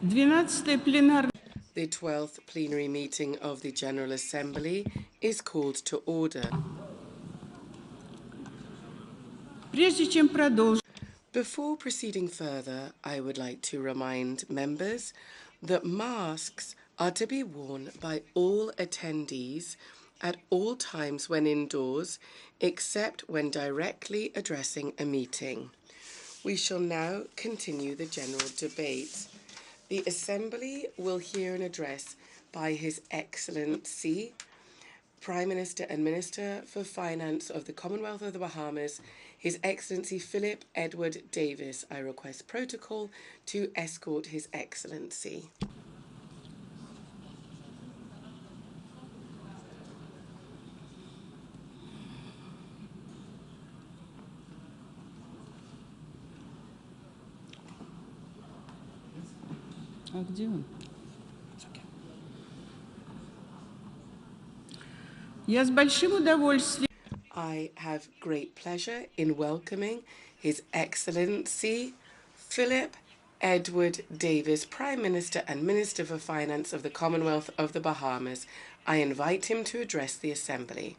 The 12th plenary meeting of the General Assembly is called to order. Before proceeding further, I would like to remind members that masks are to be worn by all attendees at all times when indoors, except when directly addressing a meeting. We shall now continue the general debate. The Assembly will hear an address by His Excellency, Prime Minister and Minister for Finance of the Commonwealth of the Bahamas, His Excellency Philip Edward Davis. I request protocol to escort His Excellency. А где он? Я с большим удовольствием. I have great pleasure in welcoming His Excellency Philip Edward Davis, Prime Minister and Minister for Finance of the Commonwealth of the Bahamas. I invite him to address the Assembly.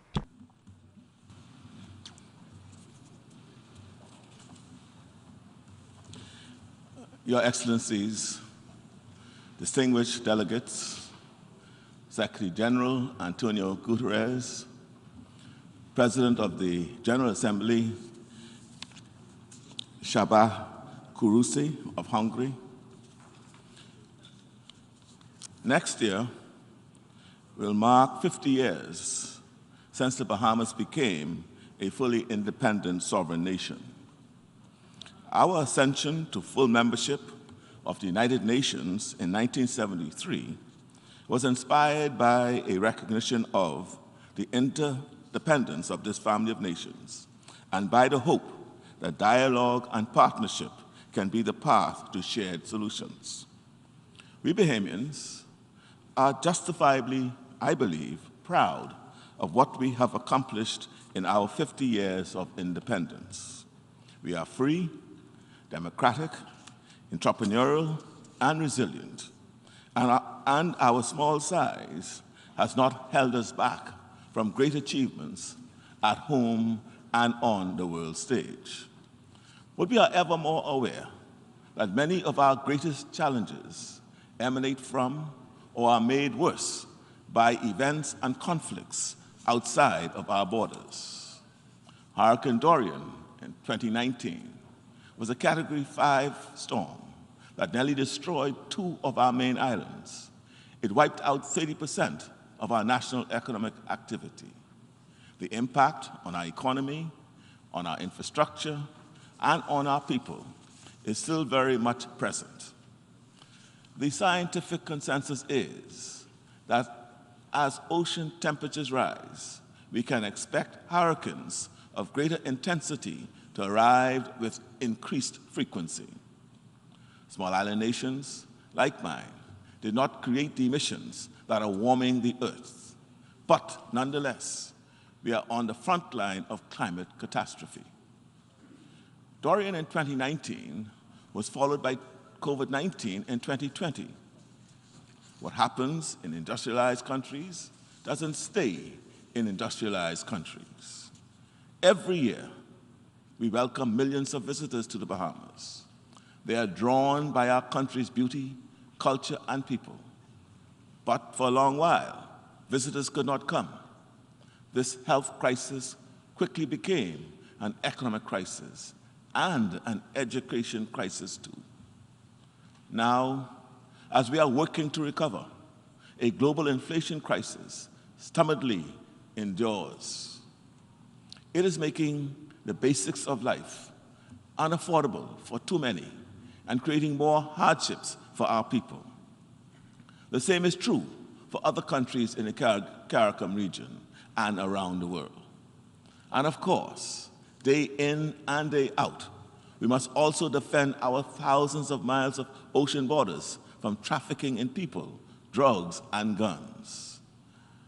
Your Excellencies, distinguished delegates, Secretary General Antonio Guterres, President of the General Assembly, Shaba Kurusi of Hungary. Next year will mark 50 years since the Bahamas became a fully independent sovereign nation. Our ascension to full membership of the United Nations in 1973 was inspired by a recognition of the interdependence of this family of nations and by the hope that dialogue and partnership can be the path to shared solutions. We Bahamians are justifiably, I believe, proud of what we have accomplished in our 50 years of independence. We are free, democratic, entrepreneurial, and resilient, and our small size has not held us back from great achievements at home and on the world stage. But we are ever more aware that many of our greatest challenges emanate from or are made worse by events and conflicts outside of our borders. Hurricane Dorian in 2019 was a Category 5 storm that nearly destroyed 2 of our main islands. It wiped out 30% of our national economic activity. The impact on our economy, on our infrastructure, and on our people is still very much present. The scientific consensus is that as ocean temperatures rise, we can expect hurricanes of greater intensity to arrive with increased frequency. Small island nations, like mine, did not create the emissions that are warming the Earth. But nonetheless, we are on the front line of climate catastrophe. Dorian in 2019 was followed by COVID-19 in 2020. What happens in industrialized countries doesn't stay in industrialized countries. Every year, we welcome millions of visitors to the Bahamas. They are drawn by our country's beauty, culture, and people. But for a long while, visitors could not come. This health crisis quickly became an economic crisis and an education crisis too. Now, as we are working to recover, a global inflation crisis stubbornly endures. It is making the basics of life unaffordable for too many and creating more hardships for our people. The same is true for other countries in the CARICOM region and around the world. And of course, day in and day out, we must also defend our thousands of miles of ocean borders from trafficking in people, drugs, and guns.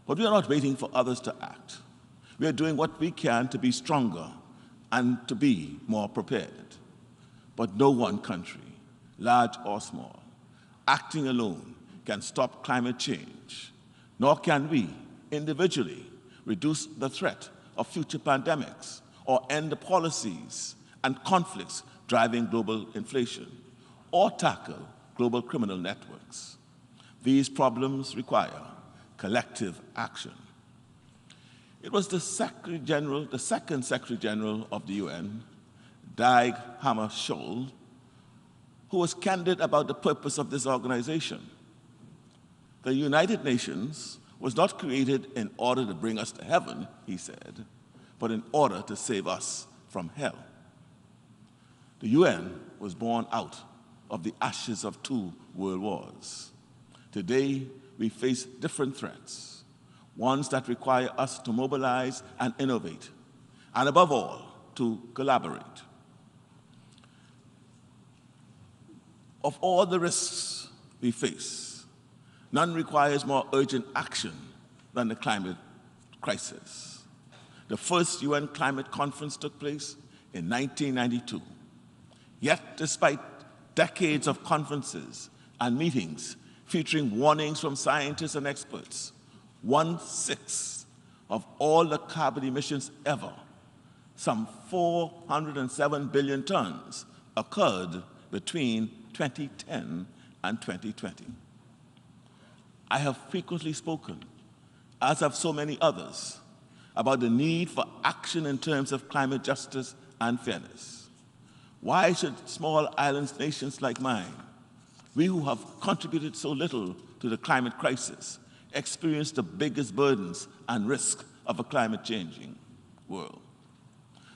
But we are not waiting for others to act. We are doing what we can to be stronger and to be more prepared. But no one country, large or small, acting alone can stop climate change, nor can we, individually, reduce the threat of future pandemics or end the policies and conflicts driving global inflation, or tackle global criminal networks. These problems require collective action. It was the second Secretary General of the UN, Dag Hammarskjöld, who was candid about the purpose of this organization. The United Nations was not created in order to bring us to heaven, he said, but in order to save us from hell. The UN was born out of the ashes of 2 world wars. Today, we face different threats, ones that require us to mobilize and innovate, and above all, to collaborate. Of all the risks we face, none requires more urgent action than the climate crisis. The first UN climate conference took place in 1992. Yet, despite decades of conferences and meetings featuring warnings from scientists and experts, 1/6 of all the carbon emissions ever, some 407 billion tons, occurred between 2010 and 2020. I have frequently spoken, as have so many others, about the need for action in terms of climate justice and fairness. Why should small island nations like mine, we who have contributed so little to the climate crisis, experience the biggest burdens and risk of a climate-changing world?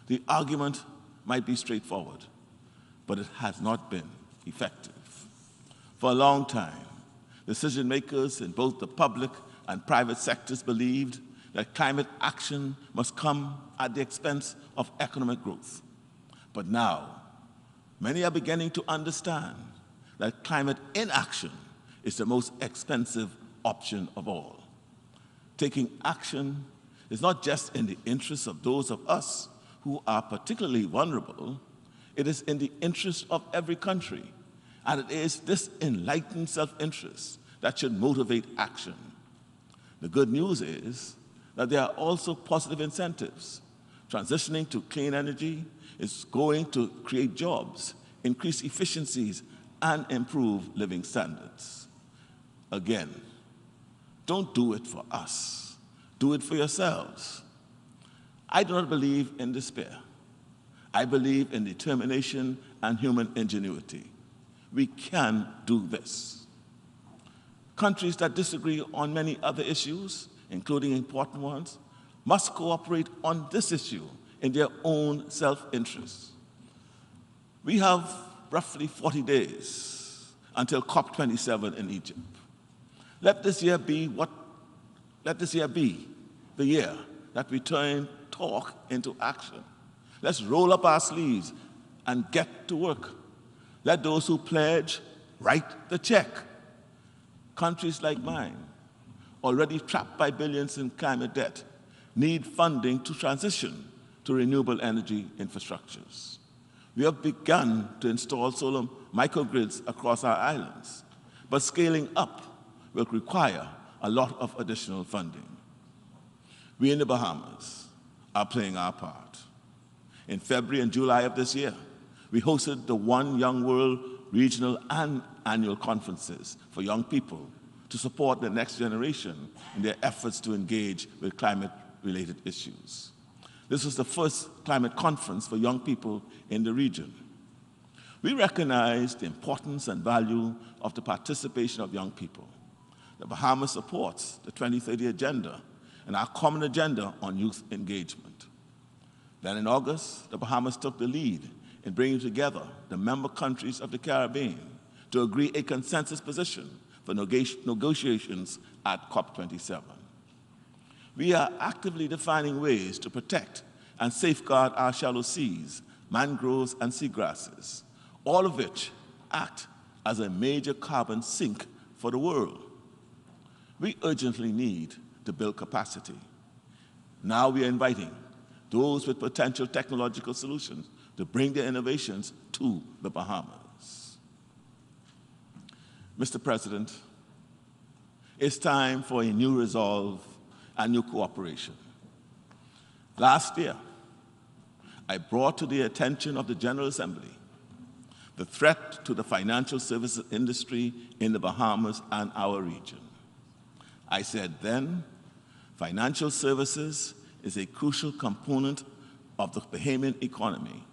The argument might be straightforward, but it has not been effective. For a long time, decision makers in both the public and private sectors believed that climate action must come at the expense of economic growth. But now, many are beginning to understand that climate inaction is the most expensive option of all. Taking action is not just in the interests of those of us who are particularly vulnerable, it is in the interest of every country, and it is this enlightened self-interest that should motivate action. The good news is that there are also positive incentives. Transitioning to clean energy is going to create jobs, increase efficiencies, and improve living standards. Again, don't do it for us. Do it for yourselves. I do not believe in despair. I believe in determination and human ingenuity. We can do this. Countries that disagree on many other issues, including important ones, must cooperate on this issue in their own self-interest. We have roughly 40 days until COP27 in Egypt. Let this year be the year that we turn talk into action. Let's roll up our sleeves and get to work. Let those who pledge write the check. Countries like mine, already trapped by billions in climate debt, need funding to transition to renewable energy infrastructures. We have begun to install solar microgrids across our islands, but scaling up will require a lot of additional funding. We in the Bahamas are playing our part. In February and July of this year, we hosted the One Young World regional and annual conferences for young people to support the next generation in their efforts to engage with climate-related issues. This was the first climate conference for young people in the region. We recognize the importance and value of the participation of young people. The Bahamas supports the 2030 Agenda and our common agenda on youth engagement. Then in August, the Bahamas took the lead in bringing together the member countries of the Caribbean to agree a consensus position for negotiations at COP27. We are actively defining ways to protect and safeguard our shallow seas, mangroves, and seagrasses, all of which act as a major carbon sink for the world. We urgently need to build capacity. Now we are inviting those with potential technological solutions to bring their innovations to the Bahamas. Mr. President, it's time for a new resolve and new cooperation. Last year, I brought to the attention of the General Assembly the threat to the financial services industry in the Bahamas and our region. I said then, financial services is a crucial component of the Bahamian economy.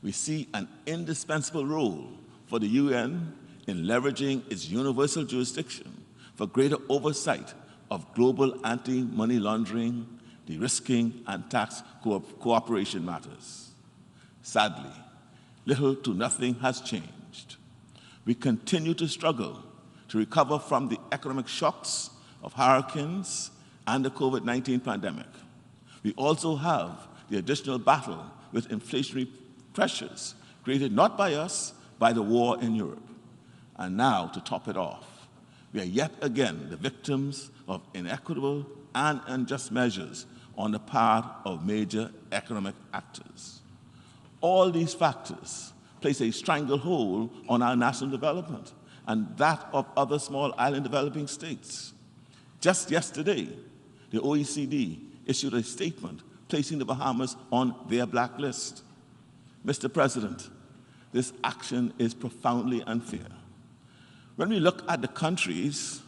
We see an indispensable role for the UN in leveraging its universal jurisdiction for greater oversight of global anti-money laundering, de-risking, and tax cooperation matters. Sadly, little to nothing has changed. We continue to struggle to recover from the economic shocks of hurricanes and the COVID-19 pandemic. We also have the additional battle with inflationary pressures created not by us, by the war in Europe. And now, to top it off, we are yet again the victims of inequitable and unjust measures on the part of major economic actors. All these factors place a stranglehold on our national development and that of other small island developing states. Just yesterday, the OECD issued a statement placing the Bahamas on their blacklist. Mr. President, this action is profoundly unfair. When we look at the countries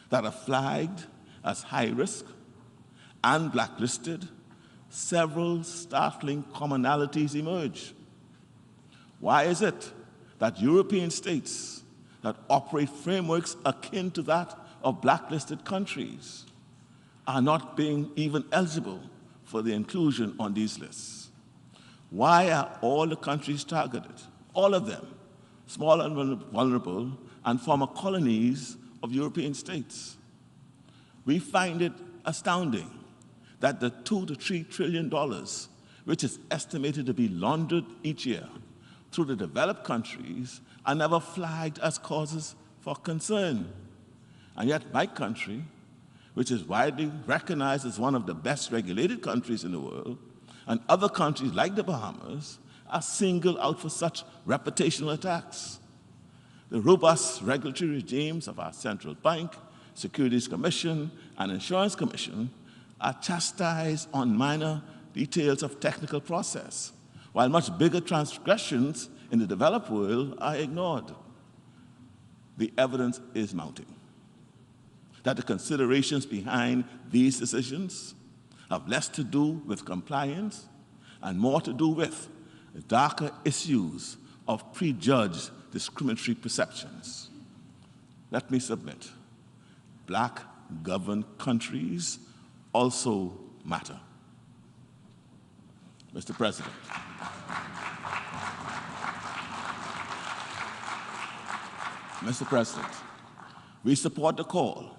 that are flagged as high risk and blacklisted, several startling commonalities emerge. Why is it that European states that operate frameworks akin to that of blacklisted countries are not being even eligible for the inclusion on these lists? Why are all the countries targeted, all of them, small and vulnerable, and former colonies of European states? We find it astounding that the $2 to $3 trillion, which is estimated to be laundered each year through the developed countries, are never flagged as causes for concern. And yet my country, which is widely recognized as one of the best regulated countries in the world, and other countries like the Bahamas, are singled out for such reputational attacks. The robust regulatory regimes of our central bank, Securities Commission, and Insurance Commission are chastised on minor details of technical process, while much bigger transgressions in the developed world are ignored. The evidence is mounting that the considerations behind these decisions have less to do with compliance and more to do with the darker issues of prejudged discriminatory perceptions. Let me submit, Black-governed countries also matter. Mr. President, we support the call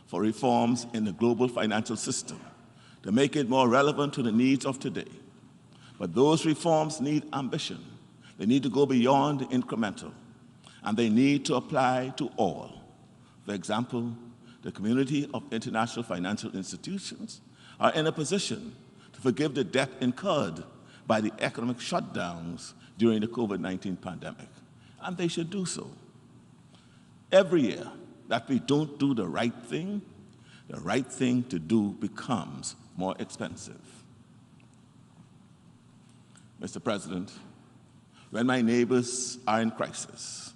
for reforms in the global financial system to make it more relevant to the needs of today. But those reforms need ambition. They need to go beyond the incremental, and they need to apply to all. For example, the community of international financial institutions are in a position to forgive the debt incurred by the economic shutdowns during the COVID-19 pandemic, and they should do so. Every year that we don't do the right thing to do becomes more expensive. Mr. President, when my neighbors are in crisis,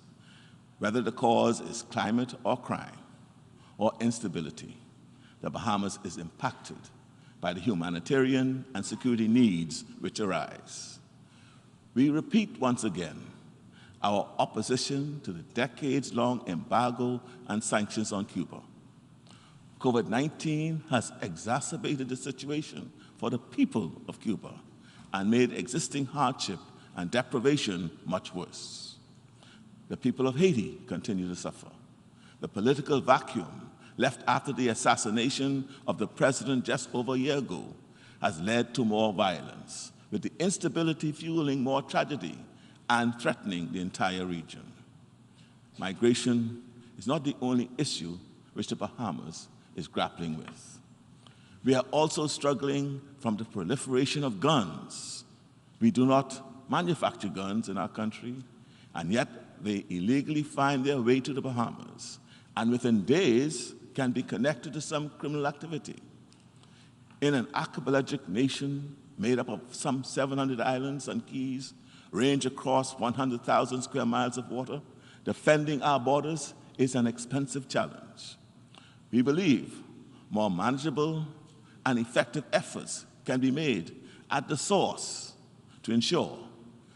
whether the cause is climate or crime or instability, the Bahamas is impacted by the humanitarian and security needs which arise. We repeat once again our opposition to the decades-long embargo and sanctions on Cuba. COVID-19 has exacerbated the situation for the people of Cuba and made existing hardship and deprivation much worse. The people of Haiti continue to suffer. The political vacuum left after the assassination of the president just over a year ago has led to more violence, with the instability fueling more tragedy and threatening the entire region. Migration is not the only issue which the Bahamas is grappling with. We are also struggling from the proliferation of guns. We do not manufacture guns in our country, and yet they illegally find their way to the Bahamas, and within days can be connected to some criminal activity. In an archipelagic nation made up of some 700 islands and keys, range across 100,000 square miles of water, defending our borders is an expensive challenge. We believe more manageable and effective efforts can be made at the source to ensure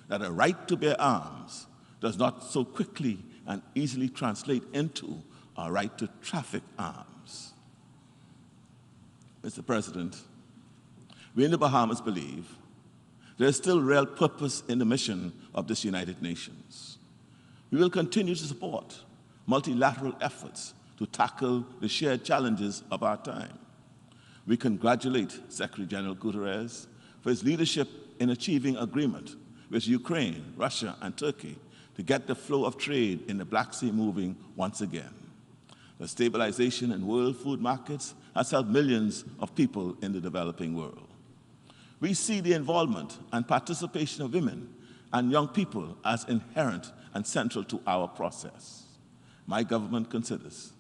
that a right to bear arms does not so quickly and easily translate into a right to traffic arms. Mr. President, we in the Bahamas believe there is still real purpose in the mission of this United Nations. We will continue to support multilateral efforts to tackle the shared challenges of our time. We congratulate Secretary General Guterres for his leadership in achieving agreement with Ukraine, Russia, and Turkey to get the flow of trade in the Black Sea moving once again. The stabilization in world food markets has helped millions of people in the developing world. We see the involvement and participation of women and young people as inherent and central to our process. My government considers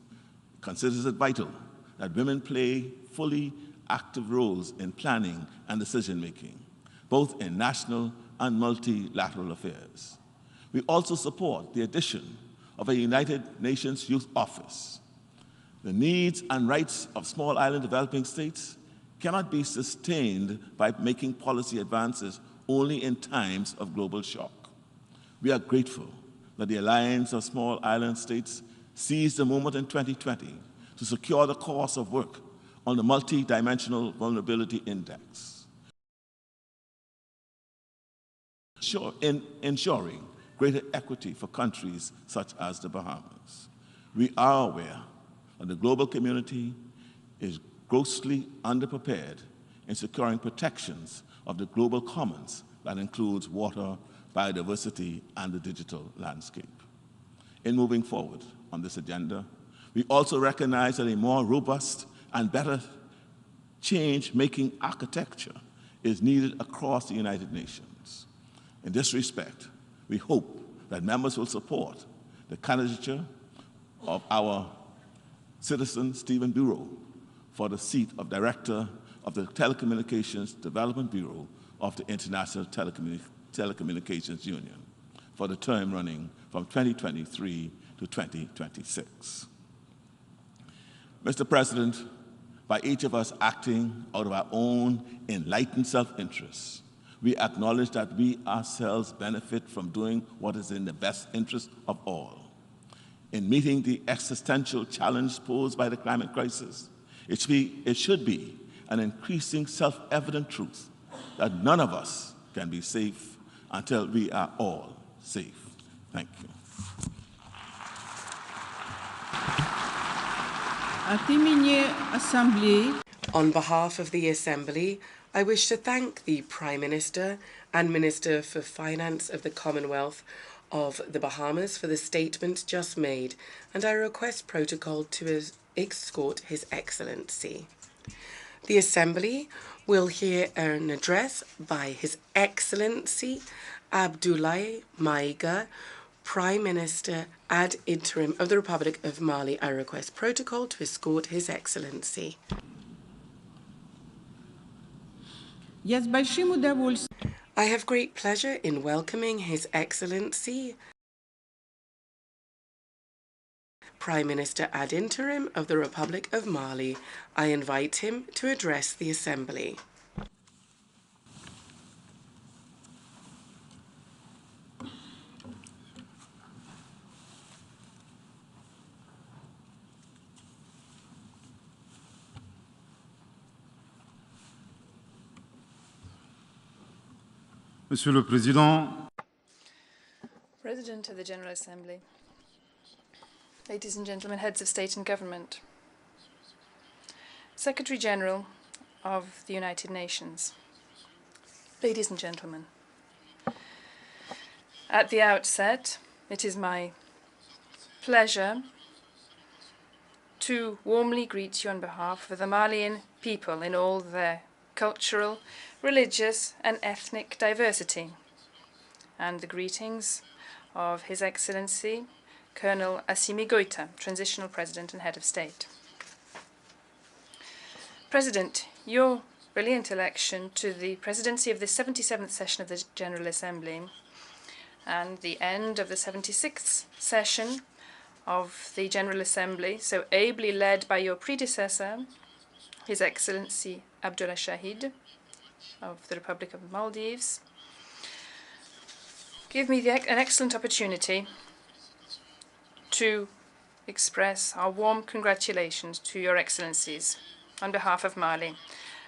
it vital that women play fully active roles in planning and decision-making, both in national and multilateral affairs. We also support the addition of a United Nations Youth Office. The needs and rights of small island developing states cannot be sustained by making policy advances only in times of global shock. We are grateful that the Alliance of Small Island States seized the moment in 2020 to secure the course of work on the Multidimensional Vulnerability Index, in ensuring greater equity for countries such as the Bahamas. We are aware that the global community is grossly underprepared in securing protections of the global commons that includes water, biodiversity, and the digital landscape. In moving forward on this agenda, we also recognize that a more robust and better change-making architecture is needed across the United Nations. In this respect, we hope that members will support the candidature of our citizen, Stephen Bureau, for the seat of Director of the Telecommunications Development Bureau of the International Telecommunications Union for the term running from 2023 to 2026. Mr. President, by each of us acting out of our own enlightened self-interest, we acknowledge that we ourselves benefit from doing what is in the best interest of all. In meeting the existential challenge posed by the climate crisis, it should be an increasing self-evident truth that none of us can be safe until we are all safe. Thank you. От имени Ассамблеи On behalf of the Assembly, I wish to thank the Prime Minister and Minister for Finance of the Commonwealth of the Bahamas for the statement just made, and I request protocol to escort His Excellency. The Assembly will hear an address by His Excellency Abdoulaye Maïga, Prime Minister ad interim of the Republic of Mali. I request protocol to escort His Excellency. я с большим удовольствием I have great pleasure in welcoming His Excellency Prime Minister ad interim of the Republic of Mali. I invite him to address the Assembly. Monsieur le Président, President of the General Assembly, ladies and gentlemen, heads of state and government, Secretary General of the United Nations, ladies and gentlemen. At the outset, it is my pleasure to warmly greet you on behalf of the Malian people in all their cultural, religious and ethnic diversity. And the greetings of His Excellency Colonel Assimi Goïta, Transitional President and Head of State. President, your brilliant election to the presidency of the 77th session of the General Assembly and the end of the 76th session of the General Assembly, so ably led by your predecessor, His Excellency Abdullah Shahid of the Republic of Maldives, give me an excellent opportunity to express our warm congratulations to Your Excellencies on behalf of Mali.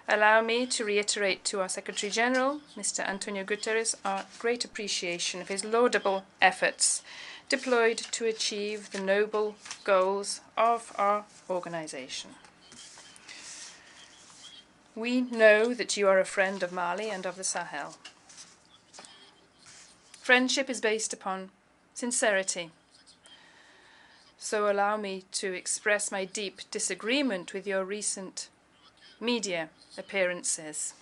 Allow me to reiterate to our Secretary General, Mr. Antonio Guterres, our great appreciation of his laudable efforts deployed to achieve the noble goals of our organization. We know that you are a friend of Mali and of the Sahel. Friendship is based upon sincerity. So allow me to express my deep disagreement with your recent media appearances,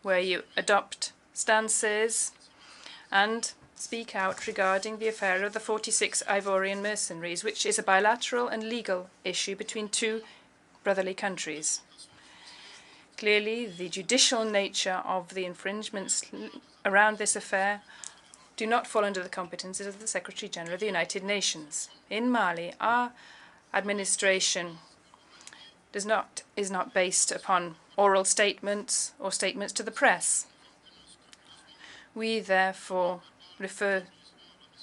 where you adopt stances and speak out regarding the affair of the 46 Ivorian mercenaries, which is a bilateral and legal issue between two brotherly countries. Clearly, the judicial nature of the infringements around this affair do not fall under the competences of the Secretary General of the United Nations. In Mali, our administration is not based upon oral statements or statements to the press. We therefore refer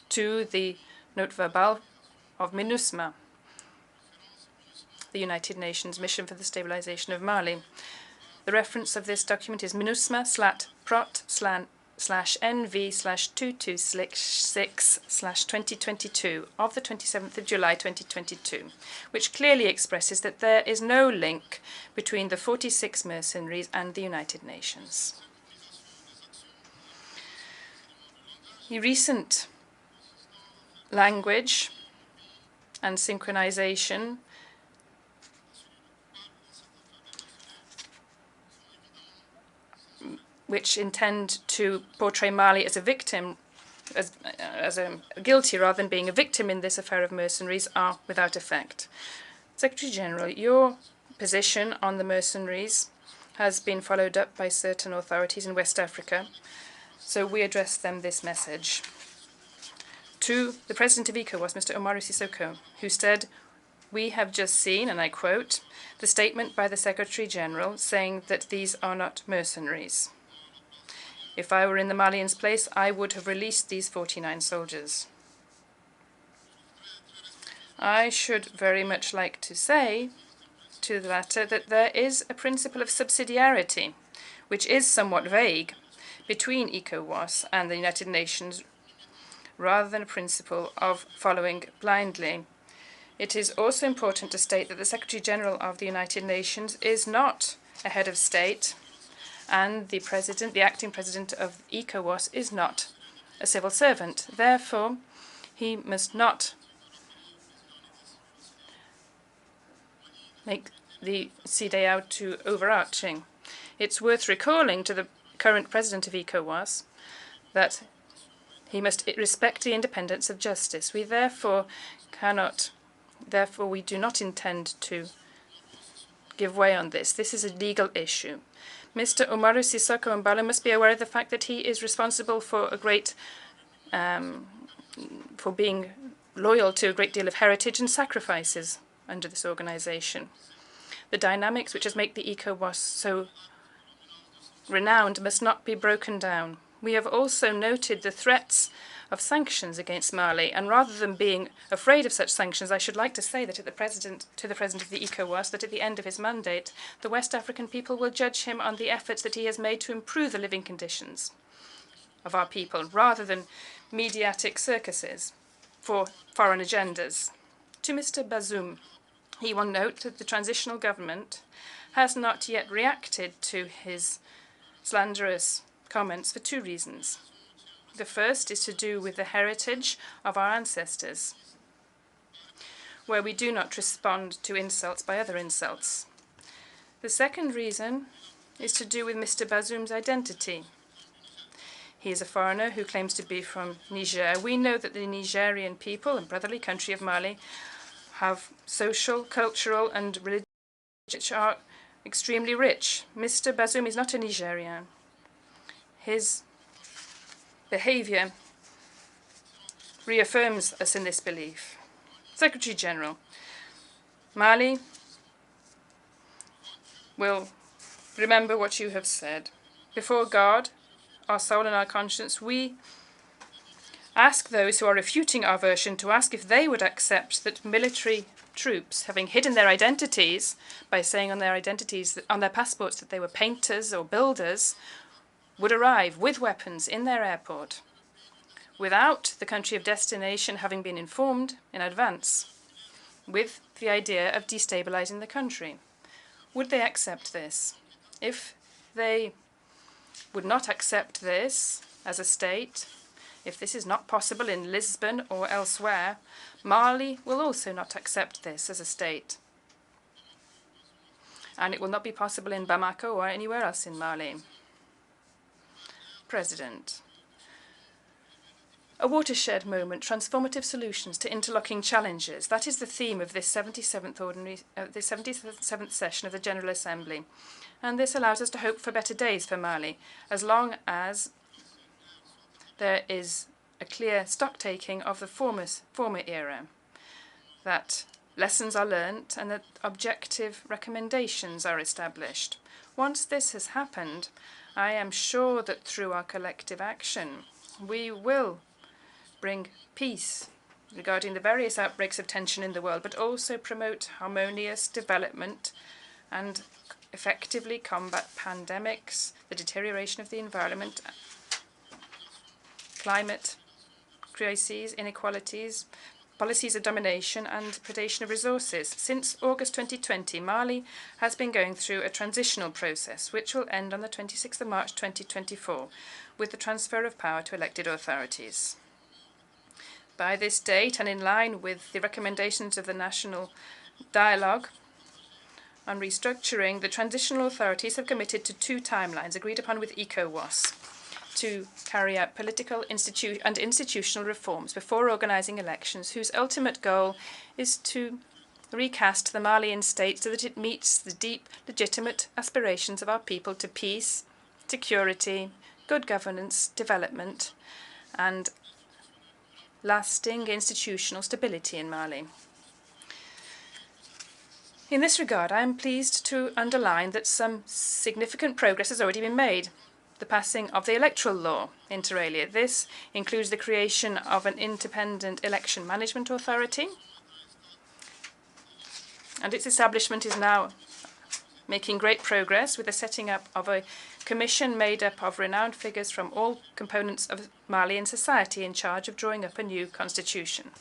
to the note verbal of MINUSMA, the United Nations Mission for the Stabilization of Mali. The reference of this document is MINUSMA/prot/NV/226/2022 of the 27th of July 2022, which clearly expresses that there is no link between the 46 mercenaries and the United Nations. The recent language and synchronization which intend to portray Mali as a victim, as a guilty rather than being a victim in this affair of mercenaries, are without effect. Secretary General, your position on the mercenaries has been followed up by certain authorities in West Africa, so we address them this message. To the President of ECOWAS, Mr. Umaru Sissoco, who said, "We have just seen," and I quote, "the statement by the Secretary General saying that these are not mercenaries. If I were in the Malians' place, I would have released these 49 soldiers." I should very much like to say to the latter that there is a principle of subsidiarity, which is somewhat vague, between ECOWAS and the United Nations, rather than a principle of following blindly. It is also important to state that the Secretary General of the United Nations is not a head of state, and the acting president of ECOWAS is not a civil servant. Therefore, he must not make the CEDEAO out too overarching. It's worth recalling to the current president of ECOWAS that he must respect the independence of justice. We therefore we do not intend to give way on this. This is a legal issue. Mr. Umaru Sissoco Embalo must be aware of the fact that he is responsible for for being loyal to a great deal of heritage and sacrifices under this organization. The dynamics which has made the ECOWAS so renowned must not be broken down. We have also noted the threats of sanctions against Mali, and rather than being afraid of such sanctions, I should like to say that to the president of the ECOWAS that at the end of his mandate, the West African people will judge him on the efforts that he has made to improve the living conditions of our people, rather than mediatic circuses for foreign agendas. To Mr. Bazoum, he will note that the transitional government has not yet reacted to his slanderous comments for two reasons. The first is to do with the heritage of our ancestors, where we do not respond to insults by other insults. The second reason is to do with Mr. Bazoum's identity. He is a foreigner who claims to be from Niger. We know that the Nigerian people and brotherly country of Mali have social, cultural, and religious which are extremely rich. Mr. Bazoum is not a Nigerian. His behavior reaffirms us in this belief. Secretary General, Mali will remember what you have said. Before God, our soul and our conscience, we ask those who are refuting our version to ask if they would accept that military troops, having hidden their identities by saying on their identities, on their passports, that they were painters or builders, would arrive with weapons in their airport without the country of destination having been informed in advance, with the idea of destabilizing the country. Would they accept this? If they would not accept this as a state, if this is not possible in Lisbon or elsewhere, Mali will also not accept this as a state. And it will not be possible in Bamako or anywhere else in Mali. President, a watershed moment, transformative solutions to interlocking challenges. That is the theme of this 77th session of the General Assembly. And this allows us to hope for better days for Mali, as long as there is a clear stock-taking of the former era, that lessons are learnt and that objective recommendations are established. Once this has happened, I am sure that through our collective action, we will bring peace regarding the various outbreaks of tension in the world, but also promote harmonious development and effectively combat pandemics, the deterioration of the environment, climate crises, inequalities, policies of domination and predation of resources. Since August 2020, Mali has been going through a transitional process which will end on the 26th of March 2024 with the transfer of power to elected authorities. By this date, and in line with the recommendations of the National Dialogue on Restructuring, the transitional authorities have committed to 2 timelines agreed upon with ECOWAS to carry out political and institutional reforms before organising elections, whose ultimate goal is to recast the Malian state so that it meets the deep, legitimate aspirations of our people to peace, security, good governance, development, and lasting institutional stability in Mali. In this regard, I am pleased to underline that some significant progress has already been made. The passing of the electoral law, inter alia. This includes the creation of an independent election management authority, and its establishment is now making great progress with the setting up of a commission made up of renowned figures from all components of Malian society in charge of drawing up a new constitution.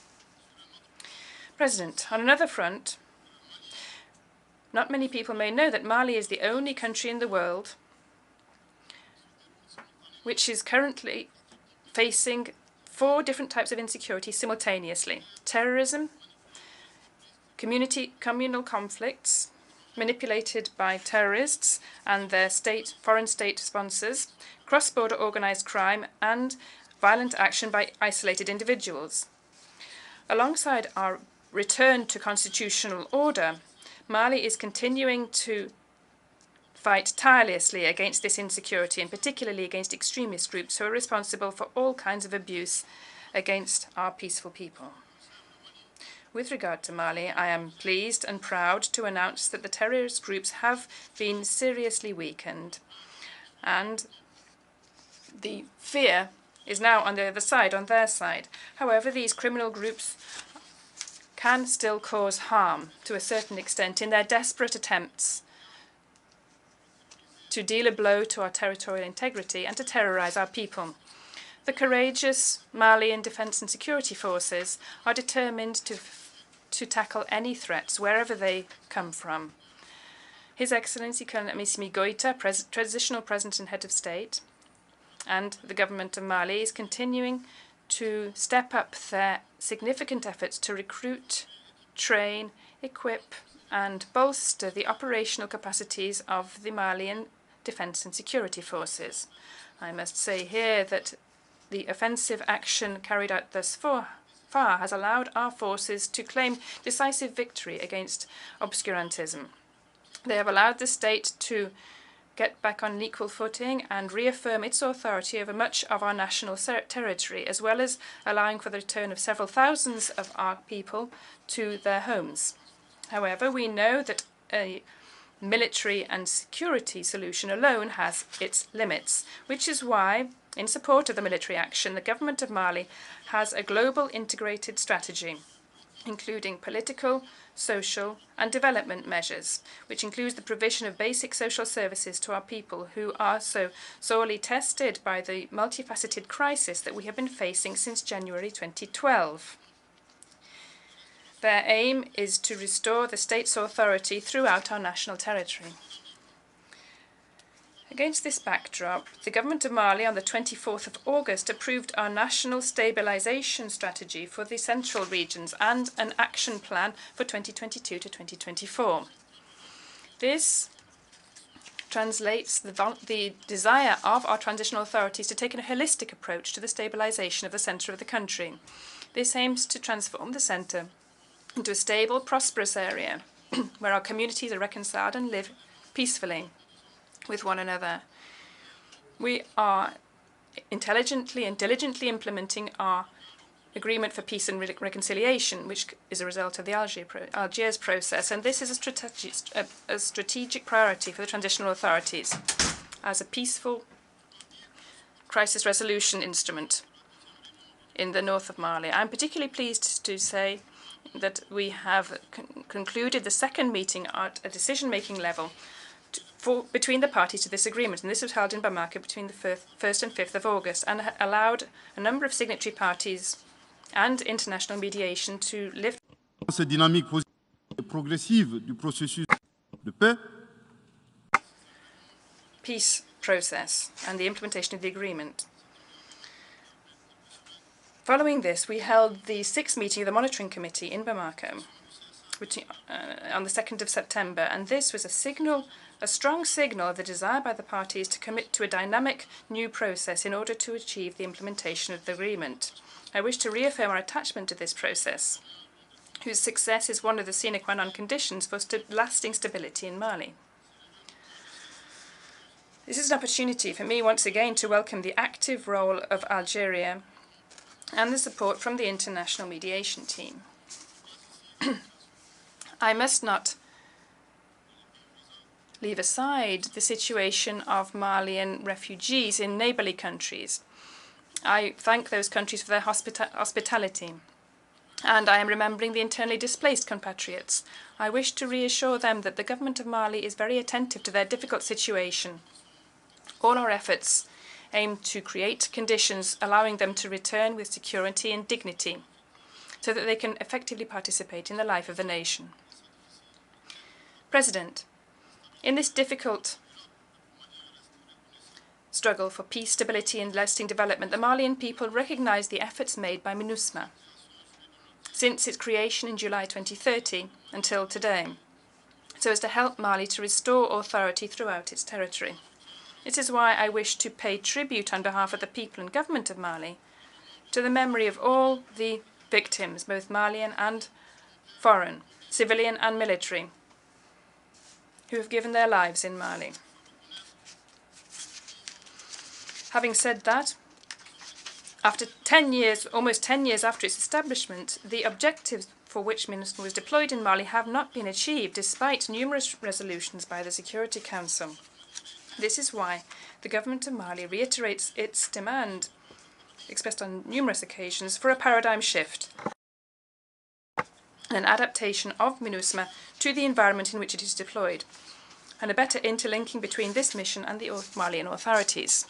President, on another front, not many people may know that Mali is the only country in the world which is currently facing 4 different types of insecurity simultaneously: terrorism, communal conflicts manipulated by terrorists and their foreign state sponsors, cross-border organized crime, and violent action by isolated individuals. Alongside our return to constitutional order, Mali is continuing to fight tirelessly against this insecurity, and particularly against extremist groups who are responsible for all kinds of abuse against our peaceful people. With regard to Mali, I am pleased and proud to announce that the terrorist groups have been seriously weakened, and the fear is now on the other side, on their side. However, these criminal groups can still cause harm to a certain extent in their desperate attempts to deal a blow to our territorial integrity and to terrorize our people. The courageous Malian defense and security forces are determined to tackle any threats wherever they come from. His Excellency Colonel Assimi Goïta, Transitional President and Head of State, and the government of Mali is continuing to step up their significant efforts to recruit, train, equip, and bolster the operational capacities of the Malian defense and security forces. I must say here that the offensive action carried out thus far has allowed our forces to claim decisive victory against obscurantism. They have allowed the state to get back on an equal footing and reaffirm its authority over much of our national territory, as well as allowing for the return of several thousands of our people to their homes. However, we know that a military and security solution alone has its limits, which is why, in support of the military action, the government of Mali has a global integrated strategy, including political, social and development measures, which includes the provision of basic social services to our people who are so sorely tested by the multifaceted crisis that we have been facing since January 2012. Their aim is to restore the state's authority throughout our national territory. Against this backdrop, the government of Mali on the 24th of August approved our national stabilisation strategy for the central regions and an action plan for 2022 to 2024. This translates the desire of our transitional authorities to take a holistic approach to the stabilisation of the centre of the country. This aims to transform the centre into a stable, prosperous area where our communities are reconciled and live peacefully with one another. We are intelligently and diligently implementing our agreement for peace and reconciliation, which is a result of the Algiers process, and this is a strategic priority for the transitional authorities as a peaceful crisis resolution instrument in the north of Mali. I'm particularly pleased to say that we have concluded the second meeting at a decision-making level between the parties to this agreement, and this was held in Bamako between the 1st and 5th of August, and allowed a number of signatory parties and international mediation to lift cette dynamique positive et progressive du processus de paix. Peace process and the implementation of the agreement. Following this, we held the 6th meeting of the Monitoring Committee in Bamako on the 2nd of September, and this was a strong signal of the desire by the parties to commit to a dynamic new process in order to achieve the implementation of the agreement. I wish to reaffirm our attachment to this process, whose success is one of the sine qua non conditions for lasting stability in Mali. This is an opportunity for me once again to welcome the active role of Algeria and the support from the international mediation team. I must not leave aside the situation of Malian refugees in neighbourly countries. I thank those countries for their hospitality, and I am remembering the internally displaced compatriots. I wish to reassure them that the government of Mali is very attentive to their difficult situation. All our efforts aim to create conditions allowing them to return with security and dignity, so that they can effectively participate in the life of the nation. President, in this difficult struggle for peace, stability and lasting development, the Malian people recognise the efforts made by MINUSMA since its creation in July 2013 until today, so as to help Mali to restore authority throughout its territory. This is why I wish to pay tribute on behalf of the people and government of Mali to the memory of all the victims, both Malian and foreign, civilian and military, who have given their lives in Mali. Having said that, after 10 years, almost 10 years after its establishment, the objectives for which MINUSMA was deployed in Mali have not been achieved, despite numerous resolutions by the Security Council. This is why the government of Mali reiterates its demand, expressed on numerous occasions, for a paradigm shift, an adaptation of MINUSMA to the environment in which it is deployed, and a better interlinking between this mission and the Malian authorities.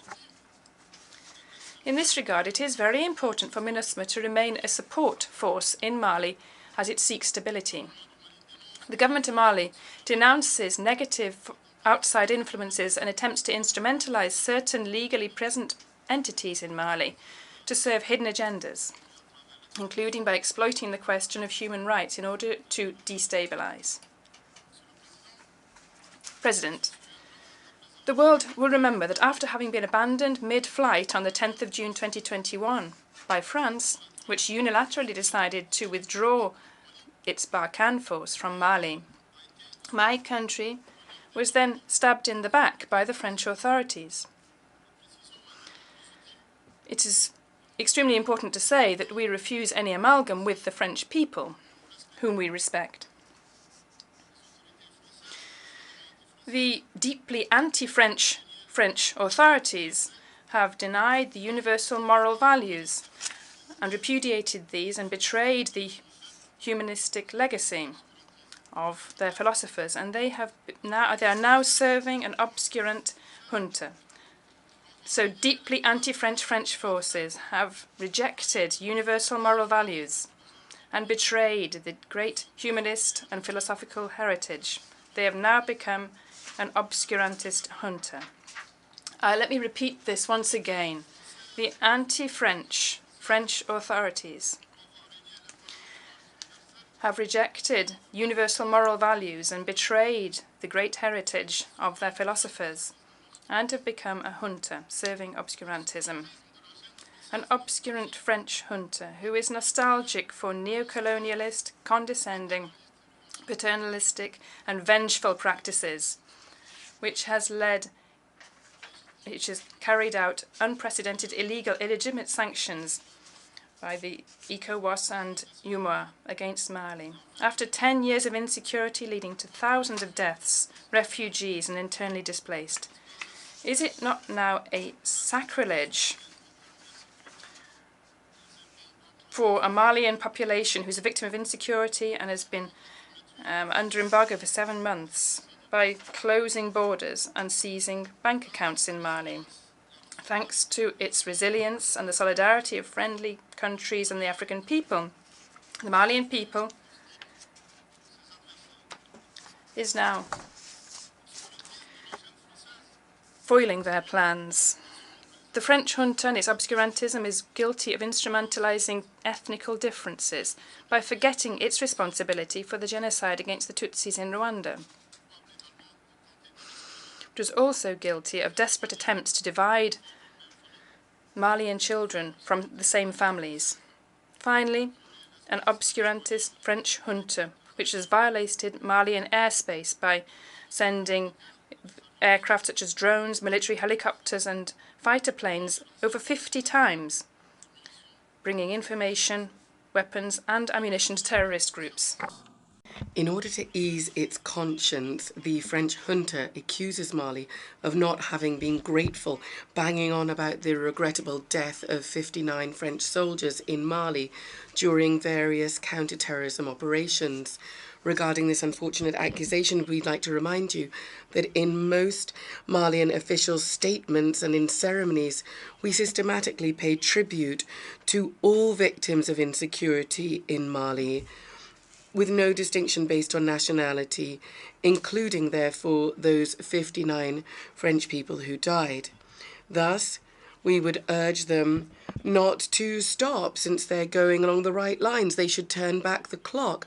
In this regard, it is very important for MINUSMA to remain a support force in Mali as it seeks stability. The government of Mali denounces negative outside influences and attempts to instrumentalise certain legally present entities in Mali to serve hidden agendas, including by exploiting the question of human rights in order to destabilise. President, The world will remember that after having been abandoned mid-flight on the 10th of June 2021 by France, which unilaterally decided to withdraw its Barkhane force from Mali, my country was then stabbed in the back by the French authorities. It is extremely important to say that we refuse any amalgam with the French people, whom we respect. The deeply anti-French French authorities have denied the universal moral values and repudiated these and betrayed the humanistic legacy of their philosophers, and they are now serving an obscurant junta. So deeply anti-French French forces have rejected universal moral values and betrayed the great humanist and philosophical heritage. They have now become an obscurantist junta. Let me repeat this once again. The anti-French French authorities have rejected universal moral values and betrayed the great heritage of their philosophers and have become a junta serving obscurantism. An obscurant French junta who is nostalgic for neocolonialist, condescending, paternalistic and vengeful practices, which has carried out unprecedented illegal, illegitimate sanctions by the ECOWAS and UNGA against Mali. After 10 years of insecurity leading to thousands of deaths, refugees and internally displaced, is it not now a sacrilege for a Malian population who's a victim of insecurity and has been under embargo for 7 months by closing borders and seizing bank accounts in Mali? Thanks to its resilience and the solidarity of friendly countries and the African people, the Malian people is now foiling their plans. The French junta and its obscurantism is guilty of instrumentalizing ethnical differences by forgetting its responsibility for the genocide against the Tutsis in Rwanda. It was also guilty of desperate attempts to divide Malian children from the same families. Finally, an obscurantist French junta, which has violated Malian airspace by sending aircraft such as drones, military helicopters and fighter planes over 50 times, bringing information, weapons and ammunition to terrorist groups. In order to ease its conscience, the French junta accuses Mali of not having been grateful, banging on about the regrettable death of 59 French soldiers in Mali during various counter-terrorism operations. Regarding this unfortunate accusation, we'd like to remind you that in most Malian official statements and in ceremonies, we systematically pay tribute to all victims of insecurity in Mali, with no distinction based on nationality, including, therefore, those 59 French people who died. Thus, we would urge them not to stop, since they're going along the right lines. They should turn back the clock.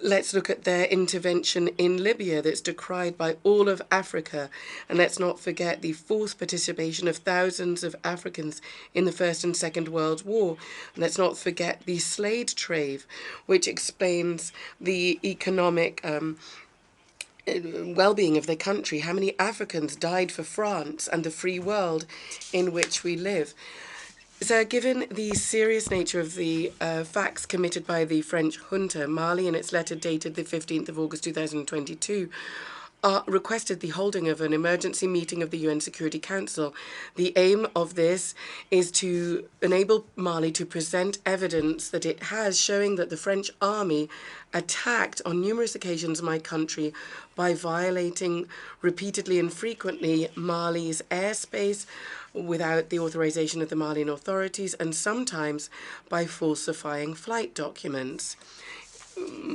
Let's look at their intervention in Libya that's decried by all of Africa. And let's not forget the forced participation of thousands of Africans in the First and Second World War. And let's not forget the slave trade, which explains the economic well-being of the country. How many Africans died for France and the free world in which we live? So, given the serious nature of the facts committed by the French junta, Mali, in its letter dated the 15th of August 2022, requested the holding of an emergency meeting of the UN Security Council. The aim of this is to enable Mali to present evidence that it has showing that the French army attacked on numerous occasions my country by violating repeatedly and frequently Mali's airspace without the authorization of the Malian authorities, and sometimes by falsifying flight documents.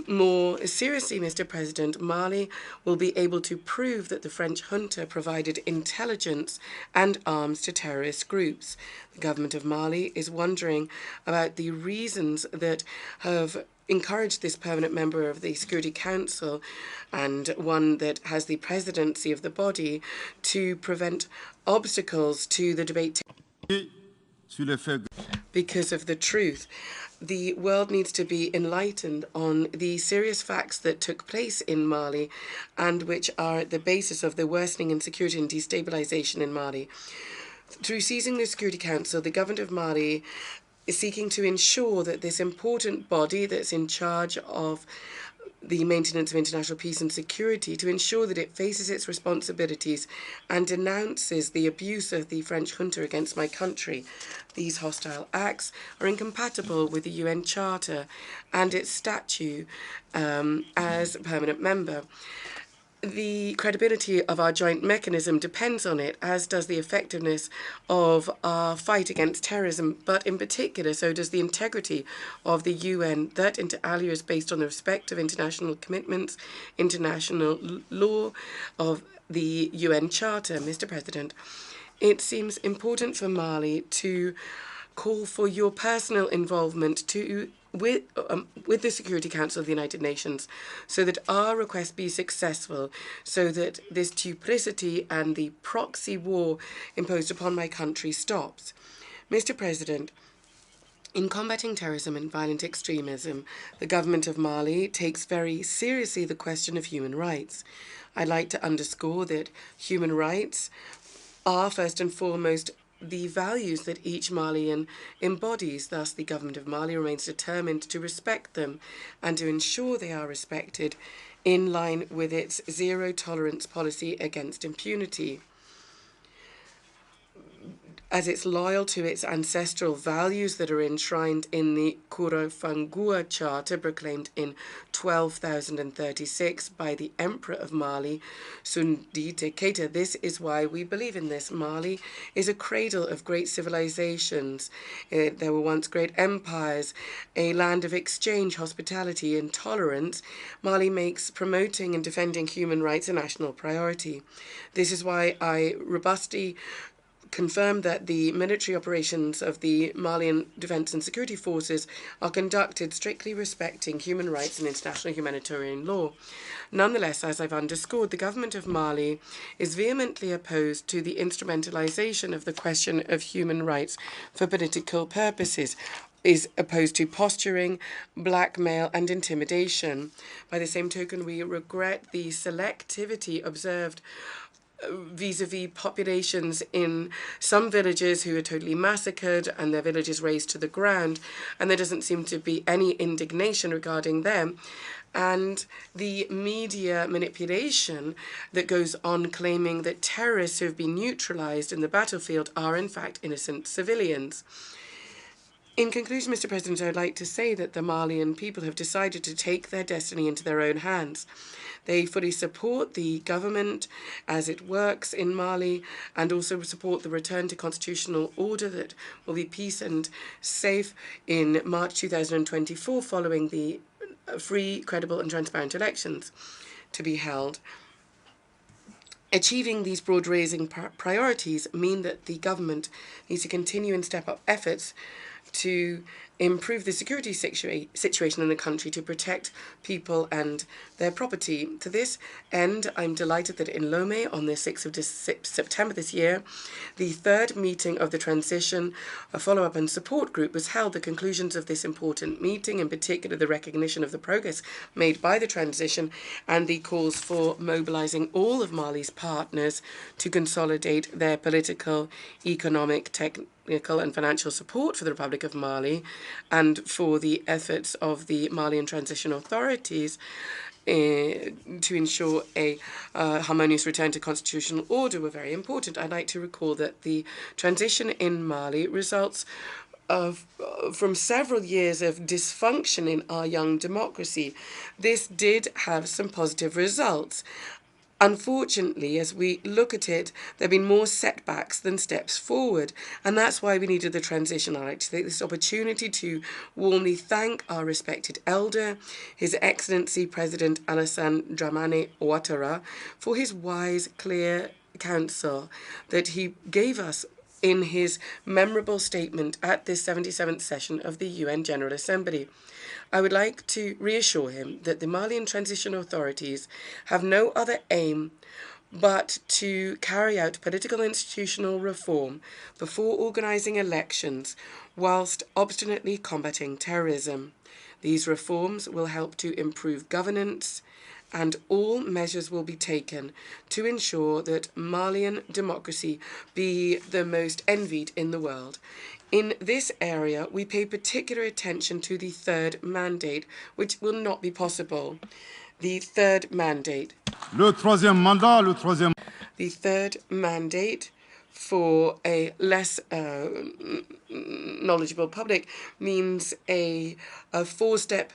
More seriously, Mr. President, Mali will be able to prove that the French junta provided intelligence and arms to terrorist groups. The government of Mali is wondering about the reasons that have encouraged this permanent member of the Security Council, and one that has the presidency of the body, to prevent obstacles to the debate sur les faits because of the truth. The world needs to be enlightened on the serious facts that took place in Mali and which are at the basis of the worsening insecurity and destabilization in Mali. Through seizing the Security Council, the government of Mali is seeking to ensure that this important body that's in charge of the maintenance of international peace and security, to ensure that it faces its responsibilities and denounces the abuse of the French junta against my country. These hostile acts are incompatible with the UN Charter and its statute as a permanent member. The credibility of our joint mechanism depends on it, as does the effectiveness of our fight against terrorism, but in particular, so does the integrity of the UN, that inter alia is based on the respect of international commitments, international law, of the UN Charter. Mr. President, it seems important for Mali to call for your personal involvement with the Security Council of the United Nations, so that our request be successful, so that this duplicity and the proxy war imposed upon my country stops. Mr. President, in combating terrorism and violent extremism, the government of Mali takes very seriously the question of human rights. I'd like to underscore that human rights are first and foremost the values that each Malian embodies. Thus, the government of Mali remains determined to respect them and to ensure they are respected in line with its zero-tolerance policy against impunity. As it's loyal to its ancestral values that are enshrined in the Kurofangua Charter, proclaimed in 12,036 by the Emperor of Mali, Sundite Keita. This is why we believe in this. Mali is a cradle of great civilizations. There were once great empires, a land of exchange, hospitality, and tolerance. Mali makes promoting and defending human rights a national priority. This is why I robustly confirmed that the military operations of the Malian Defence and Security Forces are conducted strictly respecting human rights and international humanitarian law. Nonetheless, as I've underscored, the government of Mali is vehemently opposed to the instrumentalization of the question of human rights for political purposes, is opposed to posturing, blackmail and intimidation. By the same token, we regret the selectivity observed vis-a-vis populations in some villages who are totally massacred and their villages razed to the ground, and there doesn't seem to be any indignation regarding them, and the media manipulation that goes on claiming that terrorists who have been neutralized in the battlefield are in fact innocent civilians. In conclusion, Mr. President, I would like to say that the Malian people have decided to take their destiny into their own hands. They fully support the government as it works in Mali and also support the return to constitutional order that will be peace and safe in March 2024 following the free, credible and transparent elections to be held. Achieving these broad-raising priorities mean that the government needs to continue and step up efforts to improve the security situation in the country, to protect people and their property. To this end, I'm delighted that in Lomé on the 6th of September this year, the third meeting of the transition, a follow-up and support group, was held. The conclusions of this important meeting, in particular the recognition of the progress made by the transition and the calls for mobilizing all of Mali's partners to consolidate their political, economic, technical and financial support for the Republic of Mali and for the efforts of the Malian transition authorities to ensure a harmonious return to constitutional order were very important. I'd like to recall that the transition in Mali results from several years of dysfunction in our young democracy. This did have some positive results. Unfortunately, as we look at it, there have been more setbacks than steps forward, and that's why we needed the transition. I'd like to take this opportunity to warmly thank our respected elder, His Excellency President Alassane Dramane Ouattara, for his wise, clear counsel that he gave us in his memorable statement at this 77th session of the UN General Assembly. I would like to reassure him that the Malian transition authorities have no other aim but to carry out political institutional reform before organising elections whilst obstinately combating terrorism. These reforms will help to improve governance, and all measures will be taken to ensure that Malian democracy be the most envied in the world. In this area, we pay particular attention to the third mandate, which will not be possible. The third mandate. Le troisième mandat, le troisième... The third mandate for a less knowledgeable public means a four-step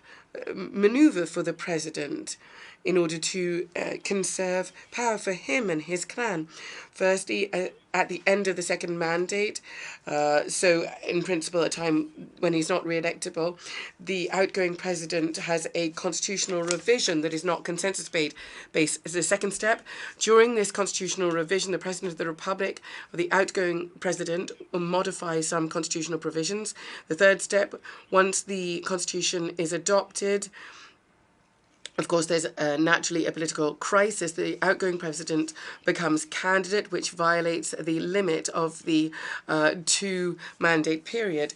maneuver for the president in order to conserve power for him and his clan. Firstly, at the end of the second mandate, so in principle a time when he's not re-electable, the outgoing president has a constitutional revision that is not consensus-based. As the second step, during this constitutional revision, the President of the Republic, or the outgoing president, will modify some constitutional provisions. The third step, once the constitution is adopted, of course, there's naturally a political crisis. The outgoing president becomes candidate, which violates the limit of the two-mandate period.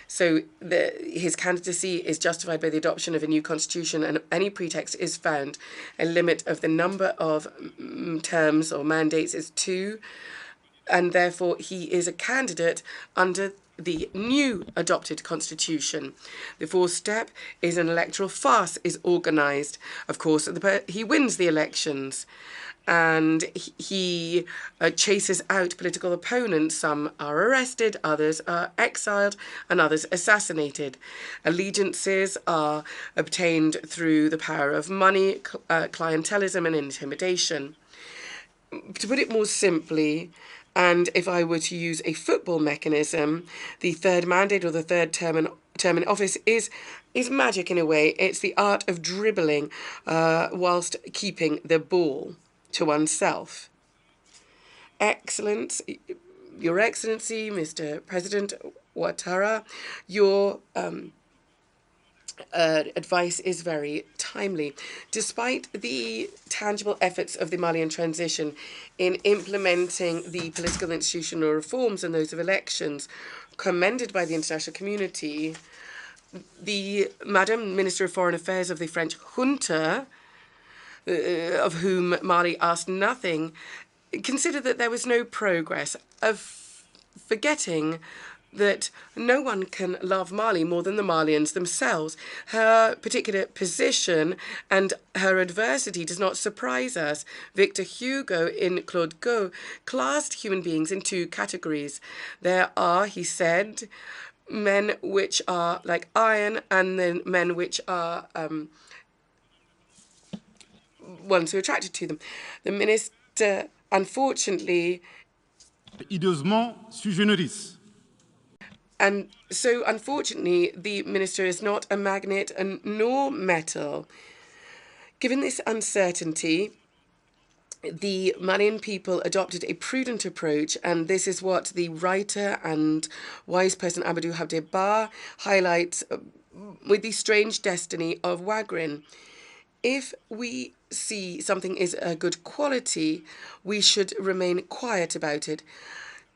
So his candidacy is justified by the adoption of a new constitution, and any pretext is found. A limit of the number of terms or mandates is 2, and therefore he is a candidate under the new adopted constitution. The fourth step is an electoral farce is organised. Of course, he wins the elections, and he chases out political opponents. Some are arrested, others are exiled, and others assassinated. Allegiances are obtained through the power of money, clientelism, and intimidation. To put it more simply, and if I were to use a football mechanism, the third mandate or the third term in office is magic in a way. It's the art of dribbling whilst keeping the ball to oneself. Excellence, Your Excellency, Mr. President Ouattara, your advice is very timely. Despite the tangible efforts of the Malian transition in implementing the political institutional reforms and those of elections, commended by the international community, the Madam Minister of Foreign Affairs of the French junta, of whom Mali asked nothing, considered that there was no progress, of forgetting that no one can love Mali more than the Malians themselves. Her particular position and her adversity does not surprise us. Victor Hugo in Claude Go classed human beings in 2 categories. There are, he said, men which are like iron, and then men which are ones who are attracted to them. The minister, unfortunately... hideusement sui generis. And so, unfortunately, the minister is not a magnet and nor metal. Given this uncertainty, the Malian people adopted a prudent approach, and this is what the writer and wise person Amadou Habdeba highlights with the strange destiny of Wagrin. If we see something is a good quality, we should remain quiet about it.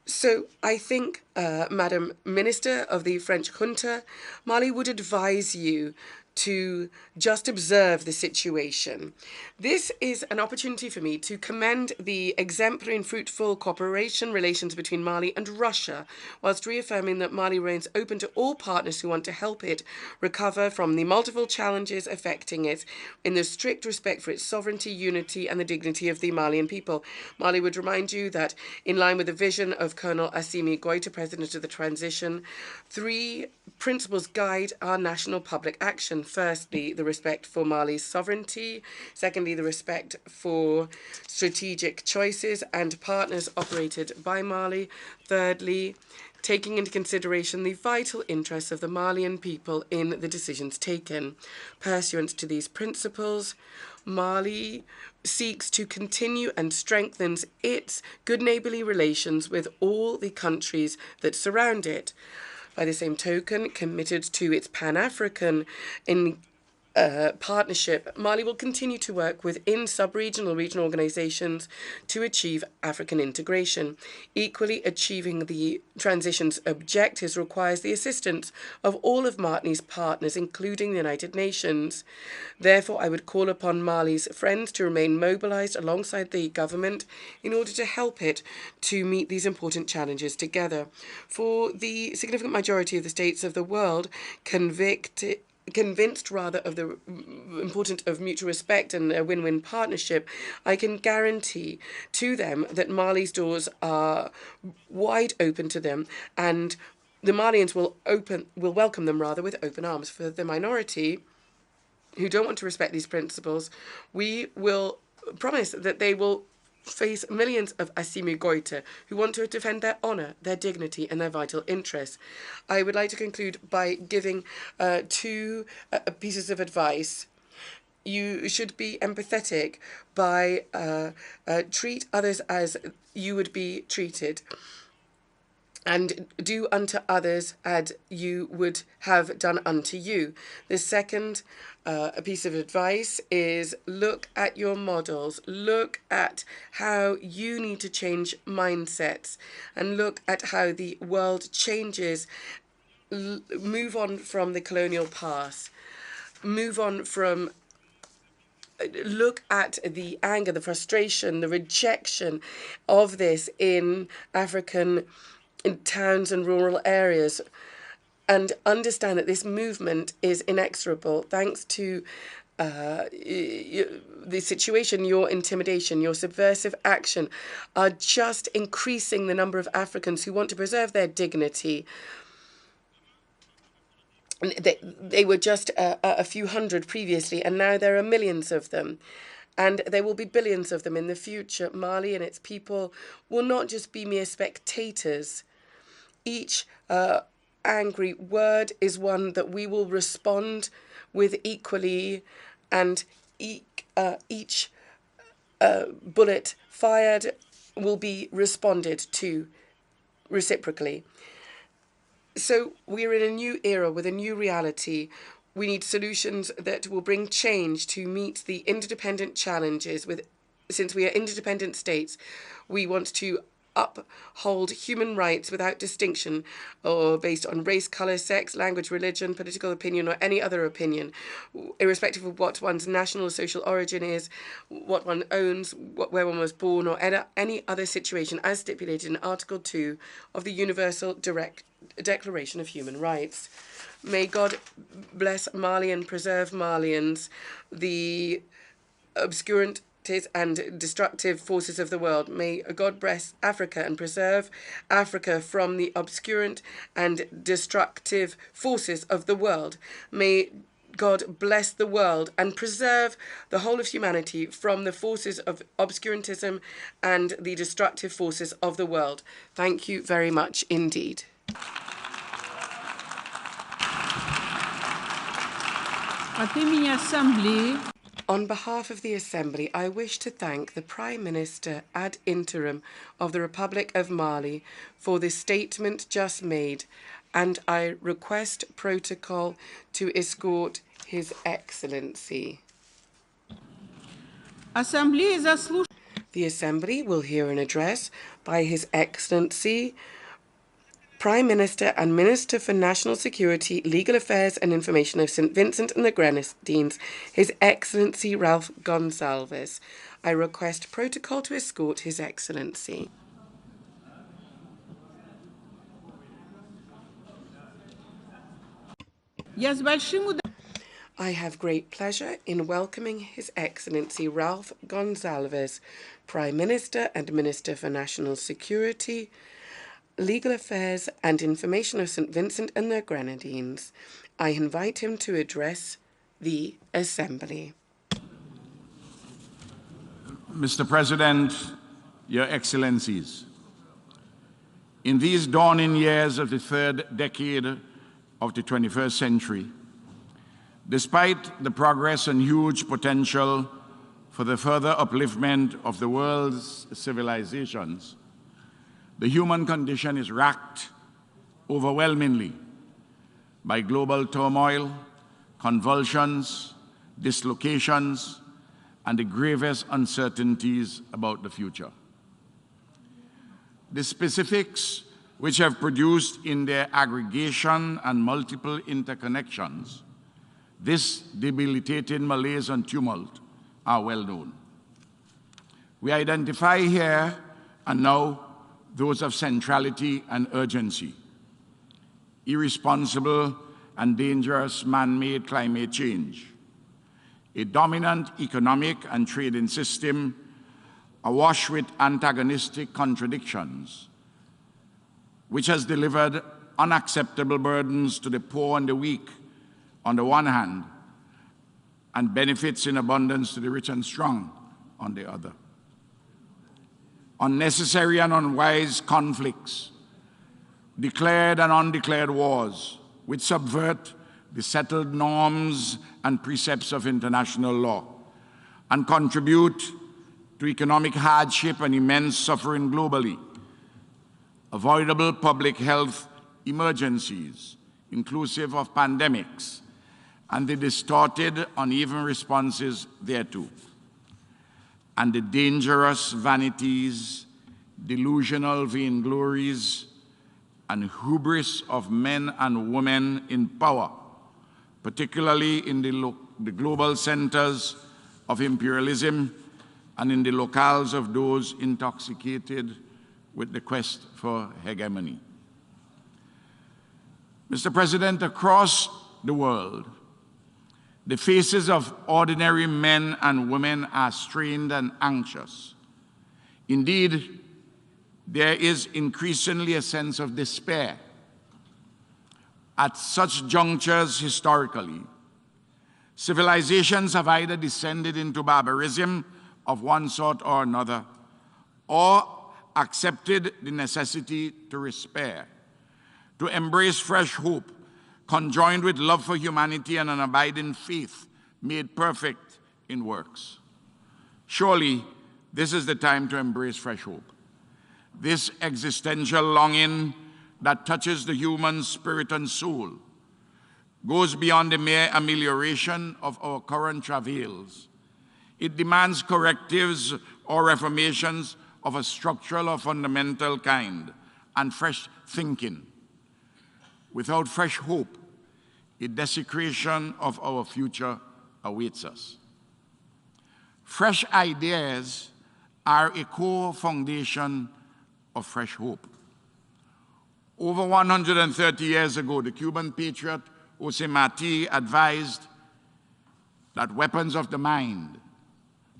So I think, Madam Minister of the French junta, Mali would advise you to just observe the situation. This is an opportunity for me to commend the exemplary and fruitful cooperation relations between Mali and Russia, whilst reaffirming that Mali remains open to all partners who want to help it recover from the multiple challenges affecting it in the strict respect for its sovereignty, unity, and the dignity of the Malian people. Mali would remind you that, in line with the vision of Colonel Assimi Goïta, President of the Transition, 3 principles guide our national public action. firstly, the respect for Mali's sovereignty, secondly, the respect for strategic choices and partners operated by Mali, thirdly, taking into consideration the vital interests of the Malian people in the decisions taken. Pursuant to these principles, Mali seeks to continue and strengthens its good neighbourly relations with all the countries that surround it. By the same token, committed to its Pan-African partnership, Mali will continue to work within sub-regional regional organizations to achieve African integration. Equally, achieving the transition's objectives requires the assistance of all of Mali's partners, including the United Nations. Therefore, I would call upon Mali's friends to remain mobilized alongside the government in order to help it to meet these important challenges together. For the significant majority of the states of the world, convinced of the importance of mutual respect and a win-win partnership, I can guarantee to them that Mali's doors are wide open to them, and the Malians will welcome them with open arms. For the minority who don't want to respect these principles, we will promise that they will face millions of Assimi Goïta who want to defend their honour, their dignity and their vital interests. I would like to conclude by giving two pieces of advice. You should be empathetic by treat others as you would be treated, and do unto others as you would have done unto you. The second piece of advice is look at your models, look at how you need to change mindsets, and look at how the world changes. Move on from the colonial past, look at the anger, the frustration, the rejection of this in African towns and rural areas, and understand that this movement is inexorable thanks to the situation. Your intimidation, your subversive action are just increasing the number of Africans who want to preserve their dignity. They were just a few hundred previously, and now there are millions of them. And there will be billions of them in the future. Mali and its people will not just be mere spectators. Each angry word is one that we will respond with equally, and each bullet fired will be responded to reciprocally. So we're in a new era with a new reality. We need solutions that will bring change to meet the interdependent challenges. Since we are interdependent states, we want to uphold human rights without distinction or based on race, colour, sex, language, religion, political opinion, or any other opinion, irrespective of what one's national or social origin is, what one owns, where one was born, or any other situation as stipulated in Article 2 of the Universal Declaration of Human Rights. May God bless Mali and preserve Malians, the obscurant and destructive forces of the world. May God bless Africa and preserve Africa from the obscurant and destructive forces of the world. May God bless the world and preserve the whole of humanity from the forces of obscurantism and the destructive forces of the world. Thank you very much indeed. On behalf of the Assembly, I wish to thank the Prime Minister ad interim of the Republic of Mali for the statement just made, and I request protocol to escort His Excellency. The Assembly will hear an address by His Excellency, Prime Minister and Minister for National Security, Legal Affairs and Information of St. Vincent and the Grenadines, His Excellency Ralph Gonsalves. I request protocol to escort His Excellency. I have great pleasure in welcoming His Excellency Ralph Gonsalves, Prime Minister and Minister for National Security, Legal Affairs and Information of St. Vincent and the Grenadines. I invite him to address the Assembly. Mr. President, Your Excellencies, in these dawning years of the third decade of the 21st century, despite the progress and huge potential for the further upliftment of the world's civilizations, the human condition is racked overwhelmingly by global turmoil, convulsions, dislocations, and the gravest uncertainties about the future. The specifics which have produced in their aggregation and multiple interconnections this debilitating malaise and tumult are well known. We identify here and now those of centrality and urgency: irresponsible and dangerous man-made climate change, a dominant economic and trading system awash with antagonistic contradictions, which has delivered unacceptable burdens to the poor and the weak on the one hand, and benefits in abundance to the rich and strong on the other. Unnecessary and unwise conflicts, declared and undeclared wars, which subvert the settled norms and precepts of international law and contribute to economic hardship and immense suffering globally. Avoidable public health emergencies, inclusive of pandemics, and the distorted, uneven responses thereto, and the dangerous vanities, delusional vainglories, and hubris of men and women in power, particularly in the global centers of imperialism and in the locales of those intoxicated with the quest for hegemony. Mr. President, across the world, the faces of ordinary men and women are strained and anxious. Indeed, there is increasingly a sense of despair. At such junctures historically, civilizations have either descended into barbarism of one sort or another, or accepted the necessity to despair, to embrace fresh hope, conjoined with love for humanity and an abiding faith made perfect in works. Surely, this is the time to embrace fresh hope. This existential longing that touches the human spirit and soul goes beyond the mere amelioration of our current travails. It demands correctives or reformations of a structural or fundamental kind and fresh thinking. Without fresh hope, a desecration of our future awaits us. Fresh ideas are a core foundation of fresh hope. Over 130 years ago, the Cuban patriot Jose Marti advised that weapons of the mind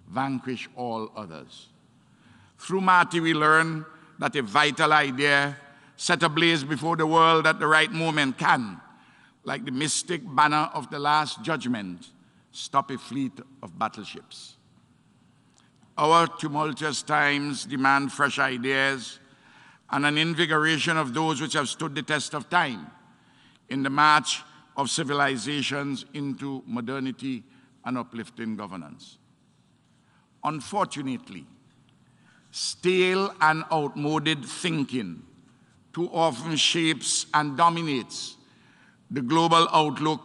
vanquish all others. Through Marti, we learn that a vital idea set ablaze before the world at the right moment can, like the mystic banner of the Last Judgment, stop a fleet of battleships. Our tumultuous times demand fresh ideas and an invigoration of those which have stood the test of time in the march of civilizations into modernity and uplifting governance. Unfortunately, stale and outmoded thinking too often shapes and dominates the global outlook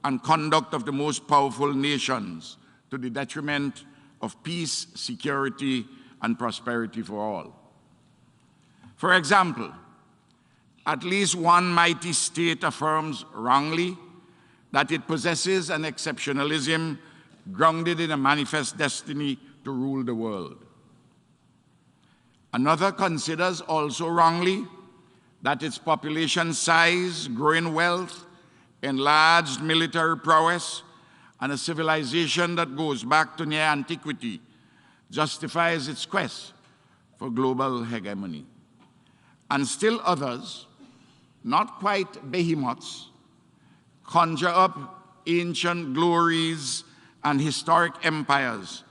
and conduct of the most powerful nations to the detriment of peace, security, and prosperity for all. For example, at least one mighty state affirms wrongly that it possesses an exceptionalism grounded in a manifest destiny to rule the world. Another considers also wrongly that its population size, growing wealth, enlarged military prowess, and a civilization that goes back to near antiquity justifies its quest for global hegemony. And still others, not quite behemoths, conjure up ancient glories and historic empires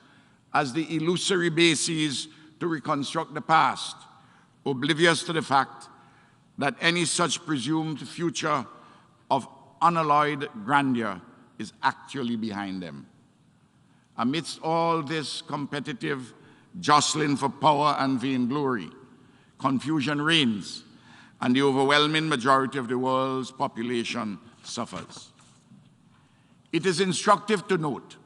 as the illusory bases to reconstruct the past, oblivious to the fact that any such presumed future of unalloyed grandeur is actually behind them. Amidst all this competitive jostling for power and vainglory, confusion reigns, and the overwhelming majority of the world's population suffers. It is instructive to note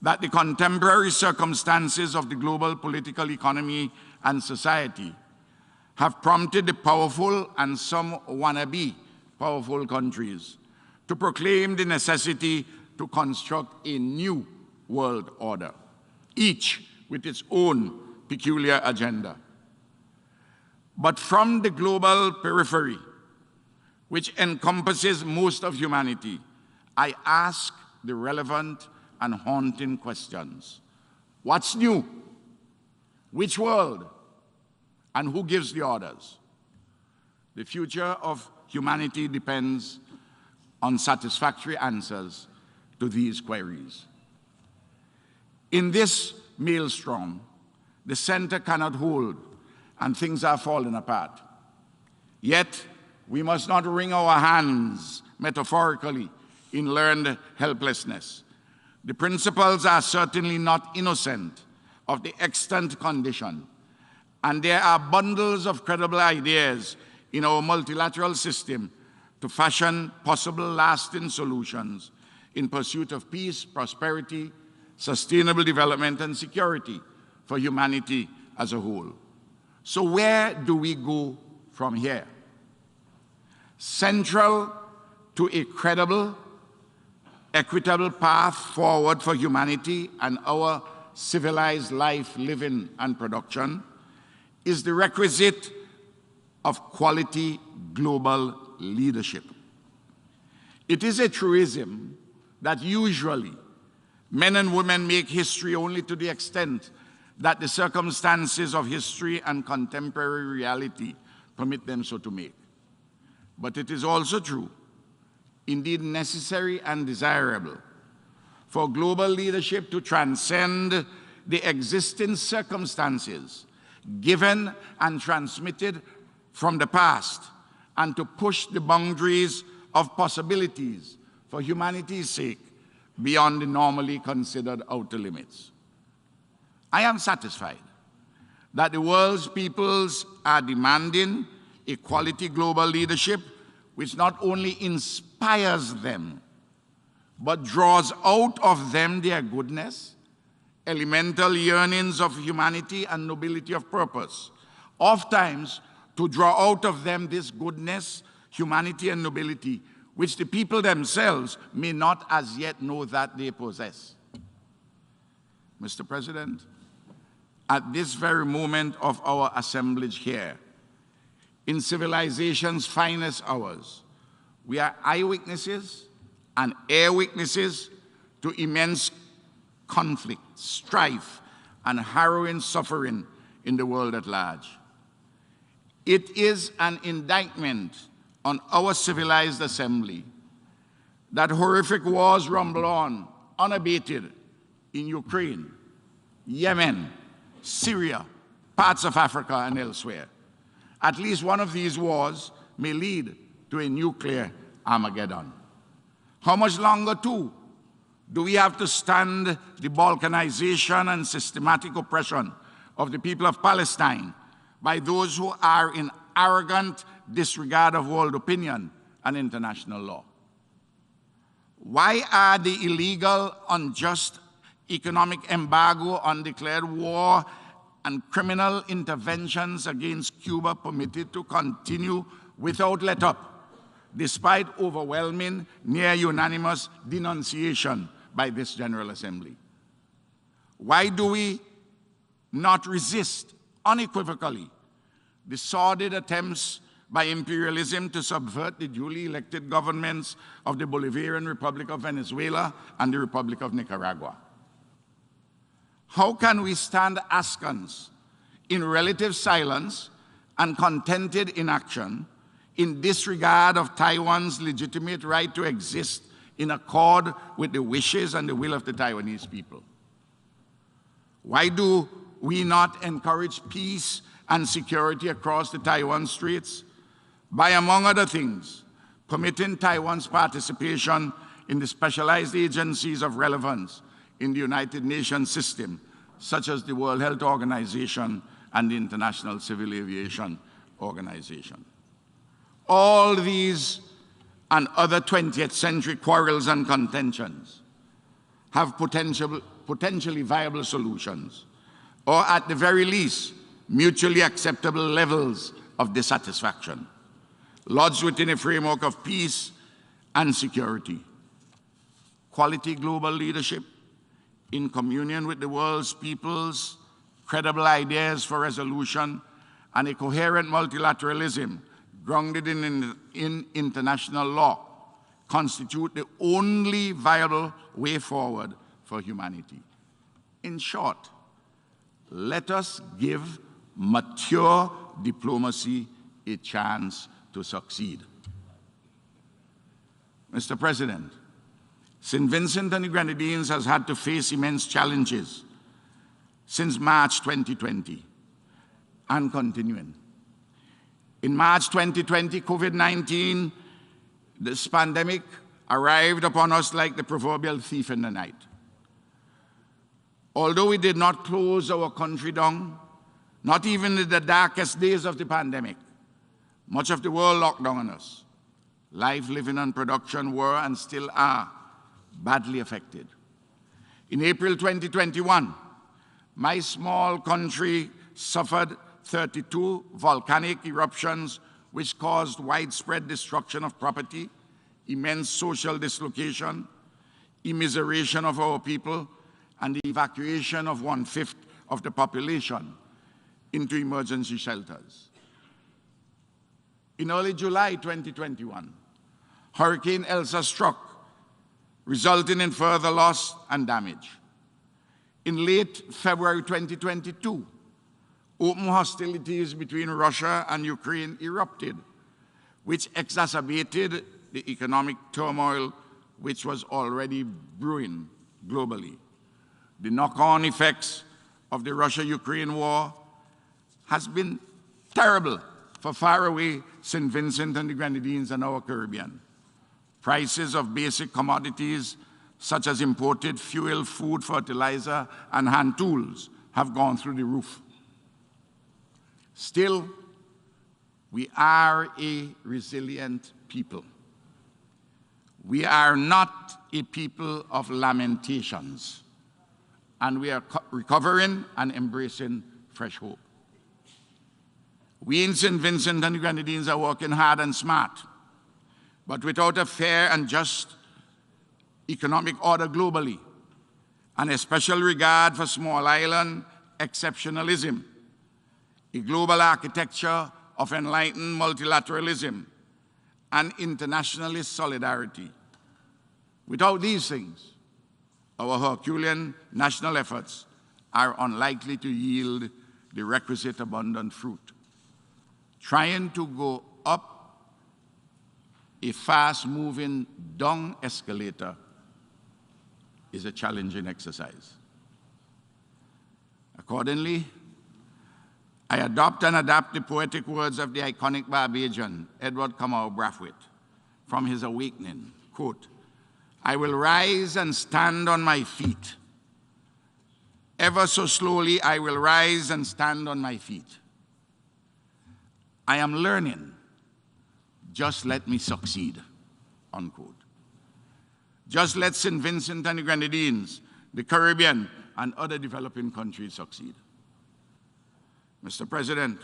that the contemporary circumstances of the global political economy and society have prompted the powerful and some wannabe powerful countries to proclaim the necessity to construct a new world order, each with its own peculiar agenda. But from the global periphery, which encompasses most of humanity, I ask the relevant and haunting questions. What's new? Which world? And who gives the orders? The future of humanity depends on satisfactory answers to these queries. In this maelstrom, the center cannot hold, and things are falling apart. Yet, we must not wring our hands, metaphorically, in learned helplessness. The principles are certainly not innocent of the extant condition, and there are bundles of credible ideas in our multilateral system to fashion possible lasting solutions in pursuit of peace, prosperity, sustainable development, and security for humanity as a whole. So where do we go from here? Central to a credible, equitable path forward for humanity and our civilized life, living, and production is the requisite of quality global leadership. It is a truism that usually men and women make history only to the extent that the circumstances of history and contemporary reality permit them so to make. But it is also true, indeed necessary and desirable, for global leadership to transcend the existing circumstances given and transmitted from the past and to push the boundaries of possibilities for humanity's sake beyond the normally considered outer limits. I am satisfied that the world's peoples are demanding a quality global leadership which not only inspires them, but draws out of them their goodness, elemental yearnings of humanity, and nobility of purpose. Oftentimes, to draw out of them this goodness, humanity, and nobility, which the people themselves may not as yet know that they possess. Mr. President, at this very moment of our assemblage here, in civilization's finest hours, we are eyewitnesses and air witnesses to immense conflict, strife, and harrowing suffering in the world at large. It is an indictment on our civilized assembly that horrific wars rumble on unabated in Ukraine, Yemen, Syria, parts of Africa, and elsewhere. At least one of these wars may lead to a nuclear Armageddon. How much longer, too, do we have to stand the balkanization and systematic oppression of the people of Palestine by those who are in arrogant disregard of world opinion and international law? Why are the illegal, unjust economic embargo, undeclared war, and criminal interventions against Cuba permitted to continue without let-up, despite overwhelming, near-unanimous denunciation by this General Assembly? Why do we not resist unequivocally the sordid attempts by imperialism to subvert the duly elected governments of the Bolivarian Republic of Venezuela and the Republic of Nicaragua? How can we stand askance in relative silence and contented inaction in disregard of Taiwan's legitimate right to exist in accord with the wishes and the will of the Taiwanese people? Why do we not encourage peace and security across the Taiwan Straits by, among other things, permitting Taiwan's participation in the specialized agencies of relevance in the United Nations system, such as the World Health Organization and the International Civil Aviation Organization? All these and other 20th century quarrels and contentions have potentially viable solutions, or at the very least, mutually acceptable levels of dissatisfaction, lodged within a framework of peace and security. Quality global leadership in communion with the world's peoples, credible ideas for resolution, and a coherent multilateralism grounded in international law constitute the only viable way forward for humanity. In short, let us give mature diplomacy a chance to succeed. Mr. President, St. Vincent and the Grenadines has had to face immense challenges since March 2020 and continuing. In March 2020, COVID-19, this pandemic arrived upon us like the proverbial thief in the night. Although we did not close our country down, not even in the darkest days of the pandemic, much of the world locked down on us. Life, living, and production were and still are badly affected. In April 2021, my small country suffered 32 volcanic eruptions which caused widespread destruction of property, immense social dislocation, immiseration of our people, and the evacuation of 1/5 of the population into emergency shelters. In early July 2021, Hurricane Elsa struck, resulting in further loss and damage. In late February 2022, open hostilities between Russia and Ukraine erupted, which exacerbated the economic turmoil which was already brewing globally. The knock-on effects of the Russia-Ukraine war has been terrible for faraway St. Vincent and the Grenadines and our Caribbean. Prices of basic commodities such as imported fuel, food, fertilizer, and hand tools have gone through the roof. Still, we are a resilient people. We are not a people of lamentations, and we are recovering and embracing fresh hope. We in St. Vincent and the Grenadines are working hard and smart, but without a fair and just economic order globally, and a special regard for small island exceptionalism, a global architecture of enlightened multilateralism and internationalist solidarity. Without these things, our Herculean national efforts are unlikely to yield the requisite abundant fruit. Trying to go up a fast-moving down escalator is a challenging exercise. Accordingly, I adopt and adapt the poetic words of the iconic Barbadian, Edward Kamau Brathwaite, from his Awakening, quote, "I will rise and stand on my feet. Ever so slowly, I will rise and stand on my feet. I am learning. Just let me succeed," unquote. Just let St. Vincent and the Grenadines, the Caribbean, and other developing countries succeed. Mr. President,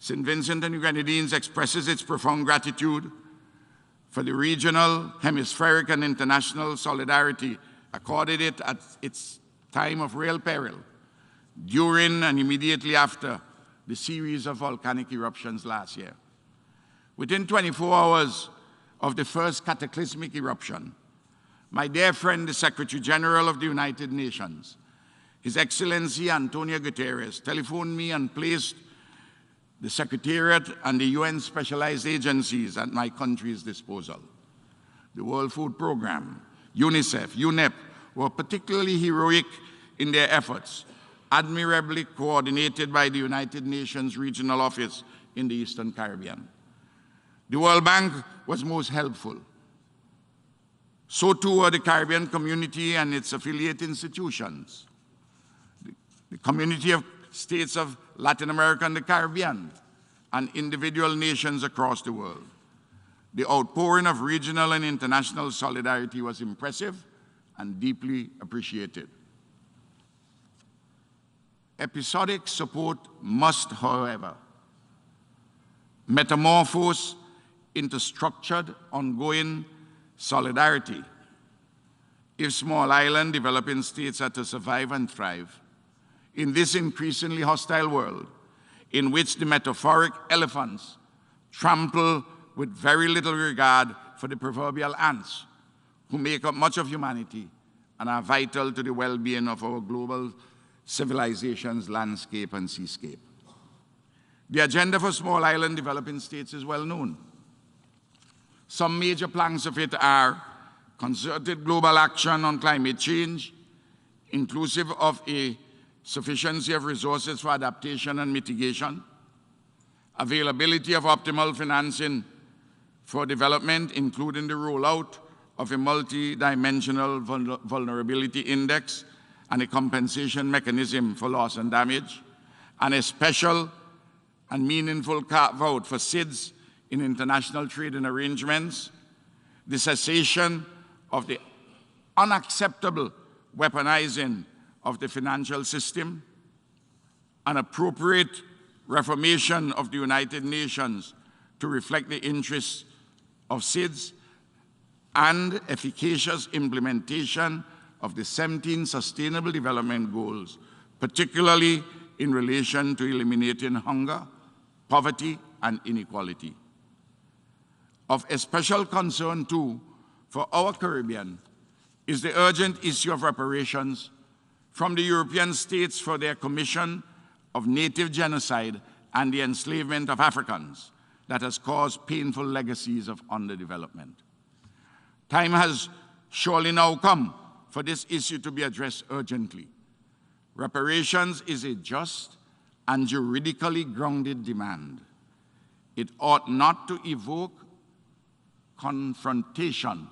St. Vincent and the Grenadines expresses its profound gratitude for the regional, hemispheric, and international solidarity accorded it at its time of real peril, during and immediately after the series of volcanic eruptions last year. Within 24 hours of the first cataclysmic eruption, my dear friend, the Secretary General of the United Nations, His Excellency Antonio Guterres, telephoned me and placed the Secretariat and the UN specialized agencies at my country's disposal. the World Food Programme, UNICEF, UNEP were particularly heroic in their efforts, admirably coordinated by the United Nations Regional Office in the Eastern Caribbean. The World Bank was most helpful. So too were the Caribbean community and its affiliate institutions, the Community of States of Latin America and the Caribbean, and individual nations across the world. The outpouring of regional and international solidarity was impressive and deeply appreciated. Episodic support must, however, metamorphose into structured, ongoing solidarity if small island developing states are to survive and thrive in this increasingly hostile world in which the metaphoric elephants trample with very little regard for the proverbial ants who make up much of humanity and are vital to the well-being of our global civilization's landscape and seascape. The agenda for small island developing states is well known. Some major planks of it are concerted global action on climate change, inclusive of a sufficiency of resources for adaptation and mitigation, availability of optimal financing for development, including the rollout of a multi-dimensional vulnerability index and a compensation mechanism for loss and damage, and a special and meaningful carve-out for SIDS in international trading arrangements, the cessation of the unacceptable weaponizing of the financial system, an appropriate reformation of the United Nations to reflect the interests of SIDS, and efficacious implementation of the 17 Sustainable Development Goals, particularly in relation to eliminating hunger, poverty, and inequality. Of especial concern, too, for our Caribbean is the urgent issue of reparations from the European states for their commission of native genocide and the enslavement of Africans that has caused painful legacies of underdevelopment. Time has surely now come for this issue to be addressed urgently. Reparations is a just and juridically grounded demand. It ought not to evoke confrontation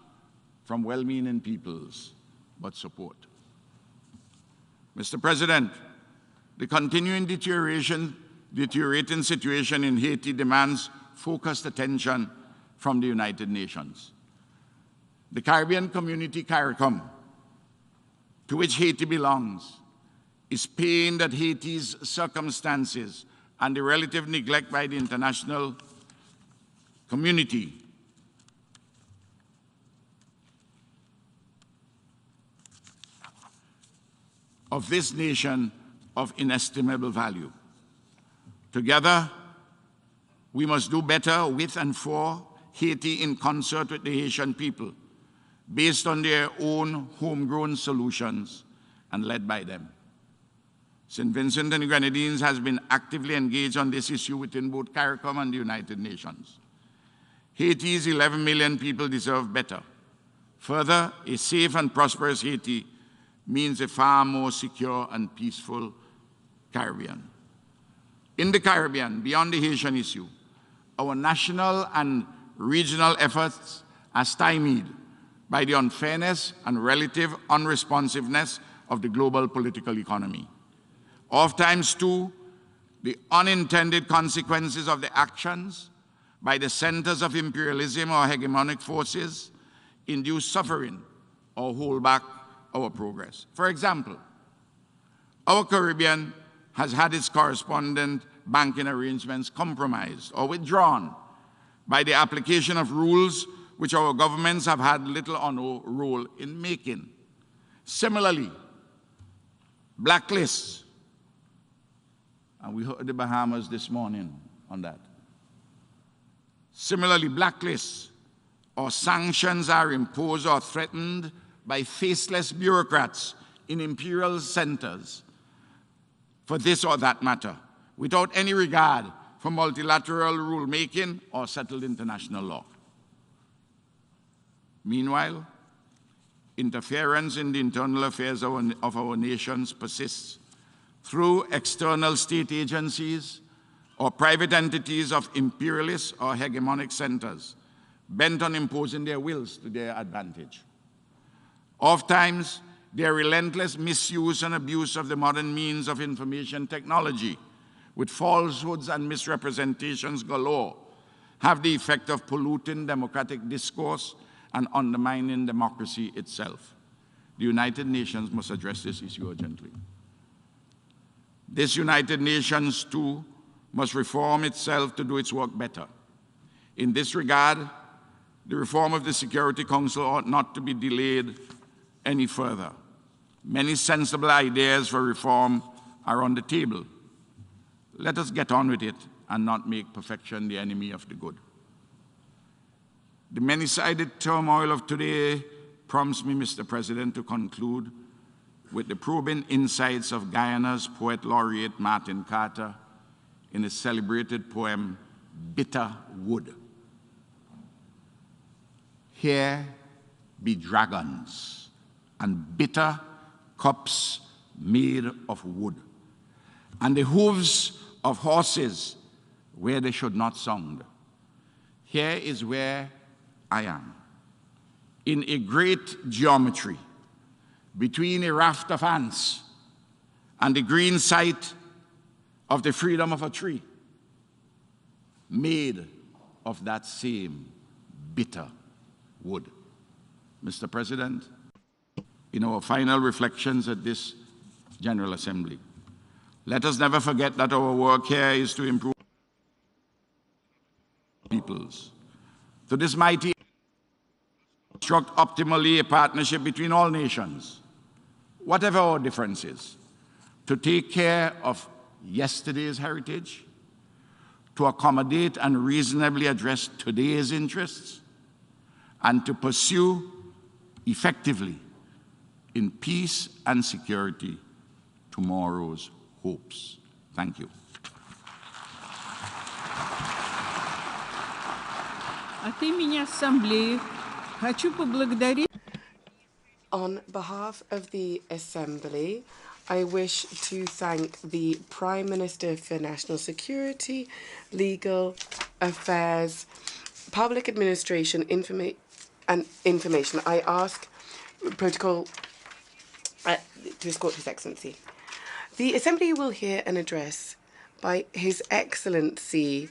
from well-meaning peoples, but support. Mr. President, the continuing deteriorating situation in Haiti demands focused attention from the United Nations. The Caribbean community, CARICOM, to which Haiti belongs, is pained at Haiti's circumstances and the relative neglect by the international community of this nation of inestimable value. Together, we must do better with and for Haiti in concert with the Haitian people, based on their own homegrown solutions and led by them. St. Vincent and the Grenadines has been actively engaged on this issue within both CARICOM and the United Nations. Haiti's 11 million people deserve better. Further, a safe and prosperous Haiti means a far more secure and peaceful Caribbean. In the Caribbean, beyond the Haitian issue, our national and regional efforts are stymied by the unfairness and relative unresponsiveness of the global political economy. Oftentimes, too, the unintended consequences of the actions by the centers of imperialism or hegemonic forces induce suffering or hold back our progress. For example, our Caribbean has had its correspondent banking arrangements compromised or withdrawn by the application of rules which our governments have had little or no role in making. Similarly, blacklists, and we heard the Bahamas this morning on that. Similarly, blacklists or sanctions are imposed or threatened by faceless bureaucrats in imperial centers for this or that matter, without any regard for multilateral rulemaking or settled international law. Meanwhile, interference in the internal affairs of our nations persists through external state agencies or private entities of imperialist or hegemonic centers bent on imposing their wills to their advantage. Oftentimes, their relentless misuse and abuse of the modern means of information technology, with falsehoods and misrepresentations galore, have the effect of polluting democratic discourse and undermining democracy itself. The United Nations must address this issue urgently. This United Nations, too, must reform itself to do its work better. In this regard, the reform of the Security Council ought not to be delayed any further. Many sensible ideas for reform are on the table. Let us get on with it and not make perfection the enemy of the good. The many-sided turmoil of today prompts me, Mr. President, to conclude with the probing insights of Guyana's poet laureate Martin Carter in his celebrated poem, Bitter Wood. Here be dragons and bitter cups made of wood, and the hooves of horses where they should not sound. Here is where I am, in a great geometry, between a raft of ants and the green sight of the freedom of a tree, made of that same bitter wood. Mr. President, in our final reflections at this General Assembly, let us never forget that our work here is to improve peoples. To this mighty construct optimally a partnership between all nations, whatever our differences, to take care of yesterday's heritage, to accommodate and reasonably address today's interests, and to pursue effectively in peace and security tomorrow's hopes. Thank you. От имени Ассамблеи хочу поблагодарить. On behalf of the Assembly, I wish to thank the Prime Minister for National Security, Legal Affairs, Public Administration, and Information. I ask protocol to escort His Excellency. The Assembly will hear an address by His Excellency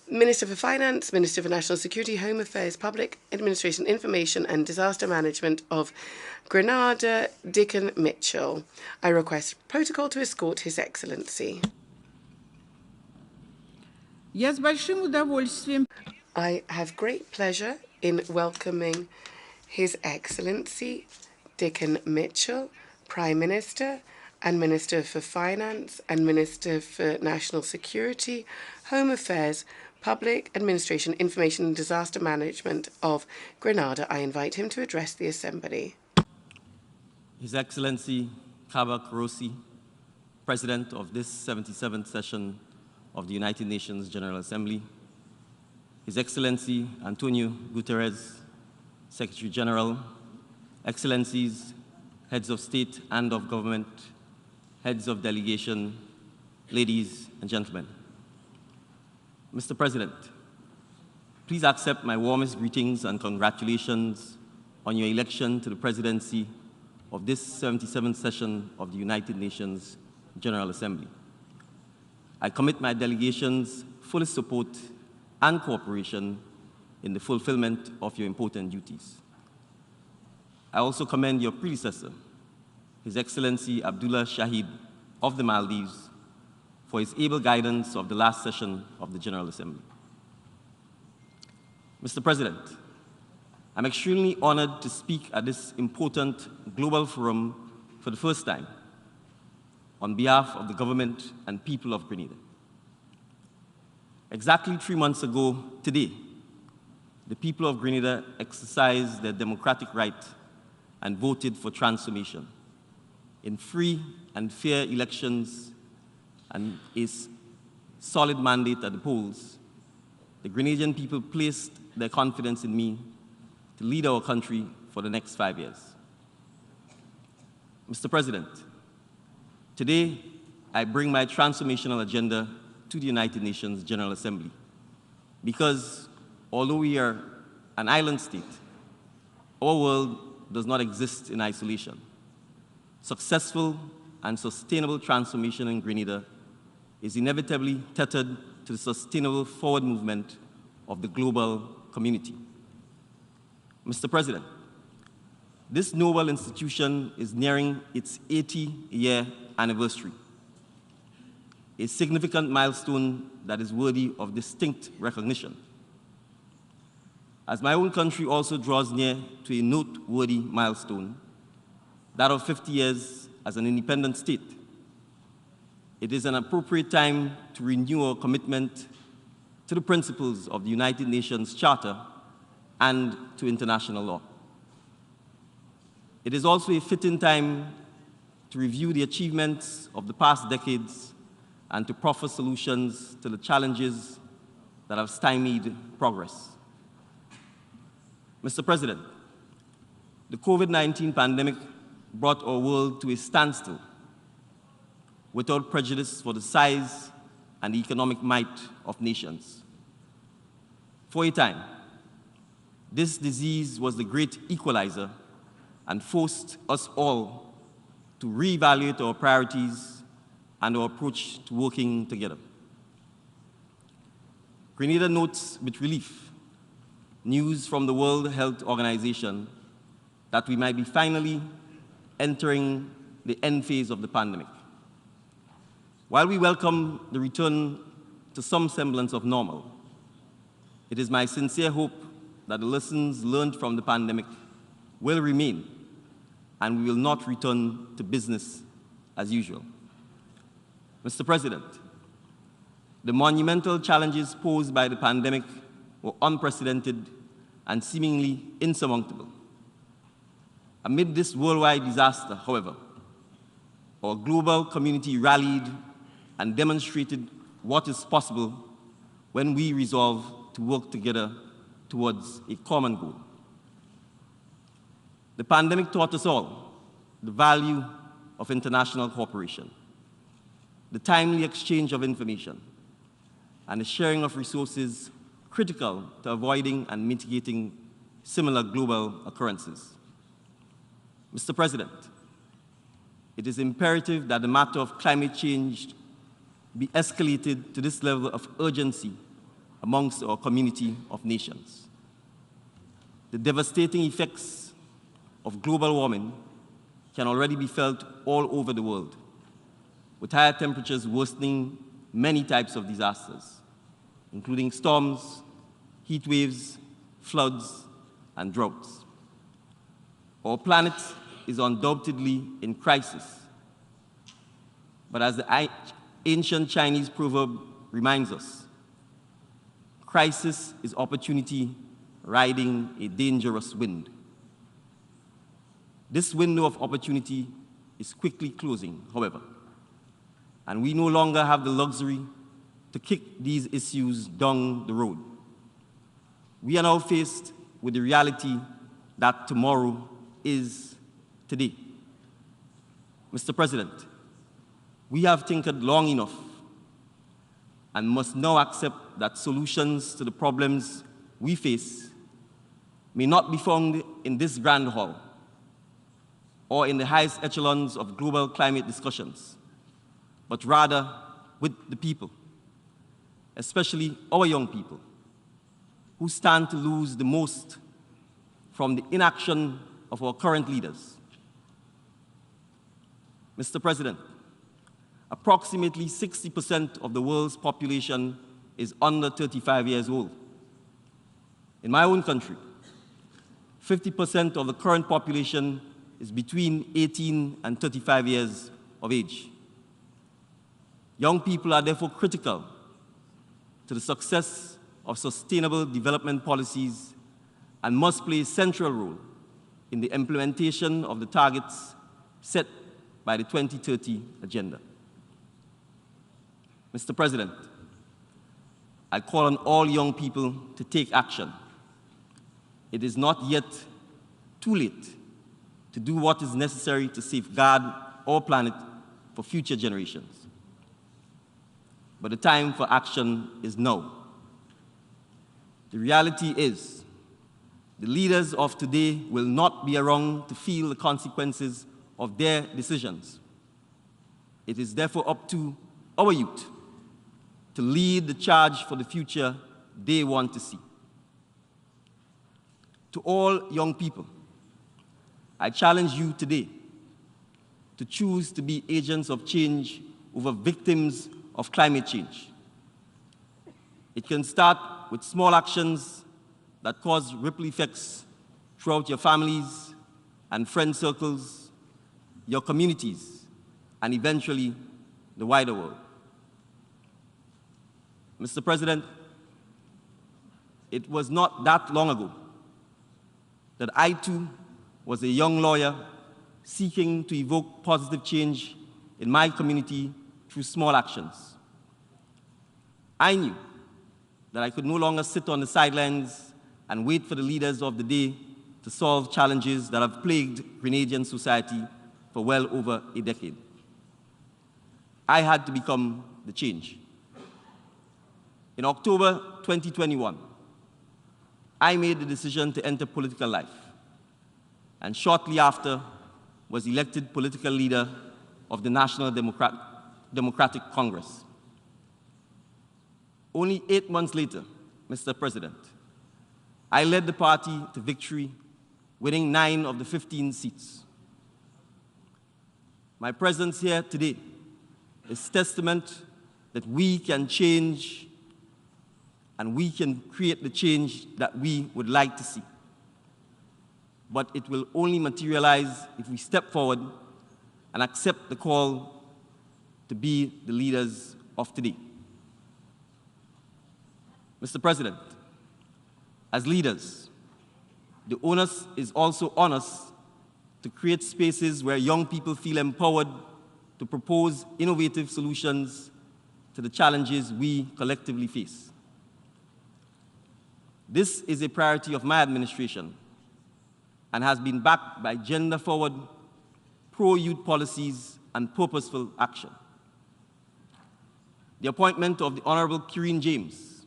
Minister for Finance, Minister for National Security, Home Affairs, Public Administration, Information and Disaster Management of Grenada, Dickon Mitchell. I request protocol to escort His Excellency. Я с большим удовольствием. I have great pleasure in welcoming His Excellency Dickon Mitchell, Prime Minister and Minister for Finance and Minister for National Security, Home Affairs, Public Administration, Information and Disaster Management of Grenada. I invite him to address the Assembly. His Excellency Kabak Rossi, President of this 77th session of the United Nations General Assembly, His Excellency Antonio Guterres, Secretary General, Excellencies, Heads of State and of Government, Heads of Delegation, ladies and gentlemen. Mr. President, please accept my warmest greetings and congratulations on your election to the presidency of this 77th session of the United Nations General Assembly. I commit my delegation's fullest support and cooperation in the fulfillment of your important duties. I also commend your predecessor, His Excellency Abdullah Shahid of the Maldives, for his able guidance of the last session of the General Assembly. Mr. President, I'm extremely honored to speak at this important global forum for the first time on behalf of the government and people of Grenada. Exactly 3 months ago today, the people of Grenada exercised their democratic right and voted for transformation in free and fair elections and a solid mandate at the polls the Grenadian people placed their confidence in me to lead our country for the next 5 years. Mr. President, today I bring my transformational agenda to the United Nations General Assembly because although we are an island state, our world does not exist in isolation. Successful and sustainable transformation in Grenada is inevitably tethered to the sustainable forward movement of the global community. Mr. President, this noble institution is nearing its 80-year anniversary, a significant milestone that is worthy of distinct recognition. As my own country also draws near to a noteworthy milestone, that of 50 years as an independent state, it is an appropriate time to renew our commitment to the principles of the United Nations Charter and to international law. It is also a fitting time to review the achievements of the past decades and to proffer solutions to the challenges that have stymied progress. Mr. President, the COVID-19 pandemic brought our world to a standstill without prejudice for the size and economic might of nations. For a time, this disease was the great equalizer and forced us all to reevaluate our priorities and our approach to working together. Grenada notes with relief news from the World Health Organization that we might be finally entering the end phase of the pandemic. While we welcome the return to some semblance of normal, it is my sincere hope that the lessons learned from the pandemic will remain and we will not return to business as usual. Mr. President, the monumental challenges posed by the pandemic were unprecedented and seemingly insurmountable. Amid this worldwide disaster, however, our global community rallied and demonstrated what is possible when we resolve to work together towards a common goal. The pandemic taught us all the value of international cooperation, the timely exchange of information, and the sharing of resources critical to avoiding and mitigating similar global occurrences. Mr. President, it is imperative that the matter of climate change be escalated to this level of urgency amongst our community of nations. The devastating effects of global warming can already be felt all over the world, with higher temperatures worsening many types of disasters, including storms, heat waves, floods, and droughts. Our planet is undoubtedly in crisis, but as the ancient Chinese proverb reminds us, crisis is opportunity riding a dangerous wind. This window of opportunity is quickly closing, however, and we no longer have the luxury to kick these issues down the road. We are now faced with the reality that tomorrow is today. Mr. President, we have tinkered long enough and must now accept that solutions to the problems we face may not be found in this grand hall or in the highest echelons of global climate discussions, but rather with the people, especially our young people, who stand to lose the most from the inaction of our current leaders. Mr. President, approximately 60% of the world's population is under 35 years old. In my own country, 50% of the current population is between 18 and 35 years of age. Young people are therefore critical to the success of sustainable development policies and must play a central role in the implementation of the targets set by the 2030 Agenda. Mr. President, I call on all young people to take action. It is not yet too late to do what is necessary to safeguard our planet for future generations. But the time for action is now. The reality is, the leaders of today will not be around to feel the consequences of their decisions. It is therefore up to our youth to lead the charge for the future they want to see. To all young people, I challenge you today to choose to be agents of change over victims of climate change. It can start with small actions that cause ripple effects throughout your families and friend circles, your communities, and eventually the wider world. Mr. President, it was not that long ago that I too was a young lawyer seeking to evoke positive change in my community through small actions. I knew that I could no longer sit on the sidelines and wait for the leaders of the day to solve challenges that have plagued Grenadian society for well over a decade. I had to become the change. In October 2021, I made the decision to enter political life, and shortly after was elected political leader of the National Democratic Congress. Only 8 months later, Mr. President, I led the party to victory, winning 9 of the 15 seats. My presence here today is testament that we can change and we can create the change that we would like to see. But it will only materialize if we step forward and accept the call to be the leaders of today. Mr. President, as leaders, the onus is also on us to create spaces where young people feel empowered to propose innovative solutions to the challenges we collectively face. This is a priority of my administration and has been backed by gender-forward, pro-youth policies and purposeful action. The appointment of the Honorable Kireen James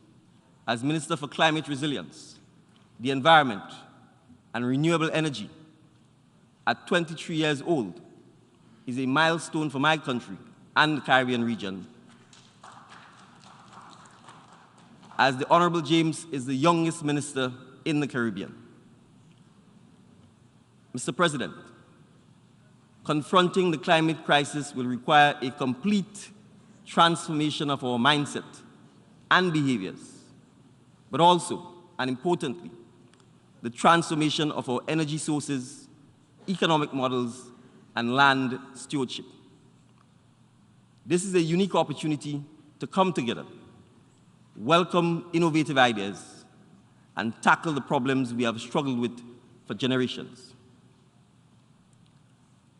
as Minister for Climate Resilience, the Environment, and Renewable Energy at 23 years old is a milestone for my country and the Caribbean region, as the Honorable James is the youngest minister in the Caribbean. Mr. President, confronting the climate crisis will require a complete transformation of our mindset and behaviors, but also, and importantly, the transformation of our energy sources, economic models, and land stewardship. This is a unique opportunity to come together, welcome innovative ideas, and tackle the problems we have struggled with for generations.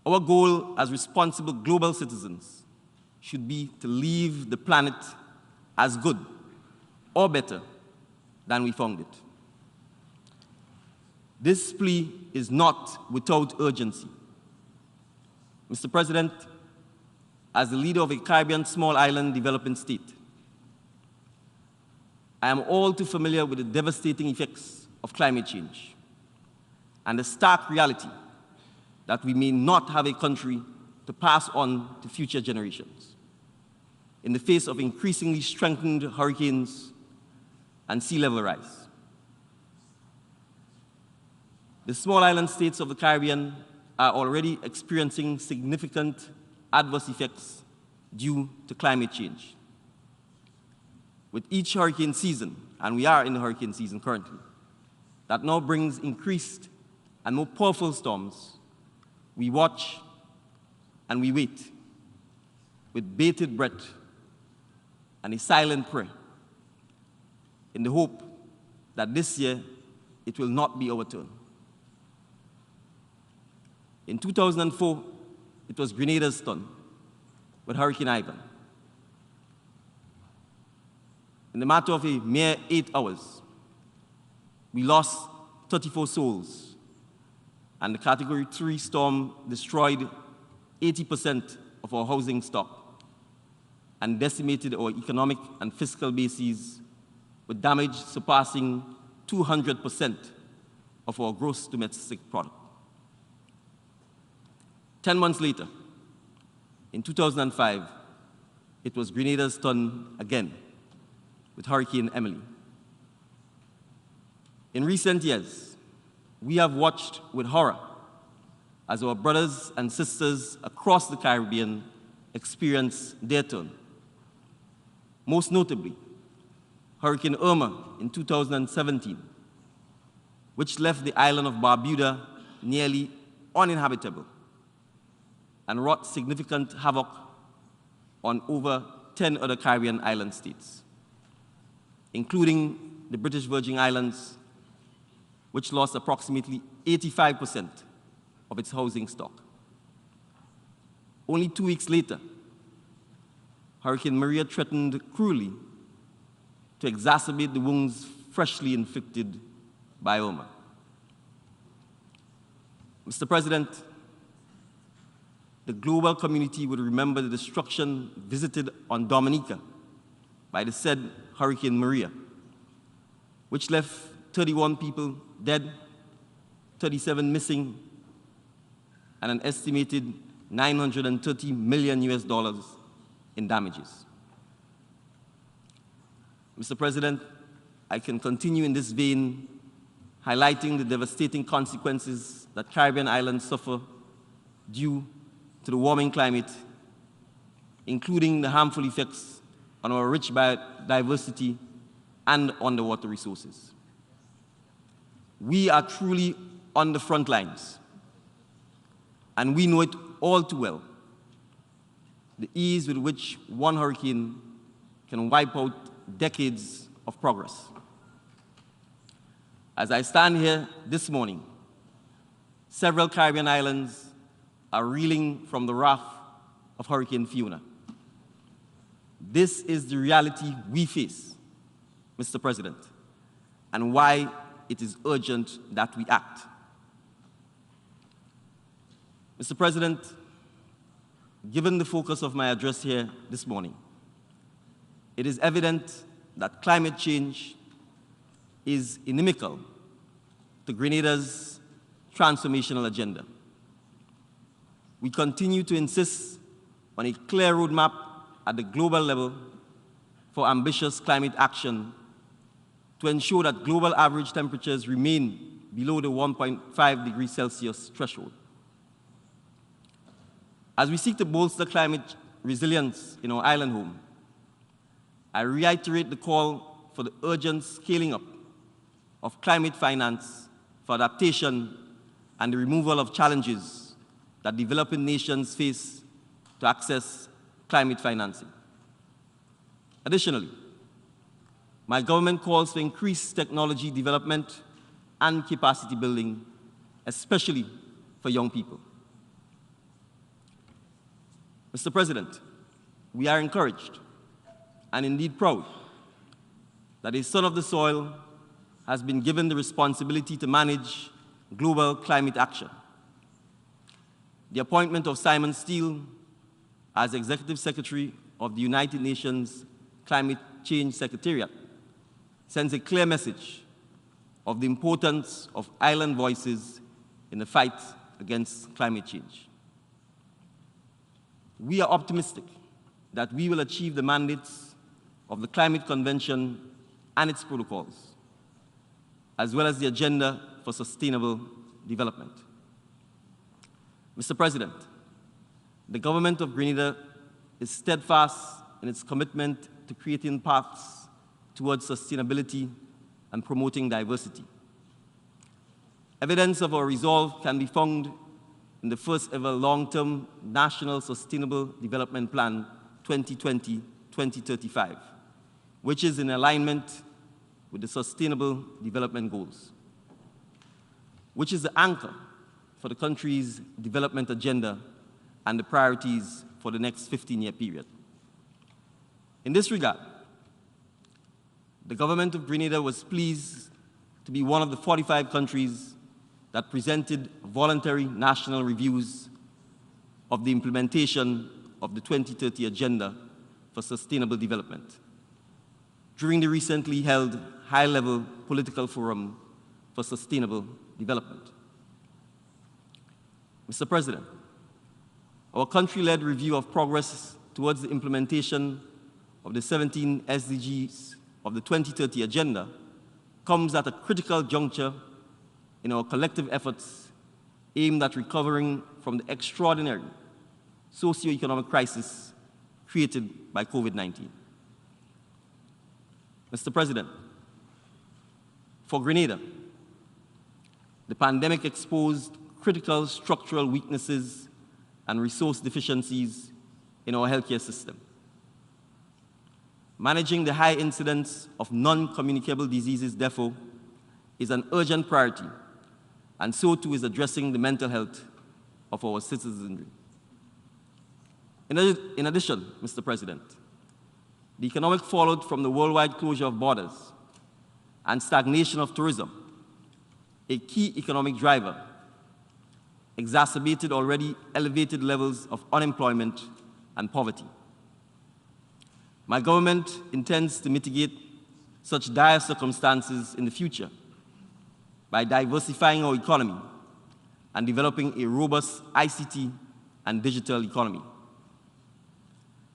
Our goal as responsible global citizens should be to leave the planet as good or better than we found it. This plea is not without urgency. Mr. President, as the leader of a Caribbean small island developing state, I am all too familiar with the devastating effects of climate change and the stark reality that we may not have a country to pass on to future generations in the face of increasingly strengthened hurricanes and sea level rise. The small island states of the Caribbean are already experiencing significant adverse effects due to climate change. With each hurricane season, and we are in the hurricane season currently, that now brings increased and more powerful storms, we watch and we wait with bated breath and a silent prayer in the hope that this year it will not be our turn. In 2004, it was Grenada's turn with Hurricane Ivan. in the matter of a mere 8 hours, we lost 34 souls, and the Category 3 storm destroyed 80% of our housing stock and decimated our economic and fiscal bases with damage surpassing 200% of our gross domestic product. 10 months later, in 2005, it was Grenada's turn again with Hurricane Emily. In recent years, we have watched with horror as our brothers and sisters across the Caribbean experience their turn. Most notably, Hurricane Irma in 2017, which left the island of Barbuda nearly uninhabitable and wrought significant havoc on over 10 other Caribbean island states, including the British Virgin Islands, which lost approximately 85% of its housing stock. Only 2 weeks later, Hurricane Maria threatened cruelly to exacerbate the wounds freshly inflicted by Irma. Mr. President, the global community would remember the destruction visited on Dominica by the said Hurricane Maria, which left 31 people dead, 37 missing, and an estimated $930 million in damages. Mr. President, I can continue in this vein, highlighting the devastating consequences that Caribbean islands suffer due to the warming climate, including the harmful effects on our rich biodiversity and underwater resources. We are truly on the front lines, and we know it all too well, the ease with which one hurricane can wipe out decades of progress. As I stand here this morning, several Caribbean islands are reeling from the wrath of Hurricane Fiona. This is the reality we face, Mr. President, and why it is urgent that we act. Mr. President, given the focus of my address here this morning, it is evident that climate change is inimical to Grenada's transformational agenda. We continue to insist on a clear roadmap at the global level for ambitious climate action to ensure that global average temperatures remain below the 1.5 degrees Celsius threshold. As we seek to bolster climate resilience in our island home, I reiterate the call for the urgent scaling up of climate finance for adaptation and the removal of challenges that developing nations face to access climate financing. Additionally, my government calls for increased technology development and capacity building, especially for young people. Mr. President, we are encouraged and indeed proud that a son of the soil has been given the responsibility to manage global climate action. The appointment of Simon Steele as Executive Secretary of the United Nations Climate Change Secretariat sends a clear message of the importance of island voices in the fight against climate change. We are optimistic that we will achieve the mandates of the Climate Convention and its protocols, as well as the Agenda for Sustainable Development. Mr. President, the government of Grenada is steadfast in its commitment to creating paths towards sustainability and promoting diversity. Evidence of our resolve can be found in the first ever long-term National Sustainable Development Plan 2020-2035, which is in alignment with the Sustainable Development Goals, which is the anchor for the country's development agenda and the priorities for the next 15-year period. In this regard, the government of Grenada was pleased to be one of the 45 countries that presented voluntary national reviews of the implementation of the 2030 Agenda for Sustainable Development during the recently held high-level political forum for sustainable development. Mr. President, our country-led review of progress towards the implementation of the 17 SDGs of the 2030 Agenda comes at a critical juncture in our collective efforts aimed at recovering from the extraordinary socio-economic crisis created by COVID-19. Mr. President, for Grenada, the pandemic exposed critical structural weaknesses and resource deficiencies in our healthcare system. Managing the high incidence of non-communicable diseases, therefore, is an urgent priority, and so too is addressing the mental health of our citizenry. In addition, Mr. President, the economic fallout from the worldwide closure of borders and stagnation of tourism, a key economic driver, exacerbated already elevated levels of unemployment and poverty. My government intends to mitigate such dire circumstances in the future by diversifying our economy and developing a robust ICT and digital economy.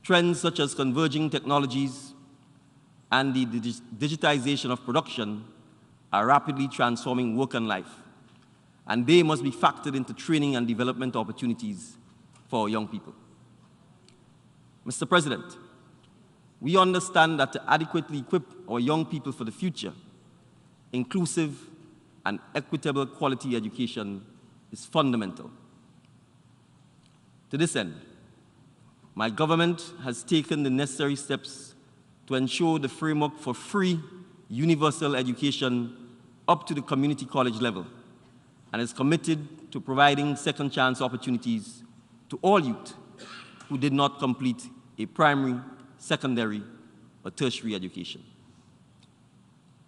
Trends such as converging technologies and the digitization of production are rapidly transforming work and life, and they must be factored into training and development opportunities for our young people. Mr. President, we understand that to adequately equip our young people for the future, inclusive and equitable quality education is fundamental. To this end, my government has taken the necessary steps to ensure the framework for free universal education up to the community college level, and is committed to providing second chance opportunities to all youth who did not complete a primary, secondary, or tertiary education.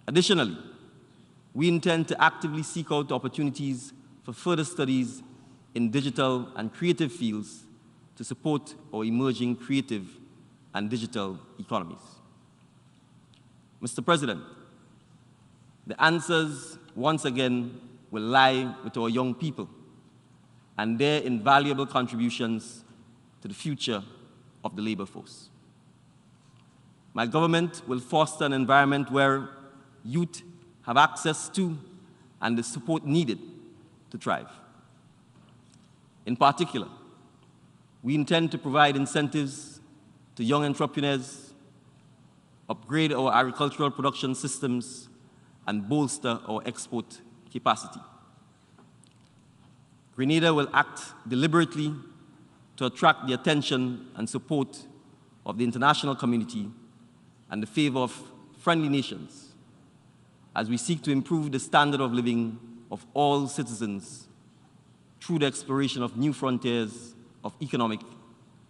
Additionally, we intend to actively seek out opportunities for further studies in digital and creative fields to support our emerging creative and digital economies. Mr. President, the answers, once again, will lie with our young people and their invaluable contributions to the future of the labor force. My government will foster an environment where youth have access to and the support needed to thrive. In particular, we intend to provide incentives to young entrepreneurs, upgrade our agricultural production systems, and bolster our export capacity. Grenada will act deliberately to attract the attention and support of the international community and the favor of friendly nations as we seek to improve the standard of living of all citizens through the exploration of new frontiers of economic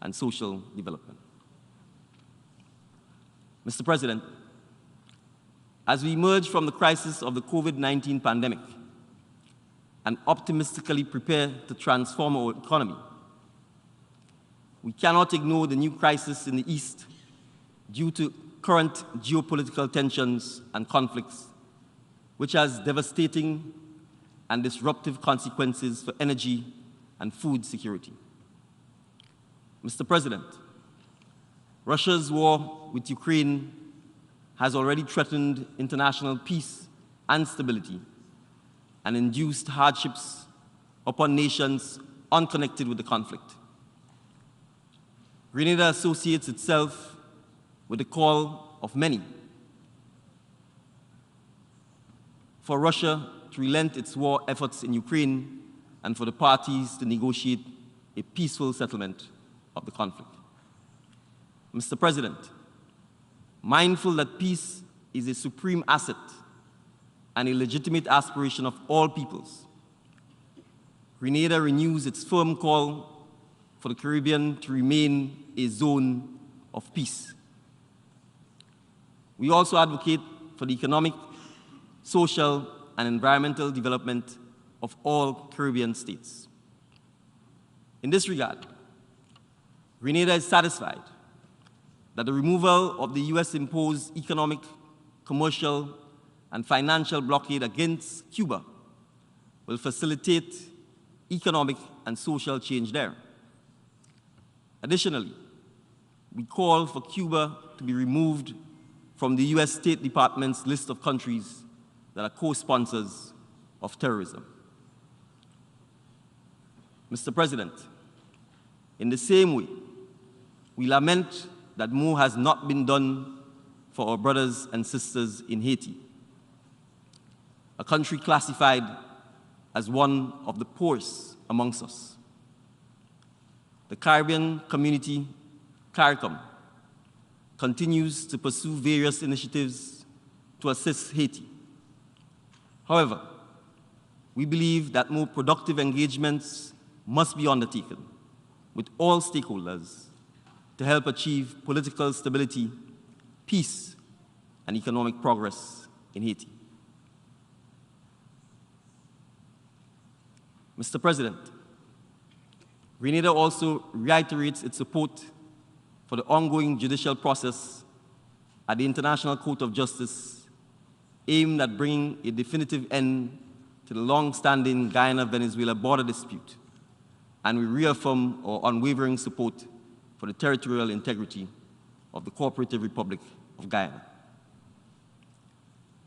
and social development. Mr. President, as we emerge from the crisis of the COVID-19 pandemic and optimistically prepare to transform our economy, we cannot ignore the new crisis in the East due to current geopolitical tensions and conflicts, which has devastating and disruptive consequences for energy and food security. Mr. President, Russia's war with Ukraine has already threatened international peace and stability and induced hardships upon nations unconnected with the conflict. Grenada associates itself with the call of many for Russia to relent its war efforts in Ukraine and for the parties to negotiate a peaceful settlement of the conflict. Mr. President, mindful that peace is a supreme asset and a legitimate aspiration of all peoples, Grenada renews its firm call for the Caribbean to remain a zone of peace. We also advocate for the economic, social, and environmental development of all Caribbean states. In this regard, Grenada is satisfied that the removal of the US-imposed economic, commercial, and financial blockade against Cuba will facilitate economic and social change there. Additionally, we call for Cuba to be removed from the US State Department's list of countries that are co-sponsors of terrorism. Mr. President, in the same way, we lament that more has not been done for our brothers and sisters in Haiti, a country classified as one of the poorest amongst us. The Caribbean community, CARICOM, continues to pursue various initiatives to assist Haiti. However, we believe that more productive engagements must be undertaken with all stakeholders to help achieve political stability, peace, and economic progress in Haiti. Mr. President, Grenada also reiterates its support for the ongoing judicial process at the International Court of Justice aimed at bringing a definitive end to the long-standing Guyana-Venezuela border dispute, and we reaffirm our unwavering support for the territorial integrity of the Cooperative Republic of Guyana.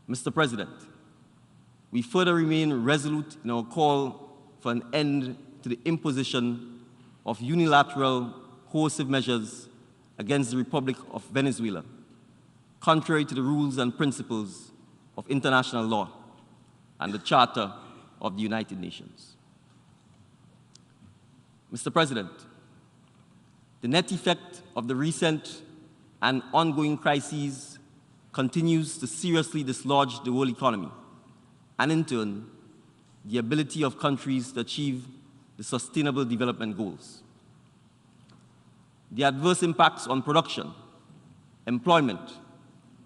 Mr. President, we further remain resolute in our call for an end to the imposition of unilateral coercive measures against the Republic of Venezuela, contrary to the rules and principles of international law and the Charter of the United Nations. Mr. President, the net effect of the recent and ongoing crises continues to seriously dislodge the world economy and, in turn, the ability of countries to achieve the Sustainable Development Goals. The adverse impacts on production, employment,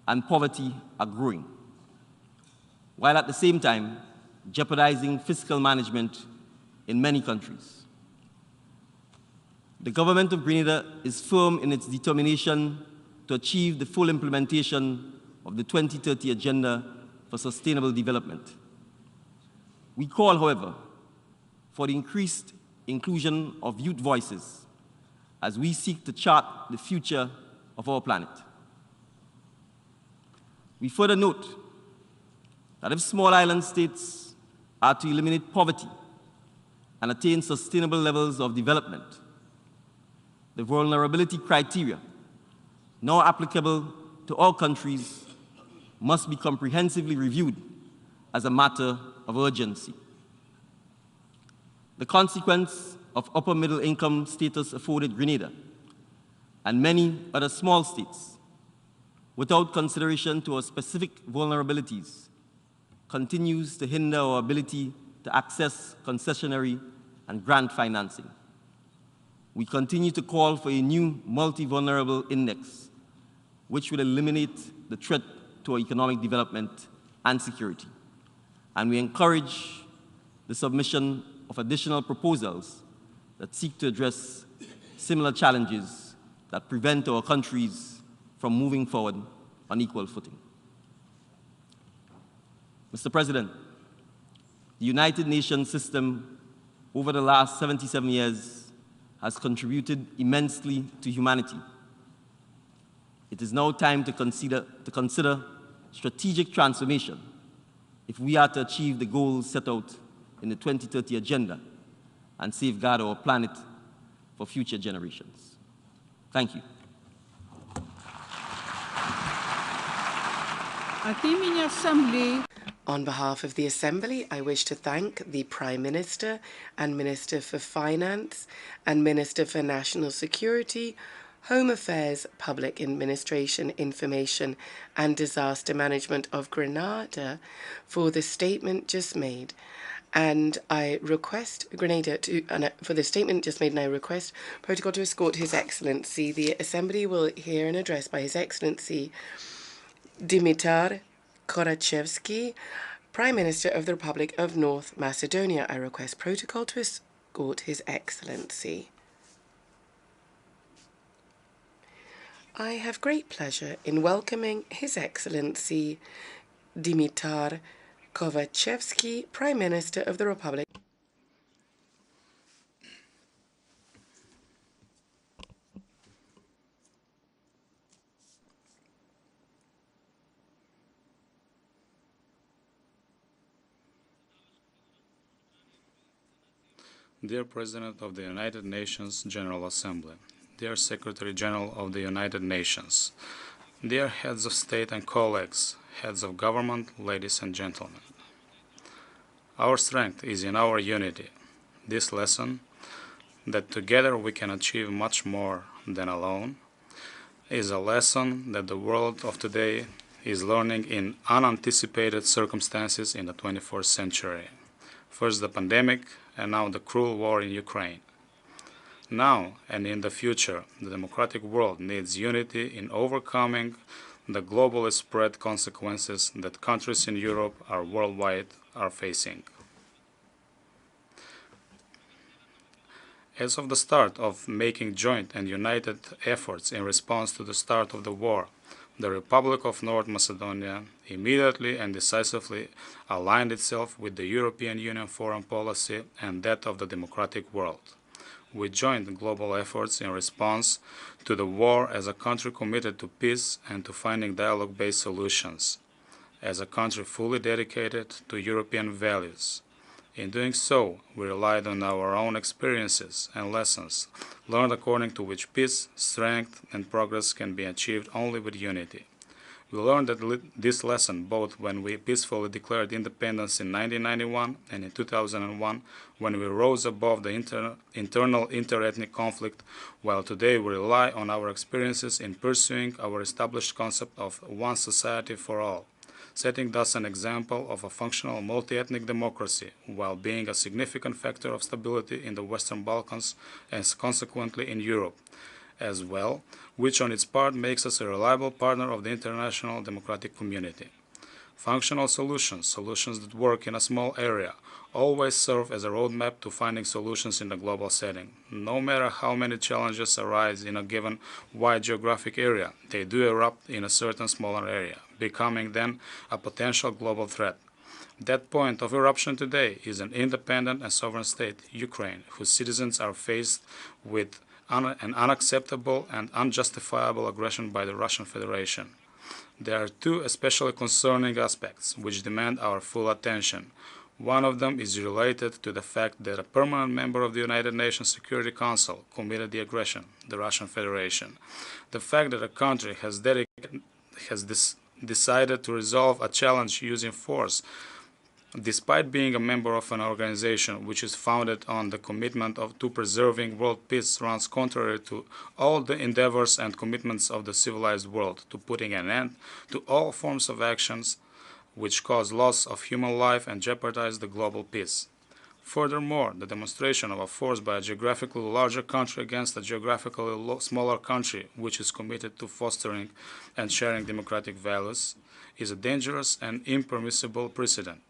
and poverty are growing, while at the same time jeopardizing fiscal management in many countries. The government of Grenada is firm in its determination to achieve the full implementation of the 2030 Agenda for Sustainable Development. We call, however, for the increased inclusion of youth voices as we seek to chart the future of our planet. We further note that if small island states are to eliminate poverty and attain sustainable levels of development, the vulnerability criteria, now applicable to all countries, must be comprehensively reviewed as a matter of urgency. The consequence of upper middle income status afforded Grenada and many other small states, without consideration to our specific vulnerabilities, continues to hinder our ability to access concessionary and grant financing. We continue to call for a new multi-vulnerable index, which will eliminate the threat to our economic development and security. And we encourage the submission of additional proposals that seek to address similar challenges that prevent our countries from moving forward on equal footing. Mr. President, the United Nations system over the last 77 years has contributed immensely to humanity. It is now time to consider strategic transformation if we are to achieve the goals set out in the 2030 Agenda and safeguard our planet for future generations. Thank you. От имени Ассамблеи. On behalf of the Assembly, I wish to thank the Prime Minister and Minister for Finance and Minister for National Security, Home Affairs, Public Administration, Information and Disaster Management of Grenada for the statement just made. And I request for the statement just made, and I request Protocol to escort His Excellency. The Assembly will hear an address by His Excellency Dimitar Korachevsky, Prime Minister of the Republic of North Macedonia. I request protocol to escort His Excellency. I have great pleasure in welcoming His Excellency Dimitar Kovachevsky, Prime Minister of the Republic. Dear President of the United Nations General Assembly, dear Secretary General of the United Nations, dear heads of state and colleagues, heads of government, ladies and gentlemen. Our strength is in our unity. This lesson, that together we can achieve much more than alone, is a lesson that the world of today is learning in unanticipated circumstances in the 21st century. First the pandemic, and now the cruel war in Ukraine. Now and in the future, the democratic world needs unity in overcoming the globally spread consequences that countries in Europe or worldwide are facing. As of the start of making joint and united efforts in response to the start of the war, the Republic of North Macedonia immediately and decisively aligned itself with the European Union foreign policy and that of the democratic world. We joined global efforts in response to the war as a country committed to peace and to finding dialogue-based solutions, as a country fully dedicated to European values. In doing so, we relied on our own experiences and lessons, learned according to which peace, strength, and progress can be achieved only with unity. We learned this lesson both when we peacefully declared independence in 1991 and in 2001, when we rose above the internal interethnic conflict, while today we rely on our experiences in pursuing our established concept of one society for all, setting thus an example of a functional multi-ethnic democracy, while being a significant factor of stability in the Western Balkans and consequently in Europe as well, which on its part makes us a reliable partner of the international democratic community. Functional solutions that work in a small area, always serve as a roadmap to finding solutions in the global setting. No matter how many challenges arise in a given wide geographic area, they do erupt in a certain smaller area, becoming then a potential global threat. That point of eruption today is an independent and sovereign state, Ukraine, whose citizens are faced with an unacceptable and unjustifiable aggression by the Russian Federation. There are two especially concerning aspects which demand our full attention. One of them is related to the fact that a permanent member of the United Nations Security Council committed the aggression, the Russian Federation. The fact that a country has decided to resolve a challenge using force, despite being a member of an organization which is founded on the commitment to preserving world peace, runs contrary to all the endeavors and commitments of the civilized world to putting an end to all forms of actions which cause loss of human life and jeopardize the global peace. Furthermore, the demonstration of a force by a geographically larger country against a geographically smaller country which is committed to fostering and sharing democratic values is a dangerous and impermissible precedent.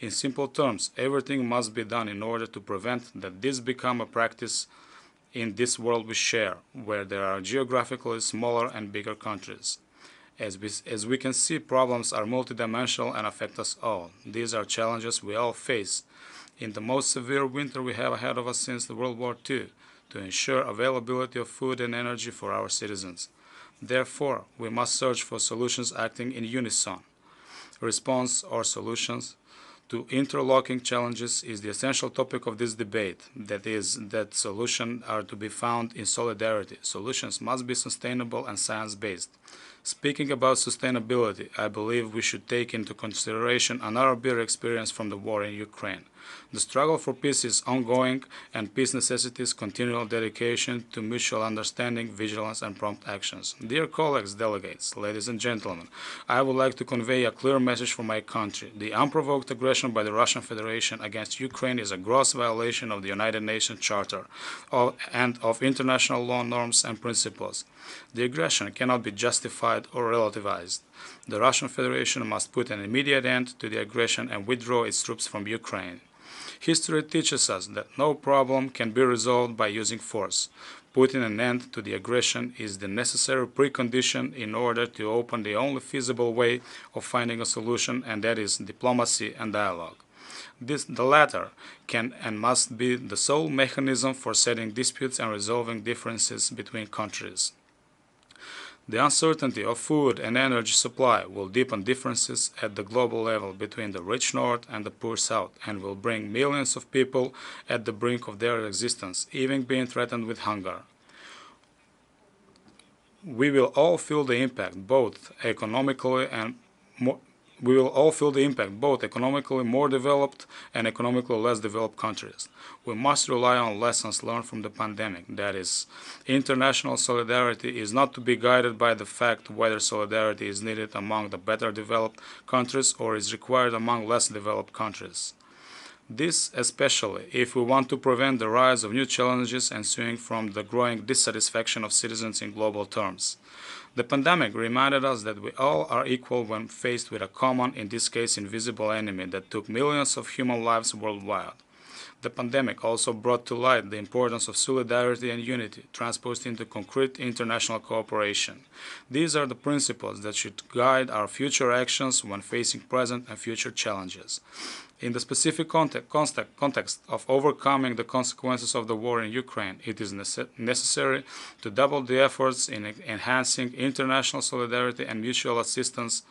In simple terms, everything must be done in order to prevent that this become a practice in this world we share, where there are geographically smaller and bigger countries. As we can see, problems are multidimensional and affect us all. These are challenges we all face in the most severe winter we have ahead of us since the World War II, to ensure availability of food and energy for our citizens. Therefore, we must search for solutions acting in unison. Response or solutions to interlocking challenges is the essential topic of this debate. That is, that solutions are to be found in solidarity. Solutions must be sustainable and science-based. Speaking about sustainability, I believe we should take into consideration another bitter experience from the war in Ukraine. The struggle for peace is ongoing, and peace necessitates continual dedication to mutual understanding, vigilance, and prompt actions. Dear colleagues, delegates, ladies and gentlemen, I would like to convey a clear message for my country. The unprovoked aggression by the Russian Federation against Ukraine is a gross violation of the United Nations Charter and of international law norms and principles. The aggression cannot be justified or relativized. The Russian Federation must put an immediate end to the aggression and withdraw its troops from Ukraine. History teaches us that no problem can be resolved by using force. Putting an end to the aggression is the necessary precondition in order to open the only feasible way of finding a solution, and that is diplomacy and dialogue. The latter can and must be the sole mechanism for settling disputes and resolving differences between countries. The uncertainty of food and energy supply will deepen differences at the global level between the rich North and the poor South, and will bring millions of people at the brink of their existence, even being threatened with hunger. We will all feel the impact, both economically more developed and economically less developed countries. We must rely on lessons learned from the pandemic. That is, international solidarity is not to be guided by the fact whether solidarity is needed among the better developed countries or is required among less developed countries. This especially if we want to prevent the rise of new challenges ensuing from the growing dissatisfaction of citizens in global terms. The pandemic reminded us that we all are equal when faced with a common, in this case invisible enemy that took millions of human lives worldwide. The pandemic also brought to light the importance of solidarity and unity, transposed into concrete international cooperation. These are the principles that should guide our future actions when facing present and future challenges. In the specific context of overcoming the consequences of the war in Ukraine, it is necessary to double the efforts in enhancing international solidarity and mutual assistance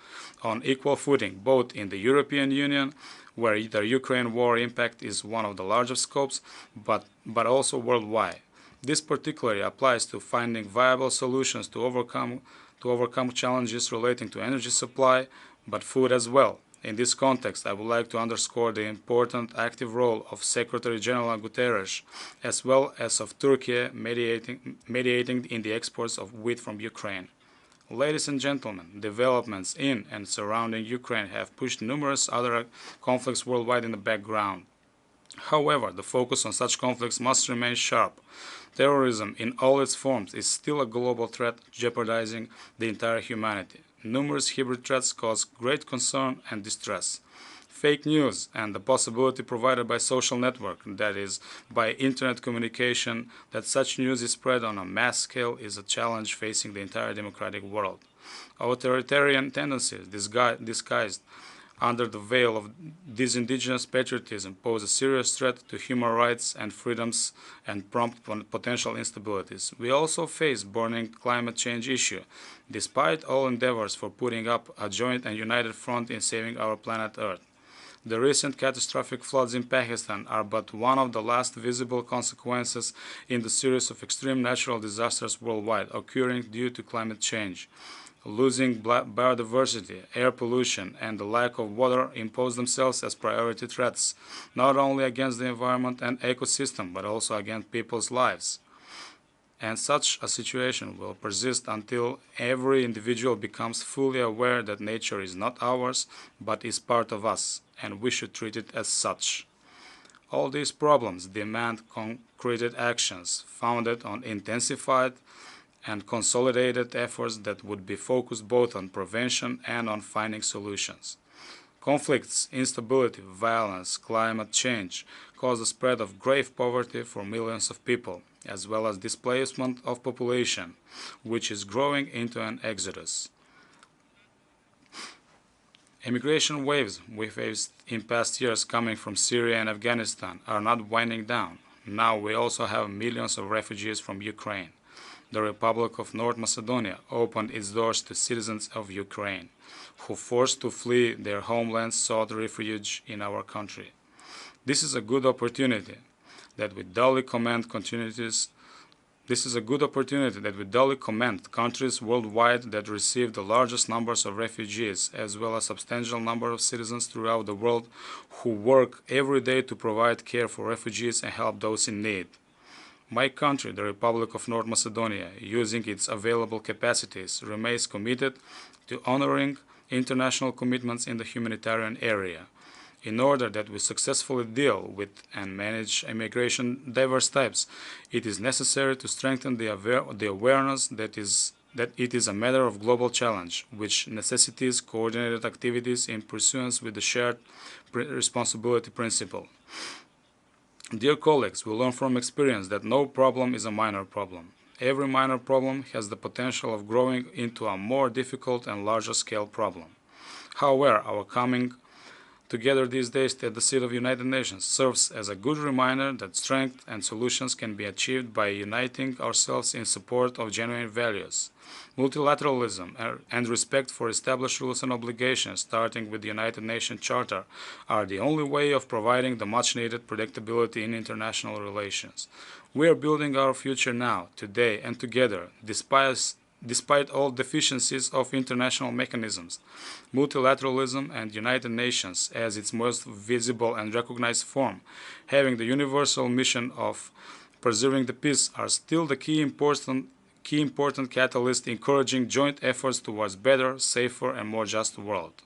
on equal footing, both in the European Union, where the Ukraine war impact is one of the largest scopes, but also worldwide. This particularly applies to finding viable solutions to overcome challenges relating to energy supply, but food as well. In this context, I would like to underscore the important active role of Secretary General Guterres, as well as of Turkey mediating in the exports of wheat from Ukraine. Ladies and gentlemen, developments in and surrounding Ukraine have pushed numerous other conflicts worldwide in the background. However, the focus on such conflicts must remain sharp. Terrorism in all its forms is still a global threat jeopardizing the entire humanity. Numerous hybrid threats cause great concern and distress. Fake news and the possibility provided by social network, that is, by internet communication, that such news is spread on a mass scale is a challenge facing the entire democratic world. Authoritarian tendencies disguised under the veil of disindigenous patriotism pose a serious threat to human rights and freedoms and prompt potential instabilities. We also face burning climate change issue, despite all endeavors for putting up a joint and united front in saving our planet Earth. The recent catastrophic floods in Pakistan are but one of the last visible consequences in the series of extreme natural disasters worldwide occurring due to climate change. Losing biodiversity, air pollution, and the lack of water impose themselves as priority threats, not only against the environment and ecosystem, but also against people's lives. And such a situation will persist until every individual becomes fully aware that nature is not ours, but is part of us, and we should treat it as such. All these problems demand concrete actions founded on intensified and consolidated efforts that would be focused both on prevention and on finding solutions. Conflicts, instability, violence, climate change cause the spread of grave poverty for millions of people, as well as displacement of population, which is growing into an exodus. Immigration waves we faced in past years coming from Syria and Afghanistan are not winding down. Now we also have millions of refugees from Ukraine. The Republic of North Macedonia opened its doors to citizens of Ukraine, who forced to flee their homelands sought refuge in our country. This is a good opportunity that we duly commend continues This is a good opportunity that we duly commend countries worldwide that receive the largest numbers of refugees, as well as substantial number of citizens throughout the world who work every day to provide care for refugees and help those in need. My country, the Republic of North Macedonia, using its available capacities, remains committed to honoring international commitments in the humanitarian area. In order that we successfully deal with and manage immigration diverse types, it is necessary to strengthen the awareness that it is a matter of global challenge, which necessitates coordinated activities in pursuance with the shared responsibility principle. Dear colleagues, we learn from experience that no problem is a minor problem. Every minor problem has the potential of growing into a more difficult and larger scale problem. However, our coming together these days at the seat of United Nations serves as a good reminder that strength and solutions can be achieved by uniting ourselves in support of genuine values. Multilateralism and respect for established rules and obligations, starting with the United Nations Charter, are the only way of providing the much-needed predictability in international relations. We are building our future now, today, and together, despite all deficiencies of international mechanisms. Multilateralism and United Nations, as its most visible and recognized form, having the universal mission of preserving the peace, are still the key important catalyst encouraging joint efforts towards better, safer, and more just world.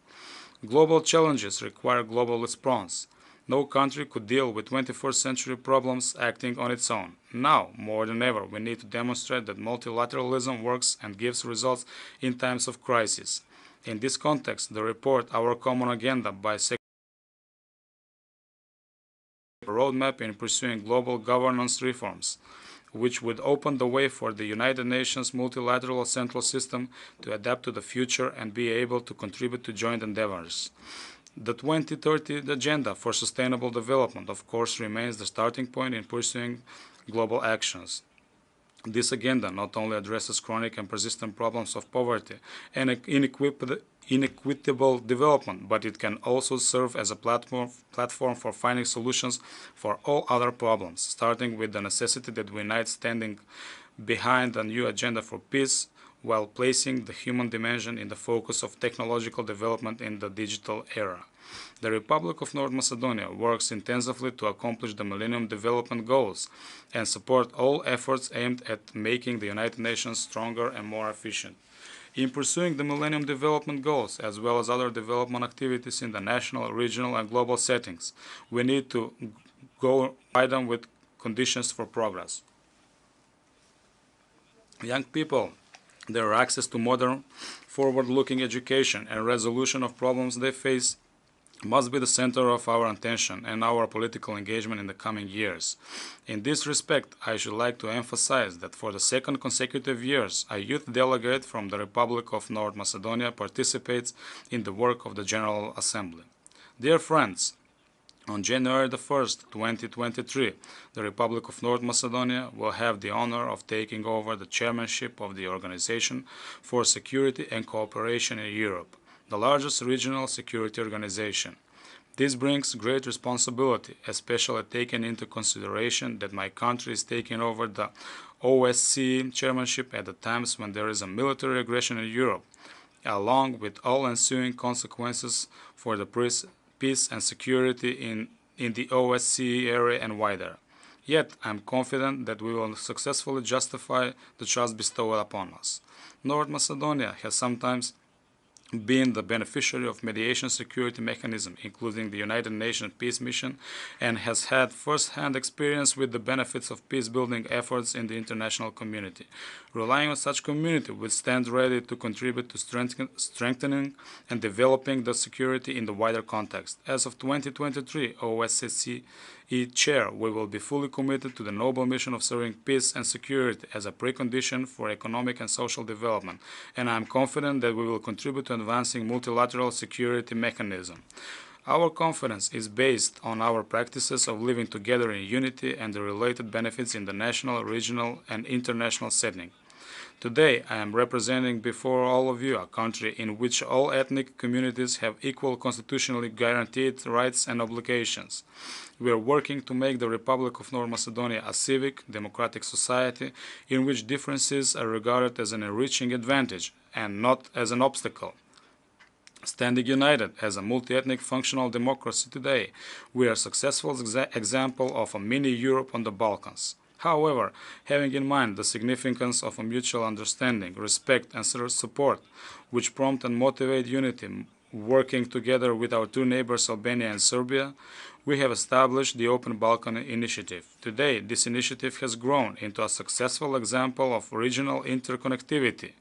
Global challenges require global response. No country could deal with 21st century problems acting on its own. Now, more than ever, we need to demonstrate that multilateralism works and gives results in times of crisis. In this context, the report Our Common Agenda by Secretary a roadmap in pursuing global governance reforms, which would open the way for the United Nations multilateral central system to adapt to the future and be able to contribute to joint endeavors. The 2030 Agenda for Sustainable Development, of course, remains the starting point in pursuing global actions. This agenda not only addresses chronic and persistent problems of poverty and inequitable development, but it can also serve as a platform for finding solutions for all other problems, starting with the necessity that we unite standing behind a new agenda for peace, while placing the human dimension in the focus of technological development in the digital era. The Republic of North Macedonia works intensively to accomplish the Millennium Development Goals and support all efforts aimed at making the United Nations stronger and more efficient. In pursuing the Millennium Development Goals, as well as other development activities in the national, regional, and global settings, we need to provide them with conditions for progress. Young people, their access to modern, forward-looking education and resolution of problems they face must be the center of our attention and our political engagement in the coming years. In this respect, I should like to emphasize that for the second consecutive years, a youth delegate from the Republic of North Macedonia participates in the work of the General Assembly. Dear friends, on January 1st, 2023, the Republic of North Macedonia will have the honor of taking over the chairmanship of the Organization for Security and Cooperation in Europe, the largest regional security organization. This brings great responsibility, especially taking into consideration that my country is taking over the OSCE chairmanship at the times when there is a military aggression in Europe, along with all ensuing consequences for the peace and security in the OSCE area and wider. Yet, I am confident that we will successfully justify the trust bestowed upon us. North Macedonia has sometimes been the beneficiary of mediation security mechanism, including the United Nations Peace Mission, and has had first-hand experience with the benefits of peace-building efforts in the international community. Relying on such community, we stand ready to contribute to strengthening and developing the security in the wider context. As of 2023, OSCE Chair, we will be fully committed to the noble mission of serving peace and security as a precondition for economic and social development, and I am confident that we will contribute to advancing multilateral security mechanism. Our confidence is based on our practices of living together in unity and the related benefits in the national, regional, and international setting. Today, I am representing before all of you a country in which all ethnic communities have equal constitutionally guaranteed rights and obligations. We are working to make the Republic of North Macedonia a civic, democratic society in which differences are regarded as an enriching advantage and not as an obstacle. Standing united as a multi-ethnic functional democracy today, we are a successful example of a mini Europe on the Balkans. However, having in mind the significance of a mutual understanding, respect and support, which prompt and motivate unity, working together with our two neighbors Albania and Serbia, we have established the Open Balkan Initiative. Today, this initiative has grown into a successful example of regional interconnectivity.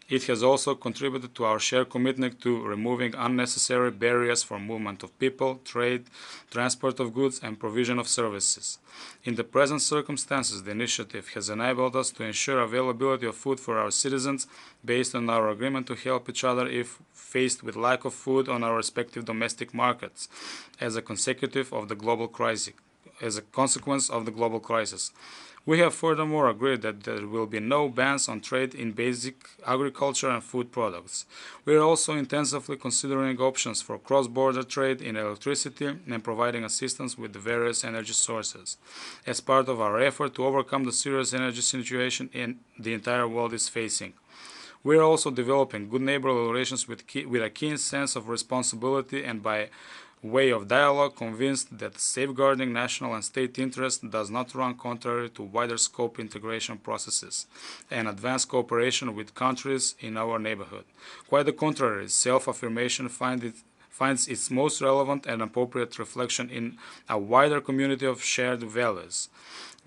It has also contributed to our shared commitment to removing unnecessary barriers for movement of people, trade, transport of goods, and provision of services. In the present circumstances, the initiative has enabled us to ensure availability of food for our citizens based on our agreement to help each other if faced with lack of food on our respective domestic markets as a consecutive of the global crisis. As a consequence of the global crisis. We have furthermore agreed that there will be no bans on trade in basic agriculture and food products. We are also intensively considering options for cross-border trade in electricity and providing assistance with the various energy sources, as part of our effort to overcome the serious energy situation the entire world is facing. We are also developing good neighborly relations with a keen sense of responsibility and by way of dialogue convinced that safeguarding national and state interests does not run contrary to wider scope integration processes and advanced cooperation with countries in our neighborhood. Quite the contrary, self-affirmation finds its most relevant and appropriate reflection in a wider community of shared values.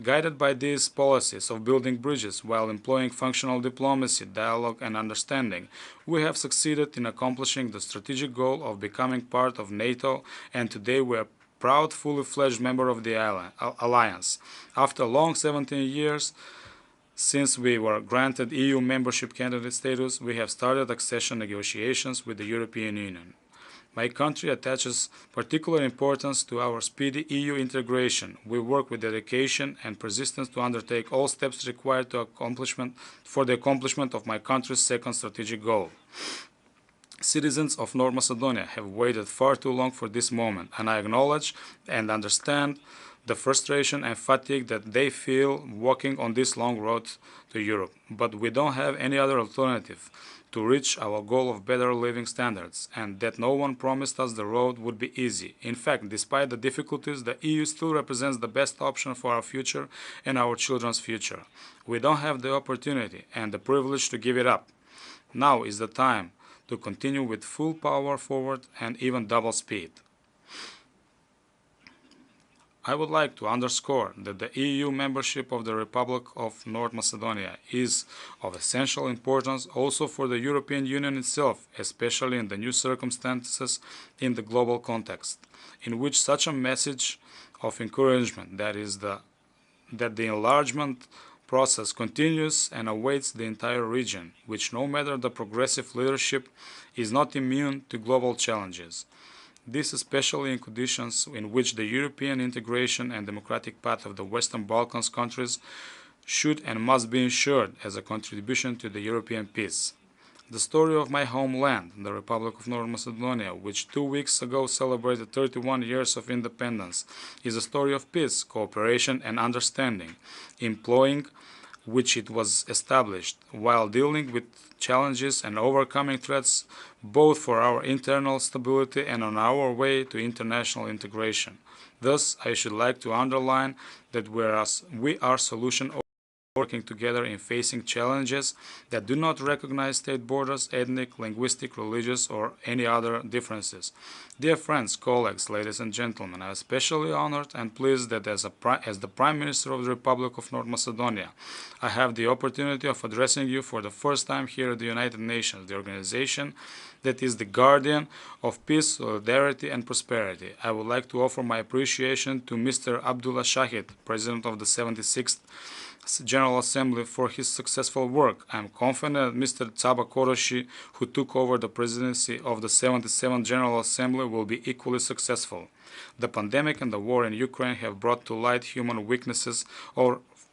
Guided by these policies of building bridges while employing functional diplomacy, dialogue and understanding, we have succeeded in accomplishing the strategic goal of becoming part of NATO, and today we are a proud, fully-fledged member of the alliance. After a long 17 years since we were granted EU membership candidate status, we have started accession negotiations with the European Union. My country attaches particular importance to our speedy EU integration. We work with dedication and persistence to undertake all steps required for the accomplishment of my country's second strategic goal. Citizens of North Macedonia have waited far too long for this moment, and I acknowledge and understand the frustration and fatigue that they feel walking on this long road to Europe. But we don't have any other alternative to reach our goal of better living standards, and that no one promised us the road would be easy. In fact, despite the difficulties, the EU still represents the best option for our future and our children's future. We don't have the opportunity and the privilege to give it up. Now is the time to continue with full power forward and even double speed. I would like to underscore that the EU membership of the Republic of North Macedonia is of essential importance also for the European Union itself, especially in the new circumstances in the global context, in which such a message of encouragement, that the enlargement process continues and awaits the entire region, which no matter the progressive leadership is not immune to global challenges. This especially in conditions in which the European integration and democratic path of the Western Balkans countries should and must be ensured as a contribution to the European peace. The story of my homeland, the Republic of North Macedonia, which 2 weeks ago celebrated 31 years of independence, is a story of peace, cooperation and understanding, employing which it was established, while dealing with challenges and overcoming threats both for our internal stability and on our way to international integration. Thus, I should like to underline that we are solution working together in facing challenges that do not recognize state borders, ethnic, linguistic, religious, or any other differences. Dear friends, colleagues, ladies and gentlemen, I am especially honored and pleased that as the Prime Minister of the Republic of North Macedonia, I have the opportunity of addressing you for the first time here at the United Nations, the organization that is the guardian of peace, solidarity, and prosperity. I would like to offer my appreciation to Mr. Abdullah Shahid, President of the 76th General Assembly, for his successful work. I am confident that Mr. Tsaba Koroshi, who took over the presidency of the 77th General Assembly, will be equally successful. The pandemic and the war in Ukraine have brought to light human weaknesses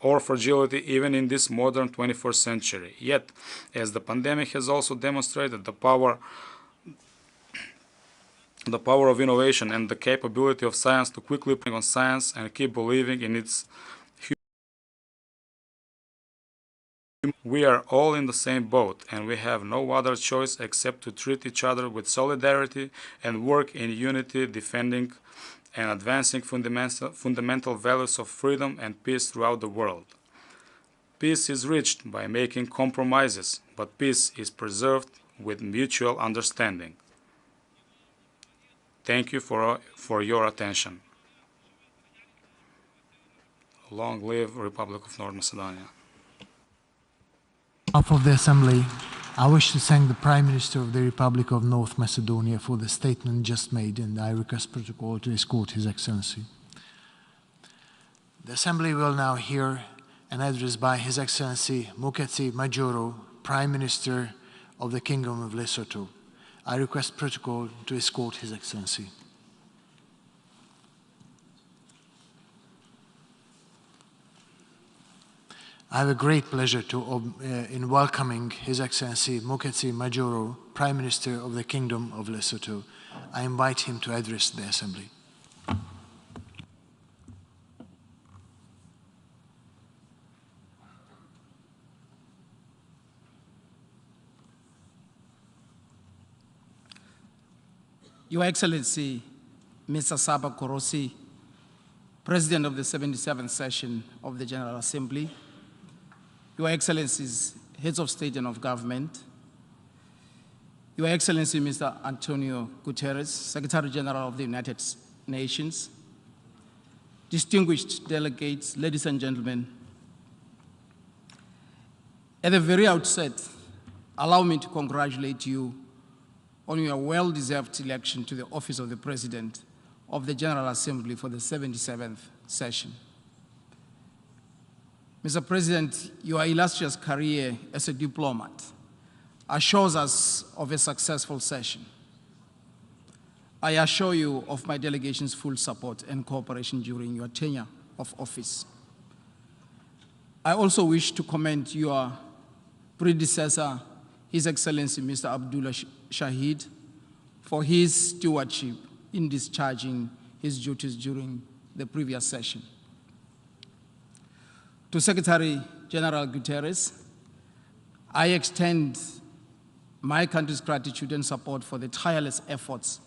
or fragility even in this modern 21st century. Yet, as the pandemic has also demonstrated the power of innovation and the capability of science to quickly bring on science and keep believing in its we are all in the same boat, and we have no other choice except to treat each other with solidarity and work in unity, defending and advancing fundamental values of freedom and peace throughout the world. Peace is reached by making compromises, but peace is preserved with mutual understanding. Thank you for your attention. Long live Republic of North Macedonia. On behalf of the Assembly, I wish to thank the Prime Minister of the Republic of North Macedonia for the statement just made, and I request protocol to escort His Excellency. The Assembly will now hear an address by His Excellency Muketsi Majoro, Prime Minister of the Kingdom of Lesotho. I request protocol to escort His Excellency. I have a great pleasure in welcoming His Excellency Muketsi Majoro, Prime Minister of the Kingdom of Lesotho. I invite him to address the Assembly. Your Excellency, Mr. Saba Korosi, President of the 77th session of the General Assembly, Your Excellencies, Heads of State and of Government, Your Excellency Mr. Antonio Guterres, Secretary General of the United Nations, distinguished delegates, ladies and gentlemen, at the very outset, allow me to congratulate you on your well-deserved election to the office of the President of the General Assembly for the 77th session. Mr. President, your illustrious career as a diplomat assures us of a successful session. I assure you of my delegation's full support and cooperation during your tenure of office. I also wish to commend your predecessor, His Excellency Mr. Abdullah Shahid, for his stewardship in discharging his duties during the previous session. To Secretary General Guterres, I extend my country's gratitude and support for the tireless efforts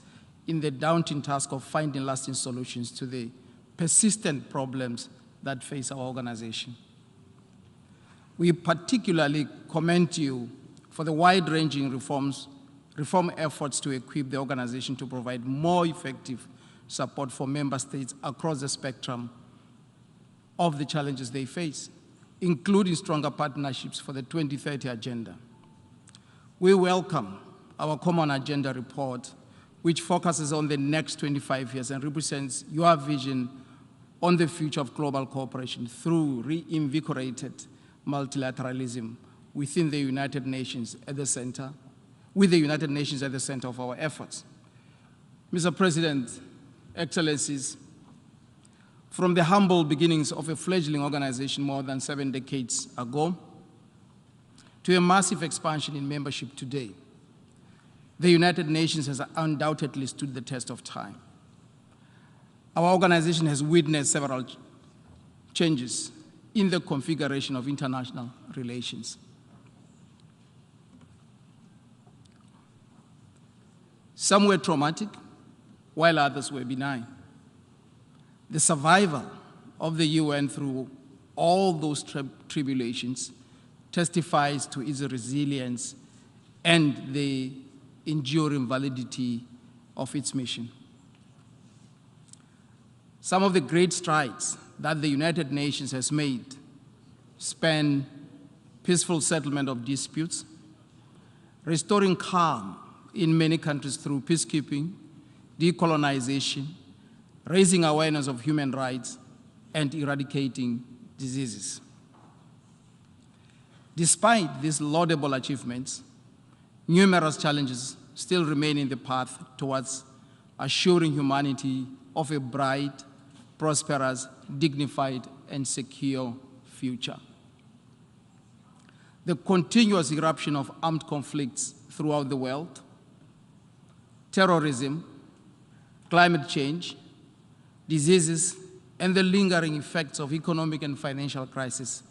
in the daunting task of finding lasting solutions to the persistent problems that face our organization. We particularly commend you for the wide-ranging reform efforts to equip the organization to provide more effective support for member states across the spectrum of the challenges they face, including stronger partnerships for the 2030 agenda. We welcome our Common Agenda report, which focuses on the next 25 years and represents your vision on the future of global cooperation through reinvigorated multilateralism within the United Nations at the center, with the United Nations at the center of our efforts. Mr. President, Excellencies, from the humble beginnings of a fledgling organization more than 7 decades ago to a massive expansion in membership today, the United Nations has undoubtedly stood the test of time. Our organization has witnessed several changes in the configuration of international relations. Some were traumatic, while others were benign. The survival of the UN through all those tribulations testifies to its resilience and the enduring validity of its mission. Some of the great strides that the United Nations has made span peaceful settlement of disputes, restoring calm in many countries through peacekeeping, decolonization, raising awareness of human rights, and eradicating diseases. Despite these laudable achievements, numerous challenges still remain in the path towards assuring humanity of a bright, prosperous, dignified, and secure future. The continuous eruption of armed conflicts throughout the world, terrorism, climate change, diseases, and the lingering effects of economic and financial crisis,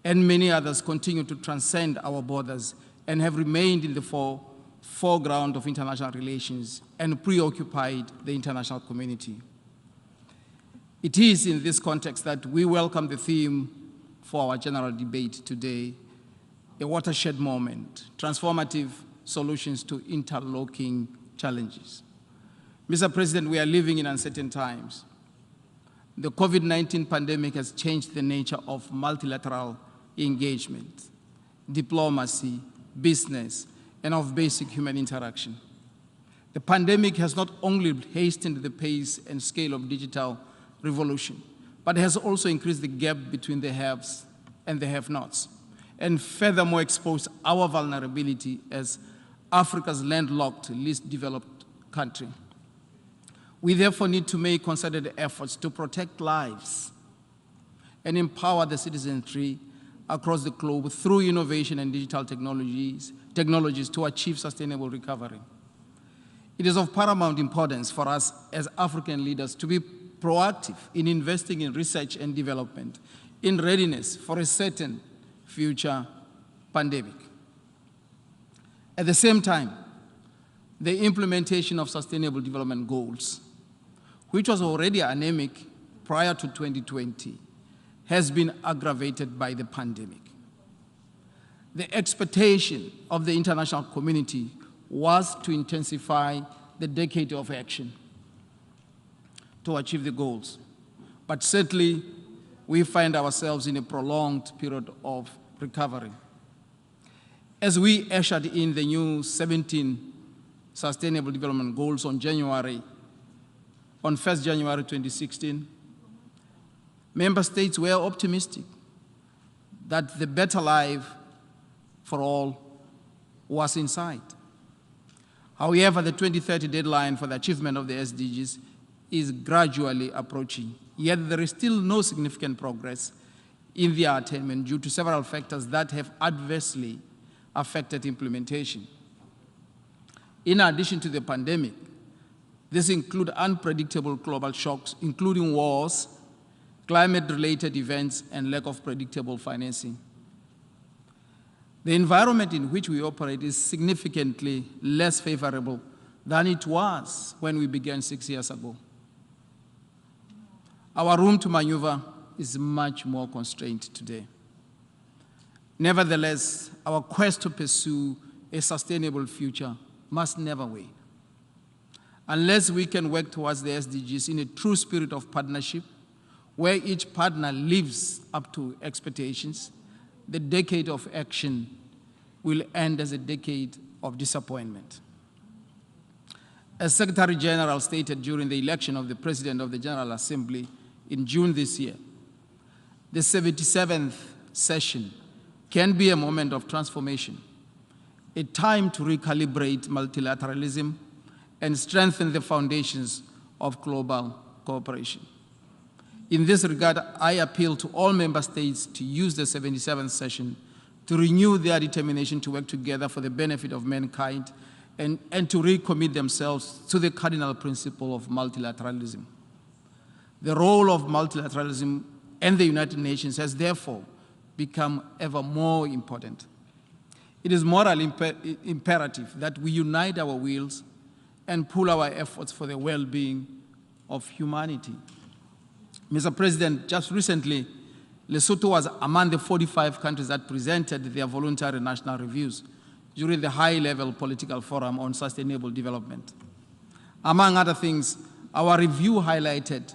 and many others continue to transcend our borders and have remained in the foreground of international relations and preoccupied the international community. It is in this context that we welcome the theme for our general debate today, a watershed moment, transformative solutions to interlocking challenges. Mr. President, we are living in uncertain times. The COVID-19 pandemic has changed the nature of multilateral engagement, diplomacy, business, and of basic human interaction. The pandemic has not only hastened the pace and scale of digital revolution, but has also increased the gap between the haves and the have-nots, and furthermore exposed our vulnerability as Africa's landlocked, least developed country. We therefore need to make concerted efforts to protect lives and empower the citizenry across the globe through innovation and digital technologies to achieve sustainable recovery. It is of paramount importance for us as African leaders to be proactive in investing in research and development in readiness for a certain future pandemic. At the same time, the implementation of Sustainable Development Goals, which was already anemic prior to 2020, has been aggravated by the pandemic. The expectation of the international community was to intensify the decade of action to achieve the goals. But certainly, we find ourselves in a prolonged period of recovery. As we ushered in the new 17 Sustainable Development Goals on 1st January 2016, member states were optimistic that the better life for all was in sight. However, the 2030 deadline for the achievement of the SDGs is gradually approaching, yet there is still no significant progress in their attainment due to several factors that have adversely affected implementation. In addition to the pandemic, this includes unpredictable global shocks, including wars, climate-related events, and lack of predictable financing. The environment in which we operate is significantly less favorable than it was when we began 6 years ago. Our room to maneuver is much more constrained today. Nevertheless, our quest to pursue a sustainable future must never wane. Unless we can work towards the SDGs in a true spirit of partnership, where each partner lives up to expectations, the decade of action will end as a decade of disappointment. As Secretary General stated during the election of the President of the General Assembly in June this year, the 77th session can be a moment of transformation, a time to recalibrate multilateralism and strengthen the foundations of global cooperation. In this regard, I appeal to all member states to use the 77th session to renew their determination to work together for the benefit of mankind and to recommit themselves to the cardinal principle of multilateralism. The role of multilateralism and the United Nations has therefore become ever more important. It is morally imperative that we unite our wills and pool our efforts for the well-being of humanity. Mr. President, just recently, Lesotho was among the 45 countries that presented their voluntary national reviews during the high-level political forum on sustainable development. Among other things, our review highlighted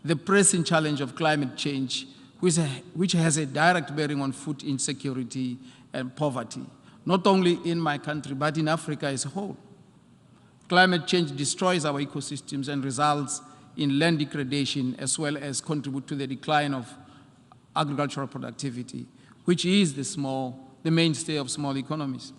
the pressing challenge of climate change, which has a direct bearing on food insecurity and poverty, not only in my country, but in Africa as a whole. Climate change destroys our ecosystems and results in land degradation, as well as contribute to the decline of agricultural productivity, which is the mainstay of small economies.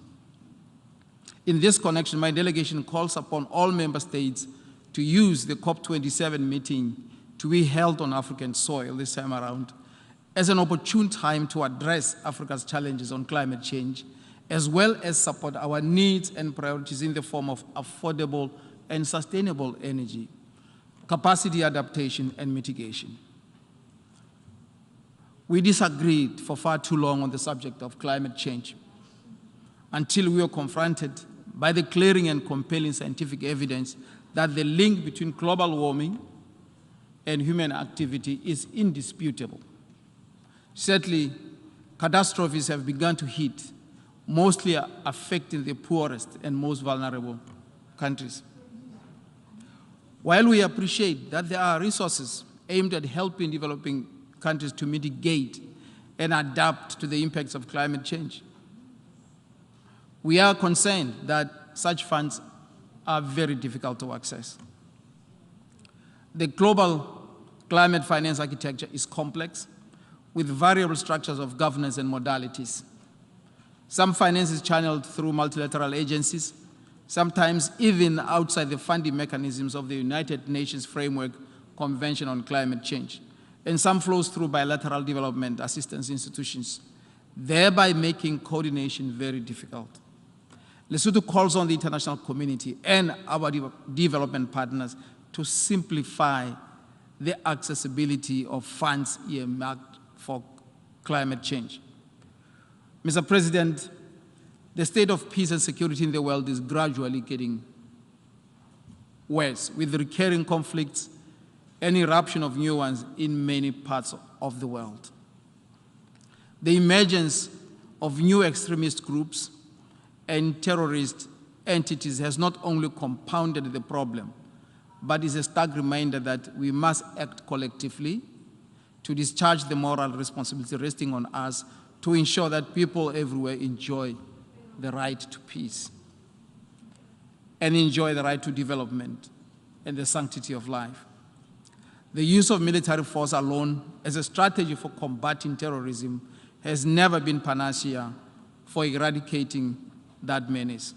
In this connection, my delegation calls upon all member states to use the COP27 meeting to be held on African soil this time around as an opportune time to address Africa's challenges on climate change, as well as support our needs and priorities in the form of affordable and sustainable energy, capacity adaptation, and mitigation. We disagreed for far too long on the subject of climate change until we were confronted by the clearing and compelling scientific evidence that the link between global warming and human activity is indisputable. Sadly, catastrophes have begun to hit, mostly affecting the poorest and most vulnerable countries. While we appreciate that there are resources aimed at helping developing countries to mitigate and adapt to the impacts of climate change, we are concerned that such funds are very difficult to access. The global climate finance architecture is complex, with variable structures of governance and modalities. Some finance is channeled through multilateral agencies, sometimes even outside the funding mechanisms of the United Nations Framework Convention on Climate Change, and some flows through bilateral development assistance institutions, thereby making coordination very difficult. Lesotho calls on the international community and our development partners to simplify the accessibility of funds earmarked for climate change. Mr. President, the state of peace and security in the world is gradually getting worse, with recurring conflicts and eruption of new ones in many parts of the world. The emergence of new extremist groups and terrorist entities has not only compounded the problem, but is a stark reminder that we must act collectively to discharge the moral responsibility resting on us to ensure that people everywhere enjoy the right to peace and enjoy the right to development and the sanctity of life. The use of military force alone as a strategy for combating terrorism has never been panacea for eradicating that menace.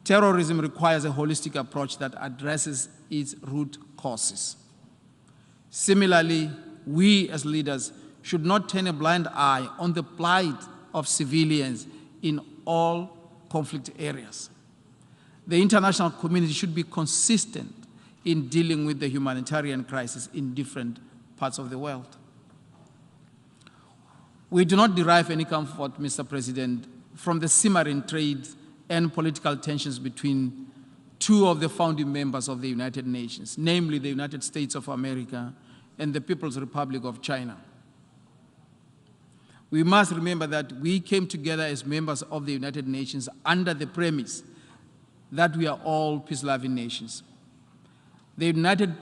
Terrorism requires a holistic approach that addresses its root causes. Similarly, we as leaders should not turn a blind eye on the plight of civilians in all conflict areas. The international community should be consistent in dealing with the humanitarian crisis in different parts of the world. We do not derive any comfort, Mr. President, from the simmering trade and political tensions between two of the founding members of the United Nations, namely the United States of America and the People's Republic of China. We must remember that we came together as members of the United Nations under the premise that we are all peace-loving nations. The United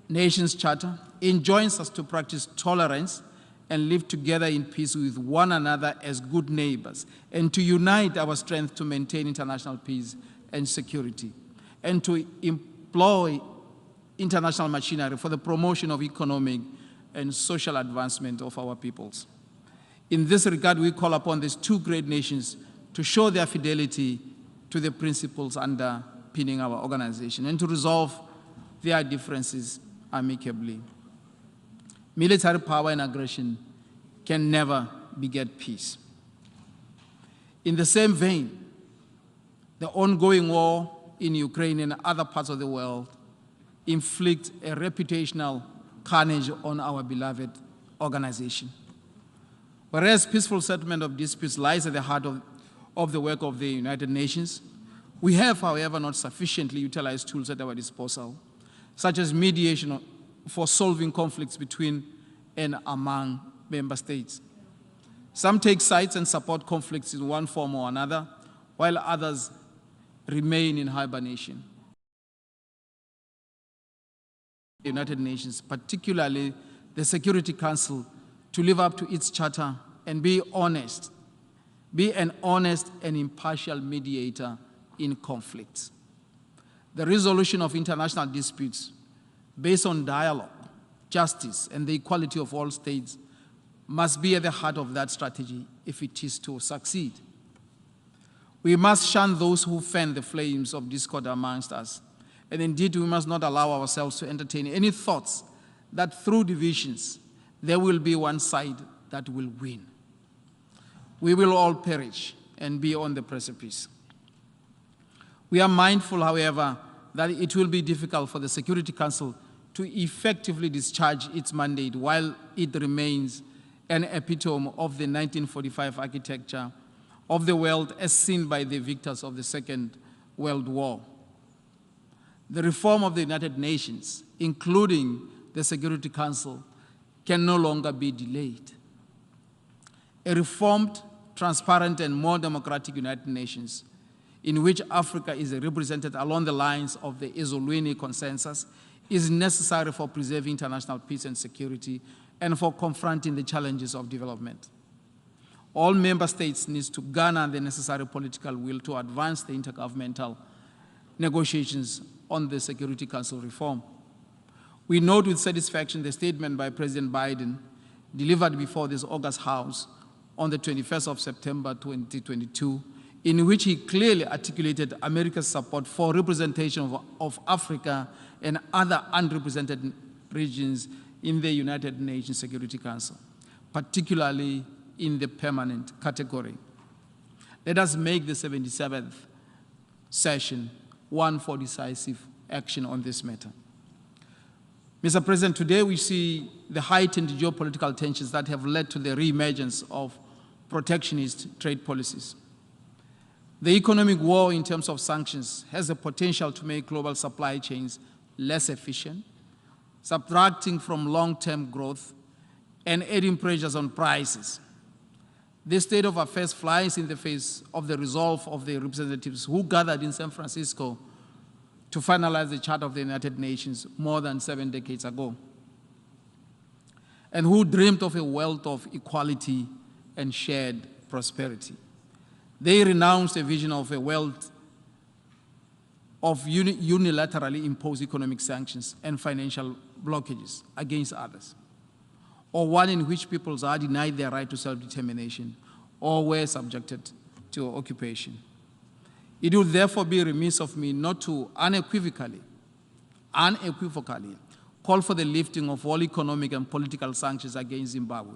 Nations Charter enjoins us to practice tolerance and live together in peace with one another as good neighbors, and to unite our strength to maintain international peace and security, and to employ international machinery for the promotion of economic and social advancement of our peoples. In this regard, we call upon these two great nations to show their fidelity to the principles underpinning our organization and to resolve their differences amicably. Military power and aggression can never beget peace. In the same vein, the ongoing war in Ukraine and other parts of the world inflict a reputational carnage on our beloved organization. Whereas peaceful settlement of disputes lies at the heart of the work of the United Nations, we have, however, not sufficiently utilized tools at our disposal, such as mediation for solving conflicts between and among member states. Some take sides and support conflicts in one form or another, while others remain in hibernation. The United Nations, particularly the Security Council, to live up to its charter and be an honest and impartial mediator in conflicts. The resolution of international disputes based on dialogue, justice, and the equality of all states must be at the heart of that strategy if it is to succeed. We must shun those who fan the flames of discord amongst us, and indeed we must not allow ourselves to entertain any thoughts that through divisions there will be one side that will win. We will all perish and be on the precipice. We are mindful, however, that it will be difficult for the Security Council to effectively discharge its mandate while it remains an epitome of the 1945 architecture of the world as seen by the victors of the Second World War. The reform of the United Nations, including the Security Council, can no longer be delayed. A reformed, transparent, and more democratic United Nations, in which Africa is represented along the lines of the Ezulwini Consensus, is necessary for preserving international peace and security and for confronting the challenges of development. All member states need to garner the necessary political will to advance the intergovernmental negotiations on the Security Council reform. We note with satisfaction the statement by President Biden delivered before this August House on the 21st of September 2022, in which he clearly articulated America's support for representation of Africa and other underrepresented regions in the United Nations Security Council, particularly in the permanent category. Let us make the 77th session one for decisive action on this matter. Mr. President, today we see the heightened geopolitical tensions that have led to the re-emergence of protectionist trade policies. The economic war in terms of sanctions has the potential to make global supply chains less efficient, subtracting from long-term growth and adding pressures on prices. This state of affairs flies in the face of the resolve of the representatives who gathered in San Francisco to finalize the Charter of the United Nations more than 7 decades ago, and who dreamed of a world of equality and shared prosperity. They renounced a vision of a world of unilaterally imposed economic sanctions and financial blockages against others, or one in which peoples are denied their right to self-determination or were subjected to occupation. It would therefore be remiss of me not to unequivocally call for the lifting of all economic and political sanctions against Zimbabwe.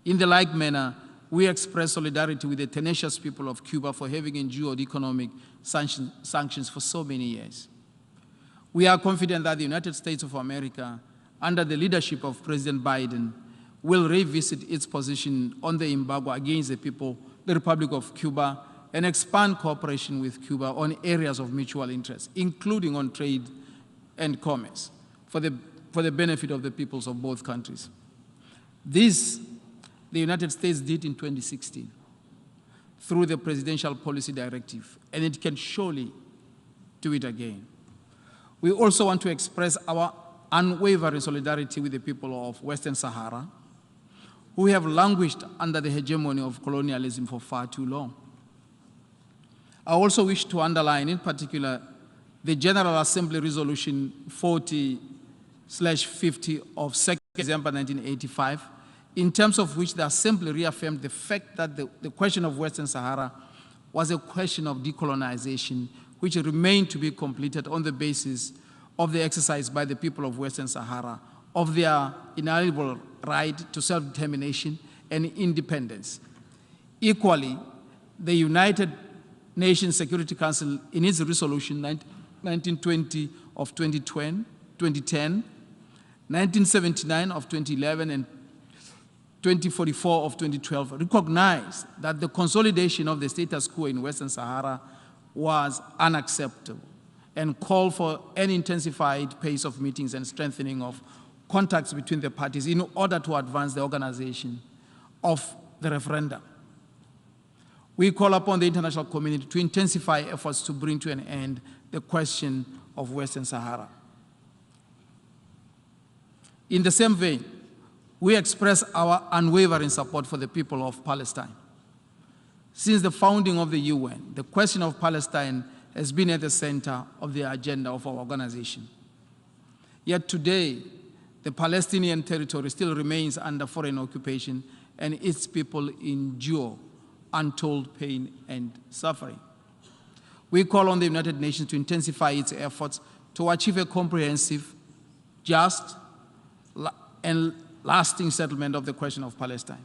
In the like manner, we express solidarity with the tenacious people of Cuba for having endured economic sanctions for so many years. We are confident that the United States of America, under the leadership of President Biden, will revisit its position on the embargo against the Republic of Cuba, and expand cooperation with Cuba on areas of mutual interest, including on trade and commerce, for the benefit of the peoples of both countries. This, the United States did in 2016 through the Presidential Policy Directive, and it can surely do it again. We also want to express our unwavering solidarity with the people of Western Sahara, who have languished under the hegemony of colonialism for far too long. I also wish to underline, in particular, the General Assembly Resolution 40/50 of 2nd December 1985, in terms of which the Assembly reaffirmed the fact that the question of Western Sahara was a question of decolonization, which remained to be completed on the basis of the exercise by the people of Western Sahara of their inalienable right to self-determination and independence. Equally, the United Nations Security Council, in its resolution 1920 of 2010, 1979 of 2011, and 2044 of 2012, recognized that the consolidation of the status quo in Western Sahara was unacceptable and called for an intensified pace of meetings and strengthening of contacts between the parties in order to advance the organization of the referendum. We call upon the international community to intensify efforts to bring to an end the question of Western Sahara. In the same vein, we express our unwavering support for the people of Palestine. Since the founding of the UN, the question of Palestine has been at the center of the agenda of our organization. Yet today, the Palestinian territory still remains under foreign occupation, and its people endure untold pain and suffering. We call on the United Nations to intensify its efforts to achieve a comprehensive, just, and lasting settlement of the question of Palestine.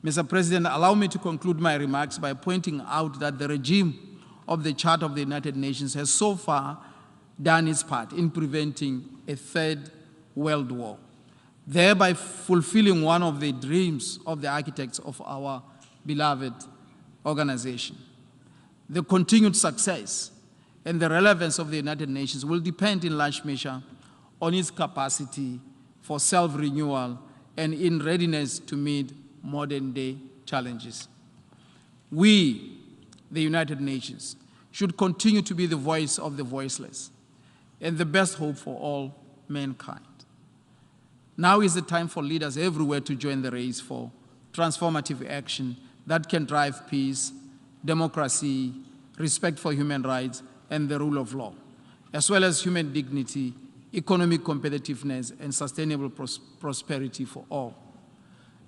Mr. President, allow me to conclude my remarks by pointing out that the regime of the Charter of the United Nations has so far done its part in preventing a third world war, thereby fulfilling one of the dreams of the architects of our beloved organization. The continued success and the relevance of the United Nations will depend in large measure on its capacity for self-renewal and in readiness to meet modern-day challenges. We, the United Nations, should continue to be the voice of the voiceless and the best hope for all mankind. Now is the time for leaders everywhere to join the race for transformative action that can drive peace, democracy, respect for human rights, and the rule of law, as well as human dignity, economic competitiveness, and sustainable prosperity for all.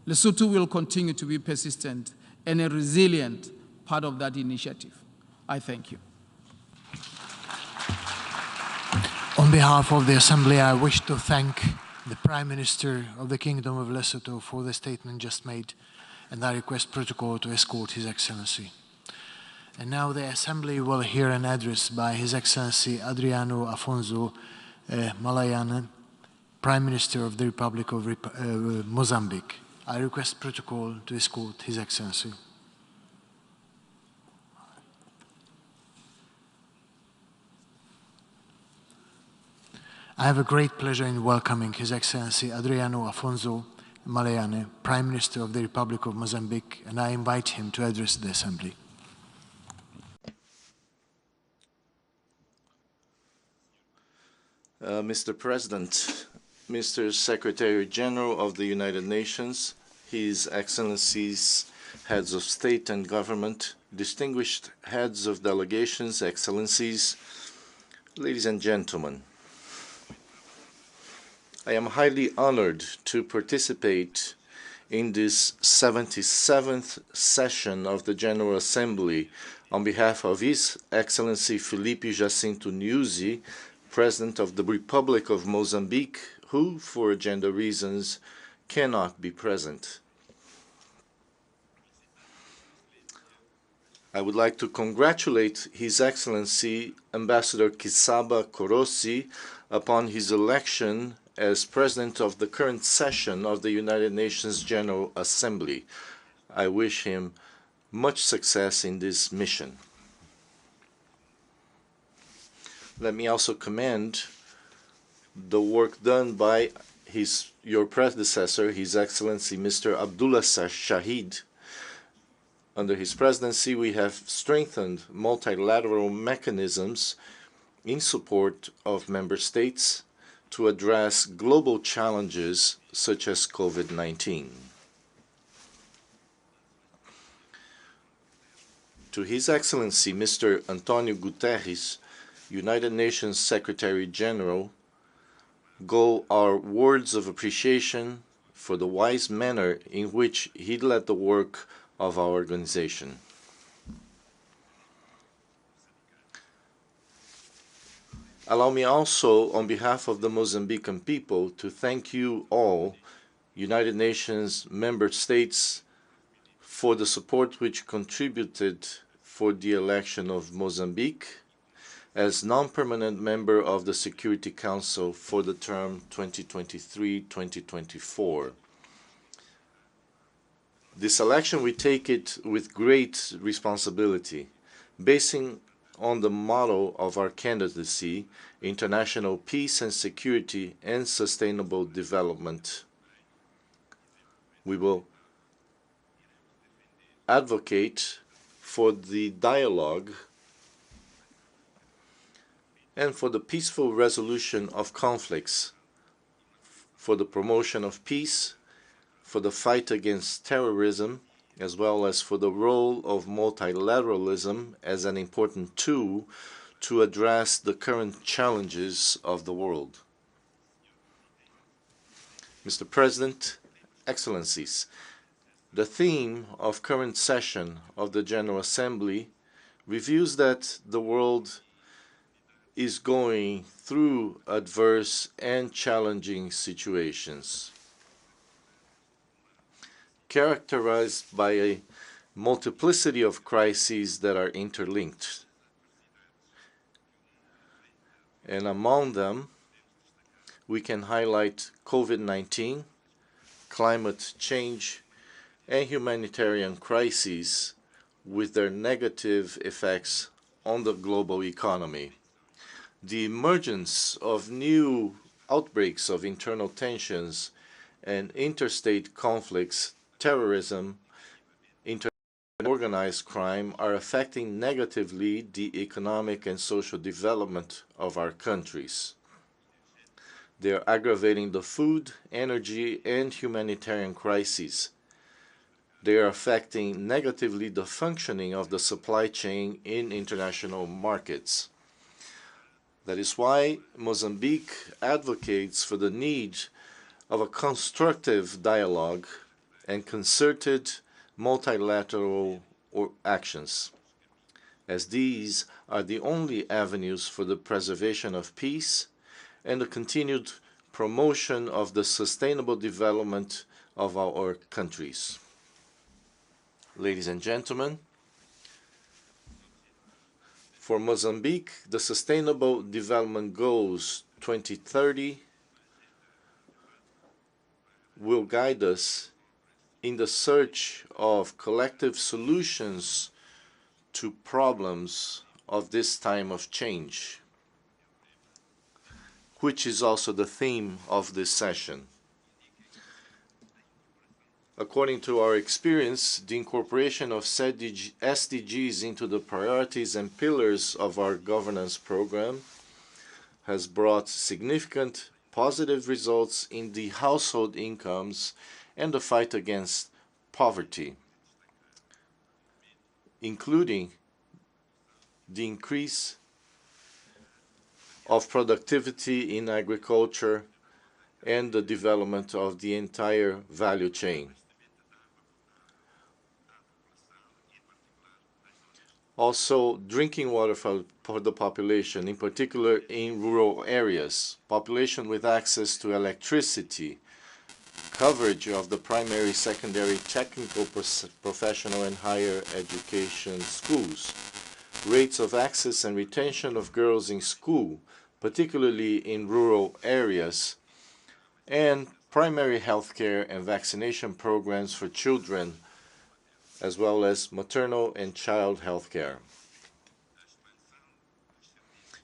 Lesotho will continue to be persistent and a resilient part of that initiative. I thank you. On behalf of the Assembly, I wish to thank the Prime Minister of the Kingdom of Lesotho for the statement just made, and I request protocol to escort His Excellency. And now the Assembly will hear an address by His Excellency Adriano Afonso Malayane, Prime Minister of the Republic of Mozambique. I request protocol to escort His Excellency. I have a great pleasure in welcoming His Excellency Adriano Afonso Malayane, Prime Minister of the Republic of Mozambique, and I invite him to address the Assembly. Mr. President, Mr. Secretary General of the United Nations, His Excellencies, Heads of State and Government, distinguished heads of delegations, Excellencies, ladies and gentlemen, I am highly honored to participate in this 77th session of the General Assembly on behalf of His Excellency Felipe Jacinto Nyusi, President of the Republic of Mozambique, who, for agenda reasons, cannot be present. I would like to congratulate His Excellency Ambassador Kisaba Korosi upon his election as President of the current session of the United Nations General Assembly. I wish him much success in this mission. Let me also commend the work done by your predecessor, His Excellency Mr. Abdullah Shahid. Under his presidency, we have strengthened multilateral mechanisms in support of member states to address global challenges such as COVID-19. To His Excellency Mr. Antonio Guterres, United Nations Secretary General, go our words of appreciation for the wise manner in which he led the work of our organization. Allow me also, on behalf of the Mozambican people, to thank you all, United Nations member states, for the support which contributed for the election of Mozambique as non-permanent member of the Security Council for the term 2023-2024. This election, we take it with great responsibility, basing on the motto of our candidacy, international peace and security and sustainable development. We will advocate for the dialogue and for the peaceful resolution of conflicts, for the promotion of peace, for the fight against terrorism, as well as for the role of multilateralism as an important tool to address the current challenges of the world. Mr. President, Excellencies, the theme of current session of the General Assembly reveals that the world is going through adverse and challenging situations. characterized by a multiplicity of crises that are interlinked. And among them, we can highlight COVID-19, climate change, and humanitarian crises with their negative effects on the global economy. The emergence of new outbreaks of internal tensions and interstate conflicts, terrorism, organized crime are affecting negatively the economic and social development of our countries. They are aggravating the food, energy, and humanitarian crises. They are affecting negatively the functioning of the supply chain in international markets. That is why Mozambique advocates for the need of a constructive dialogue and concerted multilateral actions, as these are the only avenues for the preservation of peace and the continued promotion of the sustainable development of our countries. Ladies and gentlemen, for Mozambique, the Sustainable Development Goals 2030 will guide us in the search of collective solutions to problems of this time of change, which is also the theme of this session. According to our experience, the incorporation of SDGs into the priorities and pillars of our governance program has brought significant positive results in the household incomes and the fight against poverty, including the increase of productivity in agriculture and the development of the entire value chain. Also, drinking water for the population, in particular in rural areas, population with access to electricity, coverage of the primary, secondary, technical, professional, and higher education schools, rates of access and retention of girls in school, particularly in rural areas, and primary health care and vaccination programs for children, as well as maternal and child health care.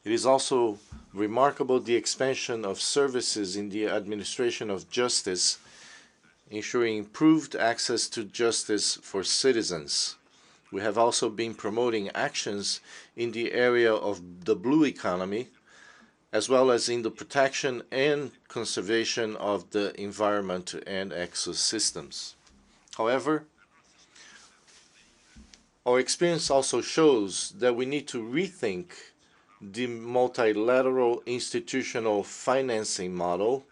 It is also remarkable the expansion of services in the administration of justice, ensuring improved access to justice for citizens. We have also been promoting actions in the area of the blue economy, as well as in the protection and conservation of the environment and ecosystems. However, our experience also shows that we need to rethink the multilateral institutional financing model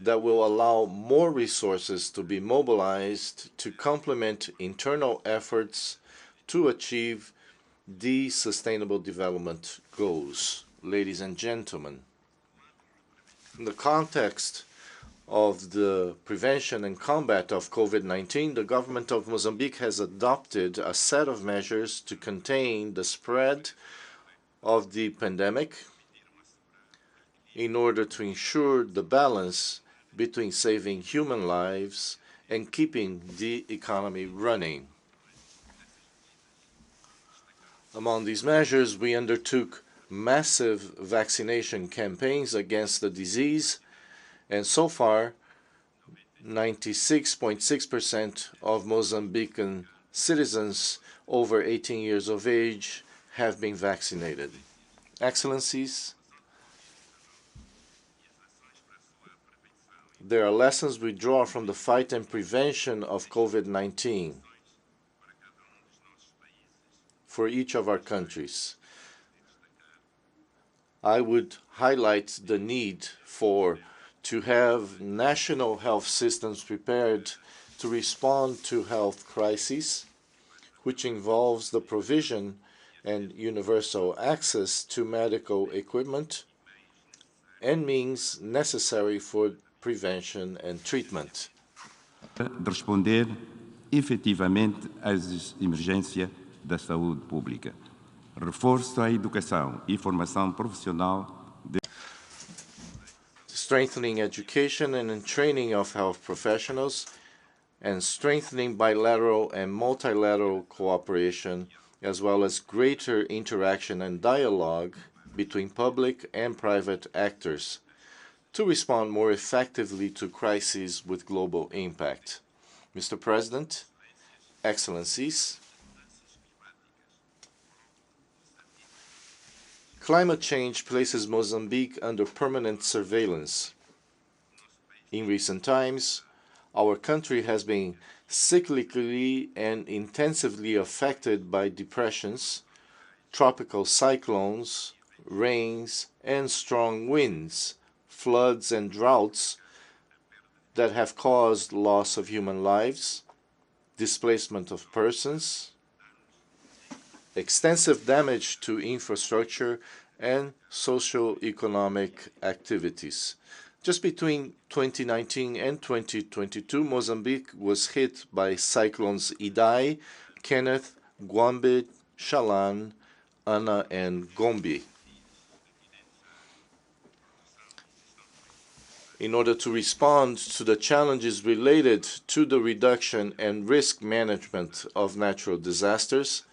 that will allow more resources to be mobilized to complement internal efforts to achieve the Sustainable Development Goals. Ladies and gentlemen, in the context of the prevention and combat of COVID-19, the government of Mozambique has adopted a set of measures to contain the spread of the pandemic in order to ensure the balance between saving human lives and keeping the economy running. Among these measures, we undertook massive vaccination campaigns against the disease, and so far, 96.6% of Mozambican citizens over 18 years of age have been vaccinated. Excellencies, there are lessons we draw from the fight and prevention of COVID-19 for each of our countries. I would highlight the need to have national health systems prepared to respond to health crises, which involves the provision and universal access to medical equipment and means necessary for prevention and treatment. de responder efetivamente às emergências da saúde pública. Reforço a educação e formação profissional strengthening education and training of health professionals, and strengthening bilateral and multilateral cooperation, as well as greater interaction and dialogue between public and private actors to respond more effectively to crises with global impact. Mr. President, Excellencies, climate change places Mozambique under permanent surveillance. In recent times, our country has been cyclically and intensively affected by depressions, tropical cyclones, rains, and strong winds, floods and droughts that have caused loss of human lives, displacement of persons, extensive damage to infrastructure, and socio-economic activities. Just between 2019 and 2022, Mozambique was hit by cyclones Idai, Kenneth, Guambe, Shalan, Ana, and Gombe. In order to respond to the challenges related to the reduction and risk management of natural disasters,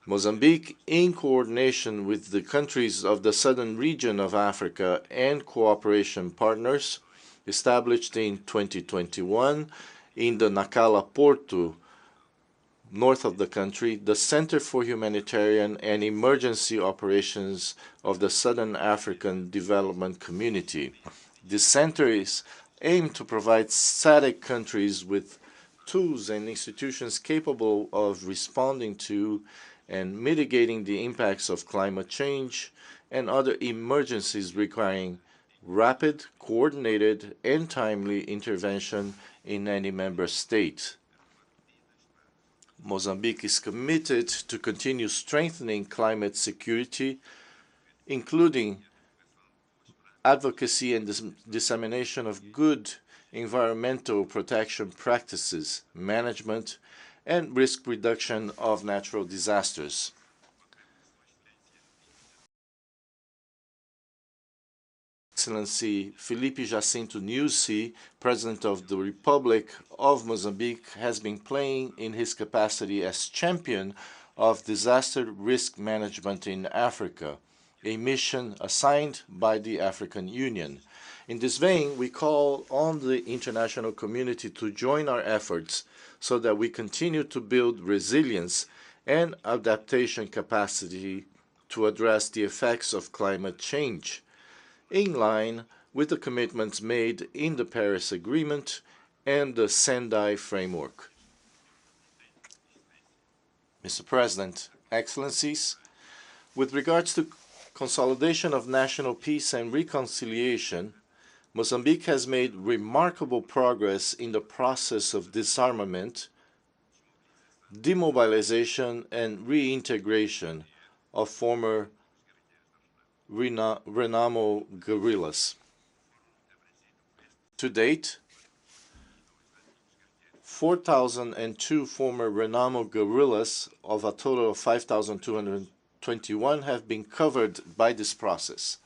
Mozambique, in coordination with the countries of the southern region of Africa and cooperation partners, established in 2021 in the Nacala Porto, north of the country, the Center for Humanitarian and Emergency Operations of the Southern African Development Community. This center is aimed to provide SADC countries with tools and institutions capable of responding to and mitigating the impacts of climate change and other emergencies requiring rapid, coordinated, and timely intervention in any member state. Mozambique is committed to continue strengthening climate security, including advocacy and dissemination of good environmental protection practices, management, and risk reduction of natural disasters. Excellency Felipe Jacinto Nyusi, President of the Republic of Mozambique, has been playing in his capacity as champion of disaster risk management in Africa, a mission assigned by the African Union. In this vein, we call on the international community to join our efforts so that we continue to build resilience and adaptation capacity to address the effects of climate change, in line with the commitments made in the Paris Agreement and the Sendai Framework. Mr. President, Excellencies, with regards to consolidation of national peace and reconciliation, Mozambique has made remarkable progress in the process of disarmament, demobilization, and reintegration of former Renamo guerrillas. To date, 4,002 former Renamo guerrillas of a total of 5,221 have been covered by this process.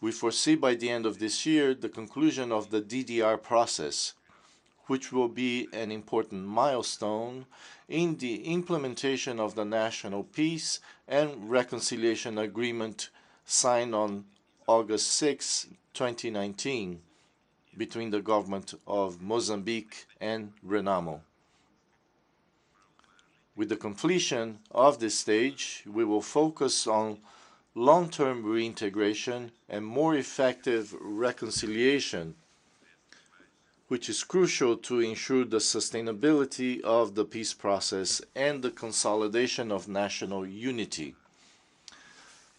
We foresee by the end of this year the conclusion of the DDR process, which will be an important milestone in the implementation of the National Peace and Reconciliation Agreement signed on August 6, 2019, between the government of Mozambique and Renamo. With the completion of this stage, we will focus on long-term reintegration and more effective reconciliation, which is crucial to ensure the sustainability of the peace process and the consolidation of national unity.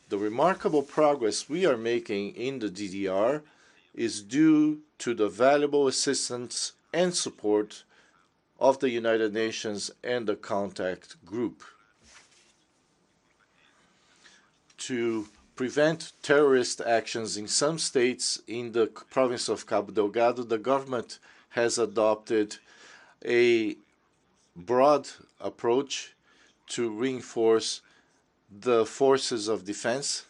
The remarkable progress we are making in the DDR is due to the valuable assistance and support of the United Nations and the Contact Group. To prevent terrorist actions in some states in the province of Cabo Delgado, the government has adopted a broad approach to reinforce the forces of defense,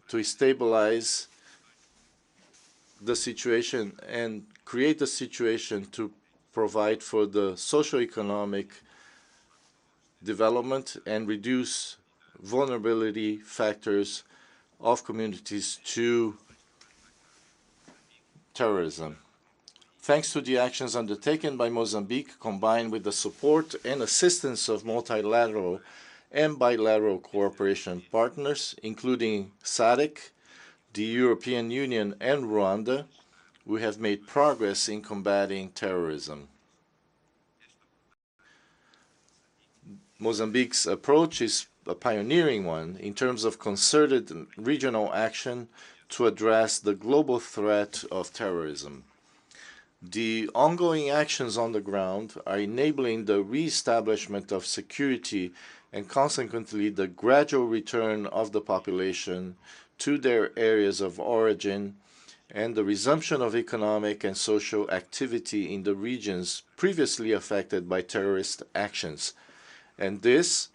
to stabilize the situation and create a situation to provide for the socio-economic development and reduce vulnerability factors of communities to terrorism. Thanks to the actions undertaken by Mozambique, combined with the support and assistance of multilateral and bilateral cooperation partners, including SADC, the European Union, and Rwanda, we have made progress in combating terrorism. Mozambique's approach is a pioneering one in terms of concerted regional action to address the global threat of terrorism. The ongoing actions on the ground are enabling the re-establishment of security and consequently the gradual return of the population to their areas of origin and the resumption of economic and social activity in the regions previously affected by terrorist actions. And this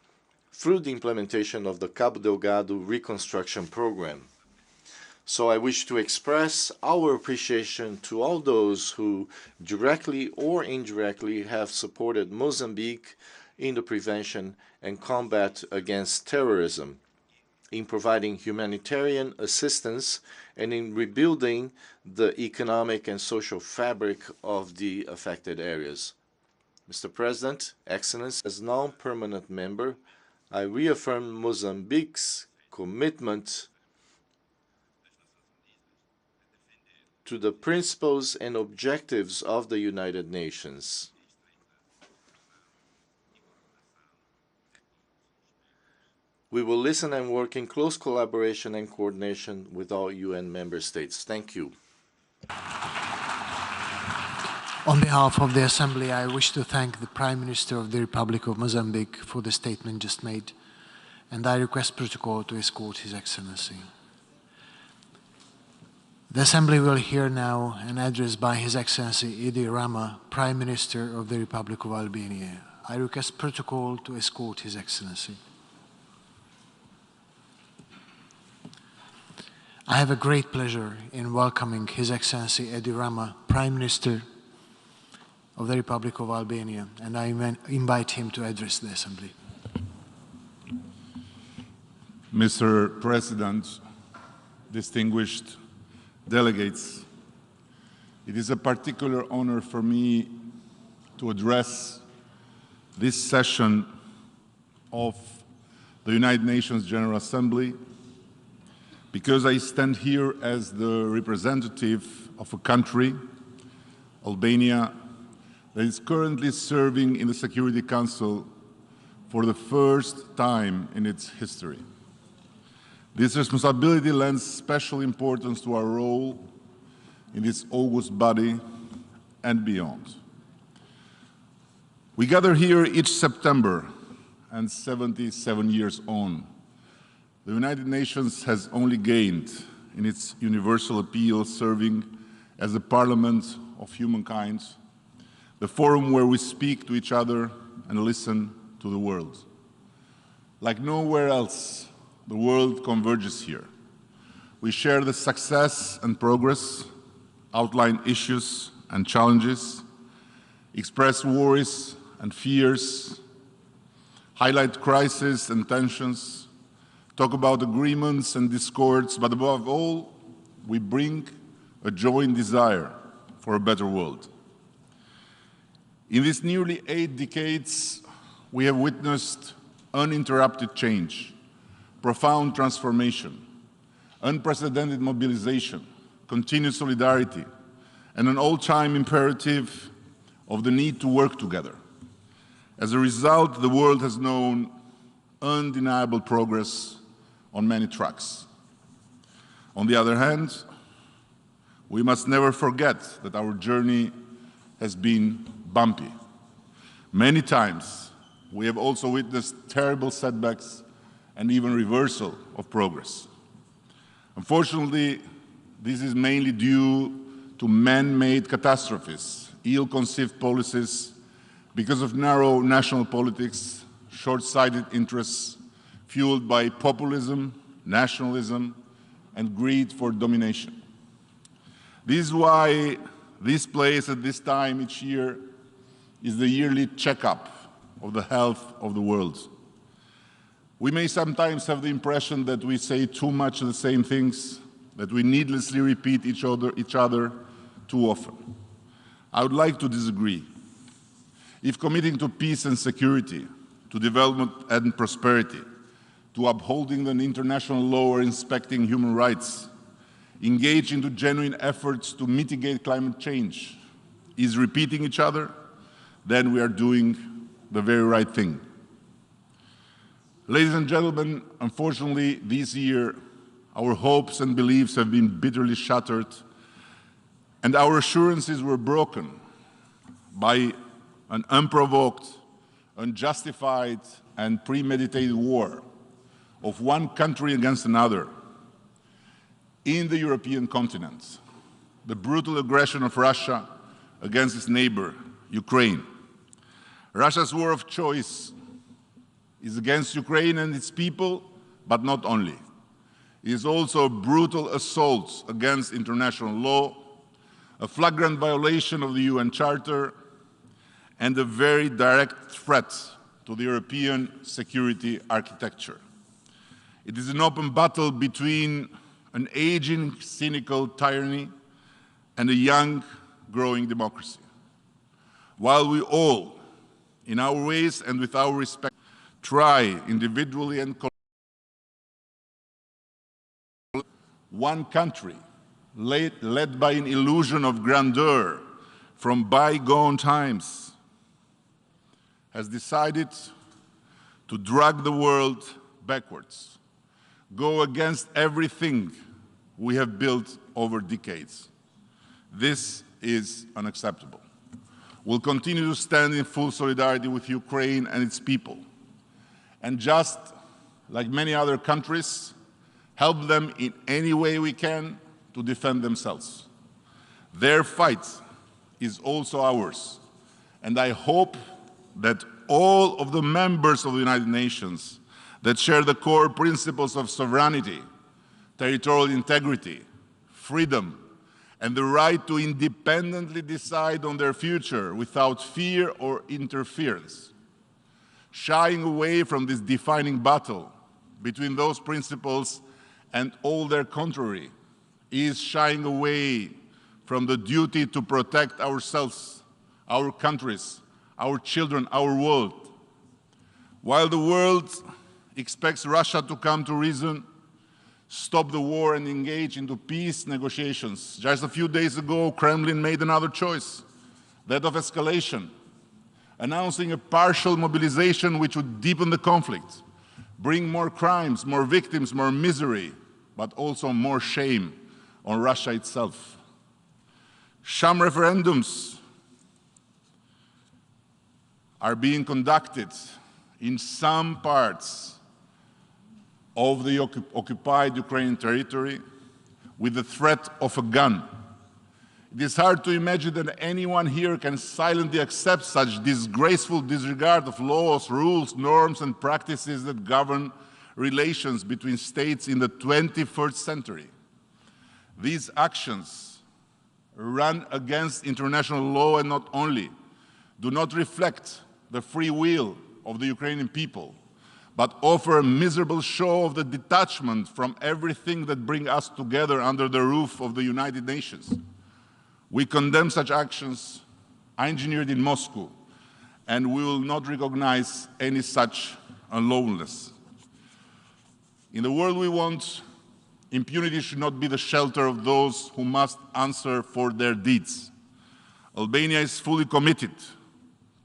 through the implementation of the Cabo Delgado reconstruction program. So I wish to express our appreciation to all those who directly or indirectly have supported Mozambique in the prevention and combat against terrorism, in providing humanitarian assistance, and in rebuilding the economic and social fabric of the affected areas. Mr. President, Excellency, as non-permanent member, I reaffirm Mozambique's commitment to the principles and objectives of the United Nations. We will listen and work in close collaboration and coordination with all UN member states. Thank you. On behalf of the Assembly, I wish to thank the Prime Minister of the Republic of Mozambique for the statement just made, and I request protocol to escort His Excellency. The Assembly will hear now an address by His Excellency Edi Rama, Prime Minister of the Republic of Albania. I request protocol to escort His Excellency. I have a great pleasure in welcoming His Excellency Edi Rama, Prime Minister of the Republic of Albania, and I invite him to address the Assembly. Mr. President, distinguished delegates, it is a particular honor for me to address this session of the United Nations General Assembly because I stand here as the representative of a country, Albania, that is currently serving in the Security Council for the first time in its history. This responsibility lends special importance to our role in this august body and beyond. We gather here each September, and 77 years on, the United Nations has only gained in its universal appeal, serving as the parliament of humankind, the forum where we speak to each other and listen to the world. Like nowhere else, the world converges here. We share the success and progress, outline issues and challenges, express worries and fears, highlight crises and tensions, talk about agreements and discords, but above all, we bring a joint desire for a better world. In these nearly 8 decades, we have witnessed uninterrupted change, profound transformation, unprecedented mobilization, continued solidarity, and an all-time imperative of the need to work together. As a result, the world has known undeniable progress on many tracks. On the other hand, we must never forget that our journey has been bumpy. Many times, we have also witnessed terrible setbacks and even reversal of progress. Unfortunately, this is mainly due to man-made catastrophes, ill-conceived policies, because of narrow national politics, short-sighted interests, fueled by populism, nationalism, and greed for domination. This is why this place at this time each year is the yearly checkup of the health of the world. We may sometimes have the impression that we say too much of the same things, that we needlessly repeat each other too often. I would like to disagree. If committing to peace and security, to development and prosperity, to upholding the international law or inspecting human rights, engage into genuine efforts to mitigate climate change, is repeating each other, then we are doing the very right thing. Ladies and gentlemen, unfortunately, this year, our hopes and beliefs have been bitterly shattered, and our assurances were broken by an unprovoked, unjustified, and premeditated war of one country against another in the European continent, the brutal aggression of Russia against its neighbor, Ukraine. Russia's war of choice is against Ukraine and its people, but not only. It is also a brutal assault against international law, a flagrant violation of the UN Charter, and a very direct threat to the European security architecture. It is an open battle between an aging, cynical tyranny and a young, growing democracy. While we all, in our ways and with our respect, try individually and collectively, one country, led by an illusion of grandeur from bygone times, has decided to drag the world backwards, go against everything we have built over decades. This is unacceptable. We'll continue to stand in full solidarity with Ukraine and its people, and just like many other countries, help them in any way we can to defend themselves. Their fight is also ours, and I hope that all of the members of the United Nations that share the core principles of sovereignty, territorial integrity, freedom, and the right to independently decide on their future without fear or interference, shying away from this defining battle between those principles and all their contrary, is shying away from the duty to protect ourselves, our countries, our children, our world. While the world expects Russia to come to reason, stop the war and engage into peace negotiations, just a few days ago, Kremlin made another choice, that of escalation, announcing a partial mobilization which would deepen the conflict, bring more crimes, more victims, more misery, but also more shame on Russia itself. Sham referendums are being conducted in some parts of the occupied Ukrainian territory with the threat of a gun. It is hard to imagine that anyone here can silently accept such disgraceful disregard of laws, rules, norms, and practices that govern relations between states in the 21st century. These actions run against international law and not only do not reflect the free will of the Ukrainian people, but offer a miserable show of the detachment from everything that brings us together under the roof of the United Nations. We condemn such actions engineered in Moscow, and we will not recognize any such unlawfulness. In the world we want, impunity should not be the shelter of those who must answer for their deeds. Albania is fully committed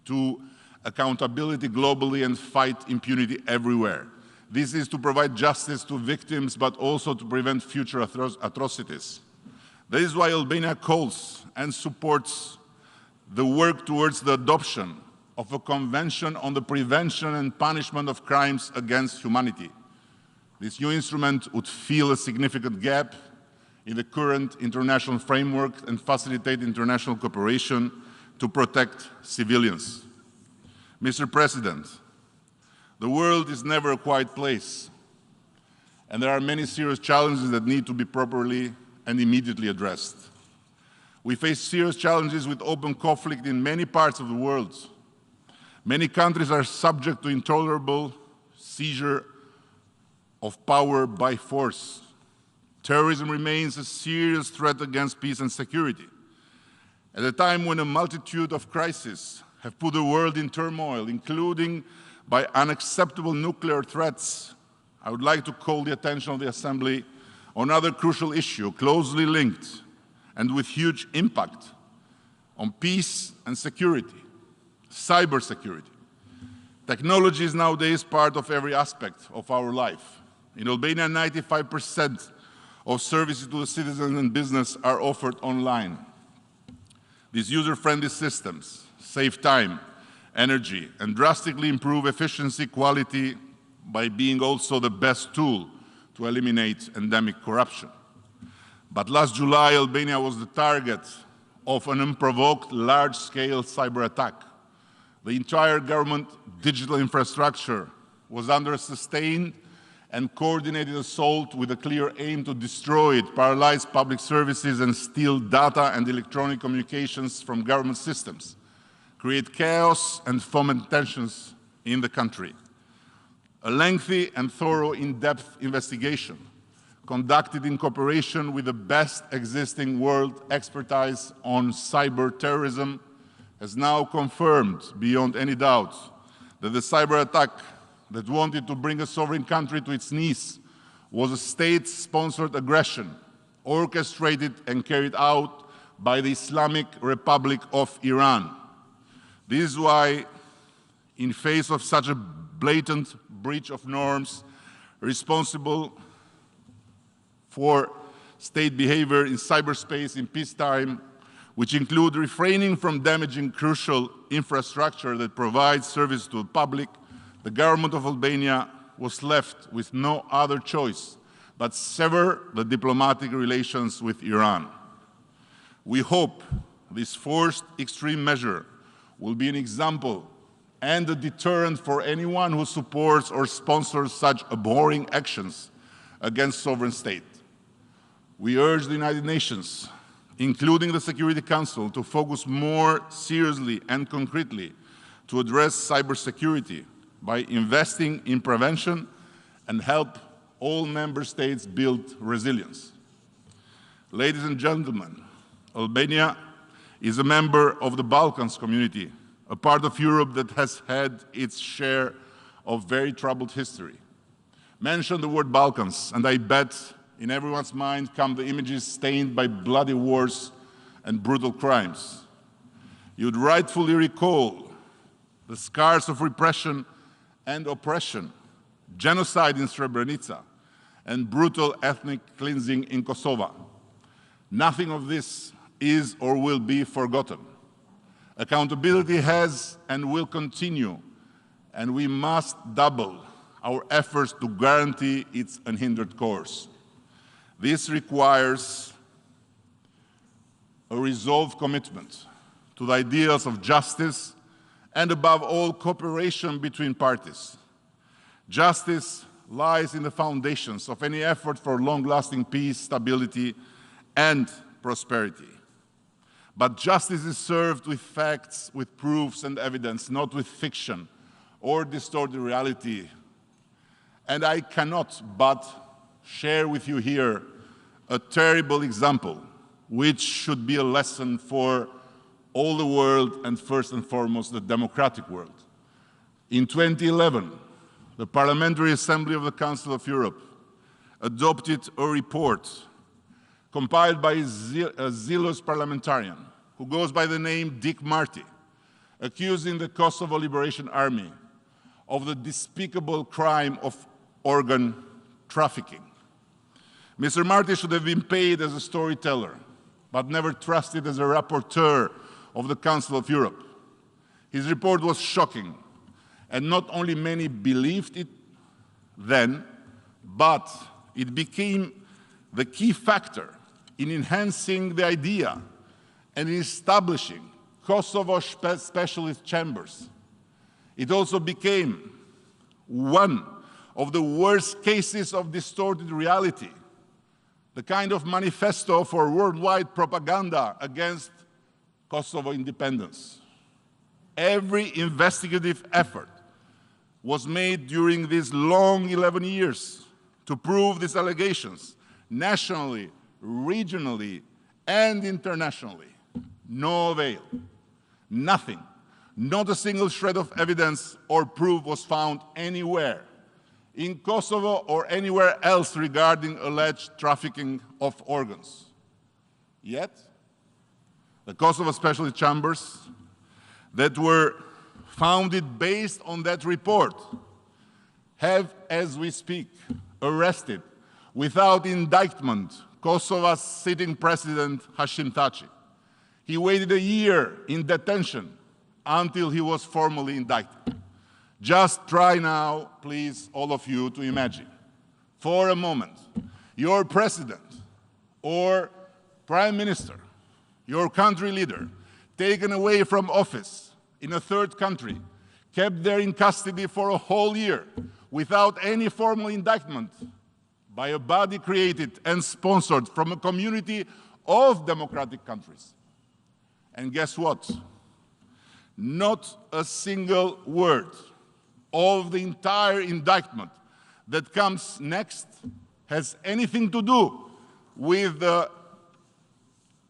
to accountability globally and fight impunity everywhere. This is to provide justice to victims, but also to prevent future atrocities. That is why Albania calls and supports the work towards the adoption of a convention on the prevention and punishment of crimes against humanity. This new instrument would fill a significant gap in the current international framework and facilitate international cooperation to protect civilians. Mr. President, the world is never a quiet place, and there are many serious challenges that need to be properly and immediately addressed. We face serious challenges with open conflict in many parts of the world. Many countries are subject to intolerable seizure of power by force. Terrorism remains a serious threat against peace and security. At a time when a multitude of crises have put the world in turmoil, including by unacceptable nuclear threats, I would like to call the attention of the Assembly on another crucial issue closely linked and with huge impact on peace and security, cybersecurity. Technology is nowadays part of every aspect of our life. In Albania, 95% of services to the citizens and business are offered online. These user-friendly systems save time, energy, and drastically improve efficiency, quality, by being also the best tool to eliminate endemic corruption. But last July, Albania was the target of an unprovoked large-scale cyber attack. The entire government digital infrastructure was under a sustained and coordinated assault with a clear aim to destroy it, paralyze public services, and steal data and electronic communications from government systems, create chaos and foment tensions in the country. A lengthy and thorough, in-depth investigation conducted in cooperation with the best existing world expertise on cyber terrorism has now confirmed beyond any doubt that the cyber attack that wanted to bring a sovereign country to its knees was a state-sponsored aggression orchestrated and carried out by the Islamic Republic of Iran. This is why, in face of such a blatant breach of norms responsible for state behavior in cyberspace in peacetime, which include refraining from damaging crucial infrastructure that provides service to the public, the government of Albania was left with no other choice but sever the diplomatic relations with Iran. We hope this forced extreme measure will be an example and a deterrent for anyone who supports or sponsors such abhorring actions against sovereign state. We urge the United Nations, including the Security Council, to focus more seriously and concretely to address cybersecurity by investing in prevention and help all member states build resilience. Ladies and gentlemen, Albania is a member of the Balkans community, a part of Europe that has had its share of very troubled history. Mention the word Balkans, and I bet in everyone's mind come the images stained by bloody wars and brutal crimes. You'd rightfully recall the scars of repression and oppression, genocide in Srebrenica, and brutal ethnic cleansing in Kosovo. Nothing of this is or will be forgotten. Accountability has and will continue, and we must double our efforts to guarantee its unhindered course. This requires a resolved commitment to the ideals of justice and, above all, cooperation between parties. Justice lies in the foundations of any effort for long-lasting peace, stability, and prosperity. But justice is served with facts, with proofs and evidence, not with fiction or distorted reality. And I cannot but share with you here a terrible example, which should be a lesson for all the world and first and foremost the democratic world. In 2011, the Parliamentary Assembly of the Council of Europe adopted a report compiled by a zealous parliamentarian who goes by the name Dick Marty, accusing the Kosovo Liberation Army of the despicable crime of organ trafficking. Mr. Marty should have been paid as a storyteller, but never trusted as a rapporteur of the Council of Europe. His report was shocking, and not only many believed it then, but it became the key factor in enhancing the idea and in establishing Kosovo specialist chambers. It also became one of the worst cases of distorted reality, the kind of manifesto for worldwide propaganda against Kosovo independence. Every investigative effort was made during these long 11 years to prove these allegations, nationally, regionally, and internationally. No avail. Nothing. Not a single shred of evidence or proof was found anywhere in Kosovo or anywhere else regarding alleged trafficking of organs. Yet, the Kosovo specialist chambers that were founded based on that report have, as we speak, arrested without indictment Kosovo's sitting president Hashim Thaçi. He waited a year in detention until he was formally indicted. Just try now, please, all of you, to imagine, for a moment, your president or prime minister, your country leader, taken away from office in a third country, kept there in custody for a whole year without any formal indictment by a body created and sponsored from a community of democratic countries. And guess what? Not a single word of the entire indictment that comes next has anything to do with the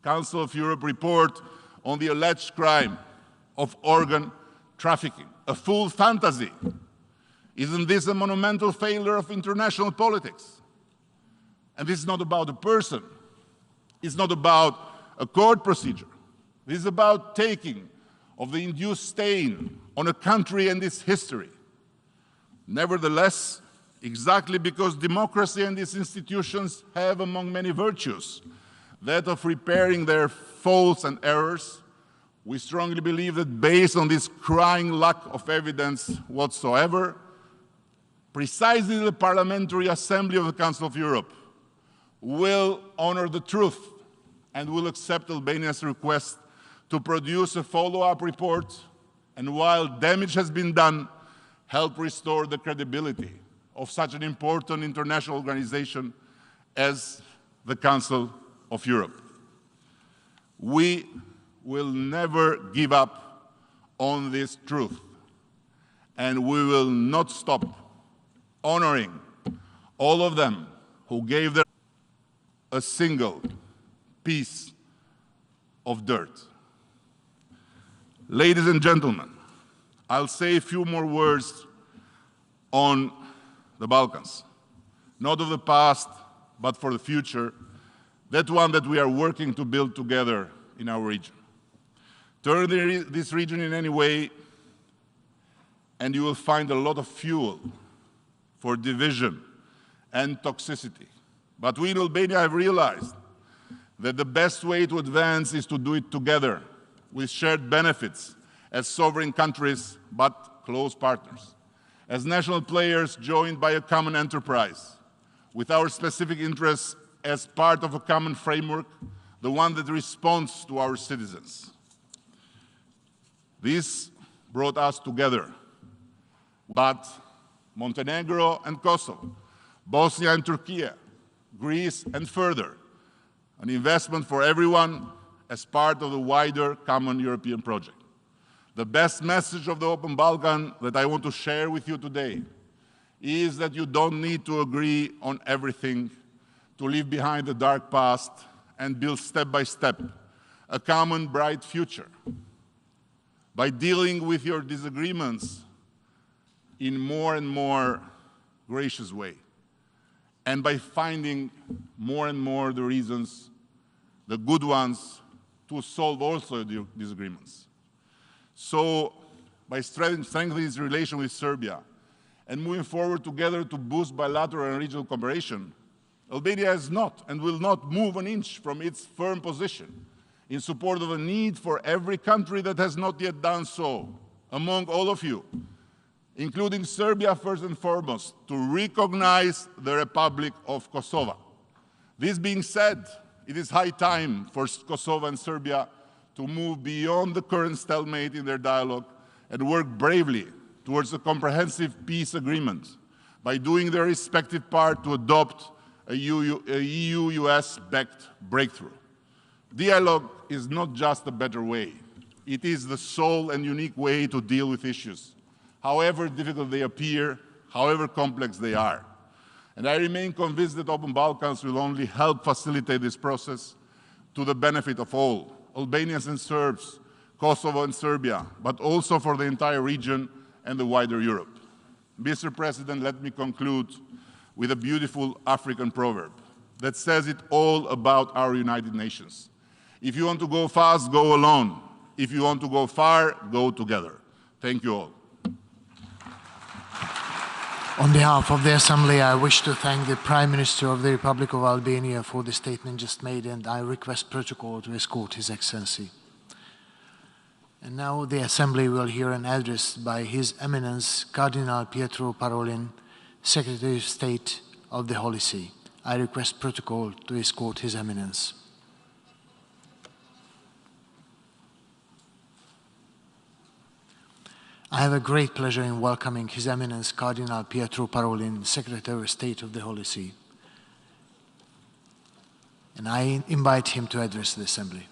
Council of Europe report on the alleged crime of organ trafficking. A full fantasy. Isn't this a monumental failure of international politics? And this is not about a person. It's not about a court procedure. This is about taking of the induced stain on a country and its history. Nevertheless, exactly because democracy and its institutions have among many virtues that of repairing their faults and errors, we strongly believe that based on this crying lack of evidence whatsoever, precisely the Parliamentary Assembly of the Council of Europe will honor the truth and will accept Albania's request to produce a follow-up report, and while damage has been done, help restore the credibility of such an important international organization as the Council of Europe. We will never give up on this truth, and we will not stop honoring all of them who gave their a single piece of dirt. Ladies and gentlemen, I'll say a few more words on the Balkans, not of the past, but for the future, that one that we are working to build together in our region. Turn this region in any way, and you will find a lot of fuel for division and toxicity. But we in Albania have realized that the best way to advance is to do it together, with shared benefits as sovereign countries, but close partners. As national players joined by a common enterprise, with our specific interests as part of a common framework, the one that responds to our citizens. This brought us together, but Montenegro and Kosovo, Bosnia and Turkey, Greece and further, an investment for everyone as part of the wider common European project. The best message of the Open Balkan that I want to share with you today is that you don't need to agree on everything to leave behind the dark past and build step by step a common bright future. By dealing with your disagreements in more and more gracious way, and by finding more and more the reasons, the good ones, to solve also the disagreements. So, by strengthening this relation with Serbia and moving forward together to boost bilateral and regional cooperation, Albania has not and will not move an inch from its firm position in support of a need for every country that has not yet done so, among all of you, including Serbia first and foremost, to recognize the Republic of Kosovo. This being said, it is high time for Kosovo and Serbia to move beyond the current stalemate in their dialogue and work bravely towards a comprehensive peace agreement by doing their respective part to adopt a EU-US-backed breakthrough. Dialogue is not just a better way. It is the sole and unique way to deal with issues, however difficult they appear, however complex they are. And I remain convinced that Open Balkans will only help facilitate this process to the benefit of all, Albanians and Serbs, Kosovo and Serbia, but also for the entire region and the wider Europe. Mr. President, let me conclude with a beautiful African proverb that says it all about our United Nations. If you want to go fast, go alone. If you want to go far, go together. Thank you all. On behalf of the Assembly, I wish to thank the Prime Minister of the Republic of Albania for the statement just made, and I request protocol to escort His Excellency. And now the Assembly will hear an address by His Eminence Cardinal Pietro Parolin, Secretary of State of the Holy See. I request protocol to escort His Eminence. I have a great pleasure in welcoming His Eminence Cardinal Pietro Parolin, Secretary of State of the Holy See. And I invite him to address the Assembly.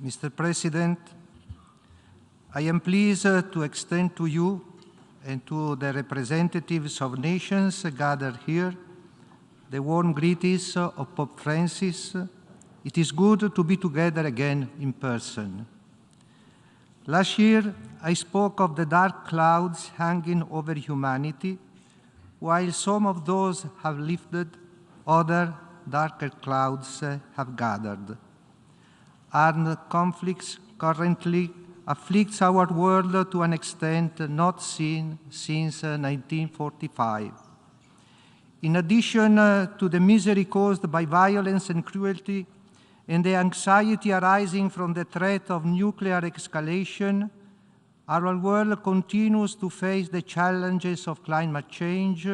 Mr. President, I am pleased to extend to you and to the representatives of nations gathered here the warm greetings of Pope Francis. It is good to be together again in person. Last year, I spoke of the dark clouds hanging over humanity. While some of those have lifted, other darker clouds have gathered. Armed conflicts currently afflicts our world to an extent not seen since 1945. In addition to the misery caused by violence and cruelty, and the anxiety arising from the threat of nuclear escalation, our world continues to face the challenges of climate change,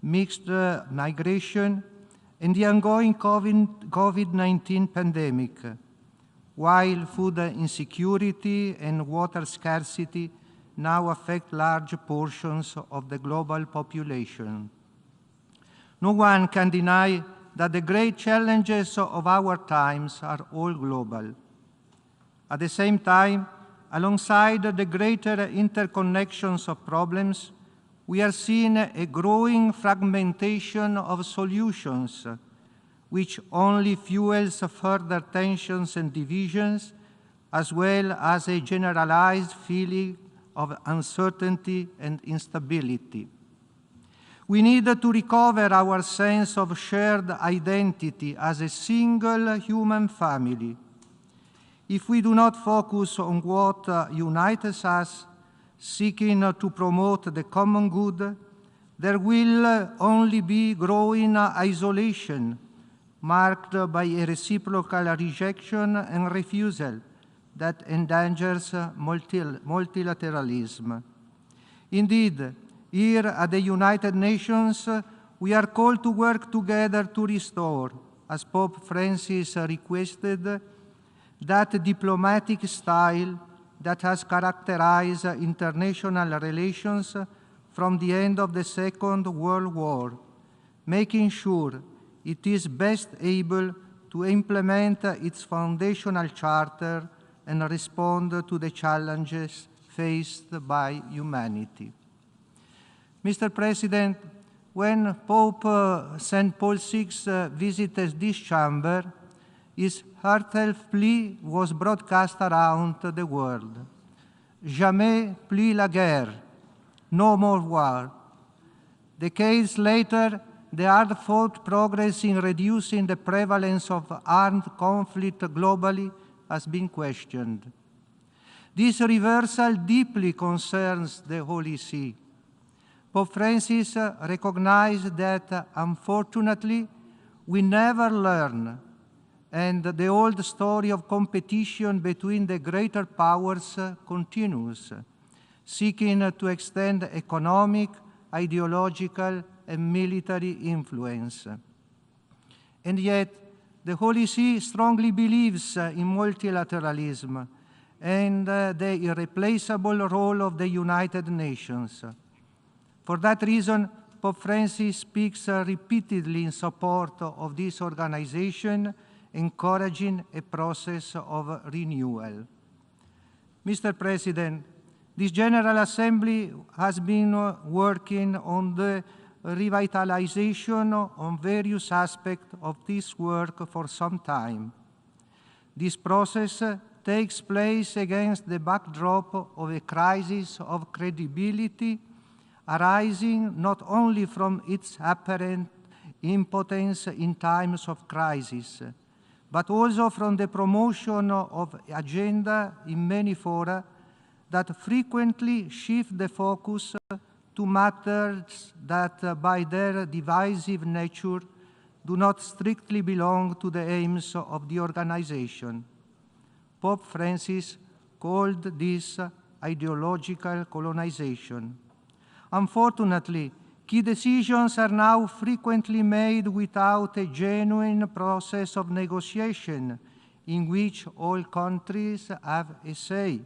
mixed migration, and the ongoing COVID-19 pandemic, while food insecurity and water scarcity now affect large portions of the global population. No one can deny that the great challenges of our times are all global. At the same time, alongside the greater interconnections of problems, we are seeing a growing fragmentation of solutions, which only fuels further tensions and divisions, as well as a generalized feeling of uncertainty and instability. We need to recover our sense of shared identity as a single human family. If we do not focus on what unites us, seeking to promote the common good, there will only be growing isolation, marked by a reciprocal rejection and refusal that endangers multilateralism. Indeed, here at the United Nations, we are called to work together to restore, as Pope Francis requested, that diplomatic style that has characterized international relations from the end of the Second World War, making sure it is best able to implement its foundational charter and respond to the challenges faced by humanity. Mr. President, when Pope St. Paul VI visited this chamber, his heartfelt plea was broadcast around the world. Jamais plus la guerre, no more war. Decades later, the hard-fought progress in reducing the prevalence of armed conflict globally has been questioned. This reversal deeply concerns the Holy See. Pope Francis recognized that, unfortunately, we never learn, and the old story of competition between the greater powers continues, seeking to extend economic, ideological, and military influence. And yet, the Holy See strongly believes in multilateralism and the irreplaceable role of the United Nations. For that reason, Pope Francis speaks repeatedly in support of this organization, encouraging a process of renewal. Mr. President, this General Assembly has been working on the revitalization on various aspects of this work for some time. This process takes place against the backdrop of a crisis of credibility arising not only from its apparent impotence in times of crisis, but also from the promotion of agenda in many fora that frequently shift the focus to matters that by their divisive nature do not strictly belong to the aims of the organization. Pope Francis called this ideological colonization. Unfortunately, key decisions are now frequently made without a genuine process of negotiation in which all countries have a say.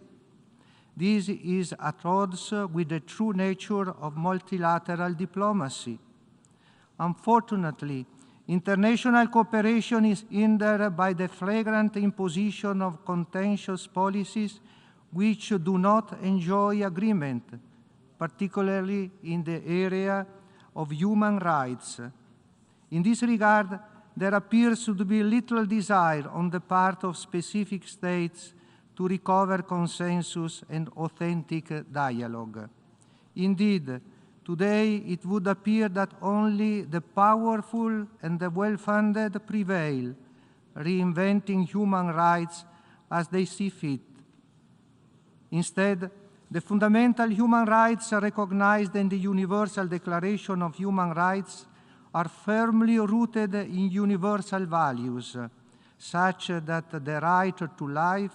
This is at odds with the true nature of multilateral diplomacy. Unfortunately, international cooperation is hindered by the flagrant imposition of contentious policies which do not enjoy agreement, particularly in the area of human rights. In this regard, there appears to be little desire on the part of specific states to recover consensus and authentic dialogue. Indeed, today it would appear that only the powerful and the well-funded prevail, reinventing human rights as they see fit. Instead, the fundamental human rights recognized in the Universal Declaration of Human Rights are firmly rooted in universal values, such that the right to life,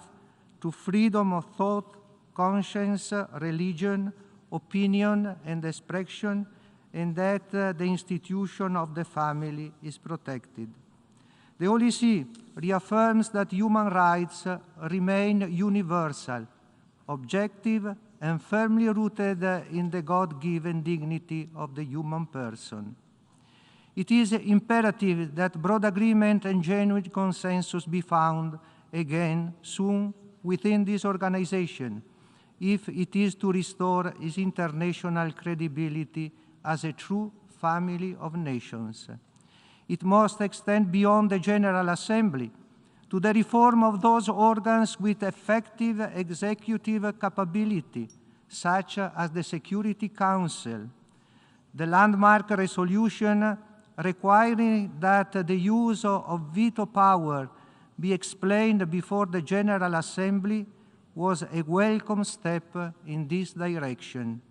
to freedom of thought, conscience, religion, opinion, and expression, and that the institution of the family is protected. The Holy See reaffirms that human rights remain universal, objective, and firmly rooted in the God-given dignity of the human person. It is imperative that broad agreement and genuine consensus be found again soon within this organization, if it is to restore its international credibility as a true family of nations. It must extend beyond the General Assembly to the reform of those organs with effective executive capability, such as the Security Council. The landmark resolution requiring that the use of veto power be explained before the General Assembly was a welcome step in this direction.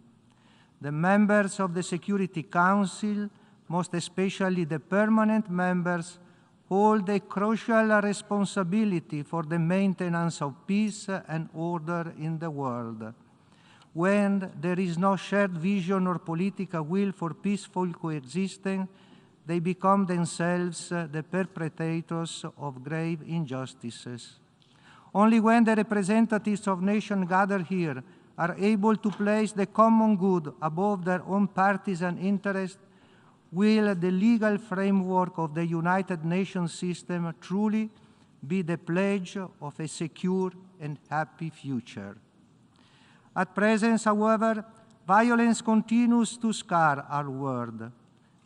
The members of the Security Council, most especially the permanent members, hold a crucial responsibility for the maintenance of peace and order in the world. When there is no shared vision or political will for peaceful coexistence, they become themselves the perpetrators of grave injustices. Only when the representatives of nations gathered here are able to place the common good above their own partisan interests will the legal framework of the United Nations system truly be the pledge of a secure and happy future. At present, however, violence continues to scar our world.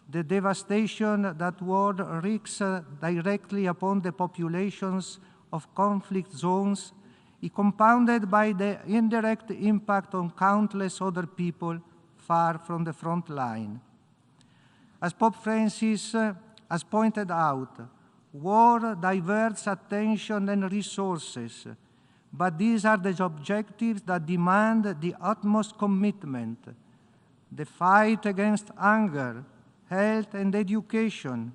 The devastation that war wreaks directly upon the populations of conflict zones is compounded by the indirect impact on countless other people far from the front line. As Pope Francis has pointed out, war diverts attention and resources, but these are the objectives that demand the utmost commitment. The fight against hunger, health and education,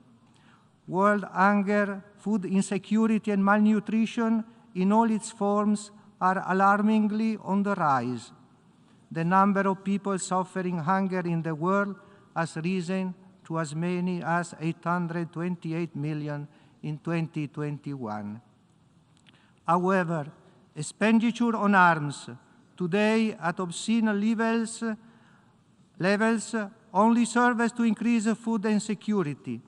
world hunger, food insecurity and malnutrition in all its forms are alarmingly on the rise. The number of people suffering hunger in the world has risen to to as many as 828 million in 2021. However, expenditure on arms, today at obscene levels only serves to increase food insecurity,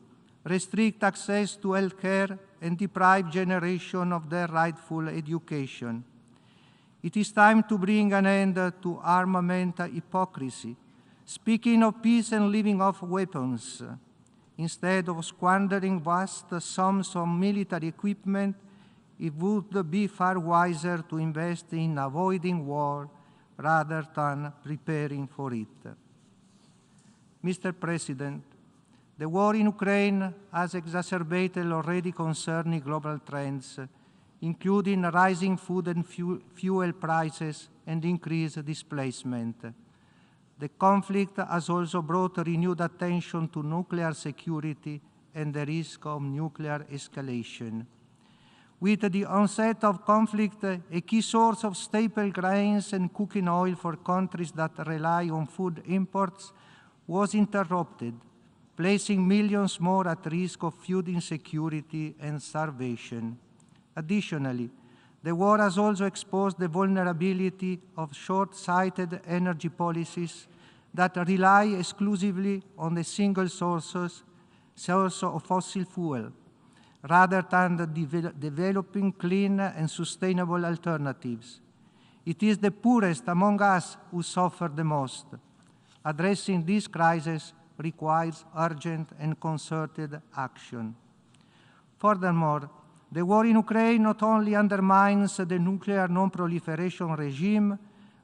restrict access to health care, and deprive generation of their rightful education. It is time to bring an end to armament hypocrisy, speaking of peace and living off weapons. Instead of squandering vast sums on military equipment, it would be far wiser to invest in avoiding war rather than preparing for it. Mr. President, the war in Ukraine has exacerbated already concerning global trends, including rising food and fuel prices and increased displacement. The conflict has also brought renewed attention to nuclear security and the risk of nuclear escalation. With the onset of conflict, a key source of staple grains and cooking oil for countries that rely on food imports was interrupted, placing millions more at risk of food insecurity and starvation. Additionally, the war has also exposed the vulnerability of short-sighted energy policies that rely exclusively on a single source of fossil fuel, rather than developing clean and sustainable alternatives. It is the poorest among us who suffer the most. Addressing this crisis requires urgent and concerted action. Furthermore, the war in Ukraine not only undermines the nuclear non-proliferation regime,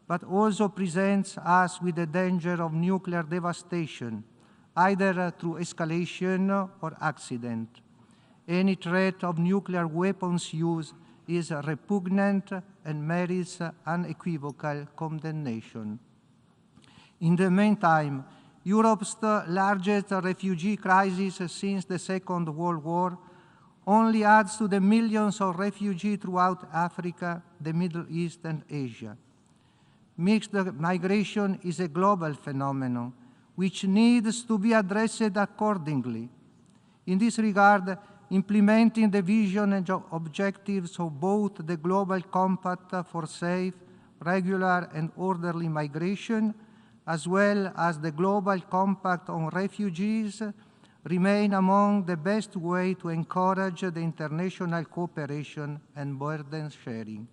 but also presents us with the danger of nuclear devastation, either through escalation or accident. Any threat of nuclear weapons use is repugnant and merits unequivocal condemnation. In the meantime, Europe's largest refugee crisis since the Second World War only adds to the millions of refugees throughout Africa, the Middle East, and Asia. Mixed migration is a global phenomenon which needs to be addressed accordingly. In this regard, implementing the vision and objectives of both the Global Compact for safe, regular, and orderly migration, as well as the Global Compact on refugees, remain among the best ways to encourage the international cooperation and burden sharing.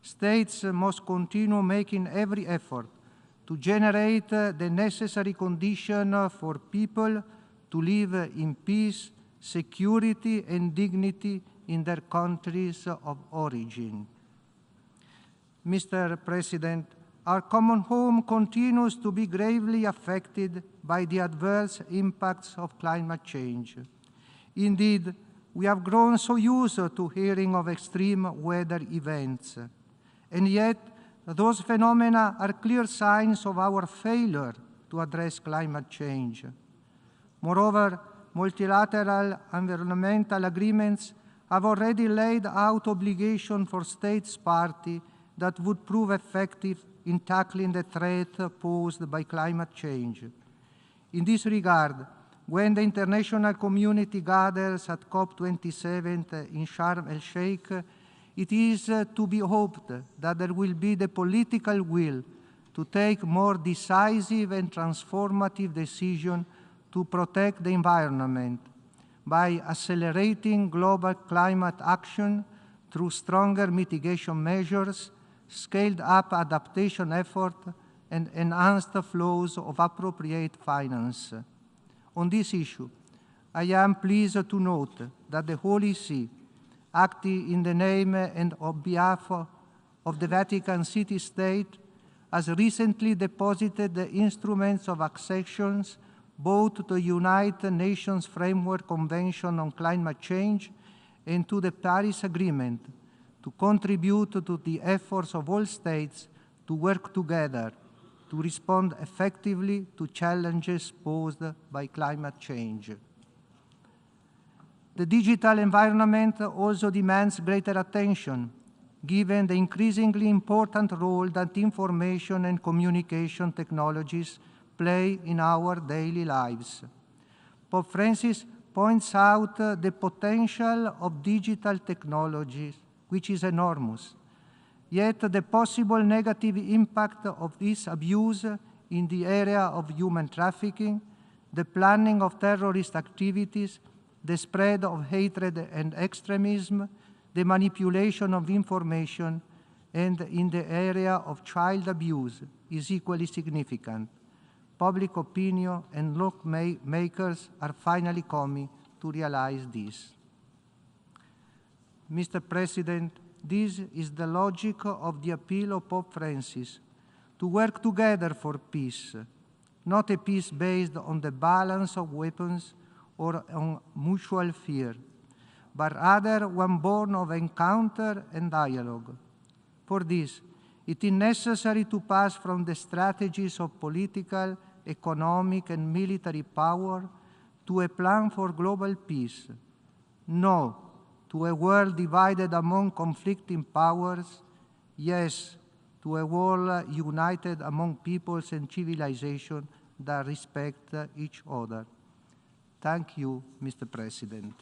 States must continue making every effort to generate the necessary conditions for people to live in peace, security, and dignity in their countries of origin. Mr. President, our common home continues to be gravely affected by the adverse impacts of climate change. Indeed, we have grown so used to hearing of extreme weather events, and yet those phenomena are clear signs of our failure to address climate change. Moreover, multilateral environmental agreements have already laid out obligations for states party that would prove effective in tackling the threat posed by climate change. In this regard, when the international community gathers at COP27 in Sharm el-Sheikh, it is to be hoped that there will be the political will to take more decisive and transformative decisions to protect the environment by accelerating global climate action through stronger mitigation measures, scaled-up adaptation efforts, and enhanced flows of appropriate finance. On this issue, I am pleased to note that the Holy See, acting in the name and on behalf of the Vatican City State, has recently deposited the instruments of accessions both to the United Nations Framework Convention on Climate Change and to the Paris Agreement to contribute to the efforts of all states to work together to respond effectively to challenges posed by climate change. The digital environment also demands greater attention, given the increasingly important role that information and communication technologies play in our daily lives. Pope Francis points out the potential of digital technologies, which is enormous. Yet the possible negative impact of this abuse in the area of human trafficking, the planning of terrorist activities, the spread of hatred and extremism, the manipulation of information, and in the area of child abuse is equally significant. Public opinion and lawmakers are finally coming to realize this. Mr. President, this is the logic of the appeal of Pope Francis, to work together for peace, not a peace based on the balance of weapons or on mutual fear, but rather one born of encounter and dialogue. For this, it is necessary to pass from the strategies of political, economic, and military power to a plan for global peace. No to a world divided among conflicting powers. Yes to a world united among peoples and civilizations that respect each other. Thank you, Mr. President.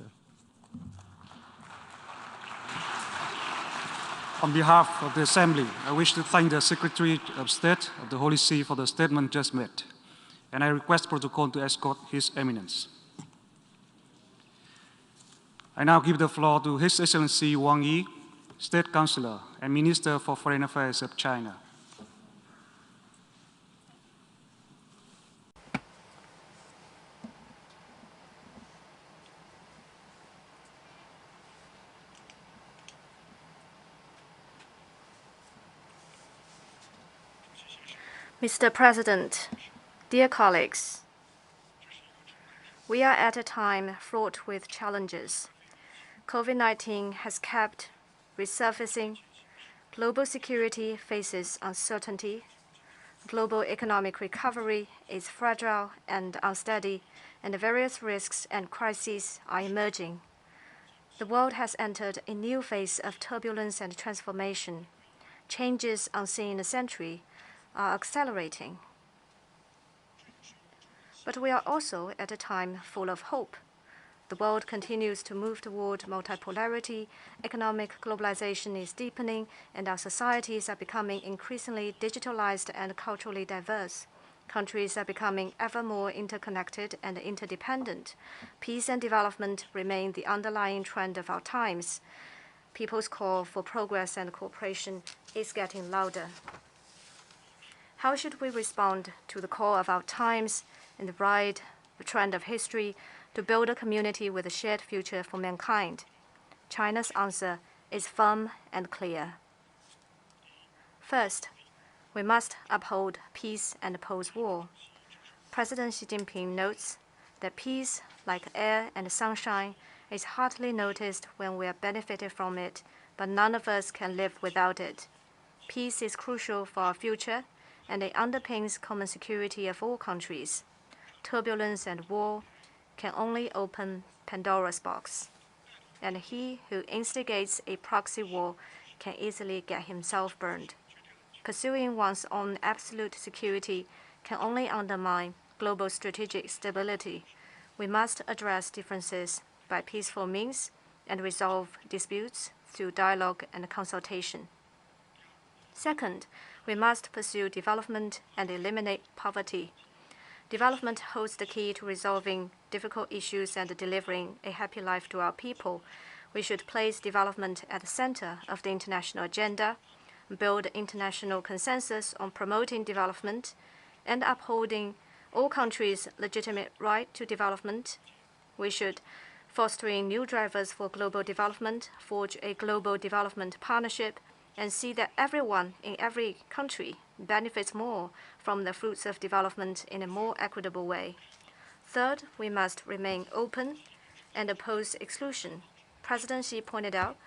On behalf of the Assembly, I wish to thank the Secretary of State of the Holy See for the statement just made, and I request protocol to escort His Eminence. I now give the floor to His Excellency Wang Yi, State Councillor and Minister for Foreign Affairs of China. Mr. President, dear colleagues, we are at a time fraught with challenges. COVID-19 has kept resurfacing. Global security faces uncertainty. Global economic recovery is fragile and unsteady, and various risks and crises are emerging. The world has entered a new phase of turbulence and transformation. Changes unseen in a century are accelerating. But we are also at a time full of hope. The world continues to move toward multipolarity, economic globalization is deepening, and our societies are becoming increasingly digitalized and culturally diverse. Countries are becoming ever more interconnected and interdependent. Peace and development remain the underlying trend of our times. People's call for progress and cooperation is getting louder. How should we respond to the call of our times and ride the trend of history to build a community with a shared future for mankind? China's answer is firm and clear. First, we must uphold peace and oppose war. President Xi Jinping notes that peace, like air and sunshine, is hardly noticed when we are benefited from it, but none of us can live without it. Peace is crucial for our future, and it underpins common security of all countries. Turbulence and war can only open Pandora's box, and he who instigates a proxy war can easily get himself burned. Pursuing one's own absolute security can only undermine global strategic stability. We must address differences by peaceful means and resolve disputes through dialogue and consultation. Second, we must pursue development and eliminate poverty. Development holds the key to resolving difficult issues and delivering a happy life to our people. We should place development at the center of the international agenda, build international consensus on promoting development, and upholding all countries' legitimate right to development. We should, fostering new drivers for global development, forge a global development partnership, and see that everyone in every country benefits more from the fruits of development in a more equitable way. Third, we must remain open and oppose exclusion. President Xi pointed out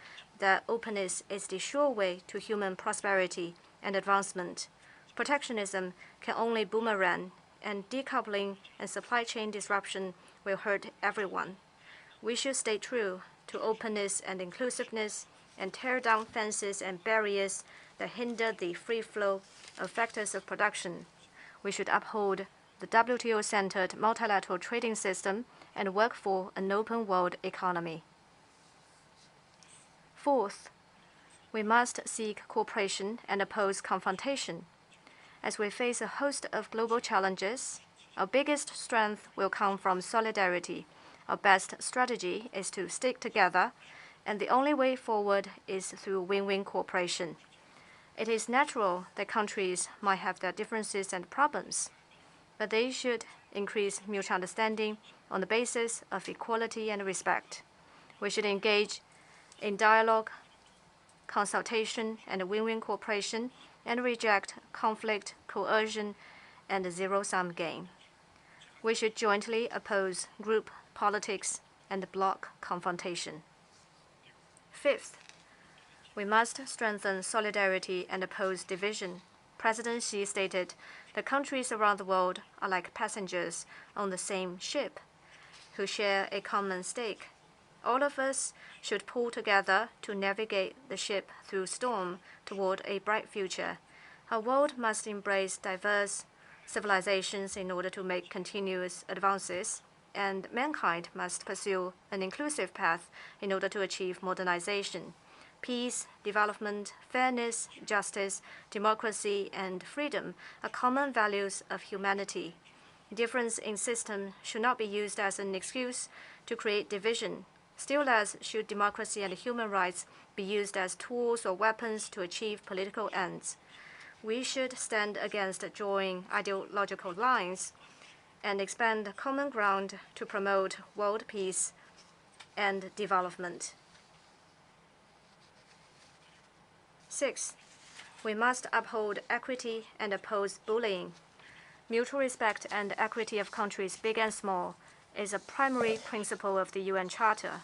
that openness is the sure way to human prosperity and advancement. Protectionism can only boomerang, and decoupling and supply chain disruption will hurt everyone. We should stay true to openness and inclusiveness and tear down fences and barriers that hinder the free flow of factors of production. We should uphold the WTO-centered multilateral trading system and work for an open world economy. Fourth, we must seek cooperation and oppose confrontation. As we face a host of global challenges, our biggest strength will come from solidarity. Our best strategy is to stick together, and the only way forward is through win-win cooperation. It is natural that countries might have their differences and problems, but they should increase mutual understanding on the basis of equality and respect. We should engage in dialogue, consultation, and win-win cooperation, and reject conflict, coercion, and zero-sum game. We should jointly oppose group politics and bloc confrontation. Fifth, we must strengthen solidarity and oppose division. President Xi stated that countries around the world are like passengers on the same ship who share a common stake. All of us should pull together to navigate the ship through storm toward a bright future. Our world must embrace diverse civilizations in order to make continuous advances, and mankind must pursue an inclusive path in order to achieve modernization. Peace, development, fairness, justice, democracy, and freedom are common values of humanity. Difference in system should not be used as an excuse to create division. Still less should democracy and human rights be used as tools or weapons to achieve political ends. We should stand against drawing ideological lines and expand common ground to promote world peace and development. Sixth, we must uphold equity and oppose bullying. Mutual respect and equity of countries big and small is a primary principle of the UN Charter.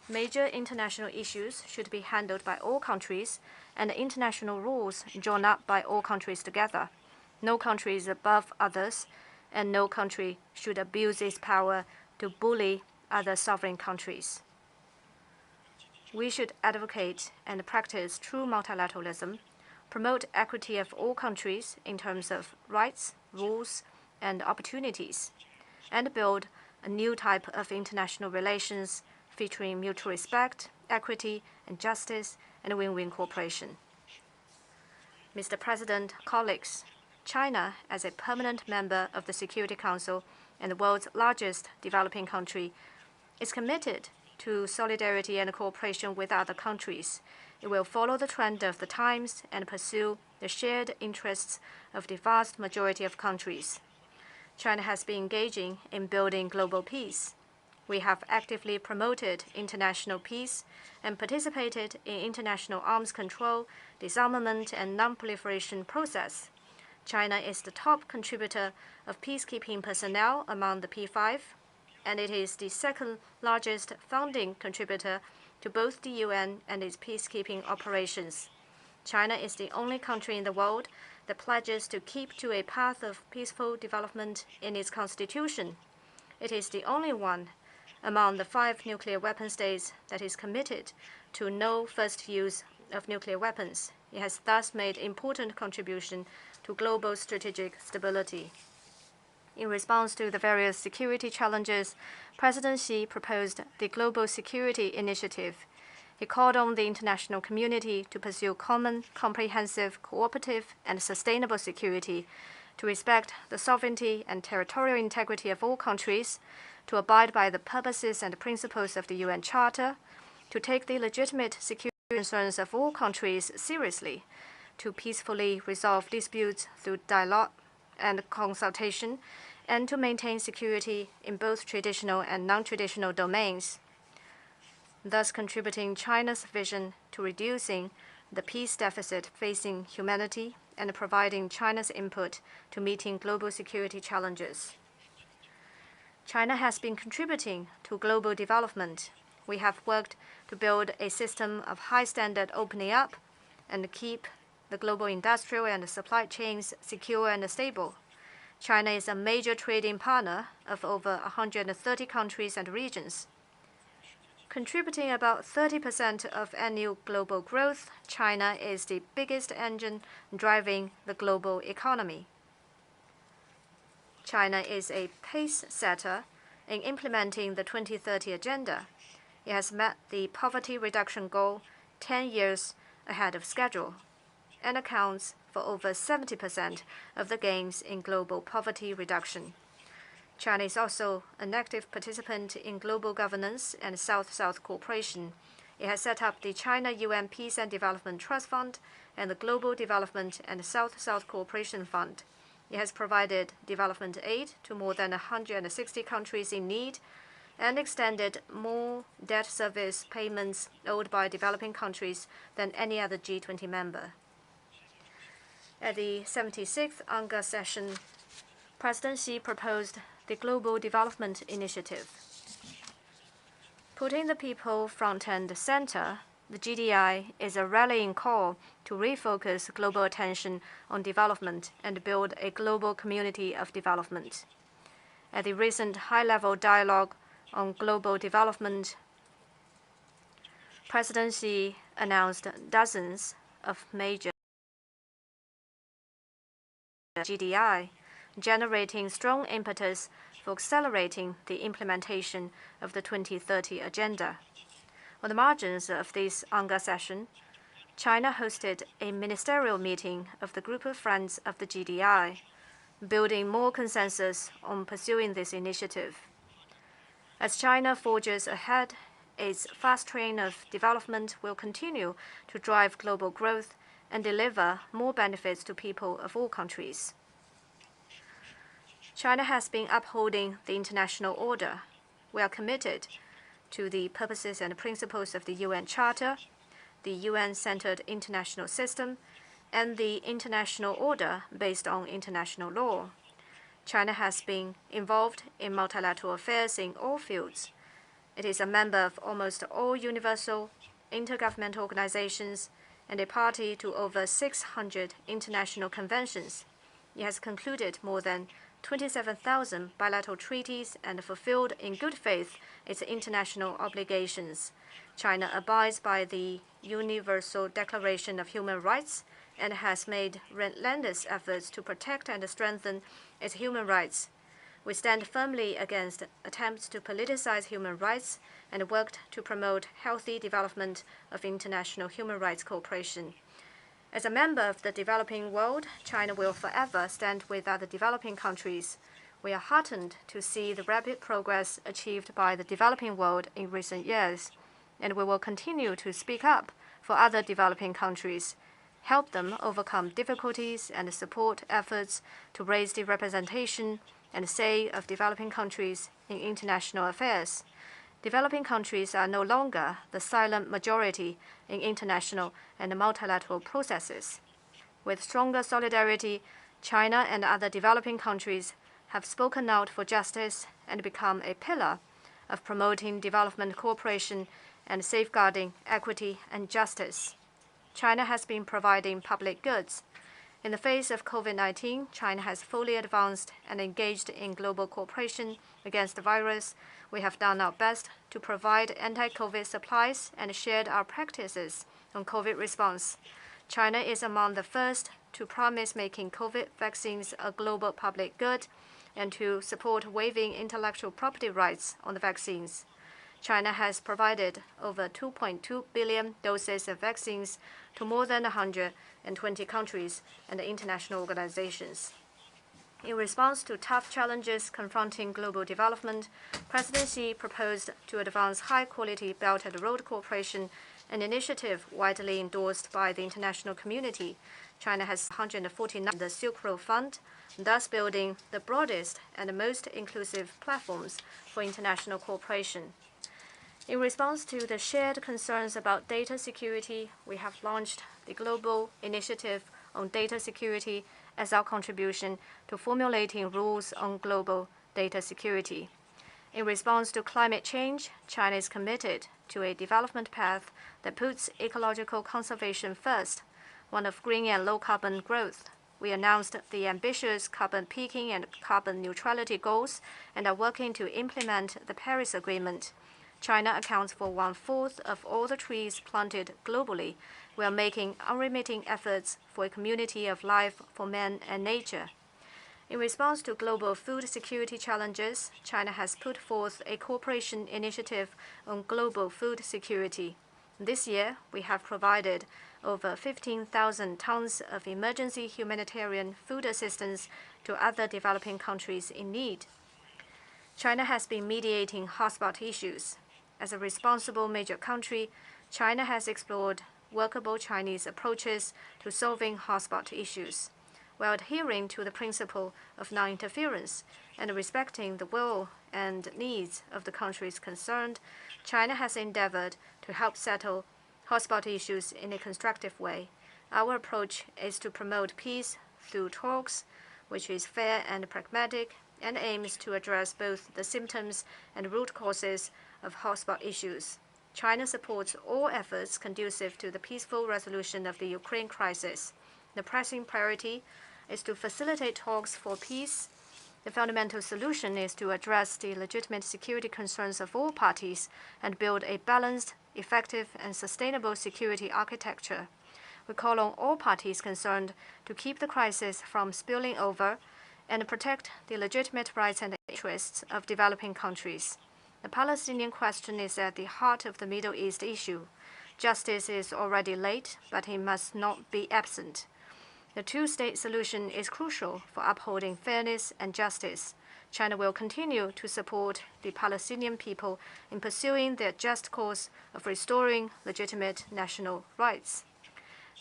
Major international issues should be handled by all countries and international rules drawn up by all countries together. No country is above others, and no country should abuse its power to bully other sovereign countries. We should advocate and practice true multilateralism, promote equity of all countries in terms of rights, rules, and opportunities, and build a new type of international relations featuring mutual respect, equity, and justice, and win-win cooperation. Mr. President, colleagues, China, as a permanent member of the Security Council and the world's largest developing country, is committed to solidarity and cooperation with other countries. It will follow the trend of the times and pursue the shared interests of the vast majority of countries. China has been engaging in building global peace. We have actively promoted international peace and participated in international arms control, disarmament, and non-proliferation process. China is the top contributor of peacekeeping personnel among the P5, and it is the second largest funding contributor to both the UN and its peacekeeping operations. China is the only country in the world that pledges to keep to a path of peaceful development in its constitution. It is the only one among the 5 nuclear weapon states that is committed to no first use of nuclear weapons. It has thus made important contribution to global strategic stability. In response to the various security challenges, President Xi proposed the Global Security Initiative. He called on the international community to pursue common, comprehensive, cooperative, and sustainable security, to respect the sovereignty and territorial integrity of all countries, to abide by the purposes and principles of the UN Charter, to take the legitimate security concerns of all countries seriously, to peacefully resolve disputes through dialogue and consultation, and to maintain security in both traditional and non-traditional domains, thus contributing China's vision to reducing the peace deficit facing humanity and providing China's input to meeting global security challenges. China has been contributing to global development. We have worked to build a system of high-standard opening up and keep the global industrial and supply chains secure and stable. China is a major trading partner of over 130 countries and regions. Contributing about 30% of annual global growth, China is the biggest engine driving the global economy. China is a pace setter In implementing the 2030 Agenda, it has met the poverty reduction goal 10 years ahead of schedule and accounts for over 70% of the gains in global poverty reduction. China is also an active participant in global governance and South-South cooperation. It has set up the China-UN Peace and Development Trust Fund and the Global Development and South-South Cooperation Fund. It has provided development aid to more than 160 countries in need and extended more debt service payments owed by developing countries than any other G20 member. At the 76th UNGA session, President Xi proposed the Global Development Initiative. Putting the people front and center, the GDI is a rallying call to refocus global attention on development and build a global community of development. At the recent high-level dialogue on global development, President Xi announced dozens of major GDI, generating strong impetus for accelerating the implementation of the 2030 Agenda. On the margins of this UNGA session, China hosted a ministerial meeting of the Group of Friends of the GDI, building more consensus on pursuing this initiative. As China forges ahead, its fast train of development will continue to drive global growth and deliver more benefits to people of all countries. China has been upholding the international order. We are committed to the purposes and principles of the UN Charter, the UN-centered international system, and the international order based on international law. China has been involved in multilateral affairs in all fields. It is a member of almost all universal intergovernmental organizations and a party to over 600 international conventions. It has concluded more than 27,000 bilateral treaties and fulfilled in good faith its international obligations. China abides by the Universal Declaration of Human Rights and has made relentless efforts to protect and strengthen its human rights. We stand firmly against attempts to politicize human rights and worked to promote healthy development of international human rights cooperation. As a member of the developing world, China will forever stand with other developing countries. We are heartened to see the rapid progress achieved by the developing world in recent years, and we will continue to speak up for other developing countries, help them overcome difficulties, and support efforts to raise the representation and say of developing countries in international affairs. Developing countries are no longer the silent majority in international and multilateral processes. With stronger solidarity, China and other developing countries have spoken out for justice and become a pillar of promoting development cooperation and safeguarding equity and justice. China has been providing public goods. In the face of COVID-19, China has fully advanced and engaged in global cooperation against the virus. We have done our best to provide anti-COVID supplies and shared our practices on COVID response. China is among the first to promise making COVID vaccines a global public good and to support waiving intellectual property rights on the vaccines. China has provided over 2.2 billion doses of vaccines to more than 120 countries and international organizations. In response to tough challenges confronting global development, President Xi proposed to advance high-quality Belt and Road cooperation, an initiative widely endorsed by the international community. China has 149 the Silk Road Fund, thus building the broadest and most inclusive platforms for international cooperation. In response to the shared concerns about data security, we have launched the Global Initiative on Data Security as our contribution to formulating rules on global data security. In response to climate change, China is committed to a development path that puts ecological conservation first, one of green and low-carbon growth. We announced the ambitious carbon peaking and carbon neutrality goals and are working to implement the Paris Agreement. China accounts for 1/4 of all the trees planted globally. We are making unremitting efforts for a community of life for man and nature. In response to global food security challenges, China has put forth a cooperation initiative on global food security. This year, we have provided over 15,000 tons of emergency humanitarian food assistance to other developing countries in need. China has been mediating hotspot issues. As a responsible major country, China has explored workable Chinese approaches to solving hotspot issues, while adhering to the principle of non-interference and respecting the will and needs of the countries concerned. China has endeavored to help settle hotspot issues in a constructive way. Our approach is to promote peace through talks, which is fair and pragmatic, and aims to address both the symptoms and root causes of hotspot issues. China supports all efforts conducive to the peaceful resolution of the Ukraine crisis. The pressing priority is to facilitate talks for peace. The fundamental solution is to address the legitimate security concerns of all parties and build a balanced, effective, and sustainable security architecture. We call on all parties concerned to keep the crisis from spilling over and protect the legitimate rights and interests of developing countries. The Palestinian question is at the heart of the Middle East issue. Justice is already late, but it must not be absent. The two-state solution is crucial for upholding fairness and justice. China will continue to support the Palestinian people in pursuing their just cause of restoring legitimate national rights.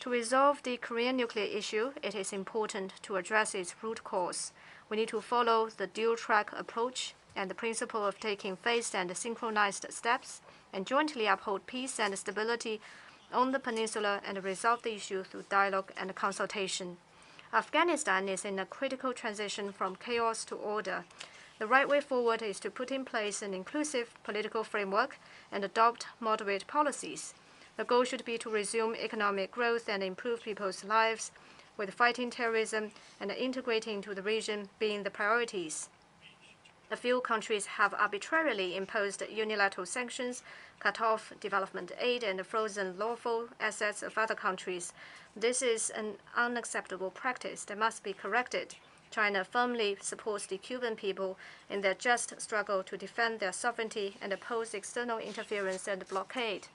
To resolve the Korean nuclear issue, it is important to address its root cause. We need to follow the dual-track approach and the principle of taking phased and synchronized steps, and jointly uphold peace and stability on the peninsula and resolve the issue through dialogue and consultation. Afghanistan is in a critical transition from chaos to order. The right way forward is to put in place an inclusive political framework and adopt moderate policies. The goal should be to resume economic growth and improve people's lives, with fighting terrorism and integrating into the region being the priorities. A few countries have arbitrarily imposed unilateral sanctions, cut off development aid, and frozen lawful assets of other countries. This is an unacceptable practice that must be corrected. China firmly supports the Cuban people in their just struggle to defend their sovereignty and oppose external interference and blockade.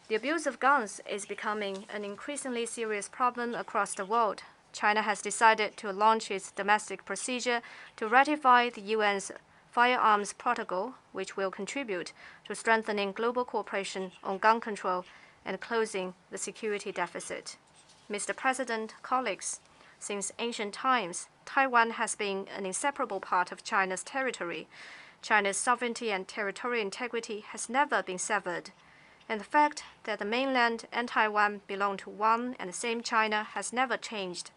The abuse of guns is becoming an increasingly serious problem across the world. China has decided to launch its domestic procedure to ratify the UN's Firearms Protocol, which will contribute to strengthening global cooperation on gun control and closing the security deficit. Mr. President, colleagues, since ancient times, Taiwan has been an inseparable part of China's territory. China's sovereignty and territorial integrity has never been severed, and the fact that the mainland and Taiwan belong to one and the same China has never changed.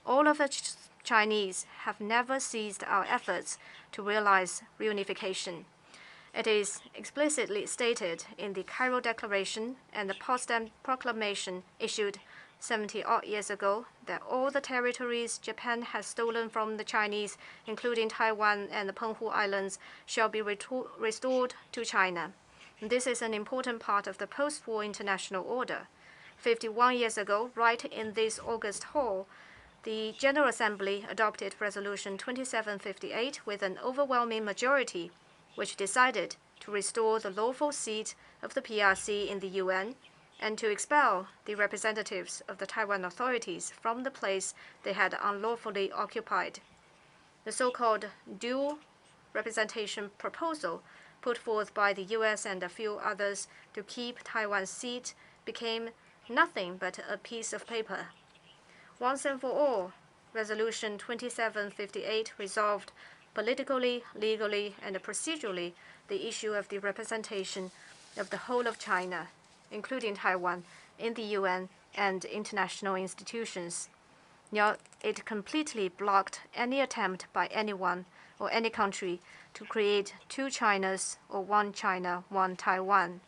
All of us Chinese have never ceased our efforts to realize reunification. It is explicitly stated in the Cairo Declaration and the Potsdam Proclamation issued 70-odd years ago that all the territories Japan has stolen from the Chinese, including Taiwan and the Penghu Islands, shall be restored to China. This is an important part of the post-war international order. 51 years ago, right in this August hall, the General Assembly adopted Resolution 2758 with an overwhelming majority, which decided to restore the lawful seat of the PRC in the UN and to expel the representatives of the Taiwan authorities from the place they had unlawfully occupied. The so-called dual representation proposal put forth by the US and a few others to keep Taiwan's seat became nothing but a piece of paper. Once and for all, Resolution 2758 resolved politically, legally, and procedurally the issue of the representation of the whole of China, including Taiwan, in the UN and international institutions. Now, it completely blocked any attempt by anyone or any country to create two Chinas or one China, one Taiwan.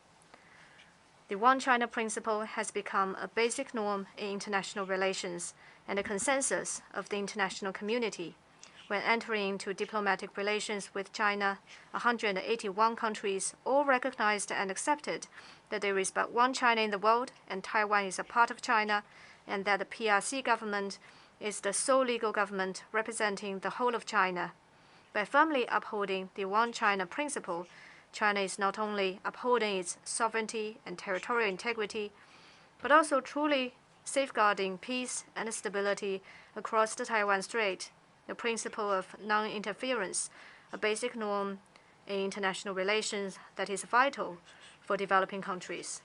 The One China principle has become a basic norm in international relations and a consensus of the international community. When entering into diplomatic relations with China, 181 countries all recognized and accepted that there is but one China in the world and Taiwan is a part of China, and that the PRC government is the sole legal government representing the whole of China. By firmly upholding the One China principle, China is not only upholding its sovereignty and territorial integrity, but also truly safeguarding peace and stability across the Taiwan Strait, the principle of non-interference, a basic norm in international relations that is vital for developing countries.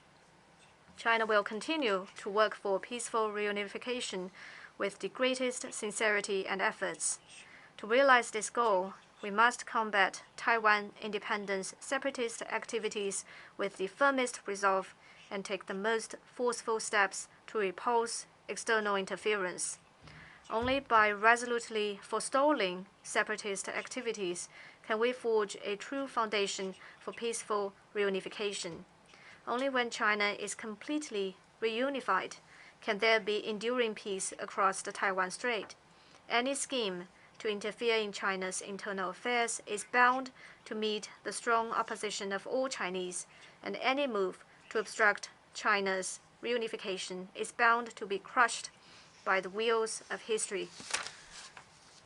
China will continue to work for peaceful reunification with the greatest sincerity and efforts. To realize this goal, we must combat Taiwan independence separatist activities with the firmest resolve and take the most forceful steps to repulse external interference. Only by resolutely forestalling separatist activities can we forge a true foundation for peaceful reunification. Only when China is completely reunified can there be enduring peace across the Taiwan Strait. Any scheme to interfere in China's internal affairs is bound to meet the strong opposition of all Chinese, and any move to obstruct China's reunification is bound to be crushed by the wheels of history.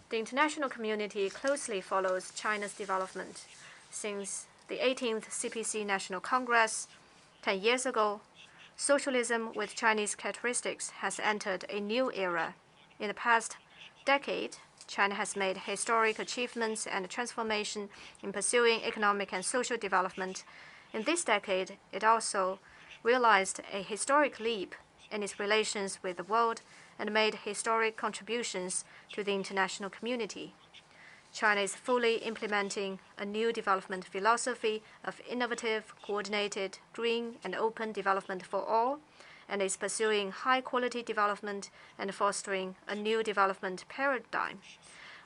The international community closely follows China's development. Since the 18th CPC National Congress 10 years ago, socialism with Chinese characteristics has entered a new era. In the past decade, China has made historic achievements and transformation in pursuing economic and social development. In this decade, it also realized a historic leap in its relations with the world and made historic contributions to the international community. China is fully implementing a new development philosophy of innovative, coordinated, green, and open development for all, and is pursuing high-quality development and fostering a new development paradigm.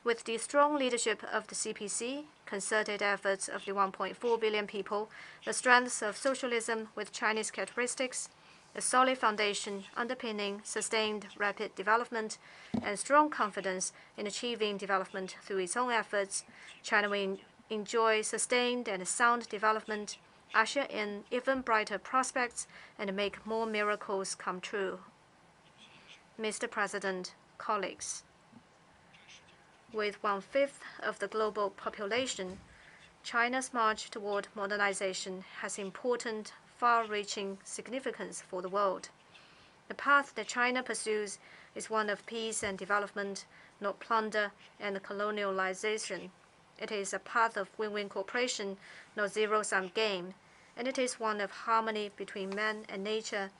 With the strong leadership of the CPC, concerted efforts of the 1.4 billion people, the strengths of socialism with Chinese characteristics, a solid foundation underpinning sustained rapid development, and strong confidence in achieving development through its own efforts, China will enjoy sustained and sound development, usher in even brighter prospects, and make more miracles come true. Mr. President, colleagues, with 1/5 of the global population, China's march toward modernization has important, far-reaching significance for the world. The path that China pursues is one of peace and development, not plunder and colonialization. It is a path of win-win cooperation, not zero-sum game, and it is one of harmony between man and nature,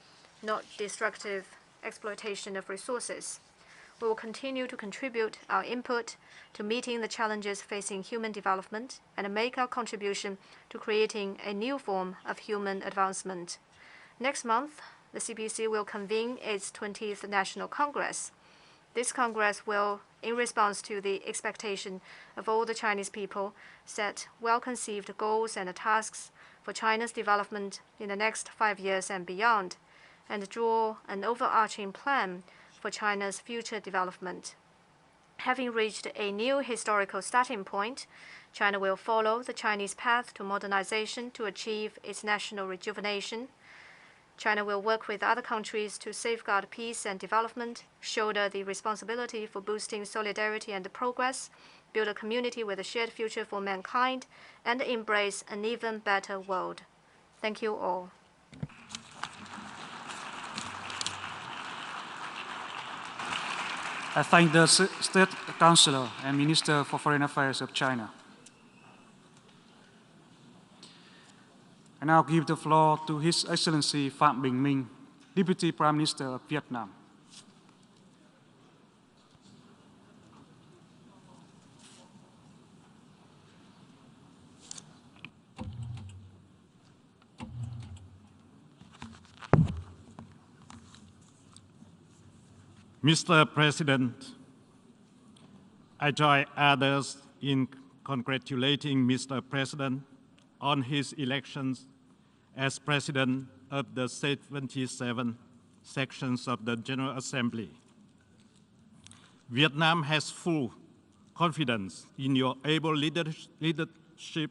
not destructive exploitation of resources. We will continue to contribute our input to meeting the challenges facing human development and make our contribution to creating a new form of human advancement. Next month, the CPC will convene its 20th National Congress. This Congress will, in response to the expectation of all the Chinese people, set well-conceived goals and tasks for China's development in the next 5 years and beyond, and draw an overarching plan for China's future development. Having reached a new historical starting point, China will follow the Chinese path to modernization to achieve its national rejuvenation. China will work with other countries to safeguard peace and development, shoulder the responsibility for boosting solidarity and progress, build a community with a shared future for mankind, and embrace an even better world. Thank you all. I thank the State Councillor and Minister for Foreign Affairs of China. I now give the floor to His Excellency Phạm Bình Minh, Deputy Prime Minister of Vietnam. Mr. President, I join others in congratulating Mr. President on his election as President of the 77 sections of the General Assembly. Vietnam has full confidence in your able leadership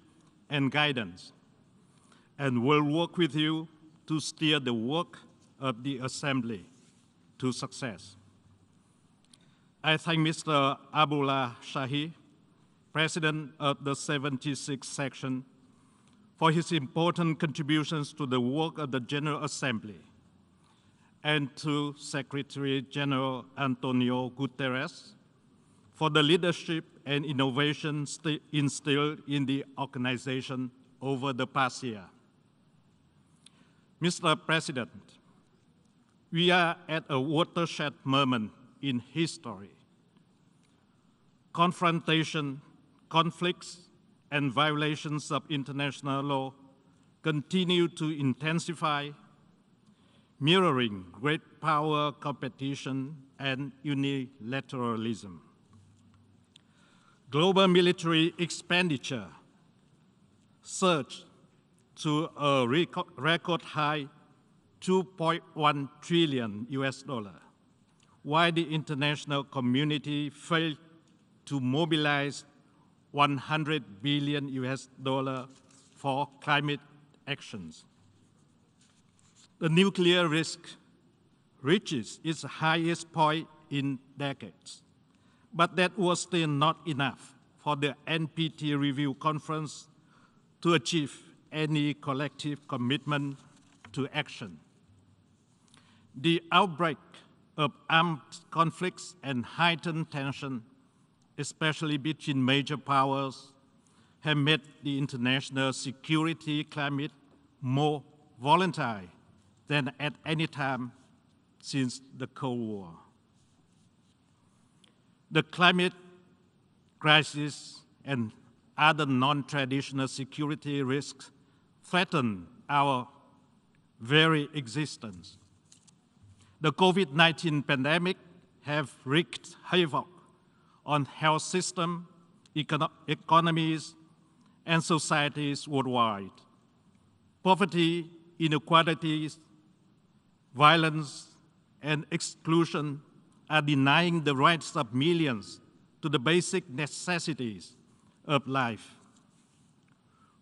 and guidance, and will work with you to steer the work of the Assembly to success. I thank Mr. Abdullah Shahi, President of the 76th section, for his important contributions to the work of the General Assembly, and to Secretary General Antonio Guterres for the leadership and innovation instilled in the organization over the past year. Mr. President, we are at a watershed moment in history. Confrontation, conflicts, and violations of international law continue to intensify, mirroring great power competition and unilateralism. Global military expenditure surged to a record high $2.1 trillion, while the international community failed to mobilize $100 billion for climate actions. The nuclear risk reaches its highest point in decades, but that was still not enough for the NPT Review Conference to achieve any collective commitment to action. The outbreak of armed conflicts and heightened tension, especially between major powers, have made the international security climate more volatile than at any time since the Cold War. The climate crisis and other non-traditional security risks threaten our very existence. The COVID-19 pandemic have wreaked havoc on health systems, economies, and societies worldwide. Poverty, inequalities, violence, and exclusion are denying the rights of millions to the basic necessities of life.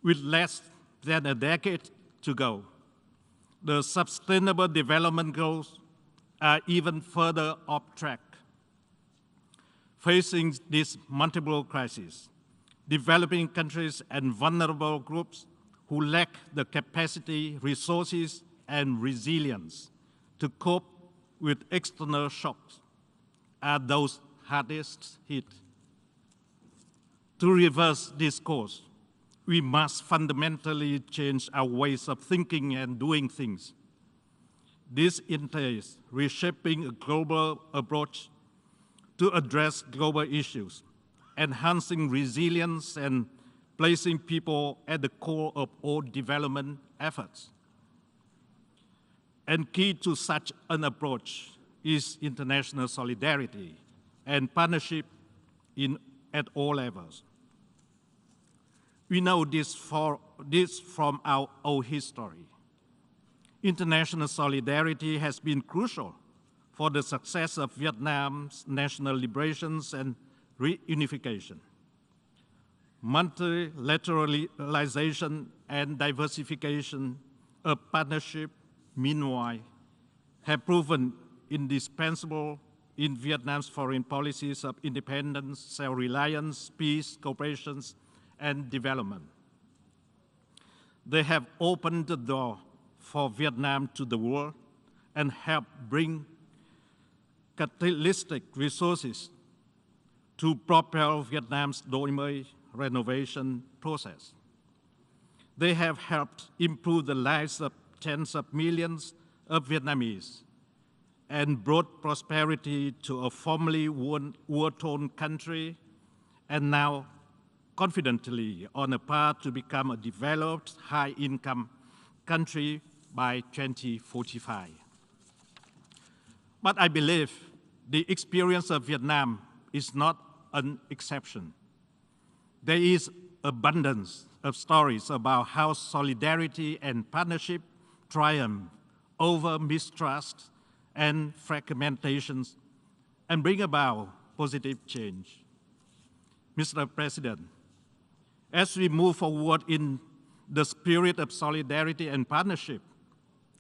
With less than a decade to go, the Sustainable Development Goals are even further off track. Facing these multiple crises, developing countries and vulnerable groups who lack the capacity, resources, and resilience to cope with external shocks are those hardest hit. To reverse this course, we must fundamentally change our ways of thinking and doing things. This entails reshaping a global approach to address global issues, enhancing resilience, and placing people at the core of all development efforts. And key to such an approach is international solidarity and partnership at all levels. We know this from our own history. International solidarity has been crucial for the success of Vietnam's national liberations and reunification. Multilateralization and diversification of partnership, meanwhile, have proven indispensable in Vietnam's foreign policies of independence, self-reliance, peace, cooperation, and development. They have opened the door for Vietnam to the world and helped bring catalytic resources to propel Vietnam's Doi renovation process. They have helped improve the lives of tens of millions of Vietnamese and brought prosperity to a formerly war-torn country and now confidently on a path to become a developed, high-income country by 2045. But I believe the experience of Vietnam is not an exception. There is abundance of stories about how solidarity and partnership triumph over mistrust and fragmentations and bring about positive change. Mr. President, as we move forward in the spirit of solidarity and partnership,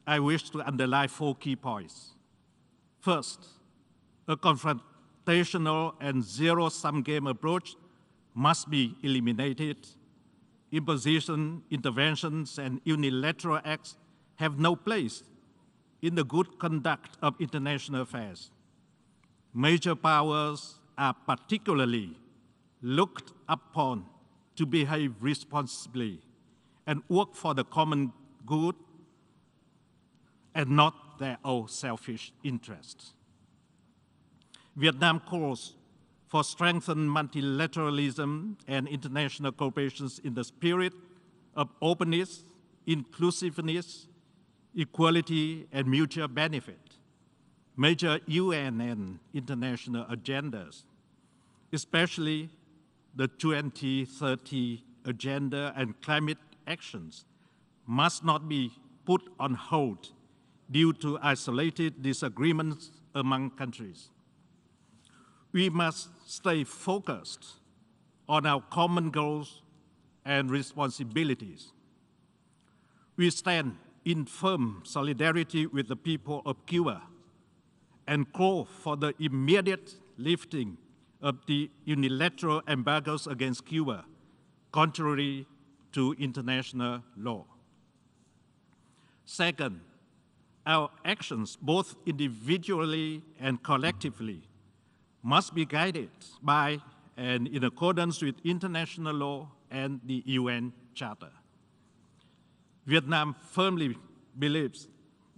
I wish to underline 4 key points. First, a confrontational and zero-sum game approach must be eliminated. Imposition, interventions, and unilateral acts have no place in the good conduct of international affairs. Major powers are particularly looked upon to behave responsibly and work for the common good and not their own selfish interests. Vietnam calls for strengthened multilateralism and international cooperation in the spirit of openness, inclusiveness, equality, and mutual benefit. Major UN and international agendas, especially the 2030 Agenda and climate actions, must not be put on hold due to isolated disagreements among countries. We must stay focused on our common goals and responsibilities. We stand in firm solidarity with the people of Cuba and call for the immediate lifting of the unilateral embargoes against Cuba, contrary to international law. Second, our actions, both individually and collectively, must be guided by and in accordance with international law and the UN Charter. Vietnam firmly believes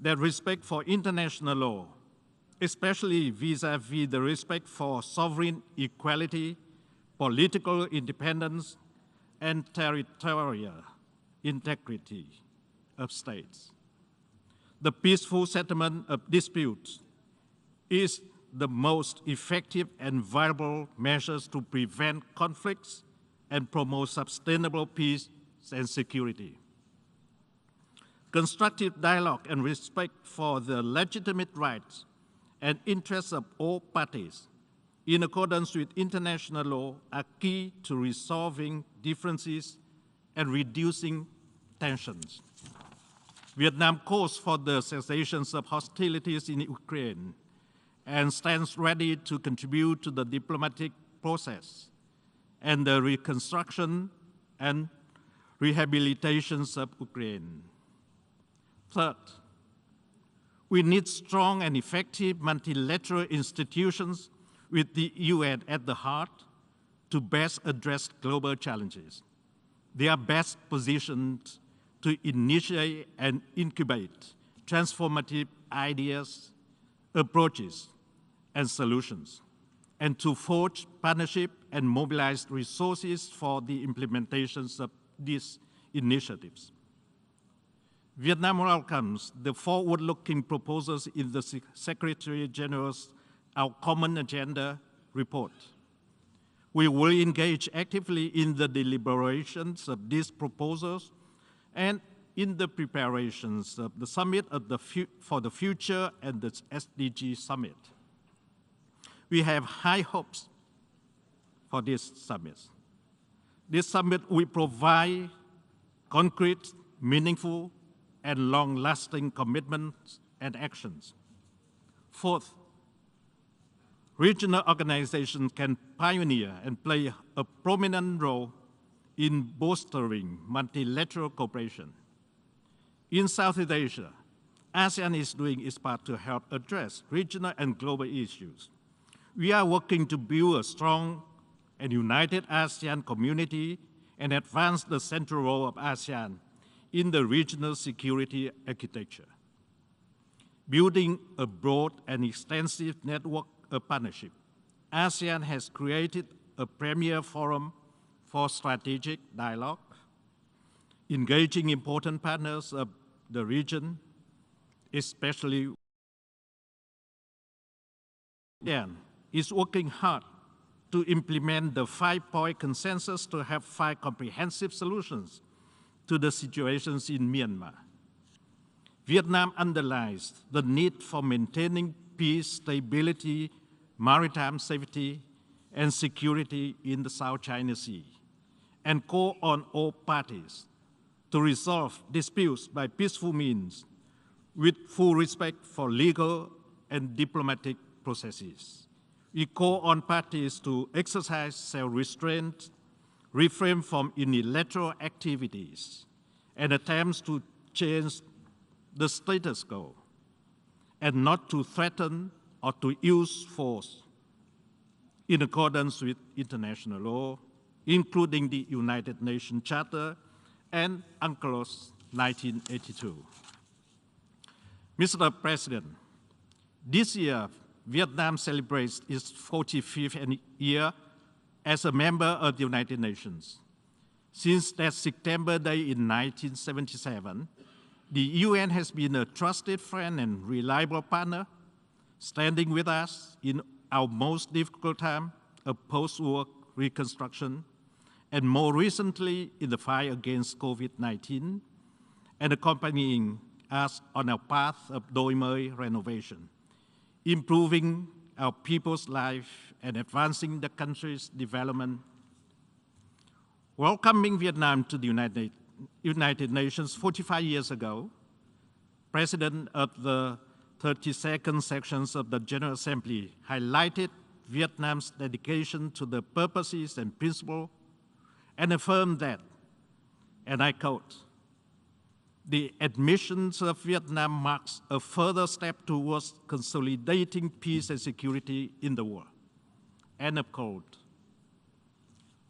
that respect for international law, especially vis-à-vis the respect for sovereign equality, political independence, and territorial integrity of states. The peaceful settlement of disputes is the most effective and viable measures to prevent conflicts and promote sustainable peace and security. Constructive dialogue and respect for the legitimate rights and interests of all parties, in accordance with international law, are key to resolving differences and reducing tensions. Vietnam calls for the cessation of hostilities in Ukraine and stands ready to contribute to the diplomatic process and the reconstruction and rehabilitation of Ukraine. Third, we need strong and effective multilateral institutions with the UN at the heart to best address global challenges. They are best positioned to initiate and incubate transformative ideas, approaches, and solutions, and to forge partnership and mobilize resources for the implementations of these initiatives. Vietnam welcomes the forward-looking proposals in the Secretary General's Our Common Agenda report. We will engage actively in the deliberations of these proposals and in the preparations of the Summit for the Future and the SDG Summit. We have high hopes for this summit. This summit will provide concrete, meaningful, and long-lasting commitments and actions. Fourth, regional organizations can pioneer and play a prominent role in bolstering multilateral cooperation. In Southeast Asia, ASEAN is doing its part to help address regional and global issues. We are working to build a strong and united ASEAN community and advance the central role of ASEAN in the regional security architecture. Building a broad and extensive network of partnership, ASEAN has created a premier forum for strategic dialogue, engaging important partners of the region, especially ASEAN is working hard to implement the 5-point consensus to have 5 comprehensive solutions to the situations in Myanmar. Vietnam underlines the need for maintaining peace, stability, maritime safety, and security in the South China Sea, and call on all parties to resolve disputes by peaceful means with full respect for legal and diplomatic processes. we call on parties to exercise self-restraint, refrain from unilateral activities, and attempts to change the status quo, and not to threaten or to use force in accordance with international law, including the United Nations Charter and UNCLOS 1982. Mr. President, this year, Vietnam celebrates its 45th year as a member of the United Nations. Since that September Day in 1977, the UN has been a trusted friend and reliable partner, standing with us in our most difficult time of post-war reconstruction, and more recently in the fight against COVID-19, and accompanying us on our path of Doi Mới renovation, improving our people's life and advancing the country's development. Welcoming Vietnam to the United Nations 45 years ago, President of the 32nd sections of the General Assembly highlighted Vietnam's dedication to the purposes and principles and affirmed that, and I quote, "The admissions of Vietnam marks a further step towards consolidating peace and security in the world." End of quote.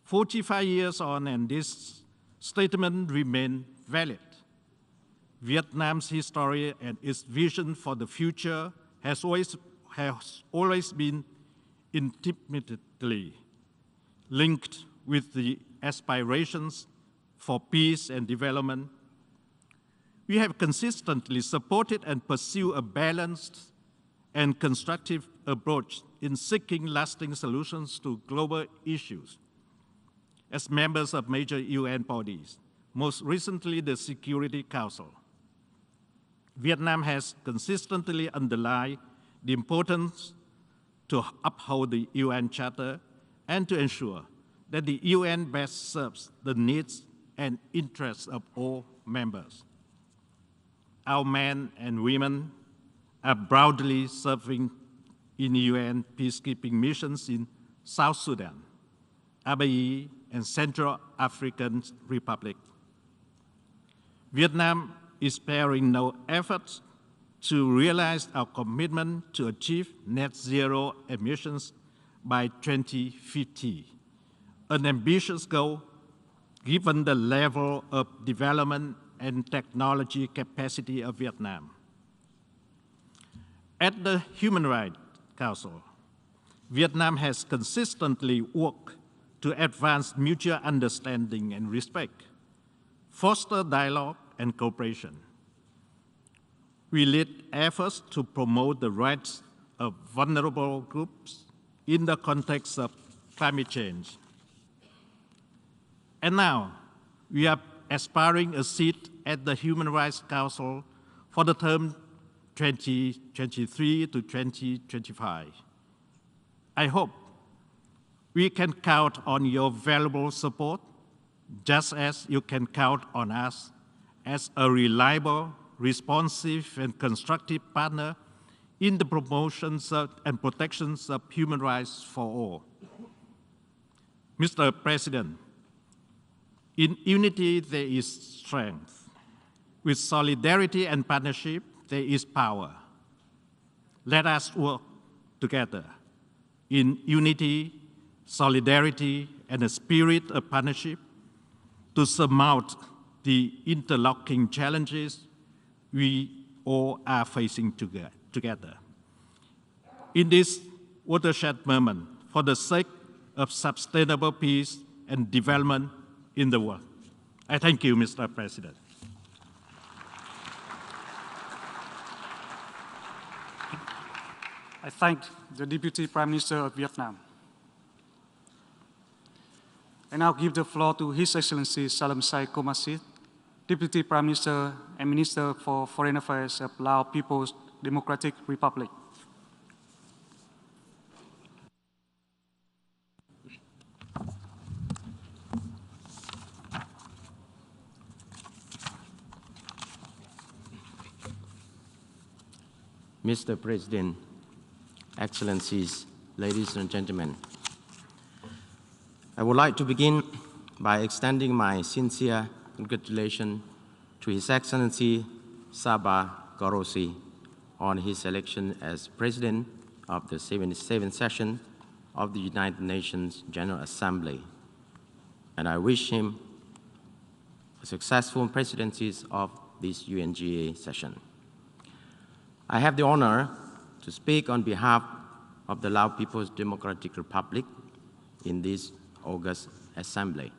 45 years on, and this statement remains valid. Vietnam's history and its vision for the future has always been intimately linked with the aspirations for peace and development. We have consistently supported and pursued a balanced and constructive approach in seeking lasting solutions to global issues. As members of major UN bodies, most recently the Security Council, Vietnam has consistently underlined the importance to uphold the UN Charter and to ensure that the UN best serves the needs and interests of all members. Our men and women are proudly serving in UN peacekeeping missions in South Sudan, Abyei, and Central African Republic. Vietnam is sparing no efforts to realize our commitment to achieve net zero emissions by 2050, an ambitious goal given the level of development and technology capacity of Vietnam. At the Human Rights Council, Vietnam has consistently worked to advance mutual understanding and respect, foster dialogue and cooperation. We lead efforts to promote the rights of vulnerable groups in the context of climate change. And now, we are aspiring a seat at the Human Rights Council for the term 2023 to 2025. I hope we can count on your valuable support, just as you can count on us as a reliable, responsive, and constructive partner in the promotions and protections of human rights for all. Mr. President, in unity there is strength. With solidarity and partnership, there is power. Let us work together in unity, solidarity, and a spirit of partnership to surmount the interlocking challenges we all are facing together. In this watershed moment, for the sake of sustainable peace and development in the world. I thank you, Mr. President. I thank the Deputy Prime Minister of Vietnam. I now give the floor to His Excellency Salam Sai Komasit, Deputy Prime Minister and Minister for Foreign Affairs of Laos People's Democratic Republic. Mr. President, Excellencies, ladies and gentlemen. I would like to begin by extending my sincere congratulations to His Excellency Sabah Gorosi on his election as President of the 77th session of the United Nations General Assembly. And I wish him a successful presidency of this UNGA session. I have the honor to speak on behalf of the Lao People's Democratic Republic in this August Assembly.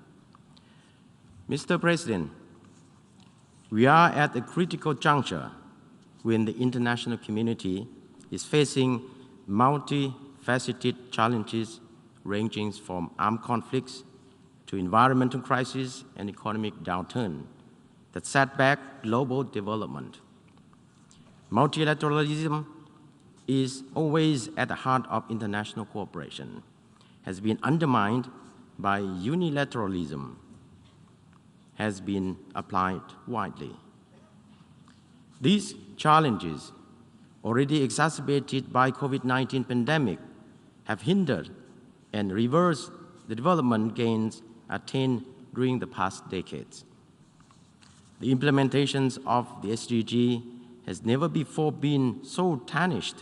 Mr. President, we are at a critical juncture when the international community is facing multifaceted challenges ranging from armed conflicts to environmental crisis and economic downturn that set back global development. Multilateralism is always at the heart of international cooperation, has been undermined by unilateralism, has been applied widely. These challenges, already exacerbated by COVID-19 pandemic, have hindered and reversed the development gains attained during the past decades. The implementations of the SDG has never before been so tarnished.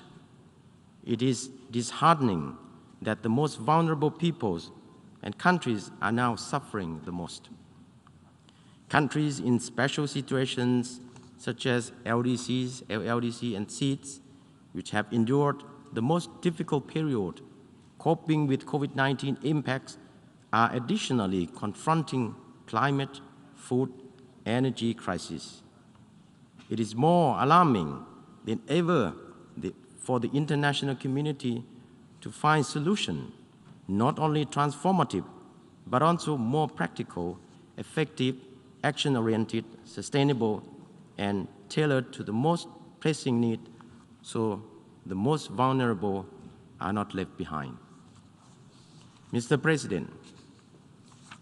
It is disheartening that the most vulnerable peoples and countries are now suffering the most. Countries in special situations such as LDCs, LLDC, and SEEDs, which have endured the most difficult period coping with COVID-19 impacts, are additionally confronting climate, food, energy crisis. It is more alarming than ever for the international community to find solutions not only transformative, but also more practical, effective, action-oriented, sustainable, and tailored to the most pressing need, so the most vulnerable are not left behind. Mr. President,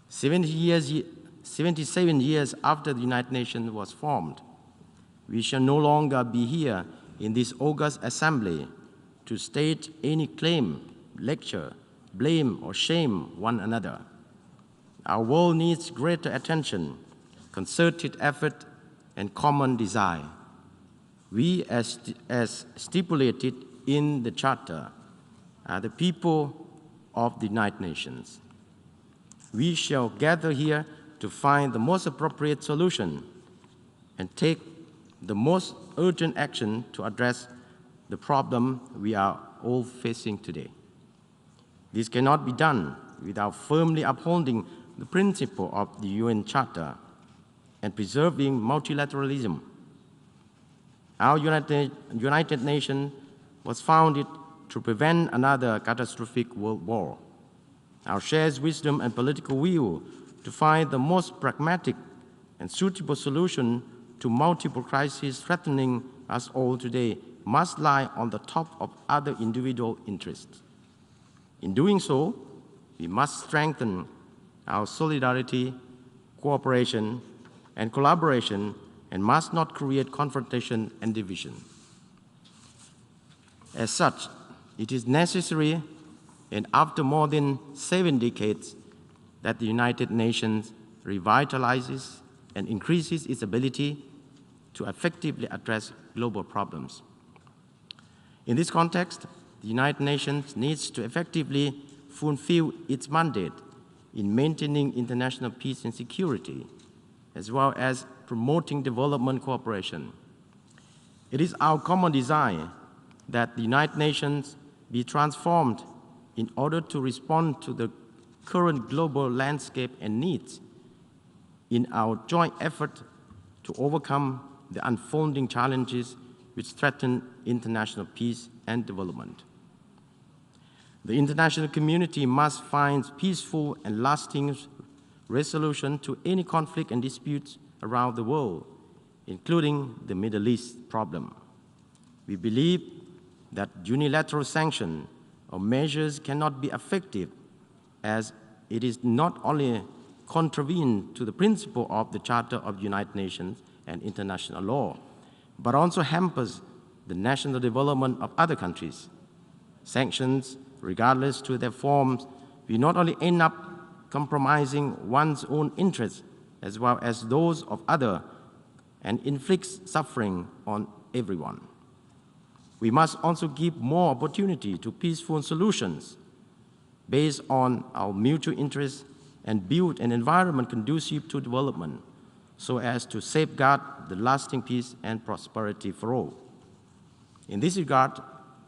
77 years after the United Nations was formed, we shall no longer be here in this august assembly to state any claim, lecture, blame, or shame one another. Our world needs greater attention, concerted effort, and common desire. We, as stipulated in the Charter, are the people of the United Nations. We shall gather here to find the most appropriate solution and take the most urgent action to address the problem we are all facing today. This cannot be done without firmly upholding the principle of the UN Charter and preserving multilateralism. Our United Nations was founded to prevent another catastrophic world war. Our shared wisdom and political will to find the most pragmatic and suitable solution to multiple crises threatening us all today must lie on the top of other individual interests. In doing so, we must strengthen our solidarity, cooperation, and collaboration, and must not create confrontation and division. As such, it is necessary, and after more than 7 decades, that the United Nations revitalizes and increases its ability to effectively address global problems. In this context, the United Nations needs to effectively fulfill its mandate in maintaining international peace and security, as well as promoting development cooperation. It is our common desire that the United Nations be transformed in order to respond to the current global landscape and needs in our joint effort to overcome the unfolding challenges which threaten international peace and development. The international community must find peaceful and lasting resolution to any conflict and disputes around the world, including the Middle East problem. We believe that unilateral sanction or measures cannot be effective, as it is not only contravened to the principle of the Charter of the United Nations and international law, but also hampers the national development of other countries. Sanctions regardless to their forms, we not only end up compromising one's own interests as well as those of others and inflicts suffering on everyone. We must also give more opportunity to peaceful solutions based on our mutual interests and build an environment conducive to development so as to safeguard the lasting peace and prosperity for all. In this regard,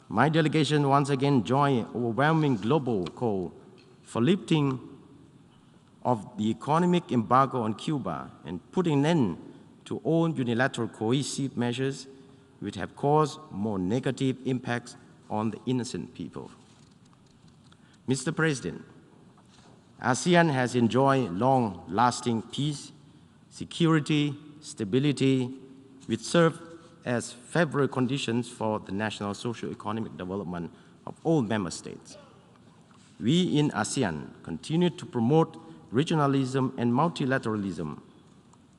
my delegation once again joined overwhelming global call for lifting of the economic embargo on Cuba and putting an end to all unilateral coercive measures which have caused more negative impacts on the innocent people. Mr. President, ASEAN has enjoyed long-lasting peace, security, stability, which serve as favorable conditions for the national socio-economic development of all member states. We in ASEAN continue to promote regionalism and multilateralism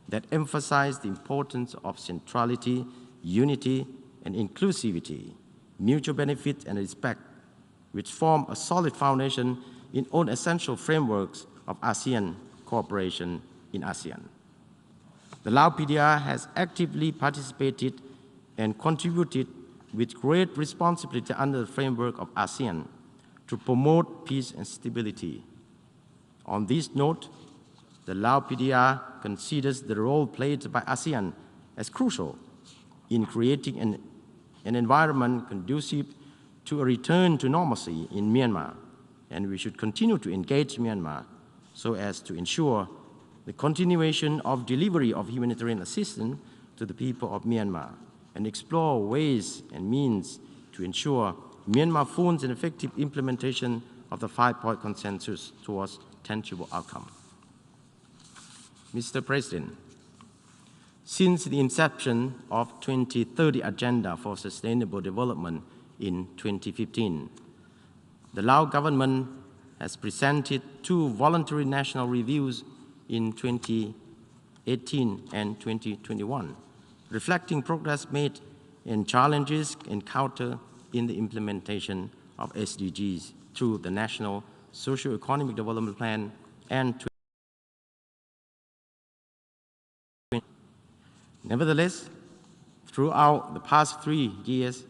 that emphasize the importance of centrality, unity, and inclusivity, mutual benefit and respect, which form a solid foundation in all essential frameworks of ASEAN cooperation in ASEAN. The Lao PDR has actively participated and contributed with great responsibility under the framework of ASEAN to promote peace and stability. On this note, the Lao PDR considers the role played by ASEAN as crucial in creating an environment conducive to a return to normalcy in Myanmar, and we should continue to engage Myanmar so as to ensure the continuation of delivery of humanitarian assistance to the people of Myanmar and explore ways and means to ensure Myanmar full and effective implementation of the 5-point consensus towards tangible outcome. Mr. President, since the inception of 2030 Agenda for Sustainable Development in 2015, the Lao government has presented 2 voluntary national reviews in 2018 and 2021, reflecting progress made and challenges encountered in the implementation of SDGs through the National Socio-Economic Development Plan and Nevertheless, throughout the past 3 years,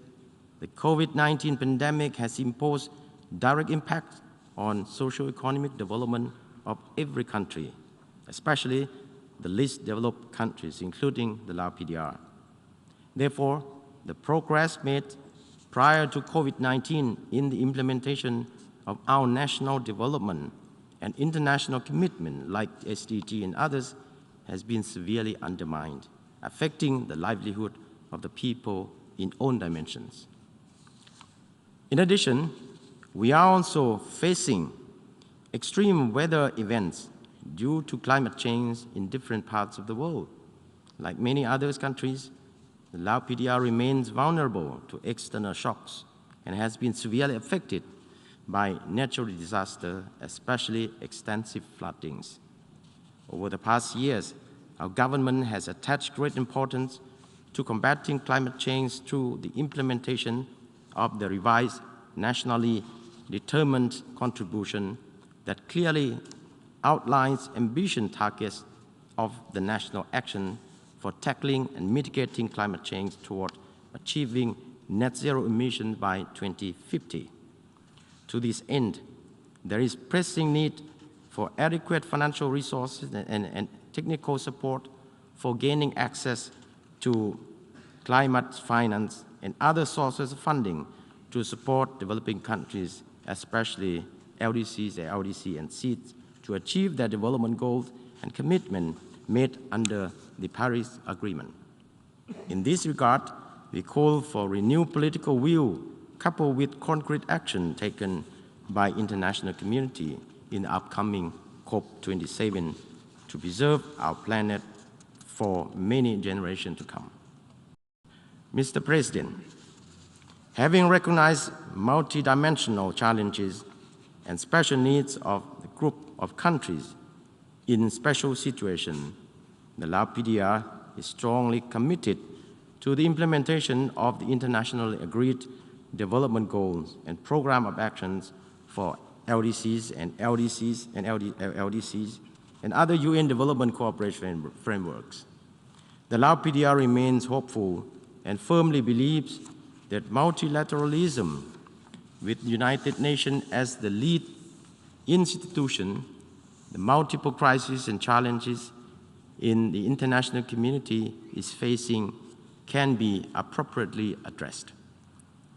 the COVID-19 pandemic has imposed direct impact on socio-economic development of every country, especially the least developed countries, including the Lao PDR. Therefore, the progress made prior to COVID-19 in the implementation of our national development and international commitment like SDG and others has been severely undermined, affecting the livelihood of the people in all dimensions. In addition, we are also facing extreme weather events due to climate change in different parts of the world. Like many other countries, the Lao PDR remains vulnerable to external shocks and has been severely affected by natural disaster, especially extensive floodings. Over the past years, our government has attached great importance to combating climate change through the implementation of the revised nationally determined contribution that clearly outlines ambitious targets of the national action for tackling and mitigating climate change toward achieving net zero emissions by 2050. To this end, there is pressing need for adequate financial resources and technical support for gaining access to climate finance and other sources of funding to support developing countries, especially LDCs, LDC, and SEEDs, to achieve their development goals and commitment made under the Paris Agreement. In this regard, we call for renewed political will coupled with concrete action taken by international community in the upcoming COP27 to preserve our planet for many generations to come. Mr. President, having recognized multidimensional challenges and special needs of the group of countries in special situations, the Lao PDR is strongly committed to the implementation of the internationally agreed development goals and program of actions for LDCs and LDCs and other UN development cooperation frameworks. The Lao PDR remains hopeful and firmly believes that multilateralism, with United Nations as the lead institution, the multiple crises and challenges in the international community is facing can be appropriately addressed.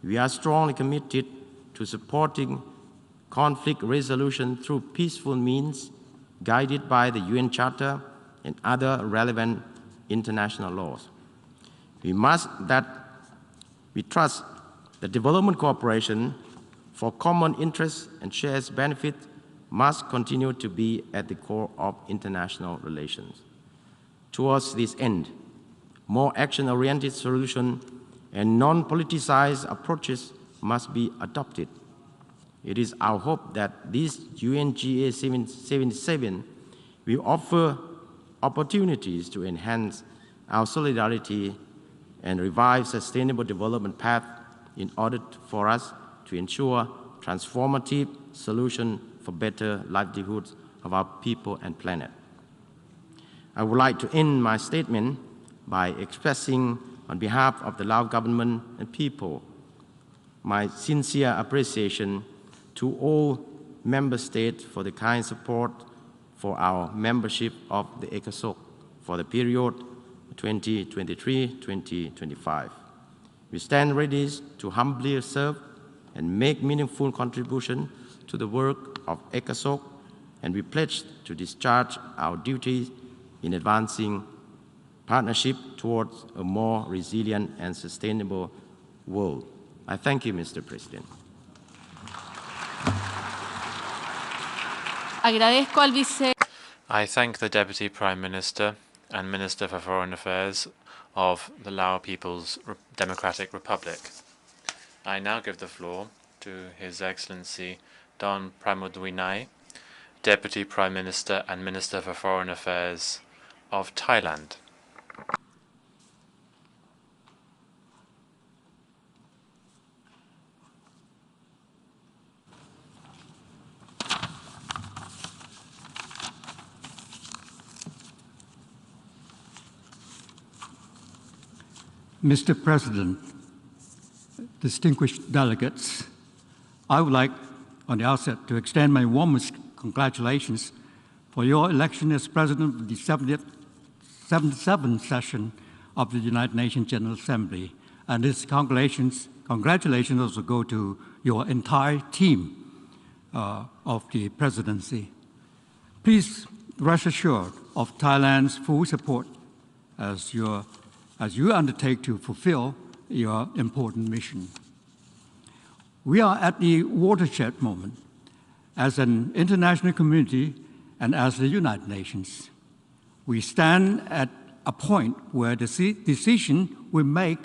We are strongly committed to supporting conflict resolution through peaceful means, guided by the UN Charter and other relevant international laws. We trust that development cooperation for common interests and shared benefit must continue to be at the core of international relations. Towards this end, more action-oriented solutions and non-politicized approaches must be adopted. It is our hope that this UNGA 77 will offer opportunities to enhance our solidarity and revive sustainable development path in order for us to ensure transformative solutions for better livelihoods of our people and planet. I would like to end my statement by expressing, on behalf of the Lao government and people, my sincere appreciation to all member states for the kind support for our membership of the ECOSOC for the period 2023-2025. We stand ready to humbly serve and make meaningful contribution to the work of ECOSOC, and we pledge to discharge our duties in advancing partnership towards a more resilient and sustainable world. I thank you, Mr. President. I thank the Deputy Prime Minister and Minister for Foreign Affairs of the Lao People's Democratic Republic. I now give the floor to His Excellency Don Pramudwinai, Deputy Prime Minister and Minister for Foreign Affairs of Thailand. Mr. President, distinguished delegates, I would like on the outset to extend my warmest congratulations for your election as President of the 77th session of the United Nations General Assembly. And this congratulations also go to your entire team of the presidency. Please rest assured of Thailand's full support as you undertake to fulfill your important mission. We are at the watershed moment as an international community and as the United Nations. We stand at a point where the decision we make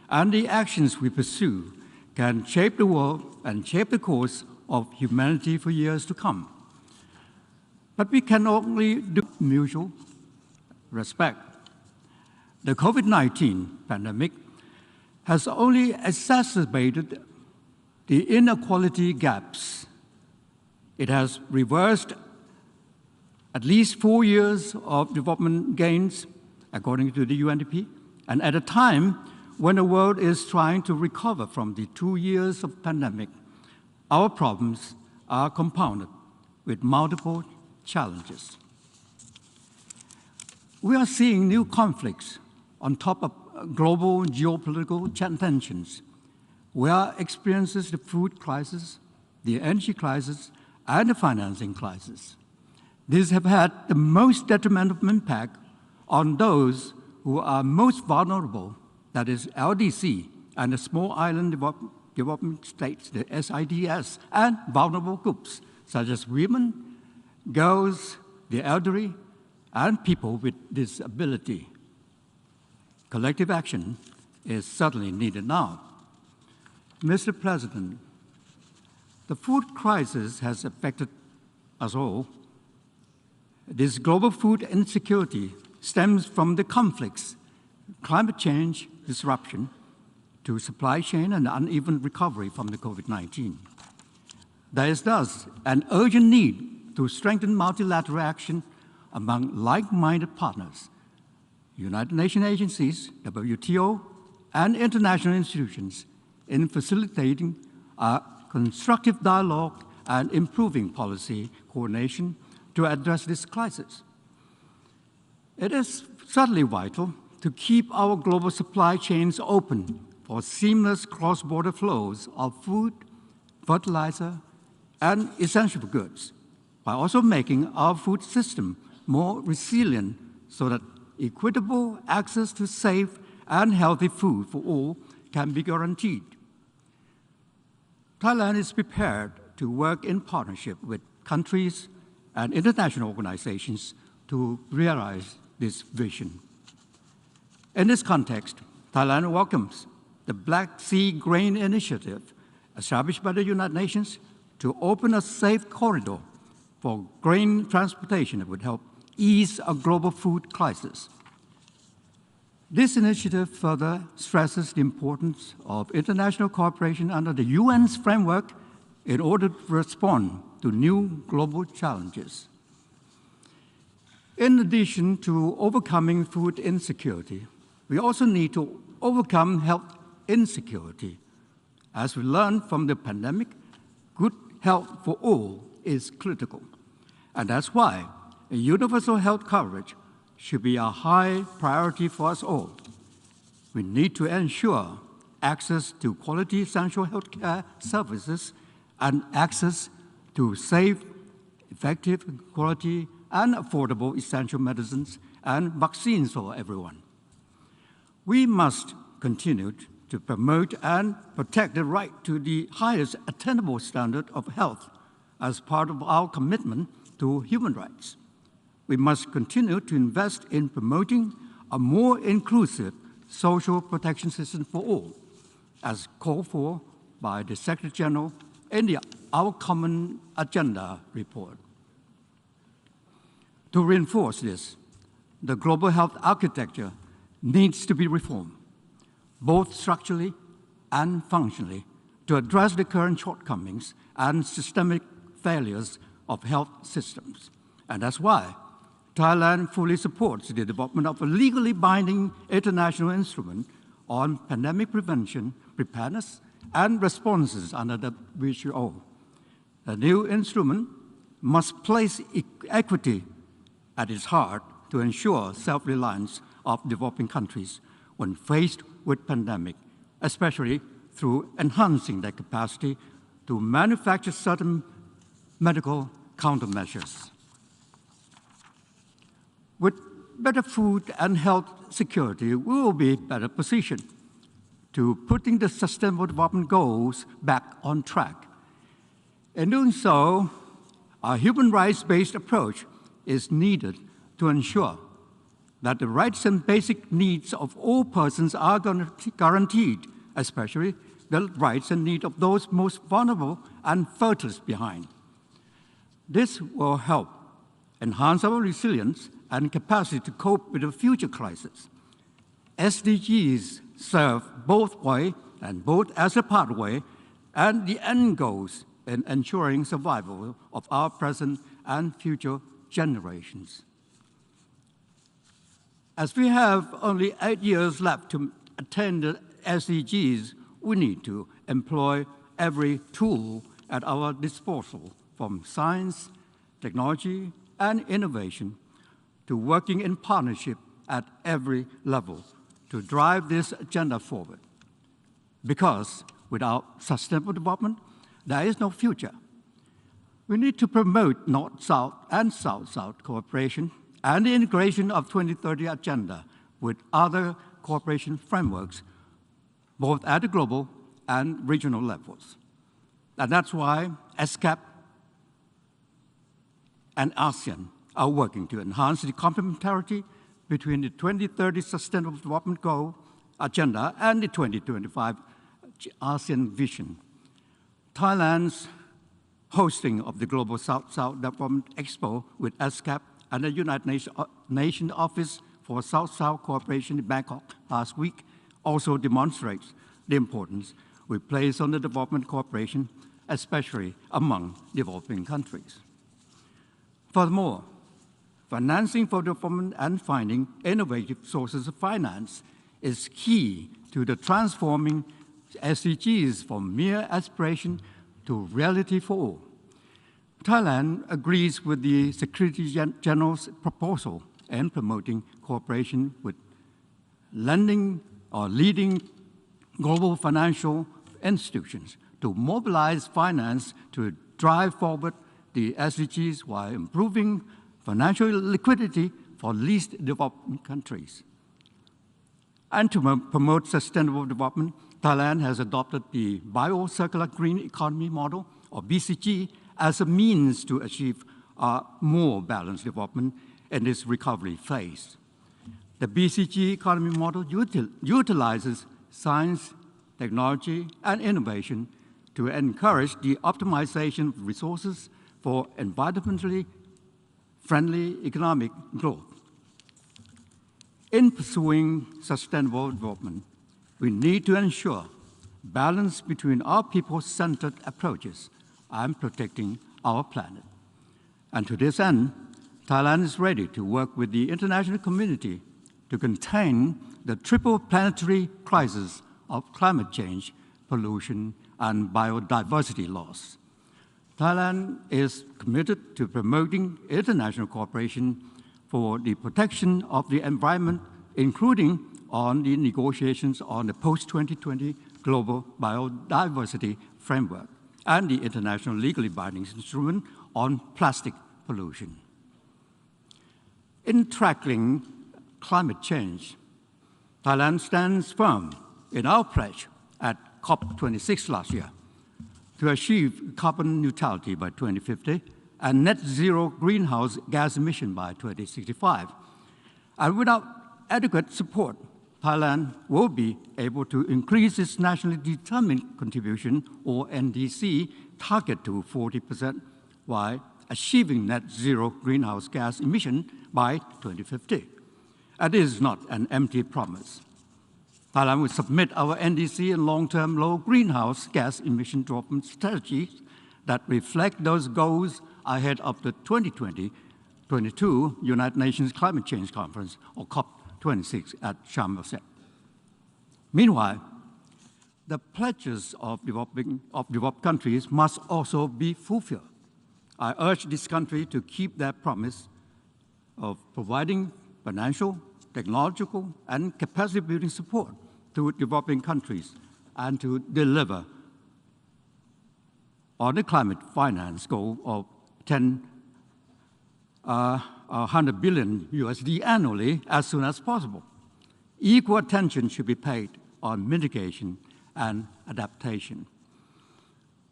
and the actions we pursue can shape the world and shape the course of humanity for years to come. But we can only do mutual respect. The COVID-19 pandemic has only exacerbated the inequality gaps. It has reversed at least 4 years of development gains, according to the UNDP, and at a time when the world is trying to recover from the 2 years of pandemic, our problems are compounded with multiple challenges. We are seeing new conflicts on top of global geopolitical tensions. We are experiencing the food crisis, the energy crisis, and the financing crisis. These have had the most detrimental impact on those who are most vulnerable, that is LDC and the small island development states, the SIDS, and vulnerable groups such as women, girls, the elderly, and people with disability. Collective action is certainly needed now. Mr. President, the food crisis has affected us all. This global food insecurity stems from the conflicts, climate change disruption, to supply chain and uneven recovery from the COVID-19. There is thus an urgent need to strengthen multilateral action among like-minded partners, United Nations agencies, WTO, and international institutions in facilitating a constructive dialogue and improving policy coordination to address this crisis. It is certainly vital to keep our global supply chains open for seamless cross-border flows of food, fertilizer, and essential goods, while also making our food system more resilient so that equitable access to safe and healthy food for all can be guaranteed. Thailand is prepared to work in partnership with countries and international organizations to realize this vision. In this context, Thailand welcomes the Black Sea Grain Initiative, established by the United Nations to open a safe corridor for grain transportation that would help ease a global food crisis. This initiative further stresses the importance of international cooperation under the UN's framework in order to respond to new global challenges. In addition to overcoming food insecurity, we also need to overcome health insecurity. As we learned from the pandemic, good health for all is critical. And that's why a universal health coverage should be a high priority for us all. We need to ensure access to quality essential healthcare services and access to safe, effective, quality, and affordable essential medicines and vaccines for everyone. We must continue to promote and protect the right to the highest attainable standard of health as part of our commitment to human rights. We must continue to invest in promoting a more inclusive social protection system for all, as called for by the Secretary General in our Common Agenda report. To reinforce this, the global health architecture needs to be reformed, both structurally and functionally, to address the current shortcomings and systemic failures of health systems. And that's why Thailand fully supports the development of a legally binding international instrument on pandemic prevention, preparedness, and responses under the WHO. The new instrument must place equity at its heart to ensure self-reliance of developing countries when faced with pandemic, especially through enhancing their capacity to manufacture certain medical countermeasures. With better food and health security, we will be better positioned to putting the Sustainable Development Goals back on track. In doing so, a human rights-based approach is needed to ensure that the rights and basic needs of all persons are guaranteed, especially the rights and needs of those most vulnerable and furthest behind. This will help enhance our resilience and capacity to cope with the future crisis. SDGs serve both ways and both as a pathway and the end goals in ensuring survival of our present and future generations. As we have only 8 years left to attain the SDGs, we need to employ every tool at our disposal, from science, technology, and innovation, to working in partnership at every level to drive this agenda forward. Because without sustainable development, there is no future. We need to promote North-South and South-South cooperation and the integration of 2030 agenda with other cooperation frameworks, both at the global and regional levels. And that's why ESCAP and ASEAN are working to enhance the complementarity between the 2030 Sustainable Development Goal agenda and the 2025 ASEAN vision. Thailand's hosting of the Global South-South Development Expo with ESCAP and the United Nations Office for South-South Cooperation in Bangkok last week also demonstrates the importance we place on the development cooperation, especially among developing countries. Furthermore, financing for development and finding innovative sources of finance is key to the transforming SDGs from mere aspiration to reality for all. Thailand agrees with the Secretary General's proposal in promoting cooperation with lending or leading global financial institutions to mobilize finance to drive forward the SDGs while improving financial liquidity for least developed countries. And to promote sustainable development, Thailand has adopted the Bio-Circular Green Economy Model, or BCG, as a means to achieve a more balanced development in this recovery phase. The BCG economy model utilizes science, technology, and innovation to encourage the optimization of resources for environmentally friendly economic growth. In pursuing sustainable development, we need to ensure balance between our people-centered approaches and protecting our planet. And to this end, Thailand is ready to work with the international community to contain the triple planetary crisis of climate change, pollution, and biodiversity loss. Thailand is committed to promoting international cooperation for the protection of the environment, including on the negotiations on the post-2020 Global Biodiversity Framework and the international legally binding instrument on plastic pollution. In tackling climate change, Thailand stands firm in our pledge at COP26 last year to achieve carbon neutrality by 2050 and net zero greenhouse gas emission by 2065. And without adequate support, Thailand will be able to increase its nationally determined contribution, or NDC, target to 40% while achieving net zero greenhouse gas emission by 2050. And this is not an empty promise. Thailand will submit our NDC and long-term low greenhouse gas emission development strategies that reflect those goals ahead of the 2022 United Nations Climate Change Conference, or COP26 at Sharm el-Sheikh. Meanwhile, the pledges of developed countries must also be fulfilled. I urge this country to keep their promise of providing financial, technological, and capacity-building support to developing countries and to deliver on the climate finance goal of 100 billion USD annually as soon as possible. Equal attention should be paid on mitigation and adaptation.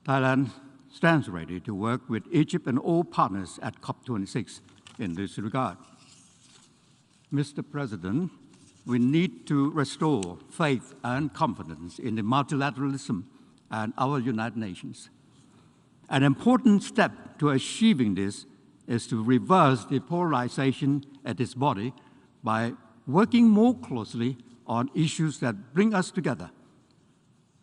Thailand stands ready to work with Egypt and all partners at COP26 in this regard. Mr. President, we need to restore faith and confidence in the multilateralism and our United Nations. An important step to achieving this is to reverse the polarization at this body by working more closely on issues that bring us together.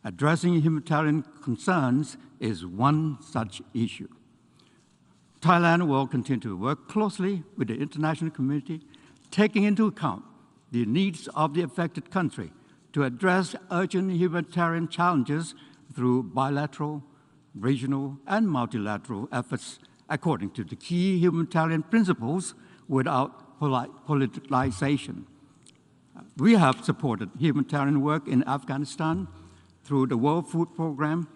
Addressing humanitarian concerns is one such issue. Thailand will continue to work closely with the international community, taking into account the needs of the affected country to address urgent humanitarian challenges through bilateral, regional, and multilateral efforts according to the key humanitarian principles without politicization. We have supported humanitarian work in Afghanistan through the World Food Programme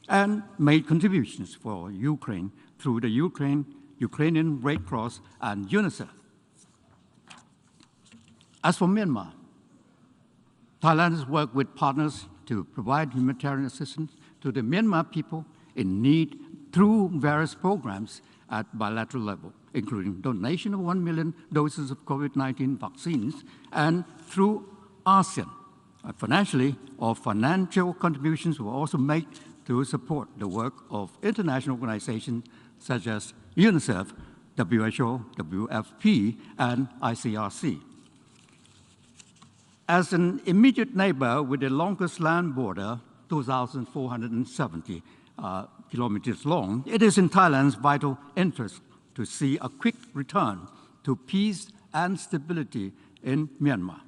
and made contributions for Ukraine through the Ukrainian Red Cross and UNICEF. As for Myanmar, Thailand has worked with partners to provide humanitarian assistance to the Myanmar people in need through various programs at bilateral level, including donation of 1 million doses of COVID-19 vaccines, and through ASEAN. Financially, or financial contributions were also made to support the work of international organizations such as UNICEF, WHO, WFP, and ICRC. As an immediate neighbor with the longest land border, 2,470 kilometers long, it is in Thailand's vital interest to see a quick return to peace and stability in Myanmar.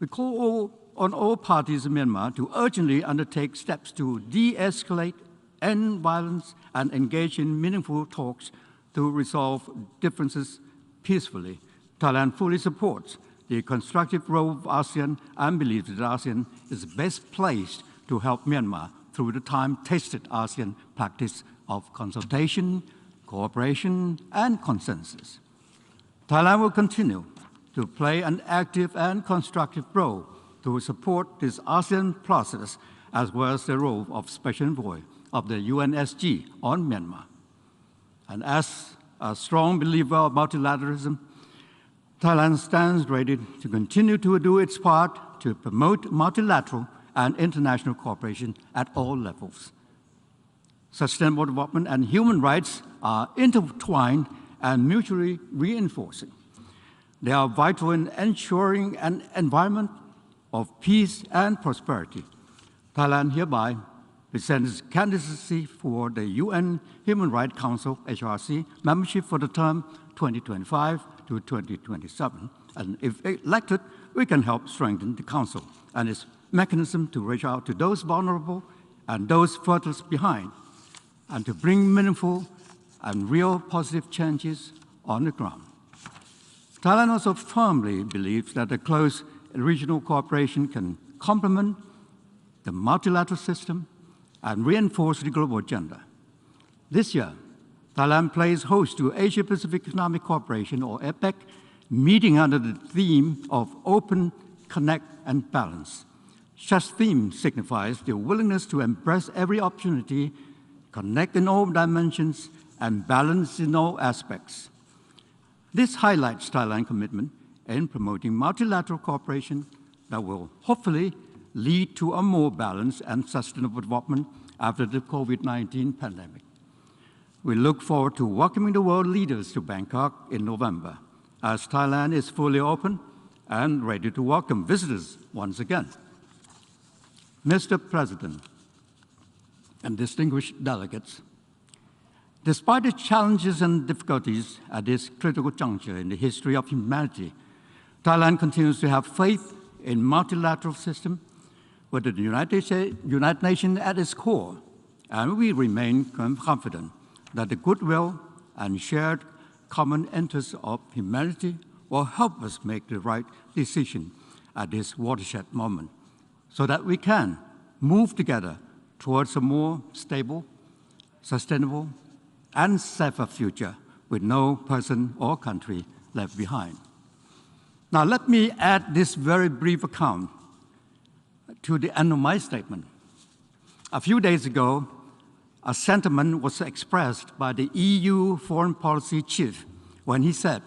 We call on all parties in Myanmar to urgently undertake steps to de-escalate, end violence, and engage in meaningful talks to resolve differences peacefully. Thailand fully supports the constructive role of ASEAN and believes that ASEAN is best placed to help Myanmar through the time-tested ASEAN practice of consultation, cooperation, and consensus. Thailand will continue to play an active and constructive role to support this ASEAN process, as well as the role of Special Envoy of the UNSG on Myanmar. And as a strong believer of multilateralism, Thailand stands ready to continue to do its part to promote multilateral and international cooperation at all levels. Sustainable development and human rights are intertwined and mutually reinforcing. They are vital in ensuring an environment of peace and prosperity. Thailand hereby presents its candidacy for the UN Human Rights Council, HRC, membership for the term 2025 to 2027. And if elected, we can help strengthen the Council and its mechanism to reach out to those vulnerable and those furthest behind, and to bring meaningful and real positive changes on the ground. Thailand also firmly believes that a close regional cooperation can complement the multilateral system and reinforce the global agenda. This year, Thailand plays host to Asia-Pacific Economic Cooperation, or APEC, meeting under the theme of Open, Connect, and Balance. Such theme signifies the willingness to embrace every opportunity, connect in all dimensions, and balance in all aspects. This highlights Thailand's commitment in promoting multilateral cooperation that will hopefully lead to a more balanced and sustainable development after the COVID-19 pandemic. We look forward to welcoming the world leaders to Bangkok in November, as Thailand is fully open and ready to welcome visitors once again. Mr. President and distinguished delegates, despite the challenges and difficulties at this critical juncture in the history of humanity, Thailand continues to have faith in multilateral system with the United Nations at its core, and we remain confident that the goodwill and shared common interests of humanity will help us make the right decision at this watershed moment, so that we can move together towards a more stable, sustainable, and safer future with no person or country left behind. Now, let me add this very brief account to the end of my statement. A few days ago, a sentiment was expressed by the EU foreign policy chief when he said,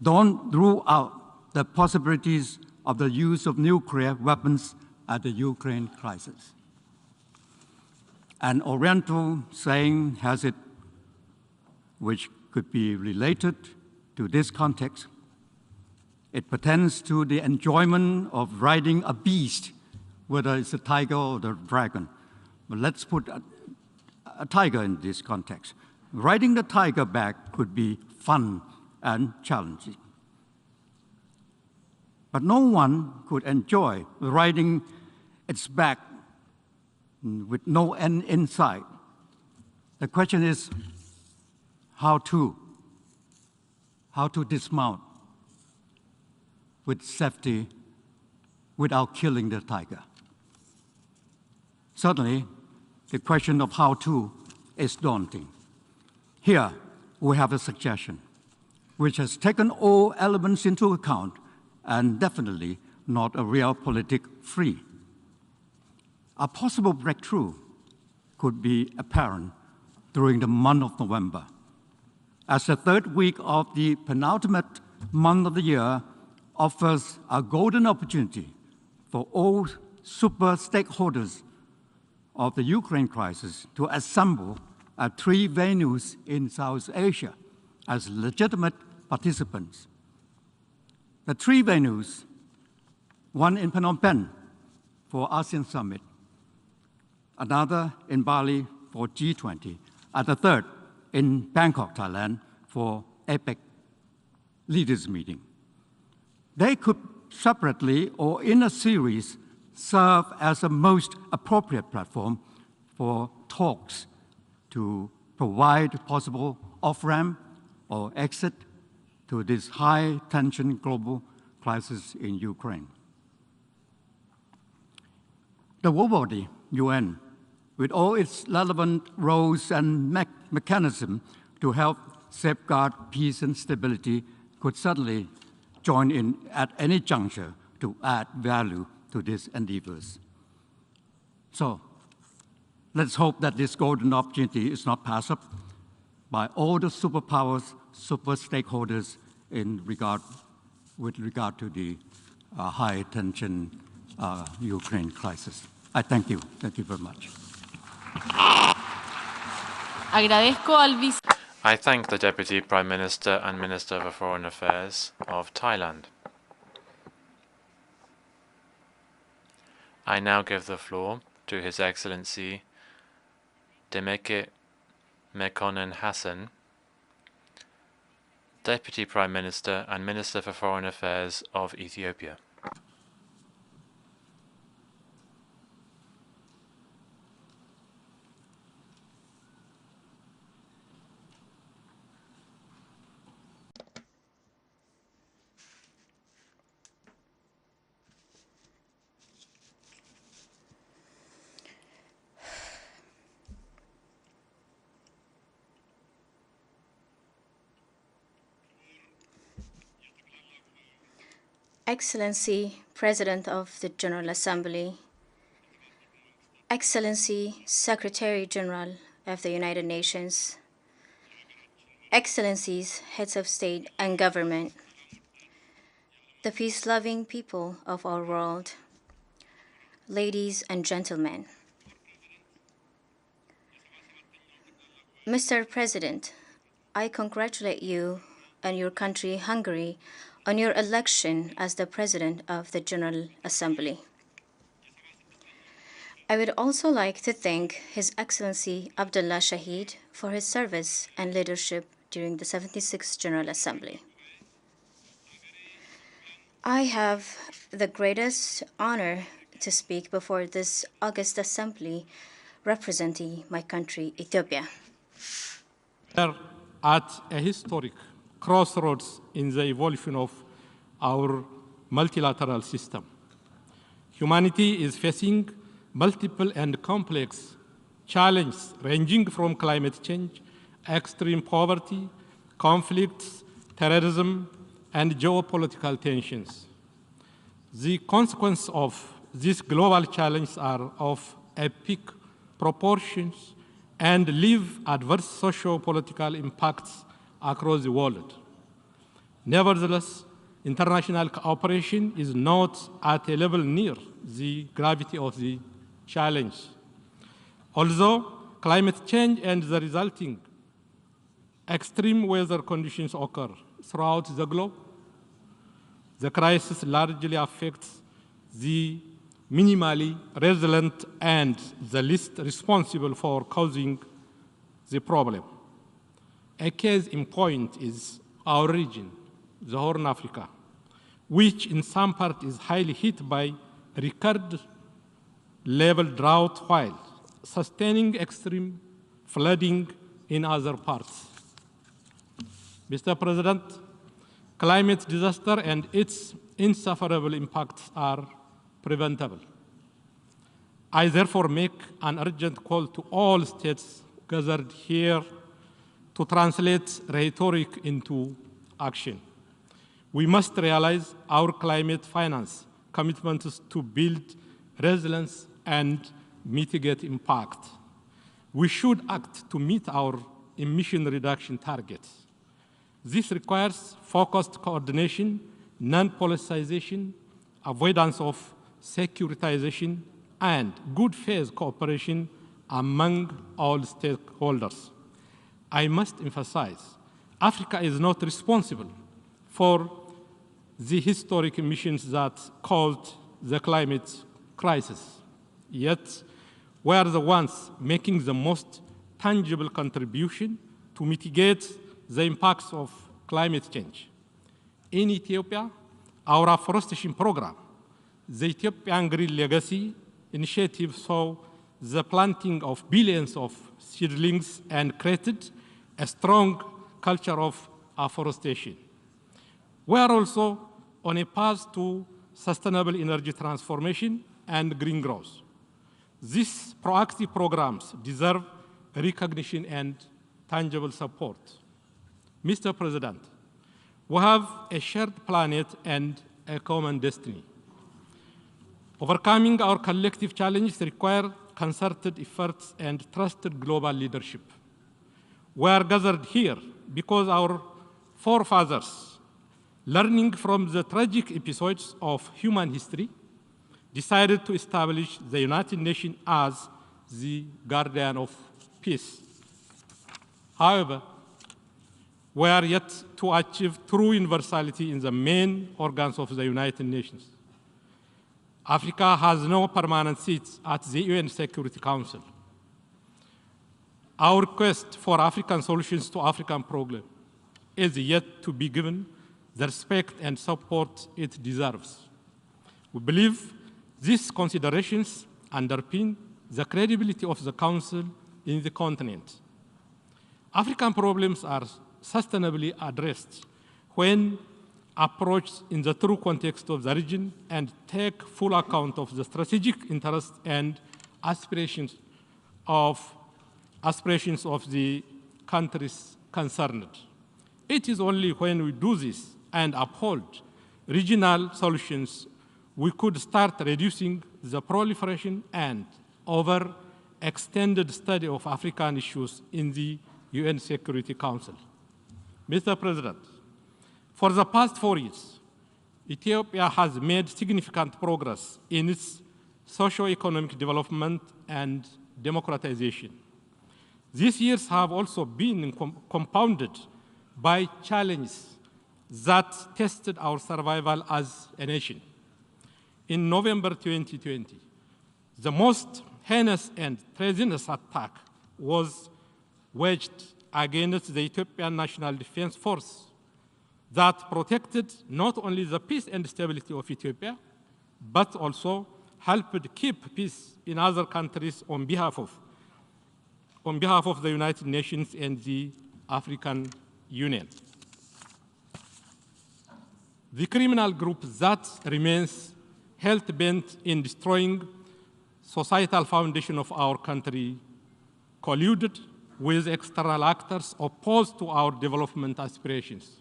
"Don't rule out the possibilities of the use of nuclear weapons at the Ukraine crisis." An Oriental saying has it, which could be related to this context. It pertains to the enjoyment of riding a beast, whether it's a tiger or the dragon. But let's put a tiger in this context. Riding the tiger back could be fun and challenging. But no one could enjoy riding its back with no end in sight. The question is how to dismount with safety without killing the tiger. Certainly, the question of how to is daunting. Here, we have a suggestion which has taken all elements into account and definitely not a realpolitik free. A possible breakthrough could be apparent during the month of November, as the third week of the penultimate month of the year offers a golden opportunity for all super stakeholders of the Ukraine crisis to assemble at 3 venues in South Asia as legitimate participants. The 3 venues one in Phnom Penh for ASEAN Summit, another in Bali for G20, and the third in Bangkok, Thailand for APEC leaders meeting. They could separately or in a series serve as the most appropriate platform for talks to provide possible off-ramp or exit to this high-tension global crisis in Ukraine. The world body, UN, with all its relevant roles and mechanisms to help safeguard peace and stability, could certainly join in at any juncture to add value to these endeavors. So let's hope that this golden opportunity is not passed up by all the superpowers, super stakeholders with regard to the high-tension Ukraine crisis. I thank you. Thank you very much. I thank the Deputy Prime Minister and Minister for Foreign Affairs of Thailand. I now give the floor to His Excellency Demeke Mekonnen Hassan, Deputy Prime Minister and Minister for Foreign Affairs of Ethiopia. Excellency, President of the General Assembly, Excellency, Secretary General of the United Nations, Excellencies, Heads of State and Government, the peace-loving people of our world, ladies and gentlemen. Mr. President, I congratulate you and your country, Hungary, on your election as the President of the General Assembly. I would also like to thank His Excellency Abdullah Shahid for his service and leadership during the 76th General Assembly. I have the greatest honor to speak before this august assembly representing my country, Ethiopia. We are at a historic crossroads in the evolution of our multilateral system. Humanity is facing multiple and complex challenges ranging from climate change, extreme poverty, conflicts, terrorism, and geopolitical tensions. The consequences of these global challenges are of epic proportions and leave adverse socio-political impacts across the world. Nevertheless, international cooperation is not at a level near the gravity of the challenge. Although climate change and the resulting extreme weather conditions occur throughout the globe, the crisis largely affects the minimally resilient and the least responsible for causing the problem. A case in point is our region, the Horn of Africa, which in some part is highly hit by record-level drought while sustaining extreme flooding in other parts. Mr. President, climate disaster and its insufferable impacts are preventable. I therefore make an urgent call to all states gathered here to translate rhetoric into action. We must realize our climate finance commitments to build resilience and mitigate impact. We should act to meet our emission reduction targets. This requires focused coordination, non-politicization, avoidance of securitization, and good faith cooperation among all stakeholders. I must emphasize, Africa is not responsible for the historic emissions that caused the climate crisis. Yet, we are the ones making the most tangible contribution to mitigate the impacts of climate change. In Ethiopia, our afforestation program, the Ethiopian Green Legacy initiative, saw the planting of billions of seedlings and created a strong culture of afforestation. We are also on a path to sustainable energy transformation and green growth. These proactive programs deserve recognition and tangible support. Mr. President, we have a shared planet and a common destiny. Overcoming our collective challenges require concerted efforts and trusted global leadership. We are gathered here because our forefathers, learning from the tragic episodes of human history, decided to establish the United Nations as the guardian of peace. However, we are yet to achieve true universality in the main organs of the United Nations. Africa has no permanent seats at the UN Security Council. Our quest for African solutions to African problems is yet to be given the respect and support it deserves. We believe these considerations underpin the credibility of the Council in the continent. African problems are sustainably addressed when approached in the true context of the region and take full account of the strategic interests and aspirations of the countries concerned. It is only when we do this and uphold regional solutions we could start reducing the proliferation and overextended study of African issues in the UN Security Council. Mr. President, for the past 4 years, Ethiopia has made significant progress in its socio-economic development and democratization. These years have also been compounded by challenges that tested our survival as a nation. In November 2020, the most heinous and treasonous attack was waged against the Ethiopian National Defense Force that protected not only the peace and stability of Ethiopia, but also helped keep peace in other countries on behalf of the United Nations and the African Union. The criminal group that remains hell-bent in destroying societal foundation of our country colluded with external actors opposed to our development aspirations.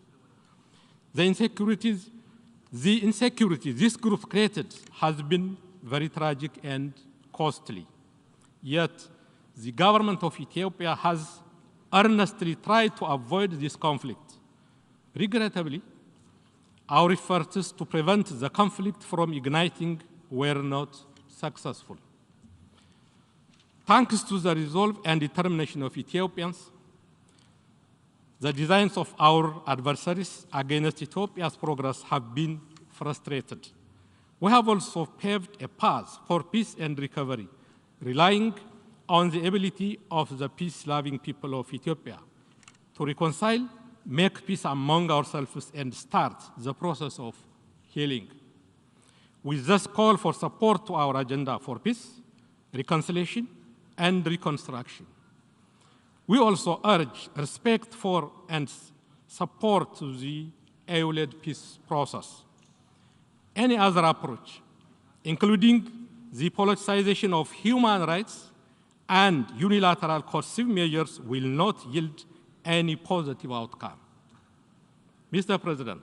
The insecurity this group created has been very tragic and costly. Yet, the government of Ethiopia has earnestly tried to avoid this conflict. Regrettably, our efforts to prevent the conflict from igniting were not successful. Thanks to the resolve and determination of Ethiopians, the designs of our adversaries against Ethiopia's progress have been frustrated. We have also paved a path for peace and recovery, relying on the ability of the peace-loving people of Ethiopia to reconcile, make peace among ourselves, and start the process of healing. We thus call for support to our agenda for peace, reconciliation, and reconstruction. We also urge respect for and support to the EU-led peace process. Any other approach, including the politicization of human rights and unilateral coercive measures, will not yield any positive outcome. Mr. President,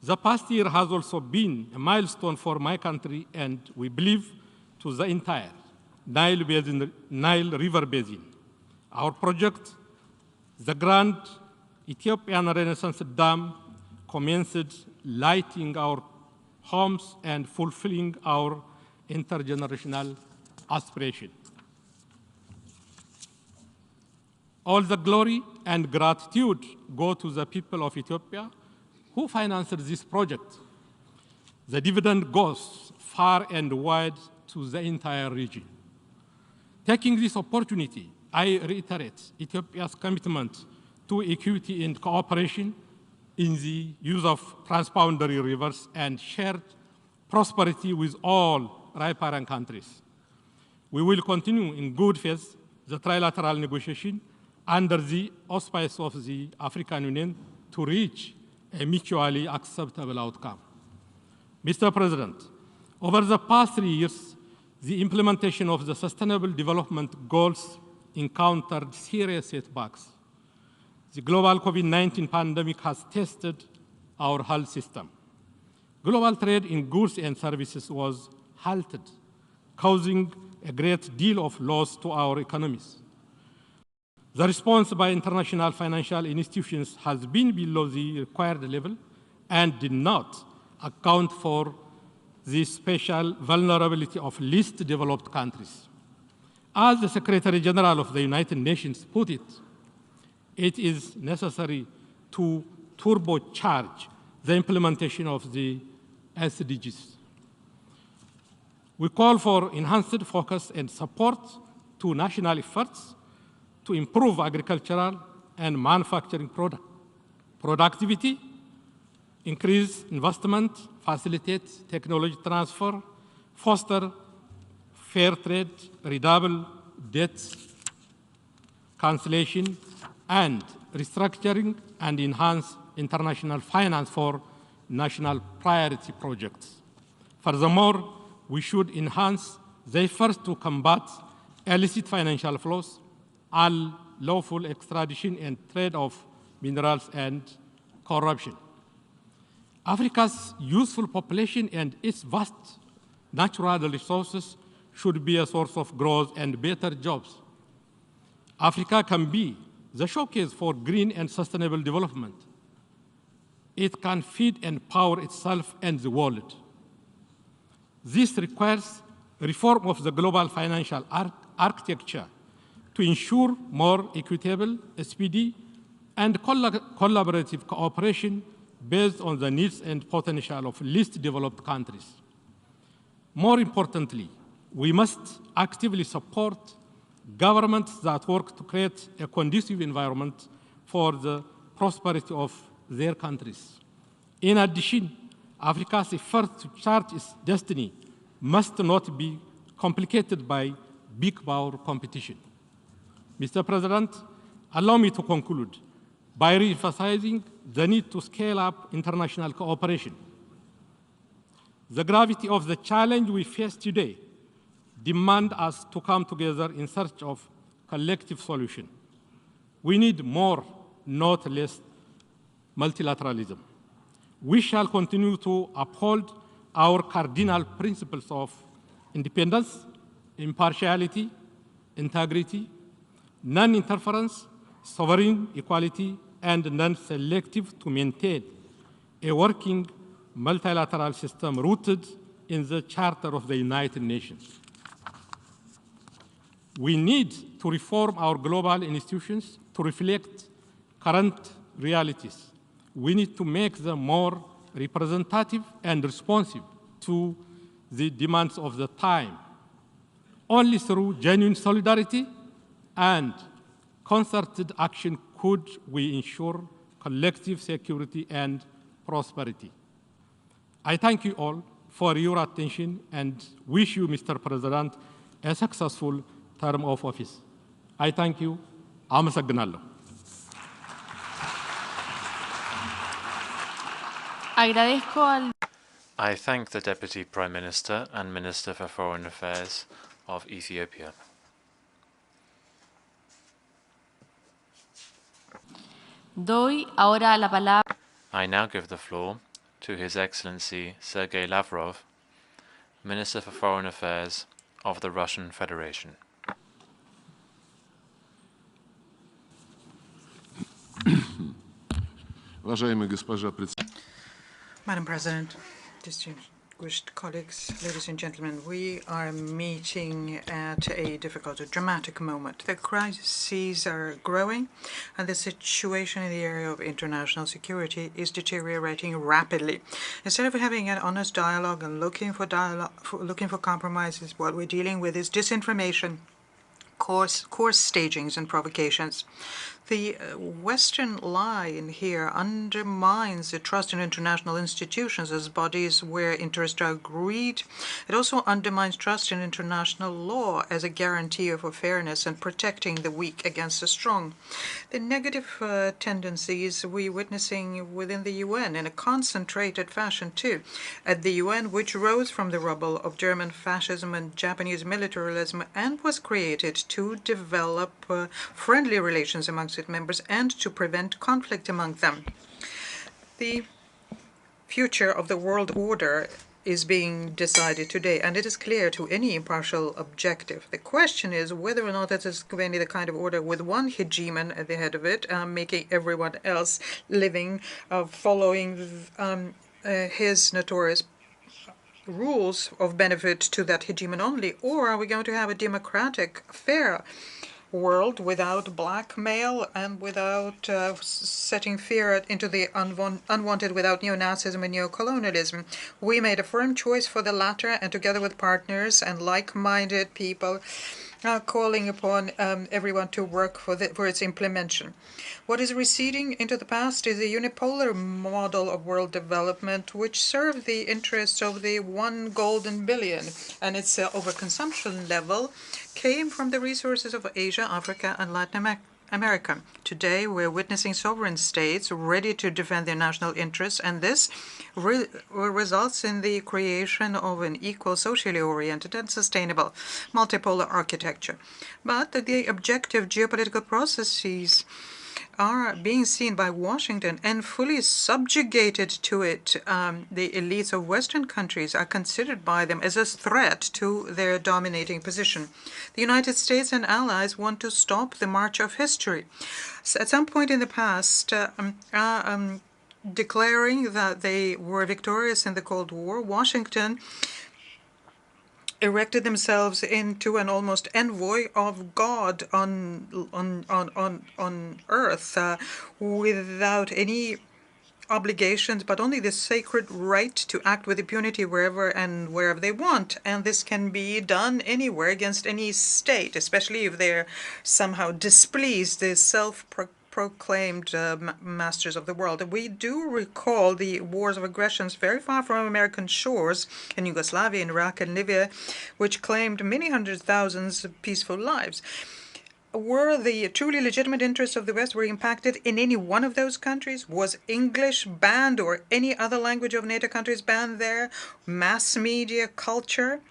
the past year has also been a milestone for my country and we believe to the entire Nile River Basin. Our project, the Grand Ethiopian Renaissance Dam, commenced lighting our homes and fulfilling our intergenerational aspiration. All the glory and gratitude go to the people of Ethiopia who financed this project. The dividend goes far and wide to the entire region. Taking this opportunity, I reiterate Ethiopia's commitment to equity and cooperation in the use of transboundary rivers and shared prosperity with all riparian countries. We will continue in good faith the trilateral negotiation under the auspices of the African Union to reach a mutually acceptable outcome. Mr. President, over the past 3 years, the implementation of the Sustainable Development Goals encountered serious setbacks. The global COVID-19 pandemic has tested our health system. Global trade in goods and services was halted, causing a great deal of loss to our economies. The response by international financial institutions has been below the required level and did not account for the special vulnerability of least developed countries. As the Secretary General of the United Nations put it, it is necessary to turbocharge the implementation of the SDGs. We call for enhanced focus and support to national efforts to improve agricultural and manufacturing productivity, increase investment, facilitate technology transfer, foster fair trade, redouble debt cancellation, and restructuring and enhance international finance for national priority projects. Furthermore, we should enhance the efforts to combat illicit financial flows, unlawful extradition and trade of minerals and corruption. Africa's youthful population and its vast natural resources should be a source of growth and better jobs. Africa can be the showcase for green and sustainable development. It can feed and power itself and the world. This requires reform of the global financial architecture to ensure more equitable, speedy, and collaborative cooperation based on the needs and potential of least developed countries. More importantly, we must actively support governments that work to create a conducive environment for the prosperity of their countries. In addition, Africa's effort to chart its destiny must not be complicated by big power competition. Mr. President, allow me to conclude by re-emphasizing the need to scale up international cooperation. The gravity of the challenge we face today demands us to come together in search of collective solution. We need more, not less, multilateralism. We shall continue to uphold our cardinal principles of independence, impartiality, integrity, non-interference, sovereign equality, and non-selective to maintain a working multilateral system rooted in the Charter of the United Nations. We need to reform our global institutions to reflect current realities. We need to make them more representative and responsive to the demands of the time. Only through genuine solidarity and concerted action could we ensure collective security and prosperity. I thank you all for your attention and wish you, Mr. President, a successful term of office. I thank you. አመሰግናለሁ። I thank the Deputy Prime Minister and Minister for Foreign Affairs of Ethiopia. I now give the floor to His Excellency Sergei Lavrov, Minister for Foreign Affairs of the Russian Federation. Madam President, distinguished Distinguished colleagues, ladies and gentlemen, we are meeting at a difficult, dramatic moment. The crises are growing, and the situation in the area of international security is deteriorating rapidly. Instead of having an honest dialogue and looking for compromises, what we're dealing with is disinformation, coarse stagings, and provocations. The Western line here undermines the trust in international institutions as bodies where interests are agreed. It also undermines trust in international law as a guarantee of fairness and protecting the weak against the strong. The negative tendencies we're witnessing within the UN in a concentrated fashion too. At the UN, which rose from the rubble of German fascism and Japanese militarism and was created to develop friendly relations amongst its members and to prevent conflict among them. The future of the world order is being decided today, and it is clear to any impartial objective. The question is whether or not it is going to be the kind of order with one hegemon at the head of it, making everyone else living, following his notorious rules of benefit to that hegemon only, or are we going to have a democratic, fair world without blackmail and without setting fear into the unwanted, without neo-Nazism and neo-colonialism? We made a firm choice for the latter, and together with partners and like-minded people, calling upon everyone to work for its implementation. What is receding into the past is a unipolar model of world development which served the interests of the 1 golden billion, and its overconsumption level came from the resources of Asia, Africa, and Latin America. Today, we're witnessing sovereign states ready to defend their national interests, and this results in the creation of an equal, socially oriented, and sustainable multipolar architecture. But the objective geopolitical processes are being seen by Washington and fully subjugated to it. The elites of Western countries are considered by them as a threat to their dominating position. The United States and allies want to stop the march of history. So at some point in the past, declaring that they were victorious in the Cold War, Washington erected themselves into an almost envoy of God on earth, without any obligations, but only the sacred right to act with impunity wherever they want. And this can be done anywhere against any state, especially if they're somehow displeased the self-proclaimed masters of the world. We do recall the wars of aggressions very far from American shores in Yugoslavia, in Iraq, and Libya, which claimed many hundred thousands of peaceful lives. Were the truly legitimate interests of the West were impacted in any one of those countries? Was English banned or any other language of NATO countries banned there? Mass media, culture?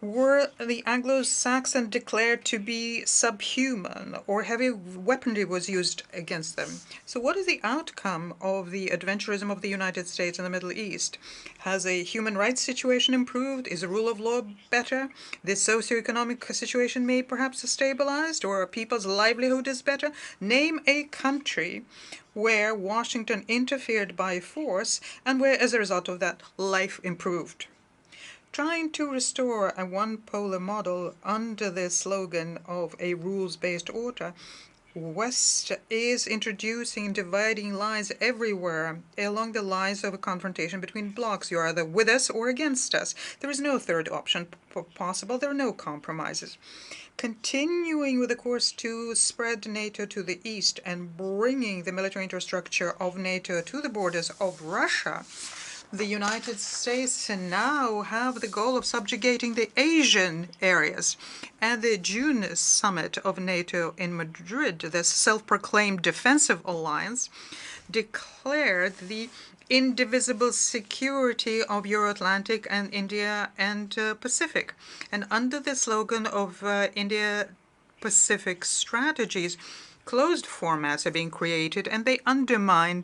Were the Anglo-Saxons declared to be subhuman, or heavy weaponry was used against them? So what is the outcome of the adventurism of the United States in the Middle East? Has a human rights situation improved? Is the rule of law better? The socioeconomic situation may perhaps stabilized, or people's livelihood is better? Name a country where Washington interfered by force and where, as a result of that, life improved. Trying to restore a one-polar model under the slogan of a rules-based order, West is introducing dividing lines everywhere along the lines of a confrontation between blocs. You're either with us or against us. There is no third option possible. There are no compromises. Continuing with the course to spread NATO to the east and bringing the military infrastructure of NATO to the borders of Russia, the United States now have the goal of subjugating the Asian areas. At the June summit of NATO in Madrid, the self-proclaimed defensive alliance declared the indivisible security of Euro-Atlantic and India and Pacific. And under the slogan of India-Pacific strategies, closed formats are being created, and they undermine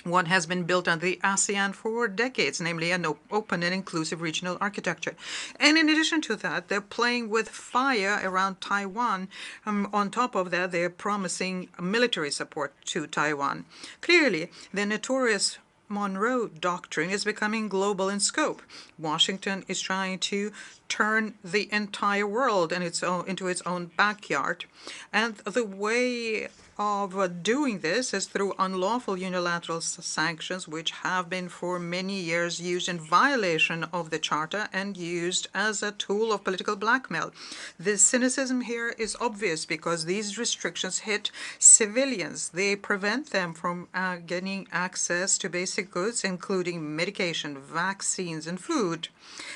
what has been built under the ASEAN for decades, namely an open and inclusive regional architecture. And in addition to that, they're playing with fire around Taiwan. On top of that, they're promising military support to Taiwan. Clearly, the notorious Monroe Doctrine is becoming global in scope. Washington is trying to turn the entire world and into its own backyard. And the way of doing this is through unlawful unilateral sanctions, which have been for many years used in violation of the Charter and used as a tool of political blackmail. The cynicism here is obvious because these restrictions hit civilians. They prevent them from getting access to basic goods, including medication, vaccines, and food.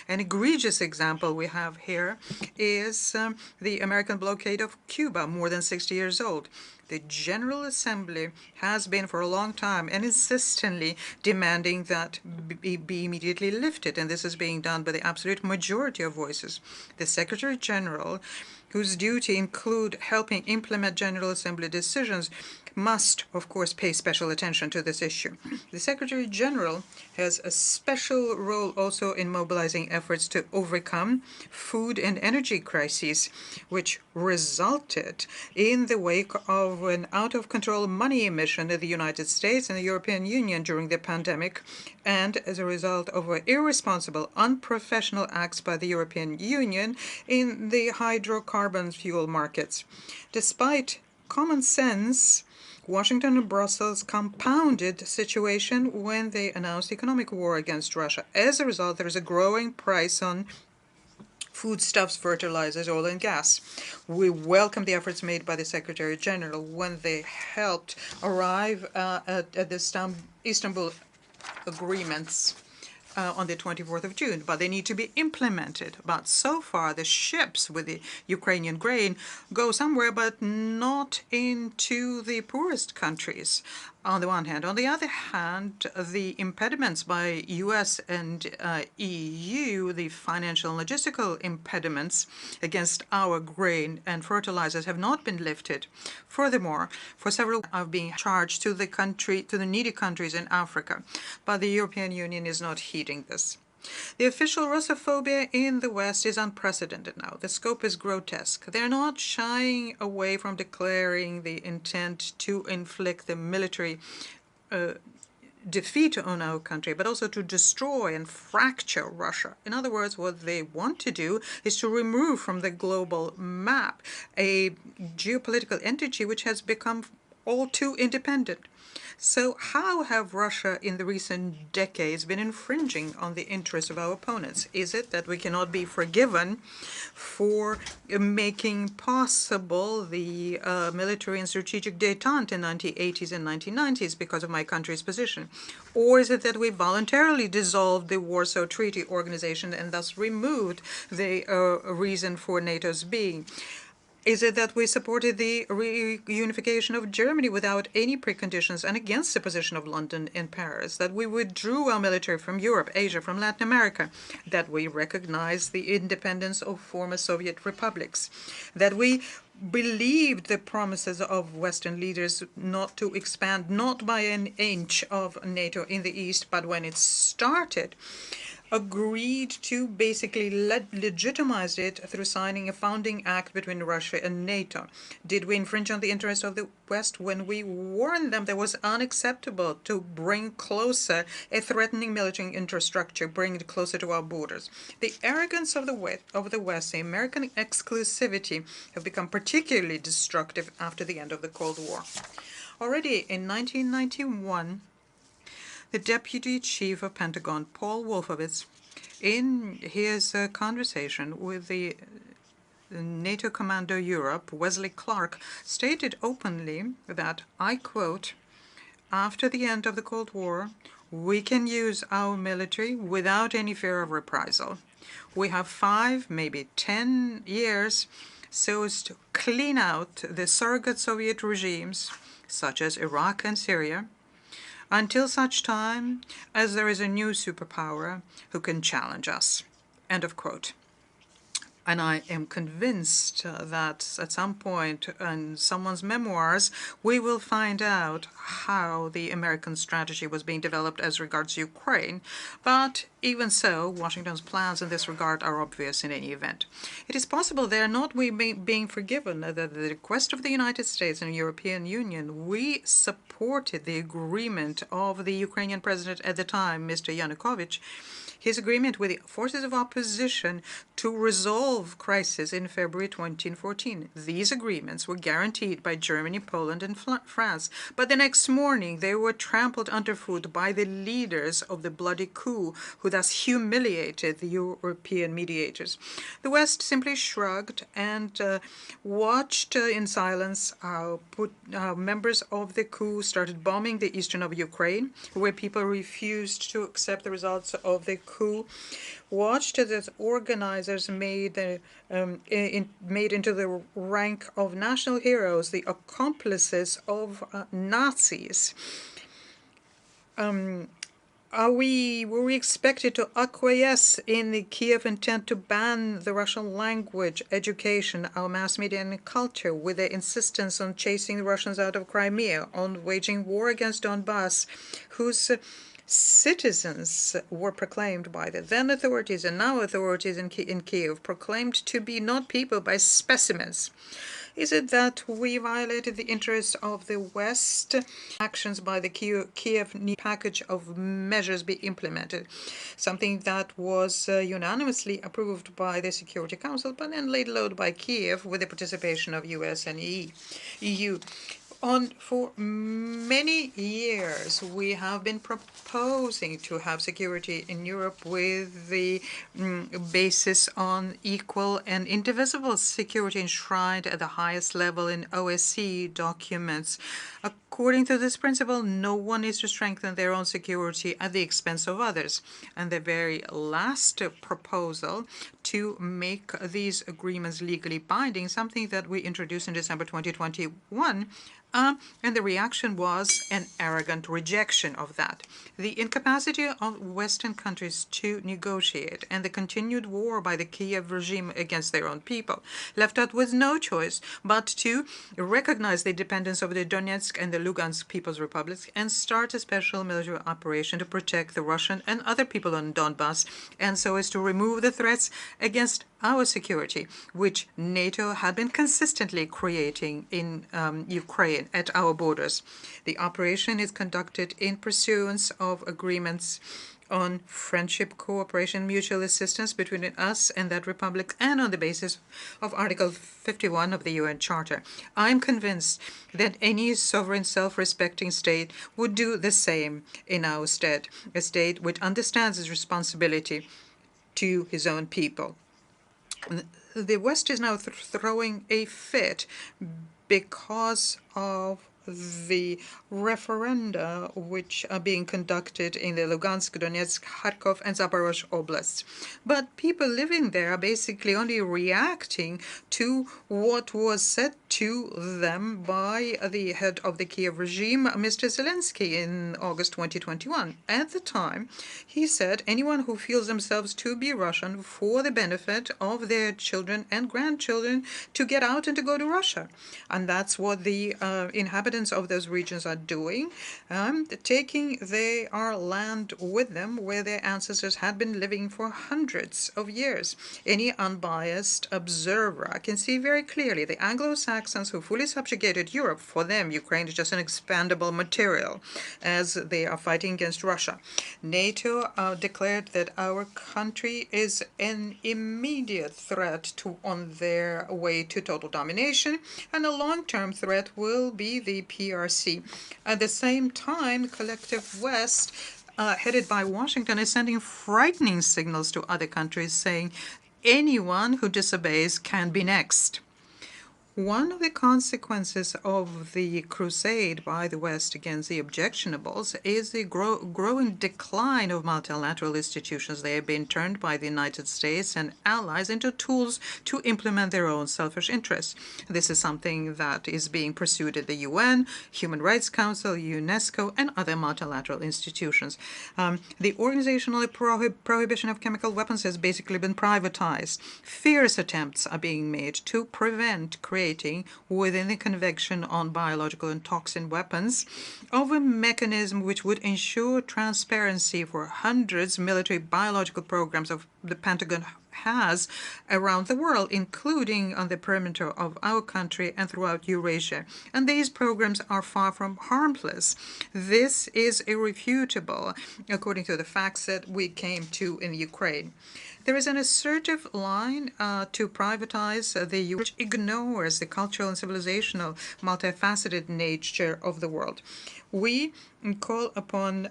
An egregious example we have here is the American blockade of Cuba, more than 60 years old. The General Assembly has been for a long time and insistently demanding that be immediately lifted, and this is being done by the absolute majority of voices. The Secretary General, whose duty include helping implement General Assembly decisions, must, of course, pay special attention to this issue. The Secretary General has a special role also in mobilizing efforts to overcome food and energy crises, which resulted in the wake of an out-of-control money emission in the United States and the European Union during the pandemic, and as a result of irresponsible, unprofessional acts by the European Union in the hydrocarbon fuel markets. Despite common sense, Washington and Brussels compounded the situation when they announced economic war against Russia. As a result, there is a growing price on foodstuffs, fertilizers, oil, and gas. We welcome the efforts made by the Secretary General when they helped arrive at the Istanbul agreements on the 24th of June, but they need to be implemented. But so far, the ships with the Ukrainian grain go somewhere, but not into the poorest countries, on the one hand. On the other hand, the impediments by US and EU, the financial and logistical impediments against our grain and fertilizers have not been lifted. Furthermore, for several are being charged to the needy countries in Africa, but the European Union is not heeding this. The official Russophobia in the West is unprecedented now. The scope is grotesque. They're not shying away from declaring the intent to inflict the military defeat on our country, but also to destroy and fracture Russia. In other words, what they want to do is to remove from the global map a geopolitical entity which has become all too independent. So how have Russia in the recent decades been infringing on the interests of our opponents? Is it that we cannot be forgiven for making possible the military and strategic détente in the 1980s and 1990s because of my country's position? Or is it that we voluntarily dissolved the Warsaw Treaty Organization and thus removed the reason for NATO's being? Is it that we supported the reunification of Germany without any preconditions and against the position of London and Paris? That we withdrew our military from Europe, Asia, from Latin America? That we recognized the independence of former Soviet republics? That we believed the promises of Western leaders not to expand, not by an inch of NATO in the East, but when it started, agreed to basically legitimize it through signing a founding act between Russia and NATO? Did we infringe on the interests of the West when we warned them that it was unacceptable to bring closer a threatening military infrastructure, bring it closer to our borders? The arrogance of the West, the American exclusivity, have become particularly destructive after the end of the Cold War. Already in 1991, the Deputy Chief of Pentagon, Paul Wolfowitz, in his conversation with the NATO Commando Europe, Wesley Clark, stated openly that, I quote, "After the end of the Cold War, we can use our military without any fear of reprisal. We have 5, maybe 10 years so as to clean out the surrogate Soviet regimes, such as Iraq and Syria, until such time as there is a new superpower who can challenge us." End of quote. And I am convinced that at some point in someone's memoirs, we will find out how the American strategy was being developed as regards Ukraine. But even so, Washington's plans in this regard are obvious in any event. It is possible they are not being forgiven that at the request of the United States and the European Union, we supported the agreement of the Ukrainian president at the time, Mr. Yanukovych, his agreement with the forces of opposition to resolve crisis in February 2014. These agreements were guaranteed by Germany, Poland, and France. But the next morning, they were trampled underfoot by the leaders of the bloody coup, who thus humiliated the European mediators. The West simply shrugged and watched in silence how members of the coup started bombing the eastern of Ukraine, where people refused to accept the results of the coup, watched as organizers made into the rank of national heroes the accomplices of Nazis. Were we expected to acquiesce in the Kiev intent to ban the Russian language, education, our mass media and culture, with their insistence on chasing the Russians out of Crimea, on waging war against Donbass, whose citizens were proclaimed by the then authorities and now authorities in Kiev, proclaimed to be not people but specimens? Is it that we violated the interests of the West? Actions by the Kiev package of measures be implemented, something that was unanimously approved by the Security Council, but then laid low by Kiev with the participation of US and EU. For many years, we have been proposing to have security in Europe with the basis on equal and indivisible security enshrined at the highest level in OSCE documents. According to this principle, no one is to strengthen their own security at the expense of others. And the very last proposal to make these agreements legally binding, something that we introduced in December 2021, and the reaction was an arrogant rejection of that. The incapacity of Western countries to negotiate and the continued war by the Kiev regime against their own people left us with no choice but to recognize the independence of the Donetsk and the Lugansk People's Republics and start a special military operation to protect the Russian and other people on Donbass, and so as to remove the threats against our security, which NATO had been consistently creating in Ukraine at our borders. The operation is conducted in pursuance of agreements on friendship, cooperation, mutual assistance between us and that republic, and on the basis of Article 51 of the UN Charter. I'm convinced that any sovereign, self-respecting state would do the same in our stead, a state which understands its responsibility to his own people. The West is now throwing a fit because of the referenda which are being conducted in the Lugansk, Donetsk, Kharkov, and Zaporozhye oblasts. But people living there are basically only reacting to what was said to them by the head of the Kiev regime, Mr. Zelensky, in August 2021. At the time, he said anyone who feels themselves to be Russian for the benefit of their children and grandchildren to get out and to go to Russia. And that's what the inhabitants of those regions are doing, taking their land with them where their ancestors had been living for hundreds of years. Any unbiased observer can see very clearly the Anglo-Saxons who fully subjugated Europe, for them Ukraine is just an expandable material as they are fighting against Russia. NATO declared that our country is an immediate threat on their way to total domination, and a long-term threat will be the PRC. At the same time, the collective West, headed by Washington, is sending frightening signals to other countries saying anyone who disobeys can be next. One of the consequences of the crusade by the West against the objectionables is the growing decline of multilateral institutions. They have been turned by the United States and allies into tools to implement their own selfish interests. This is something that is being pursued at the UN, Human Rights Council, UNESCO, and other multilateral institutions. The organizational prohibition of chemical weapons has basically been privatized. Fierce attempts are being made to prevent creating within the Convention on Biological and Toxin Weapons of a mechanism which would ensure transparency for hundreds military biological programs of the Pentagon has around the world, including on the perimeter of our country and throughout Eurasia. And these programs are far from harmless. This is irrefutable, according to the facts that we came to in Ukraine. There is an assertive line to privatize the U.S., which ignores the cultural and civilizational multifaceted nature of the world. We call upon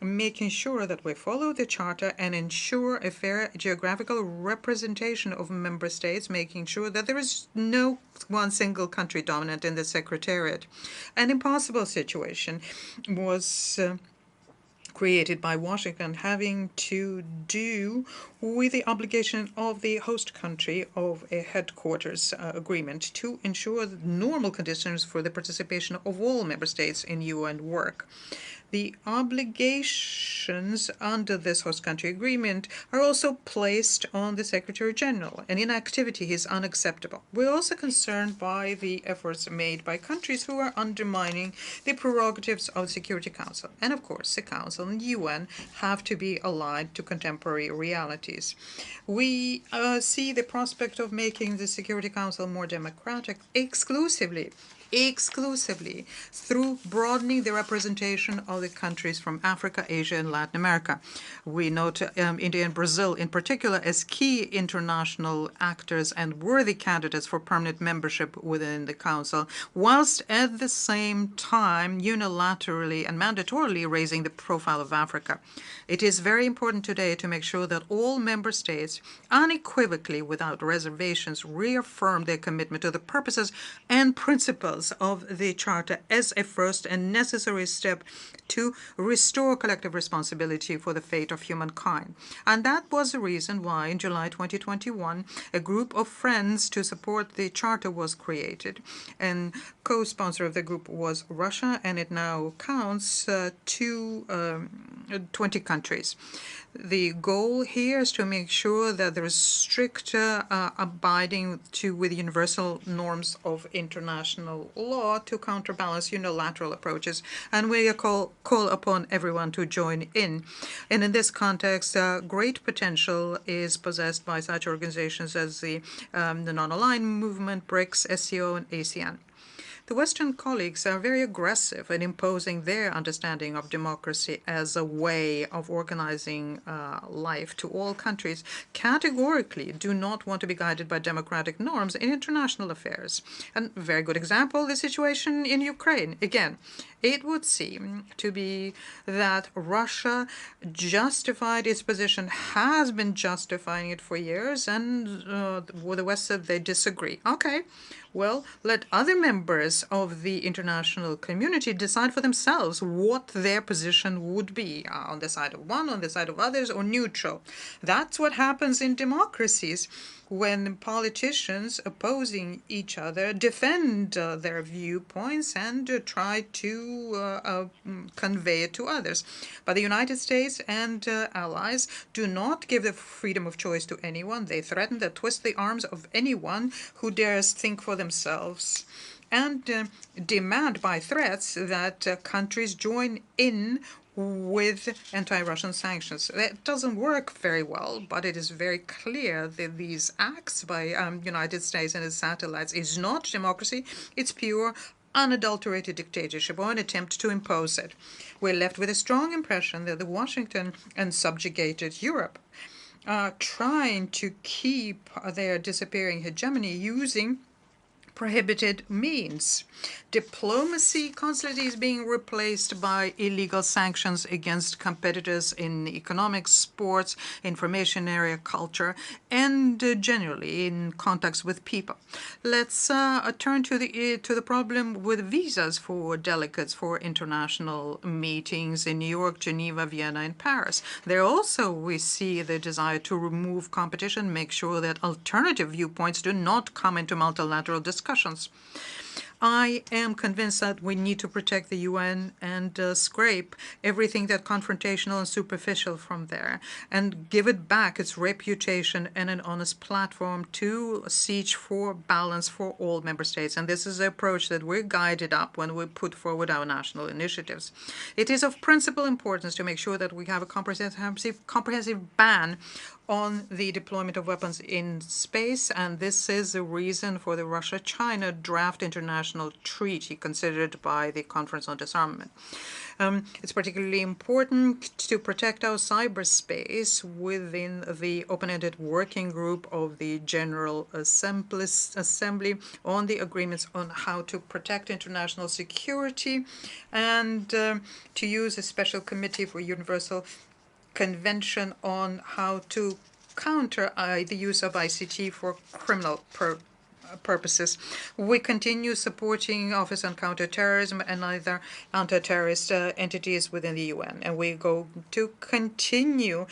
making sure that we follow the Charter and ensure a fair geographical representation of member states, making sure that there is no one single country dominant in the Secretariat. An impossible situation was created by Washington, having to do with the obligation of the host country of a headquarters agreement to ensure normal conditions for the participation of all member states in UN work. The obligations under this host country agreement are also placed on the Secretary General, and inactivity is unacceptable. We're also concerned by the efforts made by countries who are undermining the prerogatives of the Security Council. And of course, the Council and UN have to be aligned to contemporary realities. We see the prospect of making the Security Council more democratic exclusively through broadening the representation of the countries from Africa, Asia, and Latin America. We note India and Brazil in particular as key international actors and worthy candidates for permanent membership within the Council, whilst at the same time unilaterally and mandatorily raising the profile of Africa. It is very important today to make sure that all member states unequivocally, without reservations, reaffirm their commitment to the purposes and principles of the Charter as a first and necessary step to restore collective responsibility for the fate of humankind. And that was the reason why in July 2021, a group of friends to support the Charter was created. And co-sponsor of the group was Russia, and it now counts 20 countries. The goal here is to make sure that there is strict abiding with universal norms of international law to counterbalance unilateral approaches, and we call upon everyone to join in. And in this context, great potential is possessed by such organizations as the Non-Aligned Movement, BRICS, SCO, and ASEAN. The Western colleagues are very aggressive in imposing their understanding of democracy as a way of organizing life to all countries, categorically do not want to be guided by democratic norms in international affairs. And a very good example, the situation in Ukraine. Again, it would seem to be that Russia justified its position, has been justifying it for years, and the West said they disagree. Okay. Well, let other members of the international community decide for themselves what their position would be, on the side of one, on the side of others, or neutral. That's what happens in democracies when politicians opposing each other defend their viewpoints and try to convey it to others. But the United States and allies do not give the freedom of choice to anyone. They threaten to twist the arms of anyone who dares think for themselves, and demand by threats that countries join in with anti-Russian sanctions. That doesn't work very well, but it is very clear that these acts by United States and its satellites is not democracy. It's pure, unadulterated dictatorship or an attempt to impose it. We're left with a strong impression that the Washington and subjugated Europe are trying to keep their disappearing hegemony using prohibited means. Diplomacy constantly is being replaced by illegal sanctions against competitors in economics, sports, information area, culture, and generally in contacts with people. Let's turn to the problem with visas for delegates for international meetings in New York, Geneva, Vienna, and Paris. There also we see the desire to remove competition, make sure that alternative viewpoints do not come into multilateral discussions. I am convinced that we need to protect the UN and scrape everything that's confrontational and superficial from there and give it back its reputation and an honest platform to seek for balance for all member states. And this is the approach that we're guided up when we put forward our national initiatives. It is of principal importance to make sure that we have a comprehensive ban on the deployment of weapons in space, and this is the reason for the Russia-China draft international treaty considered by the Conference on Disarmament. It's particularly important to protect our cyberspace within the open-ended working group of the General Assembly on the agreements on how to protect international security and to use a special committee for universal convention on how to counter the use of ICT for criminal purposes. We continue supporting Office on Counterterrorism and other anti-terrorist entities within the UN, and we go to continue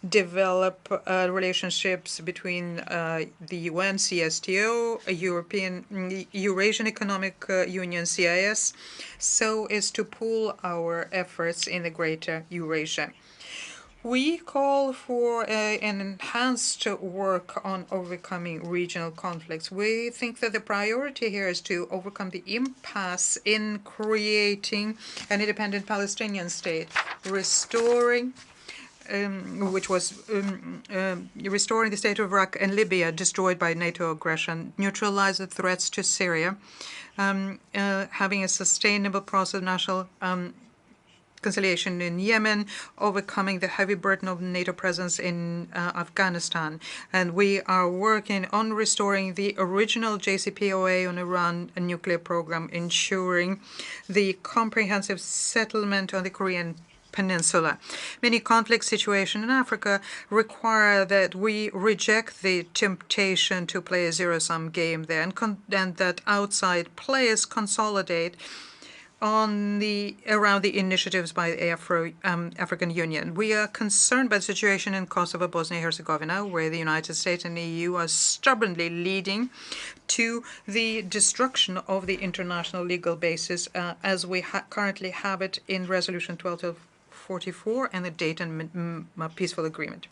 develop relationships between the UN, CSTO, Eurasian Economic Union, CIS, so as to pool our efforts in the greater Eurasia. We call for an enhanced work on overcoming regional conflicts. We think that the priority here is to overcome the impasse in creating an independent Palestinian state, restoring restoring the state of Iraq and Libya destroyed by NATO aggression, neutralize the threats to Syria, having a sustainable process of national conciliation in Yemen, overcoming the heavy burden of NATO presence in Afghanistan. And we are working on restoring the original JCPOA on Iran nuclear program, ensuring the comprehensive settlement on the Korean Peninsula. Many conflict situations in Africa require that we reject the temptation to play a zero-sum game there and that outside players consolidate around the initiatives by the African Union. We are concerned by the situation in Kosovo, Bosnia-Herzegovina, where the United States and the EU are stubbornly leading to the destruction of the international legal basis as we currently have it in Resolution 1244 and the Dayton Peaceful Agreement.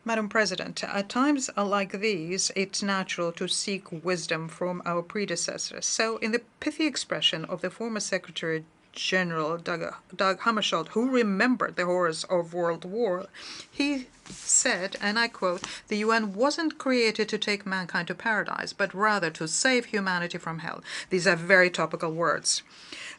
Madam President, at times like these, it's natural to seek wisdom from our predecessors. So in the pithy expression of the former Secretary General Dag Hammarskjöld, who remembered the horrors of World War, he said, and I quote, "The UN wasn't created to take mankind to paradise, but rather to save humanity from hell." These are very topical words.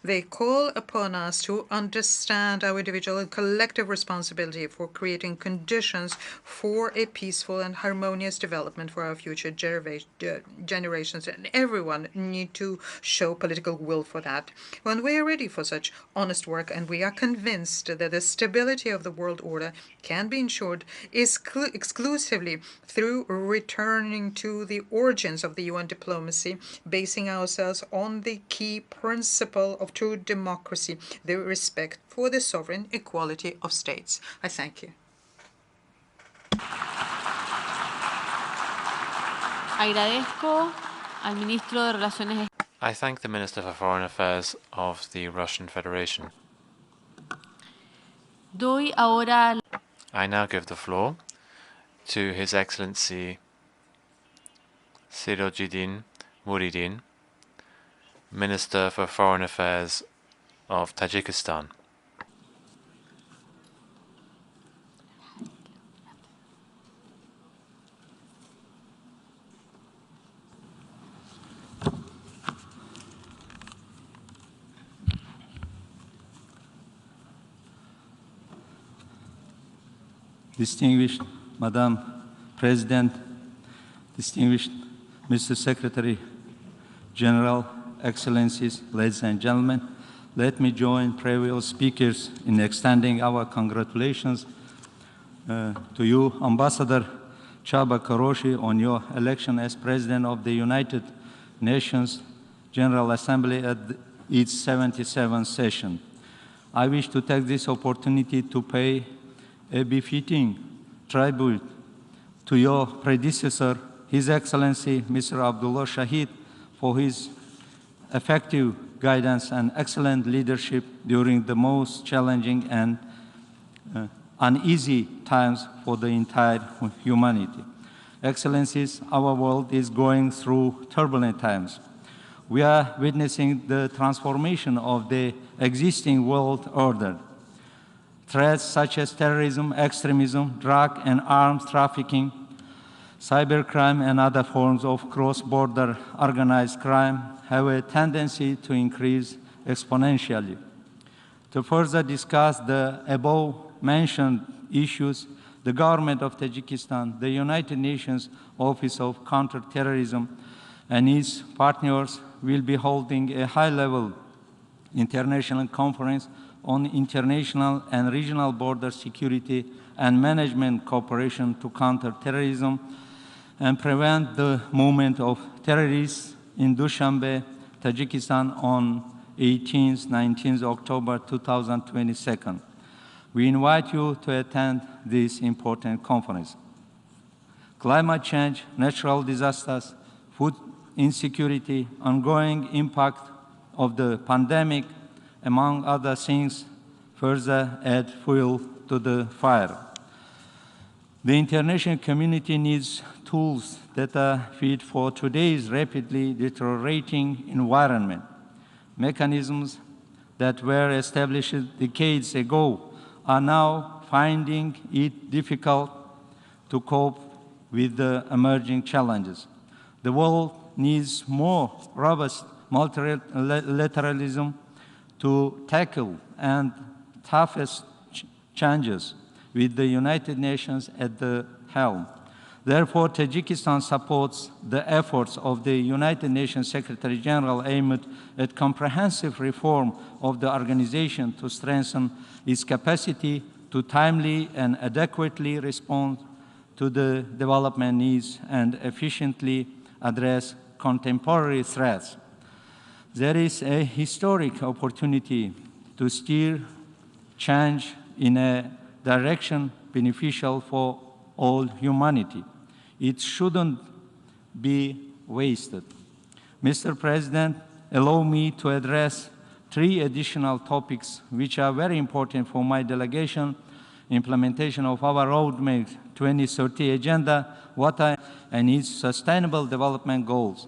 They call upon us to understand our individual and collective responsibility for creating conditions for a peaceful and harmonious development for our future generations, and everyone need to show political will for that. When we are ready for such honest work, and we are convinced that the stability of the world order can be ensured exclusively through returning to the origins of the UN diplomacy, basing ourselves on the key principle of true democracy, the respect for the sovereign equality of states. I thank you. Agradezco al ministro de Relaciones. I thank the Minister for Foreign Affairs of the Russian Federation. Doy ahora. I now give the floor to His Excellency Sirojidin Muridin, Minister for Foreign Affairs of Tajikistan. Distinguished Madam President, distinguished Mr. Secretary General, Excellencies, ladies and gentlemen, let me join previous speakers in extending our congratulations to you, Ambassador Csaba Kőrösi, on your election as President of the United Nations General Assembly at its 77th session. I wish to take this opportunity to pay a befitting tribute to your predecessor, His Excellency Mr. Abdullah Shahid, for his effective guidance and excellent leadership during the most challenging and uneasy times for the entire humanity. Excellencies, our world is going through turbulent times. We are witnessing the transformation of the existing world order. Threats such as terrorism, extremism, drug and arms trafficking, cybercrime, and other forms of cross-border organized crime have a tendency to increase exponentially. To further discuss the above-mentioned issues, the government of Tajikistan, the United Nations Office of Counterterrorism, and its partners will be holding a high-level international conference on international and regional border security and management cooperation to counter terrorism and prevent the movement of terrorists in Dushanbe, Tajikistan on 18th, 19th October 2022. We invite you to attend this important conference. Climate change, natural disasters, food insecurity, ongoing impact of the pandemic, among other things, further add fuel to the fire. The international community needs tools that are fit for today's rapidly deteriorating environment. Mechanisms that were established decades ago are now finding it difficult to cope with the emerging challenges. The world needs more robust multilateralism to tackle and toughest challenges with the United Nations at the helm. Therefore, Tajikistan supports the efforts of the United Nations Secretary General aimed at comprehensive reform of the organization to strengthen its capacity to timely and adequately respond to the development needs and efficiently address contemporary threats. There is a historic opportunity to steer change in a direction beneficial for all humanity. It shouldn't be wasted. Mr. President, allow me to address 3 additional topics which are very important for my delegation: implementation of our Roadmap 2030 agenda, water, and its sustainable development goals.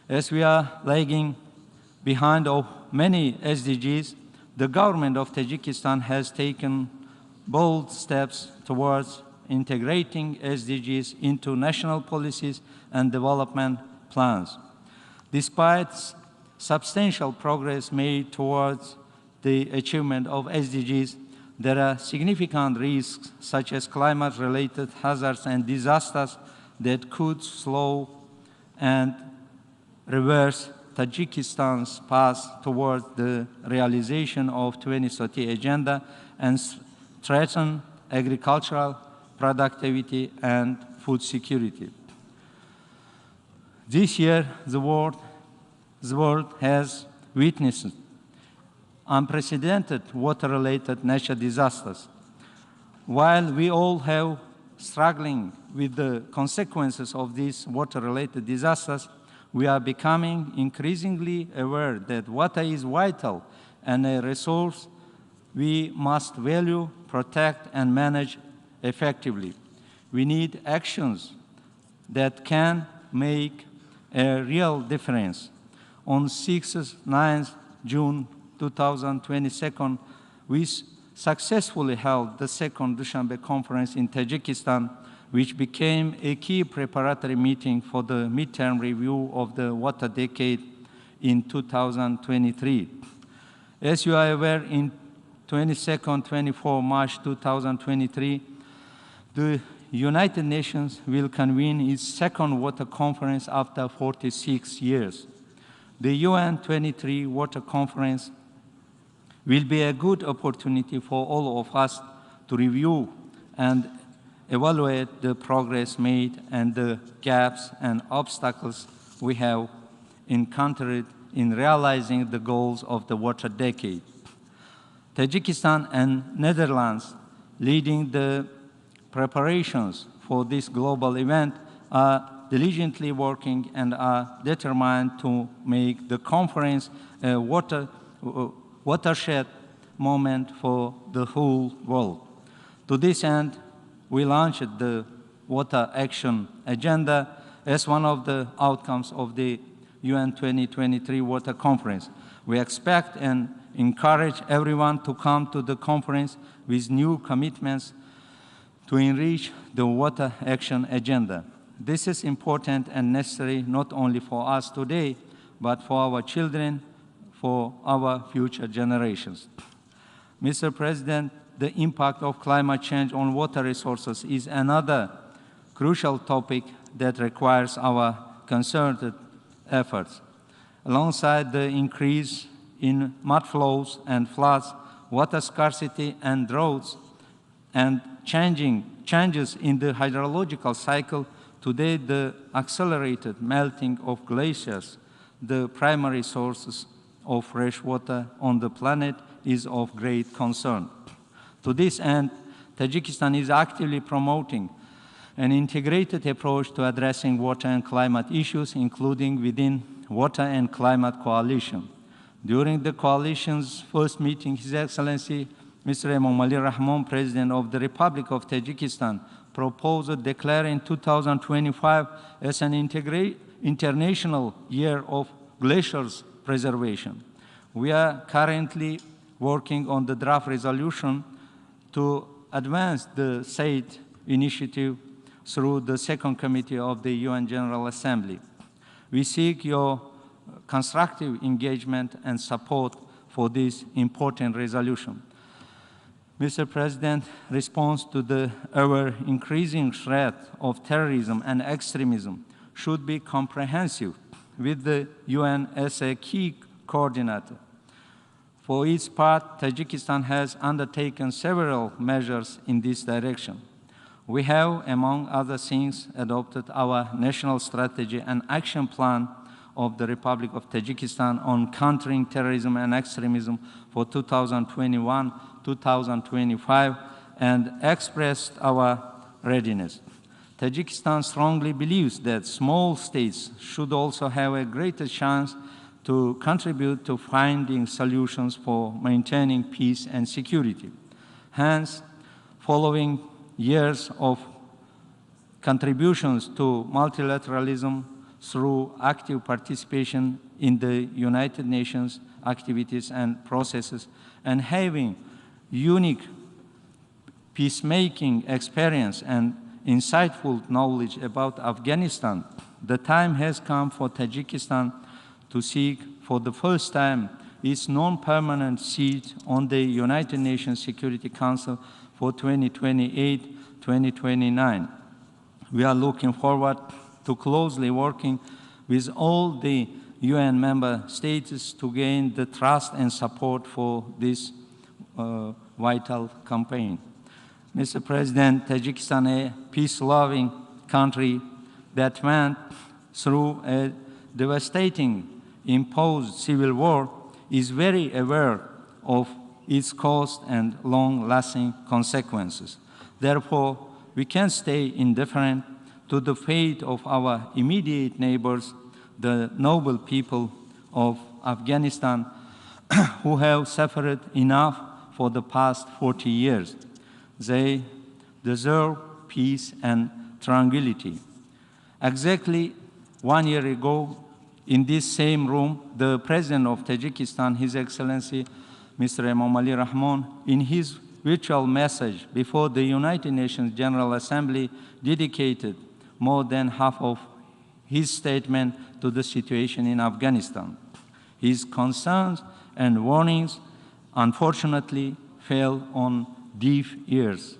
As we are lagging behind of many SDGs, the government of Tajikistan has taken bold steps towards integrating SDGs into national policies and development plans. Despite substantial progress made towards the achievement of SDGs, there are significant risks such as climate-related hazards and disasters that could slow and reverse Tajikistan's path towards the realization of 2030 agenda and threaten agricultural productivity and food security. This year, the world has witnessed unprecedented water-related natural disasters. While we all have struggling with the consequences of these water-related disasters, we are becoming increasingly aware that water is vital and a resource we must value, protect, and manage effectively. We need actions that can make a real difference. On 6th, 9th June 2022, we successfully held the second Dushanbe conference in Tajikistan, which became a key preparatory meeting for the midterm review of the water decade in 2023. As you are aware, in 22-24 March 2023, the United Nations will convene its second water conference after 46 years. The UN 23 Water Conference will be a good opportunity for all of us to review and evaluate the progress made and the gaps and obstacles we have encountered in realizing the goals of the water decade. Tajikistan and Netherlands, leading the preparations for this global event, are diligently working and are determined to make the conference a watershed moment for the whole world. To this end, we launched the Water Action Agenda as one of the outcomes of the UN 2023 Water Conference. We expect and encourage everyone to come to the conference with new commitments to enrich the Water Action Agenda. This is important and necessary not only for us today, but for our children, for our future generations. Mr. President, the impact of climate change on water resources is another crucial topic that requires our concerted efforts. Alongside the increase in mud flows and floods, water scarcity and droughts, and changes in the hydrological cycle, today the accelerated melting of glaciers, the primary sources of fresh water on the planet, is of great concern. To this end, Tajikistan is actively promoting an integrated approach to addressing water and climate issues, including within Water and Climate Coalition. During the coalition's first meeting, His Excellency Mr. Emomali Rahmon, President of the Republic of Tajikistan, proposed declaring 2025 as an international year of glaciers preservation. We are currently working on the draft resolution to advance the said initiative through the Second Committee of the UN General Assembly. We seek your constructive engagement and support for this important resolution. Mr. President, response to the ever-increasing threat of terrorism and extremism should be comprehensive, with the UN as a key coordinator. For its part, Tajikistan has undertaken several measures in this direction. We have, among other things, adopted our national strategy and action plan of the Republic of Tajikistan on countering terrorism and extremism for 2021-2025 and expressed our readiness. Tajikistan strongly believes that small states should also have a greater chance to contribute to finding solutions for maintaining peace and security. Hence, following years of contributions to multilateralism through active participation in the United Nations activities and processes, and having unique peacemaking experience and insightful knowledge about Afghanistan, the time has come for Tajikistan to seek for the first time its non-permanent seat on the United Nations Security Council for 2028-2029. We are looking forward to closely working with all the UN member states to gain the trust and support for this vital campaign. Mr. President, Tajikistan, a peace-loving country that went through a devastating imposed civil war, is very aware of its cost and long-lasting consequences. Therefore, we can't stay indifferent to the fate of our immediate neighbors, the noble people of Afghanistan, who have suffered enough for the past 40 years. They deserve peace and tranquility. Exactly 1 year ago, in this same room, the President of Tajikistan, His Excellency Mr. Emomali Rahmon, in his virtual message before the United Nations General Assembly, dedicated more than half of his statement to the situation in Afghanistan. His concerns and warnings, unfortunately, fell on deaf ears.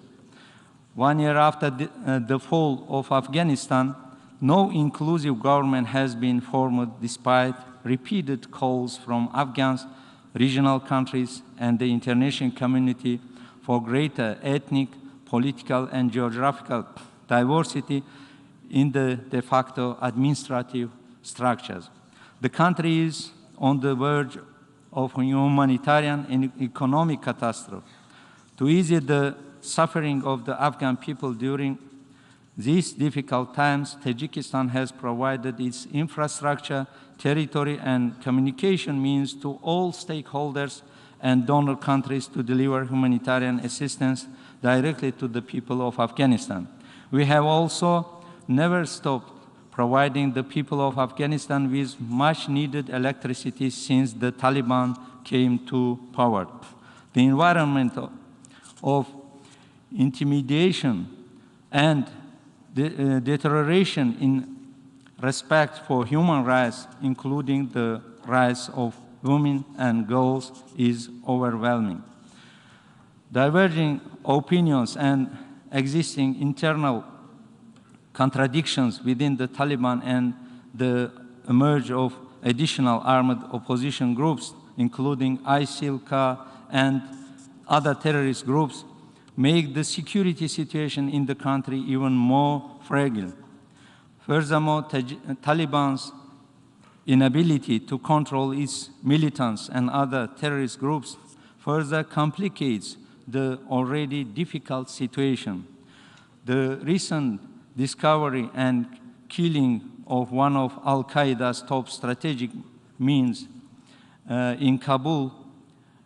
1 year after the fall of Afghanistan, no inclusive government has been formed despite repeated calls from Afghans, regional countries, and the international community for greater ethnic, political, and geographical diversity in the de facto administrative structures. The country is on the verge of a humanitarian and economic catastrophe. To ease the suffering of the Afghan people during these difficult times, Tajikistan has provided its infrastructure, territory, and communication means to all stakeholders and donor countries to deliver humanitarian assistance directly to the people of Afghanistan. We have also never stopped providing the people of Afghanistan with much-needed electricity since the Taliban came to power. The environment of intimidation and deterioration in respect for human rights, including the rights of women and girls, is overwhelming. Diverging opinions and existing internal contradictions within the Taliban and the emerge of additional armed opposition groups, including ISIL-K and other terrorist groups, make the security situation in the country even more fragile. Furthermore, Taliban's inability to control its militants and other terrorist groups further complicates the already difficult situation. The recent discovery and killing of one of Al-Qaeda's top strategic means in Kabul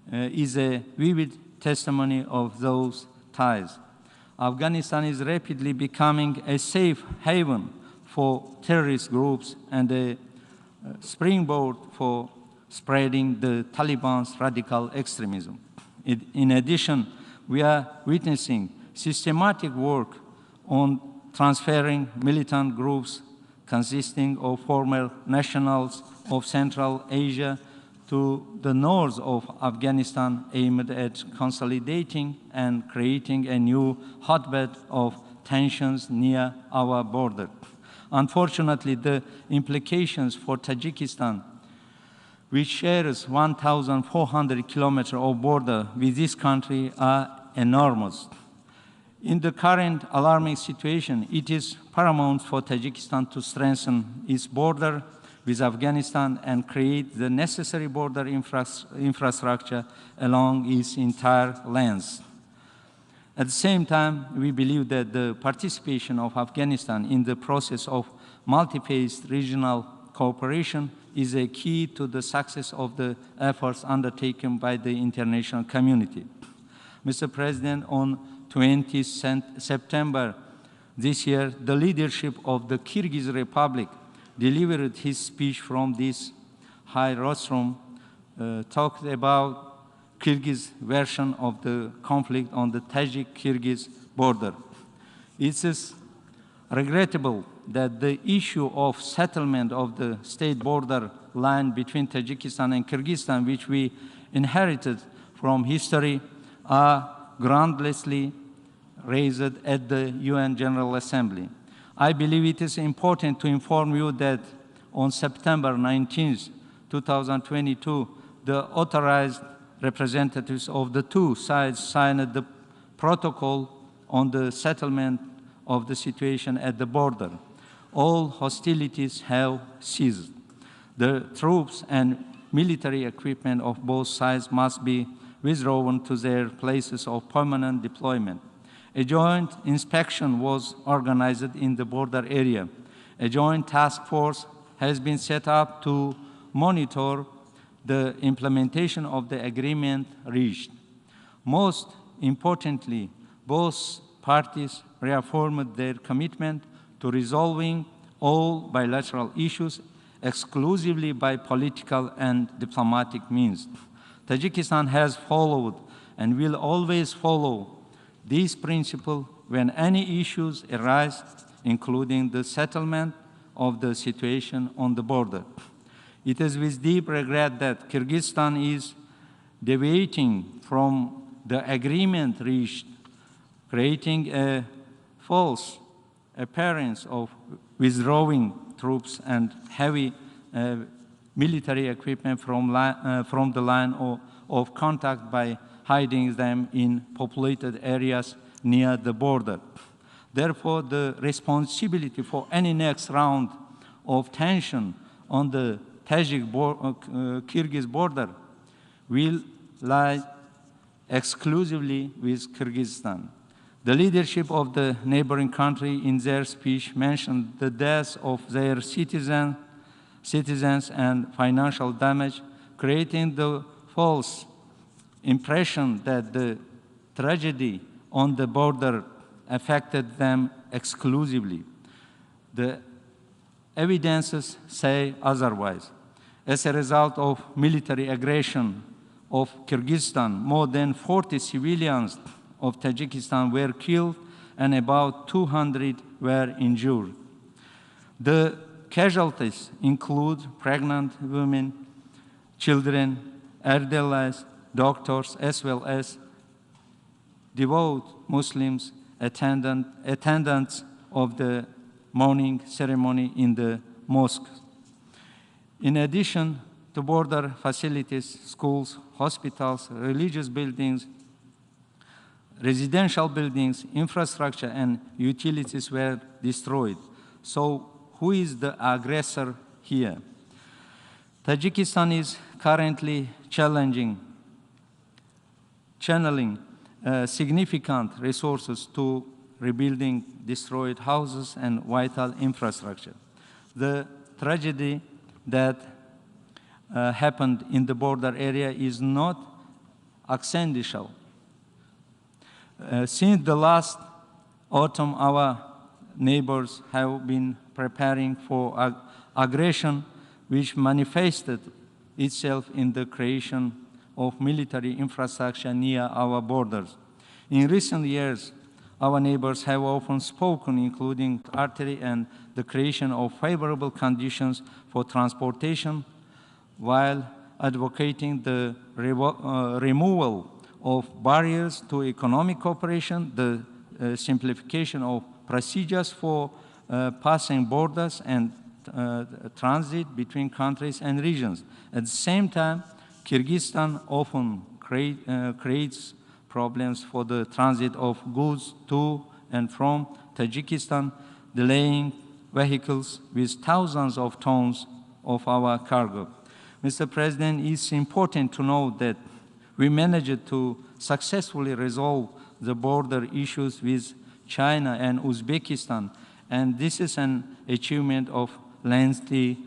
is a vivid testimony of those ties. Afghanistan is rapidly becoming a safe haven for terrorist groups and a springboard for spreading the Taliban's radical extremism. In addition, we are witnessing systematic work on transferring militant groups consisting of former nationals of Central Asia to the north of Afghanistan, aimed at consolidating and creating a new hotbed of tensions near our border. Unfortunately, the implications for Tajikistan, which shares 1,400 kilometers of border with this country, are enormous. In the current alarming situation, it is paramount for Tajikistan to strengthen its border with Afghanistan and create the necessary border infrastructure along its entire length. At the same time, we believe that the participation of Afghanistan in the process of multi-phased regional cooperation is a key to the success of the efforts undertaken by the international community. Mr. President, on 20 September this year, the leadership of the Kyrgyz Republic delivered his speech from this high rostrum, talked about Kyrgyz version of the conflict on the Tajik-Kyrgyz border. It is regrettable that the issue of settlement of the state border line between Tajikistan and Kyrgyzstan, which we inherited from history, are groundlessly raised at the UN General Assembly. I believe it is important to inform you that on September 19, 2022, the authorized representatives of the two sides signed the protocol on the settlement of the situation at the border. All hostilities have ceased. The troops and military equipment of both sides must be withdrawn to their places of permanent deployment. A joint inspection was organized in the border area. A joint task force has been set up to monitor the implementation of the agreement reached. Most importantly, both parties reaffirmed their commitment to resolving all bilateral issues exclusively by political and diplomatic means. Tajikistan has followed and will always follow this principle when any issues arise, including the settlement of the situation on the border. It is with deep regret that Kyrgyzstan is deviating from the agreement reached, creating a false appearance of withdrawing troops and heavy military equipment from the line of contact by hiding them in populated areas near the border. Therefore, the responsibility for any next round of tension on the Tajik-Kyrgyz border will lie exclusively with Kyrgyzstan. The leadership of the neighboring country in their speech mentioned the deaths of their citizens and financial damage, creating the false impression that the tragedy on the border affected them exclusively. The evidences say otherwise. As a result of military aggression of Kyrgyzstan, more than 40 civilians of Tajikistan were killed and about 200 were injured. The casualties include pregnant women, children, elderly, doctors, as well as devout Muslims, attendants of the mourning ceremony in the mosque. In addition to border facilities, schools, hospitals, religious buildings, residential buildings, infrastructure, and utilities were destroyed. So who is the aggressor here? Tajikistan is currently channeling significant resources to rebuilding destroyed houses and vital infrastructure. The tragedy that happened in the border area is not accidental. Since the last autumn, our neighbors have been preparing for aggression, which manifested itself in the creation of military infrastructure near our borders. In recent years, our neighbors have often spoken, including artillery and the creation of favorable conditions for transportation, while advocating the removal of barriers to economic cooperation, the simplification of procedures for passing borders and transit between countries and regions. At the same time, Kyrgyzstan often creates problems for the transit of goods to and from Tajikistan, delaying vehicles with thousands of tons of our cargo. Mr. President, it's important to note that we managed to successfully resolve the border issues with China and Uzbekistan, and this is an achievement of lengthy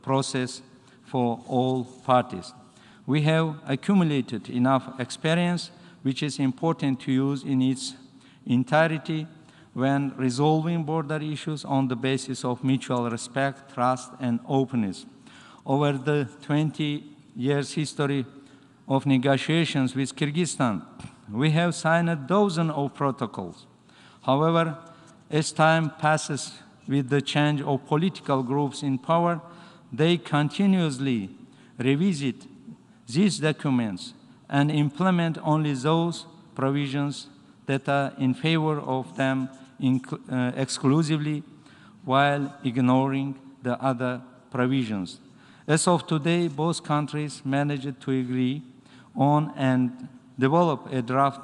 process for all parties. We have accumulated enough experience, which is important to use in its entirety when resolving border issues on the basis of mutual respect, trust, and openness. Over the 20 years history of negotiations with Kyrgyzstan, we have signed dozens of protocols. However, as time passes with the change of political groups in power, they continuously revisit these documents and implement only those provisions that are in favor of them exclusively, while ignoring the other provisions. As of today, both countries managed to agree on and develop a draft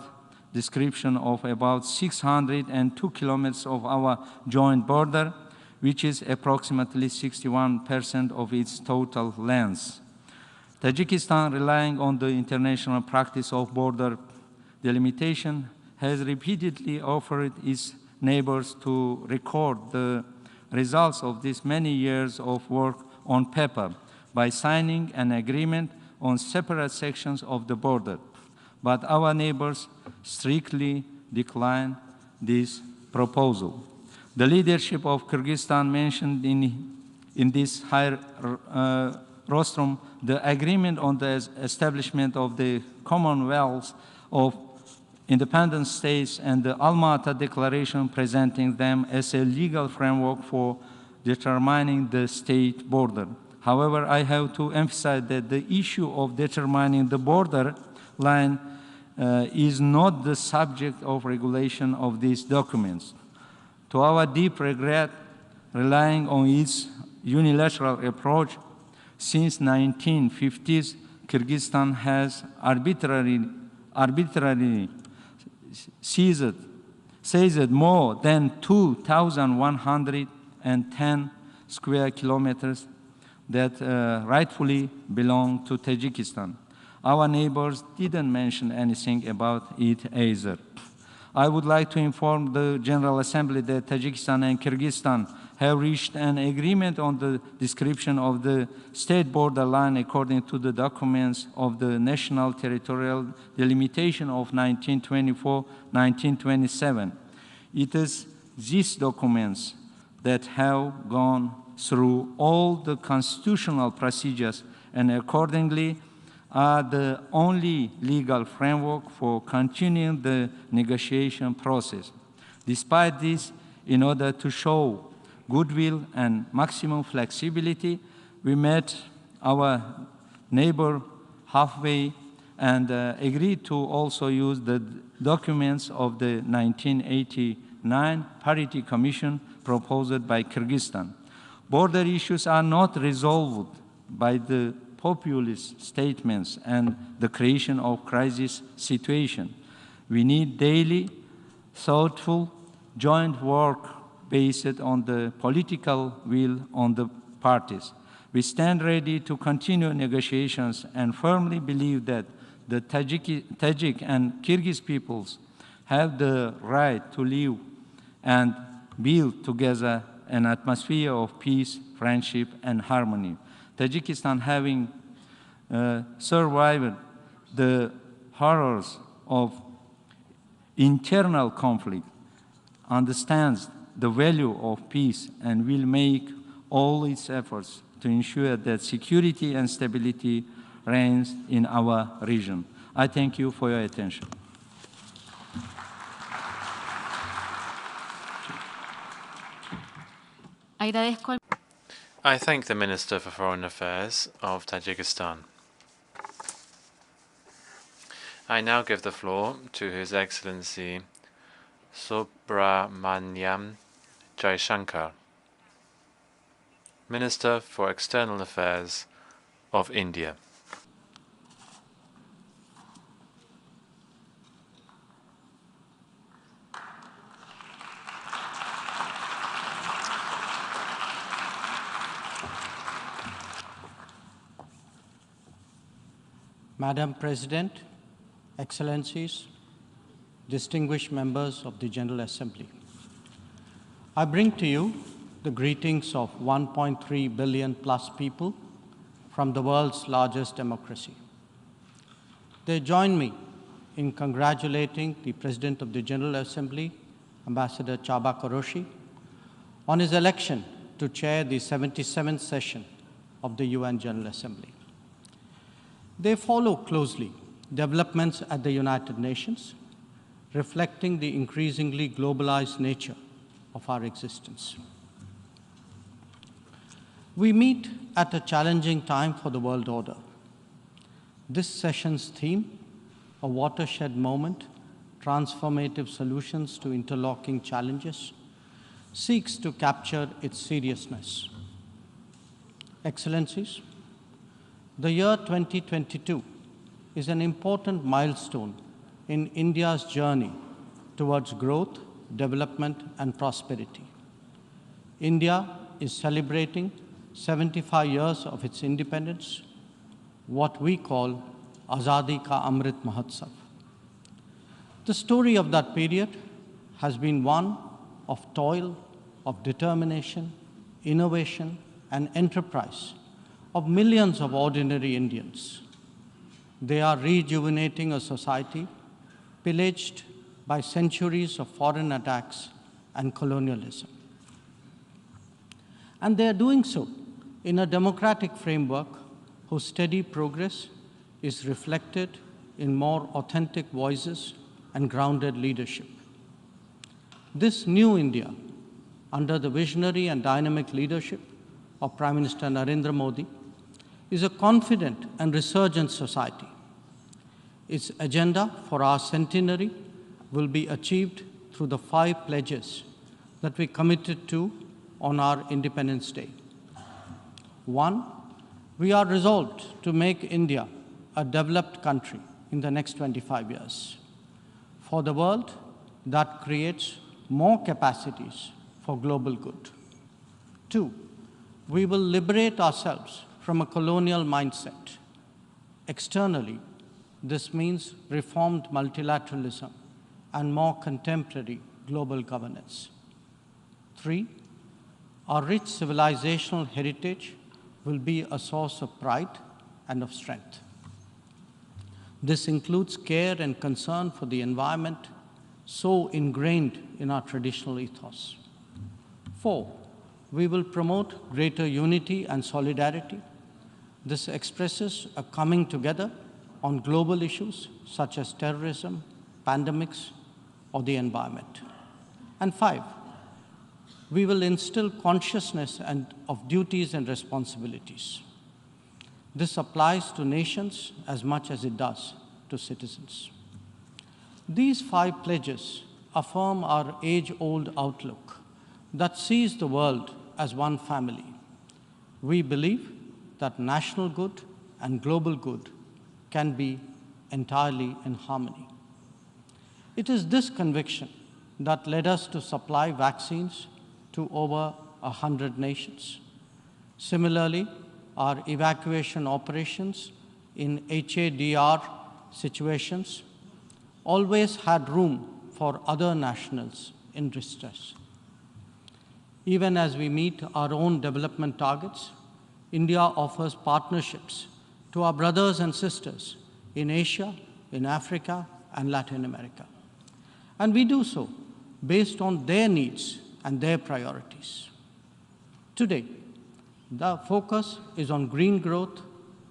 description of about 602 kilometers of our joint border, which is approximately 61% of its total length. Tajikistan, relying on the international practice of border delimitation, has repeatedly offered its neighbors to record the results of these many years of work on paper by signing an agreement on separate sections of the border. But our neighbors strictly declined this proposal. The leadership of Kyrgyzstan mentioned in this high rostrum the agreement on the establishment of the Commonwealth of Independent States and the Alma-Ata Declaration, presenting them as a legal framework for determining the state border. However, I have to emphasize that the issue of determining the border line is not the subject of regulation of these documents. To our deep regret, relying on its unilateral approach. Since 1950s, Kyrgyzstan has arbitrarily seized more than 2,110 square kilometers that rightfully belong to Tajikistan. Our neighbors didn't mention anything about it either. I would like to inform the General Assembly that Tajikistan and Kyrgyzstan have reached an agreement on the description of the state borderline according to the documents of the National Territorial Delimitation of 1924-1927. It is these documents that have gone through all the constitutional procedures and accordingly are the only legal framework for continuing the negotiation process. Despite this, in order to show goodwill and maximum flexibility, we met our neighbor halfway and agreed to also use the documents of the 1989 Parity Commission proposed by Kyrgyzstan. Border issues are not resolved by the populist statements and the creation of crisis situation. We need daily, thoughtful, joint work based on the political will on the parties. We stand ready to continue negotiations and firmly believe that the Tajik and Kyrgyz peoples have the right to live and build together an atmosphere of peace, friendship, and harmony. Tajikistan, having survived the horrors of internal conflict, understands the value of peace and will make all its efforts to ensure that security and stability reigns in our region. I thank you for your attention. I thank the Minister for Foreign Affairs of Tajikistan. I now give the floor to His Excellency Subramaniam Jaishankar, Minister for External Affairs of India. Madam President, Excellencies, distinguished members of the General Assembly, I bring to you the greetings of 1.3 billion plus people from the world's largest democracy. They join me in congratulating the President of the General Assembly, Ambassador Csaba Kőrösi, on his election to chair the 77th session of the UN General Assembly. They follow closely developments at the United Nations, reflecting the increasingly globalized nature of our existence. We meet at a challenging time for the world order. This session's theme, a watershed moment, transformative solutions to interlocking challenges, seeks to capture its seriousness. Excellencies, the year 2022 is an important milestone in India's journey towards growth, development, and prosperity. India is celebrating 75 years of its independence, what we call Azadi Ka Amrit Mahotsav. The story of that period has been one of toil, of determination, innovation, and enterprise of millions of ordinary Indians. They are rejuvenating a society pillaged by centuries of foreign attacks and colonialism. And they are doing so in a democratic framework whose steady progress is reflected in more authentic voices and grounded leadership. This new India, under the visionary and dynamic leadership of Prime Minister Narendra Modi, is a confident and resurgent society. Its agenda for our centenary will be achieved through the 5 pledges that we committed to on our Independence Day. One, we are resolved to make India a developed country in the next 25 years. For the world, that creates more capacities for global good. Two, we will liberate ourselves from a colonial mindset. Externally, this means reformed multilateralism and more contemporary global governance. Three, our rich civilizational heritage will be a source of pride and of strength. This includes care and concern for the environment, so ingrained in our traditional ethos. Four, we will promote greater unity and solidarity. This expresses a coming together on global issues such as terrorism, pandemics, or the environment. And five, we will instill consciousness of duties and responsibilities. This applies to nations as much as it does to citizens. These 5 pledges affirm our age-old outlook that sees the world as one family. We believe that national good and global good can be entirely in harmony. It is this conviction that led us to supply vaccines to over 100 nations. Similarly, our evacuation operations in HADR situations always had room for other nationals in distress. Even as we meet our own development targets, India offers partnerships to our brothers and sisters in Asia, in Africa, and Latin America. And we do so based on their needs and their priorities. Today, the focus is on green growth,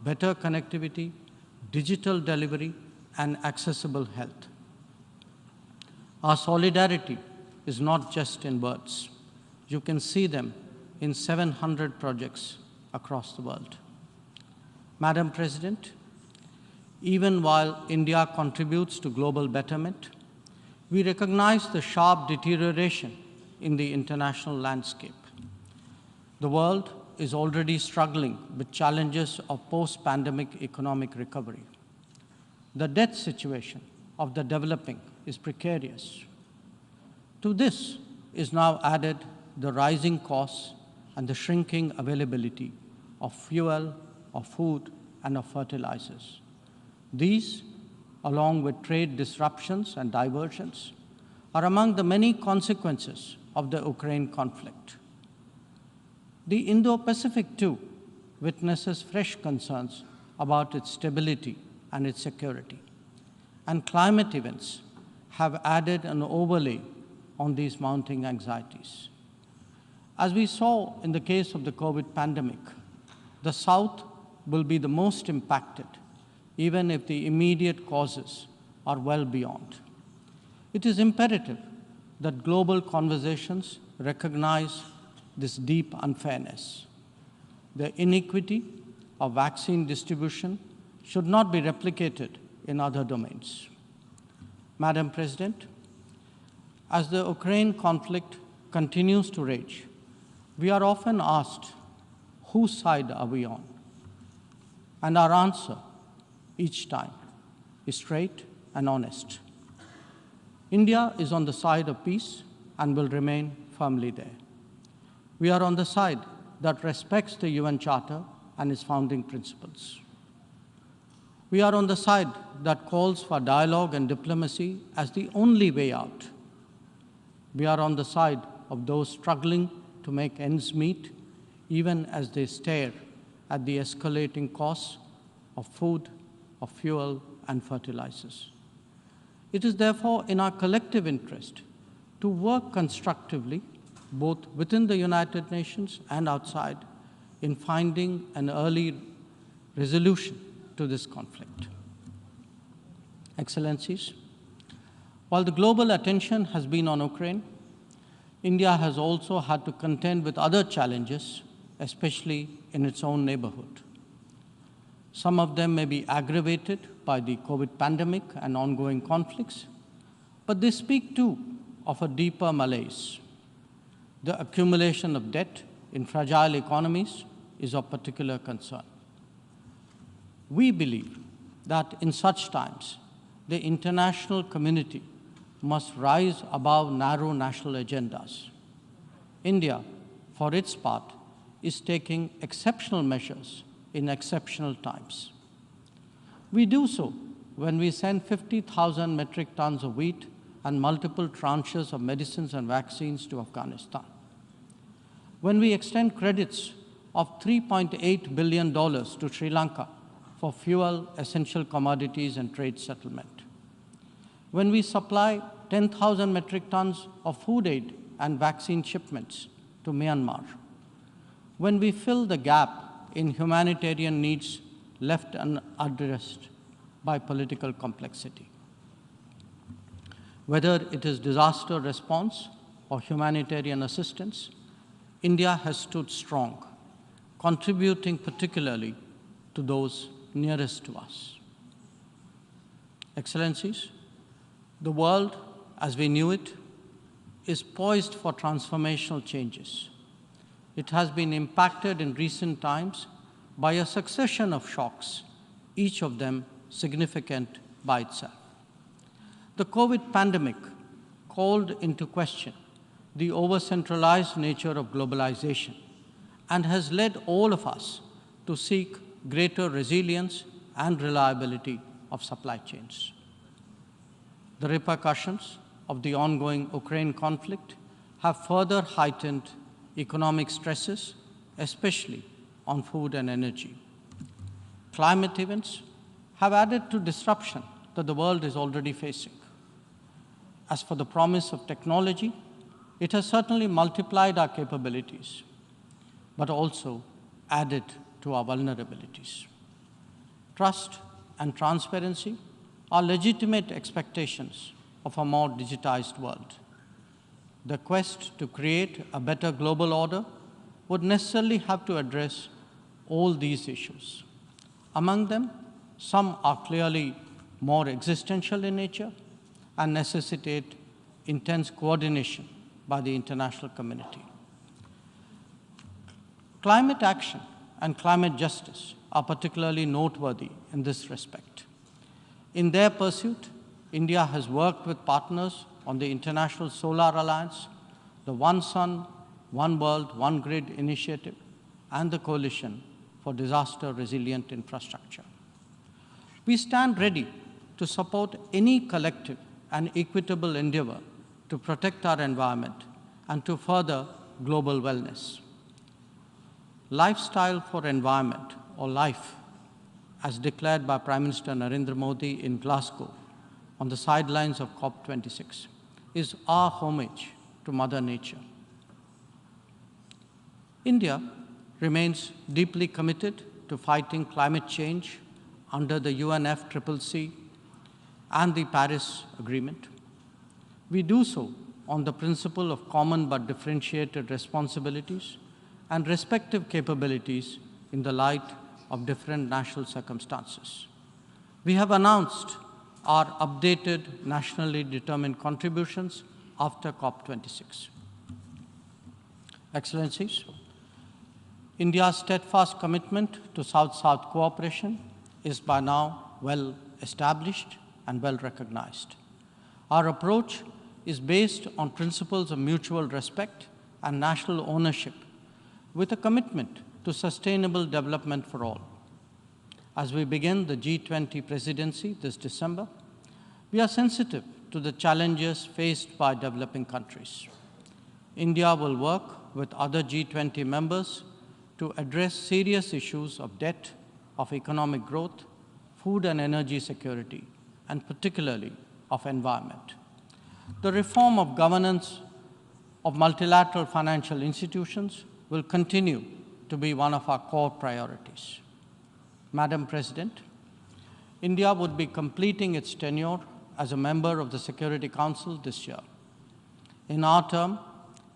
better connectivity, digital delivery, and accessible health. Our solidarity is not just in words. You can see them in 700 projects across the world. Madam President, even while India contributes to global betterment, we recognize the sharp deterioration in the international landscape. The world is already struggling with challenges of post-pandemic economic recovery. The debt situation of the developing is precarious. To this is now added the rising costs and the shrinking availability of fuel, of food, and of fertilizers. These, along with trade disruptions and diversions, are among the many consequences of the Ukraine conflict. The Indo-Pacific, too, witnesses fresh concerns about its stability and its security. And climate events have added an overlay on these mounting anxieties. As we saw in the case of the COVID pandemic, the South will be the most impacted, even if the immediate causes are well beyond. It is imperative that global conversations recognize this deep unfairness. The inequity of vaccine distribution should not be replicated in other domains. Madam President, as the Ukraine conflict continues to rage, we are often asked, whose side are we on? And our answer each time is straight and honest. India is on the side of peace and will remain firmly there. We are on the side that respects the UN Charter and its founding principles. We are on the side that calls for dialogue and diplomacy as the only way out. We are on the side of those struggling to make ends meet, even as they stare at the escalating costs of food, of fuel, and fertilizers. It is therefore in our collective interest to work constructively, both within the United Nations and outside, in finding an early resolution to this conflict. Excellencies, while the global attention has been on Ukraine, India has also had to contend with other challenges, especially in its own neighborhood. Some of them may be aggravated by the COVID pandemic and ongoing conflicts, but they speak too of a deeper malaise. the accumulation of debt in fragile economies is of particular concern. We believe that in such times, the international community must rise above narrow national agendas. India, for its part, is taking exceptional measures in exceptional times. We do so when we send 50,000 metric tons of wheat and multiple tranches of medicines and vaccines to Afghanistan. When we extend credits of $3.8 billion to Sri Lanka for fuel, essential commodities, and trade settlement. When we supply 10,000 metric tons of food aid and vaccine shipments to Myanmar. When we fill the gap in humanitarian needs left unaddressed by political complexity. Whether it is disaster response or humanitarian assistance, India has stood strong, contributing particularly to those nearest to us. Excellencies, the world as we knew it is poised for transformational changes. It has been impacted in recent times by a succession of shocks, each of them significant by itself. The COVID pandemic called into question the over-centralized nature of globalization and has led all of us to seek greater resilience and reliability of supply chains. The repercussions of the ongoing Ukraine conflict have further heightened economic stresses, especially on food and energy. Climate events have added to disruption that the world is already facing. As for the promise of technology, it has certainly multiplied our capabilities, but also added to our vulnerabilities. Trust and transparency are legitimate expectations of a more digitized world. The quest to create a better global order would necessarily have to address all these issues. Among them, some are clearly more existential in nature and necessitate intense coordination by the international community. Climate action and climate justice are particularly noteworthy in this respect. In their pursuit, India has worked with partners on the International Solar Alliance, the One Sun, One World, One Grid initiative, and the Coalition for Disaster-Resilient Infrastructure. We stand ready to support any collective and equitable endeavor to protect our environment and to further global wellness. Lifestyle for environment, or LIFE, as declared by Prime Minister Narendra Modi in Glasgow on the sidelines of COP26, is our homage to Mother Nature. India remains deeply committed to fighting climate change under the UNFCCC and the Paris Agreement. We do so on the principle of common but differentiated responsibilities and respective capabilities in the light of different national circumstances. We have announced our updated nationally determined contributions after COP26. Excellencies, India's steadfast commitment to South-South cooperation is by now well established and well recognized. Our approach is based on principles of mutual respect and national ownership, with a commitment to sustainable development for all. As we begin the G20 presidency this December, we are sensitive to the challenges faced by developing countries. India will work with other G20 members to address serious issues of debt, of economic growth, food and energy security, and particularly of environment. The reform of governance of multilateral financial institutions will continue to be one of our core priorities. Madam President, India would be completing its tenure as a member of the Security Council this year. In our term,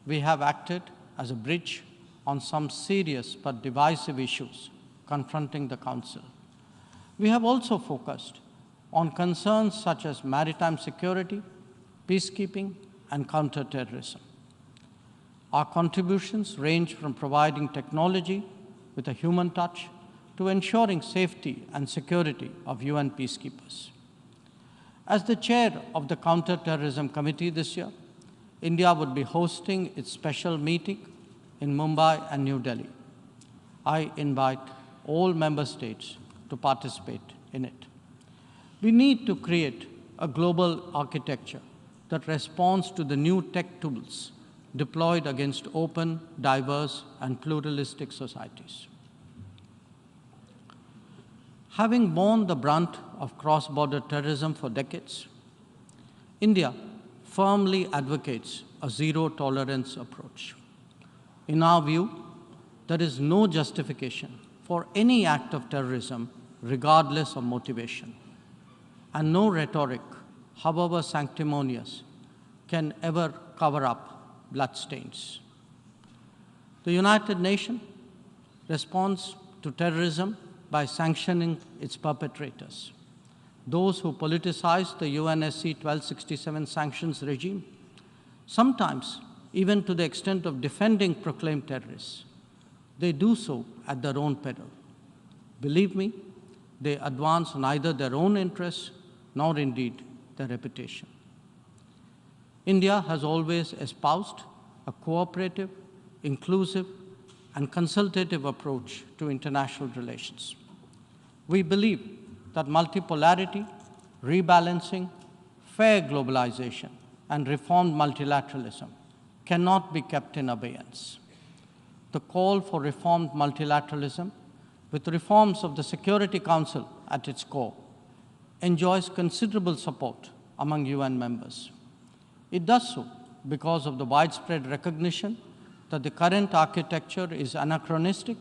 we have acted as a bridge on some serious but divisive issues confronting the Council. We have also focused on concerns such as maritime security, peacekeeping, and counterterrorism. Our contributions range from providing technology with a human touch to ensuring safety and security of UN peacekeepers. As the chair of the Counter-Terrorism Committee this year, India would be hosting its special meeting in Mumbai and New Delhi. I invite all member states to participate in it. We need to create a global architecture that responds to the new tech tools deployed against open, diverse, and pluralistic societies. Having borne the brunt of cross-border terrorism for decades, India firmly advocates a zero-tolerance approach. In our view, there is no justification for any act of terrorism regardless of motivation, and no rhetoric, however sanctimonious, can ever cover up bloodstains. The United Nations responds to terrorism by sanctioning its perpetrators, those who politicize the UNSC 1267 sanctions regime, sometimes even to the extent of defending proclaimed terrorists. They do so at their own peril. Believe me, they advance neither their own interests nor indeed their reputation. India has always espoused a cooperative, inclusive, and consultative approach to international relations. We believe that multipolarity, rebalancing, fair globalization, and reformed multilateralism cannot be kept in abeyance. The call for reformed multilateralism, with reforms of the Security Council at its core, enjoys considerable support among UN members. It does so because of the widespread recognition that the current architecture is anachronistic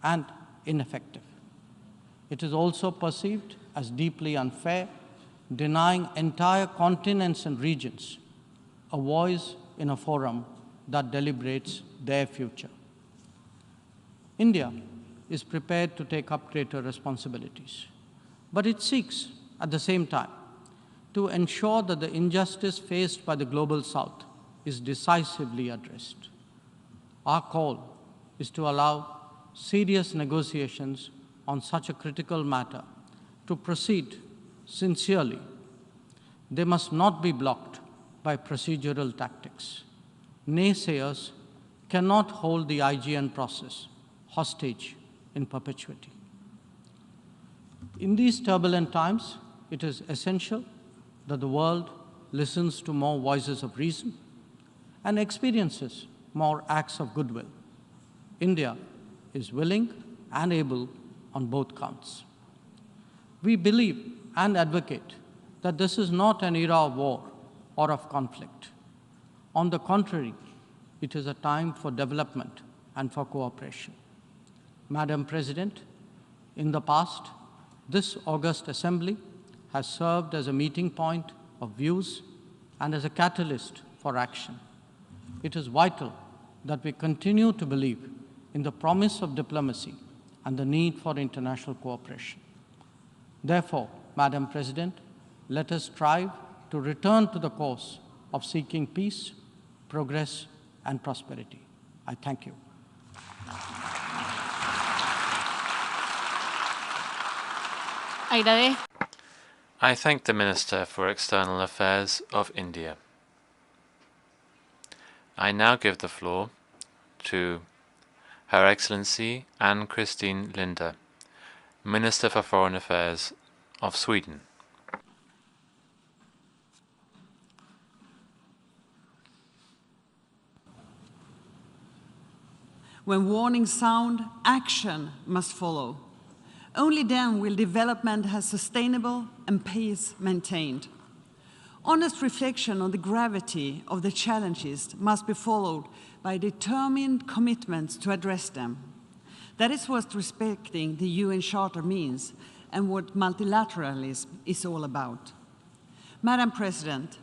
and ineffective. It is also perceived as deeply unfair, denying entire continents and regions a voice in a forum that deliberates their future. India is prepared to take up greater responsibilities, but it seeks, at the same time, to ensure that the injustice faced by the Global South is decisively addressed. Our call is to allow serious negotiations on such a critical matter to proceed sincerely. They must not be blocked by procedural tactics. Naysayers cannot hold the IGN process hostage in perpetuity. In these turbulent times, it is essential that the world listens to more voices of reason and experiences more acts of goodwill. India is willing and able on both counts. We believe and advocate that this is not an era of war or of conflict. On the contrary, it is a time for development and for cooperation. Madam President, in the past, this august assembly has served as a meeting point of views and as a catalyst for action. It is vital that we continue to believe in the promise of diplomacy and the need for international cooperation. Therefore, Madam President, let us strive to return to the course of seeking peace, progress, and prosperity. I thank you. I thank the Minister for External Affairs of India. I now give the floor to Her Excellency Ann-Christine Linde, Minister for Foreign Affairs of Sweden. When warnings sound, action must follow. Only then will development have sustainable and peace maintained. Honest reflection on the gravity of the challenges must be followed by determined commitments to address them. That is what respecting the UN Charter means and what multilateralism is all about. Madam President,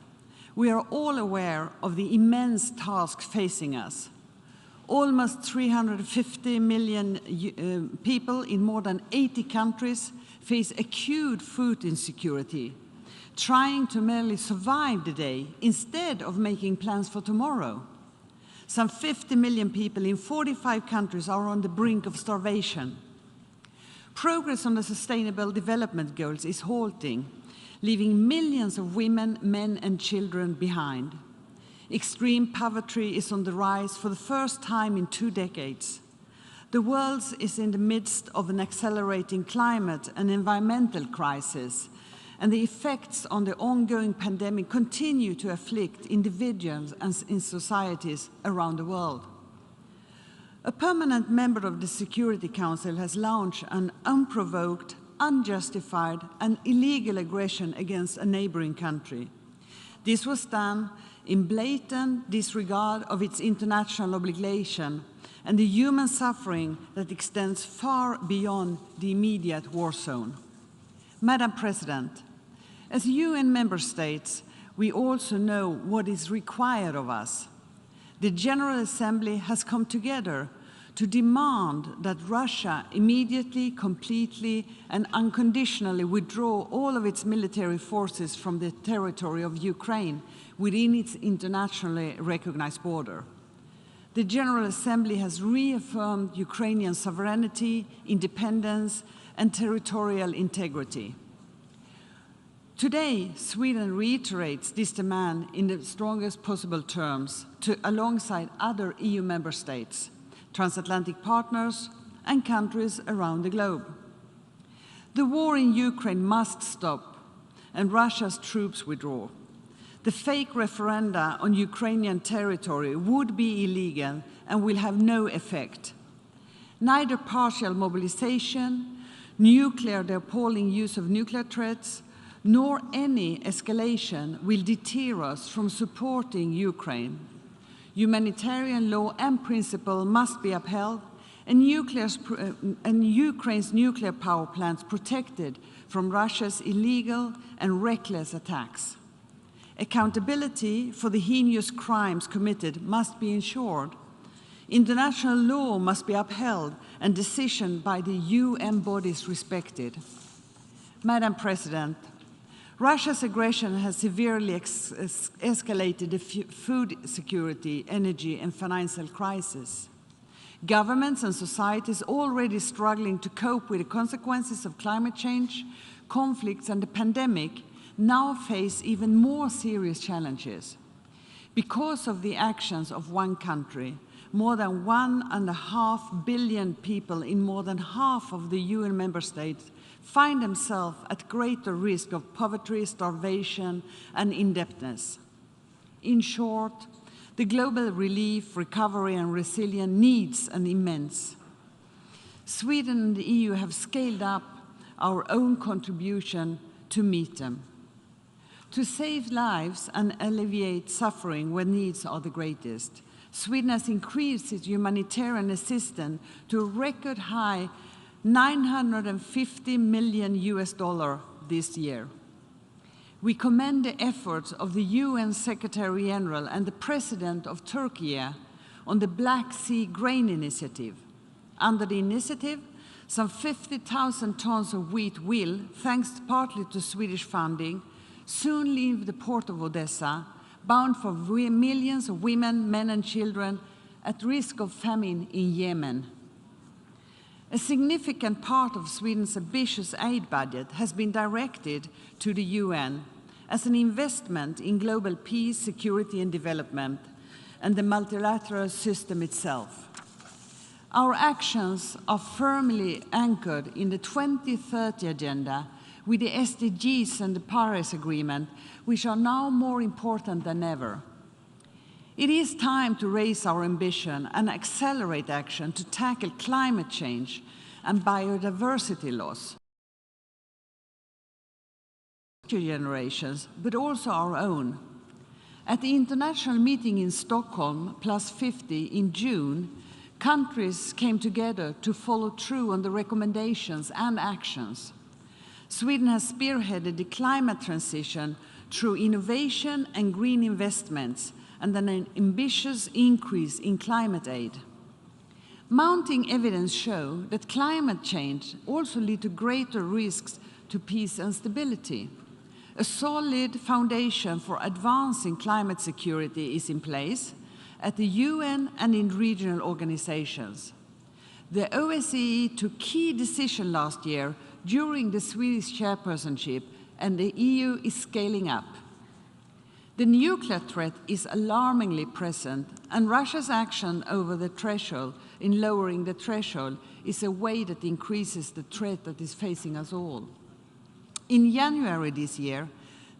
we are all aware of the immense task facing us. Almost 350 million people in more than 80 countries face acute food insecurity, trying to merely survive the day instead of making plans for tomorrow. Some 50 million people in 45 countries are on the brink of starvation. Progress on the Sustainable Development Goals is halting, leaving millions of women, men, and children behind. Extreme poverty is on the rise for the first time in 2 decades. The world is in the midst of an accelerating climate and environmental crisis, and the effects on the ongoing pandemic continue to afflict individuals and in societies around the world. A permanent member of the Security Council has launched an unprovoked, unjustified, and illegal aggression against a neighboring country. This was done in blatant disregard of its international obligation and the human suffering that extends far beyond the immediate war zone. Madam President, as UN member states, we also know what is required of us. The General Assembly has come together to demand that Russia immediately, completely, and unconditionally withdraw all of its military forces from the territory of Ukraine within its internationally recognized border. The General Assembly has reaffirmed Ukrainian sovereignty, independence, and territorial integrity. Today, Sweden reiterates this demand in the strongest possible terms alongside other EU member states, transatlantic partners, and countries around the globe. The war in Ukraine must stop and Russia's troops withdraw. The fake referenda on Ukrainian territory would be illegal and will have no effect. Neither partial mobilization, the appalling use of nuclear threats, nor any escalation will deter us from supporting Ukraine. Humanitarian law and principle must be upheld, and Ukraine's nuclear power plants protected from Russia's illegal and reckless attacks. Accountability for the heinous crimes committed must be ensured. International law must be upheld and decisions by the UN bodies respected. Madam President, Russia's aggression has severely escalated the food security, energy, and financial crisis. Governments and societies already struggling to cope with the consequences of climate change, conflicts, and the pandemic now face even more serious challenges. Because of the actions of one country, more than 1.5 billion people in more than half of the UN member states find themselves at greater risk of poverty, starvation, and indebtedness. In short, the global relief, recovery, and resilience needs are immense. Sweden and the EU have scaled up our own contribution to meet them. To save lives and alleviate suffering when needs are the greatest, Sweden has increased its humanitarian assistance to a record high $950 million this year. We commend the efforts of the UN Secretary General and the President of Turkey on the Black Sea Grain Initiative. Under the initiative, some 50,000 tons of wheat will, thanks partly to Swedish funding, soon leave the port of Odessa, bound for millions of women, men, and children at risk of famine in Yemen. A significant part of Sweden's ambitious aid budget has been directed to the UN as an investment in global peace, security, and development, and the multilateral system itself. Our actions are firmly anchored in the 2030 Agenda with the SDGs and the Paris Agreement, which are now more important than ever. It is time to raise our ambition and accelerate action to tackle climate change and biodiversity loss. Future generations, but also our own. At the international meeting in Stockholm, +50 in June, countries came together to follow through on the recommendations and actions. Sweden has spearheaded the climate transition through innovation and green investments and an ambitious increase in climate aid. Mounting evidence show that climate change also leads to greater risks to peace and stability. A solid foundation for advancing climate security is in place, at the UN and in regional organizations. The OSCE took key decisions last year during the Swedish chairpersonship, and the EU is scaling up. The nuclear threat is alarmingly present, and Russia's action over the threshold, in lowering the threshold, is a way that increases the threat that is facing us all. In January this year,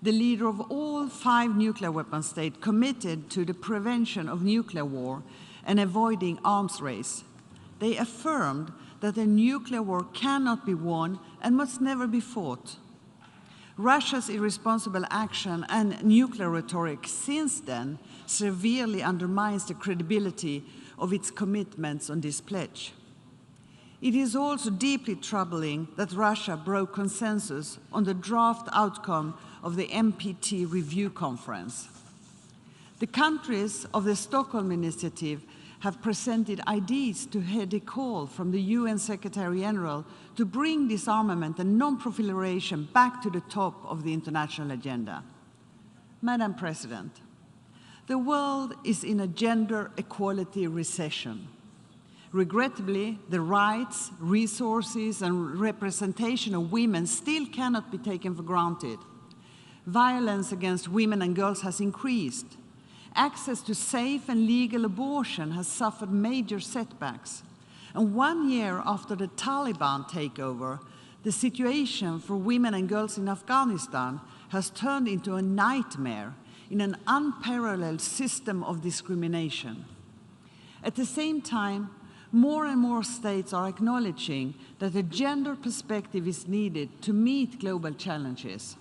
the leader of all 5 nuclear weapon states committed to the prevention of nuclear war and avoiding arms race. They affirmed that a nuclear war cannot be won and must never be fought. Russia's irresponsible action and nuclear rhetoric since then severely undermines the credibility of its commitments on this pledge. It is also deeply troubling that Russia broke consensus on the draft outcome of the NPT review conference. The countries of the Stockholm Initiative have presented ideas to head a call from the UN Secretary General to bring disarmament and non-proliferation back to the top of the international agenda. Madam President, the world is in a gender equality recession. Regrettably, the rights, resources, and representation of women still cannot be taken for granted. Violence against women and girls has increased. Access to safe and legal abortion has suffered major setbacks. And 1 year after the Taliban takeover, the situation for women and girls in Afghanistan has turned into a nightmare in an unparalleled system of discrimination. At the same time, more and more states are acknowledging that a gender perspective is needed to meet global challenges.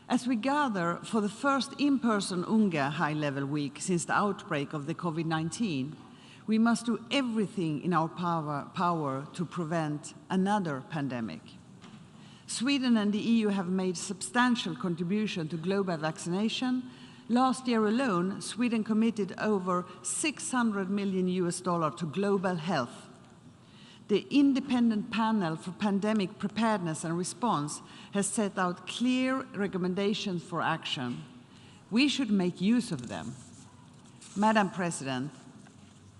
As we gather for the first in-person UNGA high-level week since the outbreak of the COVID-19, we must do everything in our power to prevent another pandemic. Sweden and the EU have made substantial contribution to global vaccination. Last year alone, Sweden committed over $600 million to global health. The Independent Panel for Pandemic Preparedness and Response has set out clear recommendations for action. We should make use of them. Madam President,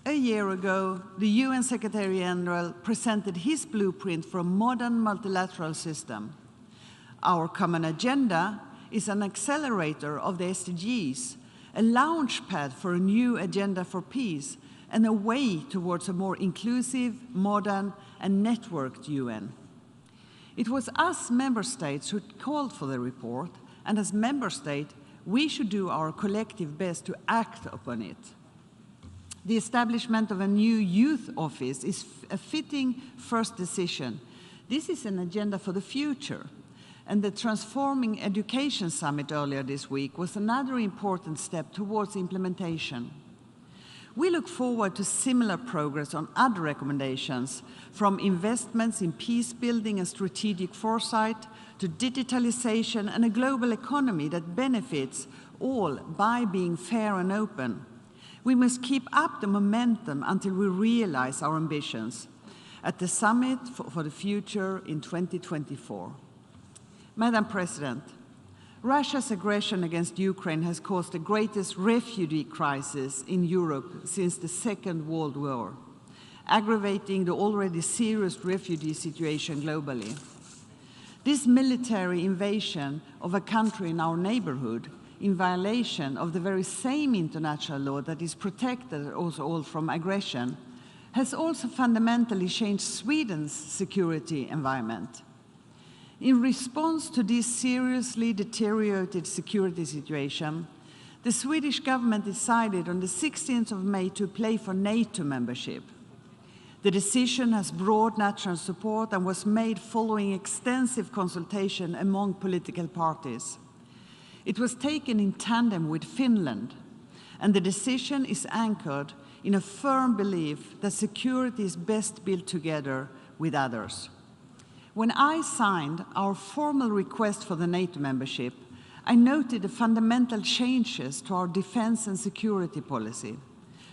a year ago, the UN Secretary General presented his blueprint for a modern multilateral system. Our common agenda is an accelerator of the SDGs, a launchpad for a new agenda for peace, and a way towards a more inclusive, modern, and networked UN. It was us member states who called for the report, and as member state, we should do our collective best to act upon it. The establishment of a new youth office is a fitting first decision. This is an agenda for the future, and the Transforming Education Summit earlier this week was another important step towards implementation. We look forward to similar progress on other recommendations, from investments in peace building and strategic foresight to digitalization and a global economy that benefits all by being fair and open. We must keep up the momentum until we realize our ambitions at the Summit for the Future in 2024. Madam President, Russia's aggression against Ukraine has caused the greatest refugee crisis in Europe since the Second World War, aggravating the already serious refugee situation globally. This military invasion of a country in our neighborhood, in violation of the very same international law that is protected us all from aggression, has also fundamentally changed Sweden's security environment. In response to this seriously deteriorated security situation, the Swedish government decided on the 16th of May to apply for NATO membership. The decision has broad national support and was made following extensive consultation among political parties. It was taken in tandem with Finland, and the decision is anchored in a firm belief that security is best built together with others. When I signed our formal request for the NATO membership, I noted the fundamental changes to our defense and security policy.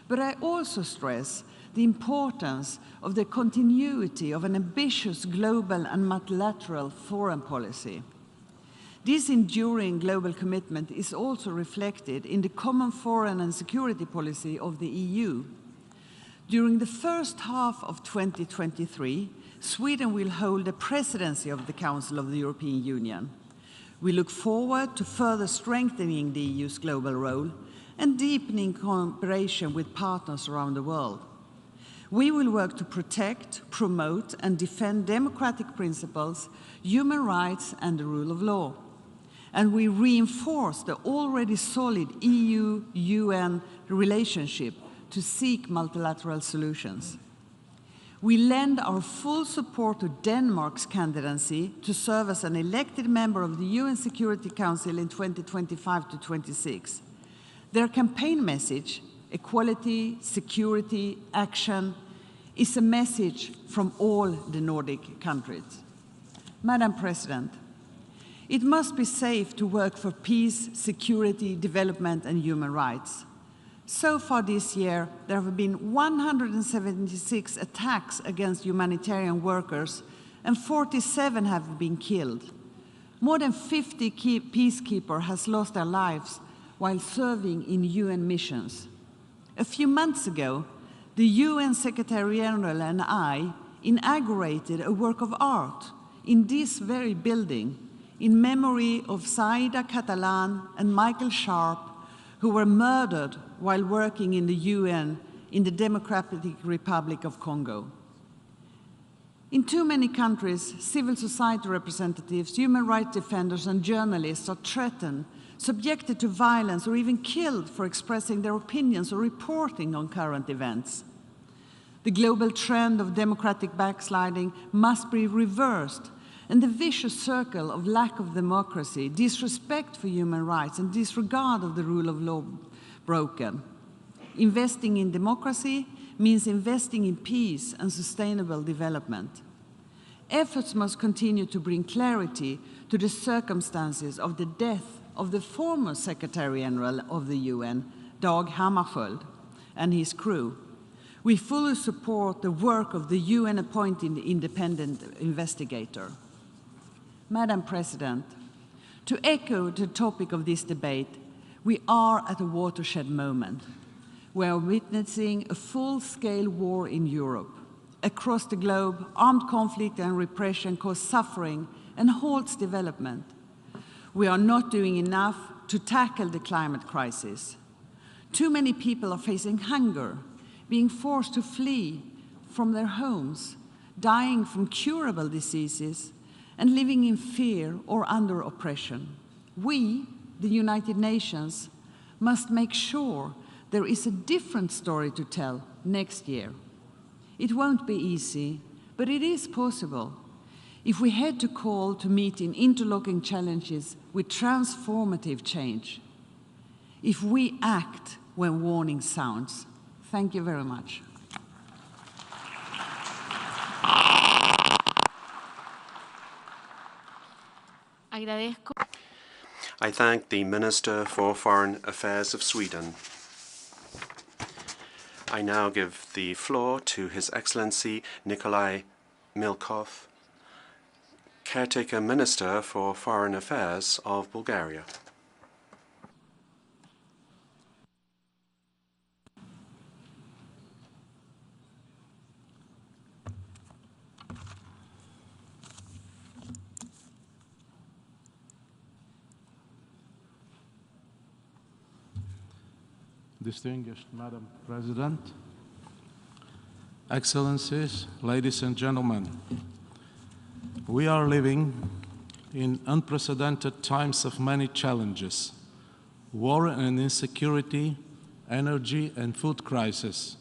But I also stress the importance of the continuity of an ambitious global and multilateral foreign policy. This enduring global commitment is also reflected in the common foreign and security policy of the EU. During the first half of 2023, Sweden will hold the presidency of the Council of the European Union. We look forward to further strengthening the EU's global role and deepening cooperation with partners around the world. We will work to protect, promote, and defend democratic principles, human rights, and the rule of law. And we reinforce the already solid EU-UN relationship to seek multilateral solutions. We lend our full support to Denmark's candidacy to serve as an elected member of the UN Security Council in 2025 to 26. Their campaign message, equality, security, action, is a message from all the Nordic countries. Madam President, it must be safe to work for peace, security, development, and human rights. So far this year, there have been 176 attacks against humanitarian workers, and 47 have been killed. More than 50 peacekeepers have lost their lives while serving in UN missions. A few months ago, the UN Secretary General and I inaugurated a work of art in this very building in memory of Zaida Catalan and Michael Sharp, who were murdered while working in the UN in the Democratic Republic of Congo. In too many countries, civil society representatives, human rights defenders, and journalists are threatened, subjected to violence, or even killed for expressing their opinions or reporting on current events. The global trend of democratic backsliding must be reversed, and the vicious circle of lack of democracy, disrespect for human rights, and disregard of the rule of law broken. Investing in democracy means investing in peace and sustainable development. Efforts must continue to bring clarity to the circumstances of the death of the former Secretary General of the UN, Dag Hammarskjöld, and his crew. We fully support the work of the UN-appointed independent investigator. Madam President, to echo the topic of this debate, we are at a watershed moment. We are witnessing a full-scale war in Europe. Across the globe, armed conflict and repression cause suffering and halts development. We are not doing enough to tackle the climate crisis. Too many people are facing hunger, being forced to flee from their homes, dying from curable diseases, and living in fear or under oppression. We, the United Nations, must make sure there is a different story to tell next year. It won't be easy, but it is possible if we had to call to meeting interlocking challenges with transformative change. If we act when warning sounds. Thank you very much. I thank the Minister for Foreign Affairs of Sweden. I now give the floor to His Excellency Nikolai Milkov, Caretaker Minister for Foreign Affairs of Bulgaria. Distinguished Madam President, Excellencies, ladies and gentlemen, we are living in unprecedented times of many challenges: war and insecurity, energy and food crisis,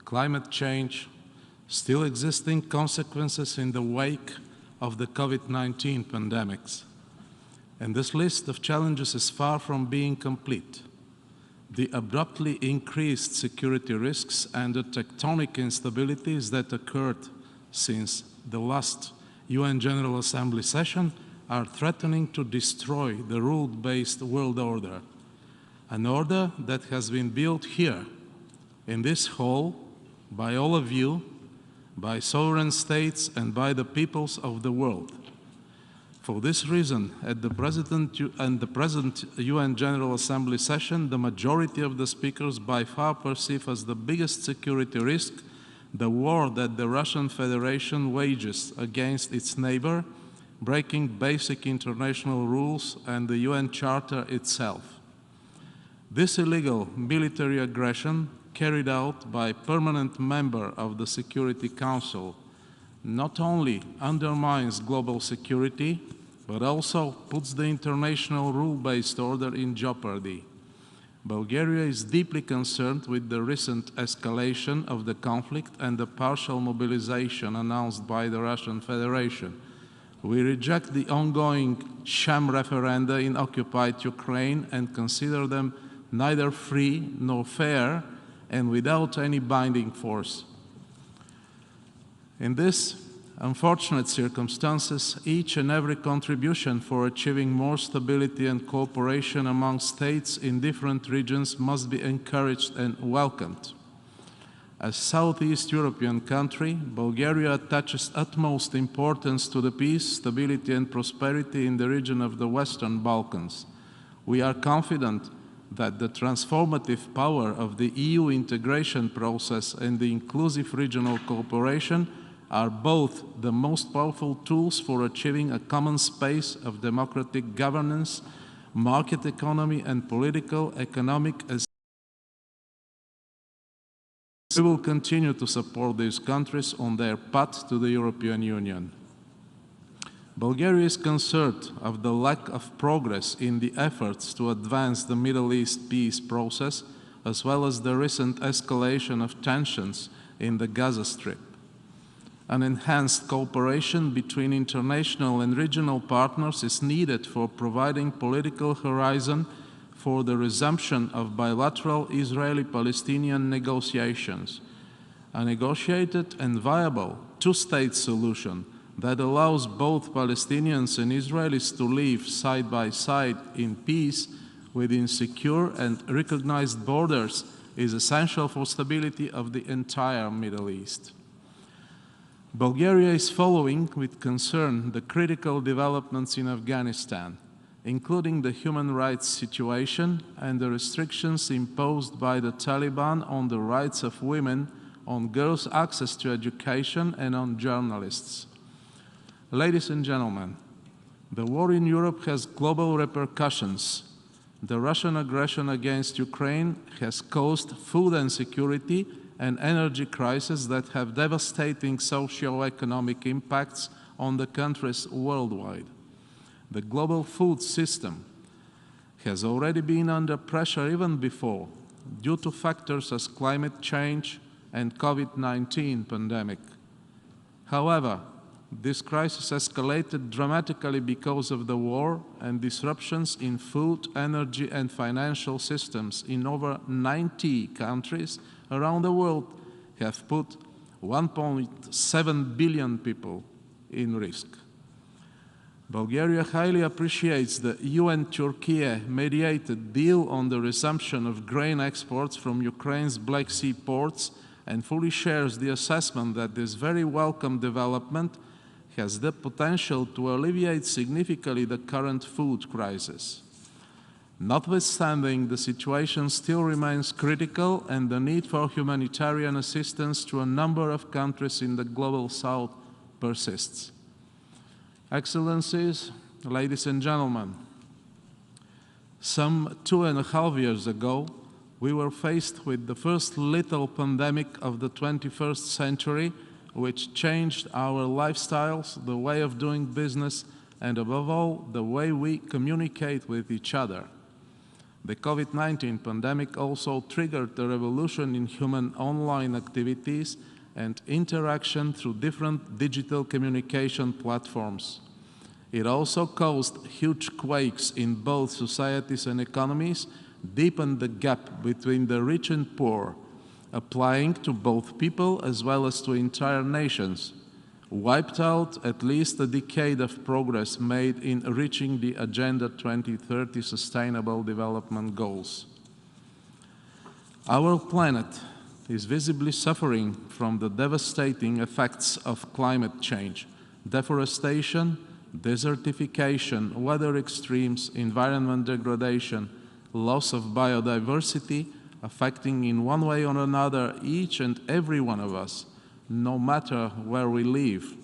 climate change, still existing consequences in the wake of the COVID-19 pandemics. And this list of challenges is far from being complete. The abruptly increased security risks and the tectonic instabilities that occurred since the last UN General Assembly session are threatening to destroy the rule-based world order, an order that has been built here, in this hall, by all of you, by sovereign states and by the peoples of the world. For this reason, at the present UN General Assembly session, the majority of the speakers by far perceive as the biggest security risk the war that the Russian Federation wages against its neighbor, breaking basic international rules and the UN Charter itself. This illegal military aggression, carried out by a permanent member of the Security Council, not only undermines global security, but also puts the international rule-based order in jeopardy. Bulgaria is deeply concerned with the recent escalation of the conflict and the partial mobilization announced by the Russian Federation. We reject the ongoing sham referenda in occupied Ukraine and consider them neither free nor fair and without any binding force. In this unfortunate circumstances, each and every contribution for achieving more stability and cooperation among states in different regions must be encouraged and welcomed. As Southeast European country, Bulgaria attaches utmost importance to the peace, stability and prosperity in the region of the Western Balkans. We are confident that the transformative power of the EU integration process and the inclusive regional cooperation are both the most powerful tools for achieving a common space of democratic governance, market economy, and political, economic. We will continue to support these countries on their path to the European Union. Bulgaria is concerned of the lack of progress in the efforts to advance the Middle East peace process, as well as the recent escalation of tensions in the Gaza Strip. An enhanced cooperation between international and regional partners is needed for providing political horizon for the resumption of bilateral Israeli-Palestinian negotiations. A negotiated and viable two-state solution that allows both Palestinians and Israelis to live side by side in peace within secure and recognized borders is essential for stability of the entire Middle East. Bulgaria is following with concern the critical developments in Afghanistan, including the human rights situation and the restrictions imposed by the Taliban on the rights of women, on girls' access to education, and on journalists. Ladies and gentlemen, the war in Europe has global repercussions. The Russian aggression against Ukraine has caused food insecurity and energy crisis that have devastating socio-economic impacts on the countries worldwide. The global food system has already been under pressure even before, due to factors as climate change and COVID-19 pandemic. However, this crisis escalated dramatically because of the war, and disruptions in food, energy, and financial systems in over 90 countries around the world have put 1.7 billion people in risk. Bulgaria highly appreciates the UN-Turkey mediated deal on the resumption of grain exports from Ukraine's Black Sea ports and fully shares the assessment that this very welcome development has the potential to alleviate significantly the current food crisis. Notwithstanding, the situation still remains critical and the need for humanitarian assistance to a number of countries in the global south persists. Excellencies, ladies and gentlemen, some 2.5 years ago, we were faced with the first lethal pandemic of the 21st century, which changed our lifestyles, the way of doing business, and above all, the way we communicate with each other. The COVID-19 pandemic also triggered a revolution in human online activities and interaction through different digital communication platforms. It also caused huge quakes in both societies and economies, deepened the gap between the rich and poor, applying to both people as well as to entire nations, wiped out at least a decade of progress made in reaching the Agenda 2030 Sustainable Development Goals. Our planet is visibly suffering from the devastating effects of climate change, deforestation, desertification, weather extremes, environment degradation, loss of biodiversity, affecting in one way or another each and every one of us, no matter where we live.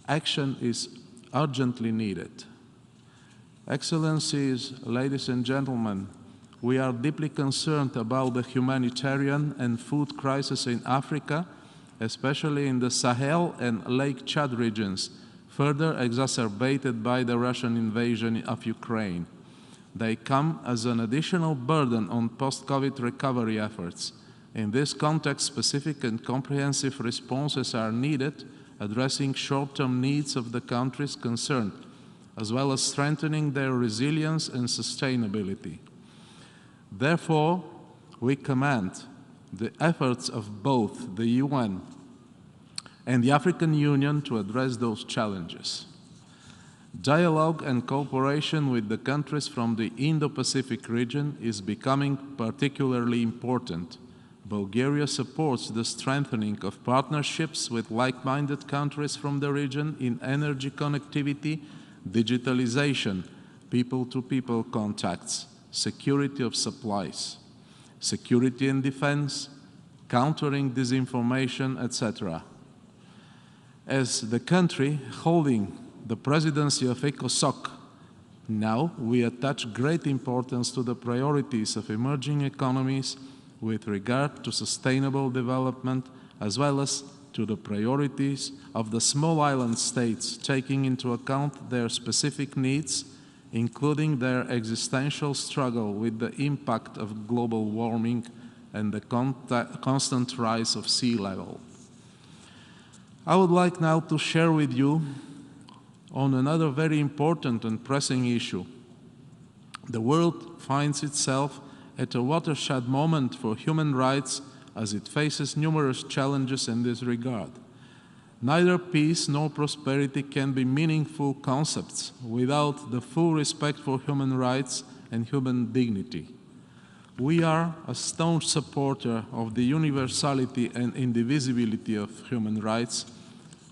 Action is urgently needed. Excellencies, ladies and gentlemen, we are deeply concerned about the humanitarian and food crisis in Africa, especially in the Sahel and Lake Chad regions, further exacerbated by the Russian invasion of Ukraine. They come as an additional burden on post-COVID recovery efforts. In this context, specific and comprehensive responses are needed, addressing short-term needs of the countries concerned, as well as strengthening their resilience and sustainability. Therefore, we commend the efforts of both the UN and the African Union to address those challenges. Dialogue and cooperation with the countries from the Indo-Pacific region is becoming particularly important. Bulgaria supports the strengthening of partnerships with like-minded countries from the region in energy connectivity, digitalization, people-to-people contacts, security of supplies, security and defense, countering disinformation, etc. As the country holding the presidency of ECOSOC, now we attach great importance to the priorities of emerging economies with regard to sustainable development, as well as to the priorities of the small island states, taking into account their specific needs, including their existential struggle with the impact of global warming and the constant rise of sea level. I would like now to share with you on another very important and pressing issue. The world finds itself at a watershed moment for human rights as it faces numerous challenges in this regard. Neither peace nor prosperity can be meaningful concepts without the full respect for human rights and human dignity. We are a staunch supporter of the universality and indivisibility of human rights,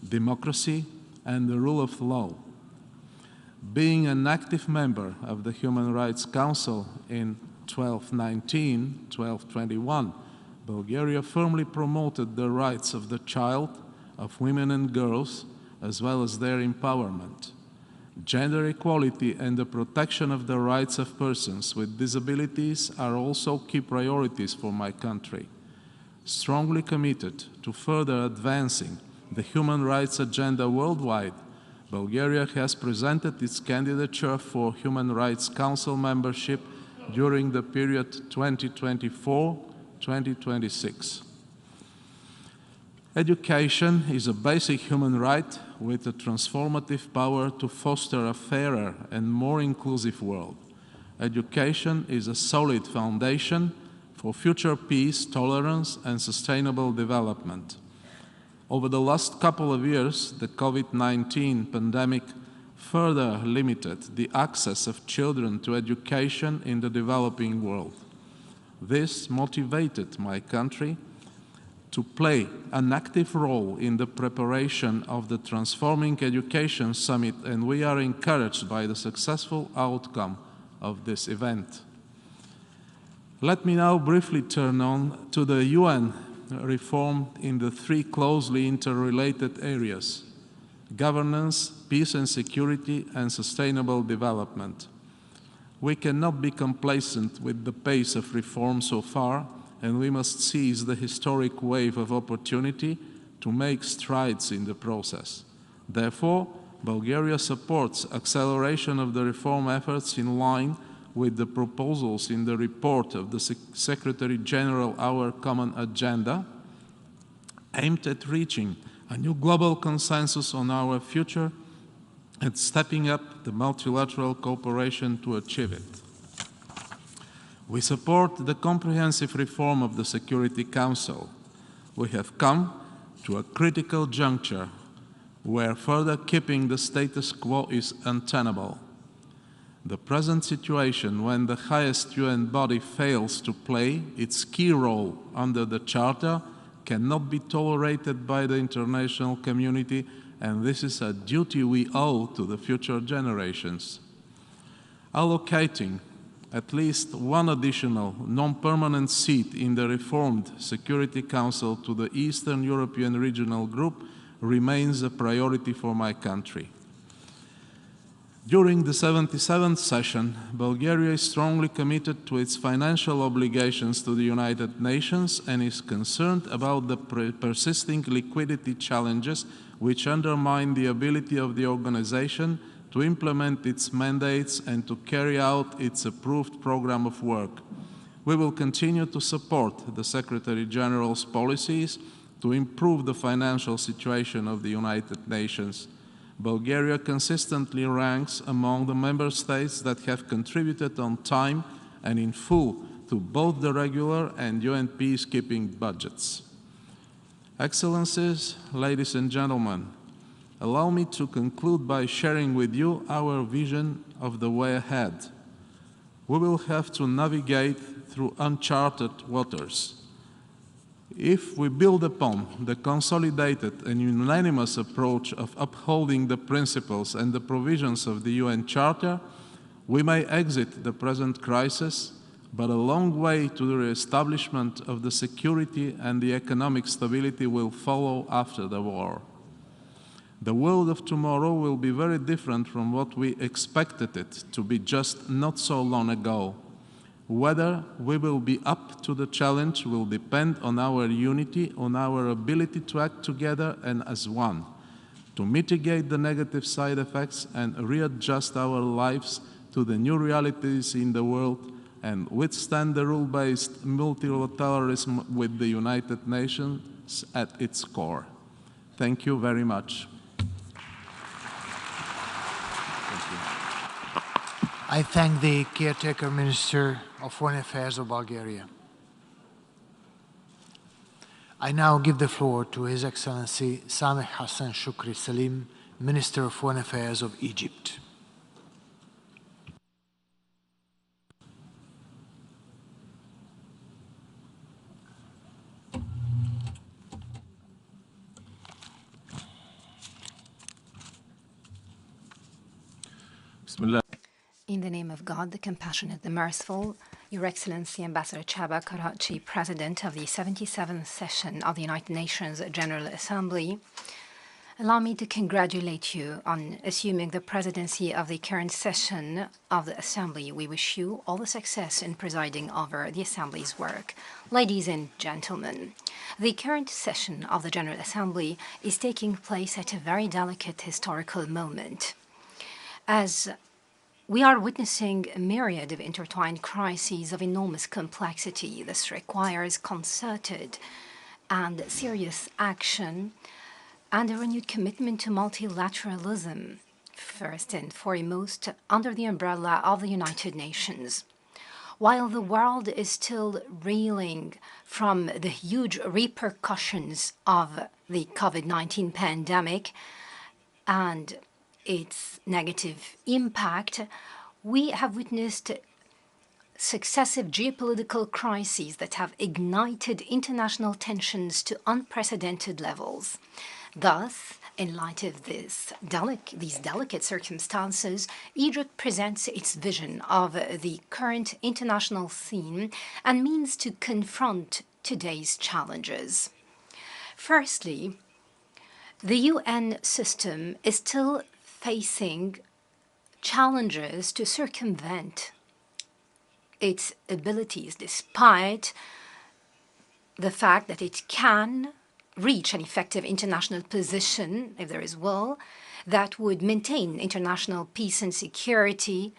democracy, and the rule of law. Being an active member of the Human Rights Council in 1219, 1221, Bulgaria firmly promoted the rights of the child, of women and girls, as well as their empowerment. Gender equality and the protection of the rights of persons with disabilities are also key priorities for my country. Strongly committed to further advancing the human rights agenda worldwide, Bulgaria has presented its candidature for Human Rights Council membership during the period 2024-2026. Education is a basic human right with a transformative power to foster a fairer and more inclusive world. Education is a solid foundation for future peace, tolerance, and sustainable development. Over the last couple of years, the COVID-19 pandemic further limited the access of children to education in the developing world. This motivated my country to play an active role in the preparation of the Transforming Education Summit, and we are encouraged by the successful outcome of this event. Let me now briefly turn on to the UN reform in the three closely interrelated areas: governance, peace and security, and sustainable development. We cannot be complacent with the pace of reform so far, and we must seize the historic wave of opportunity to make strides in the process. Therefore, Bulgaria supports acceleration of the reform efforts in line with the proposals in the report of the Secretary General, Our Common Agenda, aimed at reaching a new global consensus on our future and stepping up the multilateral cooperation to achieve it. We support the comprehensive reform of the Security Council. We have come to a critical juncture where further keeping the status quo is untenable. The present situation, when the highest UN body fails to play its key role under the Charter, cannot be tolerated by the international community and this is a duty we owe to the future generations. Allocating at least one additional non-permanent seat in the reformed Security Council to the Eastern European Regional Group remains a priority for my country. During the 77th session, Bulgaria is strongly committed to its financial obligations to the United Nations and is concerned about the persisting liquidity challenges which undermine the ability of the organization to implement its mandates and to carry out its approved program of work. We will continue to support the Secretary General's policies to improve the financial situation of the United Nations. Bulgaria consistently ranks among the member states that have contributed on time and in full to both the regular and UN peacekeeping budgets. Excellencies, ladies and gentlemen, allow me to conclude by sharing with you our vision of the way ahead. We will have to navigate through uncharted waters. If we build upon the consolidated and unanimous approach of upholding the principles and the provisions of the UN Charter, we may exit the present crisis, but a long way to the re-establishment of the security and the economic stability will follow after the war. The world of tomorrow will be very different from what we expected it to be just not so long ago. Whether we will be up to the challenge will depend on our unity, on our ability to act together and as one, to mitigate the negative side effects and readjust our lives to the new realities in the world and withstand the rule-based multilateralism with the United Nations at its core. Thank you very much. I thank the caretaker Minister of Foreign Affairs of Bulgaria. I now give the floor to His Excellency Sameh Hassan Shukri Salim, Minister of Foreign Affairs of Egypt. In the name of God, the Compassionate, the Merciful, Your Excellency Ambassador Chaba Karachi, President of the 77th session of the United Nations General Assembly, allow me to congratulate you on assuming the presidency of the current session of the Assembly. We wish you all the success in presiding over the Assembly's work. Ladies and gentlemen, the current session of the General Assembly is taking place at a very delicate historical moment. As we are witnessing a myriad of intertwined crises of enormous complexity. This requires concerted and serious action and a renewed commitment to multilateralism, first and foremost under the umbrella of the United Nations. While the world is still reeling from the huge repercussions of the COVID-19 pandemic and its negative impact, we have witnessed successive geopolitical crises that have ignited international tensions to unprecedented levels. Thus, in light of these delicate circumstances, Egypt presents its vision of the current international scene and means to confront today's challenges. Firstly, the UN system is still facing challenges to circumvent its abilities, despite the fact that it can reach an effective international position, if there is will, that would maintain international peace and security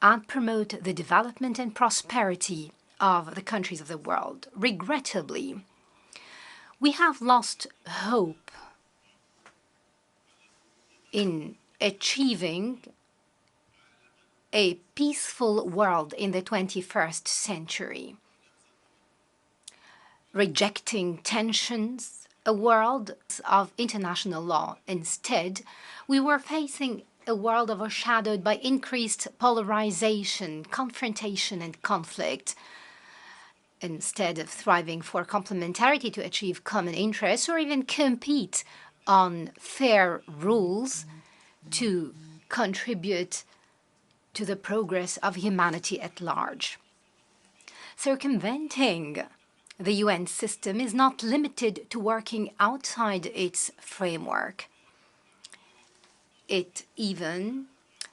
and promote the development and prosperity of the countries of the world. Regrettably, we have lost hope in achieving a peaceful world in the 21st century, rejecting tensions, a world of international law. Instead, we were facing a world overshadowed by increased polarization, confrontation, and conflict. Instead of thriving for complementarity to achieve common interests or even compete on fair rules to contribute to the progress of humanity at large. Circumventing the UN system is not limited to working outside its framework. It even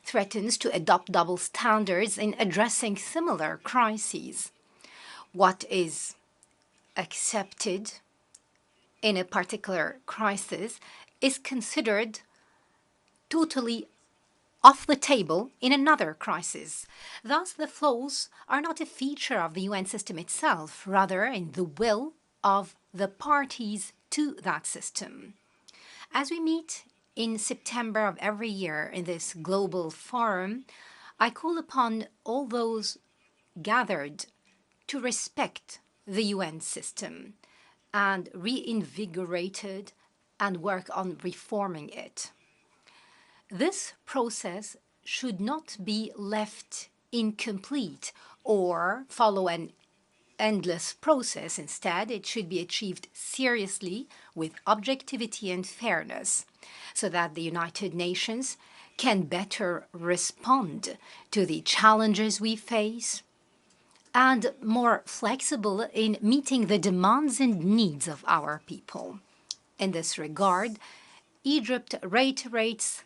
threatens to adopt double standards in addressing similar crises. What is accepted in a particular crisis is considered totally off the table in another crisis. Thus, the flaws are not a feature of the UN system itself, rather in the will of the parties to that system. As we meet in September of every year in this global forum, I call upon all those gathered to respect the UN system and reinvigorate it and work on reforming it. This process should not be left incomplete or follow an endless process. Instead, it should be achieved seriously with objectivity and fairness so that the United Nations can better respond to the challenges we face and more flexible in meeting the demands and needs of our people. In this regard, Egypt reiterates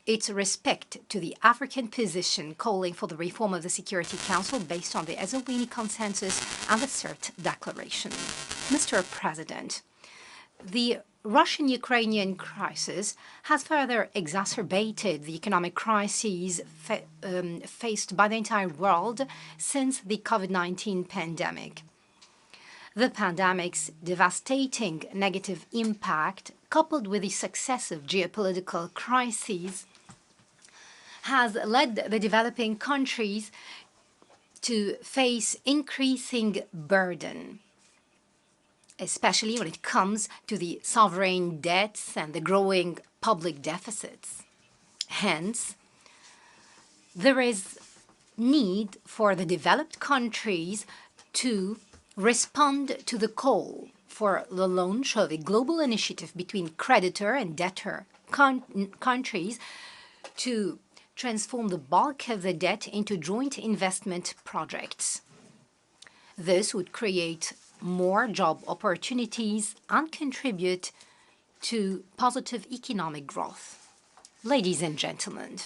its respect to the African position calling for the reform of the Security Council based on the Eswatini Consensus and the CERT Declaration. Mr. President, the Russian-Ukrainian crisis has further exacerbated the economic crises faced by the entire world since the COVID-19 pandemic. The pandemic's devastating negative impact, coupled with the successive geopolitical crises, has led the developing countries to face increasing burden, especially when it comes to the sovereign debts and the growing public deficits. Hence, there is need for the developed countries to respond to the call for the launch of a global initiative between creditor and debtor countries to transform the bulk of the debt into joint investment projects. This would create more job opportunities and contribute to positive economic growth. Ladies and gentlemen,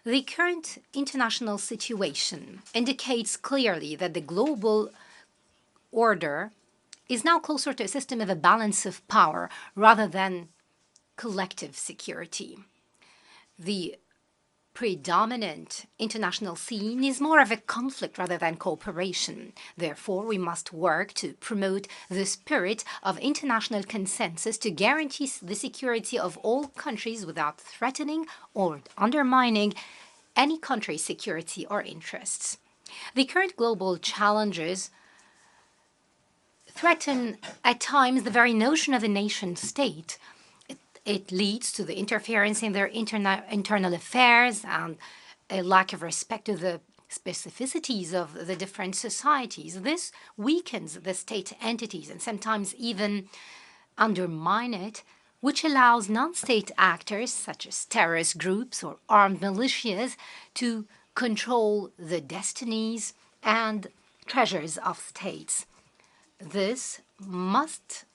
the current international situation indicates clearly that the global order is now closer to a system of a balance of power rather than collective security. The predominant international scene is more of a conflict rather than cooperation. Therefore, we must work to promote the spirit of international consensus to guarantee the security of all countries without threatening or undermining any country's security or interests. The current global challenges threaten at times the very notion of the nation-state. It leads to the interference in their internal affairs and a lack of respect to the specificities of the different societies. This weakens the state entities and sometimes even undermine it, which allows non-state actors such as terrorist groups or armed militias to control the destinies and treasures of states. This must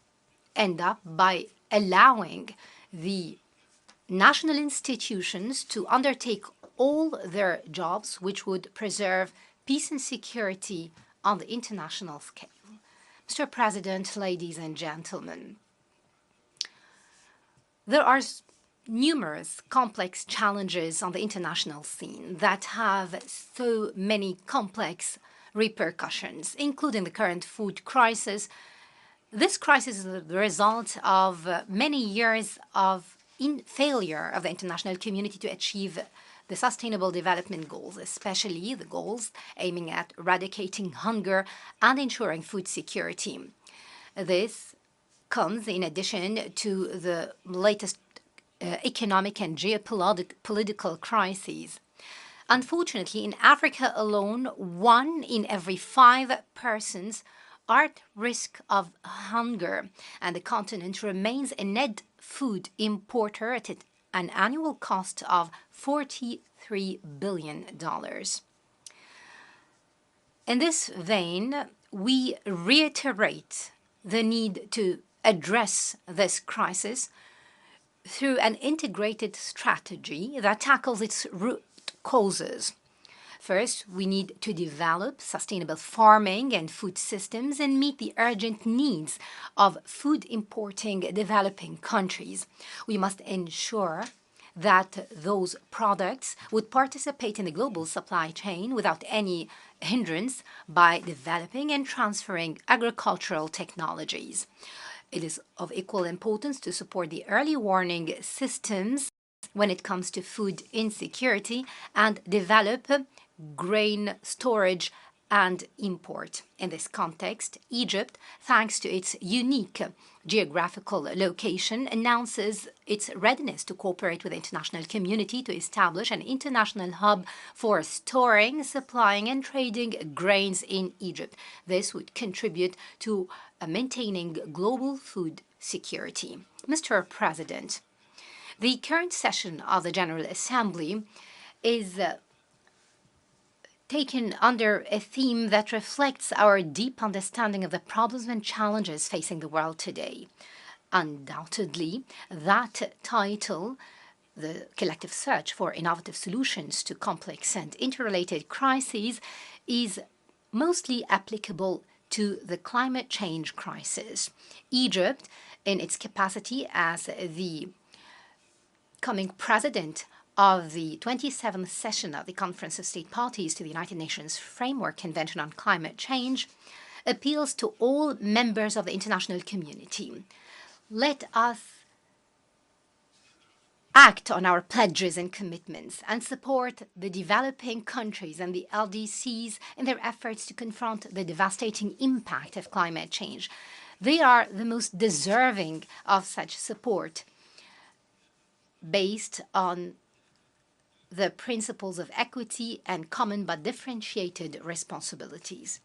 end up by allowing the national institutions to undertake all their jobs which would preserve peace and security on the international scale. Mr. President, ladies and gentlemen, there are numerous complex challenges on the international scene that have so many complex repercussions, including the current food crisis. This crisis is the result of many years of failure of the international community to achieve the Sustainable Development Goals, especially the goals aiming at eradicating hunger and ensuring food security. This comes in addition to the latest economic and geopolitical crises. Unfortunately, in Africa alone, 1 in every 5 persons are at risk of hunger, and the continent remains a net food importer at an annual cost of $43 billion. In this vein, we reiterate the need to address this crisis through an integrated strategy that tackles its root causes. First, we need to develop sustainable farming and food systems and meet the urgent needs of food importing developing countries. We must ensure that those products would participate in the global supply chain without any hindrance by developing and transferring agricultural technologies. It is of equal importance to support the early warning systems when it comes to food insecurity and develop grain storage and import. In this context, Egypt, thanks to its unique geographical location, announces its readiness to cooperate with the international community to establish an international hub for storing, supplying, and trading grains in Egypt. This would contribute to maintaining global food security. Mr. President, the current session of the General Assembly is taken under a theme that reflects our deep understanding of the problems and challenges facing the world today. Undoubtedly, that title, The Collective Search for Innovative Solutions to Complex and Interrelated Crises, is mostly applicable to the climate change crisis. Egypt, in its capacity as the coming president of the 27th session of the Conference of State Parties to the United Nations Framework Convention on Climate Change, appeals to all members of the international community. Let us act on our pledges and commitments and support the developing countries and the LDCs in their efforts to confront the devastating impact of climate change. They are the most deserving of such support based on the principles of equity and common but differentiated responsibilities.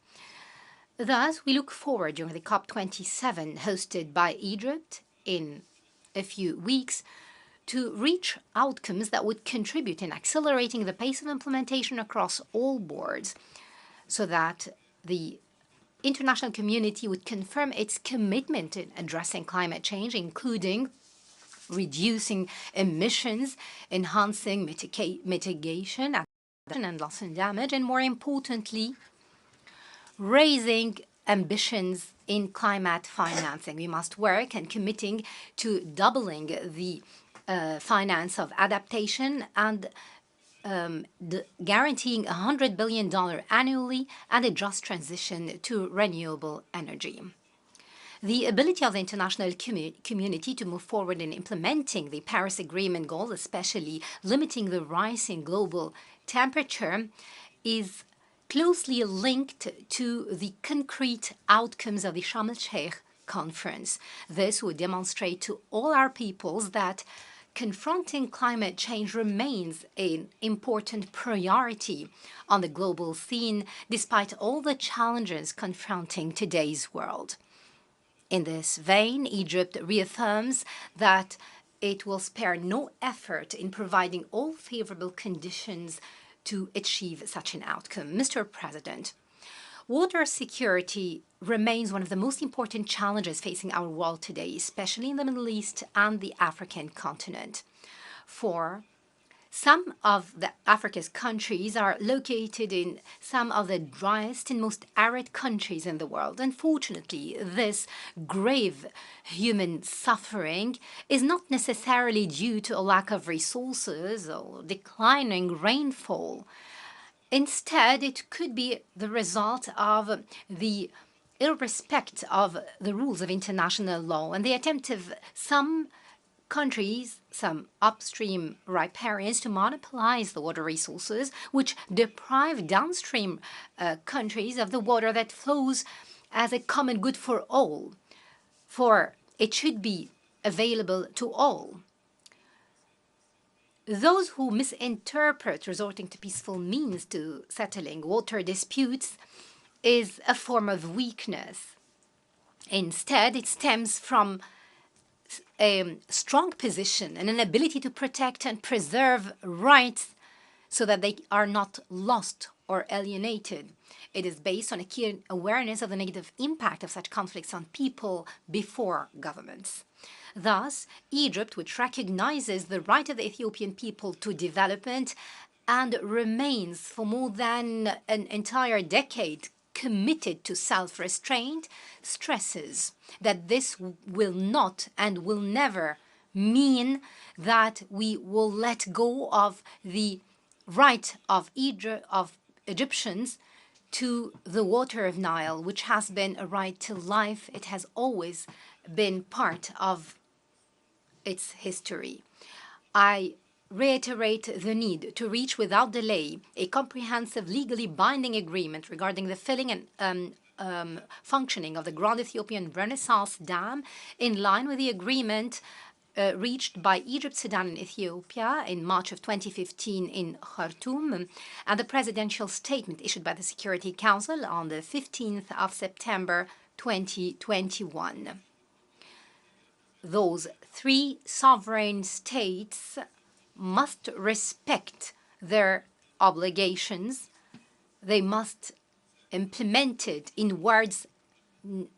Thus, we look forward during the COP27 hosted by Egypt in a few weeks to reach outcomes that would contribute in accelerating the pace of implementation across all boards so that the international community would confirm its commitment in addressing climate change, including reducing emissions, enhancing mitigation and loss and damage, and more importantly, raising ambitions in climate financing. We must work and committing to doubling the finance of adaptation and guaranteeing $100 billion annually and a just transition to renewable energy. The ability of the international community to move forward in implementing the Paris Agreement goals, especially limiting the rise in global temperature, is closely linked to the concrete outcomes of the Sharm el-Sheikh conference. This would demonstrate to all our peoples that confronting climate change remains an important priority on the global scene, despite all the challenges confronting today's world. In this vein, Egypt reaffirms that it will spare no effort in providing all favorable conditions to achieve such an outcome. Mr. President, water security remains one of the most important challenges facing our world today, especially in the Middle East and the African continent. For some of Africa's countries are located in some of the driest and most arid countries in the world. Unfortunately, this grave human suffering is not necessarily due to a lack of resources or declining rainfall. Instead, it could be the result of the irrespect of the rules of international law and the attempt of some countries, some upstream riparians, to monopolize the water resources, which deprive downstream countries of the water that flows as a common good for all, for it should be available to all. Those who misinterpret resorting to peaceful means to settling water disputes is a form of weakness. Instead, it stems from a strong position and an ability to protect and preserve rights so that they are not lost or alienated. It is based on a keen awareness of the negative impact of such conflicts on people before governments. Thus, Egypt, which recognizes the right of the Ethiopian people to development and remains for more than an entire decade committed to self-restraint, stresses that this will not and will never mean that we will let go of the right of Egyptians to the water of Nile, which has been a right to life. It has always been part of its history. I reiterate the need to reach without delay a comprehensive, legally binding agreement regarding the filling and functioning of the Grand Ethiopian Renaissance Dam, in line with the agreement reached by Egypt, Sudan, and Ethiopia in March of 2015 in Khartoum, and the presidential statement issued by the Security Council on the 15th of September 2021. Those three sovereign states must respect their obligations. They must implement it in words,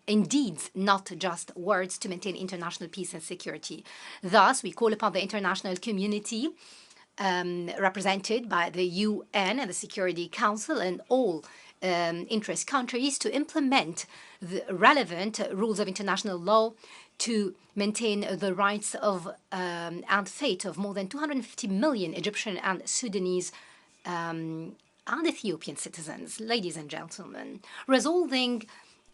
in deeds, not just words, to maintain international peace and security. Thus, we call upon the international community, represented by the UN and the Security Council and all interest countries, to implement the relevant rules of international law to maintain the rights of and fate of more than 250 million Egyptian and Sudanese and Ethiopian citizens. Ladies and gentlemen, resolving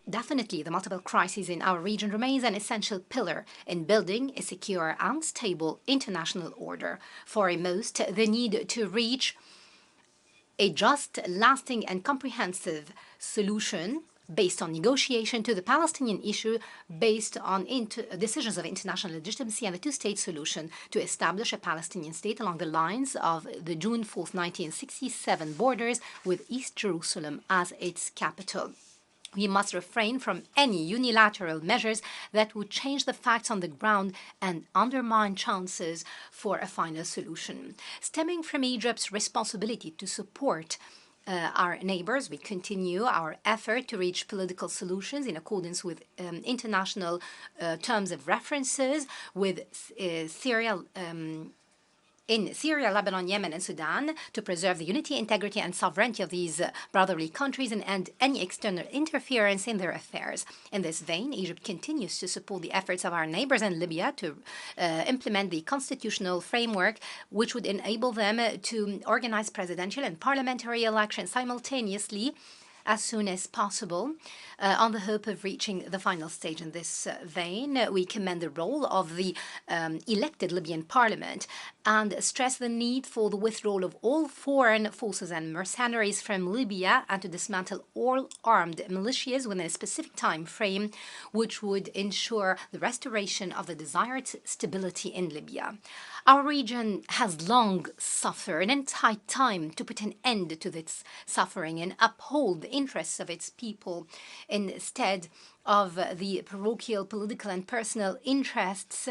definitely the multiple crises in our region remains an essential pillar in building a secure and stable international order. Foremost, the need to reach a just, lasting, and comprehensive solution based on negotiation to the Palestinian issue, based on decisions of international legitimacy, and the two-state solution to establish a Palestinian state along the lines of the June 4th, 1967 borders, with East Jerusalem as its capital. We must refrain from any unilateral measures that would change the facts on the ground and undermine chances for a final solution. Stemming from Egypt's responsibility to support our neighbors, we continue our effort to reach political solutions in accordance with international terms of references with in Syria, Lebanon, Yemen, and Sudan, to preserve the unity, integrity, and sovereignty of these brotherly countries and end any external interference in their affairs. In this vein, Egypt continues to support the efforts of our neighbors in Libya to implement the constitutional framework, which would enable them to organize presidential and parliamentary elections simultaneously as soon as possible, on the hope of reaching the final stage. In this vein, we commend the role of the elected Libyan parliament and stress the need for the withdrawal of all foreign forces and mercenaries from Libya, and to dismantle all armed militias within a specific time frame, which would ensure the restoration of the desired stability in Libya. Our region has long suffered, and it's high time to put an end to this suffering and uphold the interests of its people instead of the parochial, political, and personal interests.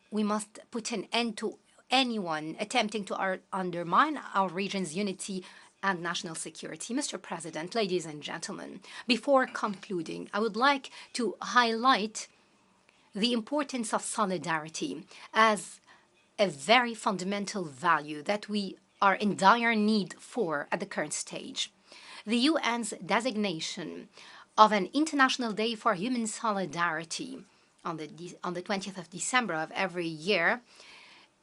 We must put an end to anyone attempting to undermine our region's unity and national security. Mr. President, ladies and gentlemen, before concluding, I would like to highlight the importance of solidarity as a very fundamental value that we are in dire need for at the current stage. The UN's designation of an International Day for Human Solidarity on the 20th of December of every year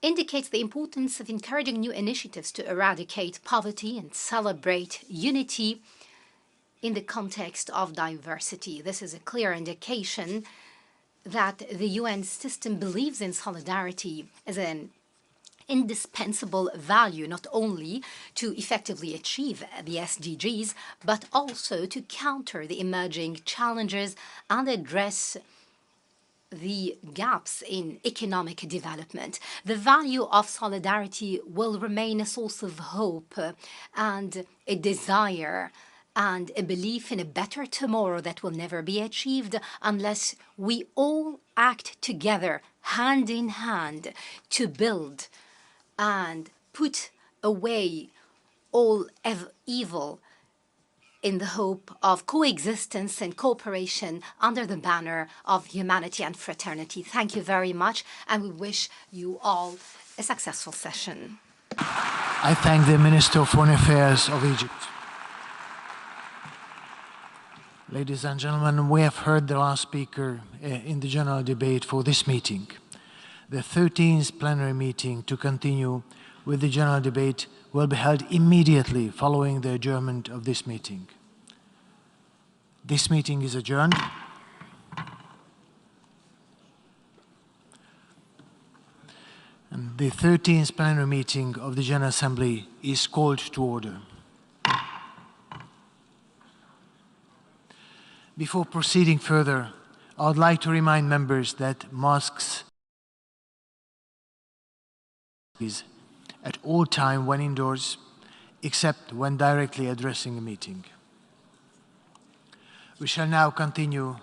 indicates the importance of encouraging new initiatives to eradicate poverty and celebrate unity in the context of diversity. This is a clear indication that the UN system believes in solidarity as an indispensable value, not only to effectively achieve the SDGs, but also to counter the emerging challenges and address the gaps in economic development. The value of solidarity will remain a source of hope and a desire and a belief in a better tomorrow that will never be achieved unless we all act together, hand in hand, to build and put away all evil in the hope of coexistence and cooperation under the banner of humanity and fraternity. Thank you very much, and we wish you all a successful session. I thank the Minister of Foreign Affairs of Egypt. Ladies and gentlemen, we have heard the last speaker in the general debate for this meeting. The 13th plenary meeting to continue with the general debate will be held immediately following the adjournment of this meeting. This meeting is adjourned. And the 13th plenary meeting of the General Assembly is called to order. Before proceeding further, I would like to remind members that masks is at all times when indoors, except when directly addressing a meeting. We shall now continue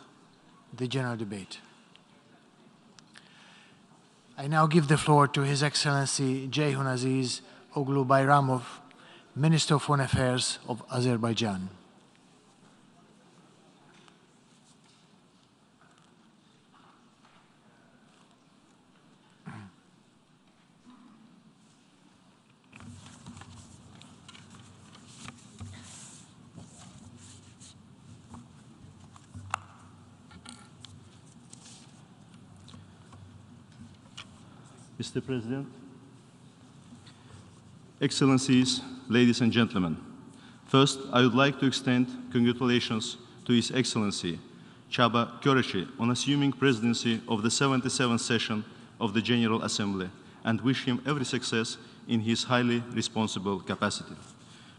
the general debate. I now give the floor to His Excellency Ceyhun Aziz Oglu Bayramov, Minister of Foreign Affairs of Azerbaijan. Mr. President, Excellencies, ladies and gentlemen, first I would like to extend congratulations to His Excellency Chaba Köreçi on assuming presidency of the 77th session of the General Assembly and wish him every success in his highly responsible capacity.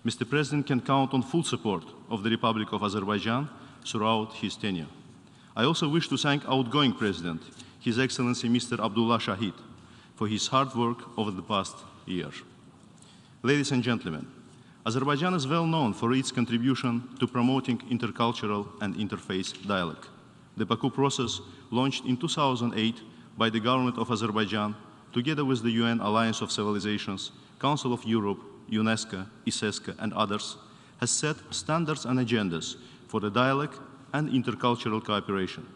Mr. President can count on full support of the Republic of Azerbaijan throughout his tenure. I also wish to thank outgoing President, His Excellency Mr. Abdullah Shahid, for his hard work over the past year. Ladies and gentlemen, Azerbaijan is well known for its contribution to promoting intercultural and interfaith dialogue. The Baku process, launched in 2008 by the government of Azerbaijan, together with the UN Alliance of Civilizations, Council of Europe, UNESCO, ISESCA, and others, has set standards and agendas for the dialogue and intercultural cooperation.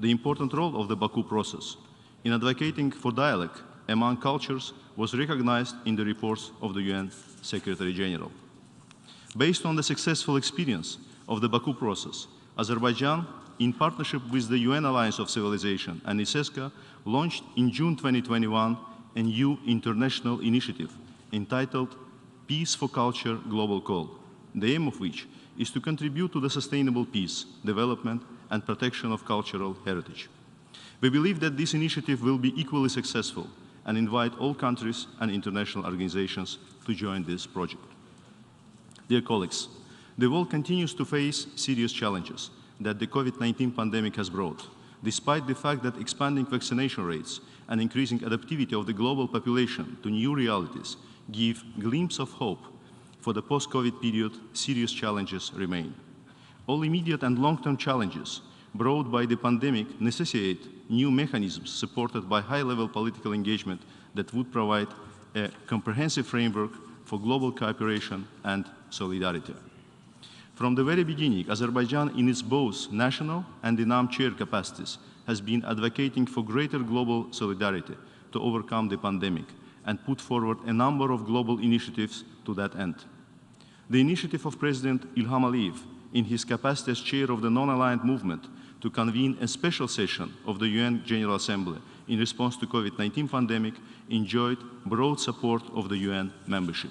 The important role of the Baku process in advocating for dialogue among cultures was recognized in the reports of the UN Secretary General. Based on the successful experience of the Baku process, Azerbaijan, in partnership with the UN Alliance of Civilization and ISESCA, launched in June 2021 a new international initiative entitled Peace for Culture Global Call, the aim of which is to contribute to the sustainable peace, development, and protection of cultural heritage. We believe that this initiative will be equally successful and invite all countries and international organizations to join this project. Dear colleagues, the world continues to face serious challenges that the COVID-19 pandemic has brought, despite the fact that expanding vaccination rates and increasing adaptivity of the global population to new realities give a glimpse of hope. For the post-COVID period, serious challenges remain. All immediate and long-term challenges brought by the pandemic necessitate new mechanisms supported by high-level political engagement that would provide a comprehensive framework for global cooperation and solidarity. From the very beginning, Azerbaijan, in its both national and in chair capacities, has been advocating for greater global solidarity to overcome the pandemic and put forward a number of global initiatives to that end. The initiative of President Ilham Aliyev, in his capacity as chair of the non-aligned movement, to convene a special session of the UN General Assembly in response to COVID-19 pandemic, enjoyed broad support of the UN membership.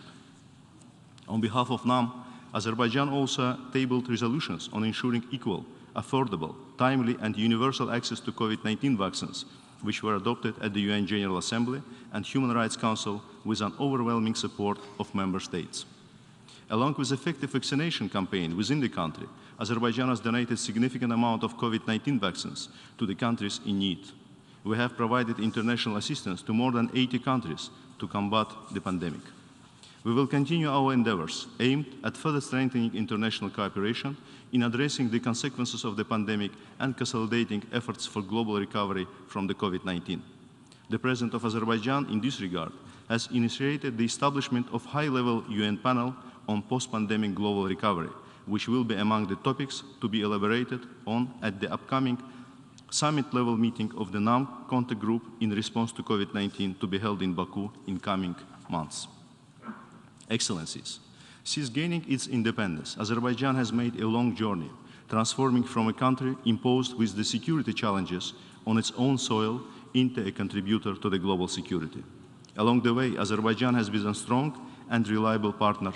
On behalf of NAM, Azerbaijan also tabled resolutions on ensuring equal, affordable, timely, and universal access to COVID-19 vaccines, which were adopted at the UN General Assembly and Human Rights Council with an overwhelming support of member states. Along with effective vaccination campaign within the country, Azerbaijan has donated significant amount of COVID-19 vaccines to the countries in need. We have provided international assistance to more than 80 countries to combat the pandemic. We will continue our endeavors aimed at further strengthening international cooperation in addressing the consequences of the pandemic and consolidating efforts for global recovery from the COVID-19. The President of Azerbaijan, in this regard, has initiated the establishment of a high-level UN panel on post-pandemic global recovery, which will be among the topics to be elaborated on at the upcoming summit-level meeting of the NAM contact group in response to COVID-19 to be held in Baku in coming months. Excellencies, since gaining its independence, Azerbaijan has made a long journey, transforming from a country imposed with the security challenges on its own soil into a contributor to the global security. Along the way, Azerbaijan has been a strong and reliable partner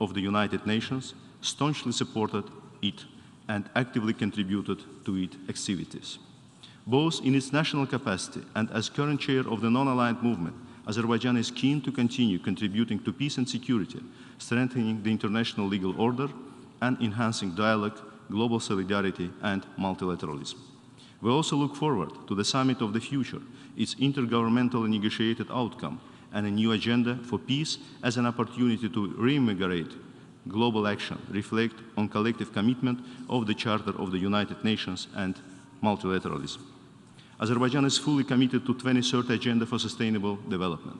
of the United Nations, staunchly supported it and actively contributed to its activities. Both in its national capacity and as current chair of the non-aligned movement, Azerbaijan is keen to continue contributing to peace and security, strengthening the international legal order, and enhancing dialogue, global solidarity, and multilateralism. We also look forward to the Summit of the Future, its intergovernmental negotiated outcome, and a new agenda for peace as an opportunity to reinvigorate global action, reflect on collective commitment of the Charter of the United Nations and multilateralism. Azerbaijan is fully committed to the 2030 Agenda for Sustainable Development.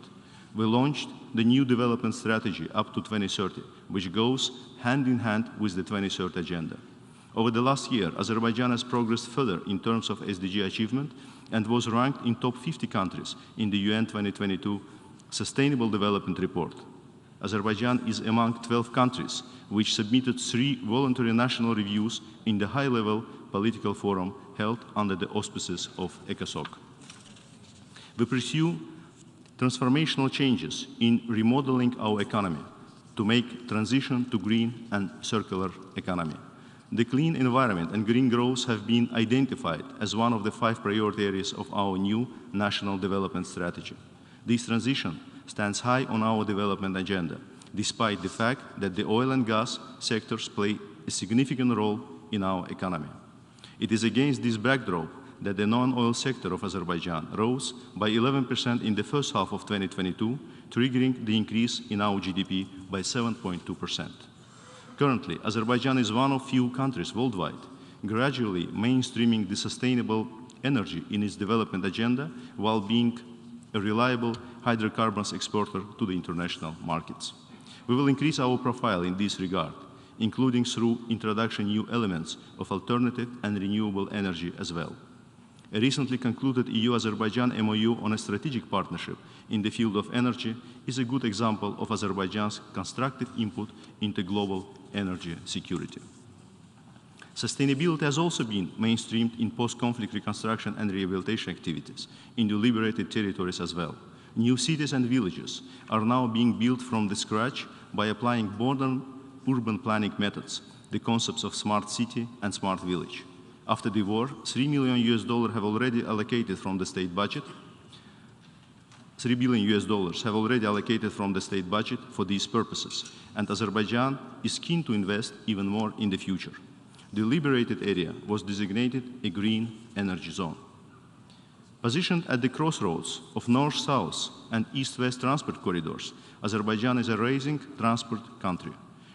We launched the new development strategy up to 2030, which goes hand in hand with the 2030 Agenda. Over the last year, Azerbaijan has progressed further in terms of SDG achievement and was ranked in top 50 countries in the UN 2022 Sustainable Development Report. Azerbaijan is among 12 countries which submitted 3 voluntary national reviews in the high-level political forum held under the auspices of ECOSOC. We pursue transformational changes in remodeling our economy to make transition to green and circular economy. The clean environment and green growth have been identified as one of the 5 priority areas of our new national development strategy. This transition stands high on our development agenda, despite the fact that the oil and gas sectors play a significant role in our economy. It is against this backdrop that the non-oil sector of Azerbaijan rose by 11% in the first half of 2022, triggering the increase in our GDP by 7.2%. Currently, Azerbaijan is one of few countries worldwide gradually mainstreaming the sustainable energy in its development agenda while being a reliable hydrocarbons exporter to the international markets. We will increase our profile in this regard, including through introduction of new elements of alternative and renewable energy as well. A recently concluded EU-Azerbaijan MOU on a strategic partnership in the field of energy is a good example of Azerbaijan's constructive input into global energy security. Sustainability has also been mainstreamed in post-conflict reconstruction and rehabilitation activities in the liberated territories as well. New cities and villages are now being built from the scratch by applying modern urban planning methods, the concepts of smart city and smart village. After the war, $3 million have already allocated from the state budget. $3 billion have already allocated from the state budget for these purposes, and Azerbaijan is keen to invest even more in the future. The liberated area was designated a green energy zone. Positioned at the crossroads of north-south and east-west transport corridors, Azerbaijan is a rising transport country.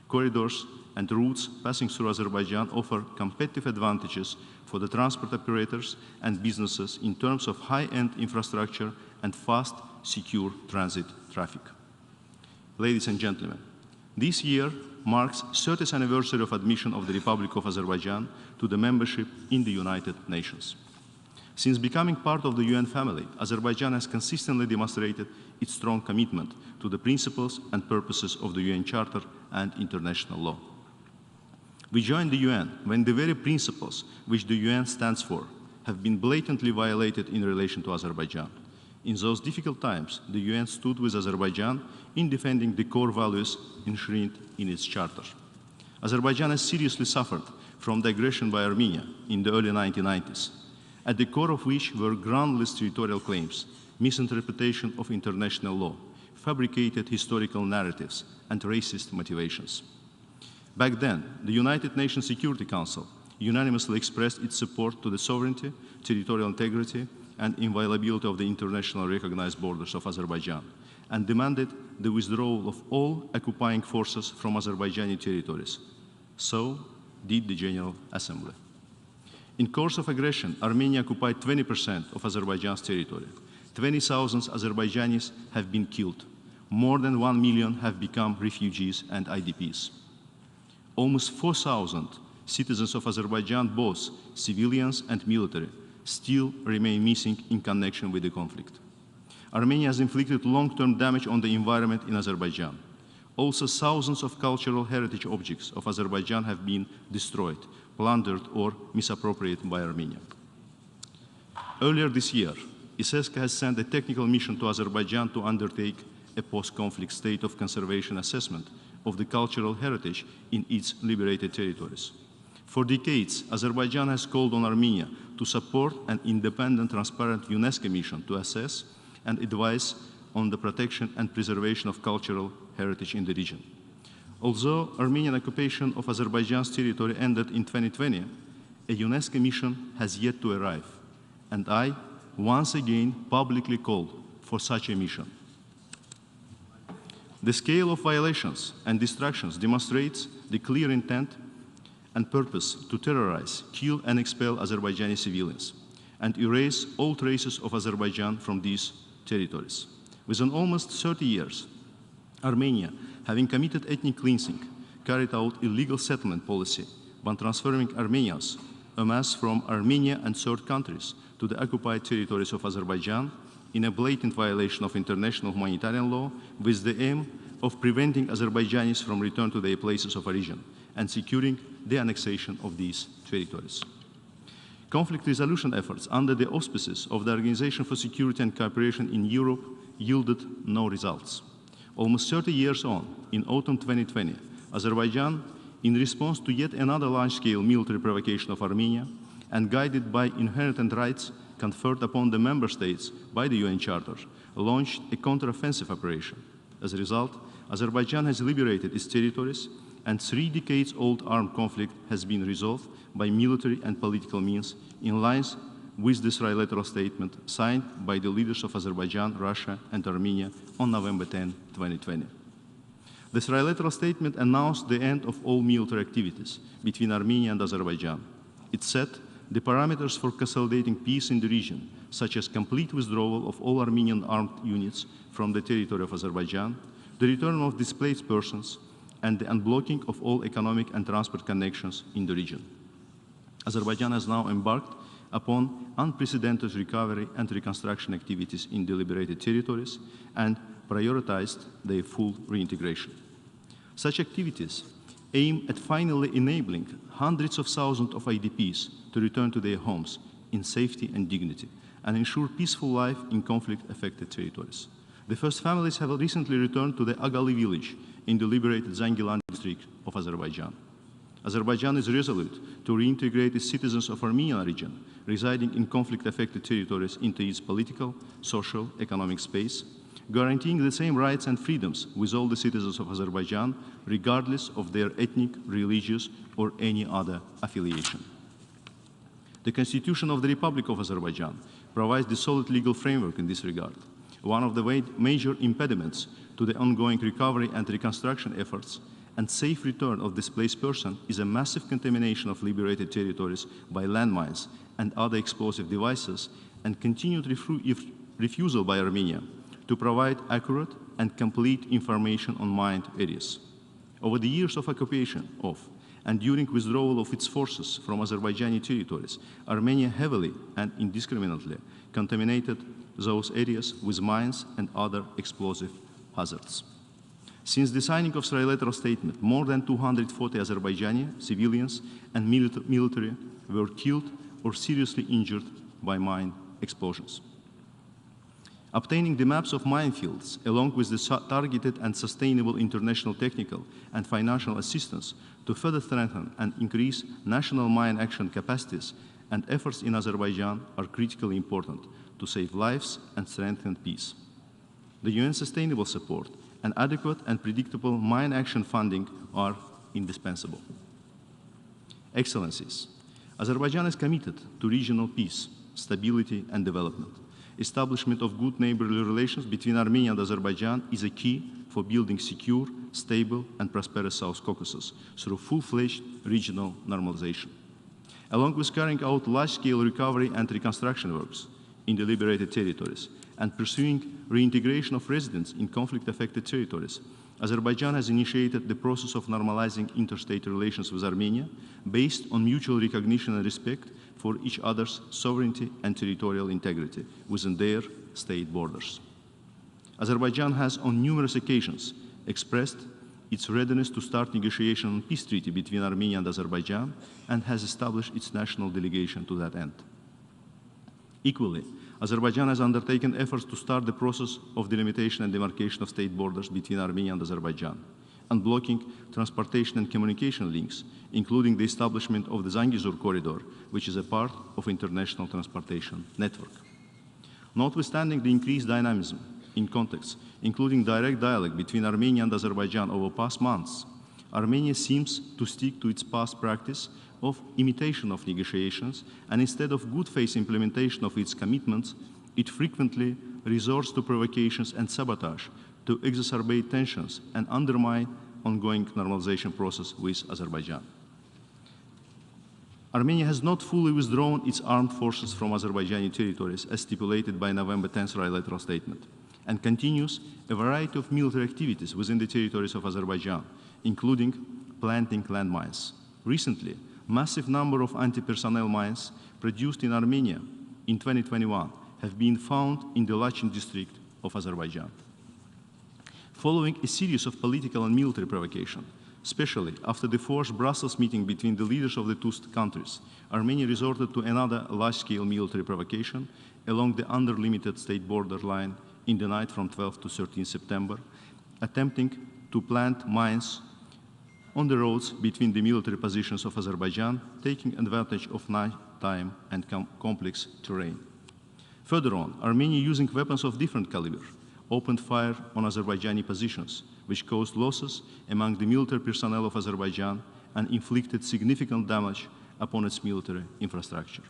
Corridors and routes passing through Azerbaijan offer competitive advantages for the transport operators and businesses in terms of high-end infrastructure and fast, secure transit traffic. Ladies and gentlemen, this year marks the 30th anniversary of admission of the Republic of Azerbaijan to the membership in the United Nations. Since becoming part of the UN family, Azerbaijan has consistently demonstrated its strong commitment to the principles and purposes of the UN Charter and international law. We joined the UN when the very principles which the UN stands for have been blatantly violated in relation to Azerbaijan. In those difficult times, the UN stood with Azerbaijan in defending the core values enshrined in its charter. Azerbaijan has seriously suffered from the aggression by Armenia in the early 1990s, at the core of which were groundless territorial claims, misinterpretation of international law, fabricated historical narratives, and racist motivations. Back then, the United Nations Security Council unanimously expressed its support to the sovereignty, territorial integrity, and inviolability of the internationally recognized borders of Azerbaijan, and demanded the withdrawal of all occupying forces from Azerbaijani territories. So did the General Assembly. In course of aggression, Armenia occupied 20% of Azerbaijan's territory. 20,000 Azerbaijanis have been killed. More than 1 million have become refugees and IDPs. Almost 4,000 citizens of Azerbaijan, both civilians and military, still remain missing in connection with the conflict. Armenia has inflicted long-term damage on the environment in Azerbaijan. Also, thousands of cultural heritage objects of Azerbaijan have been destroyed, plundered, or misappropriated by Armenia. Earlier this year, ISESCA has sent a technical mission to Azerbaijan to undertake a post-conflict state of conservation assessment of the cultural heritage in its liberated territories. For decades, Azerbaijan has called on Armenia to support an independent, transparent UNESCO mission to assess and advise on the protection and preservation of cultural heritage in the region. Although Armenian occupation of Azerbaijan's territory ended in 2020, a UNESCO mission has yet to arrive, and I once again publicly call for such a mission. The scale of violations and destructions demonstrates the clear intent and purpose to terrorize, kill, and expel Azerbaijani civilians, and erase all traces of Azerbaijan from these territories. Within almost 30 years, Armenia, having committed ethnic cleansing, carried out illegal settlement policy by transferring Armenians en masse from Armenia and third countries to the occupied territories of Azerbaijan in a blatant violation of international humanitarian law with the aim of preventing Azerbaijanis from return to their places of origin and securing the annexation of these territories. Conflict resolution efforts under the auspices of the Organization for Security and Cooperation in Europe yielded no results. Almost 30 years on, in autumn 2020, Azerbaijan, in response to yet another large-scale military provocation of Armenia and guided by inherent rights conferred upon the member states by the UN Charter, launched a counter-offensive operation. As a result, Azerbaijan has liberated its territories, and 3 decades-old armed conflict has been resolved by military and political means in line with this trilateral statement signed by the leaders of Azerbaijan, Russia, and Armenia on November 10, 2020. The trilateral statement announced the end of all military activities between Armenia and Azerbaijan. It set the parameters for consolidating peace in the region, such as complete withdrawal of all Armenian armed units from the territory of Azerbaijan, the return of displaced persons, and the unblocking of all economic and transport connections in the region. Azerbaijan has now embarked upon unprecedented recovery and reconstruction activities in the liberated territories and prioritized their full reintegration. Such activities aim at finally enabling hundreds of thousands of IDPs to return to their homes in safety and dignity and ensure peaceful life in conflict-affected territories. The first families have recently returned to the Agali village in the liberated Zangilan district of Azerbaijan. Azerbaijan is resolute to reintegrate its citizens of Armenian region residing in conflict-affected territories into its political, social, economic space, guaranteeing the same rights and freedoms with all the citizens of Azerbaijan, regardless of their ethnic, religious, or any other affiliation. The Constitution of the Republic of Azerbaijan provides the solid legal framework in this regard. One of the major impediments to the ongoing recovery and reconstruction efforts and safe return of displaced persons is a massive contamination of liberated territories by landmines and other explosive devices and continued refusal by Armenia to provide accurate and complete information on mined areas. Over the years of occupation of and during withdrawal of its forces from Azerbaijani territories, Armenia heavily and indiscriminately contaminated those areas with mines and other explosive hazards. Since the signing of the trilateral statement, more than 240 Azerbaijani civilians and military were killed or seriously injured by mine explosions. Obtaining the maps of minefields, along with the targeted and sustainable international technical and financial assistance to further strengthen and increase national mine action capacities and efforts in Azerbaijan are critically important to save lives and strengthen peace. The UN sustainable support and adequate and predictable mine action funding are indispensable. Excellencies, Azerbaijan is committed to regional peace, stability, and development. Establishment of good neighborly relations between Armenia and Azerbaijan is a key for building secure, stable, and prosperous South Caucasus through full-fledged regional normalization. Along with carrying out large-scale recovery and reconstruction works in the liberated territories and pursuing reintegration of residents in conflict-affected territories, Azerbaijan has initiated the process of normalizing interstate relations with Armenia based on mutual recognition and respect for each other's sovereignty and territorial integrity within their state borders. Azerbaijan has on numerous occasions expressed its readiness to start negotiation on peace treaty between Armenia and Azerbaijan and has established its national delegation to that end. Equally, Azerbaijan has undertaken efforts to start the process of delimitation and demarcation of state borders between Armenia and Azerbaijan, unblocking transportation and communication links, including the establishment of the Zangezur corridor, which is a part of international transportation network. Notwithstanding the increased dynamism in contexts, including direct dialogue between Armenia and Azerbaijan over past months, Armenia seems to stick to its past practice of imitation of negotiations, and instead of good faith implementation of its commitments, it frequently resorts to provocations and sabotage to exacerbate tensions and undermine ongoing normalization process with Azerbaijan. Armenia has not fully withdrawn its armed forces from Azerbaijani territories as stipulated by November 10th trilateral statement, and continues a variety of military activities within the territories of Azerbaijan, including planting landmines. Recently, massive number of anti-personnel mines produced in Armenia in 2021 have been found in the Lachin district of Azerbaijan. Following a series of political and military provocations, especially after the forced Brussels meeting between the leaders of the two countries, Armenia resorted to another large-scale military provocation along the under-limited state border line in the night from 12 to 13 September, attempting to plant mines on the roads between the military positions of Azerbaijan, taking advantage of nighttime and complex terrain. Further on, Armenia, using weapons of different caliber, opened fire on Azerbaijani positions, which caused losses among the military personnel of Azerbaijan and inflicted significant damage upon its military infrastructure.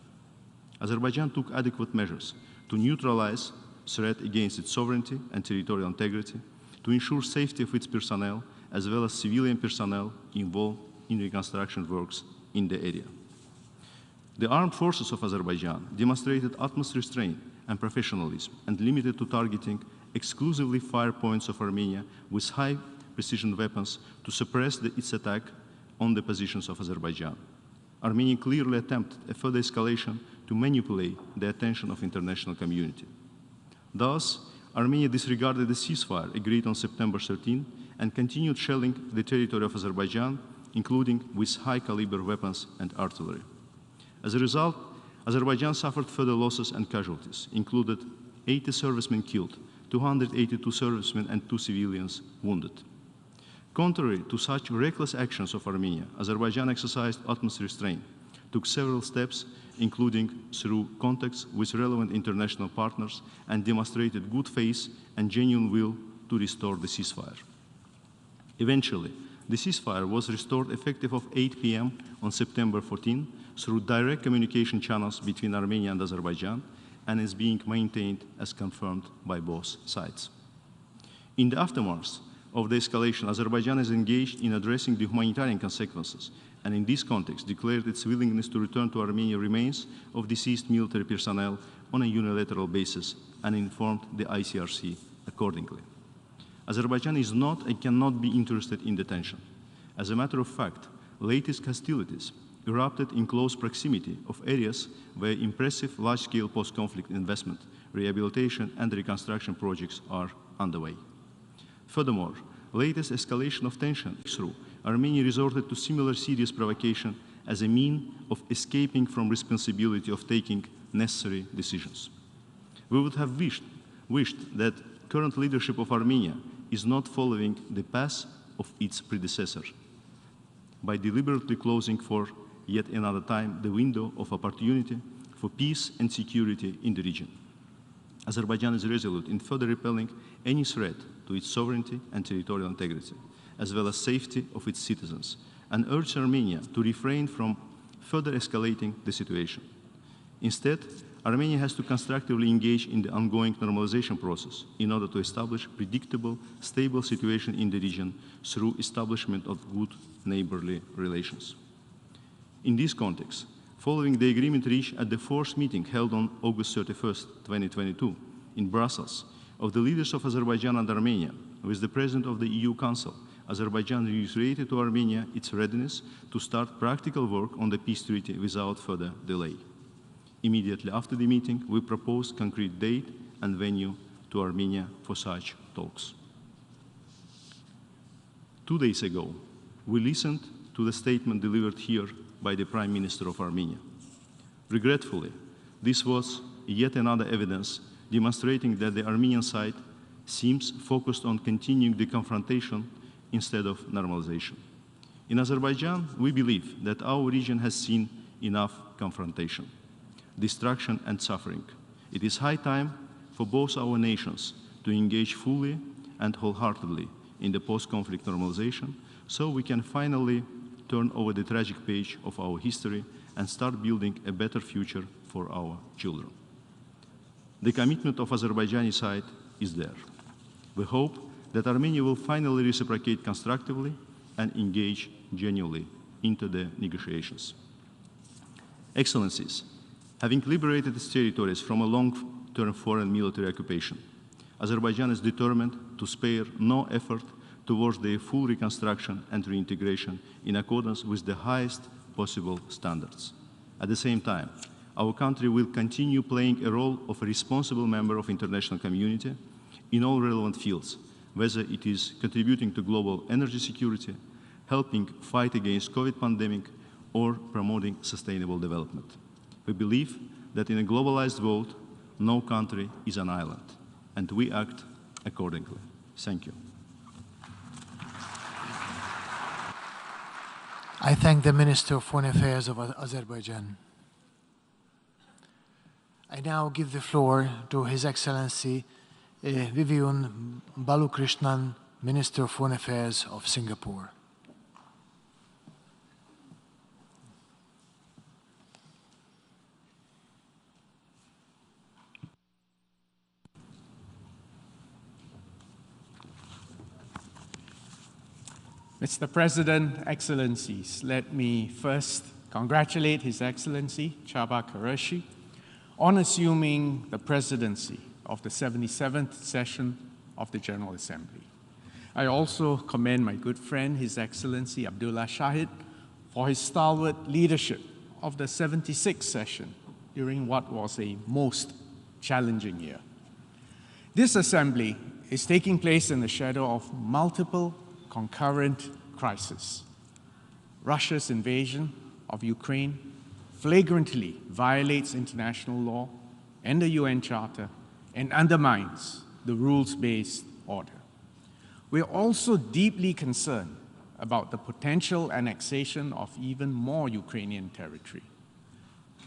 Azerbaijan took adequate measures to neutralize threat against its sovereignty and territorial integrity, to ensure safety of its personnel, as well as civilian personnel involved in reconstruction works in the area. The armed forces of Azerbaijan demonstrated utmost restraint and professionalism and limited to targeting exclusively fire points of Armenia with high precision weapons to suppress its attack on the positions of Azerbaijan. Armenia clearly attempted a further escalation to manipulate the attention of the international community. Thus, Armenia disregarded the ceasefire agreed on September 13 and continued shelling the territory of Azerbaijan, including with high-caliber weapons and artillery. As a result, Azerbaijan suffered further losses and casualties, included 80 servicemen killed, 282 servicemen and 2 civilians wounded. Contrary to such reckless actions of Armenia, Azerbaijan exercised utmost restraint, took several steps, including through contacts with relevant international partners, and demonstrated good faith and genuine will to restore the ceasefire. Eventually, the ceasefire was restored effective of 8 p.m. on September 14 through direct communication channels between Armenia and Azerbaijan, and is being maintained as confirmed by both sides. In the aftermath of the escalation, Azerbaijan is engaged in addressing the humanitarian consequences, and in this context declared its willingness to return to Armenia remains of deceased military personnel on a unilateral basis and informed the ICRC accordingly. Azerbaijan is not and cannot be interested in detention. As a matter of fact, latest hostilities erupted in close proximity of areas where impressive large-scale post-conflict investment, rehabilitation, and reconstruction projects are underway. Furthermore, latest escalation of tension through Armenia resorted to similar serious provocation as a means of escaping from responsibility of taking necessary decisions. We would have wished that current leadership of Armenia is not following the path of its predecessor by deliberately closing for yet another time the window of opportunity for peace and security in the region. Azerbaijan is resolute in further repelling any threat to its sovereignty and territorial integrity, as well as safety of its citizens, and urges Armenia to refrain from further escalating the situation. Instead, Armenia has to constructively engage in the ongoing normalization process in order to establish predictable, stable situation in the region through establishment of good neighborly relations. In this context, following the agreement reached at the fourth meeting held on August 31st, 2022, in Brussels, of the leaders of Azerbaijan and Armenia, with the President of the EU Council, Azerbaijan reiterated to Armenia its readiness to start practical work on the peace treaty without further delay. Immediately after the meeting, we proposed concrete date and venue to Armenia for such talks. 2 days ago, we listened to the statement delivered here by the Prime Minister of Armenia. Regretfully, this was yet another evidence demonstrating that the Armenian side seems focused on continuing the confrontation instead of normalization. In Azerbaijan, we believe that our region has seen enough confrontation, destruction and suffering. It is high time for both our nations to engage fully and wholeheartedly in the post-conflict normalization so we can finally turn over the tragic page of our history and start building a better future for our children. The commitment of Azerbaijani side is there. We hope that Armenia will finally reciprocate constructively and engage genuinely into the negotiations. Excellencies, having liberated its territories from a long-term foreign military occupation, Azerbaijan is determined to spare no effort towards their full reconstruction and reintegration in accordance with the highest possible standards. At the same time, our country will continue playing a role of a responsible member of the international community in all relevant fields, whether it is contributing to global energy security, helping fight against COVID pandemic, or promoting sustainable development. We believe that in a globalized world, no country is an island, and we act accordingly. Thank you. I thank the Minister of Foreign Affairs of Azerbaijan. I now give the floor to His Excellency Vivian Balakrishnan, Minister of Foreign Affairs of Singapore. Mr. President, Excellencies, let me first congratulate His Excellency Chaba Qureshi on assuming the presidency of the 77th session of the General Assembly. I also commend my good friend, His Excellency Abdullah Shahid, for his stalwart leadership of the 76th session during what was a most challenging year. This assembly is taking place in the shadow of multiple concurrent crises. Russia's invasion of Ukraine flagrantly violates international law and the UN Charter and undermines the rules-based order. We are also deeply concerned about the potential annexation of even more Ukrainian territory.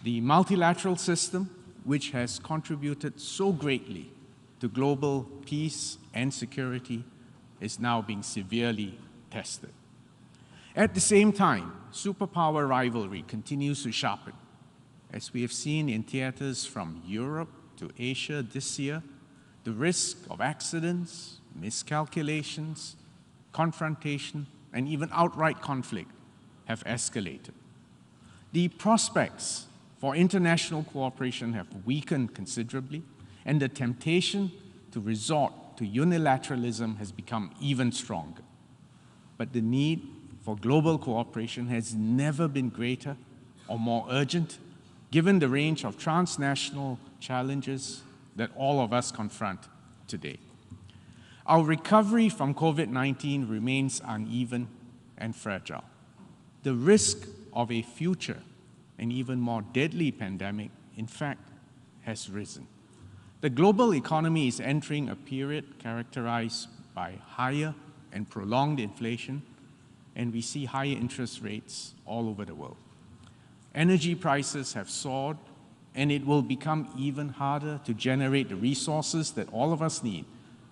The multilateral system, which has contributed so greatly to global peace and security, is now being severely tested. At the same time, superpower rivalry continues to sharpen. As we have seen in theaters from Europe to Asia this year, the risk of accidents, miscalculations, confrontation, and even outright conflict have escalated. The prospects for international cooperation have weakened considerably, and the temptation to resort to unilateralism has become even stronger. But the need for global cooperation has never been greater or more urgent, given the range of transnational challenges that all of us confront today. Our recovery from COVID-19 remains uneven and fragile. The risk of a future and even more deadly pandemic, in fact, has risen. The global economy is entering a period characterized by higher and prolonged inflation, and we see higher interest rates all over the world. Energy prices have soared, and it will become even harder to generate the resources that all of us need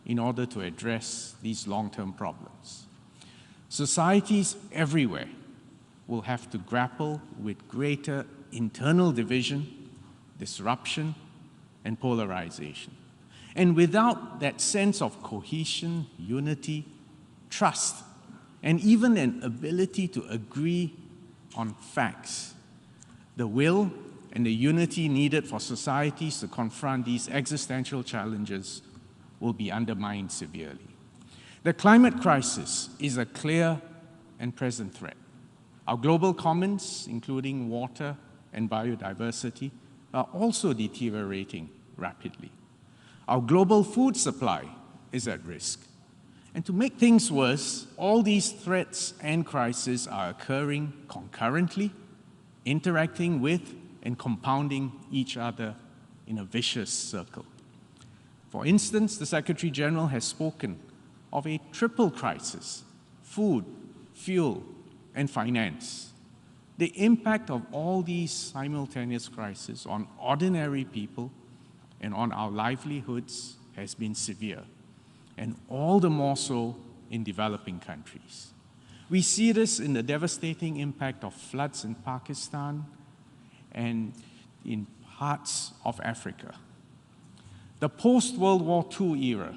in order to address these long-term problems. Societies everywhere will have to grapple with greater internal division, disruption, and polarization. And without that sense of cohesion, unity, trust, and even an ability to agree on facts, the will and the unity needed for societies to confront these existential challenges will be undermined severely. The climate crisis is a clear and present threat. Our global commons, including water and biodiversity, are also deteriorating rapidly. Our global food supply is at risk. And to make things worse, all these threats and crises are occurring concurrently, interacting with and compounding each other in a vicious circle. For instance, the Secretary General has spoken of a triple crisis: food, fuel, and finance. The impact of all these simultaneous crises on ordinary people and on our livelihoods has been severe, and all the more so in developing countries. We see this in the devastating impact of floods in Pakistan and in parts of Africa. The post-World War II era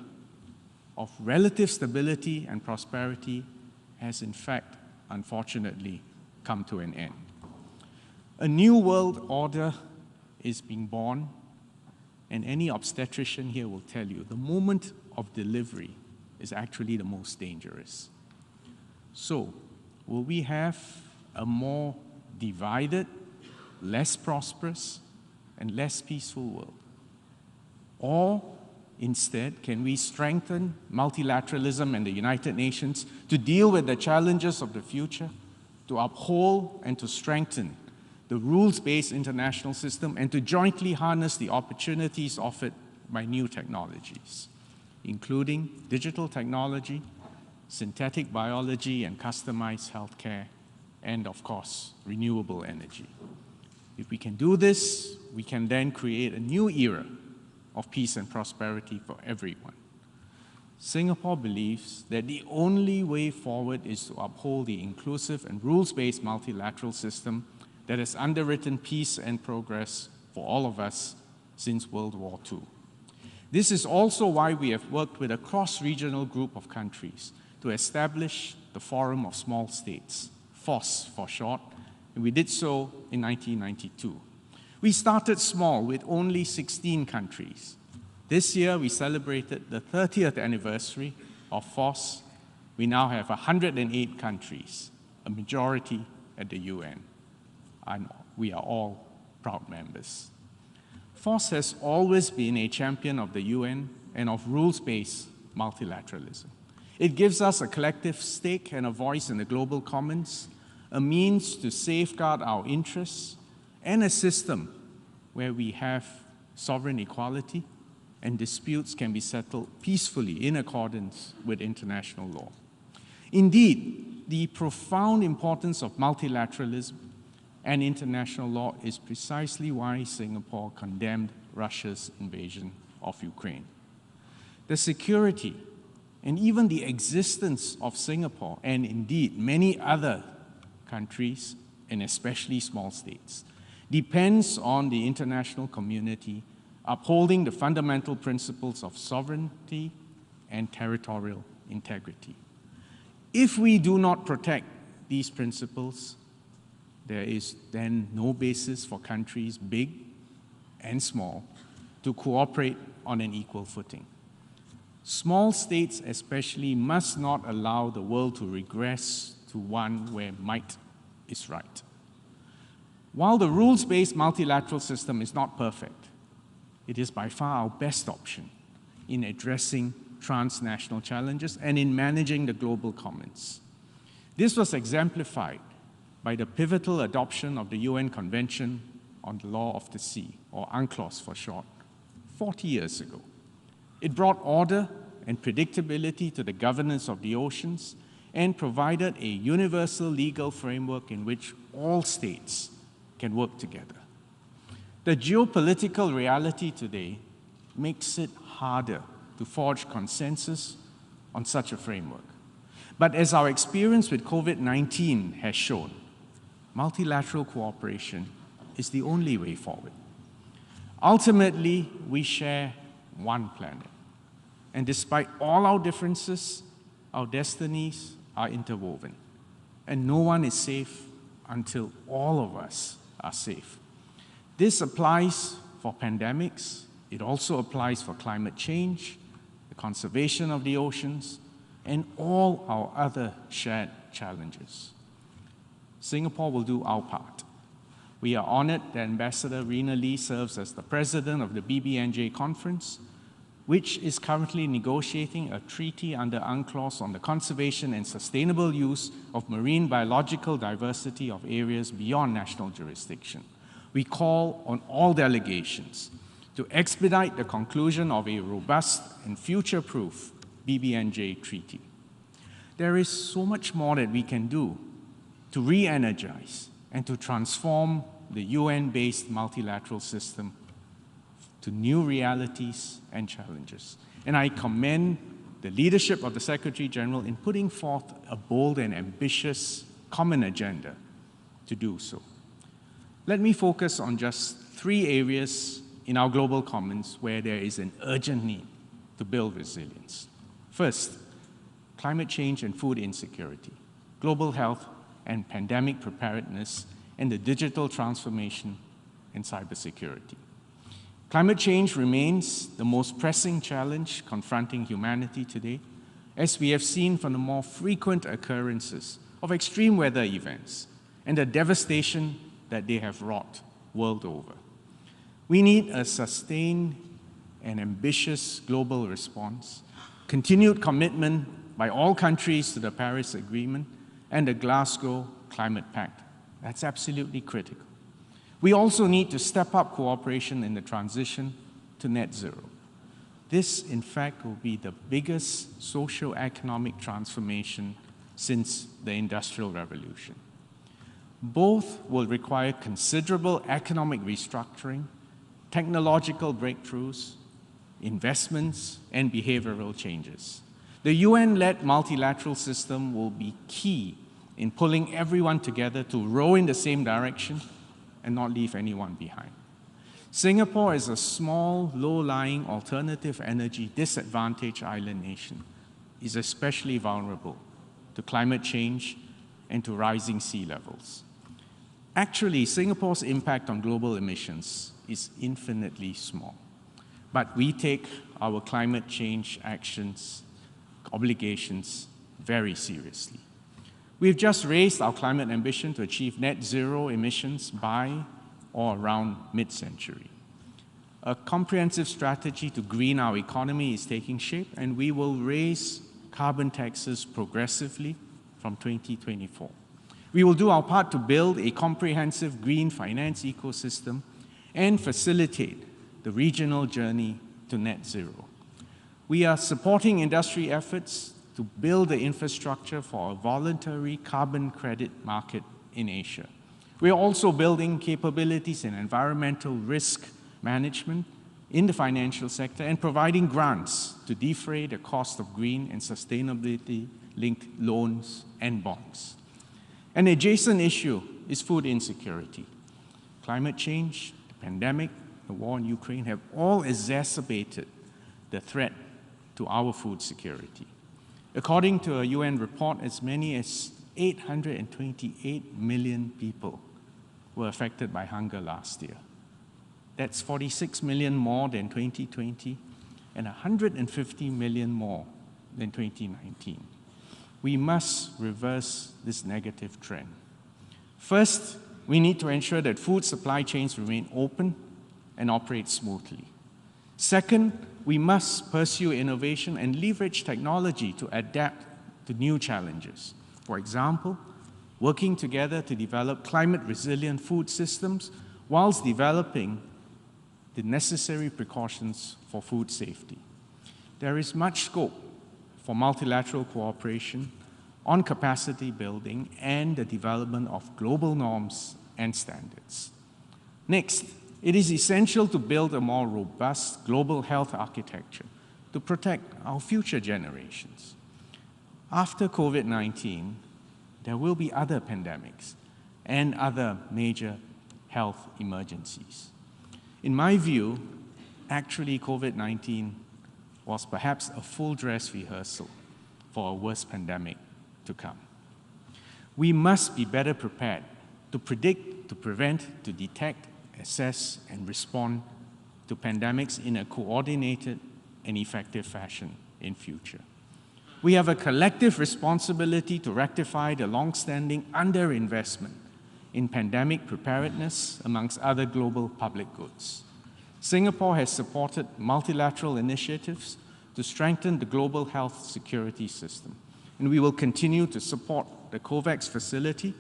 of relative stability and prosperity has in fact, unfortunately, come to an end. A new world order is being born, and any obstetrician here will tell you the moment of delivery is actually the most dangerous. So, will we have a more divided, less prosperous, and less peaceful world? Or, instead, can we strengthen multilateralism and the United Nations to deal with the challenges of the future, to uphold and to strengthen the rules-based international system, and to jointly harness the opportunities offered by new technologies, including digital technology, synthetic biology and customized healthcare, and of course, renewable energy. If we can do this, we can then create a new era of peace and prosperity for everyone. Singapore believes that the only way forward is to uphold the inclusive and rules-based multilateral system that has underwritten peace and progress for all of us since World War II. This is also why we have worked with a cross-regional group of countries to establish the Forum of Small States, FOSS for short, and we did so in 1992. We started small with only 16 countries. This year, we celebrated the 30th anniversary of FOSS. We now have 108 countries, a majority at the UN, and we are all proud members. FOSS has always been a champion of the UN and of rules-based multilateralism. It gives us a collective stake and a voice in the global commons, a means to safeguard our interests, and a system where we have sovereign equality and disputes can be settled peacefully in accordance with international law. Indeed, the profound importance of multilateralism and international law is precisely why Singapore condemned Russia's invasion of Ukraine. The security and even the existence of Singapore, and indeed many other countries, and especially small states, depends on the international community upholding the fundamental principles of sovereignty and territorial integrity. If we do not protect these principles, there is then no basis for countries, big and small, to cooperate on an equal footing. Small states especially must not allow the world to regress to one where might is right. While the rules-based multilateral system is not perfect, it is by far our best option in addressing transnational challenges and in managing the global commons. This was exemplified by the pivotal adoption of the UN Convention on the Law of the Sea, or UNCLOS for short, 40 years ago. It brought order and predictability to the governance of the oceans and provided a universal legal framework in which all states can work together. The geopolitical reality today makes it harder to forge consensus on such a framework. But as our experience with COVID-19 has shown, multilateral cooperation is the only way forward. Ultimately, we share one planet. And despite all our differences, our destinies are interwoven. And no one is safe until all of us are safe. This applies for pandemics. It also applies for climate change, the conservation of the oceans, and all our other shared challenges. Singapore will do our part. We are honored that Ambassador Rina Lee serves as the president of the BBNJ conference, which is currently negotiating a treaty under UNCLOS on the conservation and sustainable use of marine biological diversity of areas beyond national jurisdiction. We call on all delegations to expedite the conclusion of a robust and future-proof BBNJ treaty. There is so much more that we can do to re-energize and to transform the UN-based multilateral system to new realities and challenges. And I commend the leadership of the Secretary General in putting forth a bold and ambitious common agenda to do so. Let me focus on just 3 areas in our global commons where there is an urgent need to build resilience. First, climate change and food insecurity, global health and pandemic preparedness, and the digital transformation and cybersecurity. Climate change remains the most pressing challenge confronting humanity today, as we have seen from the more frequent occurrences of extreme weather events and the devastation that they have wrought world over. We need a sustained and ambitious global response, continued commitment by all countries to the Paris Agreement and the Glasgow Climate Pact. That's absolutely critical. We also need to step up cooperation in the transition to net zero. This, in fact, will be the biggest socio-economic transformation since the Industrial Revolution. Both will require considerable economic restructuring, technological breakthroughs, investments, and behavioral changes. The UN-led multilateral system will be key in pulling everyone together to row in the same direction and not leave anyone behind. Singapore is a small, low-lying, alternative energy disadvantaged island nation, is especially vulnerable to climate change and to rising sea levels. Actually, Singapore's impact on global emissions is infinitely small, but we take our climate change actions, obligations very seriously. We've just raised our climate ambition to achieve net zero emissions by or around mid-century. A comprehensive strategy to green our economy is taking shape, and we will raise carbon taxes progressively from 2024. We will do our part to build a comprehensive green finance ecosystem and facilitate the regional journey to net zero. We are supporting industry efforts to build the infrastructure for a voluntary carbon credit market in Asia. We are also building capabilities in environmental risk management in the financial sector and providing grants to defray the cost of green and sustainability-linked loans and bonds. An adjacent issue is food insecurity. Climate change, the pandemic, the war in Ukraine have all exacerbated the threat to our food security. According to a UN report, as many as 828 million people were affected by hunger last year. That's 46 million more than 2020 and 150 million more than 2019. We must reverse this negative trend. First, we need to ensure that food supply chains remain open and operate smoothly. Second, we must pursue innovation and leverage technology to adapt to new challenges. For example, working together to develop climate-resilient food systems whilst developing the necessary precautions for food safety. There is much scope for multilateral cooperation on capacity building and the development of global norms and standards. Next, it is essential to build a more robust global health architecture to protect our future generations. After COVID-19, there will be other pandemics and other major health emergencies. In my view, actually COVID-19 was perhaps a full dress rehearsal for a worse pandemic to come. We must be better prepared to predict, to prevent, to detect, assess, and respond to pandemics in a coordinated and effective fashion in future. We have a collective responsibility to rectify the long-standing underinvestment in pandemic preparedness amongst other global public goods. Singapore has supported multilateral initiatives to strengthen the global health security system, and we will continue to support the COVAX facility,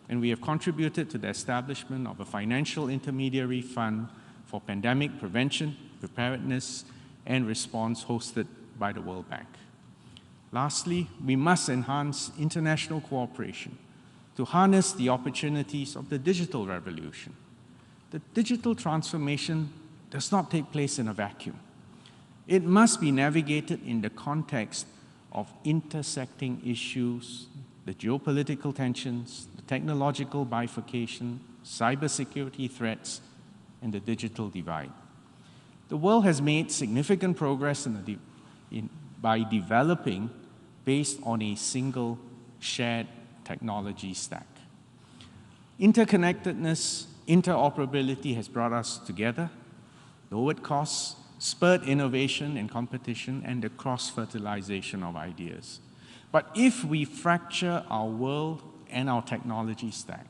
and we have contributed to the establishment of a financial intermediary fund for pandemic prevention, preparedness, and response hosted by the World Bank. Lastly, we must enhance international cooperation to harness the opportunities of the digital revolution. The digital transformation does not take place in a vacuum. It must be navigated in the context of intersecting issues, the geopolitical tensions, the technological bifurcation, cybersecurity threats, and the digital divide. The world has made significant progress by developing based on a single shared technology stack. Interconnectedness, interoperability has brought us together, lowered costs, spurred innovation and competition, and the cross-fertilization of ideas. But if we fracture our world and our technology stack,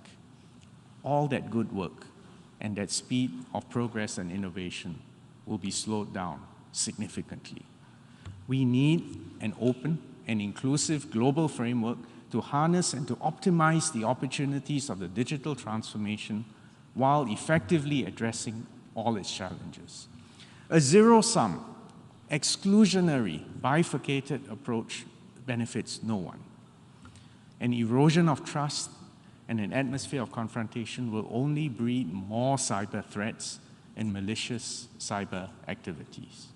all that good work and that speed of progress and innovation will be slowed down significantly. We need an open and inclusive global framework to harness and to optimize the opportunities of the digital transformation while effectively addressing all its challenges. A zero-sum, exclusionary, bifurcated approach benefits no one. An erosion of trust and an atmosphere of confrontation will only breed more cyber threats and malicious cyber activities.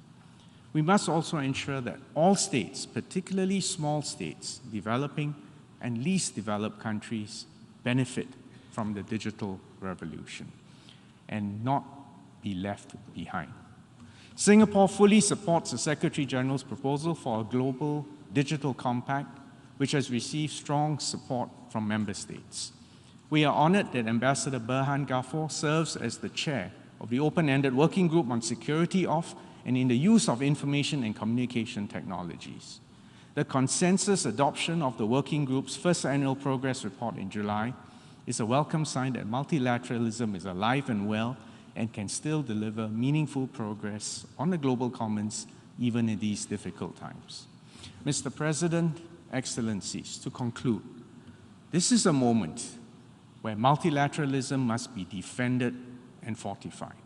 We must also ensure that all states, particularly small states, developing and least developed countries, benefit from the digital revolution and not be left behind. Singapore fully supports the Secretary General's proposal for a global digital compact, which has received strong support from member states. We are honored that Ambassador Berhan Ghafor serves as the chair of the open-ended working group on security of and in the use of information and communication technologies. The consensus adoption of the working group's first annual progress report in July is a welcome sign that multilateralism is alive and well and can still deliver meaningful progress on the global commons even in these difficult times. Mr. President, Excellencies, to conclude, this is a moment where multilateralism must be defended and fortified.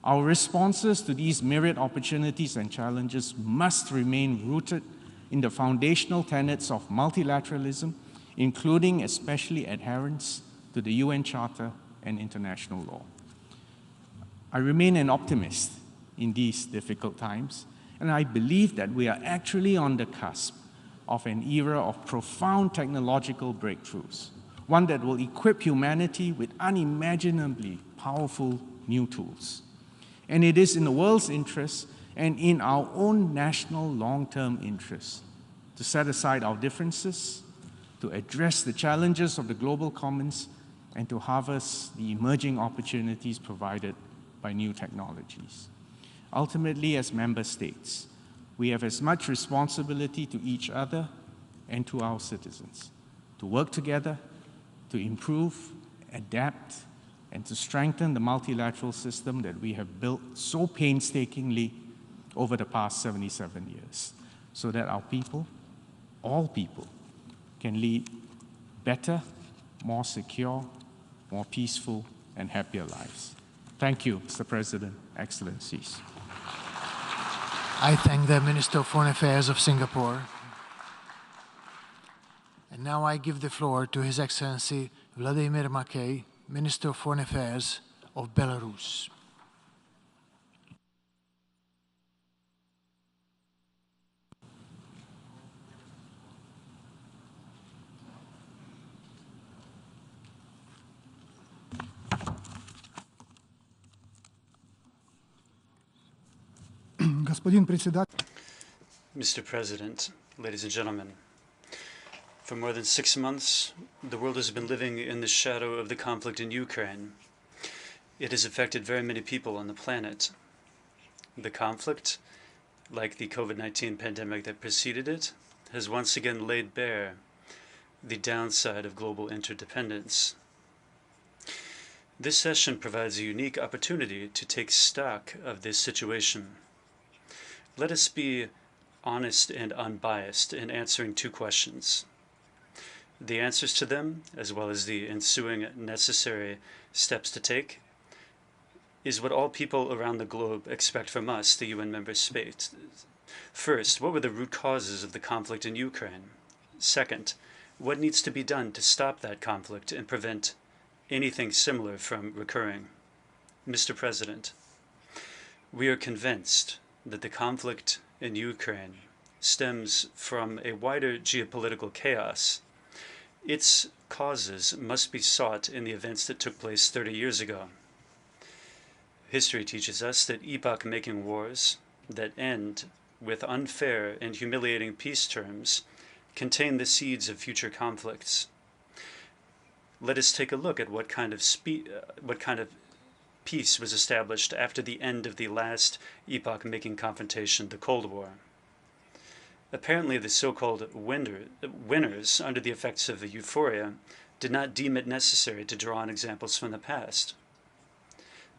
Our responses to these myriad opportunities and challenges must remain rooted in the foundational tenets of multilateralism, including especially adherence to the UN Charter and international law. I remain an optimist in these difficult times, and I believe that we are actually on the cusp of an era of profound technological breakthroughs, one that will equip humanity with unimaginably powerful new tools. And it is in the world's interest and in our own national long-term interest to set aside our differences, to address the challenges of the global commons, and to harvest the emerging opportunities provided by new technologies. Ultimately, as member states, we have as much responsibility to each other and to our citizens to work together, to improve, adapt, and to strengthen the multilateral system that we have built so painstakingly over the past 77 years, so that our people, all people, can lead better, more secure, more peaceful, and happier lives. Thank you, Mr. President, Excellencies. I thank the Minister of Foreign Affairs of Singapore. And now I give the floor to His Excellency Vladimir Makey, Minister of Foreign Affairs of Belarus. Mr. President, ladies and gentlemen, for more than 6 months, the world has been living in the shadow of the conflict in Ukraine. It has affected very many people on the planet. The conflict, like the COVID-19 pandemic that preceded it, has once again laid bare the downside of global interdependence. This session provides a unique opportunity to take stock of this situation. Let us be honest and unbiased in answering 2 questions. The answers to them, as well as the ensuing necessary steps to take, is what all people around the globe expect from us, the UN member states. First, what were the root causes of the conflict in Ukraine? Second, what needs to be done to stop that conflict and prevent anything similar from recurring? Mr. President, we are convinced that the conflict in Ukraine stems from a wider geopolitical chaos. Its causes must be sought in the events that took place 30 years ago. History teaches us that epoch-making wars that end with unfair and humiliating peace terms contain the seeds of future conflicts. Let us take a look at what kind of peace was established after the end of the last epoch-making confrontation, the Cold War. Apparently, the so-called winners, under the effects of the euphoria, did not deem it necessary to draw on examples from the past.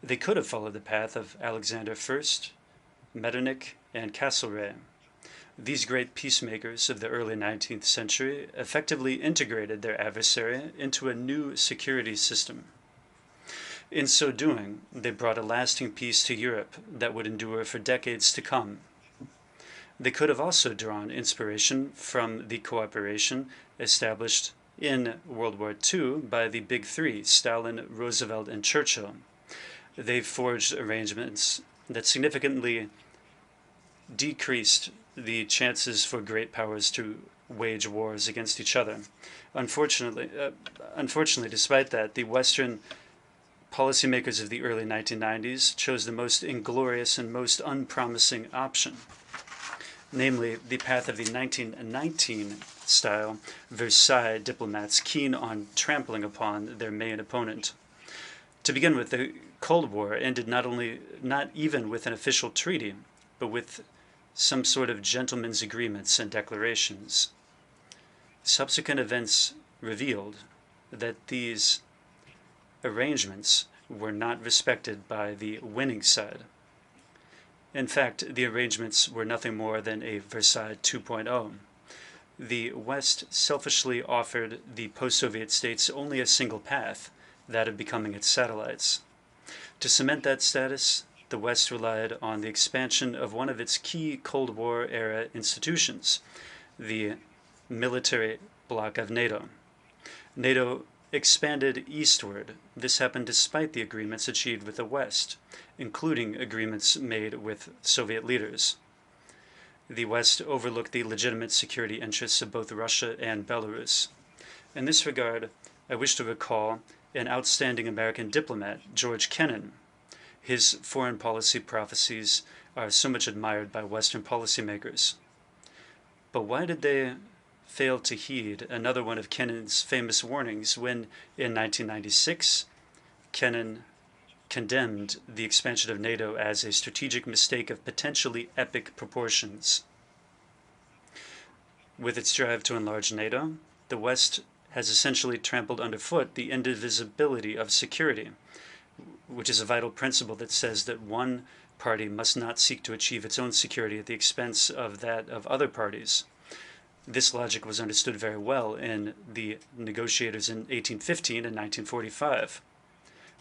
They could have followed the path of Alexander I, Metternich, and Castlereagh. These great peacemakers of the early 19th century effectively integrated their adversary into a new security system. In so doing, they brought a lasting peace to Europe that would endure for decades to come. They could have also drawn inspiration from the cooperation established in World War II by the Big Three, Stalin, Roosevelt, and Churchill. They forged arrangements that significantly decreased the chances for great powers to wage wars against each other. Unfortunately, despite that, the Western policymakers of the early 1990s chose the most inglorious and most unpromising option, namely the path of the 1919-style Versailles diplomats keen on trampling upon their main opponent. To begin with, the Cold War ended not even with an official treaty, but with some sort of gentlemen's agreements and declarations. Subsequent events revealed that these arrangements were not respected by the winning side. In fact, the arrangements were nothing more than a Versailles 2.0. The West selfishly offered the post-Soviet states only a single path, that of becoming its satellites. To cement that status, the West relied on the expansion of one of its key Cold War-era institutions, the military bloc of NATO. NATO expanded eastward. This happened despite the agreements achieved with the West, including agreements made with Soviet leaders. The West overlooked the legitimate security interests of both Russia and Belarus. In this regard, I wish to recall an outstanding American diplomat, George Kennan. His foreign policy prophecies are so much admired by Western policymakers. But why did they fail to heed another one of Kennan's famous warnings when, in 1996, Kennan condemned the expansion of NATO as a strategic mistake of potentially epic proportions? With its drive to enlarge NATO, the West has essentially trampled underfoot the indivisibility of security, which is a vital principle that says that one party must not seek to achieve its own security at the expense of that of other parties. This logic was understood very well in the negotiators in 1815 and 1945.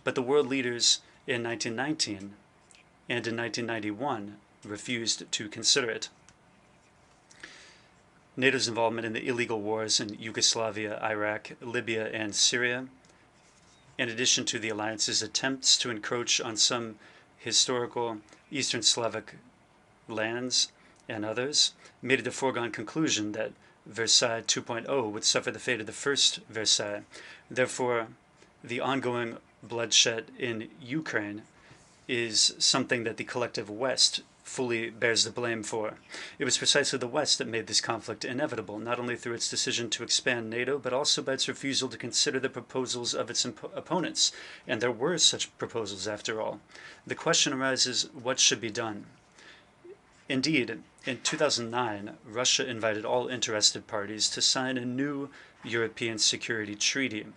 But the world leaders in 1919 and in 1991 refused to consider it. NATO's involvement in the illegal wars in Yugoslavia, Iraq, Libya, and Syria, in addition to the alliance's attempts to encroach on some historical Eastern Slavic lands and others, made it a foregone conclusion that Versailles 2.0 would suffer the fate of the first Versailles. Therefore, the ongoing bloodshed in Ukraine is something that the collective West fully bears the blame for. It was precisely the West that made this conflict inevitable, not only through its decision to expand NATO, but also by its refusal to consider the proposals of its opponents. And there were such proposals, after all. The question arises, what should be done? Indeed, in 2009, Russia invited all interested parties to sign a new European Security Treaty.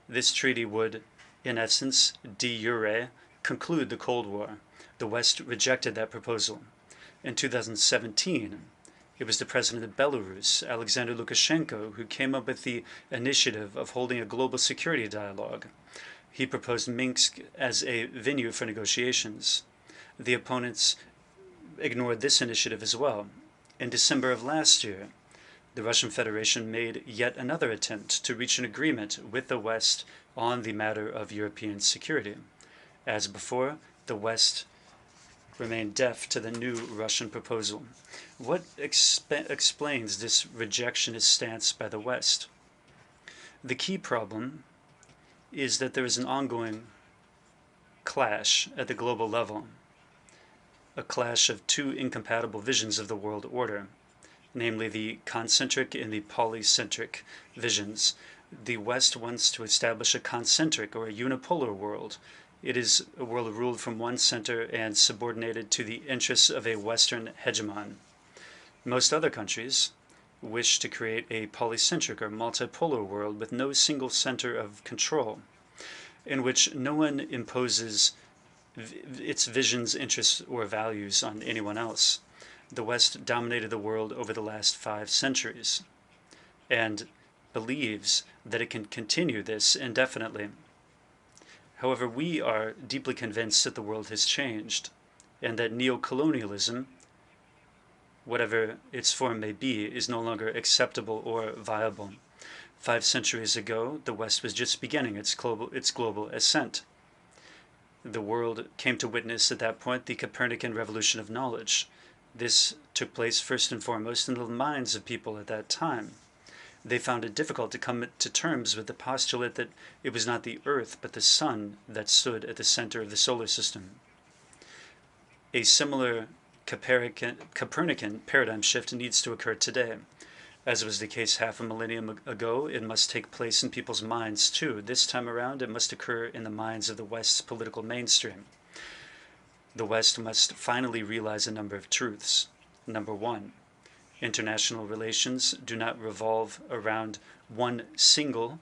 This treaty would, in essence, de jure, conclude the Cold War. The West rejected that proposal. In 2017, it was the president of Belarus, Alexander Lukashenko, who came up with the initiative of holding a global security dialogue. He proposed Minsk as a venue for negotiations. The opponents ignored this initiative as well. In December of last year, the Russian Federation made yet another attempt to reach an agreement with the West on the matter of European security. As before, the West remained deaf to the new Russian proposal. What explains this rejectionist stance by the West? The key problem is that there is an ongoing clash at the global level, a clash of two incompatible visions of the world order, namely the concentric and the polycentric visions. The West wants to establish a concentric or a unipolar world. It is a world ruled from one center and subordinated to the interests of a Western hegemon. Most other countries wish to create a polycentric or multipolar world with no single center of control, in which no one imposes its visions, interests, or values on anyone else. The West dominated the world over the last 5 centuries and believes that it can continue this indefinitely. However, we are deeply convinced that the world has changed and that neocolonialism, whatever its form may be, is no longer acceptable or viable. 5 centuries ago, the West was just beginning its global ascent. The world came to witness at that point the Copernican revolution of knowledge. This took place first and foremost in the minds of people at that time. They found it difficult to come to terms with the postulate that it was not the Earth but the Sun that stood at the center of the solar system. A similar Copernican paradigm shift needs to occur today. As was the case half a millennium ago, it must take place in people's minds too. This time around, it must occur in the minds of the West's political mainstream. The West must finally realize a number of truths. Number 1, international relations do not revolve around one single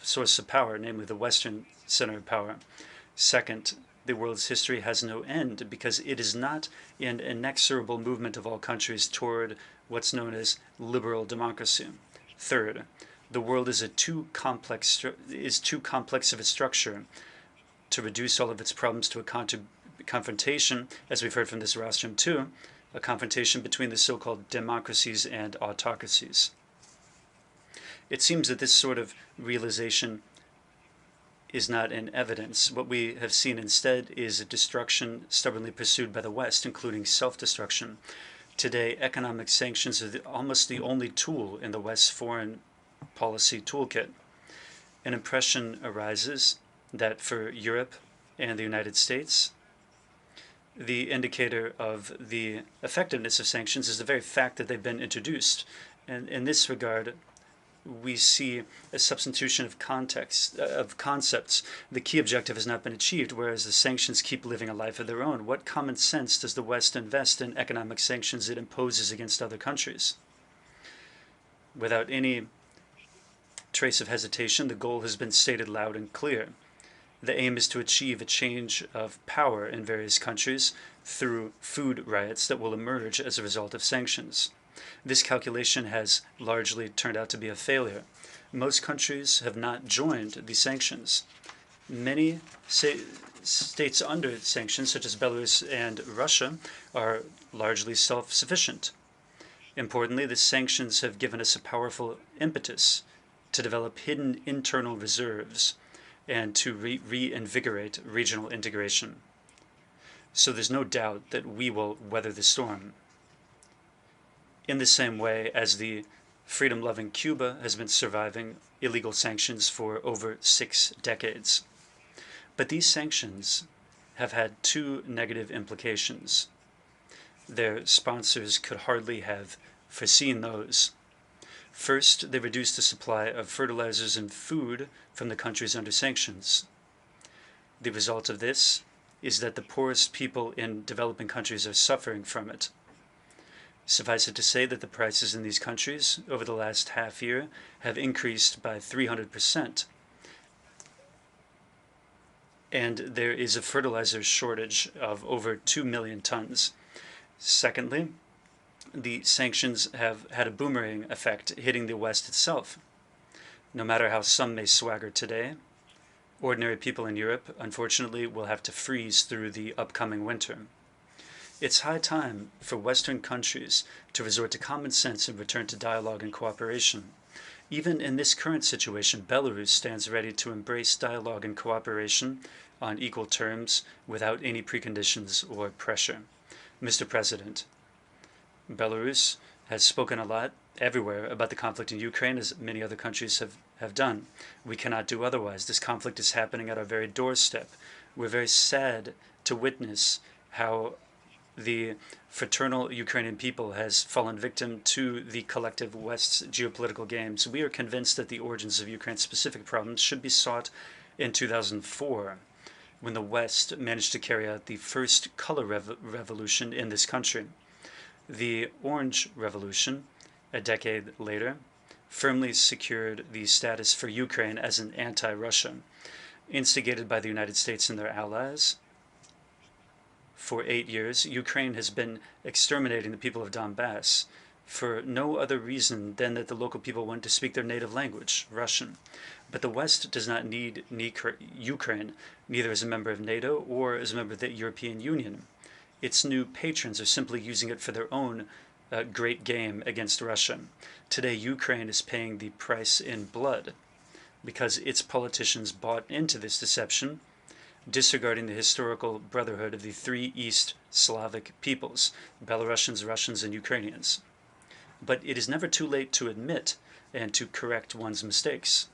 source of power, namely the Western center of power. Second, the world's history has no end because it is not an inexorable movement of all countries toward what's known as liberal democracy. Third, the world is too complex of a structure to reduce all of its problems to a confrontation, as we've heard from this rostrum too, a confrontation between the so-called democracies and autocracies. It seems that this sort of realization is not in evidence. What we have seen instead is a destruction stubbornly pursued by the West, including self-destruction. Today, economic sanctions are almost the only tool in the West's foreign policy toolkit. An impression arises that for Europe and the United States, the indicator of the effectiveness of sanctions is the very fact that they've been introduced. And in this regard, we see a substitution of concepts. The key objective has not been achieved, whereas the sanctions keep living a life of their own. What common sense does the West invest in economic sanctions it imposes against other countries? Without any trace of hesitation, the goal has been stated loud and clear. The aim is to achieve a change of power in various countries through food riots that will emerge as a result of sanctions. This calculation has largely turned out to be a failure. Most countries have not joined the sanctions. Many states under sanctions, such as Belarus and Russia, are largely self-sufficient. Importantly, the sanctions have given us a powerful impetus to develop hidden internal reserves and to reinvigorate regional integration. So there's no doubt that we will weather the storm. In the same way as the freedom-loving Cuba has been surviving illegal sanctions for over 6 decades. But these sanctions have had two negative implications. Their sponsors could hardly have foreseen those. First, they reduced the supply of fertilizers and food from the countries under sanctions. The result of this is that the poorest people in developing countries are suffering from it. Suffice it to say that the prices in these countries over the last half year have increased by 300%. And there is a fertilizer shortage of over 2 million tons. Secondly, the sanctions have had a boomerang effect, hitting the West itself. No matter how some may swagger today, ordinary people in Europe, unfortunately, will have to freeze through the upcoming winter. It's high time for Western countries to resort to common sense and return to dialogue and cooperation. Even in this current situation, Belarus stands ready to embrace dialogue and cooperation on equal terms without any preconditions or pressure. Mr. President, Belarus has spoken a lot everywhere about the conflict in Ukraine, as many other countries have done. We cannot do otherwise. This conflict is happening at our very doorstep. We're very sad to witness how the fraternal Ukrainian people has fallen victim to the collective West's geopolitical games. We are convinced that the origins of Ukraine's specific problems should be sought in 2004, when the West managed to carry out the first color revolution in this country. The Orange Revolution, a decade later, firmly secured the status for Ukraine as an anti-Russia. Instigated by the United States and their allies, for 8 years, Ukraine has been exterminating the people of Donbass for no other reason than that the local people want to speak their native language, Russian. But the West does not need Ukraine, neither as a member of NATO or as a member of the European Union. Its new patrons are simply using it for their own great game against Russia. Today, Ukraine is paying the price in blood because its politicians bought into this deception, disregarding the historical brotherhood of the three East Slavic peoples, Belarusians, Russians, and Ukrainians. But it is never too late to admit and to correct one's mistakes.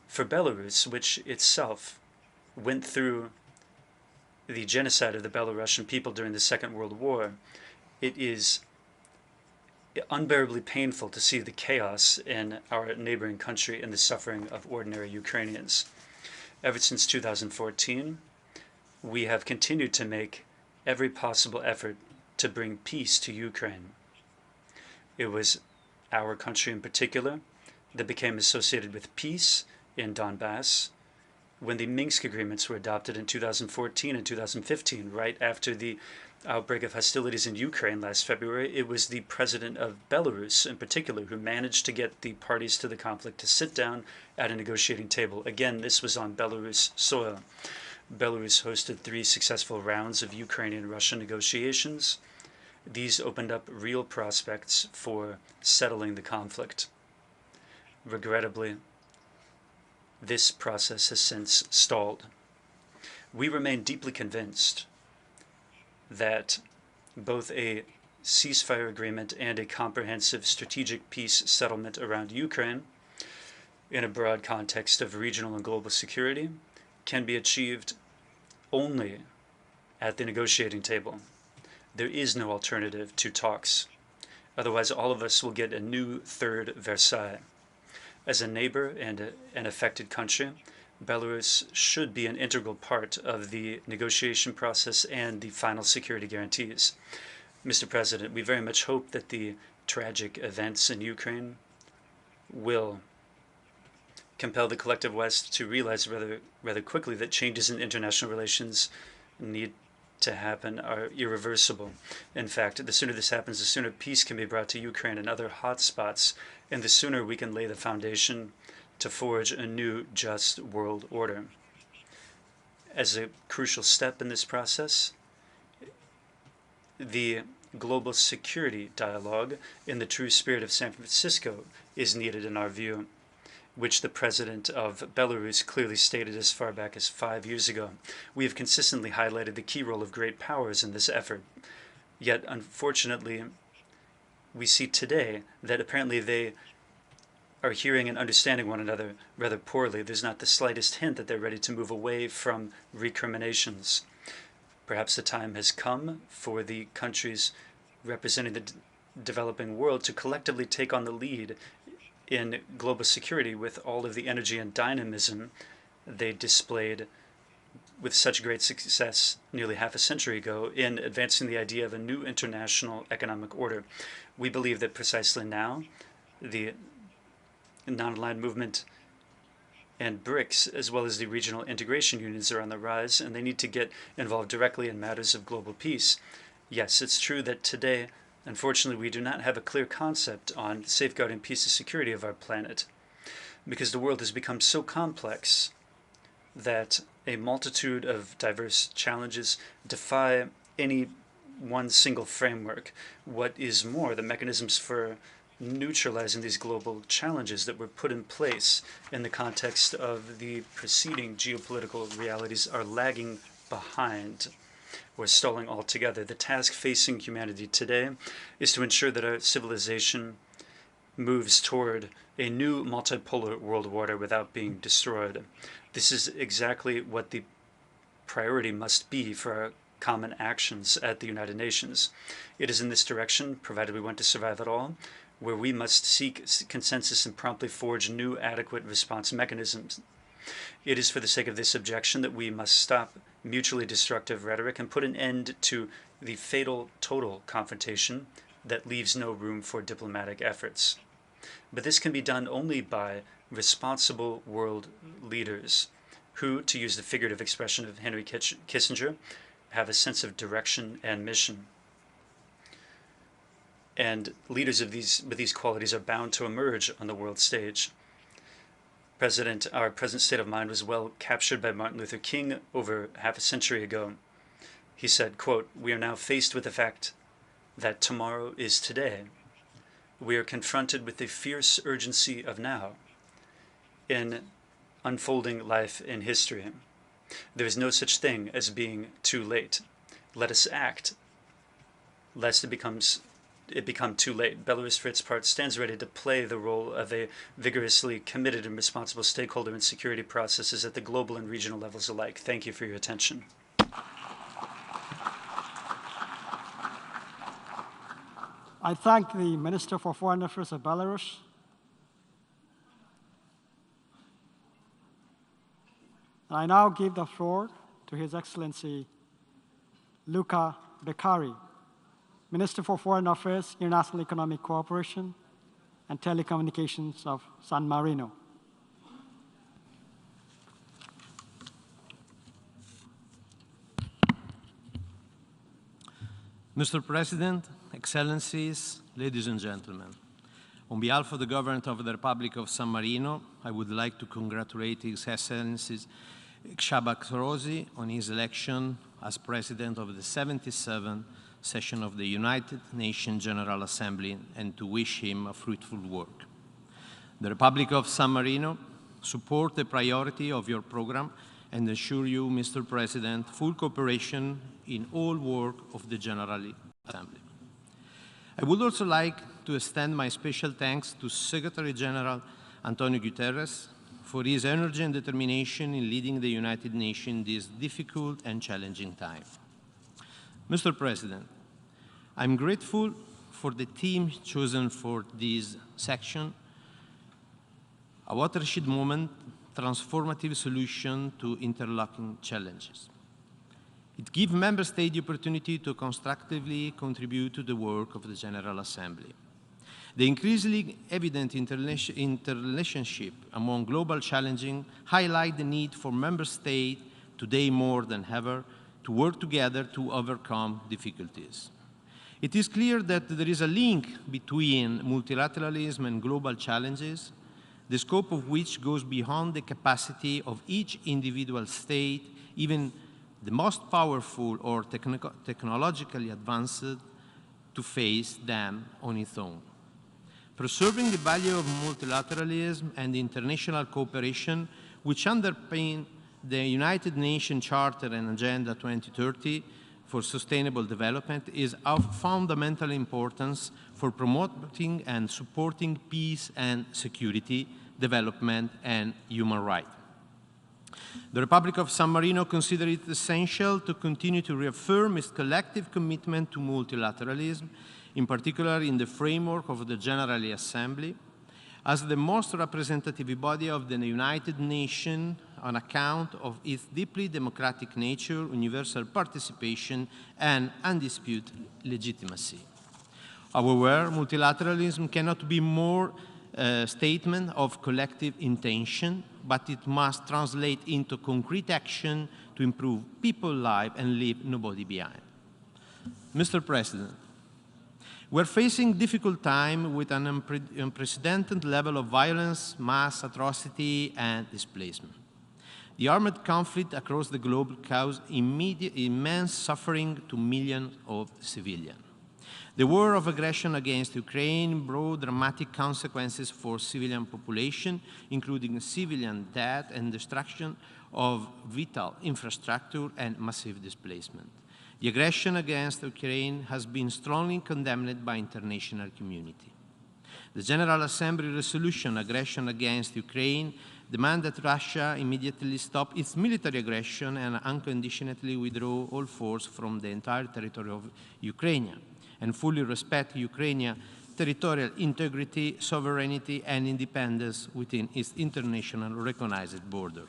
For Belarus, which itself went through the genocide of the Belarusian people during the Second World War, it is unbearably painful to see the chaos in our neighboring country and the suffering of ordinary Ukrainians. Ever since 2014, we have continued to make every possible effort to bring peace to Ukraine. It was our country in particular that became associated with peace in Donbass when the Minsk agreements were adopted in 2014 and 2015, right after the outbreak of hostilities in Ukraine last February. It was the president of Belarus in particular who managed to get the parties to the conflict to sit down at a negotiating table. Again, this was on Belarus soil. Belarus hosted 3 successful rounds of Ukrainian-Russian negotiations. These opened up real prospects for settling the conflict. Regrettably, this process has since stalled. We remain deeply convinced that both a ceasefire agreement and a comprehensive strategic peace settlement around Ukraine, in a broad context of regional and global security, can be achieved only at the negotiating table. There is no alternative to talks. Otherwise, all of us will get a new third Versailles. As a neighbor and an affected country, Belarus should be an integral part of the negotiation process and the final security guarantees. Mr. President, we very much hope that the tragic events in Ukraine will compel the collective West to realize rather quickly that changes in international relations need to happen are irreversible. In fact, the sooner this happens, the sooner peace can be brought to Ukraine and other hotspots, and the sooner we can lay the foundation to forge a new, just world order. As a crucial step in this process, the global security dialogue in the true spirit of San Francisco is needed in our view, which the president of Belarus clearly stated as far back as 5 years ago. We have consistently highlighted the key role of great powers in this effort. Yet, unfortunately, we see today that apparently they are hearing and understanding one another rather poorly. There's not the slightest hint that they're ready to move away from recriminations. Perhaps the time has come for the countries representing the developing world to collectively take on the lead in global security with all of the energy and dynamism they displayed with such great success nearly half a century ago in advancing the idea of a new international economic order. We believe that precisely now, the non-aligned movement and BRICS, as well as the regional integration unions, are on the rise, and they need to get involved directly in matters of global peace. Yes, it's true that today, unfortunately, we do not have a clear concept on safeguarding peace and security of our planet, because the world has become so complex that a multitude of diverse challenges defy any one single framework. What is more, the mechanisms for neutralizing these global challenges that were put in place in the context of the preceding geopolitical realities are lagging behind or stalling altogether. The task facing humanity today is to ensure that our civilization moves toward a new multipolar world order without being destroyed. This is exactly what the priority must be for our common actions at the United Nations. It is in this direction, provided we want to survive at all, where we must seek consensus and promptly forge new adequate response mechanisms. It is for the sake of this objection that we must stop mutually destructive rhetoric and put an end to the fatal total confrontation that leaves no room for diplomatic efforts. But this can be done only by responsible world leaders who, to use the figurative expression of Henry Kissinger, have a sense of direction and mission. And leaders with these qualities are bound to emerge on the world stage. Our present state of mind was well captured by Martin Luther King over half a century ago. He said, quote, "We are now faced with the fact that tomorrow is today. We are confronted with the fierce urgency of now in unfolding life in history. There is no such thing as being too late. Let us act, lest it become too late." Belarus, for its part, stands ready to play the role of a vigorously committed and responsible stakeholder in security processes at the global and regional levels alike. Thank you for your attention. I thank the Minister for Foreign Affairs of Belarus. And I now give the floor to His Excellency Luca Beccari, Minister for Foreign Affairs, International Economic Cooperation, and Telecommunications of San Marino. Mr. President, Excellencies, ladies and gentlemen, on behalf of the government of the Republic of San Marino, I would like to congratulate His Excellency Csaba Kőrösi on his election as President of the 77th session of the United Nations General Assembly and to wish him a fruitful work. The Republic of San Marino supports the priority of your program and assure you, Mr. President, full cooperation in all work of the General Assembly. I would also like to extend my special thanks to Secretary General Antonio Guterres for his energy and determination in leading the United Nations this difficult and challenging time. Mr. President, I'm grateful for the team chosen for this section, a watershed moment, transformative solution to interlocking challenges. It gives Member States the opportunity to constructively contribute to the work of the General Assembly. The increasingly evident interrelationship among global challenges highlight the need for Member States, today more than ever, to work together to overcome difficulties. It is clear that there is a link between multilateralism and global challenges, the scope of which goes beyond the capacity of each individual state, even the most powerful or technologically advanced, to face them on its own. Preserving the value of multilateralism and international cooperation, which underpin the United Nations Charter and Agenda 2030, for Sustainable Development is of fundamental importance for promoting and supporting peace and security, development, and human rights. The Republic of San Marino considers it essential to continue to reaffirm its collective commitment to multilateralism, in particular in the framework of the General Assembly, as the most representative body of the United Nations on account of its deeply democratic nature, universal participation, and undisputed legitimacy. However, multilateralism cannot be more a statement of collective intention, but it must translate into concrete action to improve people's lives and leave nobody behind. Mr. President, we're facing difficult time with an unprecedented level of violence, mass atrocity, and displacement. The armed conflict across the globe caused immense suffering to millions of civilians. The war of aggression against Ukraine brought dramatic consequences for civilian population, including civilian death and destruction of vital infrastructure and massive displacement. The aggression against Ukraine has been strongly condemned by the international community. The General Assembly resolution, Aggression Against Ukraine, demanded that Russia immediately stop its military aggression and unconditionally withdraw all force from the entire territory of Ukraine, and fully respect Ukrainian territorial integrity, sovereignty, and independence within its international recognized border.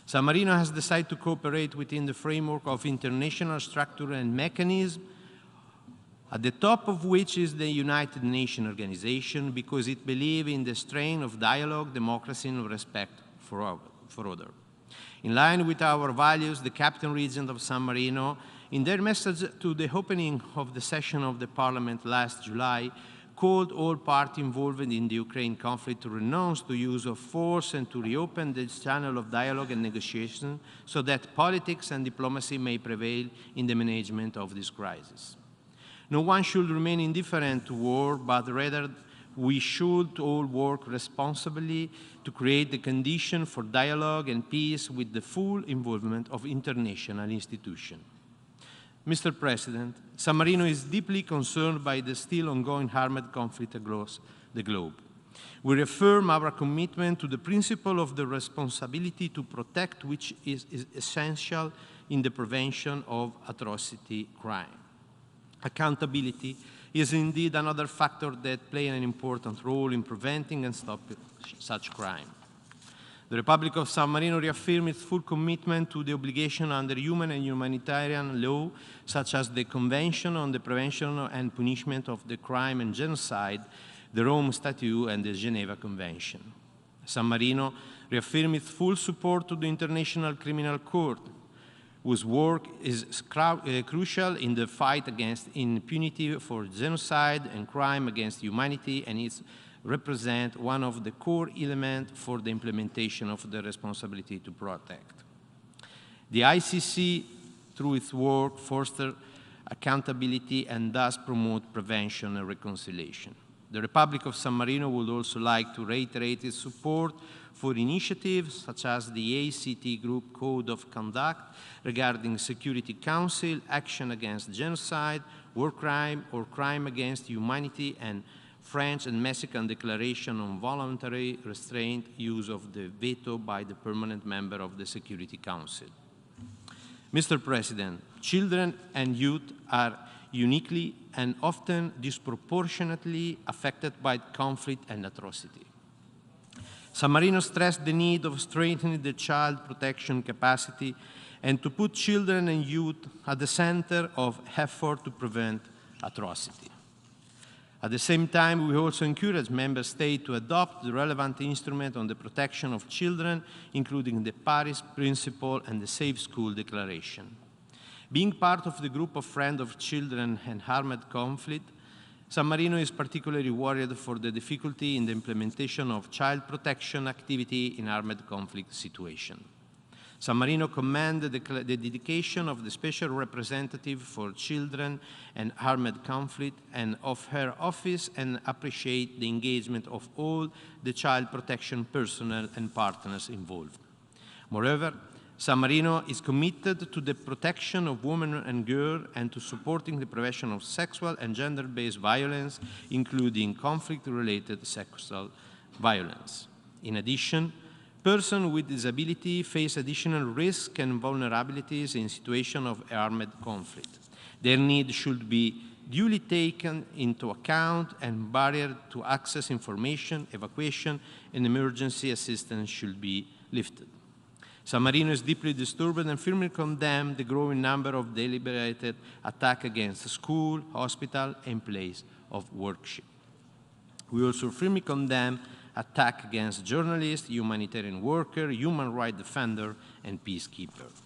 San Marino has decided to cooperate within the framework of international structure and mechanism, at the top of which is the United Nations organization, because it believes in the strength of dialogue, democracy, and respect for others. In line with our values, the Capital Region of San Marino, in their message to the opening of the session of the Parliament last July, called all parties involved in the Ukraine conflict to renounce the use of force and to reopen this channel of dialogue and negotiation so that politics and diplomacy may prevail in the management of this crisis. No one should remain indifferent to war, but rather we should all work responsibly to create the condition for dialogue and peace with the full involvement of international institutions. Mr. President, San Marino is deeply concerned by the still ongoing armed conflict across the globe. We reaffirm our commitment to the principle of the responsibility to protect, which is essential in the prevention of atrocity crime. Accountability is indeed another factor that plays an important role in preventing and stopping such crime. The Republic of San Marino reaffirms its full commitment to the obligation under human and humanitarian law, such as the Convention on the Prevention and Punishment of the Crime and Genocide, the Rome Statute, and the Geneva Convention. San Marino reaffirms its full support to the International Criminal Court, whose work is crucial in the fight against impunity for genocide and crime against humanity, and is represent one of the core elements for the implementation of the responsibility to protect. The ICC, through its work, fosters accountability and thus promote prevention and reconciliation. The Republic of San Marino would also like to reiterate its support for initiatives such as the ACT Group Code of Conduct regarding Security Council, action against genocide, war crime, or crime against humanity, and French and Mexican declaration on voluntary restraint use of the veto by the permanent member of the Security Council. Mr. President, children and youth are uniquely and often disproportionately affected by conflict and atrocity. San Marino stressed the need of strengthening the child protection capacity and to put children and youth at the center of effort to prevent atrocity. At the same time, we also encourage Member States to adopt the relevant instrument on the protection of children, including the Paris Principle and the Safe School Declaration. Being part of the group of Friends of Children and Armed Conflict, San Marino is particularly worried for the difficulty in the implementation of child protection activity in armed conflict situations. San Marino commends the dedication of the Special Representative for Children and Armed Conflict and of her office, and appreciate the engagement of all the child protection personnel and partners involved. Moreover, San Marino is committed to the protection of women and girls and to supporting the prevention of sexual and gender-based violence, including conflict-related sexual violence. In addition, persons with disability face additional risks and vulnerabilities in situations of armed conflict. Their needs should be duly taken into account, and barriers to access information, evacuation, and emergency assistance should be lifted. San Marino is deeply disturbed and firmly condemns the growing number of deliberated attacks against school, hospital, and place of worship. We also firmly condemn attacks against journalists, humanitarian workers, human rights defenders, and peacekeepers.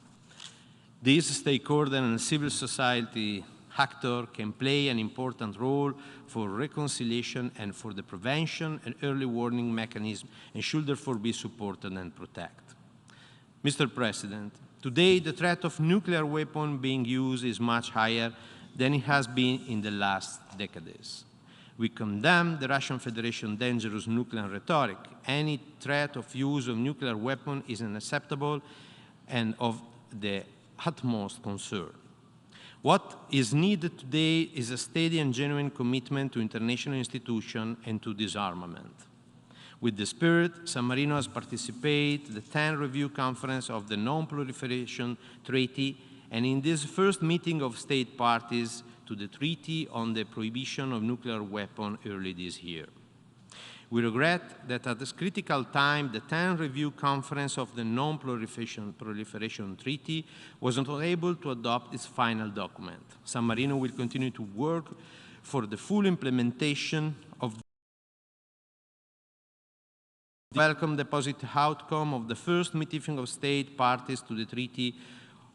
These stakeholders and civil society actors can play an important role for reconciliation and for the prevention and early warning mechanism, and should therefore be supported and protected. Mr. President, today the threat of nuclear weapons being used is much higher than it has been in the last decades. We condemn the Russian Federation's dangerous nuclear rhetoric. Any threat of use of nuclear weapons is unacceptable and of the utmost concern. What is needed today is a steady and genuine commitment to international institutions and to disarmament. With the spirit, San Marino has participated in the 10th Review Conference of the Non-Proliferation Treaty, and in this first meeting of state parties to the Treaty on the Prohibition of Nuclear Weapons early this year. We regret that at this critical time, the 10th Review Conference of the Non-Proliferation Treaty was not able to adopt its final document. San Marino will continue to work for the full implementation of welcome the positive outcome of the first meeting of state parties to the Treaty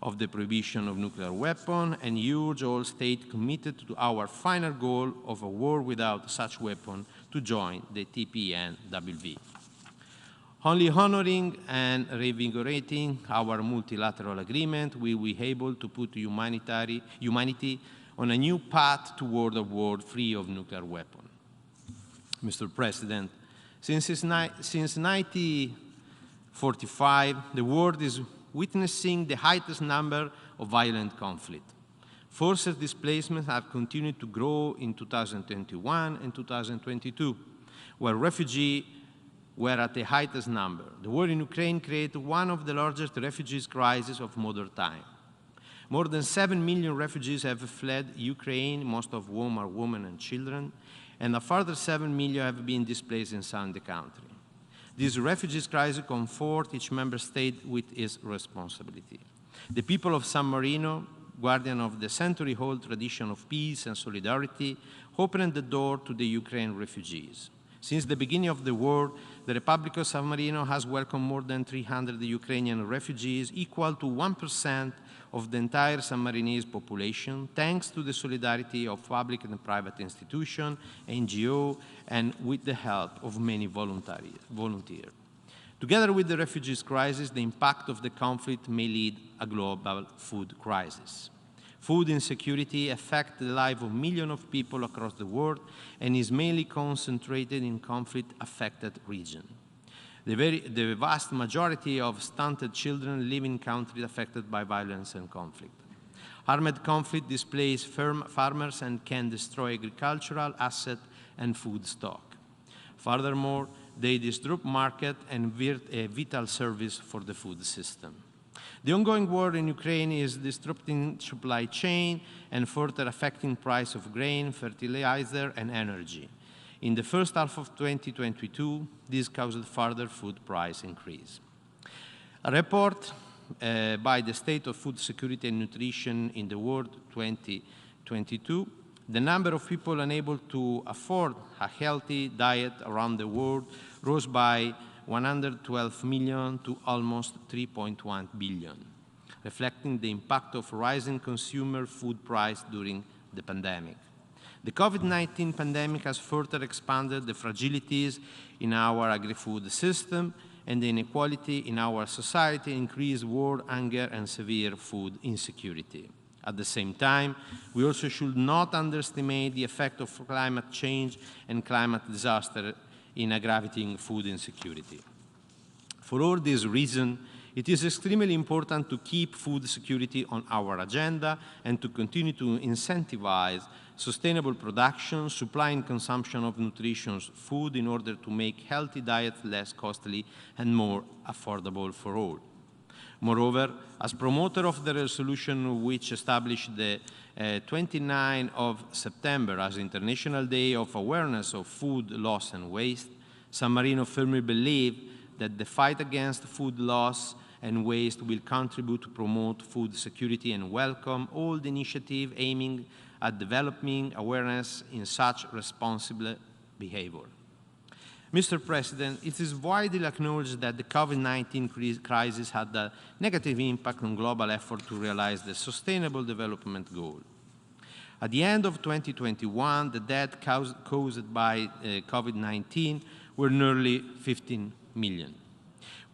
of the Prohibition of Nuclear Weapons, and urge all states committed to our final goal of a war without such weapon to join the TPNWV. Only honoring and reinvigorating our multilateral agreement will we be able to put humanity on a new path toward a world free of nuclear weapons. Mr. President, since 1945, the world is witnessing the highest number of violent conflicts. Forced displacements have continued to grow in 2021 and 2022, where refugees were at the highest number. The war in Ukraine created one of the largest refugees crises of modern time. More than 7 million refugees have fled Ukraine, most of whom are women and children, and a further 7 million have been displaced inside the country. This refugees crisis confronts each member state with its responsibility. The people of San Marino, guardian of the century-old tradition of peace and solidarity, opened the door to the Ukraine refugees. Since the beginning of the war, the Republic of San Marino has welcomed more than 300 Ukrainian refugees, equal to 1% of the entire San Marinese population, thanks to the solidarity of public and private institutions, NGOs, and with the help of many volunteers. Together with the refugees crisis, the impact of the conflict may lead a global food crisis. Food insecurity affects the life of millions of people across the world and is mainly concentrated in conflict-affected regions. The vast majority of stunted children live in countries affected by violence and conflict. Armed conflict displaces farmers and can destroy agricultural assets and food stock. Furthermore, they disrupt market and a vital service for the food system. The ongoing war in Ukraine is disrupting supply chain and further affecting price of grain, fertilizer, and energy. In the first half of 2022, this caused further food price increase. A report by the State of Food Security and Nutrition in the World 2022, the number of people unable to afford a healthy diet around the world rose by 112 million to almost 3.1 billion, reflecting the impact of rising consumer food price during the pandemic. The COVID-19 pandemic has further expanded the fragilities in our agri-food system, and the inequality in our society increased war, hunger, and severe food insecurity. At the same time, we also should not underestimate the effect of climate change and climate disaster in aggravating food insecurity. For all these reasons, It is extremely important to keep food security on our agenda and to continue to incentivize sustainable production, supply and consumption of nutritious food in order to make healthy diets less costly and more affordable for all. Moreover, as promoter of the resolution which established the 29th of September as International Day of Awareness of Food Loss and Waste, San Marino firmly believes that the fight against food loss and waste will contribute to promote food security and welcome all the initiatives aiming at developing awareness in such responsible behavior. Mr. President, it is widely acknowledged that the COVID-19 crisis had a negative impact on global effort to realize the Sustainable Development Goal. At the end of 2021, the deaths caused by COVID-19 were nearly 15 million.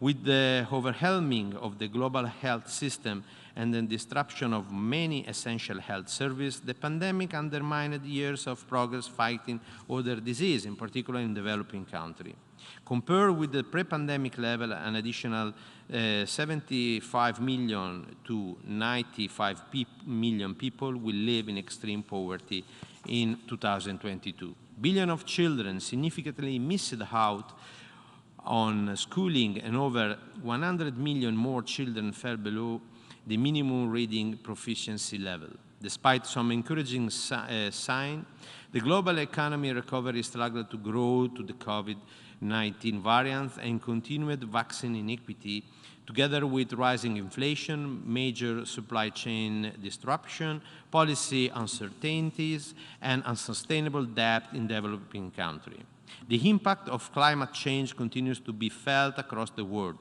With the overwhelming of the global health system and the disruption of many essential health services, the pandemic undermined years of progress fighting other diseases, in particular in developing countries. Compared with the pre-pandemic level, an additional 75 million to 95 million people will live in extreme poverty in 2022. Billions of children significantly missed out on schooling, and over 100 million more children fell below the minimum reading proficiency level. Despite some encouraging signs, the global economy recovery struggled to grow to the COVID-19 variants and continued vaccine inequity, together with rising inflation, major supply chain disruption, policy uncertainties, and unsustainable debt in developing countries. The impact of climate change continues to be felt across the world.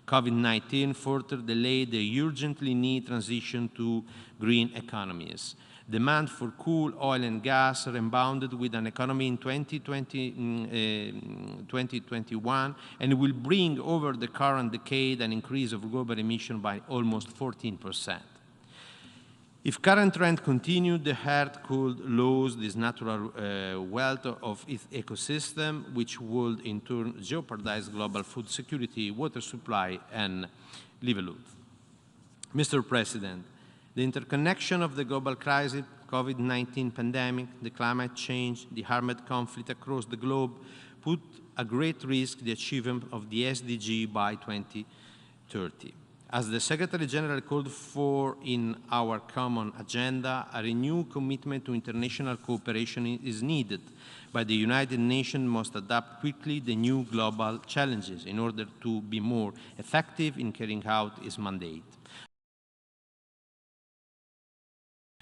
COVID-19 further delayed the urgently needed transition to green economies. Demand for coal, oil, and gas rebounded with an economy in 2021 and will bring over the current decade an increase of global emission by almost 14%. If current trend continued, the Earth could lose this natural wealth of its ecosystem, which would in turn jeopardize global food security, water supply, and livelihood. Mr. President, the interconnection of the global crisis, COVID-19 pandemic, the climate change, the armed conflict across the globe put at great risk the achievement of the SDG by 2030. As the Secretary General called for in our common agenda, a renewed commitment to international cooperation is needed, but the United Nations must adapt quickly to the new global challenges in order to be more effective in carrying out its mandate.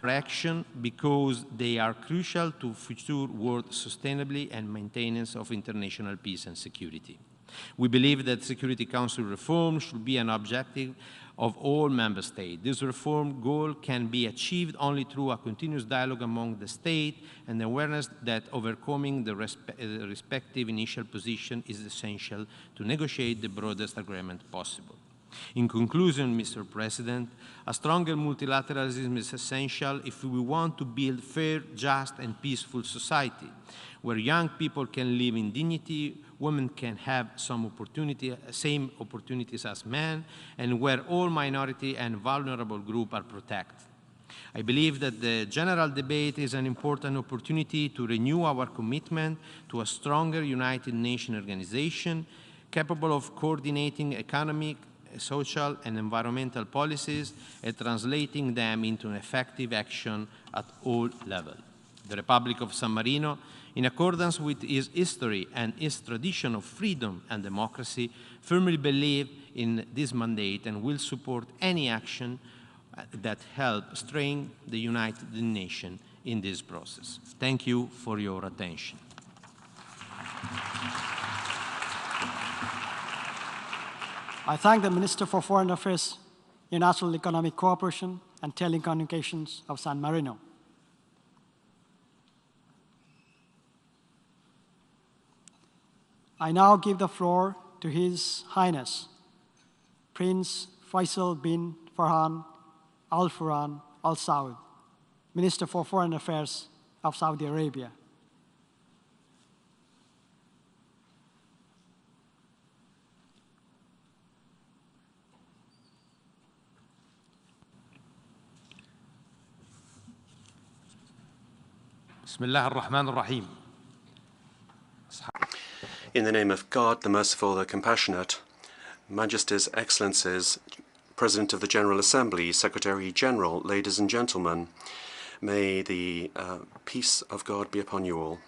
Action because they are crucial to future world sustainability and maintenance of international peace and security. We believe that Security Council reform should be an objective of all member states. This reform goal can be achieved only through a continuous dialogue among the states and the awareness that overcoming the respective initial position is essential to negotiate the broadest agreement possible. In conclusion, Mr. President, a stronger multilateralism is essential if we want to build fair, just, and peaceful society, where young people can live in dignity, women can have same opportunities as men, and where all minority and vulnerable groups are protected. I believe that the general debate is an important opportunity to renew our commitment to a stronger United Nations organization capable of coordinating economic, social, and environmental policies and translating them into an effective action at all levels. The Republic of San Marino, in accordance with its history and its tradition of freedom and democracy, firmly believes in this mandate and will support any action that helps strengthen the United Nations in this process. Thank you for your attention. I thank the Minister for Foreign Affairs, International Economic Cooperation and Telecommunications of San Marino. I now give the floor to His Highness, Prince Faisal bin Farhan Al Farhan Al Saud, Minister for Foreign Affairs of Saudi Arabia. Bismillah ar-Rahman ar-Rahim. In the name of God, the merciful, the compassionate, Majesties, Excellencies, President of the General Assembly, Secretary General, ladies and gentlemen, may the peace of God be upon you all.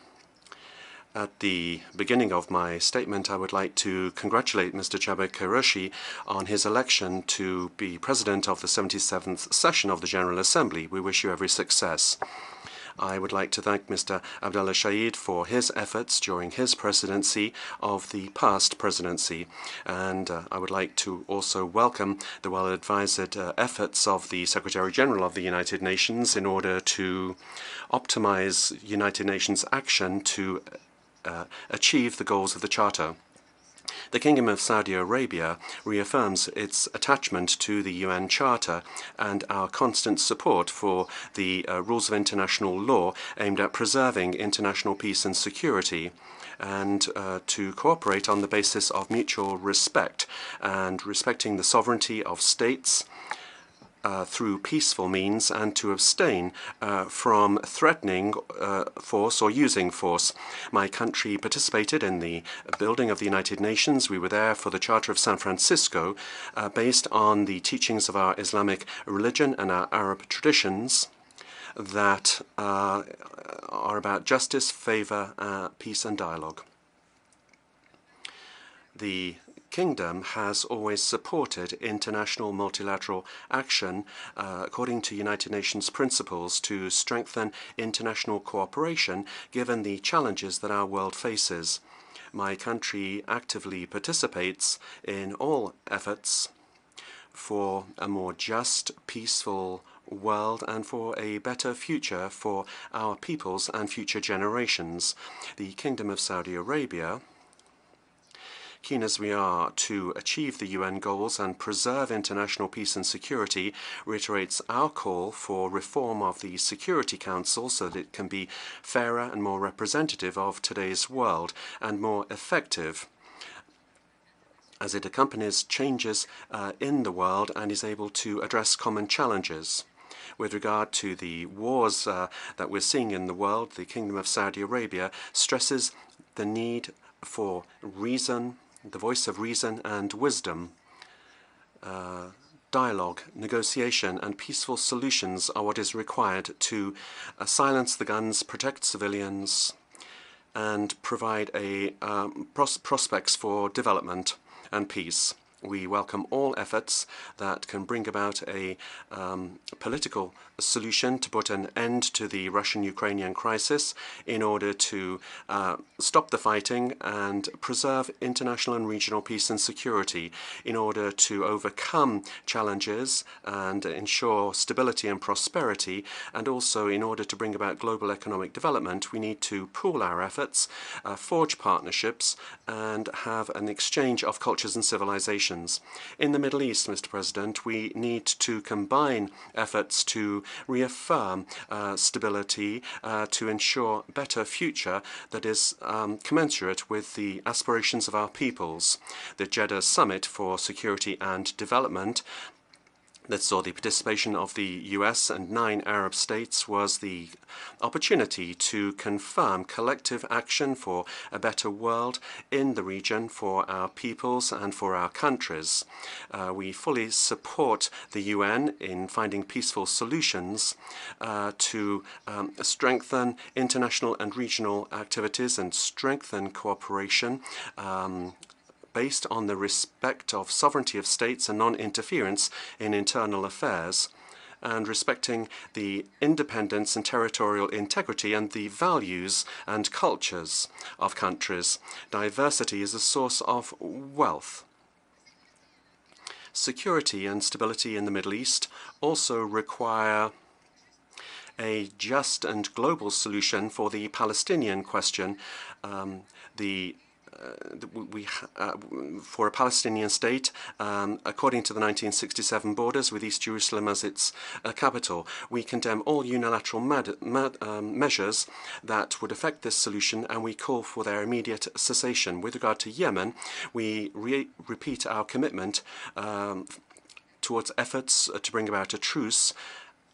At the beginning of my statement, I would like to congratulate Mr. Chaba Kairoshi on his election to be President of the 77th session of the General Assembly. We wish you every success. I would like to thank Mr. Abdullah Shahid for his efforts during his presidency of the past presidency. And I would like to also welcome the well-advised efforts of the Secretary General of the United Nations in order to optimize United Nations action to achieve the goals of the Charter. The Kingdom of Saudi Arabia reaffirms its attachment to the UN Charter and our constant support for the rules of international law aimed at preserving international peace and security, and to cooperate on the basis of mutual respect and respecting the sovereignty of states through peaceful means, and to abstain from threatening force or using force. My country participated in the building of the United Nations. We were there for the Charter of San Francisco, based on the teachings of our Islamic religion and our Arab traditions that are about justice, favor, peace and dialogue. The Kingdom has always supported international multilateral action according to United Nations principles to strengthen international cooperation given the challenges that our world faces. My country actively participates in all efforts for a more just, peaceful world and for a better future for our peoples and future generations. The Kingdom of Saudi Arabia, keen as we are to achieve the UN goals and preserve international peace and security, reiterates our call for reform of the Security Council so that it can be fairer and more representative of today's world and more effective as it accompanies changes in the world and is able to address common challenges. With regard to the wars that we're seeing in the world, the Kingdom of Saudi Arabia stresses the need for reason, the voice of reason and wisdom. Dialogue, negotiation and peaceful solutions are what is required to silence the guns, protect civilians and provide prospects for development and peace. We welcome all efforts that can bring about a political solution to put an end to the Russian-Ukrainian crisis in order to stop the fighting and preserve international and regional peace and security, in order to overcome challenges and ensure stability and prosperity, and also in order to bring about global economic development. We need to pool our efforts, forge partnerships, and have an exchange of cultures and civilizations. In the Middle East, Mr. President, we need to combine efforts to reaffirm stability, to ensure a better future that is commensurate with the aspirations of our peoples. The Jeddah Summit for Security and Development that saw the participation of the US and 9 Arab states was the opportunity to confirm collective action for a better world in the region for our peoples and for our countries. We fully support the UN in finding peaceful solutions to strengthen international and regional activities and strengthen cooperation based on the respect of sovereignty of states and non-interference in internal affairs, and respecting the independence and territorial integrity and the values and cultures of countries. Diversity is a source of wealth. Security and stability in the Middle East also require a just and global solution for the Palestinian question. For a Palestinian state, according to the 1967 borders, with East Jerusalem as its capital. We condemn all unilateral measures that would affect this solution, and we call for their immediate cessation. With regard to Yemen, we repeat our commitment towards efforts to bring about a truce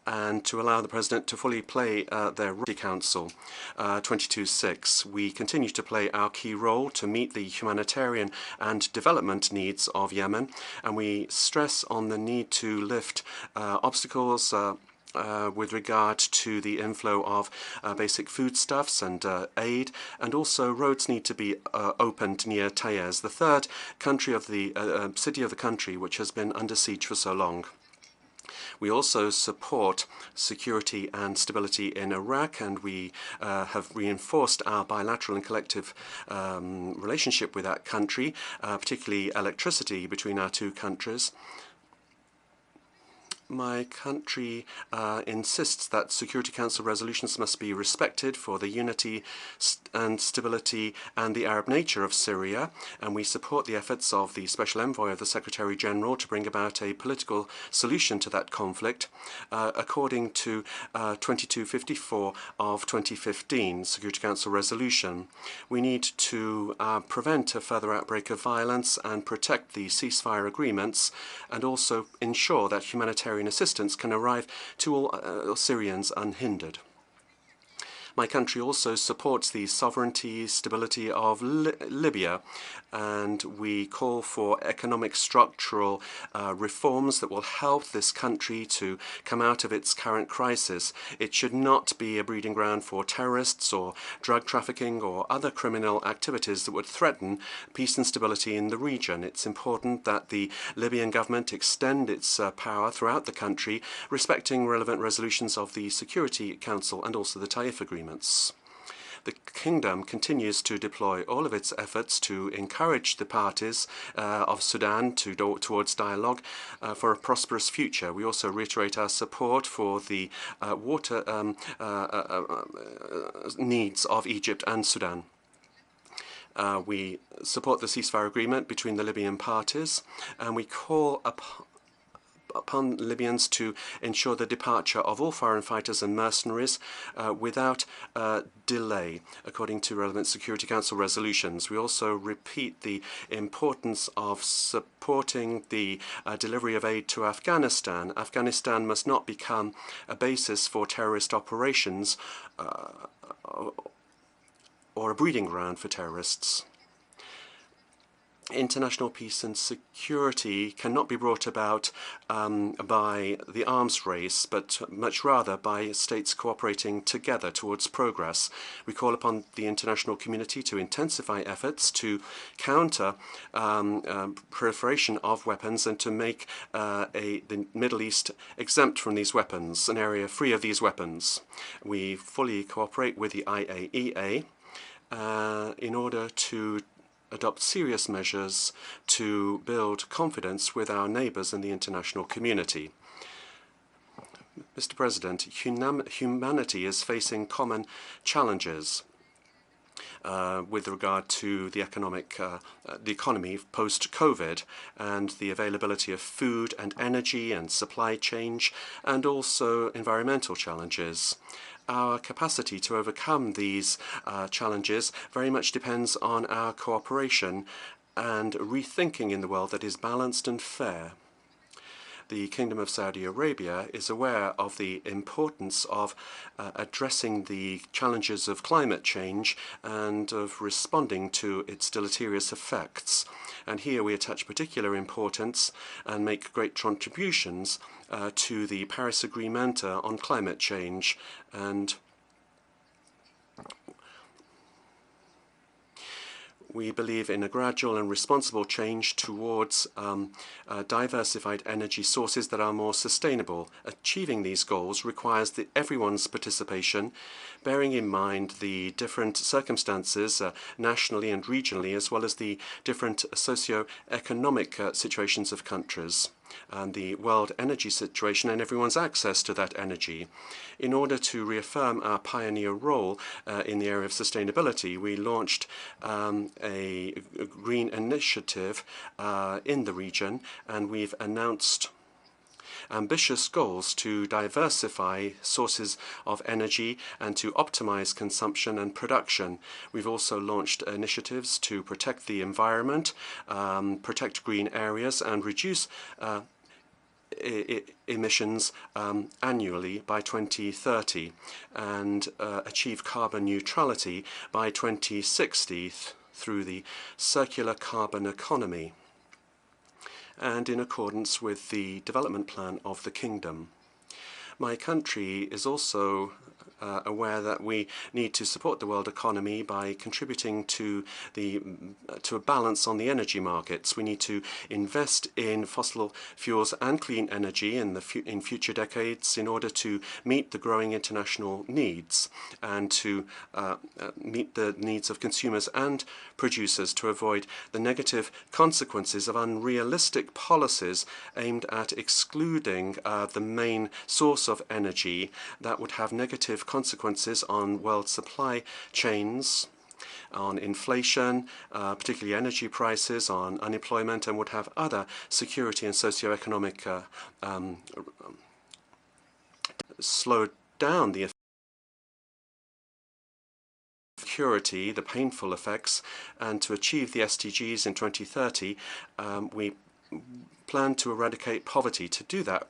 and to allow the President to fully play their role. Council 22.6. We continue to play our key role to meet the humanitarian and development needs of Yemen, and we stress on the need to lift obstacles with regard to the inflow of basic foodstuffs and aid, and also roads need to be opened near Taiz, the third country of the city of the country which has been under siege for so long. We also support security and stability in Iraq, and we have reinforced our bilateral and collective relationship with that country, particularly electricity between our two countries. My country insists that Security Council resolutions must be respected for the unity and stability and the Arab nature of Syria, and we support the efforts of the Special Envoy of the Secretary General to bring about a political solution to that conflict, according to 2254 of 2015 Security Council resolution. We need to prevent a further outbreak of violence and protect the ceasefire agreements, and also ensure that humanitarian assistance can arrive to all Syrians unhindered. My country also supports the sovereignty, stability of Libya, and we call for economic structural reforms that will help this country to come out of its current crisis. It should not be a breeding ground for terrorists or drug trafficking or other criminal activities that would threaten peace and stability in the region. It's important that the Libyan government extend its power throughout the country, respecting relevant resolutions of the Security Council and also the Taif Agreement. The Kingdom continues to deploy all of its efforts to encourage the parties of Sudan towards dialogue for a prosperous future. We also reiterate our support for the water needs of Egypt and Sudan. We support the ceasefire agreement between the Libyan parties, and we call upon Libyans to ensure the departure of all foreign fighters and mercenaries without delay, according to relevant Security Council resolutions. We also repeat the importance of supporting the delivery of aid to Afghanistan. Afghanistan must not become a basis for terrorist operations or a breeding ground for terrorists. International peace and security cannot be brought about by the arms race, but much rather by states cooperating together towards progress. We call upon the international community to intensify efforts to counter proliferation of weapons and to make the Middle East exempt from these weapons, an area free of these weapons. We fully cooperate with the IAEA in order to adopt serious measures to build confidence with our neighbours and the international community. Mr. President, humanity is facing common challenges with regard to the economy post-COVID and the availability of food and energy and supply chain, and also environmental challenges. Our capacity to overcome these challenges very much depends on our cooperation and rethinking in the world that is balanced and fair. The Kingdom of Saudi Arabia is aware of the importance of addressing the challenges of climate change and of responding to its deleterious effects. And here we attach particular importance and make great contributions to the Paris Agreement on climate change, and we believe in a gradual and responsible change towards diversified energy sources that are more sustainable. Achieving these goals requires everyone's participation, bearing in mind the different circumstances nationally and regionally, as well as the different socio-economic situations of countries and the world energy situation and everyone's access to that energy. In order to reaffirm our pioneer role in the area of sustainability, we launched a green initiative in the region, and we've announced ambitious goals to diversify sources of energy and to optimize consumption and production. We've also launched initiatives to protect the environment, protect green areas, and reduce emissions annually by 2030 and achieve carbon neutrality by 2060 through the circular carbon economy and in accordance with the development plan of the Kingdom. My country is also aware that we need to support the world economy by contributing to a balance on the energy markets. We need to invest in fossil fuels and clean energy in future decades in order to meet the growing international needs and to meet the needs of consumers and producers to avoid the negative consequences of unrealistic policies aimed at excluding the main source of energy that would have negative consequences on world supply chains, on inflation, particularly energy prices, on unemployment, and would have other security and socioeconomic slow down the security, the painful effects, and to achieve the SDGs in 2030, we plan to eradicate poverty. To do that,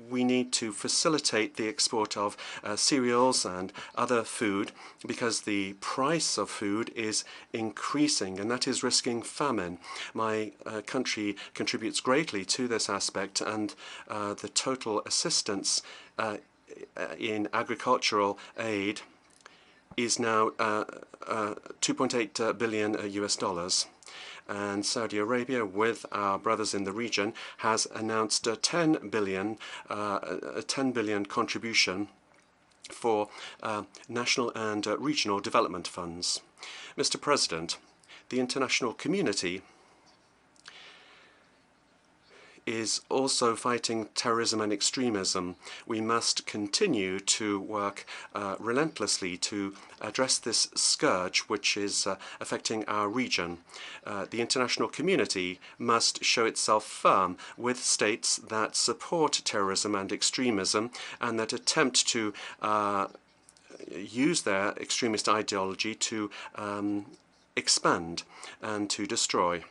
we need to facilitate the export of cereals and other food because the price of food is increasing and that is risking famine. My country contributes greatly to this aspect, and the total assistance in agricultural aid is now 2.8 billion US dollars. And Saudi Arabia, with our brothers in the region, has announced a 10 billion contribution for national and regional development funds. Mr. President, the international community is also fighting terrorism and extremism. We must continue to work relentlessly to address this scourge which is affecting our region. The international community must show itself firm with states that support terrorism and extremism and that attempt to use their extremist ideology to expand and to destroy.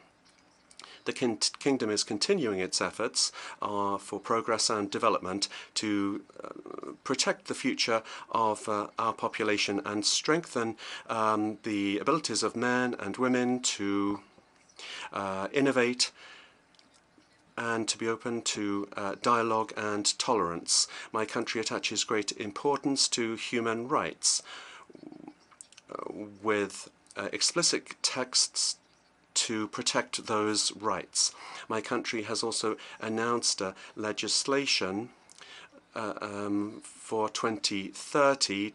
The Kingdom is continuing its efforts for progress and development to protect the future of our population and strengthen the abilities of men and women to innovate and to be open to dialogue and tolerance. My country attaches great importance to human rights with explicit texts to protect those rights. My country has also announced legislation for 2030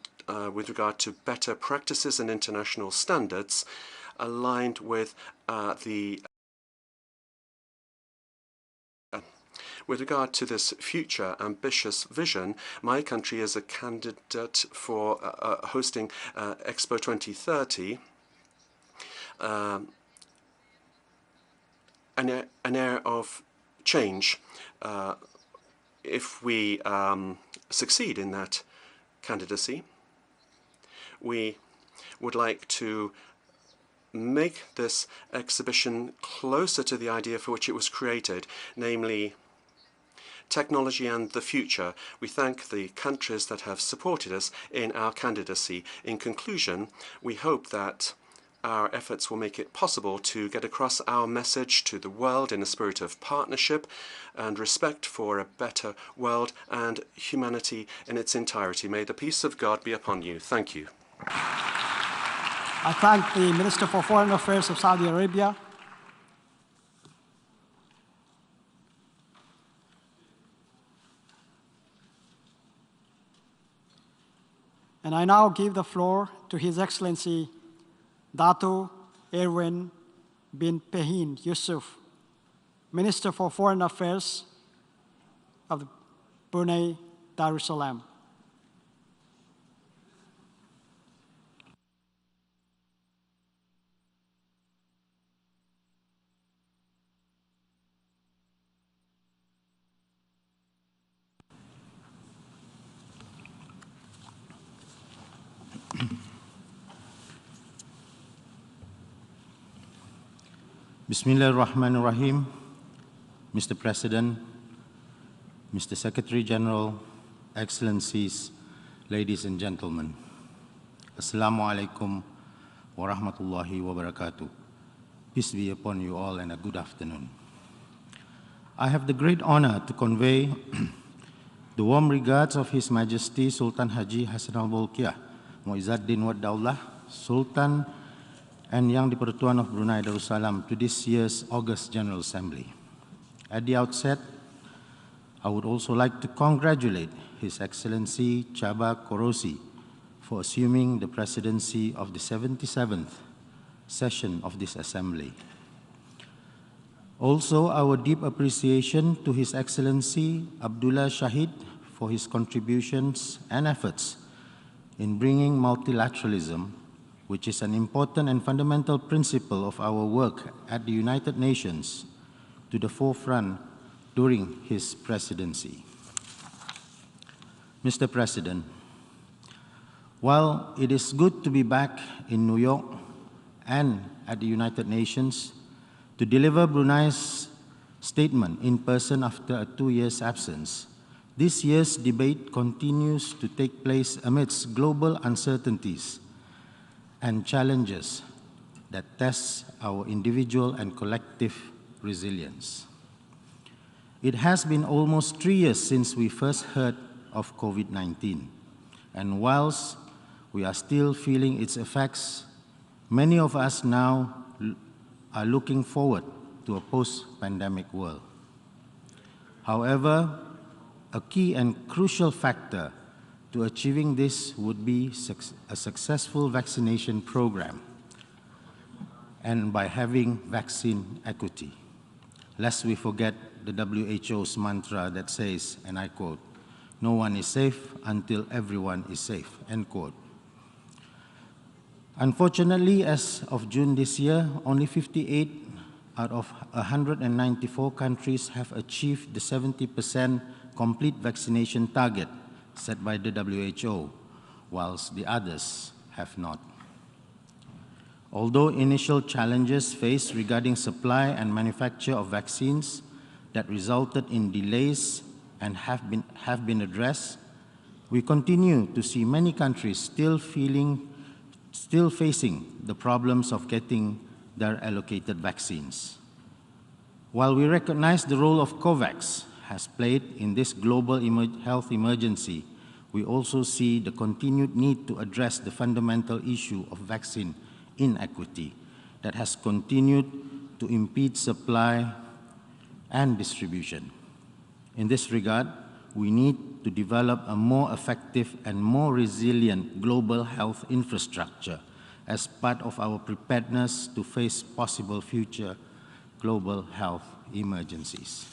with regard to better practices and international standards aligned with With regard to this future ambitious vision, my country is a candidate for hosting Expo 2030. An air of change. If we succeed in that candidacy, we would like to make this exhibition closer to the idea for which it was created, namely technology and the future. We thank the countries that have supported us in our candidacy. In conclusion, we hope that our efforts will make it possible to get across our message to the world in a spirit of partnership and respect for a better world and humanity in its entirety. May the peace of God be upon you. Thank you. I thank the Minister for Foreign Affairs of Saudi Arabia. And I now give the floor to His Excellency Dato Erwin bin Pehin Yusuf, Minister for Foreign Affairs of Brunei Darussalam. Bismillahir Rahmanir Rahim. Mr. President, Mr. Secretary General, Excellencies, ladies and gentlemen, Assalamu alaikum wa rahmatullahi wa barakatuh. Peace be upon you all and a good afternoon. I have the great honor to convey the warm regards of His Majesty Sultan Haji Hassan al-Bolkiah, Muizzuddin wa Daulah, Sultan and Yang di-Pertuan of Brunei Darussalam to this year's August General Assembly. At the outset, I would also like to congratulate His Excellency Chaba Korosi for assuming the presidency of the 77th session of this Assembly. Also, our deep appreciation to His Excellency Abdullah Shahid for his contributions and efforts in bringing multilateralism, which is an important and fundamental principle of our work at the United Nations, to the forefront during his presidency. Mr. President, while it is good to be back in New York and at the United Nations to deliver Brunei's statement in person after a 2-year absence, this year's debate continues to take place amidst global uncertainties and challenges that test our individual and collective resilience. It has been almost 3 years since we first heard of COVID-19, and whilst we are still feeling its effects, many of us now are looking forward to a post-pandemic world. However, a key and crucial factor to achieving this would be a successful vaccination program, and by having vaccine equity. Lest we forget the WHO's mantra that says, and I quote, "No one is safe until everyone is safe," end quote. Unfortunately, as of June this year, only 58 out of 194 countries have achieved the 70% complete vaccination target set by the WHO, whilst the others have not. Although initial challenges faced regarding supply and manufacture of vaccines that resulted in delays and have been addressed, we continue to see many countries still facing the problems of getting their allocated vaccines. While we recognize the role of COVAX has played in this global health emergency, we also see the continued need to address the fundamental issue of vaccine inequity that has continued to impede supply and distribution. In this regard, we need to develop a more effective and more resilient global health infrastructure as part of our preparedness to face possible future global health emergencies.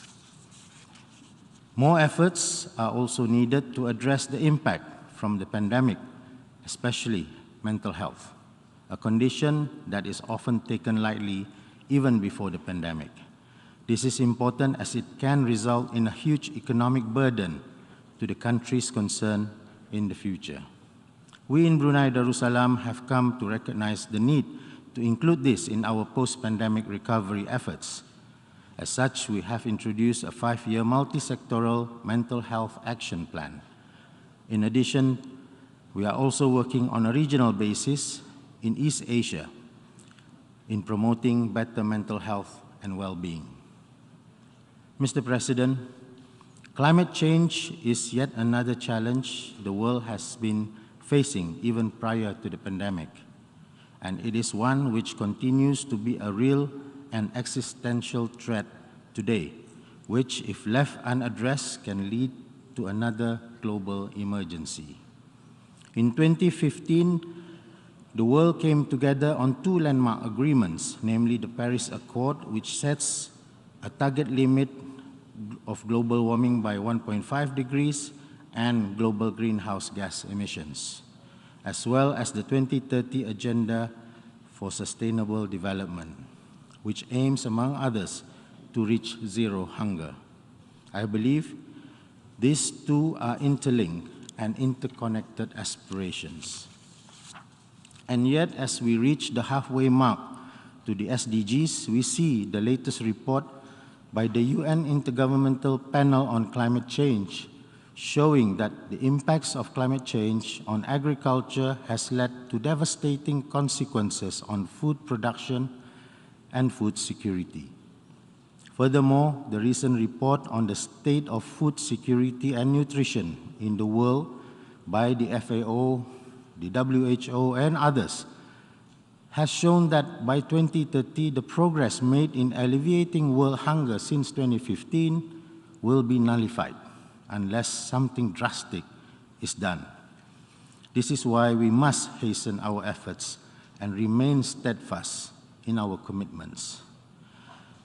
More efforts are also needed to address the impact from the pandemic, especially mental health, a condition that is often taken lightly even before the pandemic. This is important as it can result in a huge economic burden to the countries concerned in the future. We in Brunei Darussalam have come to recognize the need to include this in our post-pandemic recovery efforts. As such, we have introduced a 5-year multi-sectoral mental health action plan. In addition, we are also working on a regional basis in East Asia in promoting better mental health and well-being. Mr. President, climate change is yet another challenge the world has been facing even prior to the pandemic, and it is one which continues to be a real and existential threat today, which, if left unaddressed, can lead to another global emergency. In 2015, the world came together on 2 landmark agreements, namely the Paris Accord, which sets a target limit of global warming by 1.5 degrees and global greenhouse gas emissions, as well as the 2030 Agenda for Sustainable Development, which aims, among others, to reach zero hunger. I believe these two are interlinked and interconnected aspirations. And yet, as we reach the halfway mark to the SDGs, we see the latest report by the UN Intergovernmental Panel on Climate Change, showing that the impacts of climate change on agriculture has led to devastating consequences on food production and food security. Furthermore, the recent report on the state of food security and nutrition in the world by the FAO, the WHO, and others has shown that by 2030, the progress made in alleviating world hunger since 2015 will be nullified unless something drastic is done. This is why we must hasten our efforts and remain steadfast in our commitments.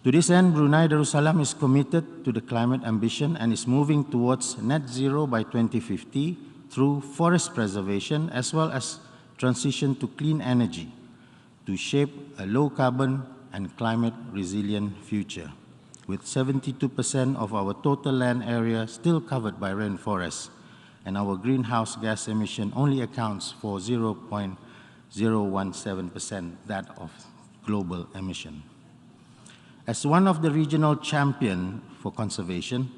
To this end, Brunei Darussalam is committed to the climate ambition and is moving towards net zero by 2050 through forest preservation as well as transition to clean energy to shape a low-carbon and climate-resilient future, with 72% of our total land area still covered by rainforests, and our greenhouse gas emission only accounts for 0.017% that of global emission. As one of the regional champions for conservation,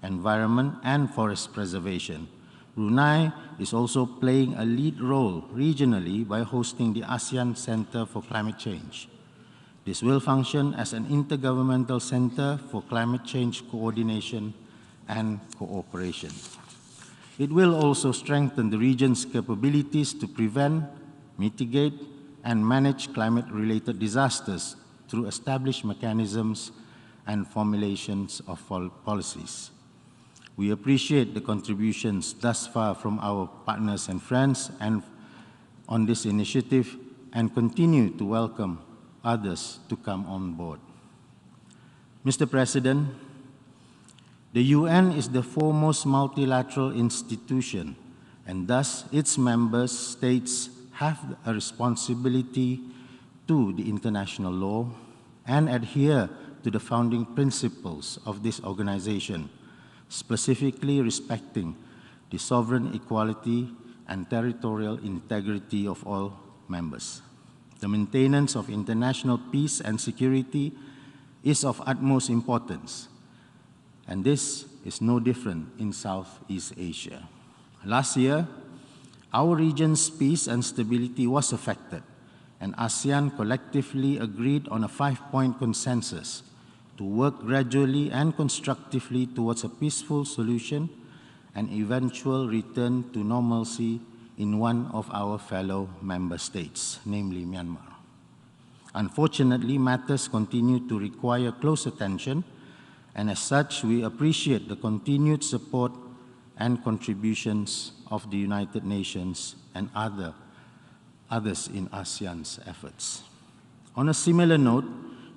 environment, and forest preservation, Brunei is also playing a lead role regionally by hosting the ASEAN Center for Climate Change. This will function as an intergovernmental center for climate change coordination and cooperation. It will also strengthen the region's capabilities to prevent, mitigate, and manage climate-related disasters through established mechanisms and formulations of policies. We appreciate the contributions thus far from our partners and friends on this initiative and continue to welcome others to come on board. Mr. President, the UN is the foremost multilateral institution, and thus its member states have a responsibility to the international law and adhere to the founding principles of this organization, specifically respecting the sovereign equality and territorial integrity of all members. The maintenance of international peace and security is of utmost importance, and this is no different in Southeast Asia. Last year, our region's peace and stability was affected, and ASEAN collectively agreed on a 5-point consensus to work gradually and constructively towards a peaceful solution and eventual return to normalcy in one of our fellow member states, namely Myanmar. Unfortunately, matters continue to require close attention, and as such, we appreciate the continued support and contributions of the United Nations and others in ASEAN's efforts. On a similar note,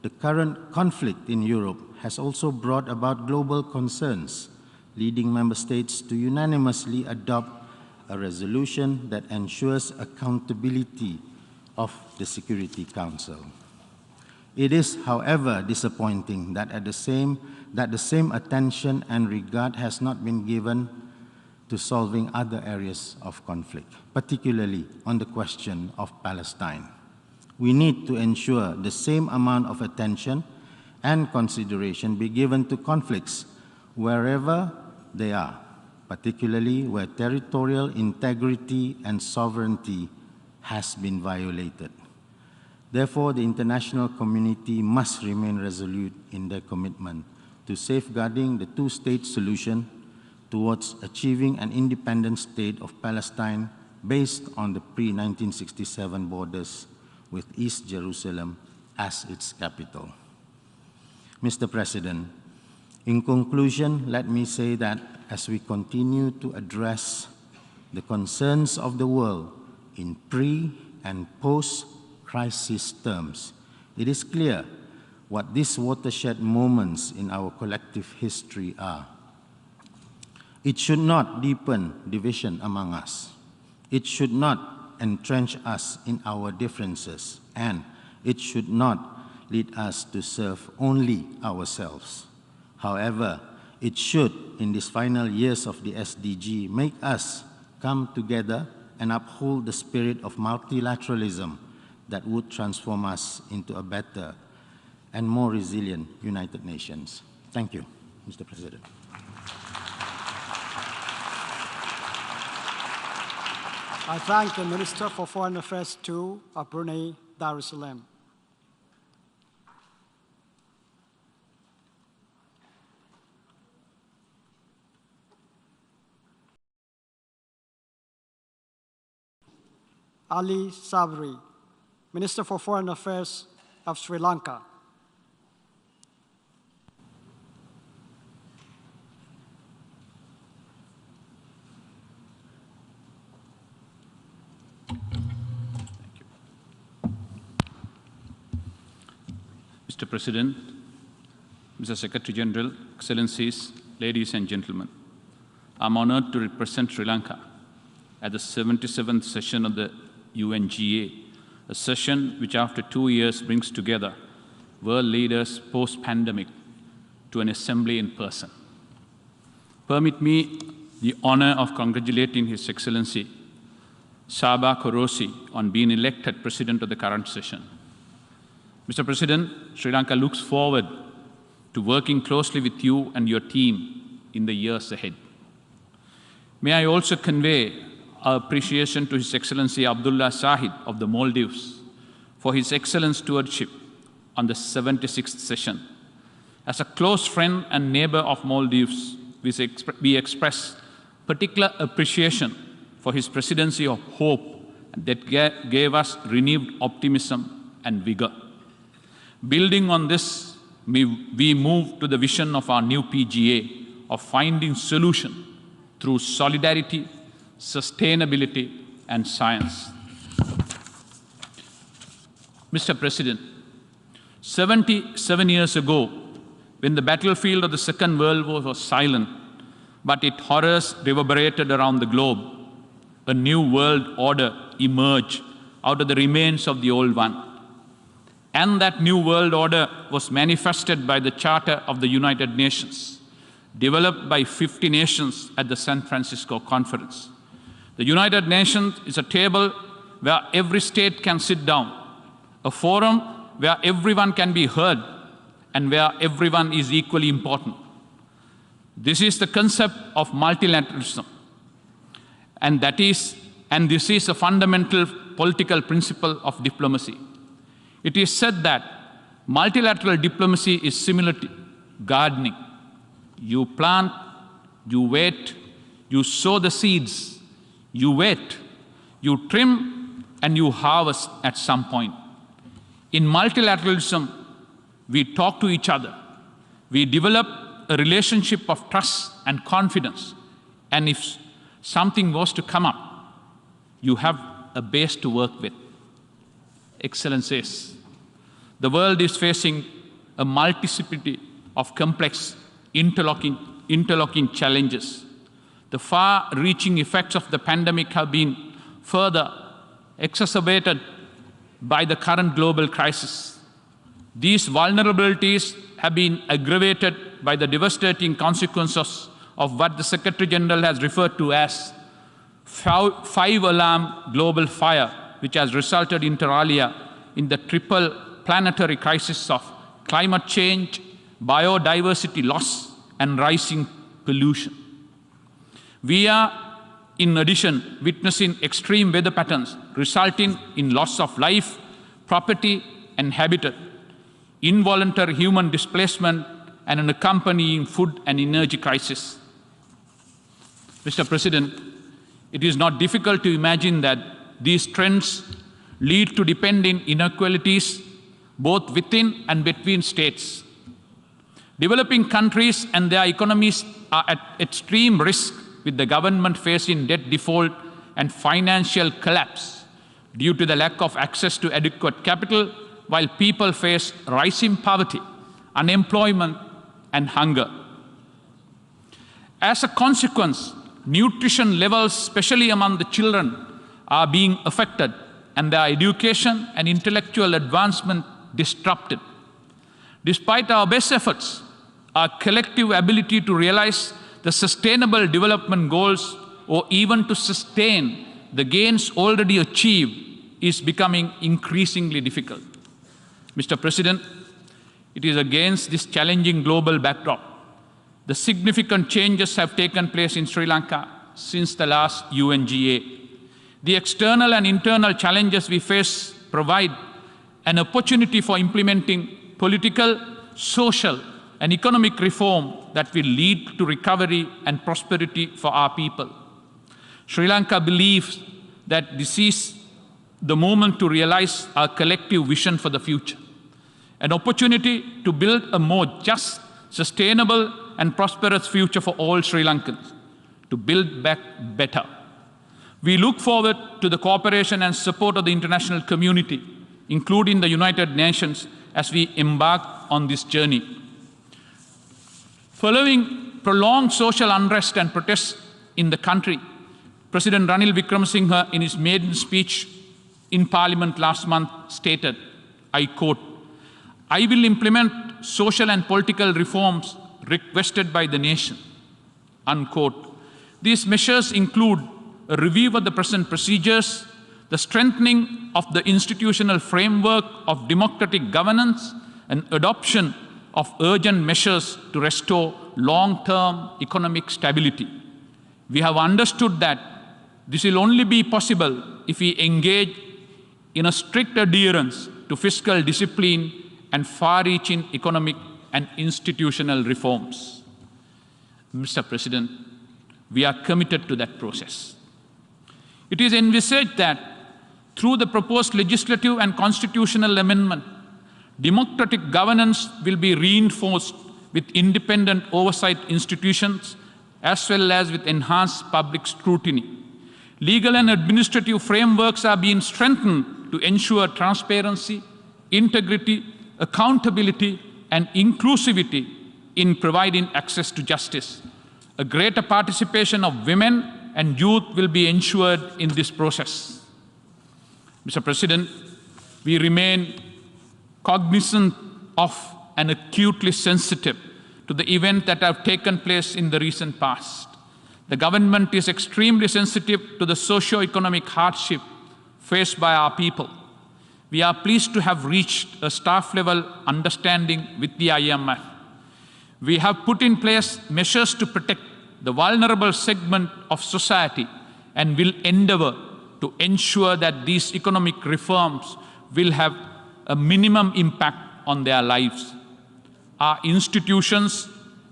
the current conflict in Europe has also brought about global concerns, leading member states to unanimously adopt a resolution that ensures accountability of the Security Council. It is, however, disappointing that the same attention and regard has not been given to solving other areas of conflict, particularly on the question of Palestine. We need to ensure the same amount of attention and consideration be given to conflicts wherever they are, particularly where territorial integrity and sovereignty has been violated. Therefore, the international community must remain resolute in their commitment to safeguarding the two-state solution towards achieving an independent state of Palestine based on the pre-1967 borders with East Jerusalem as its capital. Mr. President, in conclusion, let me say that as we continue to address the concerns of the world in pre- and post-crisis terms, it is clear what these watershed moments in our collective history are. It should not deepen division among us. It should not entrench us in our differences, and it should not lead us to serve only ourselves. However, it should, in these final years of the SDG, make us come together and uphold the spirit of multilateralism that would transform us into a better and more resilient United Nations. Thank you, Mr. President. I thank the Minister for Foreign Affairs too of Brunei Darussalam. Ali Sabri, Minister for Foreign Affairs of Sri Lanka. Mr. President, Mr. Secretary General, Excellencies, ladies and gentlemen, I'm honored to represent Sri Lanka at the 77th session of the UNGA, a session which after 2 years brings together world leaders post-pandemic to an assembly in person. Permit me the honor of congratulating His Excellency Sabah Korosi on being elected President of the current session. Mr. President, Sri Lanka looks forward to working closely with you and your team in the years ahead. May I also convey our appreciation to His Excellency Abdullah Shahid of the Maldives for his excellent stewardship on the 76th session. As a close friend and neighbor of Maldives, we express particular appreciation for his presidency of hope that gave us renewed optimism and vigor. Building on this, we move to the vision of our new PGA of finding solution through solidarity, sustainability, and science. Mr. President, 77 years ago, when the battlefield of the Second World War was silent, but its horrors reverberated around the globe, a new world order emerged out of the remains of the old one. And that new world order was manifested by the Charter of the United Nations, developed by 50 nations at the San Francisco Conference. The United Nations is a table where every state can sit down, a forum where everyone can be heard and where everyone is equally important. This is the concept of multilateralism, and this is a fundamental political principle of diplomacy. It is said that multilateral diplomacy is similar to gardening. You plant, you wait, you sow the seeds, you wait, you trim, and you harvest at some point. In multilateralism, we talk to each other. We develop a relationship of trust and confidence. And if something was to come up, you have a base to work with. Excellencies, the world is facing a multiplicity of complex, interlocking challenges. The far-reaching effects of the pandemic have been further exacerbated by the current global crisis. These vulnerabilities have been aggravated by the devastating consequences of what the Secretary General has referred to as five-alarm global fire, which has resulted inter alia in the triple planetary crisis of climate change, biodiversity loss, and rising pollution. We are, in addition, witnessing extreme weather patterns resulting in loss of life, property, and habitat, involuntary human displacement, and an accompanying food and energy crisis. Mr. President, it is not difficult to imagine that these trends lead to deepening inequalities both within and between states. Developing countries and their economies are at extreme risk, with the government facing debt default and financial collapse due to the lack of access to adequate capital, while people face rising poverty, unemployment, and hunger. As a consequence, nutrition levels, especially among the children, are being affected, and their education and intellectual advancement disrupted. Despite our best efforts, our collective ability to realize the Sustainable Development Goals, or even to sustain the gains already achieved, is becoming increasingly difficult. Mr. President, It is against this challenging global backdrop. The significant changes have taken place in Sri Lanka since the last UNGA. The external and internal challenges we face provide an opportunity for implementing political, social, and economic reform that will lead to recovery and prosperity for our people. Sri Lanka believes that this is the moment to realize our collective vision for the future, an opportunity to build a more just, sustainable, and prosperous future for all Sri Lankans, to build back better. We look forward to the cooperation and support of the international community, including the United Nations, as we embark on this journey. Following prolonged social unrest and protests in the country, President Ranil Wickremesinghe, in his maiden speech in Parliament last month, stated, I quote, "I will implement social and political reforms requested by the nation," unquote. These measures include a review of the present procedures, the strengthening of the institutional framework of democratic governance, and adoption of urgent measures to restore long-term economic stability. We have understood that this will only be possible if we engage in a strict adherence to fiscal discipline and far-reaching economic and institutional reforms. Mr. President, we are committed to that process. It is envisaged that through the proposed legislative and constitutional amendment, democratic governance will be reinforced with independent oversight institutions as well as with enhanced public scrutiny. Legal and administrative frameworks are being strengthened to ensure transparency, integrity, accountability, and inclusivity in providing access to justice. A greater participation of women and youth will be ensured in this process. Mr. President, we remain cognizant of and acutely sensitive to the events that have taken place in the recent past. The government is extremely sensitive to the socio-economic hardship faced by our people. We are pleased to have reached a staff-level understanding with the IMF. We have put in place measures to protect the vulnerable segment of society and will endeavor to ensure that these economic reforms will have a minimum impact on their lives. Our institutions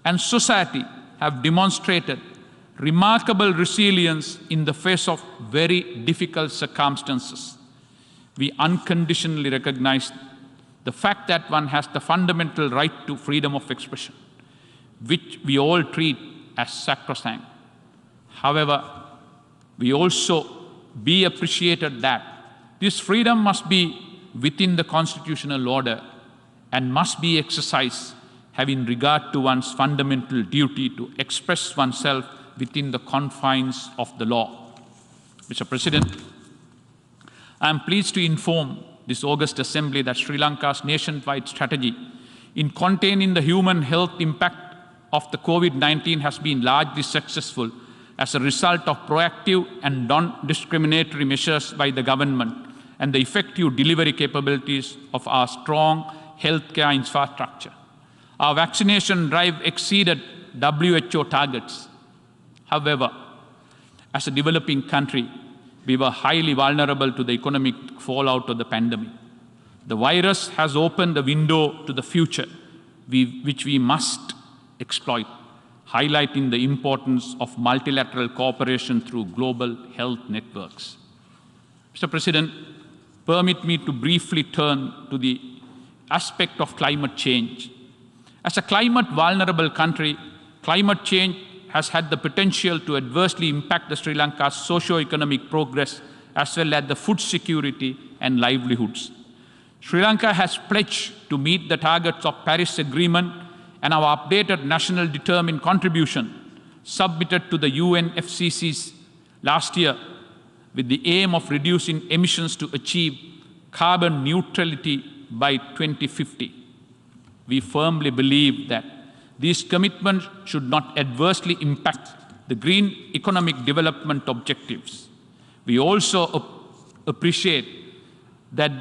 and society have demonstrated remarkable resilience in the face of very difficult circumstances. We unconditionally recognize the fact that one has the fundamental right to freedom of expression, which we all treat as sacrosanct. However, we also be appreciated that this freedom must be within the constitutional order and must be exercised having regard to one's fundamental duty to express oneself within the confines of the law. Mr. President, I am pleased to inform this August Assembly that Sri Lanka's nationwide strategy in containing the human health impact of the COVID-19 has been largely successful as a result of proactive and non-discriminatory measures by the government and the effective delivery capabilities of our strong healthcare infrastructure. Our vaccination drive exceeded WHO targets. However, as a developing country, we were highly vulnerable to the economic fallout of the pandemic. The virus has opened a window to the future, which we must exploit, highlighting the importance of multilateral cooperation through global health networks. Mr. President, permit me to briefly turn to the aspect of climate change. As a climate-vulnerable country, climate change has had the potential to adversely impact the Sri Lanka's socio-economic progress as well as the food security and livelihoods. Sri Lanka has pledged to meet the targets of Paris Agreement and our updated national determined contribution submitted to the UNFCCC last year with the aim of reducing emissions to achieve carbon neutrality by 2050. We firmly believe that these commitments should not adversely impact the green economic development objectives. We also appreciate that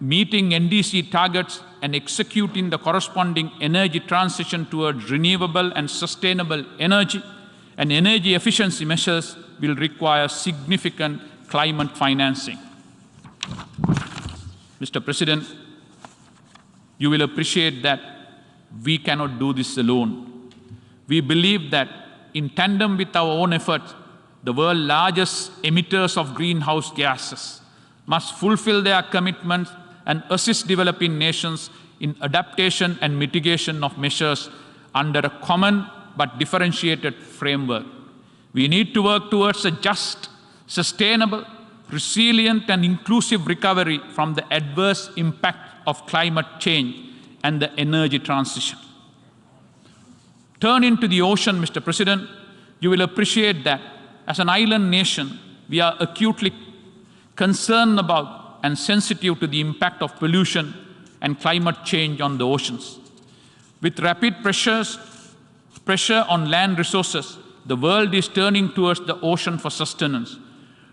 meeting NDC targets and executing the corresponding energy transition towards renewable and sustainable energy and energy efficiency measures will require significant climate financing. Mr. President, you will appreciate that we cannot do this alone. We believe that in tandem with our own efforts, the world's largest emitters of greenhouse gases must fulfill their commitments and assist developing nations in adaptation and mitigation of measures under a common but differentiated framework. We need to work towards a just, sustainable, resilient and inclusive recovery from the adverse impact of climate change and the energy transition. Turning to the ocean, Mr. President, you will appreciate that as an island nation, we are acutely concerned about and sensitive to the impact of pollution and climate change on the oceans. With rapid pressure on land resources, the world is turning towards the ocean for sustenance,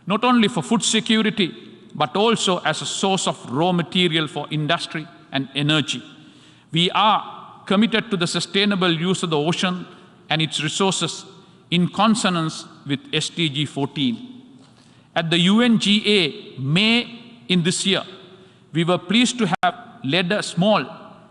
not only for food security, but also as a source of raw material for industry and energy. We are committed to the sustainable use of the ocean and its resources in consonance with SDG 14. At the UNGA May in this year, we were pleased to have led a small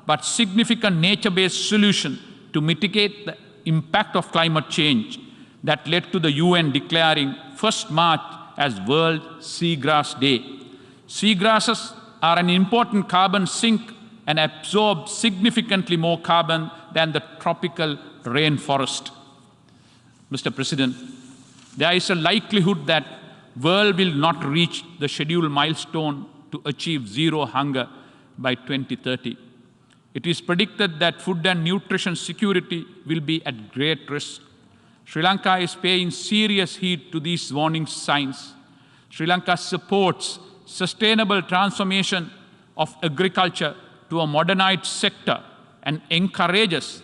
but significant nature-based solution to mitigate the impact of climate change that led to the UN declaring 1st March as World Seagrass Day. Seagrasses are an important carbon sink and absorb significantly more carbon than the tropical rainforest. Mr. President, there is a likelihood that the world will not reach the scheduled milestone to achieve zero hunger by 2030. It is predicted that food and nutrition security will be at great risk. Sri Lanka is paying serious heed to these warning signs. Sri Lanka supports sustainable transformation of agriculture to a modernized sector and encourages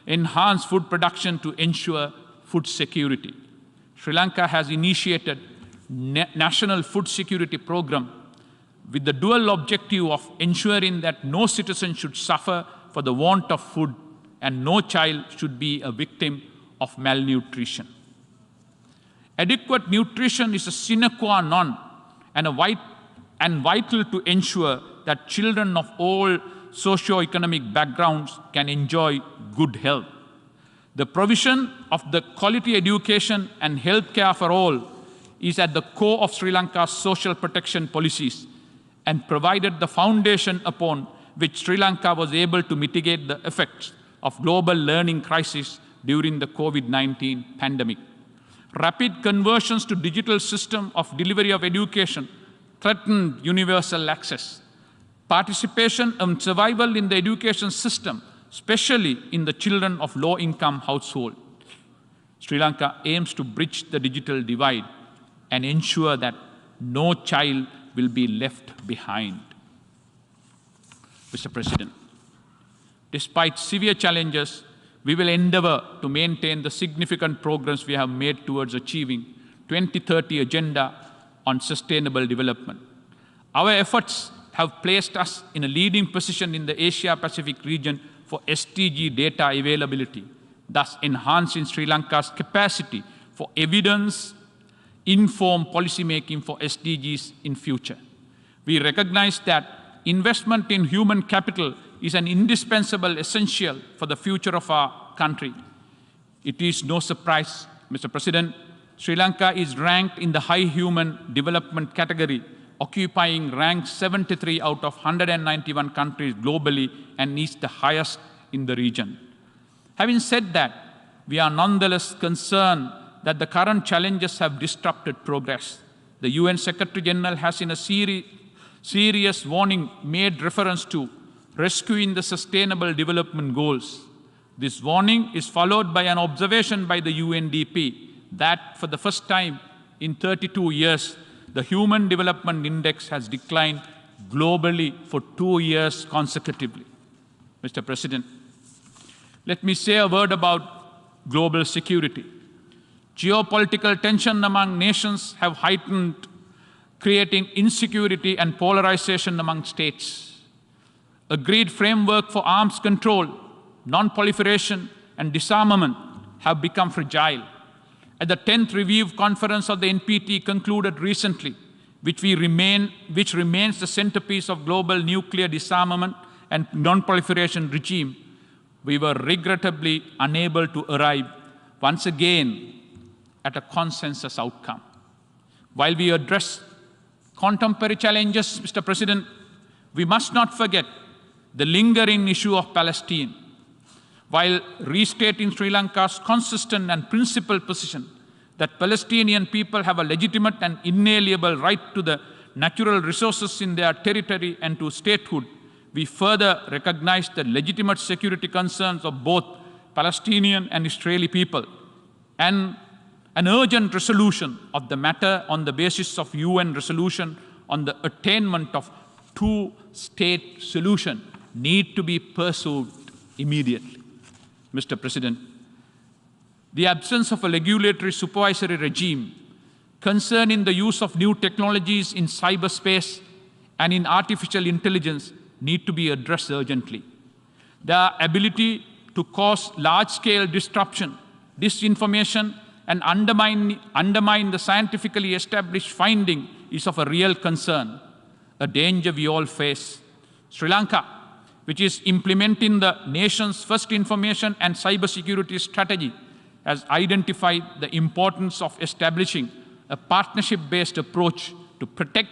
enhanced food production to ensure food security. Sri Lanka has initiated National Food Security Program with the dual objective of ensuring that no citizen should suffer for the want of food and no child should be a victim of malnutrition. Adequate nutrition is a sine qua non and vital to ensure that children of all socio-economic backgrounds can enjoy good health. The provision of the quality education and health care for all is at the core of Sri Lanka's social protection policies and provided the foundation upon which Sri Lanka was able to mitigate the effects of global learning crisis during the COVID-19 pandemic. Rapid conversions to digital system of delivery of education threatened universal access. Participation and survival in the education system, especially in the children of low-income households. Sri Lanka aims to bridge the digital divide and ensure that no child will be left behind. Mr. President, despite severe challenges, we will endeavor to maintain the significant progress we have made towards achieving 2030 Agenda on Sustainable Development. Our efforts have placed us in a leading position in the Asia-Pacific region for SDG data availability, thus enhancing Sri Lanka's capacity for evidence-informed policymaking for SDGs in future. We recognize that investment in human capital is an indispensable essential for the future of our country. It is no surprise, Mr. President, Sri Lanka is ranked in the high human development category, occupying rank 73 out of 191 countries globally and is the highest in the region. Having said that, we are nonetheless concerned that the current challenges have disrupted progress. The UN Secretary General has in a serious warning made reference to rescuing the Sustainable Development Goals. This warning is followed by an observation by the UNDP that for the first time in 32 years, the Human Development Index has declined globally for 2 years consecutively. Mr. President, let me say a word about global security. Geopolitical tension among nations have heightened creating insecurity and polarization among states. Agreed framework for arms control, non-proliferation, and disarmament have become fragile. At the 10th Review Conference of the NPT concluded recently, which remains the centerpiece of global nuclear disarmament and non-proliferation regime, we were regrettably unable to arrive once again at a consensus outcome. While we address contemporary challenges, Mr. President, we must not forget the lingering issue of Palestine. While restating Sri Lanka's consistent and principled position that Palestinian people have a legitimate and inalienable right to the natural resources in their territory and to statehood, we further recognize the legitimate security concerns of both Palestinian and Israeli people, and an urgent resolution of the matter on the basis of UN resolution on the attainment of two-state solution need to be pursued immediately. Mr. President, the absence of a regulatory supervisory regime concerning the use of new technologies in cyberspace and in artificial intelligence need to be addressed urgently. Their ability to cause large-scale disruption, disinformation, and undermine the scientifically established finding is of a real concern, a danger we all face. Sri Lanka, which is implementing the nation's first information and cybersecurity strategy, has identified the importance of establishing a partnership-based approach to protect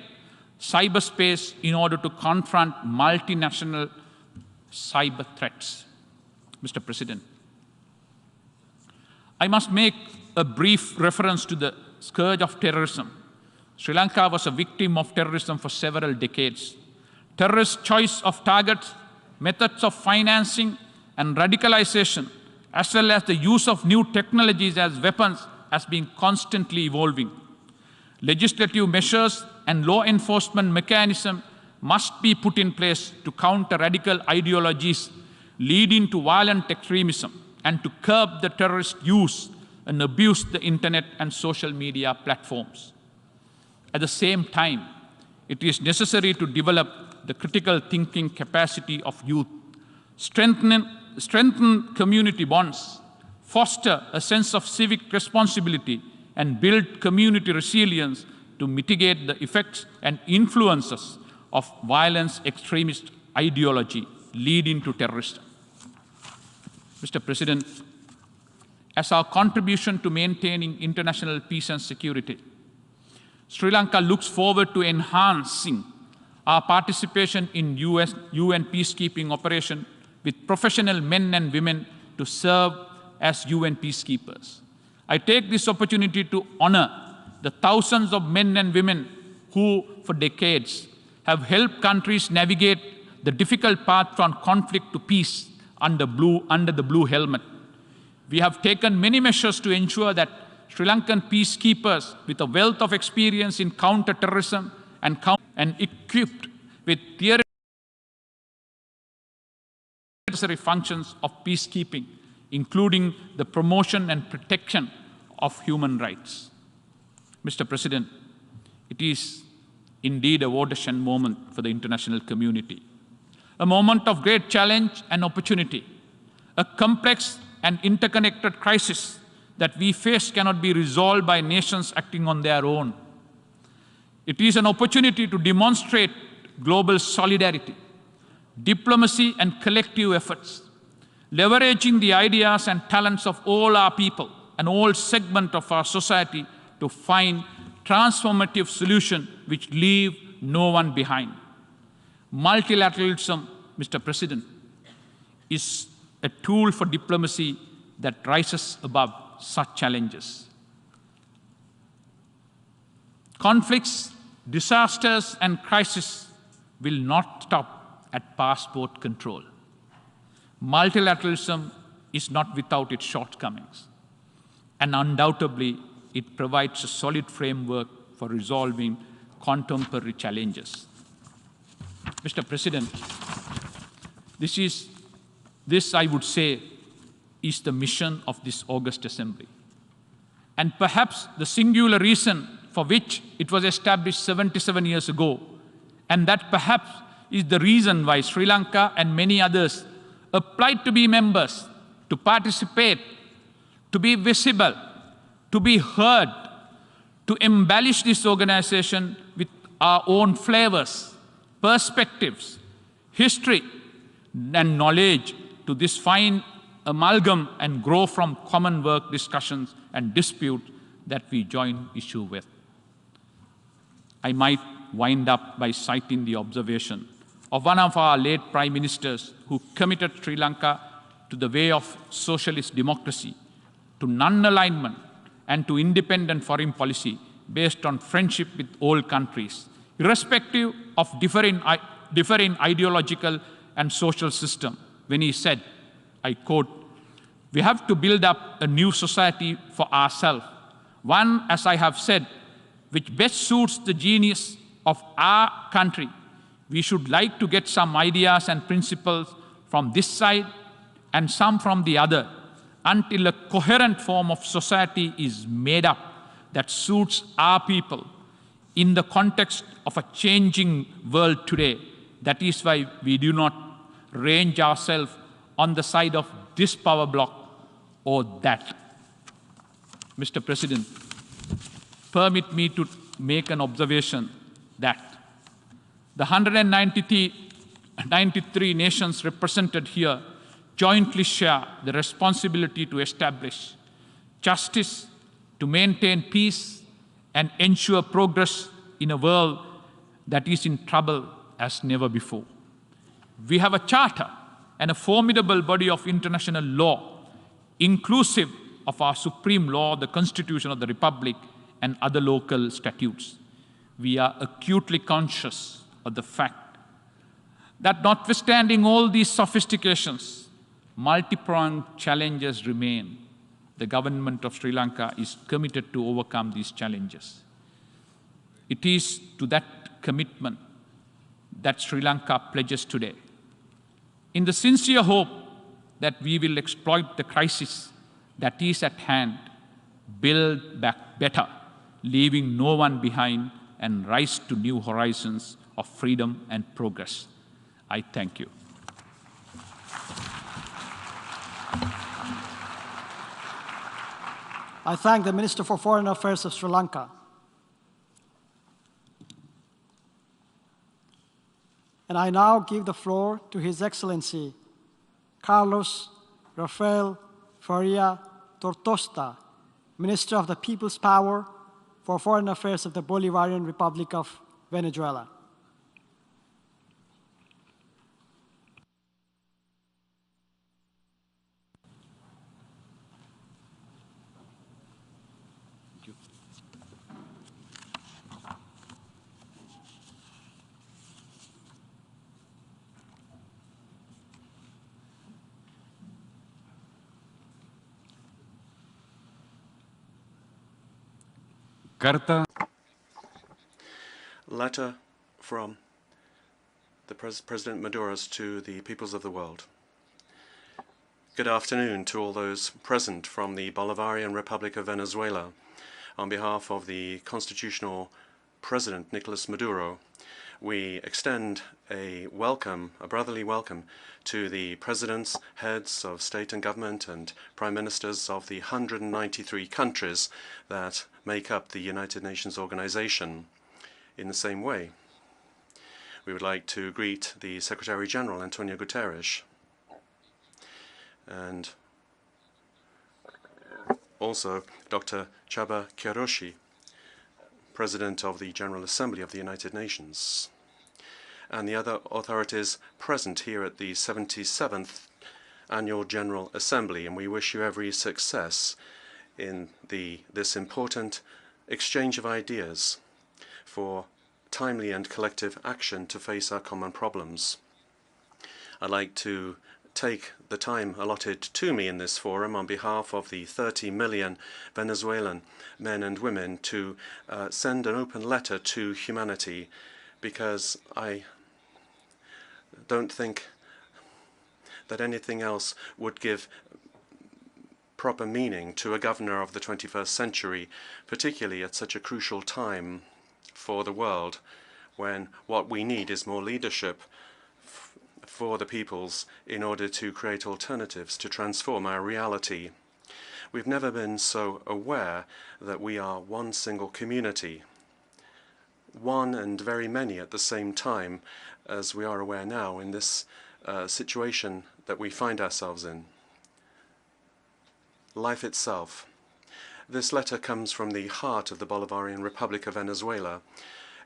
cyberspace in order to confront multinational cyber threats. Mr. President, I must make a brief reference to the scourge of terrorism. Sri Lanka was a victim of terrorism for several decades. Terrorist choice of targets, methods of financing, and radicalization, as well as the use of new technologies as weapons, has been constantly evolving. Legislative measures and law enforcement mechanisms must be put in place to counter radical ideologies leading to violent extremism and to curb the terrorist use and abuse the internet and social media platforms. At the same time, it is necessary to develop the critical thinking capacity of youth, strengthen community bonds, foster a sense of civic responsibility, and build community resilience to mitigate the effects and influences of violence extremist ideology leading to terrorism. Mr. President, as our contribution to maintaining international peace and security, Sri Lanka looks forward to enhancing our participation in UN peacekeeping operation with professional men and women to serve as UN peacekeepers. I take this opportunity to honor the thousands of men and women who, for decades, have helped countries navigate the difficult path from conflict to peace under the blue helmet. We have taken many measures to ensure that Sri Lankan peacekeepers with a wealth of experience in counter-terrorism and equipped with theory necessary functions of peacekeeping, including the promotion and protection of human rights. Mr. President, it is indeed a watershed moment for the international community, a moment of great challenge and opportunity. A complex and interconnected crisis that we face cannot be resolved by nations acting on their own. It is an opportunity to demonstrate global solidarity, diplomacy, and collective efforts, leveraging the ideas and talents of all our people and all segments of our society to find transformative solutions which leave no one behind. Multilateralism, Mr. President, is a tool for diplomacy that rises above such challenges. Conflicts, disasters, and crises will not stop at passport control. Multilateralism is not without its shortcomings, and undoubtedly it provides a solid framework for resolving contemporary challenges. Mr. President, this, I would say, is the mission of this August Assembly, and perhaps the singular reason for which it was established 77 years ago. And that perhaps is the reason why Sri Lanka and many others applied to be members, to participate, to be visible, to be heard, to embellish this organization with our own flavors, perspectives, history, and knowledge to this fine amalgam and grow from common work discussions and disputes that we join issue with. I might wind up by citing the observation of one of our late prime ministers who committed Sri Lanka to the way of socialist democracy, to non-alignment, and to independent foreign policy based on friendship with all countries, irrespective of differing ideological and social system, when he said, I quote, "We have to build up a new society for ourselves, one, as I have said, which best suits the genius of our country. We should like to get some ideas and principles from this side and some from the other, until a coherent form of society is made up that suits our people in the context of a changing world today. That is why we do not range ourselves on the side of this power bloc or that." Mr. President, permit me to make an observation that the 193 nations represented here jointly share the responsibility to establish justice, to maintain peace, and ensure progress in a world that is in trouble as never before. We have a charter and a formidable body of international law, inclusive of our supreme law, the Constitution of the Republic, and other local statutes. We are acutely conscious of the fact that notwithstanding all these sophistications, multi-pronged challenges remain. The government of Sri Lanka is committed to overcome these challenges. It is to that commitment that Sri Lanka pledges today, in the sincere hope that we will exploit the crisis that is at hand, build back better, leaving no one behind, and rise to new horizons of freedom and progress. I thank you. I thank the Minister for Foreign Affairs of Sri Lanka. And I now give the floor to His Excellency Carlos Rafael Faria Tortosta, Minister of the People's Power for Foreign Affairs of the Bolivarian Republic of Venezuela. Carta. Letter from the President Maduro's to the peoples of the world. Good afternoon to all those present from the Bolivarian Republic of Venezuela. On behalf of the constitutional President Nicolas Maduro, we extend a welcome, a brotherly welcome, to the presidents, heads of state and government, and prime ministers of the 193 countries that make up the United Nations organization. In the same way, we would like to greet the Secretary General, Antonio Guterres, and also Dr. Csaba Kőrösi, President of the General Assembly of the United Nations, and the other authorities present here at the 77th Annual General Assembly, and we wish you every success in this important exchange of ideas for timely and collective action to face our common problems. I'd like to take the time allotted to me in this forum on behalf of the 30 million Venezuelan men and women to send an open letter to humanity, because I don't think that anything else would give proper meaning to a governor of the 21st century, particularly at such a crucial time for the world, when what we need is more leadership for the peoples in order to create alternatives to transform our reality. We've never been so aware that we are one single community, one and very many at the same time, as we are aware now in this situation that we find ourselves in. Life itself. This letter comes from the heart of the Bolivarian Republic of Venezuela,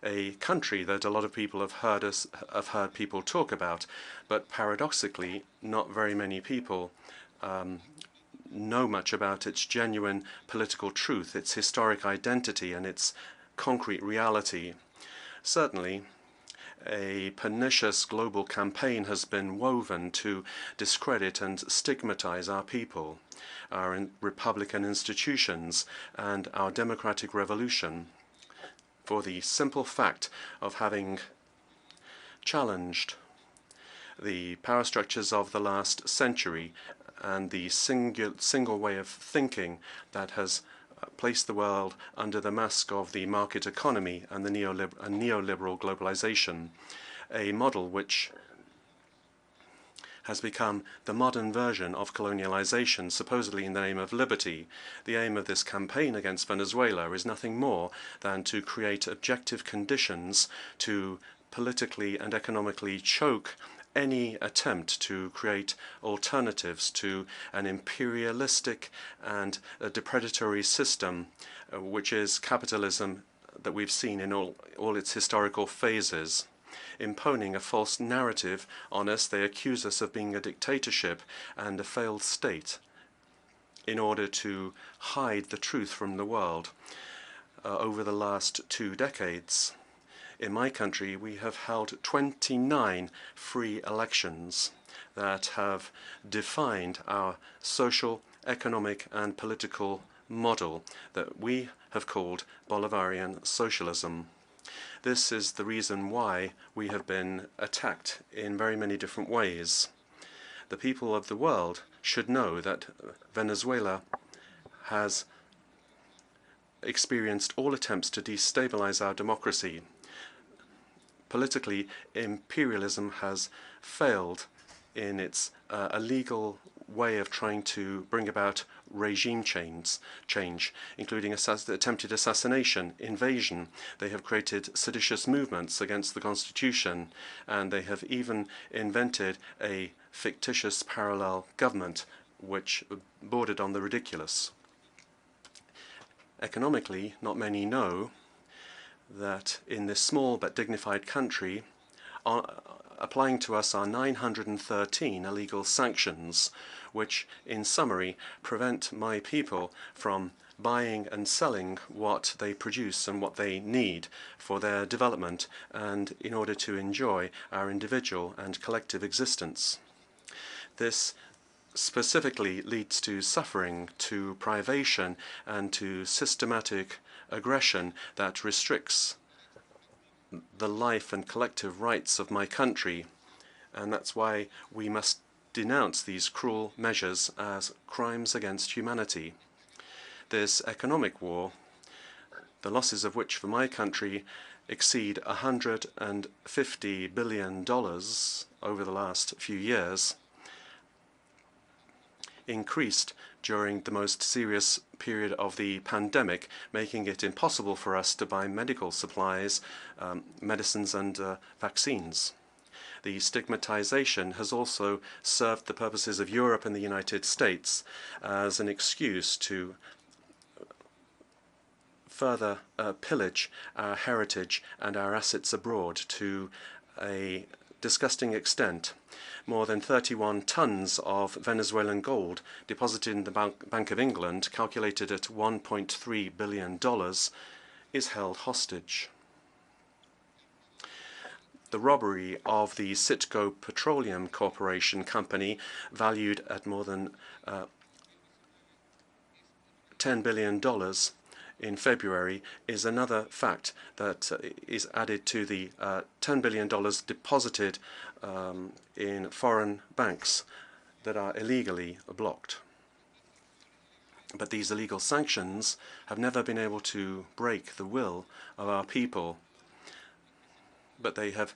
a country that a lot of people have heard people talk about, but paradoxically, not very many people know much about its genuine political truth, its historic identity, and its concrete reality. Certainly, a pernicious global campaign has been woven to discredit and stigmatize our people, our republican institutions, and our democratic revolution, for the simple fact of having challenged the power structures of the last century and the single way of thinking that has placed the world under the mask of the market economy and the neoliberal globalization, a model which has become the modern version of colonialization, supposedly in the name of liberty. The aim of this campaign against Venezuela is nothing more than to create objective conditions to politically and economically choke any attempt to create alternatives to an imperialistic and a depredatory system, which is capitalism that we've seen in all its historical phases. Imposing a false narrative on us, they accuse us of being a dictatorship and a failed state in order to hide the truth from the world. Over the last 2 decades, in my country, we have held 29 free elections that have defined our social, economic, and political model that we have called Bolivarian socialism. This is the reason why we have been attacked in very many different ways. The people of the world should know that Venezuela has experienced all attempts to destabilize our democracy. Politically, imperialism has failed in its illegal way of trying to bring about regime change, including attempted assassination, invasion. They have created seditious movements against the constitution, and they have even invented a fictitious parallel government which bordered on the ridiculous. Economically, not many know that in this small but dignified country, applying to us are 913 illegal sanctions, which, in summary, prevent my people from buying and selling what they produce and what they need for their development and in order to enjoy our individual and collective existence. This specifically leads to suffering, to privation, and to systematic aggression that restricts the life and collective rights of my country, and that's why we must denounce these cruel measures as crimes against humanity. This economic war, the losses of which for my country exceed $150 billion over the last few years, increased during the most serious period of the pandemic, making it impossible for us to buy medical supplies, medicines, and vaccines. The stigmatization has also served the purposes of Europe and the United States as an excuse to further pillage our heritage and our assets abroad to a disgusting extent. More than 31 tons of Venezuelan gold deposited in the Bank of England, calculated at $1.3 billion, is held hostage. The robbery of the Citgo Petroleum Corporation company, valued at more than $10 billion in February, is another fact that is added to the $10 billion deposited in foreign banks that are illegally blocked. But these illegal sanctions have never been able to break the will of our people. But they have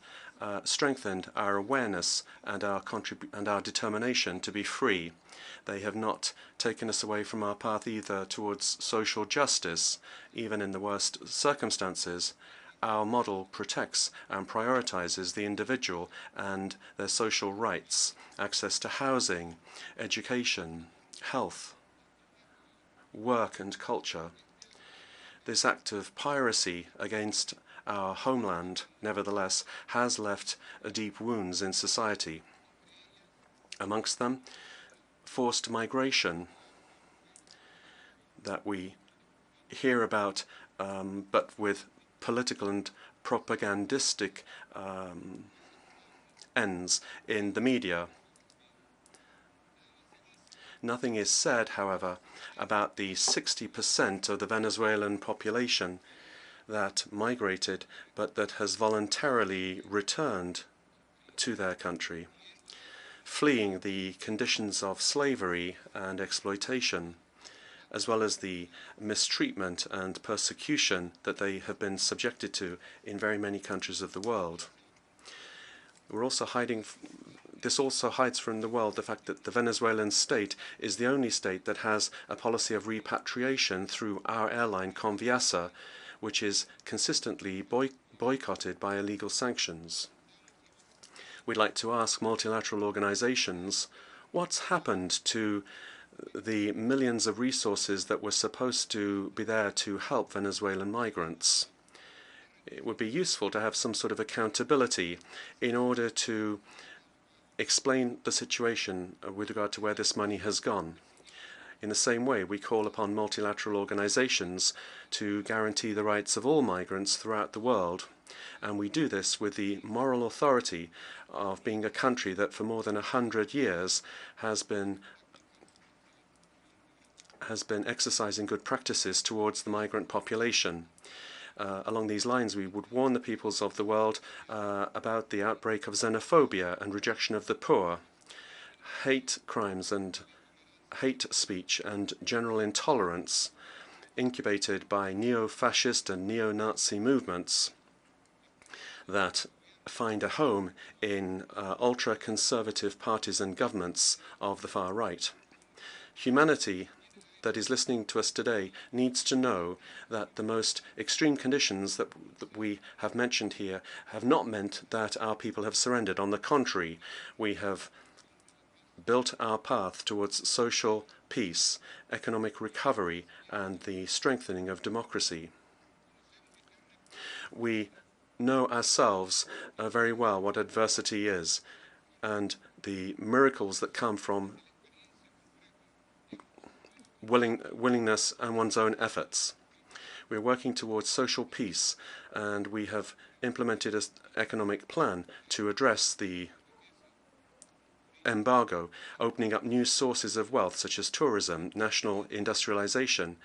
strengthened our awareness and our determination to be free. They have not taken us away from our path either towards social justice, even in the worst circumstances. Our model protects and prioritizes the individual and their social rights, access to housing, education, health, work and culture. This act of piracy against our homeland, nevertheless, has left deep wounds in society. Amongst them, forced migration that we hear about, but with political and propagandistic ends in the media. Nothing is said, however, about the 60% of the Venezuelan population that migrated, but that has voluntarily returned to their country, fleeing the conditions of slavery and exploitation, as well as the mistreatment and persecution that they have been subjected to in very many countries of the world. This also hides from the world the fact that the Venezuelan state is the only state that has a policy of repatriation through our airline Conviasa, which is consistently boycotted by illegal sanctions. We'd like to ask multilateral organizations what's happened to the millions of resources that were supposed to be there to help Venezuelan migrants. It would be useful to have some sort of accountability in order to explain the situation with regard to where this money has gone. In the same way, we call upon multilateral organizations to guarantee the rights of all migrants throughout the world, and we do this with the moral authority of being a country that for more than 100 years has been exercising good practices towards the migrant population. Along these lines, we would warn the peoples of the world about the outbreak of xenophobia and rejection of the poor, hate crimes and hate speech and general intolerance incubated by neo-fascist and neo-Nazi movements that find a home in ultra-conservative parties and governments of the far right. Humanity that is listening to us today needs to know that the most extreme conditions that we have mentioned here have not meant that our people have surrendered. On the contrary, we have built our path towards social peace, economic recovery, and the strengthening of democracy. We know ourselves very well what adversity is and the miracles that come from willingness and one's own efforts. We're working towards social peace, and we have implemented an economic plan to address the embargo, opening up new sources of wealth such as tourism, national industrialization,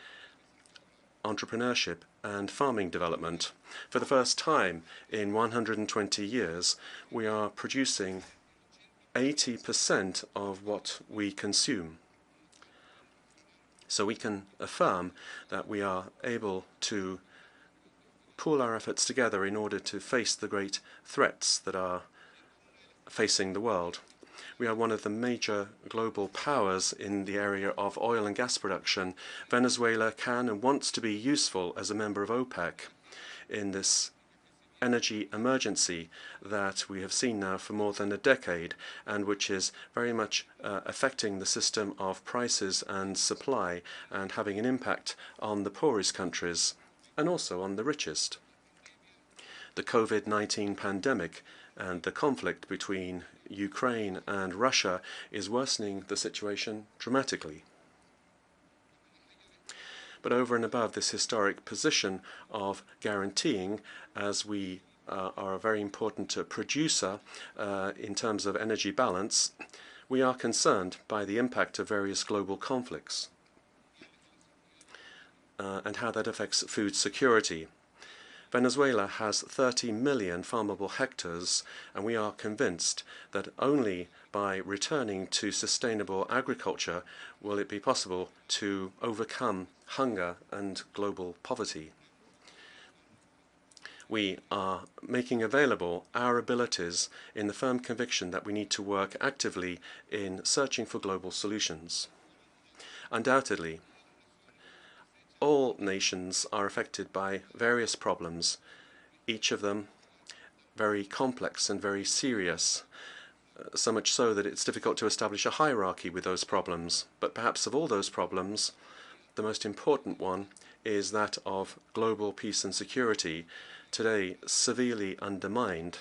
entrepreneurship, and farming development. For the first time in 120 years, we are producing 80% of what we consume. So we can affirm that we are able to pool our efforts together in order to face the great threats that are facing the world. We are one of the major global powers in the area of oil and gas production. Venezuela can and wants to be useful as a member of OPEC in this energy emergency that we have seen now for more than a decade, and which is very much affecting the system of prices and supply and having an impact on the poorest countries and also on the richest. The COVID-19 pandemic and the conflict between Ukraine and Russia is worsening the situation dramatically. But over and above this historic position of guaranteeing, as we are a very important producer in terms of energy balance, we are concerned by the impact of various global conflicts and how that affects food security. Venezuela has 30 million farmable hectares, and we are convinced that only by returning to sustainable agriculture will it be possible to overcome hunger and global poverty. We are making available our abilities in the firm conviction that we need to work actively in searching for global solutions. Undoubtedly, all nations are affected by various problems, each of them very complex and very serious, so much so that it's difficult to establish a hierarchy with those problems. But perhaps of all those problems, the most important one is that of global peace and security, today severely undermined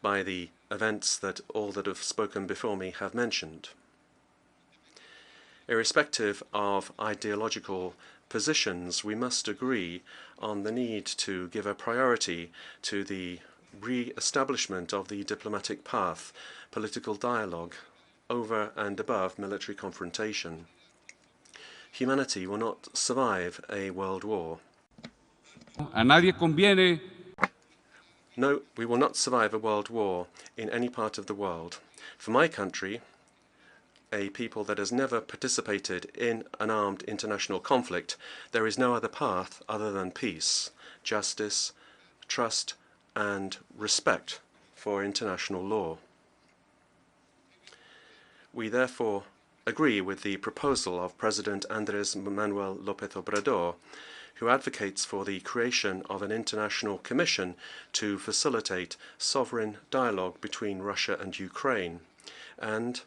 by the events that all that have spoken before me have mentioned. Irrespective of ideological positions, we must agree on the need to give a priority to the re-establishment of the diplomatic path, political dialogue, over and above military confrontation. Humanity will not survive a world war. A nadie conviene. No, we will not survive a world war in any part of the world. For my country, a people that has never participated in an armed international conflict, there is no other path other than peace, justice, trust, and respect for international law. We therefore agree with the proposal of President Andrés Manuel López Obrador, who advocates for the creation of an international commission to facilitate sovereign dialogue between Russia and Ukraine. And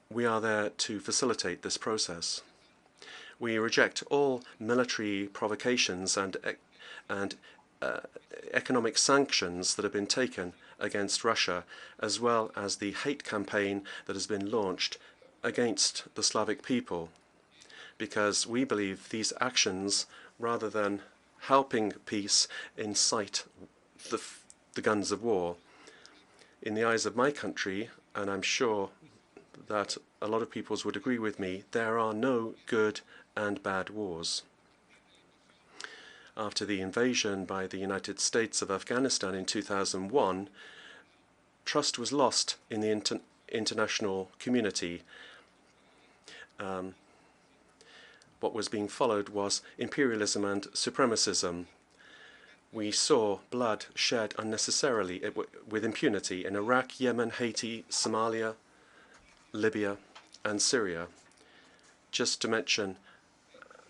we are there to facilitate this process. We reject all military provocations and economic sanctions that have been taken against Russia, as well as the hate campaign that has been launched against the Slavic people, because we believe these actions, rather than helping peace, incite the guns of war. In the eyes of my country, and I'm sure that a lot of peoples would agree with me, there are no good and bad wars. After the invasion by the United States of Afghanistan in 2001, trust was lost in the international community. What was being followed was imperialism and supremacism. We saw blood shed unnecessarily with impunity in Iraq, Yemen, Haiti, Somalia, Libya, and Syria, just to mention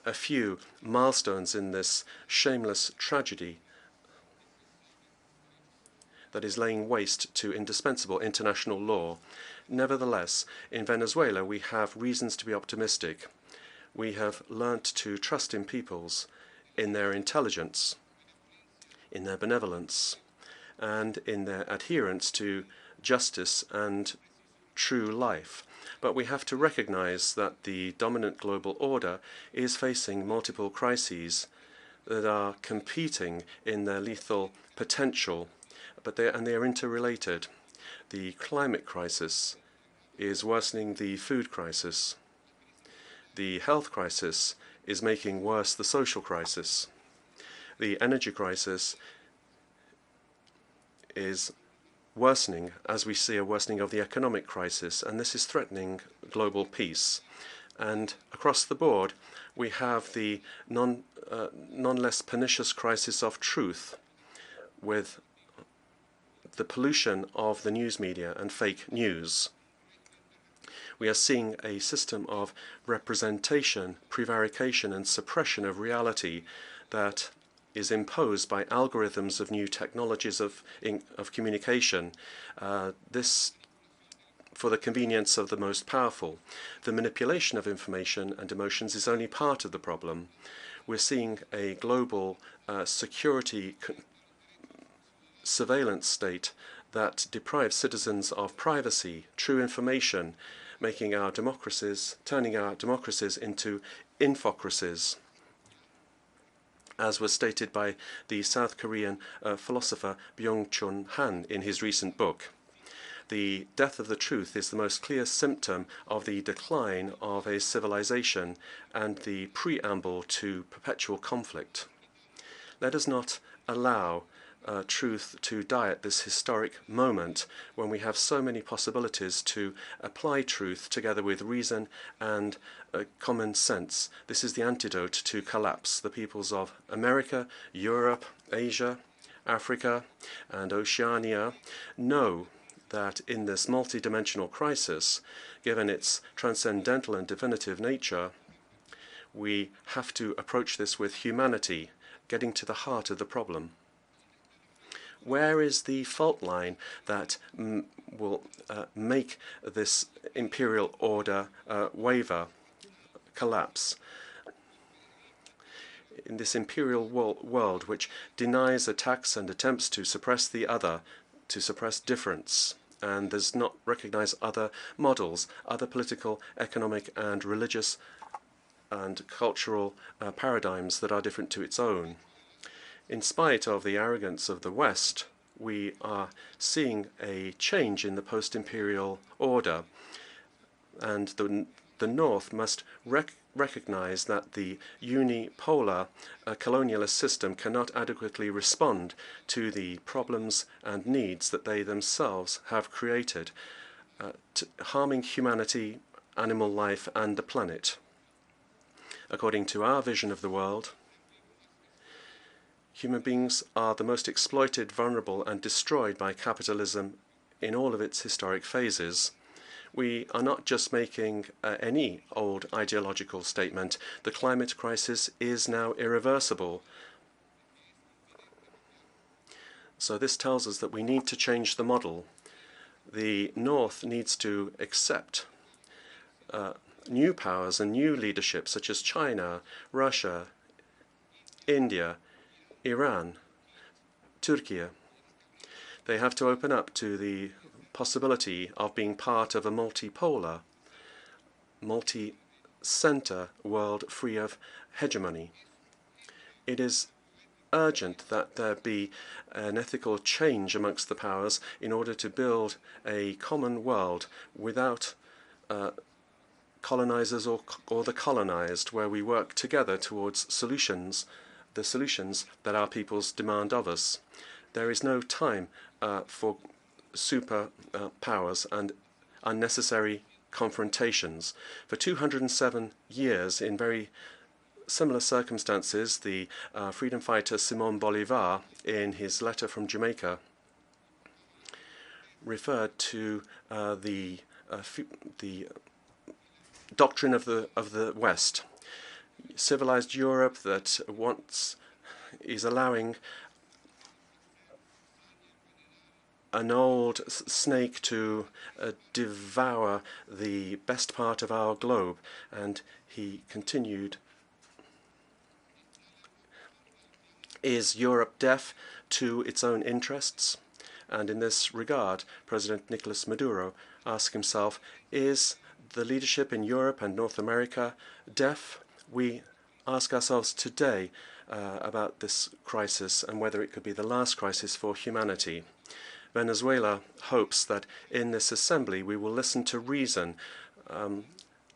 a few milestones in this shameless tragedy that is laying waste to indispensable international law. Nevertheless, in Venezuela we have reasons to be optimistic. We have learnt to trust in peoples, in their intelligence, in their benevolence, and in their adherence to justice and true life. But we have to recognize that the dominant global order is facing multiple crises that are competing in their lethal potential, but they are interrelated. The climate crisis is worsening the food crisis. The health crisis is making worse the social crisis. The energy crisis is worsening as we see a worsening of the economic crisis, and this is threatening global peace. And across the board, we have the none less pernicious crisis of truth, with the pollution of the news media and fake news. We are seeing a system of representation, prevarication, and suppression of reality that is imposed by algorithms of new technologies of communication, this for the convenience of the most powerful. The manipulation of information and emotions is only part of the problem. We're seeing a global security surveillance state that deprives citizens of privacy, true information, making our democracies, turning our democracies into infocracies, as was stated by the South Korean philosopher Byung-Chul Han in his recent book. The death of the truth is the most clear symptom of the decline of a civilization and the preamble to perpetual conflict. Let us not allow truth to die at this historic moment when we have so many possibilities to apply truth together with reason and common sense. This is the antidote to collapse. The peoples of America, Europe, Asia, Africa, and Oceania know that in this multi-dimensional crisis, given its transcendental and definitive nature, we have to approach this with humanity, getting to the heart of the problem. Where is the fault line that will make this imperial order waver, collapse? In this imperial world which denies attacks and attempts to suppress the other, to suppress difference, and does not recognize other models, other political, economic, and religious and cultural paradigms that are different to its own. In spite of the arrogance of the West, we are seeing a change in the post-imperial order, and the North must recognize that the unipolar colonialist system cannot adequately respond to the problems and needs that they themselves have created, harming humanity, animal life, and the planet. According to our vision of the world, human beings are the most exploited, vulnerable, and destroyed by capitalism in all of its historic phases. We are not just making any old ideological statement. The climate crisis is now irreversible. So this tells us that we need to change the model. The North needs to accept new powers and new leadership such as China, Russia, India, Iran, Turkey. They have to open up to the possibility of being part of a multipolar, multi-center world free of hegemony. It is urgent that there be an ethical change amongst the powers in order to build a common world without colonizers or the colonized, where we work together towards solutions, the solutions that our peoples demand of us. There is no time for super powers and unnecessary confrontations. For 207 years, in very similar circumstances, the freedom fighter Simón Bolívar, in his letter from Jamaica, referred to the doctrine of the West, civilized Europe that is allowing an old snake to devour the best part of our globe. And he continued, is Europe deaf to its own interests? And in this regard, President Nicolas Maduro asked himself, is the leadership in Europe and North America deaf? We ask ourselves today about this crisis and whether it could be the last crisis for humanity. Venezuela hopes that in this assembly we will listen to reason,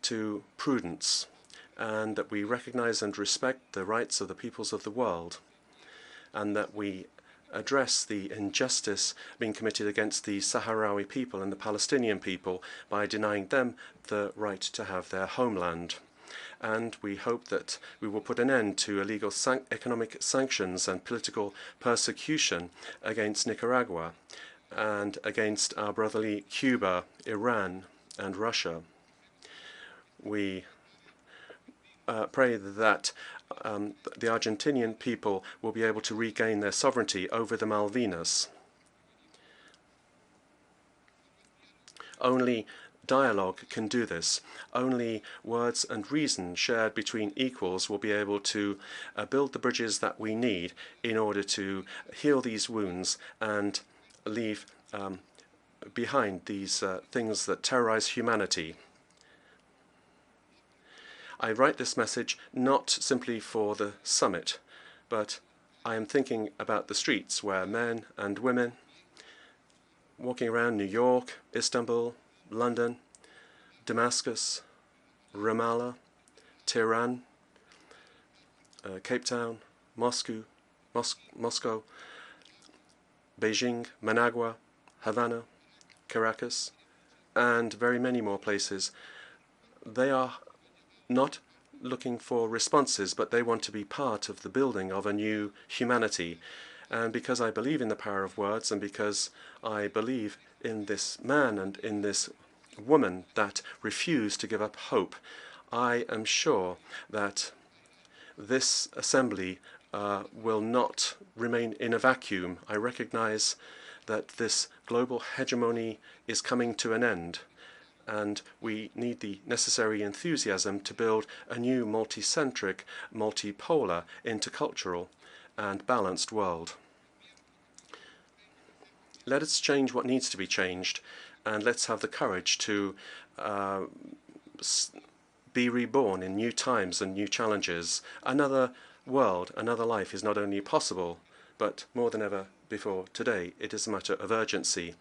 to prudence, and that we recognize and respect the rights of the peoples of the world, and that we address the injustice being committed against the Sahrawi people and the Palestinian people by denying them the right to have their homeland. And we hope that we will put an end to illegal economic sanctions and political persecution against Nicaragua and against our brotherly Cuba, Iran, and Russia. We pray that the Argentinian people will be able to regain their sovereignty over the Malvinas. Only dialogue can do this. Only words and reason shared between equals will be able to build the bridges that we need in order to heal these wounds and leave behind these things that terrorize humanity. I write this message not simply for the summit, but I am thinking about the streets where men and women walking around New York, Istanbul, London, Damascus, Ramallah, Tehran, Cape Town, Moscow, Beijing, Managua, Havana, Caracas, and very many more places. They are not looking for responses, but they want to be part of the building of a new humanity. And because I believe in the power of words, and because I believe in this man and in this woman that refuse to give up hope, I am sure that this assembly will not remain in a vacuum. I recognize that this global hegemony is coming to an end, and we need the necessary enthusiasm to build a new multicentric, multipolar, intercultural, and balanced world. Let us change what needs to be changed, and let's have the courage to be reborn in new times and new challenges. Another world, another life is not only possible, but more than ever before today, it is a matter of urgency.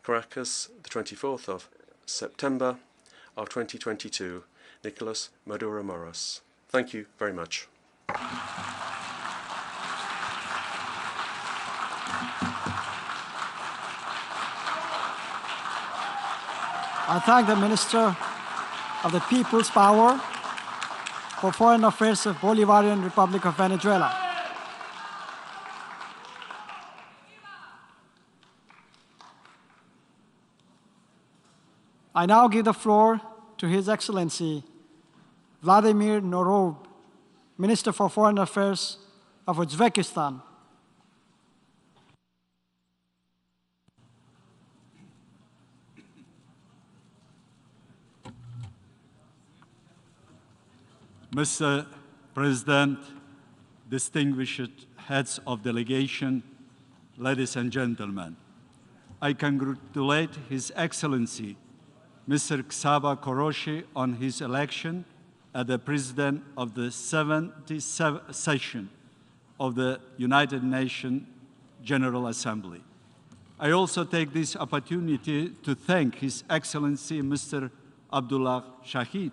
Caracas, the 24th of September of 2022, Nicolas Maduro Moros. Thank you very much. I thank the Minister of the People's Power for Foreign Affairs of Bolivarian Republic of Venezuela. I now give the floor to His Excellency Vladimir Norov, Minister for Foreign Affairs of Uzbekistan. Mr. President, distinguished heads of delegation, ladies and gentlemen, I congratulate His Excellency Mr. Csaba Kőrösi on his election as the President of the 77th session of the United Nations General Assembly. I also take this opportunity to thank His Excellency Mr. Abdullah Shahid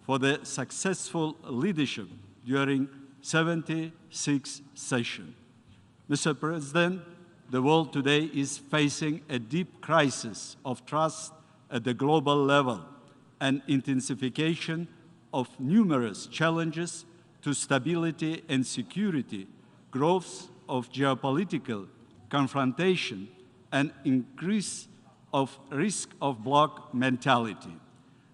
for the successful leadership during 76th session. Mr. President, the world today is facing a deep crisis of trust at the global level and intensification of numerous challenges to stability and security, growth of geopolitical confrontation, and increase of risk of bloc mentality.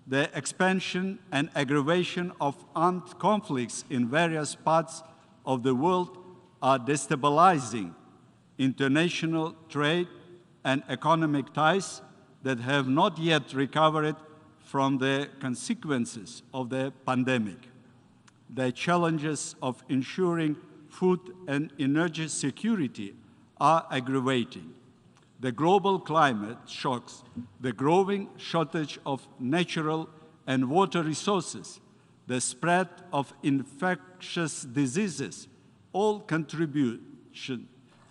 The expansion and aggravation of armed conflicts in various parts of the world are destabilizing international trade and economic ties that have not yet recovered from the consequences of the pandemic. The challenges of ensuring food and energy security are aggravating. The global climate shocks, the growing shortage of natural and water resources, the spread of infectious diseases, all contribute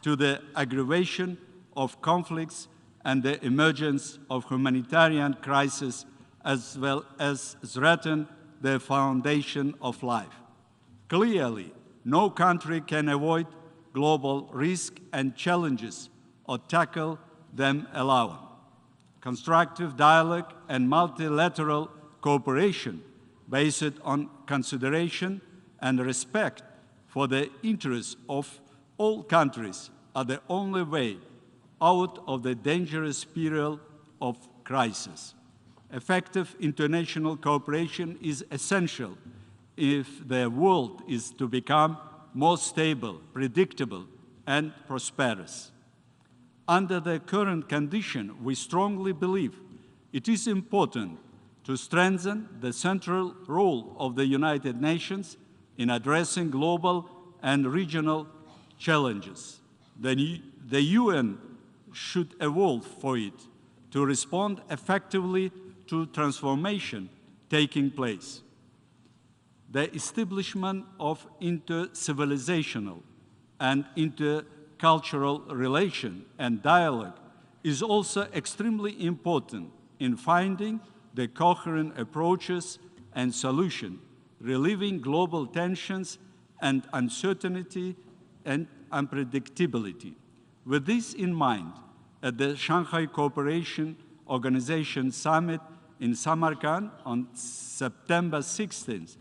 to the aggravation of conflicts and the emergence of humanitarian crises, as well as threaten the foundation of life. Clearly, no country can avoid global risk and challenges or tackle them alone. Constructive dialogue and multilateral cooperation based on consideration and respect for the interests of all countries are the only way out of the dangerous spiral of crisis. Effective international cooperation is essential if the world is to become more stable, predictable, and prosperous. Under the current condition, we strongly believe it is important to strengthen the central role of the United Nations in addressing global and regional challenges. The UN should evolve for it to respond effectively to transformation taking place. The establishment of inter-civilizational and intercultural relation and dialogue is also extremely important in finding the coherent approaches and solutions, relieving global tensions and uncertainty and unpredictability. With this in mind, at the Shanghai Cooperation Organization Summit in Samarkand on September 16th,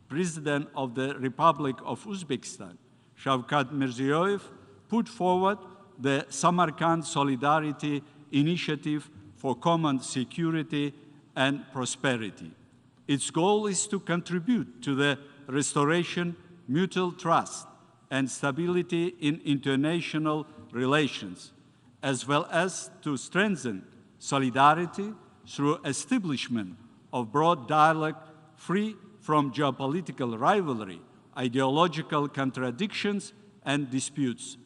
President of the Republic of Uzbekistan, Shavkat Mirziyoyev, put forward the Samarkand Solidarity Initiative for Common Security and Prosperity. Its goal is to contribute to the restoration, mutual trust, and stability in international relations, as well as to strengthen solidarity through establishment of broad dialogue free from geopolitical rivalry, ideological contradictions, and disputes.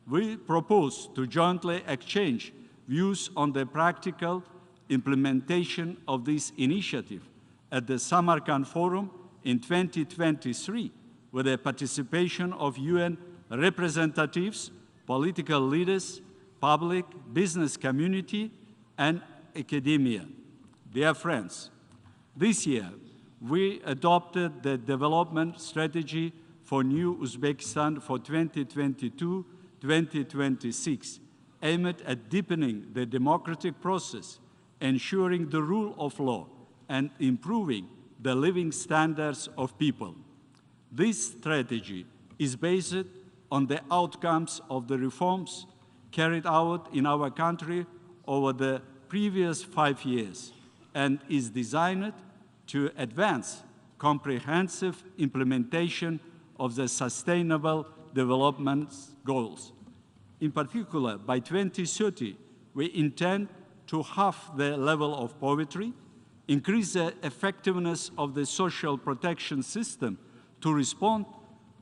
We propose to jointly exchange views on the practical implementation of this initiative at the Samarkand Forum in 2023, with the participation of UN representatives, political leaders, public, business community, and academia. Dear friends, this year we adopted the development strategy for New Uzbekistan for 2022-2026, aimed at deepening the democratic process, ensuring the rule of law, and improving the living standards of people. This strategy is based on the outcomes of the reforms carried out in our country over the previous 5 years and is designed to advance comprehensive implementation of the Sustainable Development Goals. In particular, by 2030, we intend to halve the level of poverty, increase the effectiveness of the social protection system to respond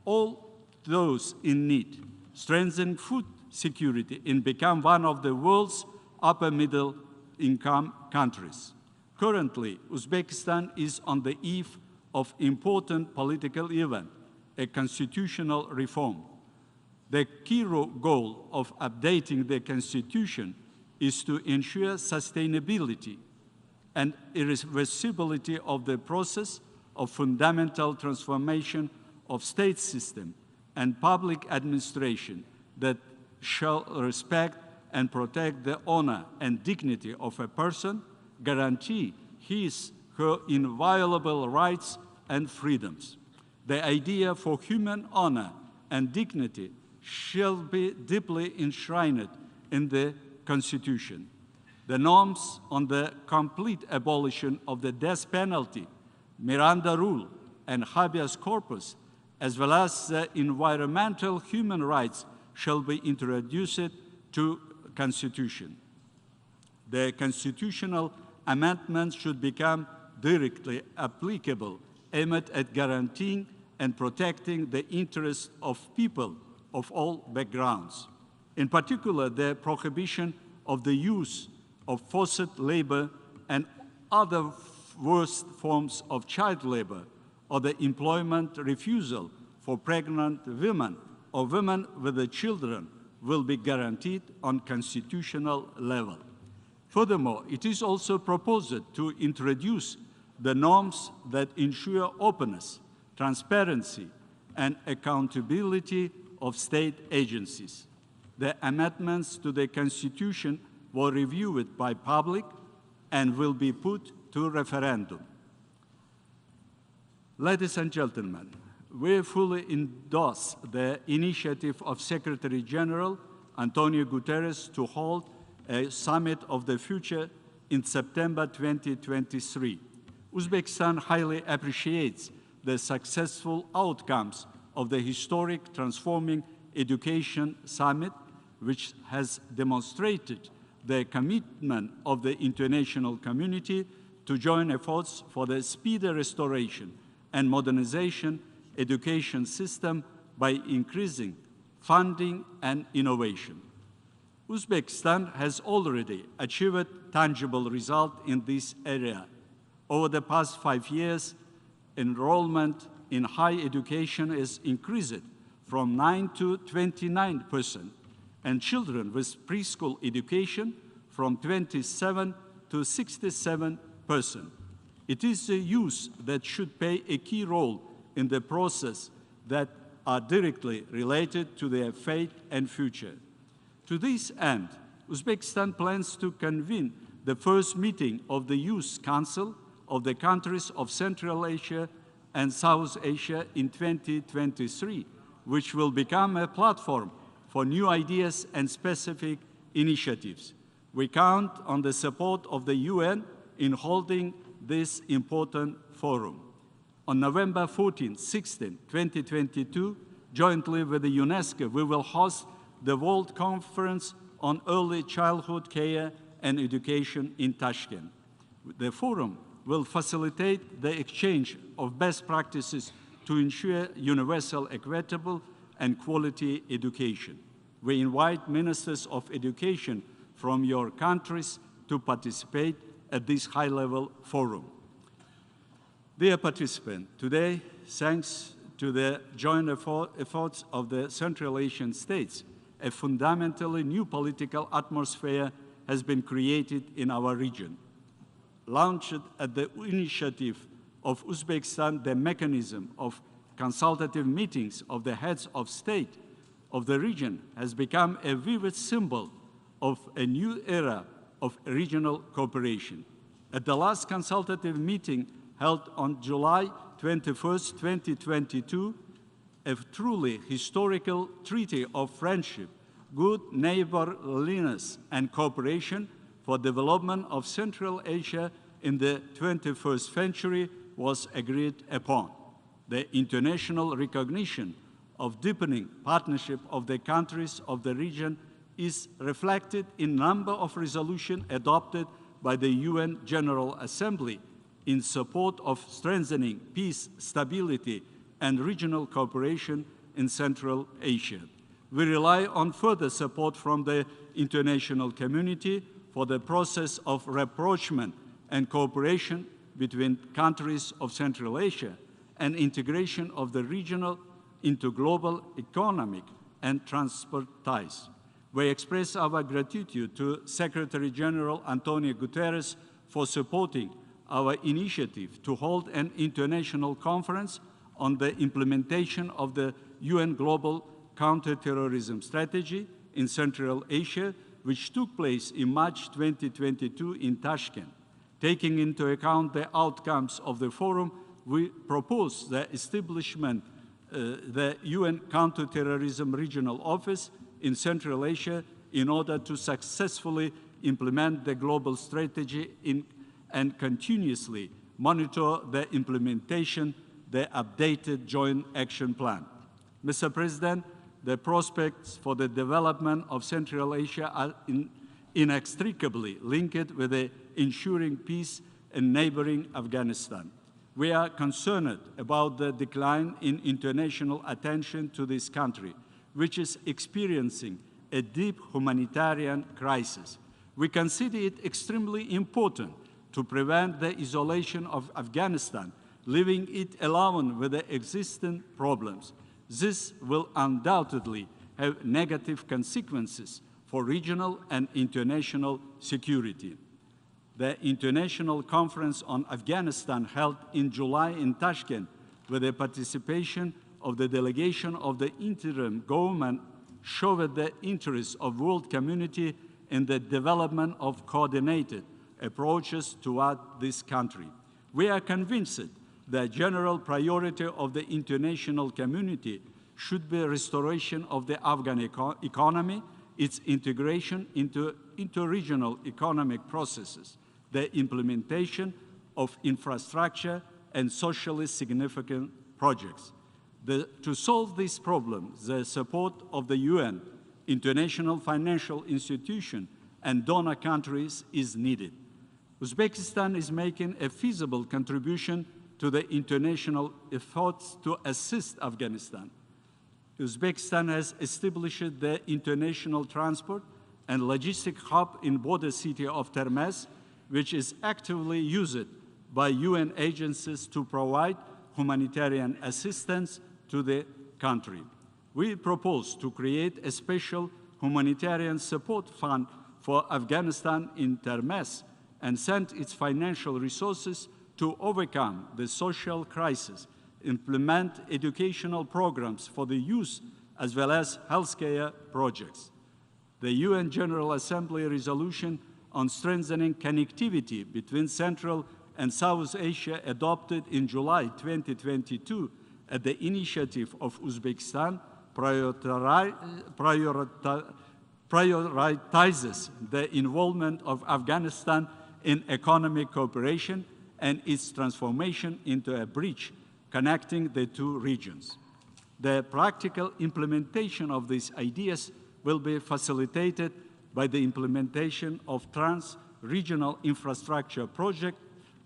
all those in need, strengthen food security, and become one of the world's upper middle income countries. Currently, Uzbekistan is on the eve of important political event, a constitutional reform. The key goal of updating the constitution is to ensure sustainability and irreversibility of the process of fundamental transformation of state system and public administration that shall respect and protect the honor and dignity of a person, guarantee her inviolable rights and freedoms. The idea for human honor and dignity shall be deeply enshrined in the Constitution. The norms on the complete abolition of the death penalty, Miranda rule, and habeas corpus, as well as the environmental human rights, shall be introduced to Constitution. The constitutional amendments should become directly applicable, aimed at guaranteeing and protecting the interests of people of all backgrounds. In particular, the prohibition of the use of forced labor and other worst forms of child labor, or the employment refusal for pregnant women or women with the children will be guaranteed on constitutional level. Furthermore, it is also proposed to introduce the norms that ensure openness, transparency, and accountability of state agencies. The amendments to the Constitution were reviewed by public and will be put to referendum. Ladies and gentlemen, we fully endorse the initiative of Secretary General Antonio Guterres to hold a summit of the future in September 2023. Uzbekistan highly appreciates the successful outcomes of the historic Transforming Education Summit, which has demonstrated the commitment of the international community to join efforts for the speedy restoration and modernization education system by increasing funding and innovation. Uzbekistan has already achieved tangible results in this area. Over the past 5 years, enrollment in higher education has increased from 9% to 29%, and children with preschool education from 27 to 67%. It is the youth that should play a key role in the process that are directly related to their fate and future. To this end, Uzbekistan plans to convene the first meeting of the Youth Council of the countries of Central Asia and South Asia in 2023, which will become a platform for new ideas and specific initiatives. We count on the support of the UN in holding this important forum. On November 14, 16, 2022, jointly with the UNESCO, we will host the World Conference on Early Childhood Care and Education in Tashkent. The forum will facilitate the exchange of best practices to ensure universal, equitable, and quality education. We invite ministers of education from your countries to participate at this high-level forum. Dear participants, today, thanks to the joint efforts of the Central Asian states, a fundamentally new political atmosphere has been created in our region. Launched at the initiative of Uzbekistan, the mechanism of consultative meetings of the heads of state of the region has become a vivid symbol of a new era of regional cooperation. At the last consultative meeting held on July 21, 2022, a truly historical treaty of friendship, good neighborliness, and cooperation for development of Central Asia in the 21st century was agreed upon. The international recognition of deepening partnership of the countries of the region is reflected in a number of resolutions adopted by the UN General Assembly in support of strengthening peace, stability, and regional cooperation in Central Asia. We rely on further support from the international community for the process of rapprochement and cooperation between countries of Central Asia and integration of the regional into global economic and transport ties. We express our gratitude to Secretary General Antonio Guterres for supporting our initiative to hold an international conference on the implementation of the UN Global Counterterrorism Strategy in Central Asia, which took place in March 2022 in Tashkent. Taking into account the outcomes of the forum, we propose the establishment the UN Counterterrorism Regional Office in Central Asia in order to successfully implement the global strategy and continuously monitor the implementation of the updated Joint Action Plan. Mr. President, the prospects for the development of Central Asia are inextricably linked with the ensuring peace in neighboring Afghanistan. We are concerned about the decline in international attention to this country, which is experiencing a deep humanitarian crisis. We consider it extremely important to prevent the isolation of Afghanistan, leaving it alone with the existing problems. This will undoubtedly have negative consequences for regional and international security. The International Conference on Afghanistan held in July in Tashkent with the participation of the delegation of the interim government showed the interest of the world community in the development of coordinated approaches toward this country. We are convinced the general priority of the international community should be restoration of the Afghan economy, its integration into regional economic processes, the implementation of infrastructure and socially significant projects. To solve this problem, the support of the UN, international financial institutions, and donor countries is needed. Uzbekistan is making a feasible contribution to the international efforts to assist Afghanistan. Uzbekistan has established the international transport and logistic hub in border city of Termez, which is actively used by UN agencies to provide humanitarian assistance to the country. We propose to create a special Humanitarian Support Fund for Afghanistan in Termez and sent its financial resources to overcome the social crisis, implement educational programs for the youth, as well as healthcare projects. The UN General Assembly resolution on strengthening connectivity between Central and South Asia, adopted in July 2022 at the initiative of Uzbekistan, prioritizes the involvement of Afghanistan in economic cooperation and its transformation into a bridge connecting the two regions. The practical implementation of these ideas will be facilitated by the implementation of trans-regional infrastructure projects,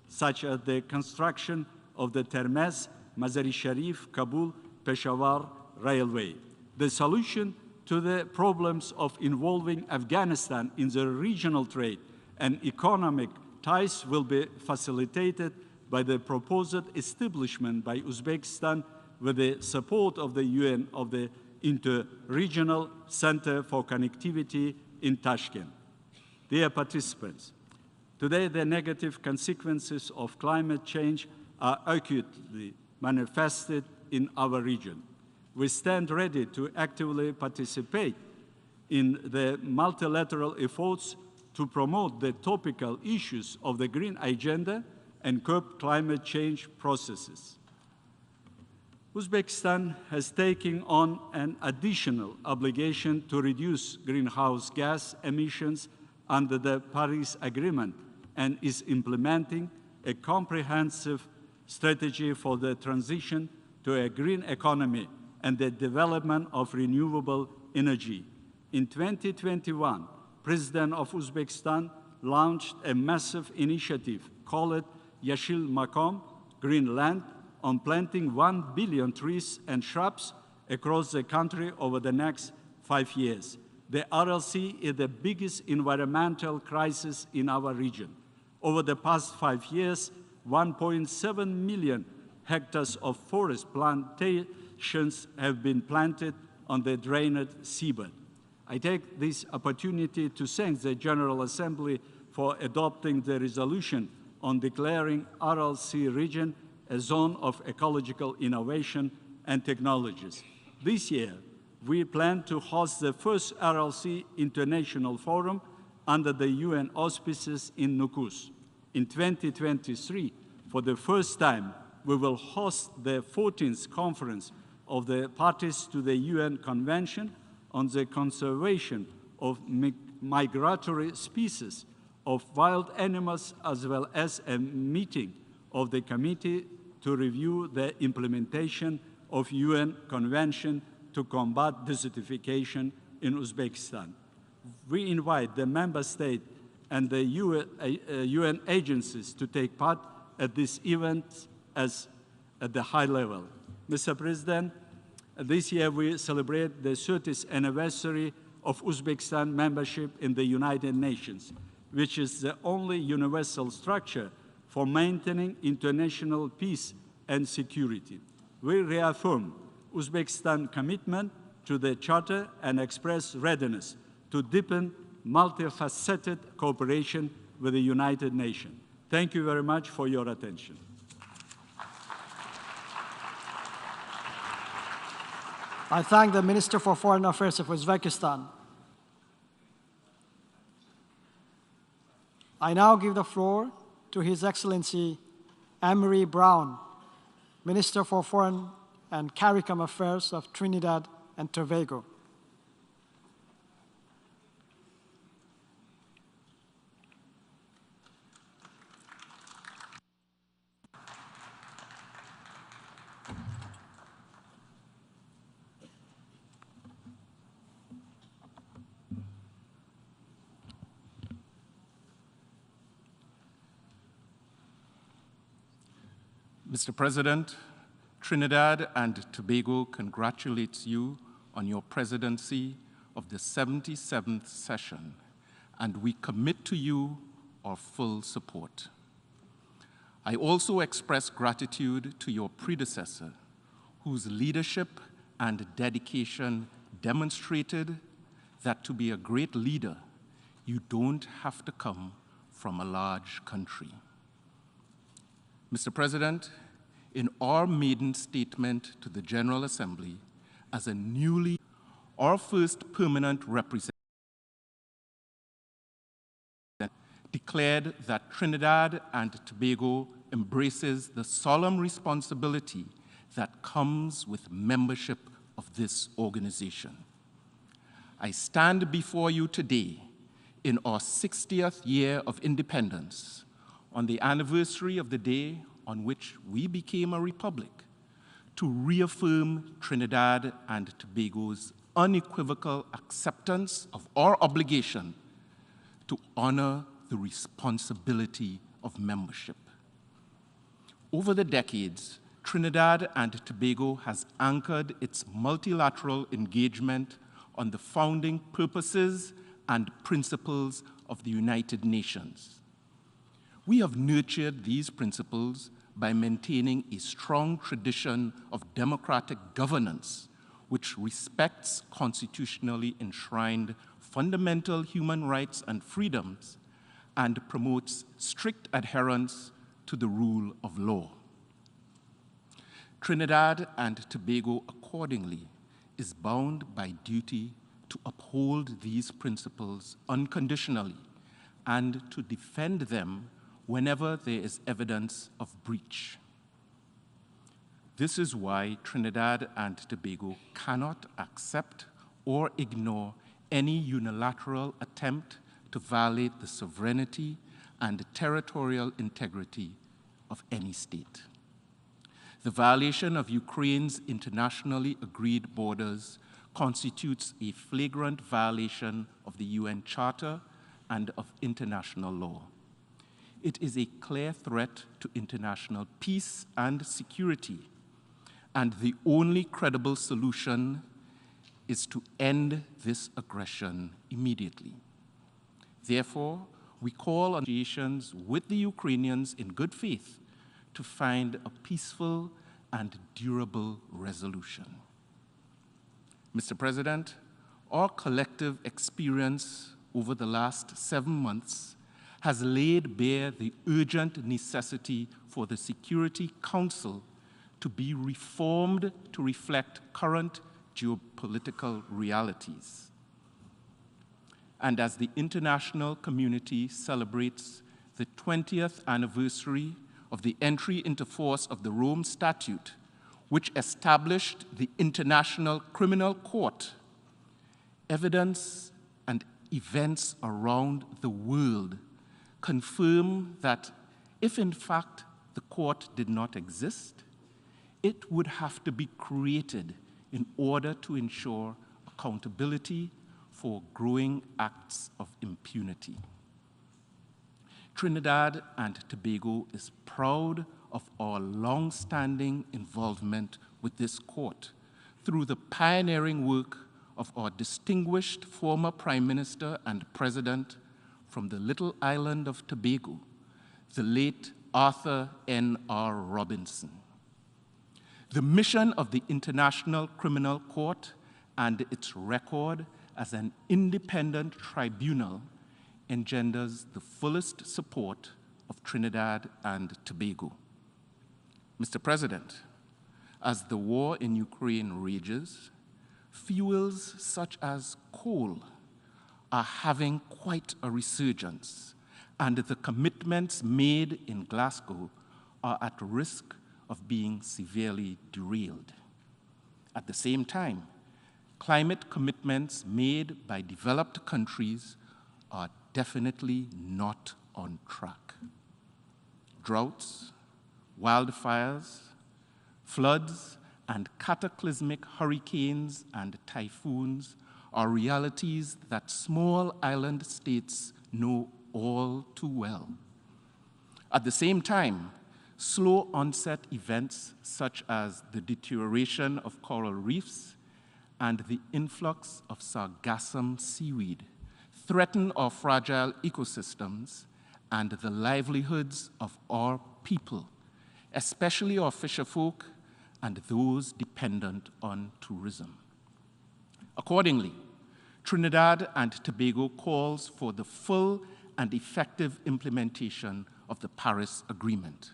such as the construction of the Termez, Mazar-e-Sharif, Kabul, Peshawar Railway. The solution to the problems of involving Afghanistan in the regional trade and economic ties will be facilitated by the proposed establishment by Uzbekistan, with the support of the UN, of the Inter-Regional Center for Connectivity in Tashkent. Dear participants, today the negative consequences of climate change are acutely manifested in our region. We stand ready to actively participate in the multilateral efforts to promote the topical issues of the Green Agenda and curb climate change processes. Uzbekistan has taken on an additional obligation to reduce greenhouse gas emissions under the Paris Agreement and is implementing a comprehensive strategy for the transition to a green economy and the development of renewable energy. In 2021, President of Uzbekistan launched a massive initiative called Yashil Makam, Green Land, on planting 1 billion trees and shrubs across the country over the next 5 years. The RLC is the biggest environmental crisis in our region. Over the past 5 years, 1.7 million hectares of forest plantations have been planted on the drained seabed. I take this opportunity to thank the General Assembly for adopting the resolution on declaring RLC region a zone of ecological innovation and technologies. This year, we plan to host the first RLC International Forum under the UN auspices in Nukus. In 2023, for the first time, we will host the 14th conference of the parties to the UN Convention on the Conservation of Migratory Species of Wild Animals, as well as a meeting of the Committee to review the implementation of UN Convention to combat desertification in Uzbekistan. We invite the member state and the UN agencies to take part at this event at the high level. Mr. President, this year we celebrate the 30th anniversary of Uzbekistan membership in the United Nations, which is the only universal structure for maintaining international peace and security. We reaffirm Uzbekistan's commitment to the Charter and express readiness to deepen multifaceted cooperation with the United Nations. Thank you very much for your attention. I thank the Minister for Foreign Affairs of Uzbekistan. I now give the floor to His Excellency Emery Brown, Minister for Foreign and CARICOM Affairs of Trinidad and Tobago. Mr. President, Trinidad and Tobago congratulates you on your presidency of the 77th session, and we commit to you our full support. I also express gratitude to your predecessor, whose leadership and dedication demonstrated that to be a great leader, you don't have to come from a large country. Mr. President, in our maiden statement to the General Assembly, as our first permanent representative declared that Trinidad and Tobago embraces the solemn responsibility that comes with membership of this organization. I stand before you today in our 60th year of independence, on the anniversary of the day on which we became a republic, to reaffirm Trinidad and Tobago's unequivocal acceptance of our obligation to honor the responsibility of membership. Over the decades, Trinidad and Tobago has anchored its multilateral engagement on the founding purposes and principles of the United Nations. We have nurtured these principles by maintaining a strong tradition of democratic governance, which respects constitutionally enshrined fundamental human rights and freedoms and promotes strict adherence to the rule of law. Trinidad and Tobago, accordingly, is bound by duty to uphold these principles unconditionally and to defend them whenever there is evidence of breach. This is why Trinidad and Tobago cannot accept or ignore any unilateral attempt to violate the sovereignty and territorial integrity of any state. The violation of Ukraine's internationally agreed borders constitutes a flagrant violation of the UN Charter and of international law. It is a clear threat to international peace and security, and the only credible solution is to end this aggression immediately. Therefore, we call on negotiations with the Ukrainians in good faith to find a peaceful and durable resolution. Mr. President, our collective experience over the last 7 months has laid bare the urgent necessity for the Security Council to be reformed to reflect current geopolitical realities. And as the international community celebrates the 20th anniversary of the entry into force of the Rome Statute, which established the International Criminal Court, evidence and events around the world confirm that if in fact the court did not exist, it would have to be created in order to ensure accountability for growing acts of impunity. Trinidad and Tobago is proud of our long-standing involvement with this court through the pioneering work of our distinguished former Prime Minister and President from the little island of Tobago, the late Arthur N.R. Robinson. The mission of the International Criminal Court and its record as an independent tribunal engenders the fullest support of Trinidad and Tobago. Mr. President, as the war in Ukraine rages, fuels such as coal are having quite a resurgence, and the commitments made in Glasgow are at risk of being severely derailed. At the same time, climate commitments made by developed countries are definitely not on track. Droughts, wildfires, floods, and cataclysmic hurricanes and typhoons are realities that small island states know all too well. At the same time, slow onset events such as the deterioration of coral reefs and the influx of sargassum seaweed threaten our fragile ecosystems and the livelihoods of our people, especially our fisherfolk and those dependent on tourism. Accordingly, Trinidad and Tobago calls for the full and effective implementation of the Paris Agreement.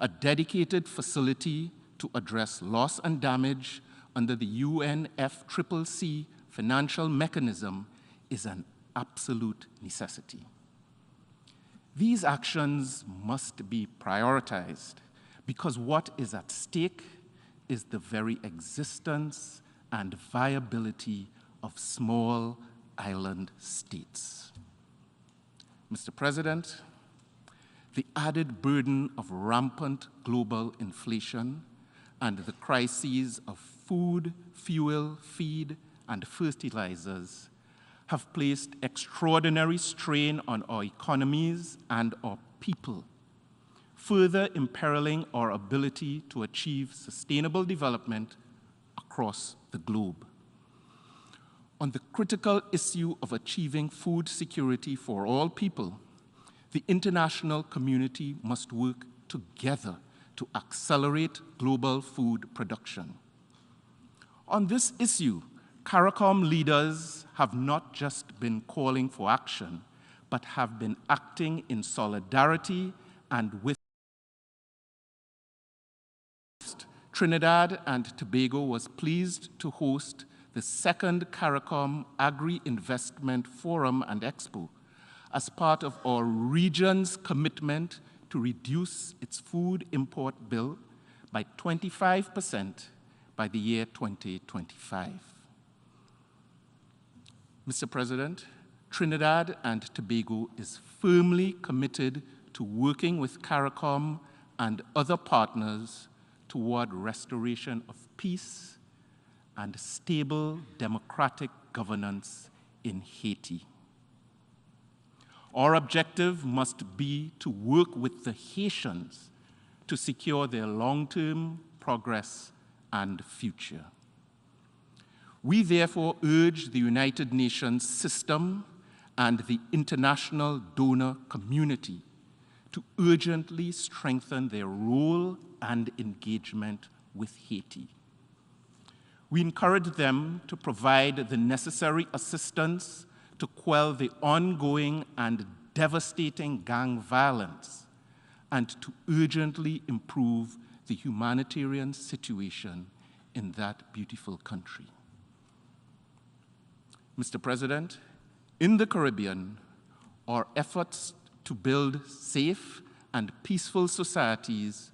A dedicated facility to address loss and damage under the UNFCCC financial mechanism is an absolute necessity. These actions must be prioritized because what is at stake is the very existence and viability of small island states. Mr. President, the added burden of rampant global inflation and the crises of food, fuel, feed, and fertilizers have placed extraordinary strain on our economies and our people, further imperiling our ability to achieve sustainable development across the globe. On the critical issue of achieving food security for all people, the international community must work together to accelerate global food production. On this issue, CARICOM leaders have not just been calling for action, but have been acting in solidarity and with Trinidad and Tobago was pleased to host the second CARICOM Agri-Investment Forum and Expo as part of our region's commitment to reduce its food import bill by 25% by the year 2025. Mr. President, Trinidad and Tobago is firmly committed to working with CARICOM and other partners toward restoration of peace and stable democratic governance in Haiti. Our objective must be to work with the Haitians to secure their long-term progress and future. We therefore urge the United Nations system and the international donor community to urgently strengthen their role and engagement with Haiti. We encourage them to provide the necessary assistance to quell the ongoing and devastating gang violence and to urgently improve the humanitarian situation in that beautiful country. Mr. President, in the Caribbean, our efforts to build safe and peaceful societies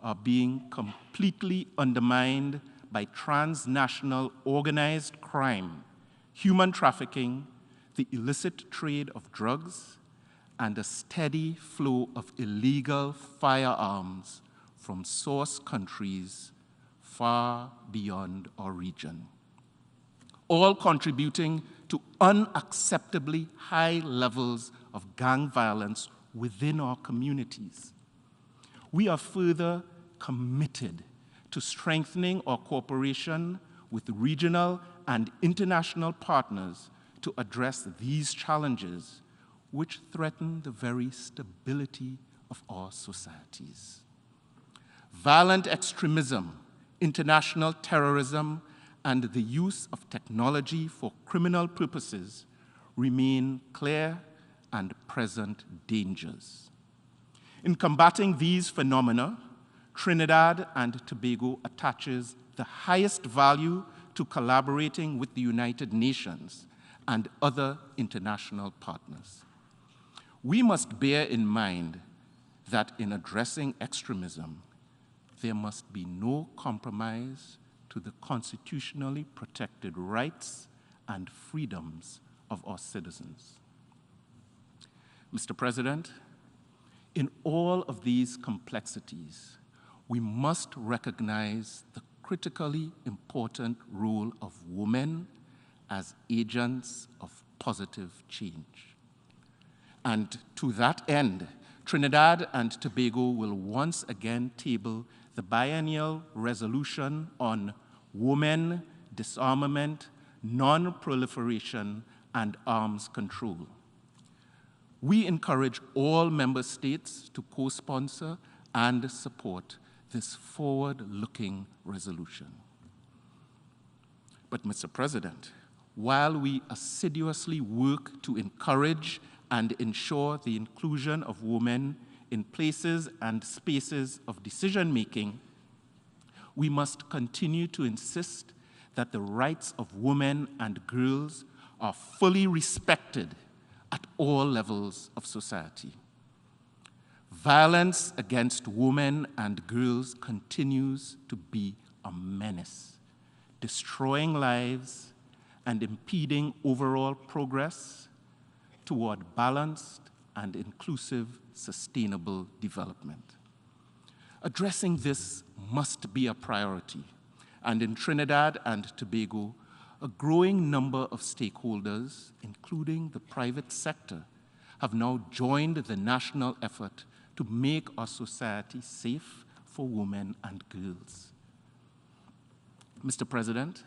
are being completely undermined by transnational organized crime, human trafficking, the illicit trade of drugs, and a steady flow of illegal firearms from source countries far beyond our region, all contributing to unacceptably high levels of gang violence within our communities. We are further committed to strengthening our cooperation with regional and international partners to address these challenges, which threaten the very stability of our societies. Violent extremism, international terrorism, and the use of technology for criminal purposes remain clear and present dangers. In combating these phenomena, Trinidad and Tobago attaches the highest value to collaborating with the United Nations and other international partners. We must bear in mind that in addressing extremism, there must be no compromise to the constitutionally protected rights and freedoms of our citizens. Mr. President, in all of these complexities, we must recognize the critically important role of women as agents of positive change. And to that end, Trinidad and Tobago will once again table the biennial resolution on women, disarmament, non-proliferation, and arms control. We encourage all member states to co-sponsor and support this forward-looking resolution. But, Mr. President, while we assiduously work to encourage and ensure the inclusion of women in places and spaces of decision-making, we must continue to insist that the rights of women and girls are fully respected at all levels of society. Violence against women and girls continues to be a menace, destroying lives and impeding overall progress toward balanced and inclusive sustainable development. Addressing this must be a priority, and in Trinidad and Tobago, a growing number of stakeholders, including the private sector, have now joined the national effort to make our society safe for women and girls. Mr. President,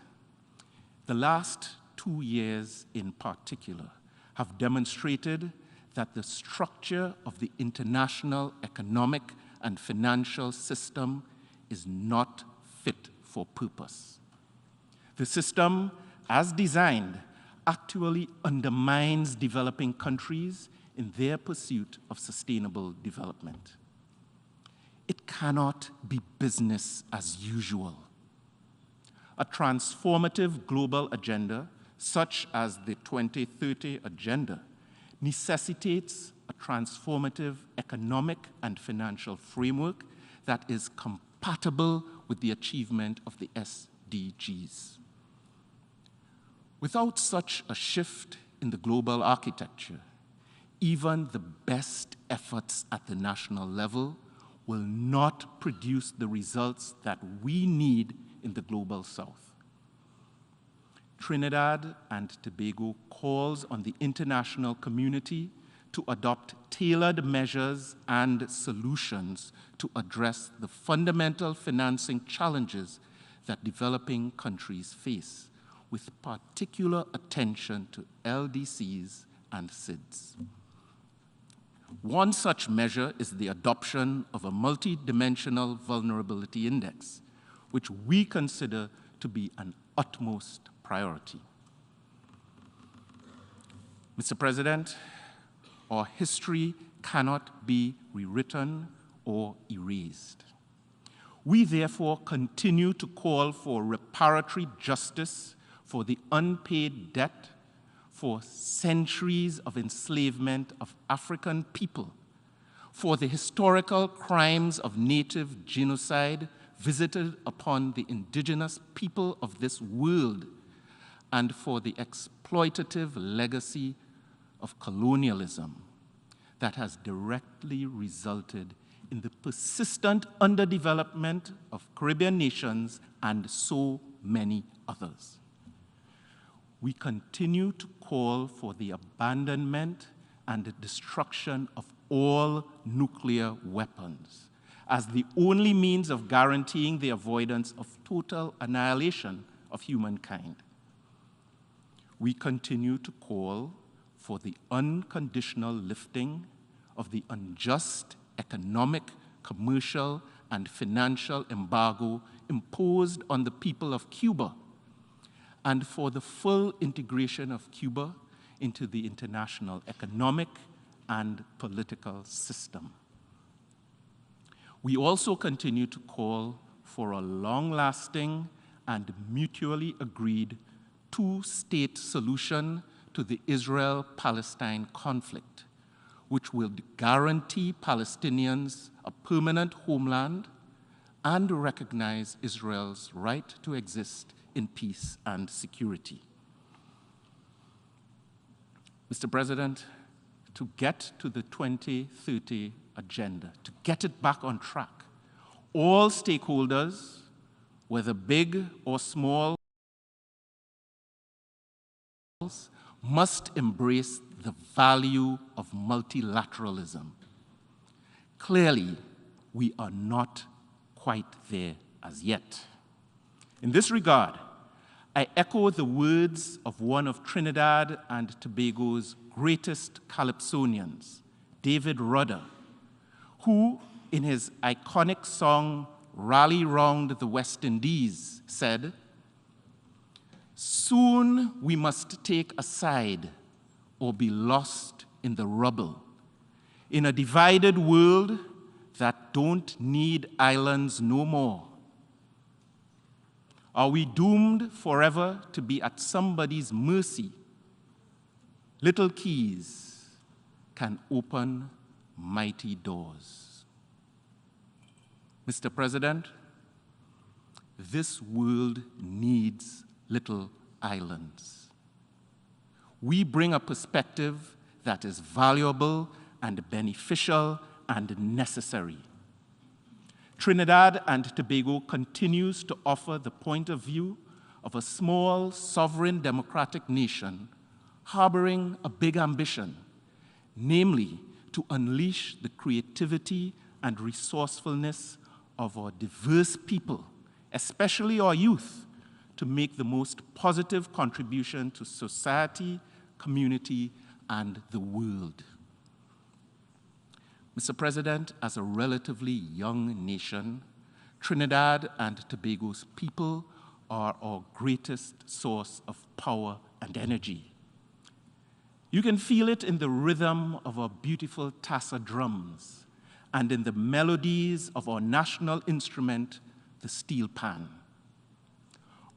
the last 2 years in particular have demonstrated that the structure of the international economic and financial system is not fit for purpose. The system, as designed, actually undermines developing countries in their pursuit of sustainable development. It cannot be business as usual. A transformative global agenda, such as the 2030 Agenda, necessitates a transformative economic and financial framework that is compatible with the achievement of the SDGs. Without such a shift in the global architecture, even the best efforts at the national level will not produce the results that we need in the global south. Trinidad and Tobago calls on the international community to adopt tailored measures and solutions to address the fundamental financing challenges that developing countries face, with particular attention to LDCs and SIDS. One such measure is the adoption of a multidimensional vulnerability index, which we consider to be an utmost priority. Mr. President, our history cannot be rewritten or erased. We therefore continue to call for reparatory justice for the unpaid debt for centuries of enslavement of African people, for the historical crimes of native genocide visited upon the indigenous people of this world, and for the exploitative legacy of colonialism that has directly resulted in the persistent underdevelopment of Caribbean nations and so many others. We continue to call for the abandonment and the destruction of all nuclear weapons as the only means of guaranteeing the avoidance of total annihilation of humankind. We continue to call for the unconditional lifting of the unjust economic, commercial, and financial embargo imposed on the people of Cuba, and for the full integration of Cuba into the international economic and political system. We also continue to call for a long-lasting and mutually agreed two-state solution to the Israel-Palestine conflict, which will guarantee Palestinians a permanent homeland and recognize Israel's right to exist in peace and security. Mr. President, to get to the 2030 Agenda, to get it back on track, all stakeholders, whether big or small, must embrace the value of multilateralism. Clearly, we are not quite there as yet. In this regard, I echo the words of one of Trinidad and Tobago's greatest calypsonians, David Rudder, who, in his iconic song, Rally Round the West Indies, said, Soon we must take a side or be lost in the rubble. In a divided world that don't need islands no more. Are we doomed forever to be at somebody's mercy? Little keys can open mighty doors. Mr. President, this world needs little islands. We bring a perspective that is valuable and beneficial and necessary. Trinidad and Tobago continues to offer the point of view of a small, sovereign, democratic nation harboring a big ambition, namely to unleash the creativity and resourcefulness of our diverse people, especially our youth, to make the most positive contribution to society, community, and the world. Mr. President, as a relatively young nation, Trinidad and Tobago's people are our greatest source of power and energy. You can feel it in the rhythm of our beautiful tassa drums and in the melodies of our national instrument, the steel pan.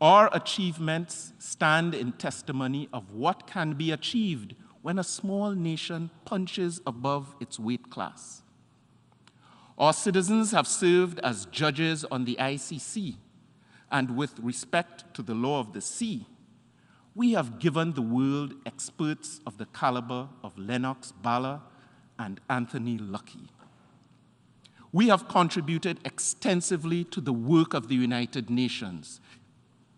Our achievements stand in testimony of what can be achieved when a small nation punches above its weight class. Our citizens have served as judges on the ICC, and with respect to the law of the sea, we have given the world experts of the caliber of Lennox Bala and Anthony Luckey. We have contributed extensively to the work of the United Nations,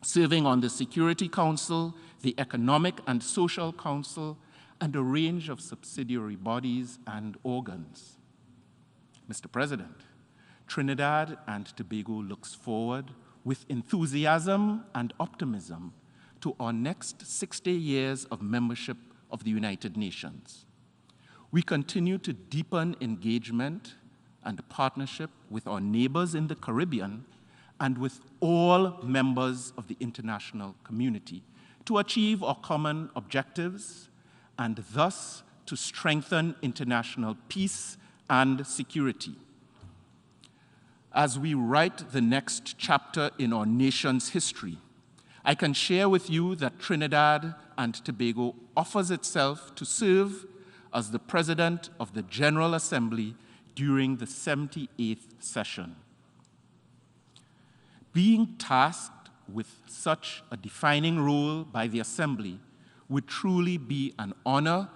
serving on the Security Council, the Economic and Social Council, and a range of subsidiary bodies and organs. Mr. President, Trinidad and Tobago looks forward with enthusiasm and optimism to our next 60 years of membership of the United Nations. We continue to deepen engagement and partnership with our neighbors in the Caribbean and with all members of the international community to achieve our common objectives and thus to strengthen international peace and security. As we write the next chapter in our nation's history, I can share with you that Trinidad and Tobago offers itself to serve as the President of the General Assembly during the 78th session. Being tasked with such a defining role by the Assembly would truly be an honor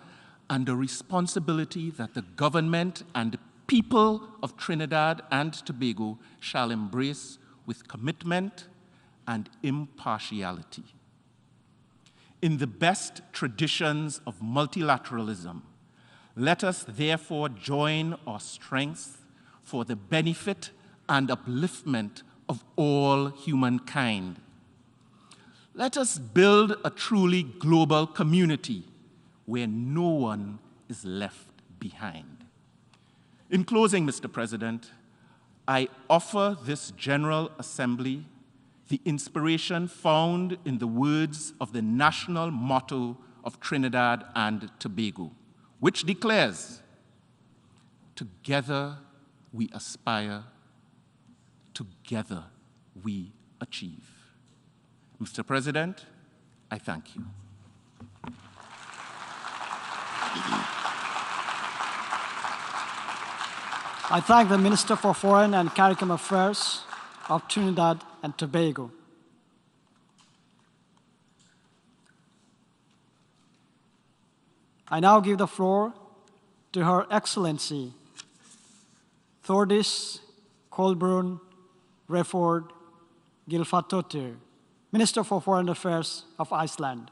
and a responsibility that the government and people of Trinidad and Tobago shall embrace with commitment and impartiality. In the best traditions of multilateralism, let us therefore join our strength for the benefit and upliftment of all humankind. Let us build a truly global community where no one is left behind. In closing, Mr. President, I offer this General Assembly the inspiration found in the words of the national motto of Trinidad and Tobago, which declares, "Together we aspire, together we achieve." Mr. President, I thank you. I thank the Minister for Foreign and CARICOM Affairs of Trinidad and Tobago. I now give the floor to Her Excellency Thordis Kolbrun Reford Gylfadóttir, Minister for Foreign Affairs of Iceland.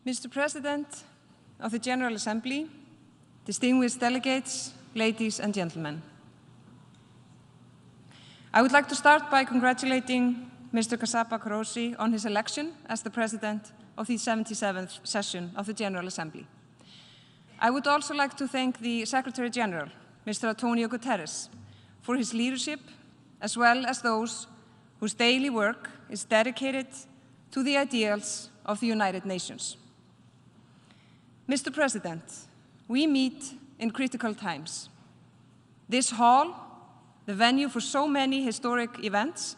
Mr. President of the General Assembly, distinguished delegates, ladies and gentlemen. I would like to start by congratulating Mr. Kasapa Koroshi on his election as the President of the 77th session of the General Assembly. I would also like to thank the Secretary General, Mr. Antonio Guterres, for his leadership, as well as those whose daily work is dedicated to the ideals of the United Nations. Mr. President, we meet in critical times. This hall, the venue for so many historic events,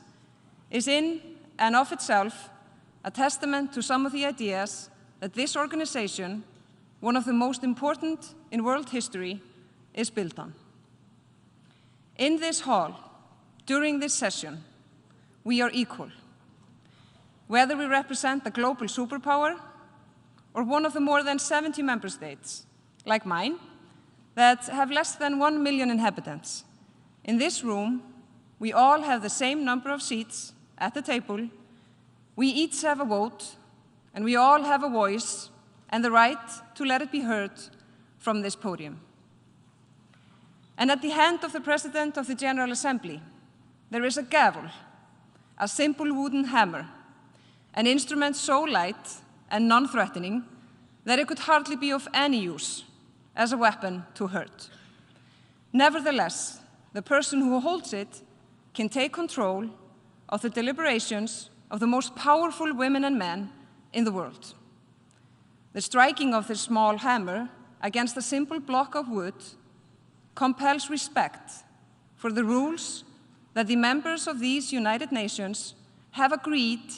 is in and of itself a testament to some of the ideas that this organization, one of the most important in world history, is built on. In this hall, during this session, we are equal. Whether we represent a global superpower or one of the more than 70 member states, like mine, that have less than 1 million inhabitants, in this room, we all have the same number of seats at the table, we each have a vote, and we all have a voice and the right to let it be heard from this podium. And at the hand of the President of the General Assembly, there is a gavel, a simple wooden hammer, an instrument so light and non-threatening that it could hardly be of any use as a weapon to hurt. Nevertheless, the person who holds it can take control of the deliberations of the most powerful women and men in the world. The striking of this small hammer against a simple block of wood compels respect for the rules that the members of these United Nations have agreed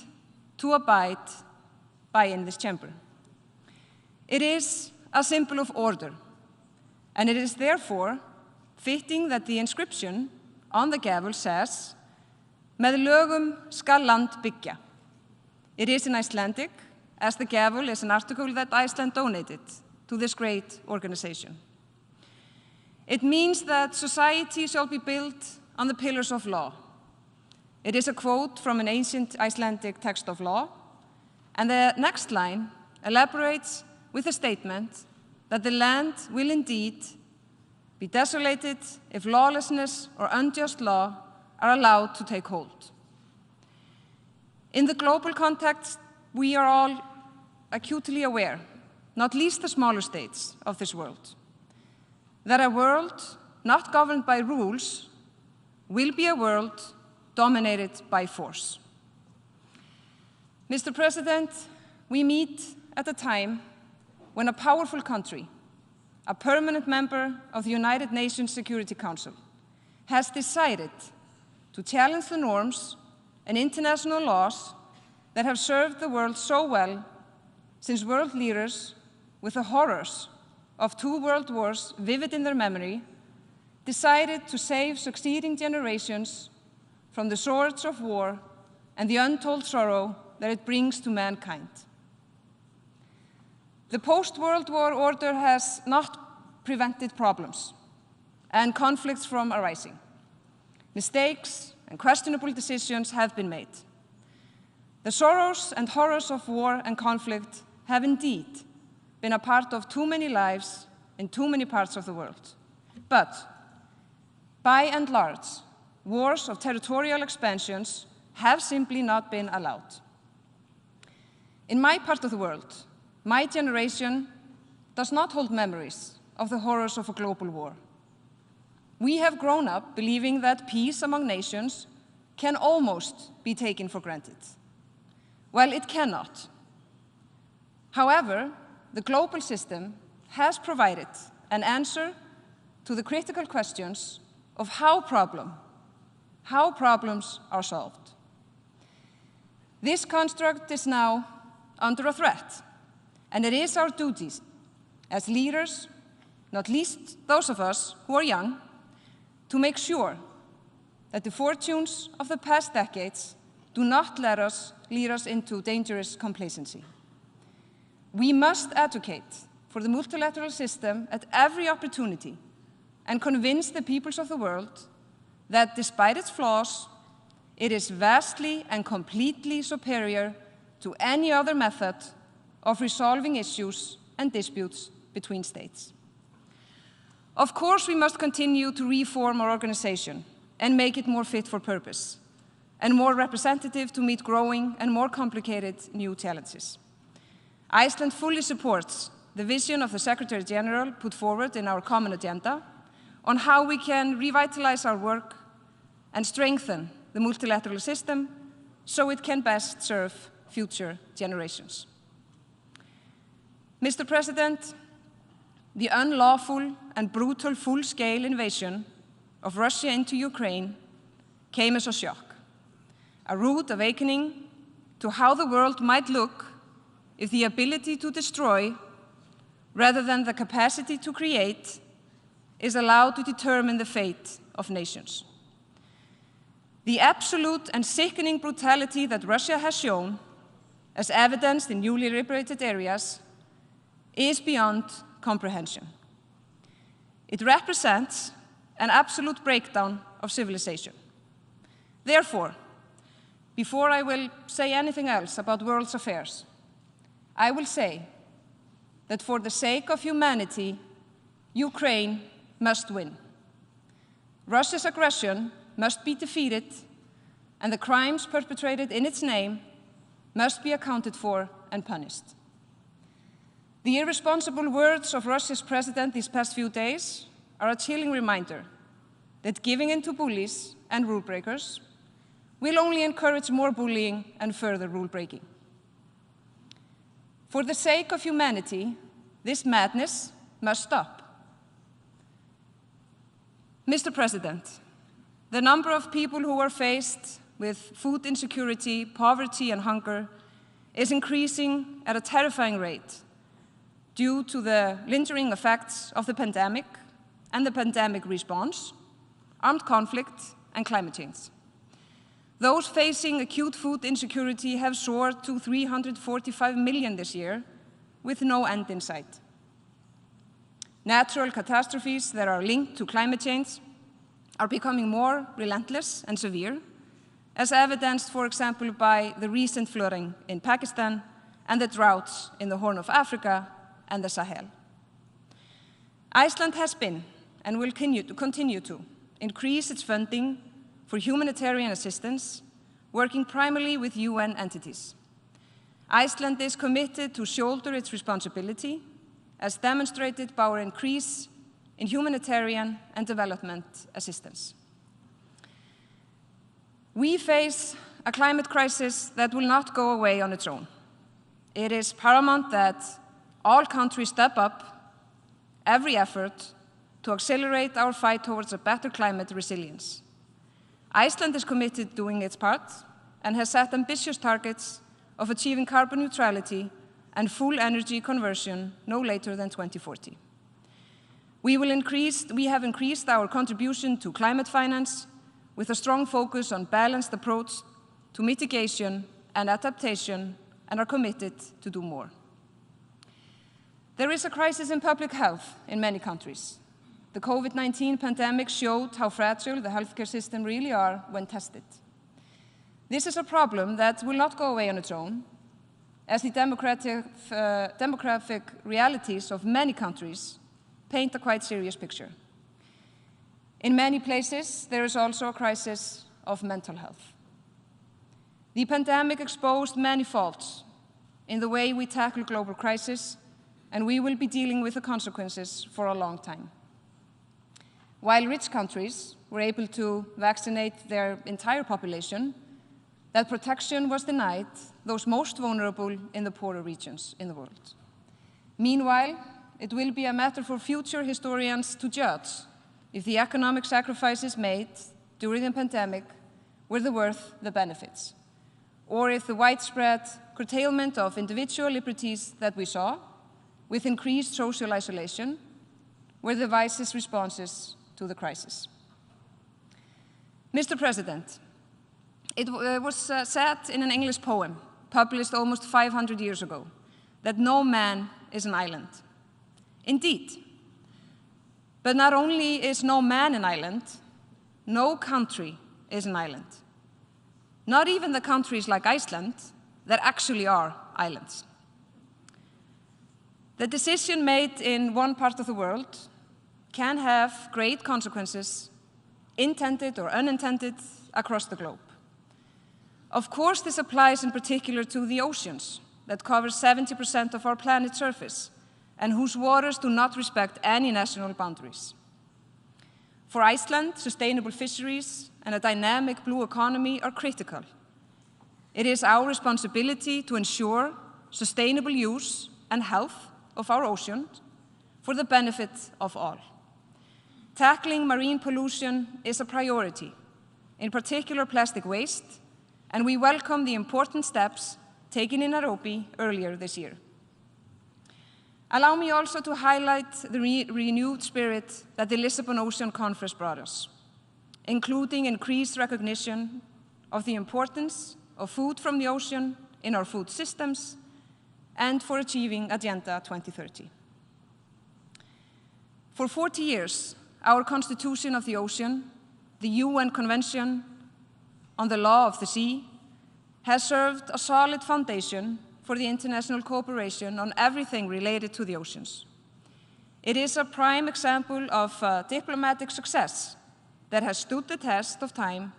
to abide by in this chamber. It is a symbol of order, and it is therefore fitting that the inscription on the gavel says, "Með lögum skal land byggja." It is in Icelandic, as the gavel is an article that Iceland donated to this great organization. It means that society shall be built on the pillars of law. It is a quote from an ancient Icelandic text of law, and the next line elaborates with a statement that the land will indeed be desolated if lawlessness or unjust law are allowed to take hold. In the global context, we are all acutely aware, not least the smaller states of this world, that a world not governed by rules will be a world dominated by force. Mr. President, we meet at a time when a powerful country, a permanent member of the United Nations Security Council, has decided to challenge the norms and international laws that have served the world so well since world leaders, with the horrors of 2 world wars vivid in their memory, decided to save succeeding generations from the swords of war and the untold sorrow that it brings to mankind. The post-World War order has not prevented problems and conflicts from arising. Mistakes and questionable decisions have been made. The sorrows and horrors of war and conflict have indeed been a part of too many lives in too many parts of the world. But, by and large, wars of territorial expansions have simply not been allowed. In my part of the world, my generation does not hold memories of the horrors of a global war. We have grown up believing that peace among nations can almost be taken for granted. Well, it cannot. However, the global system has provided an answer to the critical questions of how problems are solved. This construct is now under a threat, and it is our duties as leaders, not least those of us who are young, to make sure that the fortunes of the past decades do not lead us into dangerous complacency. We must advocate for the multilateral system at every opportunity and convince the peoples of the world that despite its flaws, it is vastly and completely superior to any other method of resolving issues and disputes between states. Of course, we must continue to reform our organization and make it more fit for purpose. and more representative to meet growing and more complicated new challenges. Iceland fully supports the vision of the Secretary General put forward in our common agenda on how we can revitalize our work and strengthen the multilateral system so it can best serve future generations. Mr. President, the unlawful and brutal full-scale invasion of Russia into Ukraine came as a shock, a rude awakening to how the world might look if the ability to destroy, rather than the capacity to create, is allowed to determine the fate of nations. The absolute and sickening brutality that Russia has shown, as evidenced in newly liberated areas, is beyond comprehension. It represents an absolute breakdown of civilization. Therefore, before I will say anything else about world affairs, I will say that for the sake of humanity, Ukraine must win. Russia's aggression must be defeated, and the crimes perpetrated in its name must be accounted for and punished. The irresponsible words of Russia's president these past few days are a chilling reminder that giving in to bullies and rule breakers will only encourage more bullying and further rule breaking. For the sake of humanity, this madness must stop. Mr. President, the number of people who are faced with food insecurity, poverty, and hunger is increasing at a terrifying rate due to the lingering effects of the pandemic and the pandemic response, armed conflict, and climate change. Those facing acute food insecurity have soared to 345 million this year, with no end in sight. Natural catastrophes that are linked to climate change are becoming more relentless and severe, as evidenced, for example, by the recent flooding in Pakistan and the droughts in the Horn of Africa and the Sahel. Iceland has been and will continue to increase its funding for humanitarian assistance, working primarily with UN entities. Iceland is committed to shoulder its responsibility, as demonstrated by our increase in humanitarian and development assistance. We face a climate crisis that will not go away on its own. It is paramount that all countries step up every effort to accelerate our fight towards a better climate resilience. Iceland is committed to doing its part and has set ambitious targets of achieving carbon neutrality and full energy conversion no later than 2040. We have increased our contribution to climate finance with a strong focus on balanced approach to mitigation and adaptation, and are committed to do more. There is a crisis in public health in many countries. The COVID-19 pandemic showed how fragile the healthcare system really are when tested. This is a problem that will not go away on its own, as the demographic realities of many countries paint a quite serious picture. In many places, there is also a crisis of mental health. The pandemic exposed many faults in the way we tackle global crisis, and we will be dealing with the consequences for a long time. While rich countries were able to vaccinate their entire population, that protection was denied those most vulnerable in the poorer regions in the world. Meanwhile, it will be a matter for future historians to judge if the economic sacrifices made during the pandemic were worth the benefits, or if the widespread curtailment of individual liberties that we saw, with increased social isolation, were the wisest responses to the crisis. Mr. President, it was said in an English poem published almost 500 years ago that no man is an island. Indeed. But not only is no man an island, no country is an island. Not even the countries like Iceland that actually are islands. The decision made in one part of the world can have great consequences, intended or unintended, across the globe. Of course, this applies in particular to the oceans that cover 70% of our planet's surface and whose waters do not respect any national boundaries. For Iceland, sustainable fisheries and a dynamic blue economy are critical. It is our responsibility to ensure sustainable use and health of our oceans for the benefit of all. Tackling marine pollution is a priority, in particular plastic waste, and we welcome the important steps taken in Nairobi earlier this year. Allow me also to highlight the renewed spirit that the Lisbon Ocean Conference brought us, including increased recognition of the importance of food from the ocean in our food systems and for achieving Agenda 2030. For 40 years, our Constitution of the Ocean, the UN Convention on the Law of the Sea, has served a solid foundation for the international cooperation on everything related to the oceans. It is a prime example of diplomatic success that has stood the test of time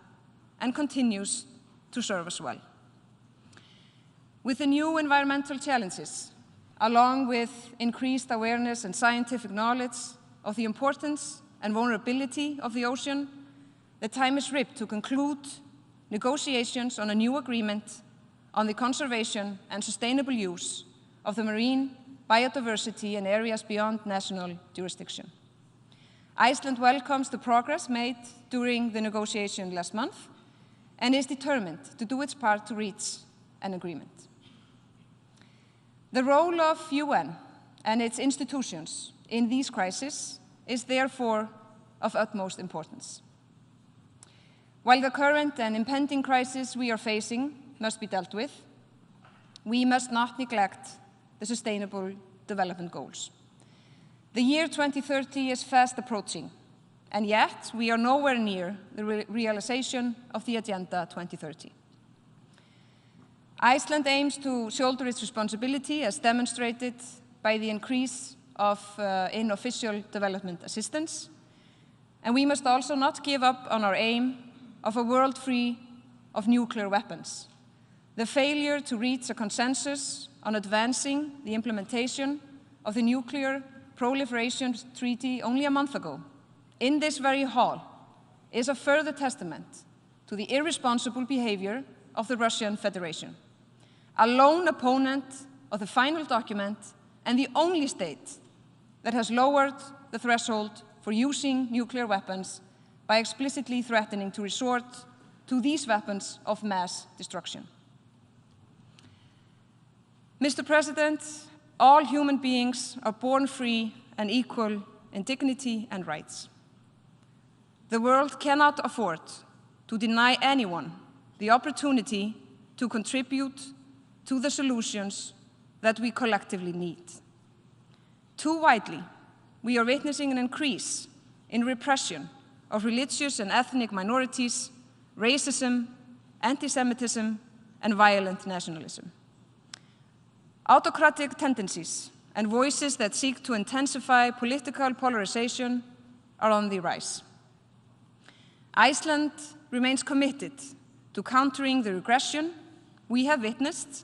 and continues to serve us well. With the new environmental challenges, along with increased awareness and scientific knowledge of the importance and vulnerability of the ocean, the time is ripe to conclude negotiations on a new agreement on the conservation and sustainable use of the marine biodiversity in areas beyond national jurisdiction. Iceland welcomes the progress made during the negotiation last month and is determined to do its part to reach an agreement. The role of UN and its institutions in these crises is therefore of utmost importance. While the current and impending crisis we are facing must be dealt with, we must not neglect the Sustainable Development Goals. The year 2030 is fast approaching, and yet we are nowhere near the realization of the Agenda 2030. Iceland aims to shoulder its responsibility as demonstrated by the increase in official development assistance, and we must also not give up on our aim of a world free of nuclear weapons. The failure to reach a consensus on advancing the implementation of the Nuclear Proliferation Treaty only a month ago in this very hall is a further testament to the irresponsible behavior of the Russian Federation, a lone opponent of the final document and the only state that has lowered the threshold for using nuclear weapons by explicitly threatening to resort to these weapons of mass destruction. Mr. President, all human beings are born free and equal in dignity and rights. The world cannot afford to deny anyone the opportunity to contribute to the solutions that we collectively need. Too widely, we are witnessing an increase in repression of religious and ethnic minorities, racism, anti-Semitism, and violent nationalism. Autocratic tendencies and voices that seek to intensify political polarization are on the rise. Iceland remains committed to countering the regression we have witnessed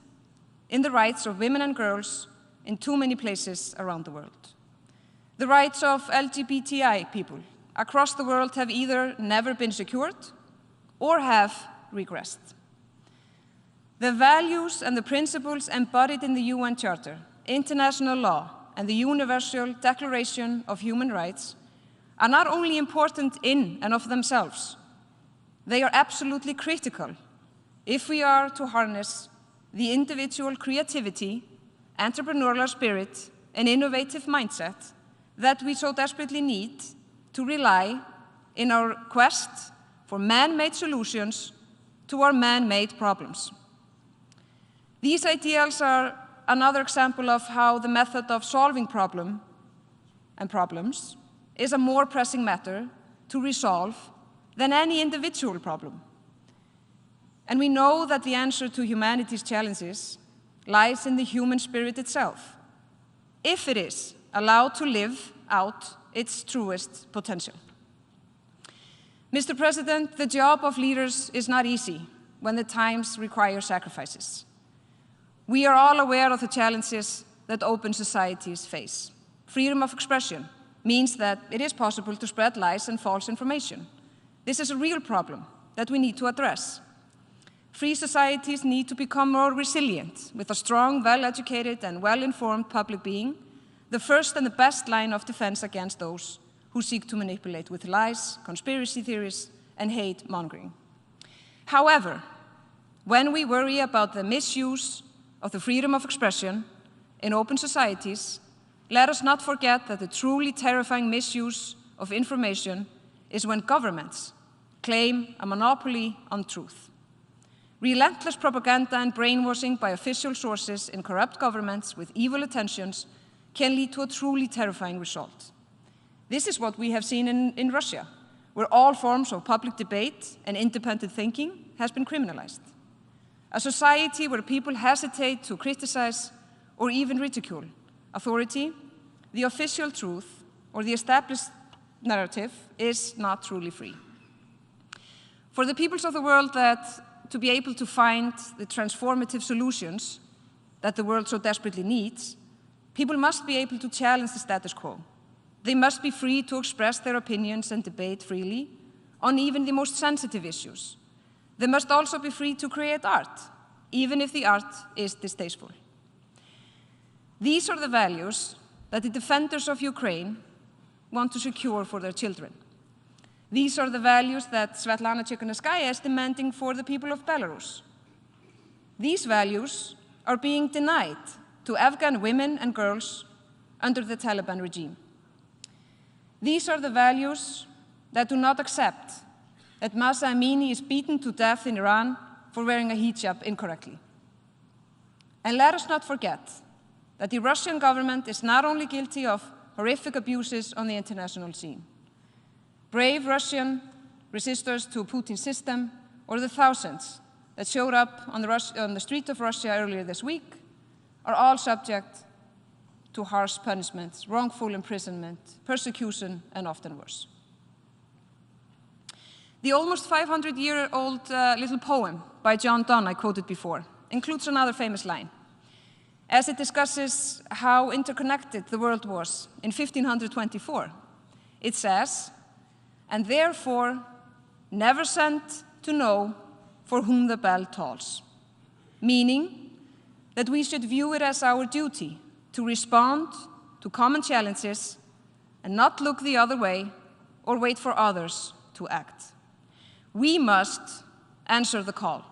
in the rights of women and girls in too many places around the world. The rights of LGBTI people across the world have either never been secured or have regressed. The values and the principles embodied in the UN Charter, international law, and the Universal Declaration of Human Rights are not only important in and of themselves, they are absolutely critical if we are to harness the individual creativity, entrepreneurial spirit, and innovative mindset that we so desperately need to rely in our quest for man-made solutions to our man-made problems. These ideals are another example of how the method of solving problems is a more pressing matter to resolve than any individual problem. And we know that the answer to humanity's challenges lies in the human spirit itself, if it is allowed to live out its truest potential. Mr. President, the job of leaders is not easy, when the times require sacrifices. We are all aware of the challenges that open societies face. Freedom of expression means that it is possible to spread lies and false information. This is a real problem that we need to address. Free societies need to become more resilient, with a strong, well-educated, and well-informed public being the first and the best line of defense against those who seek to manipulate with lies, conspiracy theories, and hate-mongering. However, when we worry about the misuse of the freedom of expression in open societies, let us not forget that the truly terrifying misuse of information is when governments claim a monopoly on truth. Relentless propaganda and brainwashing by official sources in corrupt governments with evil intentions can lead to a truly terrifying result. This is what we have seen in Russia, where all forms of public debate and independent thinking has been criminalized. A society where people hesitate to criticize or even ridicule authority, the official truth, or the established narrative is not truly free. For the peoples of the world to be able to find the transformative solutions that the world so desperately needs, people must be able to challenge the status quo. They must be free to express their opinions and debate freely on even the most sensitive issues. They must also be free to create art, even if the art is distasteful. These are the values that the defenders of Ukraine want to secure for their children. These are the values that Svetlana Tsikhanouskaya is demanding for the people of Belarus. These values are being denied to Afghan women and girls under the Taliban regime. These are the values that do not accept that Mahsa Amini is beaten to death in Iran for wearing a hijab incorrectly. And let us not forget that the Russian government is not only guilty of horrific abuses on the international scene. Brave Russian resistors to Putin's system, or the thousands that showed up on the street of Russia earlier this week, are all subject to harsh punishments, wrongful imprisonment, persecution, and often worse. The almost 500-year-old little poem by John Donne I quoted before includes another famous line, as it discusses how interconnected the world was in 1524. It says, "And therefore never sent to know for whom the bell tolls," meaning that we should view it as our duty to respond to common challenges and not look the other way or wait for others to act. We must answer the call.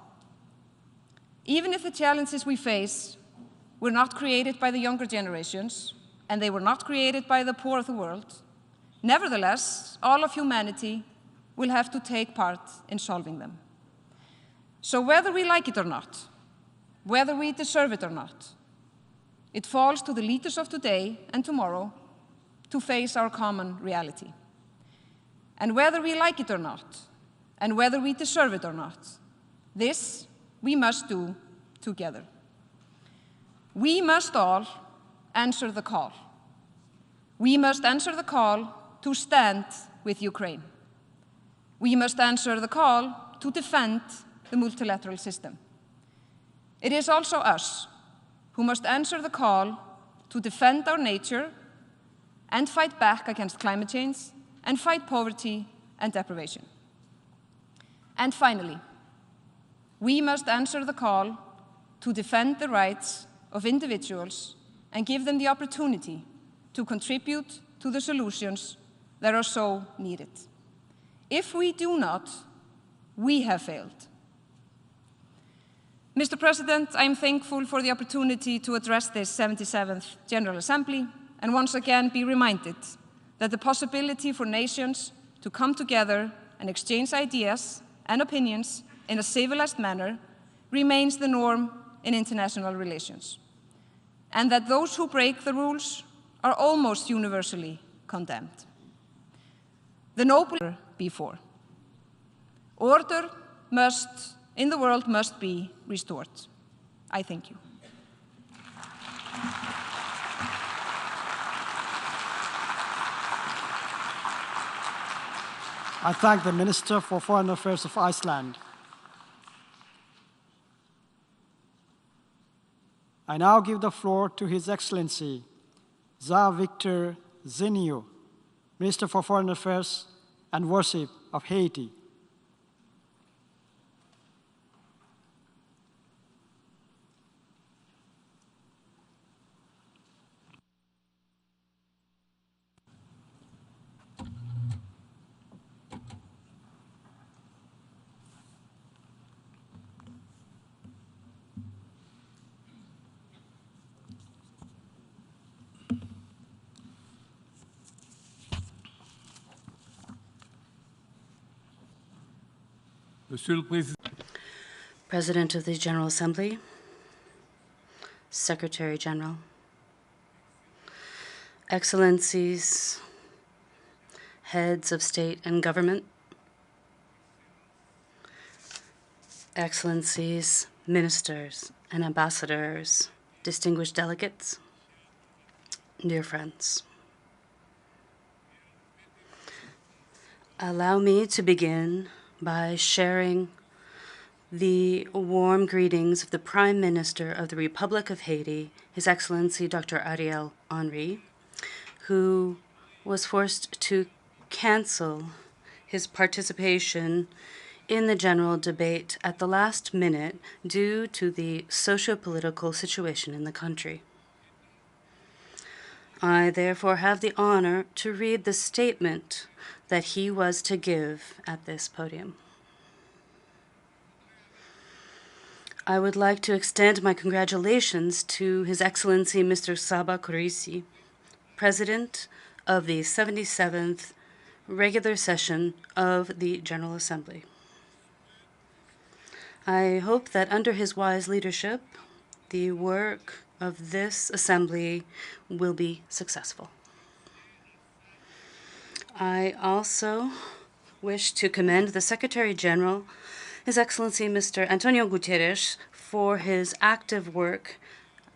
Even if the challenges we face were not created by the younger generations, and they were not created by the poor of the world, nevertheless, all of humanity will have to take part in solving them. So whether we like it or not, whether we deserve it or not, it falls to the leaders of today and tomorrow to face our common reality. And whether we like it or not, and whether we deserve it or not, this we must do together. We must all answer the call. We must answer the call to stand with Ukraine. We must answer the call to defend the multilateral system. It is also us who must answer the call to defend our nature and fight back against climate change and fight poverty and deprivation. And finally, we must answer the call to defend the rights of individuals and give them the opportunity to contribute to the solutions that are so needed. If we do not, we have failed. Mr. President, I am thankful for the opportunity to address this 77th General Assembly and once again be reminded that the possibility for nations to come together and exchange ideas and opinions in a civilized manner remains the norm in international relations, and that those who break the rules are almost universally condemned. The noble before. Order in the world must be restored. I thank you. I thank the Minister for Foreign Affairs of Iceland. I now give the floor to His Excellency Victor Zinio, Minister for Foreign Affairs and Worship of Haiti. Monsieur le Président. President of the General Assembly, Secretary General, Excellencies, Heads of State and Government, Excellencies, Ministers and Ambassadors, distinguished delegates, dear friends. Allow me to begin by sharing the warm greetings of the Prime Minister of the Republic of Haiti, His Excellency Dr. Ariel Henry, who was forced to cancel his participation in the general debate at the last minute due to the socio-political situation in the country. I therefore have the honor to read the statement that he was to give at this podium. I would like to extend my congratulations to His Excellency Mr. Saba Kourisi, President of the 77th Regular Session of the General Assembly. I hope that under his wise leadership, the work of this Assembly will be successful. I also wish to commend the Secretary General, His Excellency Mr. Antonio Guterres, for his active work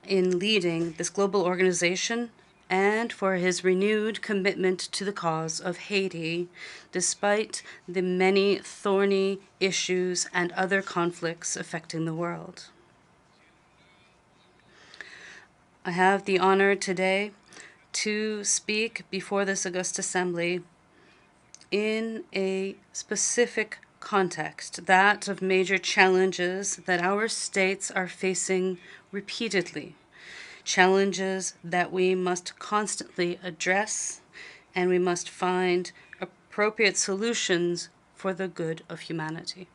in leading this global organization and for his renewed commitment to the cause of Haiti, despite the many thorny issues and other conflicts affecting the world. I have the honor today to speak before this august assembly in a specific context, that of major challenges that our states are facing repeatedly, challenges that we must constantly address, and we must find appropriate solutions for the good of humanity.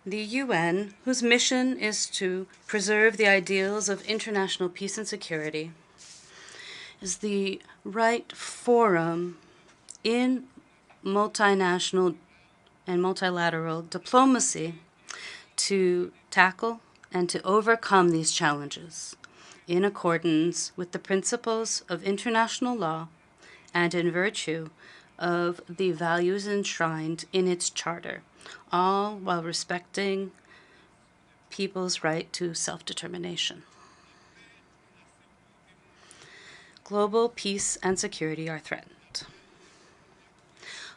The UN, whose mission is to preserve the ideals of international peace and security, is the right forum in multinational and multilateral diplomacy to tackle and to overcome these challenges in accordance with the principles of international law and in virtue of the values enshrined in its charter, all while respecting people's right to self-determination. Global peace and security are threatened.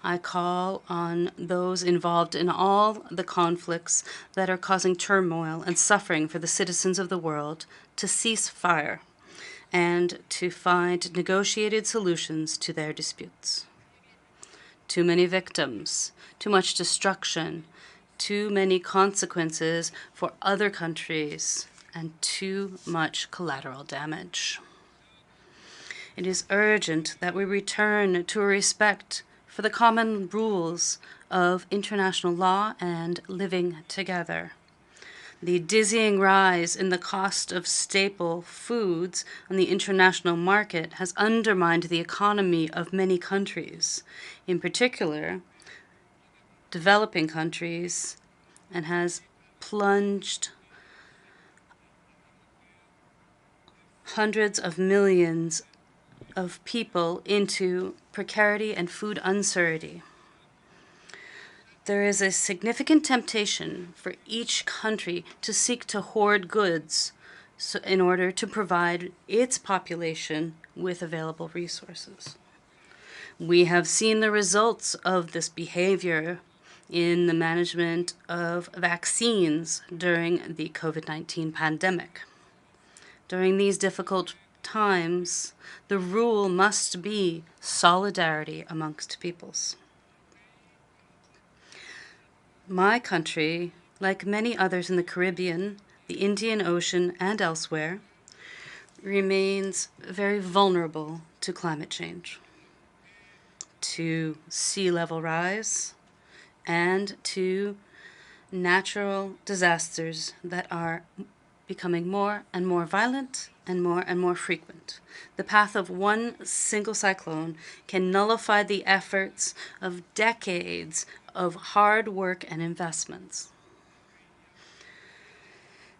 I call on those involved in all the conflicts that are causing turmoil and suffering for the citizens of the world to cease fire and to find negotiated solutions to their disputes. Too many victims, too much destruction, too many consequences for other countries, and too much collateral damage. It is urgent that we return to a respect for the common rules of international law and living together. The dizzying rise in the cost of staple foods on the international market has undermined the economy of many countries, in particular developing countries, and has plunged hundreds of millions of people into precarity and food uncertainty. There is a significant temptation for each country to seek to hoard goods in order to provide its population with available resources. We have seen the results of this behavior in the management of vaccines during the COVID-19 pandemic. During these difficult times, the rule must be solidarity amongst peoples. My country, like many others in the Caribbean, the Indian Ocean, and elsewhere, remains very vulnerable to climate change, to sea level rise, and to natural disasters that are becoming more and more violent and more frequent. The path of one single cyclone can nullify the efforts of decades of hard work and investments.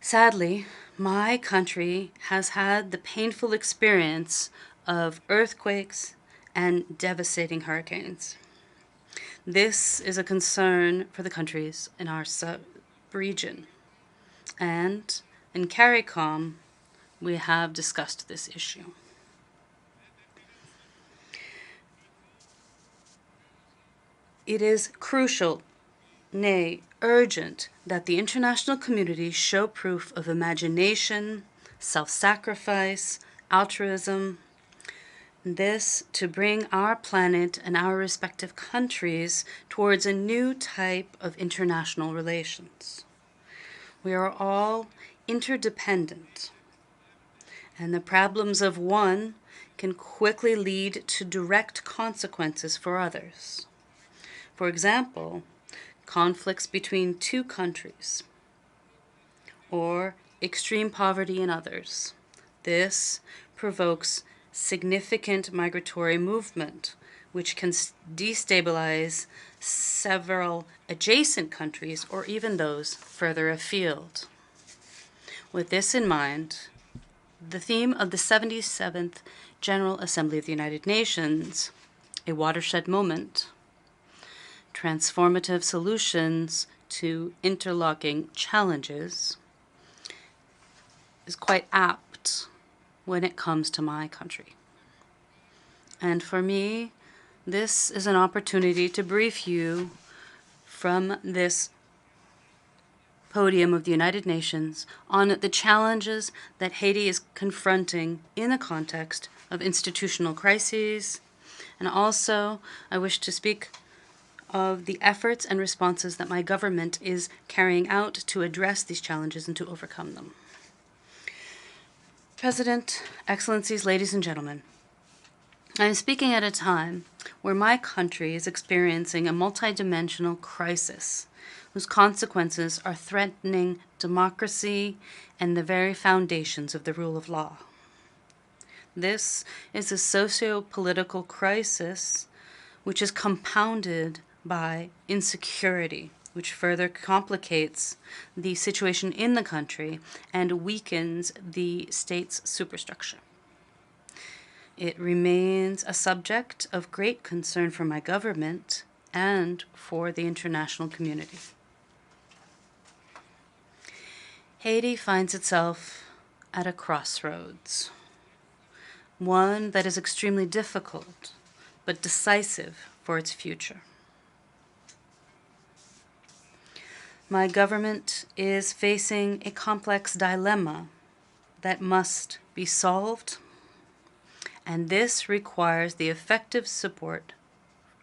Sadly, my country has had the painful experience of earthquakes and devastating hurricanes. This is a concern for the countries in our sub-region. And in CARICOM, we have discussed this issue. It is crucial, nay, urgent, that the international community show proof of imagination, self-sacrifice, altruism, this to bring our planet and our respective countries towards a new type of international relations. We are all interdependent, and the problems of one can quickly lead to direct consequences for others. For example, conflicts between two countries, or extreme poverty in others. This provokes significant migratory movement, which can destabilize several adjacent countries or even those further afield. With this in mind, the theme of the 77th General Assembly of the United Nations, a watershed moment, transformative solutions to interlocking challenges, is quite apt when it comes to my country. And for me, this is an opportunity to brief you from this podium of the United Nations on the challenges that Haiti is confronting in the context of institutional crises. And also, I wish to speak of the efforts and responses that my government is carrying out to address these challenges and to overcome them. President, Excellencies, ladies and gentlemen, I am speaking at a time where my country is experiencing a multidimensional crisis whose consequences are threatening democracy and the very foundations of the rule of law. This is a socio-political crisis which is compounded by insecurity, which further complicates the situation in the country and weakens the state's superstructure. It remains a subject of great concern for my government and for the international community. Haiti finds itself at a crossroads, one that is extremely difficult but decisive for its future. My government is facing a complex dilemma that must be solved, and this requires the effective support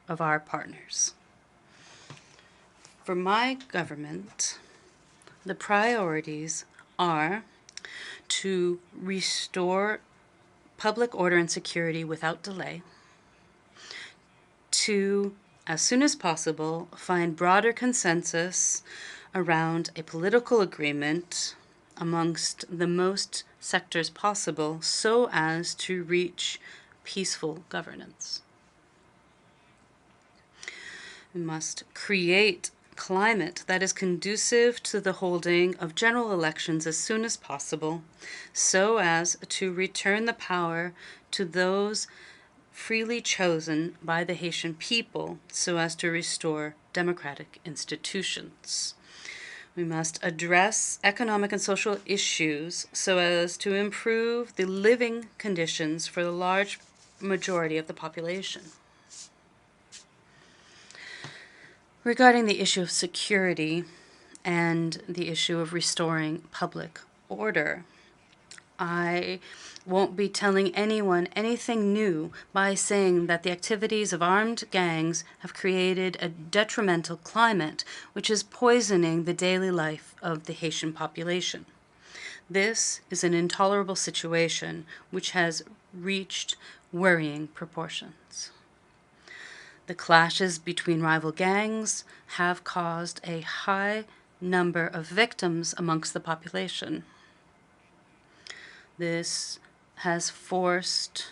of our partners. For my government, the priorities are to restore public order and security without delay, to, as soon as possible, find broader consensus around a political agreement amongst the most sectors possible so as to reach peaceful governance. We must create climate that is conducive to the holding of general elections as soon as possible so as to return the power to those freely chosen by the Haitian people so as to restore democratic institutions. We must address economic and social issues so as to improve the living conditions for the large majority of the population. Regarding the issue of security and the issue of restoring public order, I won't be telling anyone anything new by saying that the activities of armed gangs have created a detrimental climate which is poisoning the daily life of the Haitian population. This is an intolerable situation which has reached worrying proportions. The clashes between rival gangs have caused a high number of victims amongst the population. This has forced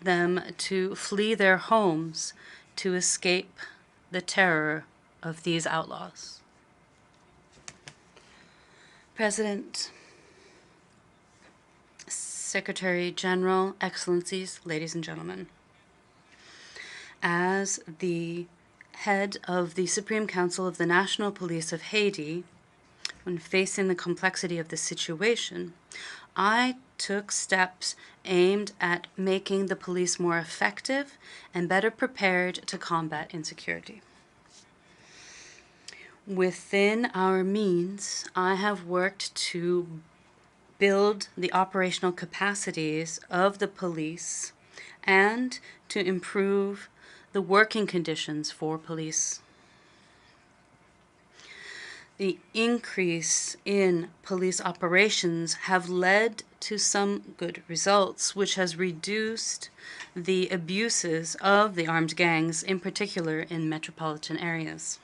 them to flee their homes to escape the terror of these outlaws. President, Secretary General, Excellencies, ladies and gentlemen, as the head of the Supreme Council of the National Police of Haiti, when facing the complexity of the situation, I took steps aimed at making the police more effective and better prepared to combat insecurity. Within our means, I have worked to build the operational capacities of the police and to improve the working conditions for police. The increase in police operations have led to some good results, which has reduced the abuses of the armed gangs, in particular in metropolitan areas.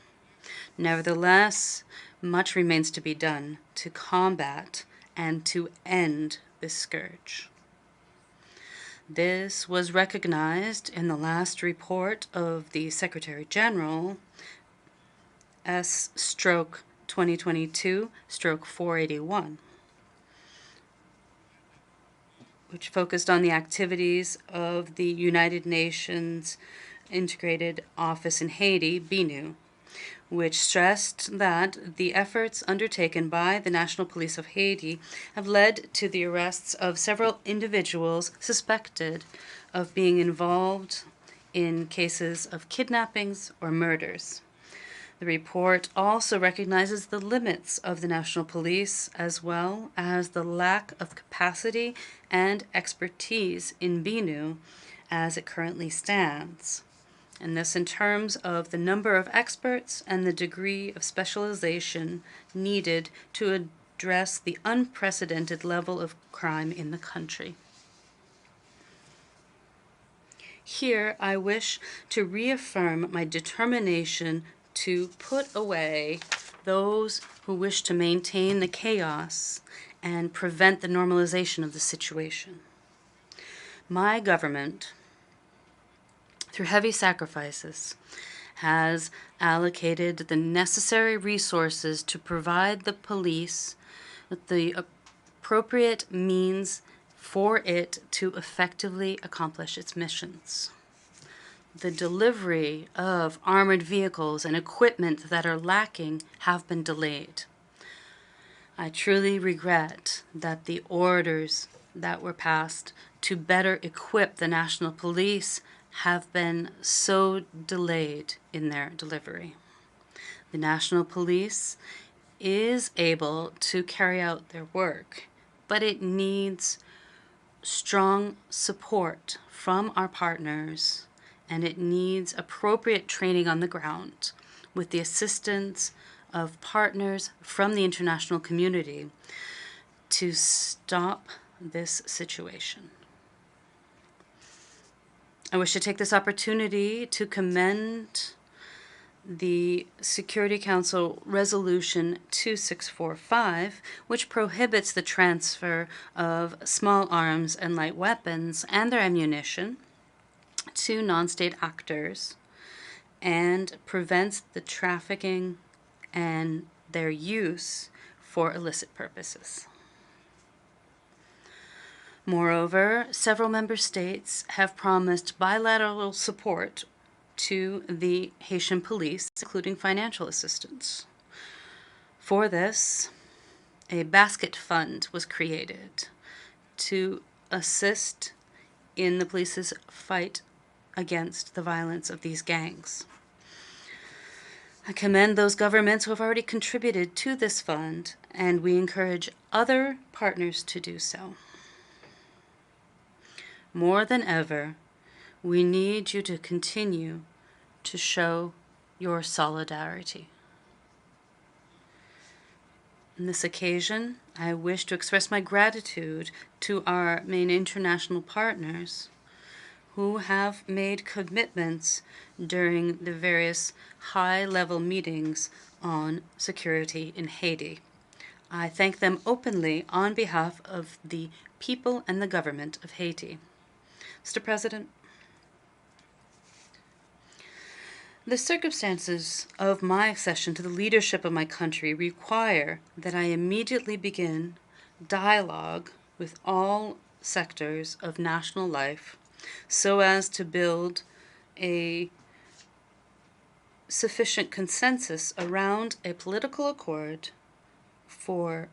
Nevertheless, much remains to be done to combat and to end this scourge. This was recognized in the last report of the Secretary General, S/2022/481, which focused on the activities of the United Nations Integrated Office in Haiti, BINU, which stressed that the efforts undertaken by the National Police of Haiti have led to the arrests of several individuals suspected of being involved in cases of kidnappings or murders. The report also recognizes the limits of the National Police as well as the lack of capacity and expertise in BINU as it currently stands. And this in terms of the number of experts and the degree of specialization needed to address the unprecedented level of crime in the country. Here, I wish to reaffirm my determination to put away those who wish to maintain the chaos and prevent the normalization of the situation. My government, through heavy sacrifices, has allocated the necessary resources to provide the police with the appropriate means for it to effectively accomplish its missions. The delivery of armored vehicles and equipment that are lacking have been delayed. I truly regret that the orders that were passed to better equip the National Police have been so delayed in their delivery. The National Police is able to carry out their work, but it needs strong support from our partners, and it needs appropriate training on the ground with the assistance of partners from the international community to stop this situation. I wish to take this opportunity to commend the Security Council Resolution 2645, which prohibits the transfer of small arms and light weapons and their ammunition to non-state actors and prevents the trafficking and their use for illicit purposes. Moreover, several member states have promised bilateral support to the Haitian police, including financial assistance. For this, a basket fund was created to assist in the police's fight against the violence of these gangs. I commend those governments who have already contributed to this fund, and we encourage other partners to do so. More than ever, we need you to continue to show your solidarity. On this occasion, I wish to express my gratitude to our main international partners who have made commitments during the various high-level meetings on security in Haiti. I thank them openly on behalf of the people and the government of Haiti. Mr. President, the circumstances of my accession to the leadership of my country require that I immediately begin dialogue with all sectors of national life so as to build a sufficient consensus around a political accord for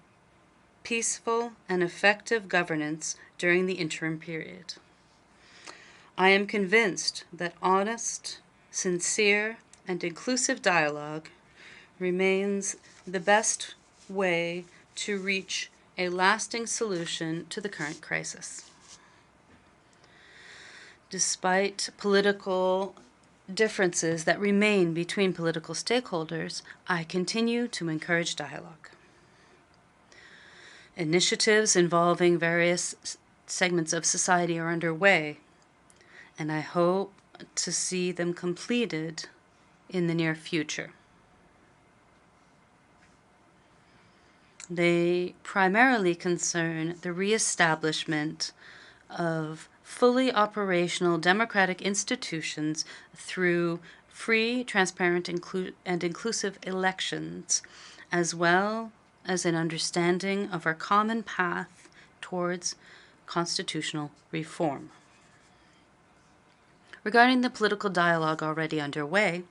peaceful and effective governance during the interim period. I am convinced that honest, sincere, and inclusive dialogue remains the best way to reach a lasting solution to the current crisis. Despite political differences that remain between political stakeholders, I continue to encourage dialogue. Initiatives involving various segments of society are underway, and I hope to see them completed in the near future. They primarily concern the reestablishment of fully operational democratic institutions through free, transparent, and inclusive elections, as well as an understanding of our common path towards constitutional reform. Regarding the political dialogue already underway,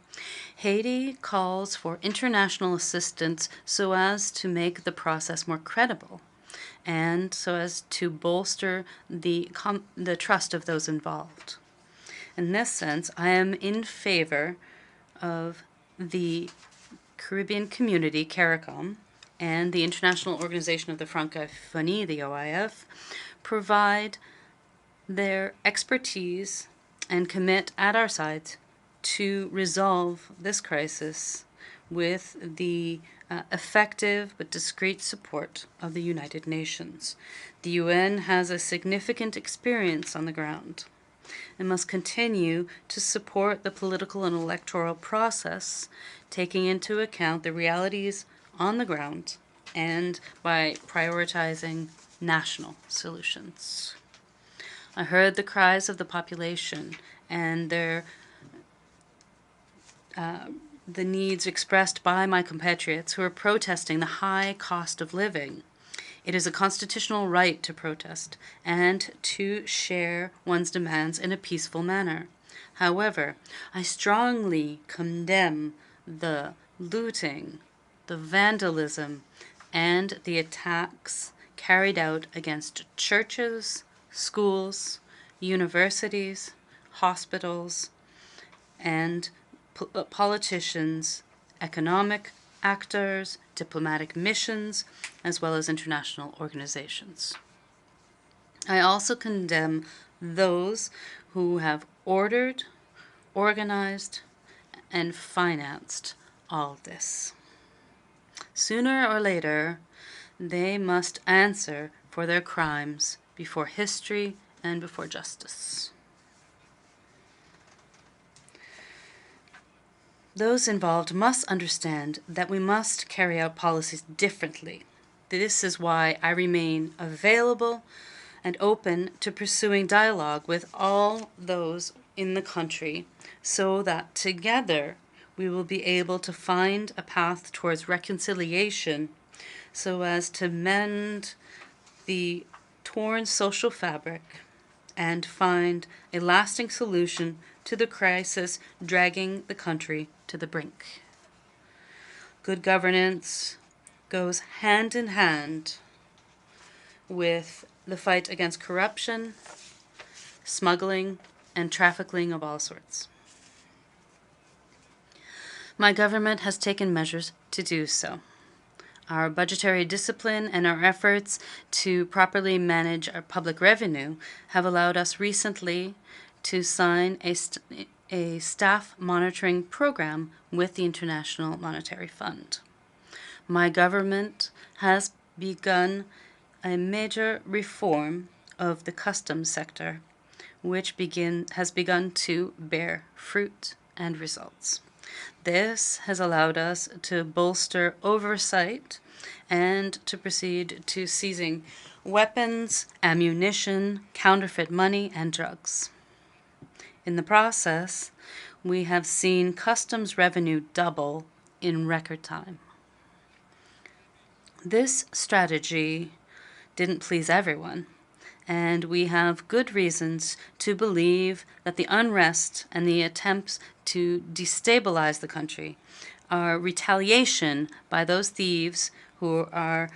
Haiti calls for international assistance so as to make the process more credible and so as to bolster the trust of those involved. In this sense, I am in favor of the Caribbean Community, CARICOM, and the International Organization of the Francophonie, the OIF, provide their expertise and commit at our side to resolve this crisis with the effective but discreet support of the United Nations. The UN has a significant experience on the ground and must continue to support the political and electoral process, taking into account the realities on the ground and by prioritizing national solutions. I heard the cries of the population and the needs expressed by my compatriots who are protesting the high cost of living. It is a constitutional right to protest and to share one's demands in a peaceful manner. However, I strongly condemn the looting, the vandalism, and the attacks carried out against churches, schools, universities, hospitals, and politicians, economic actors, diplomatic missions, as well as international organizations. I also condemn those who have ordered, organized, and financed all this. Sooner or later, they must answer for their crimes before history and before justice. Those involved must understand that we must carry out policies differently. This is why I remain available and open to pursuing dialogue with all those in the country so that together we will be able to find a path towards reconciliation so as to mend the torn social fabric and find a lasting solution to the crisis dragging the country to the brink. Good governance goes hand in hand with the fight against corruption, smuggling, and trafficking of all sorts. My government has taken measures to do so. Our budgetary discipline and our efforts to properly manage our public revenue have allowed us recently to sign a staff monitoring program with the International Monetary Fund. My government has begun a major reform of the customs sector, which has begun to bear fruit and results. This has allowed us to bolster oversight and to proceed to seizing weapons, ammunition, counterfeit money, and drugs. In the process, we have seen customs revenue double in record time. This strategy didn't please everyone, and we have good reasons to believe that the unrest and the attempts to destabilize the country are retaliation by those thieves who are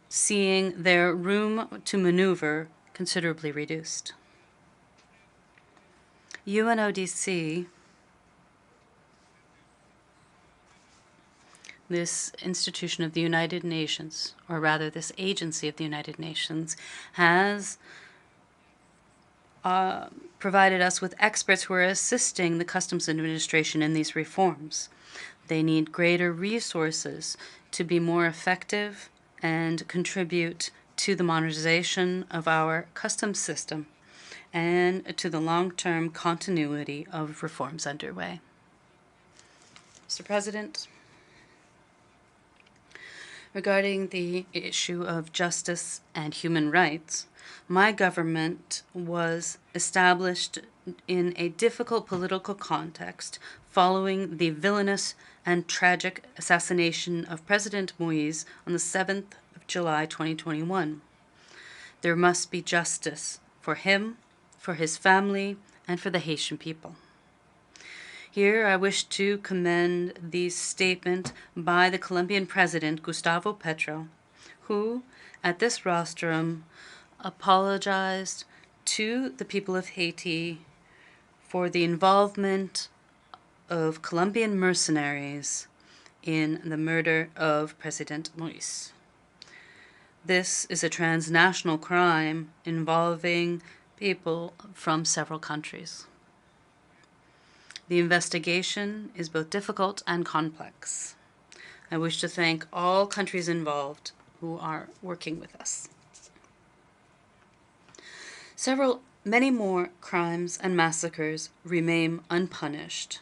seeing their room to maneuver considerably reduced. UNODC, this institution of the United Nations, or rather this agency of the United Nations, has provided us with experts who are assisting the Customs Administration in these reforms. They need greater resources to be more effective and contribute to the modernization of our customs system and to the long-term continuity of reforms underway. Mr. President, regarding the issue of justice and human rights, my government was established in a difficult political context following the villainous and tragic assassination of President Moïse on the 7th of July 2021. There must be justice for him, for his family, and for the Haitian people. Here I wish to commend the statement by the Colombian President, Gustavo Petro, who, at this rostrum, apologized to the people of Haiti for the involvement of Colombian mercenaries in the murder of President Moïse. This is a transnational crime involving people from several countries. The investigation is both difficult and complex. I wish to thank all countries involved who are working with us. Many more crimes and massacres remain unpunished,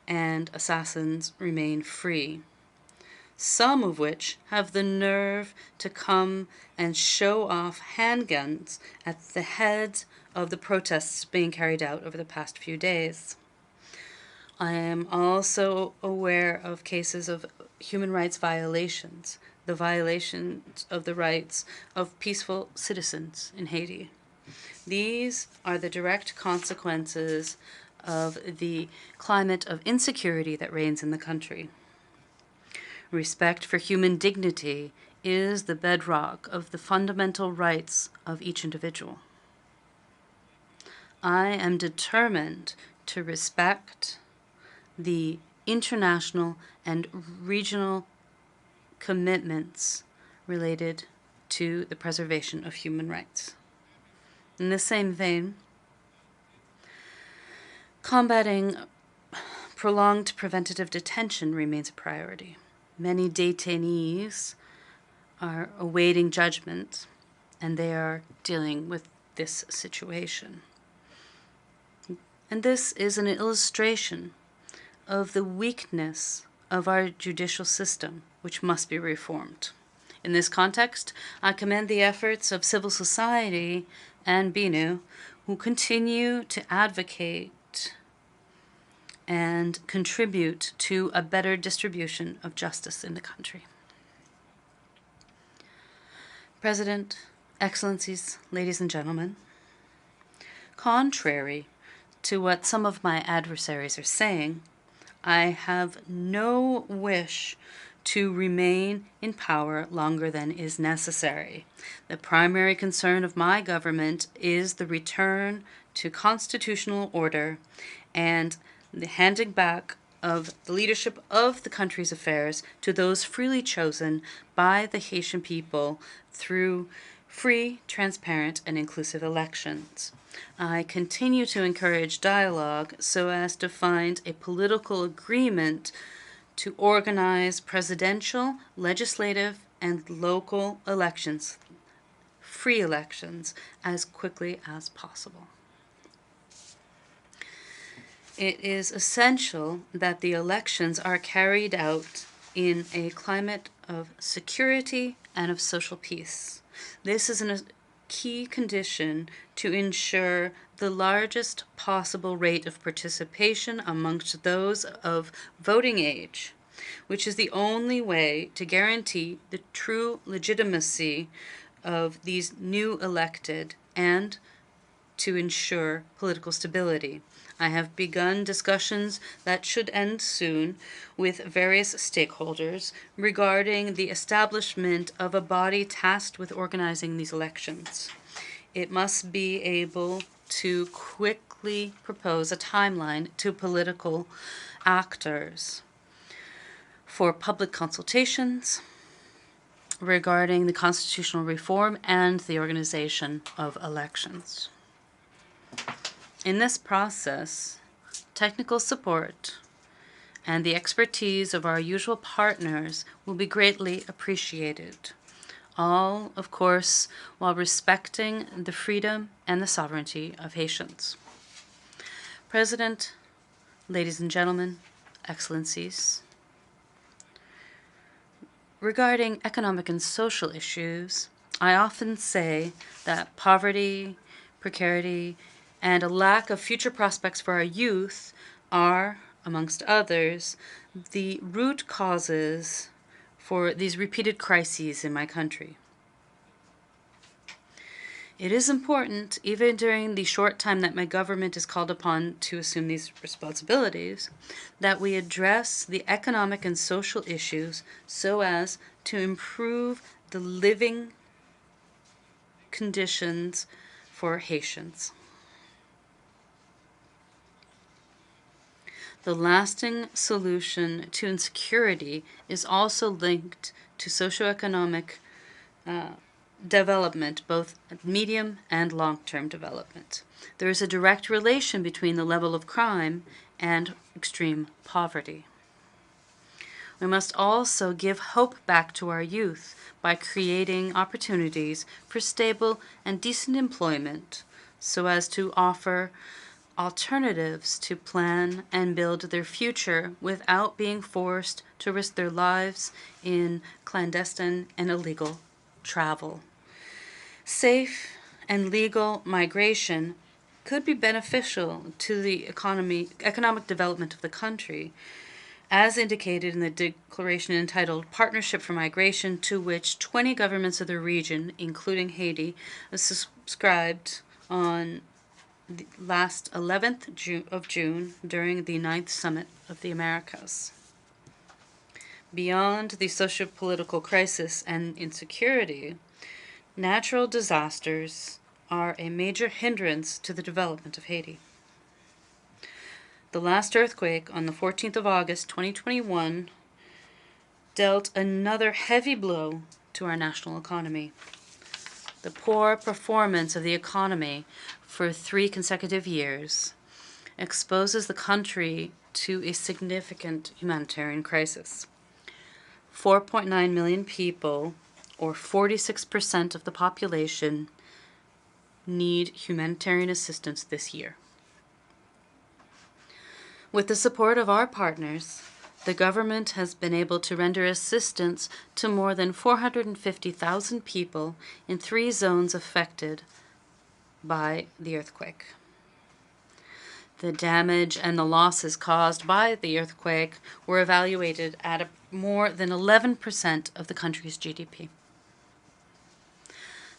and assassins remain free, some of which have the nerve to come and show off handguns at the head of the protests being carried out over the past few days. I am also aware of cases of human rights violations, the violations of the rights of peaceful citizens in Haiti. These are the direct consequences of the climate of insecurity that reigns in the country. Respect for human dignity is the bedrock of the fundamental rights of each individual. I am determined to respect the international and regional commitments related to the preservation of human rights. In the same vein, combating prolonged preventative detention remains a priority. Many detainees are awaiting judgment, and they are dealing with this situation. And this is an illustration of the weakness of our judicial system, which must be reformed. In this context, I commend the efforts of civil society and BINU, who continue to advocate and contribute to a better distribution of justice in the country. President, Excellencies, ladies and gentlemen, contrary to what some of my adversaries are saying, I have no wish to remain in power longer than is necessary. The primary concern of my government is the return to constitutional order and the handing back of the leadership of the country's affairs to those freely chosen by the Haitian people through free, transparent, and inclusive elections. I continue to encourage dialogue so as to find a political agreement to organize presidential, legislative, and local elections, free elections, as quickly as possible. It is essential that the elections are carried out in a climate of security and of social peace. This is a key condition to ensure the largest possible rate of participation amongst those of voting age, which is the only way to guarantee the true legitimacy of these new elected and to ensure political stability. I have begun discussions that should end soon with various stakeholders regarding the establishment of a body tasked with organizing these elections. It must be able to quickly propose a timeline to political actors for public consultations regarding the constitutional reform and the organization of elections. In this process, technical support and the expertise of our usual partners will be greatly appreciated. All, of course, while respecting the freedom and the sovereignty of Haitians. President, ladies and gentlemen, excellencies, regarding economic and social issues, I often say that poverty, precarity, and a lack of future prospects for our youth are, amongst others, the root causes for these repeated crises in my country. It is important, even during the short time that my government is called upon to assume these responsibilities, that we address the economic and social issues so as to improve the living conditions for Haitians. The lasting solution to insecurity is also linked to socioeconomic development, both medium and long-term development. There is a direct relation between the level of crime and extreme poverty. We must also give hope back to our youth by creating opportunities for stable and decent employment so as to offer alternatives to plan and build their future without being forced to risk their lives in clandestine and illegal travel. Safe and legal migration could be beneficial to the economic development of the country, as indicated in the declaration entitled Partnership for Migration, to which 20 governments of the region, including Haiti, subscribed on the last 11th of June during the 9th Summit of the Americas. Beyond the socio-political crisis and insecurity, natural disasters are a major hindrance to the development of Haiti. The last earthquake on the 14th of August 2021 dealt another heavy blow to our national economy. The poor performance of the economy for 3 consecutive years exposes the country to a significant humanitarian crisis. 4.9 million people, or 46% of the population, need humanitarian assistance this year. With the support of our partners, the government has been able to render assistance to more than 450,000 people in 3 zones affected by the earthquake. The damage and the losses caused by the earthquake were evaluated at more than 11% of the country's GDP.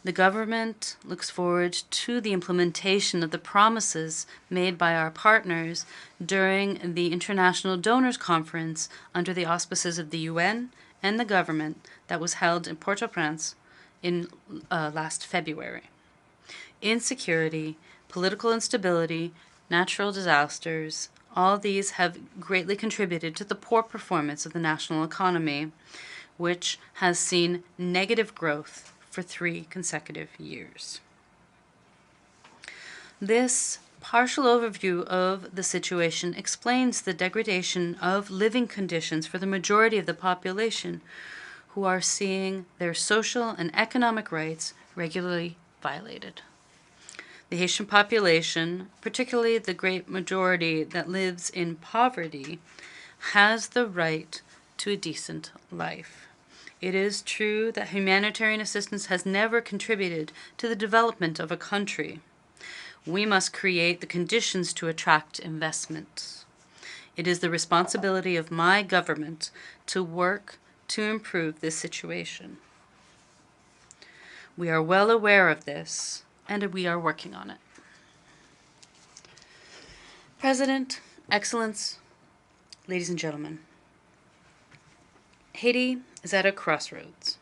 The government looks forward to the implementation of the promises made by our partners during the International Donors Conference under the auspices of the UN and the government that was held in Port-au-Prince in last February. Insecurity, political instability, natural disasters All these have greatly contributed to the poor performance of the national economy, which has seen negative growth for 3 consecutive years. This partial overview of the situation explains the degradation of living conditions for the majority of the population, who are seeing their social and economic rights regularly violated. The Haitian population, particularly the great majority that lives in poverty, has the right to a decent life. It is true that humanitarian assistance has never contributed to the development of a country. We must create the conditions to attract investment. It is the responsibility of my government to work to improve this situation. We are well aware of this, and we are working on it. President, Excellence, ladies and gentlemen, Haiti is at a crossroads,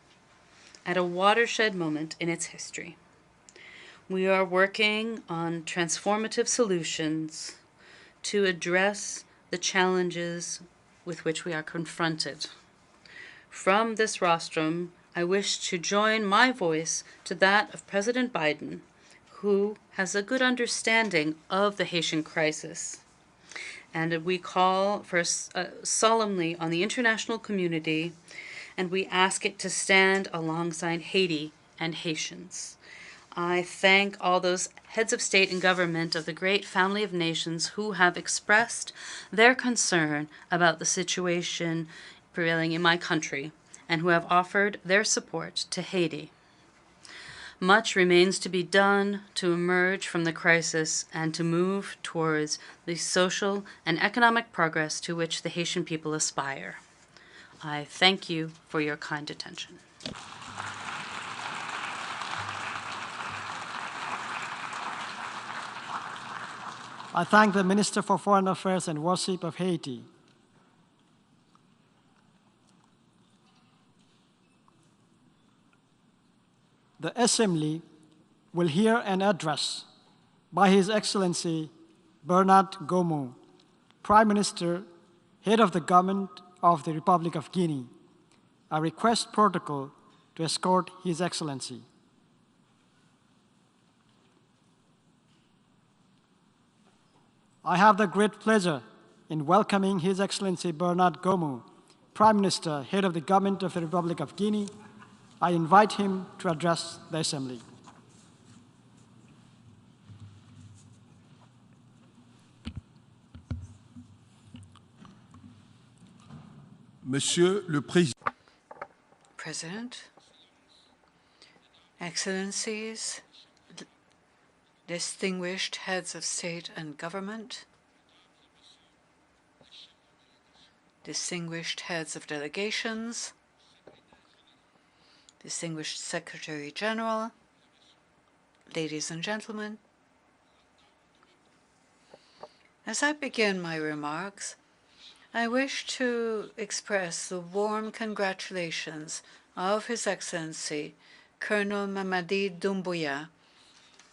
at a watershed moment in its history. We are working on transformative solutions to address the challenges with which we are confronted. From this rostrum, I wish to join my voice to that of President Biden, who has a good understanding of the Haitian crisis. And we call for solemnly on the international community, and we ask it to stand alongside Haiti and Haitians. I thank all those heads of state and government of the great family of nations who have expressed their concern about the situation prevailing in my country and who have offered their support to Haiti. Much remains to be done to emerge from the crisis and to move towards the social and economic progress to which the Haitian people aspire. I thank you for your kind attention. I thank the Minister for Foreign Affairs and Worship of Haiti. The Assembly will hear an address by His Excellency Bernard Gomu, Prime Minister, Head of the Government of the Republic of Guinea, a request protocol to escort His Excellency. I have the great pleasure in welcoming His Excellency Bernard Gomu, Prime Minister, Head of the Government of the Republic of Guinea. I invite him to address the Assembly. Monsieur le Président, President, Excellencies, distinguished heads of state and government, distinguished heads of delegations, distinguished Secretary General, ladies and gentlemen. As I begin my remarks, I wish to express the warm congratulations of His Excellency Colonel Mamadi Doumbouya,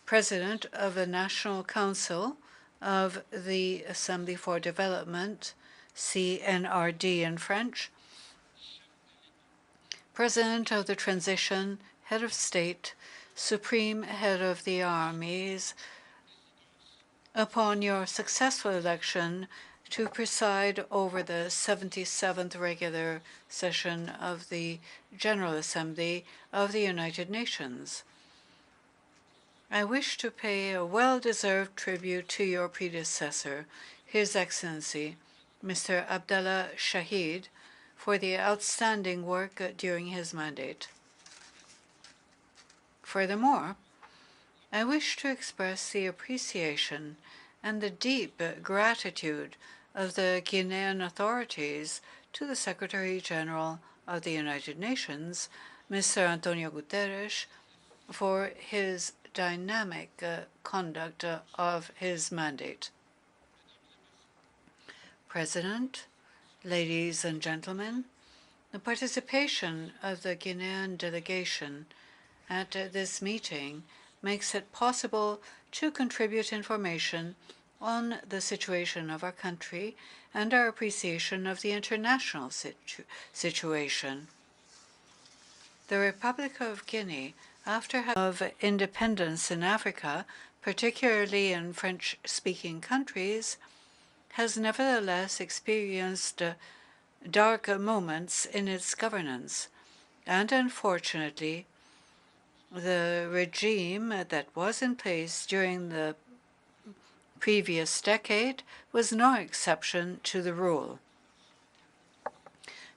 President of the National Council of the Assembly for Development, CNRD in French, President of the Transition, Head of State, Supreme Head of the Armies, upon your successful election to preside over the 77th regular session of the General Assembly of the United Nations. I wish to pay a well-deserved tribute to your predecessor, His Excellency, Mr. Abdallah Shahid, for the outstanding work during his mandate. Furthermore, I wish to express the appreciation and the deep gratitude of the Guinean authorities to the Secretary General of the United Nations, Mr. Antonio Guterres, for his dynamic conduct of his mandate. President, ladies and gentlemen, the participation of the Guinean delegation at this meeting makes it possible to contribute information on the situation of our country and our appreciation of the international situation. The Republic of Guinea, after of independence in Africa, particularly in French-speaking countries, has nevertheless experienced dark moments in its governance. And unfortunately, the regime that was in place during the previous decade was no exception to the rule.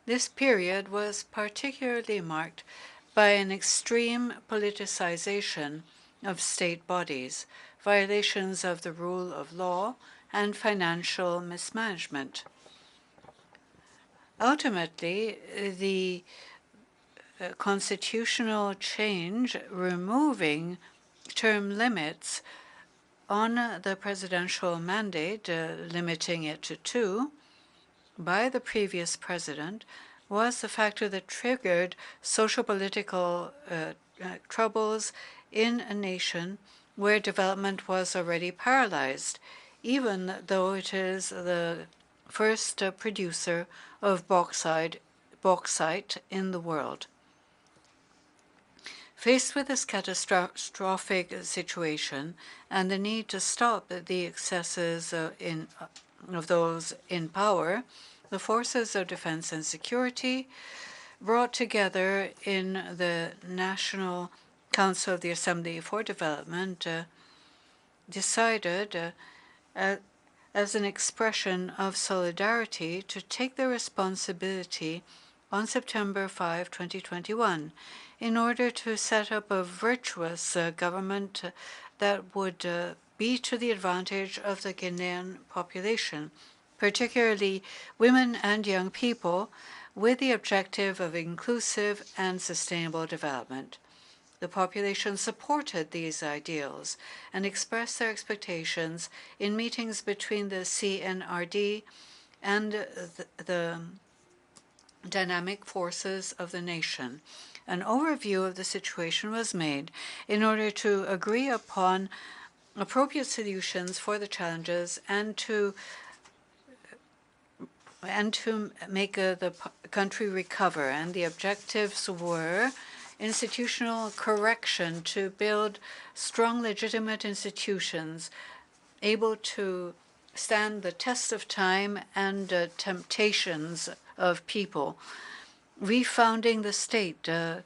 This period was particularly marked by an extreme politicization of state bodies, violations of the rule of law, and financial mismanagement. Ultimately, the constitutional change removing term limits on the presidential mandate, limiting it to 2, by the previous president, was the factor that triggered social-political troubles in a nation where development was already paralyzed, even though it is the first producer of bauxite in the world. Faced with this catastrophic situation and the need to stop the excesses of those in power, the forces of defense and security brought together in the National Council of the Assembly for Development decided as an expression of solidarity to take the responsibility on September 5, 2021, in order to set up a virtuous government that would be to the advantage of the Guinean population, particularly women and young people, with the objective of inclusive and sustainable development. The population supported these ideals and expressed their expectations in meetings between the CNRD and the dynamic forces of the nation. An overview of the situation was made in order to agree upon appropriate solutions for the challenges and to make the country recover. And the objectives were institutional correction to build strong, legitimate institutions able to stand the test of time and temptations of people, refounding the state to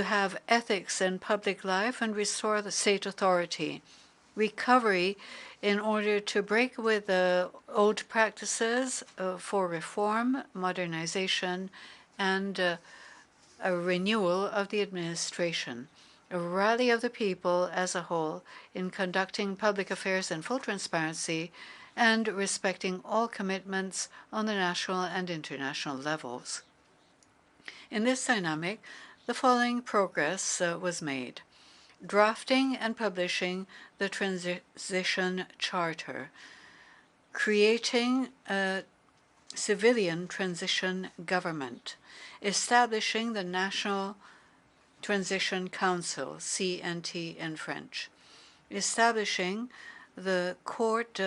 have ethics in public life and restore the state authority, recovery in order to break with the old practices for reform, modernization, and a renewal of the administration, a rally of the people as a whole in conducting public affairs in full transparency and respecting all commitments on the national and international levels. In this dynamic, the following progress was made: drafting and publishing the Transition Charter, creating a civilian transition government, establishing the National Transition Council, CNT in French, establishing the Court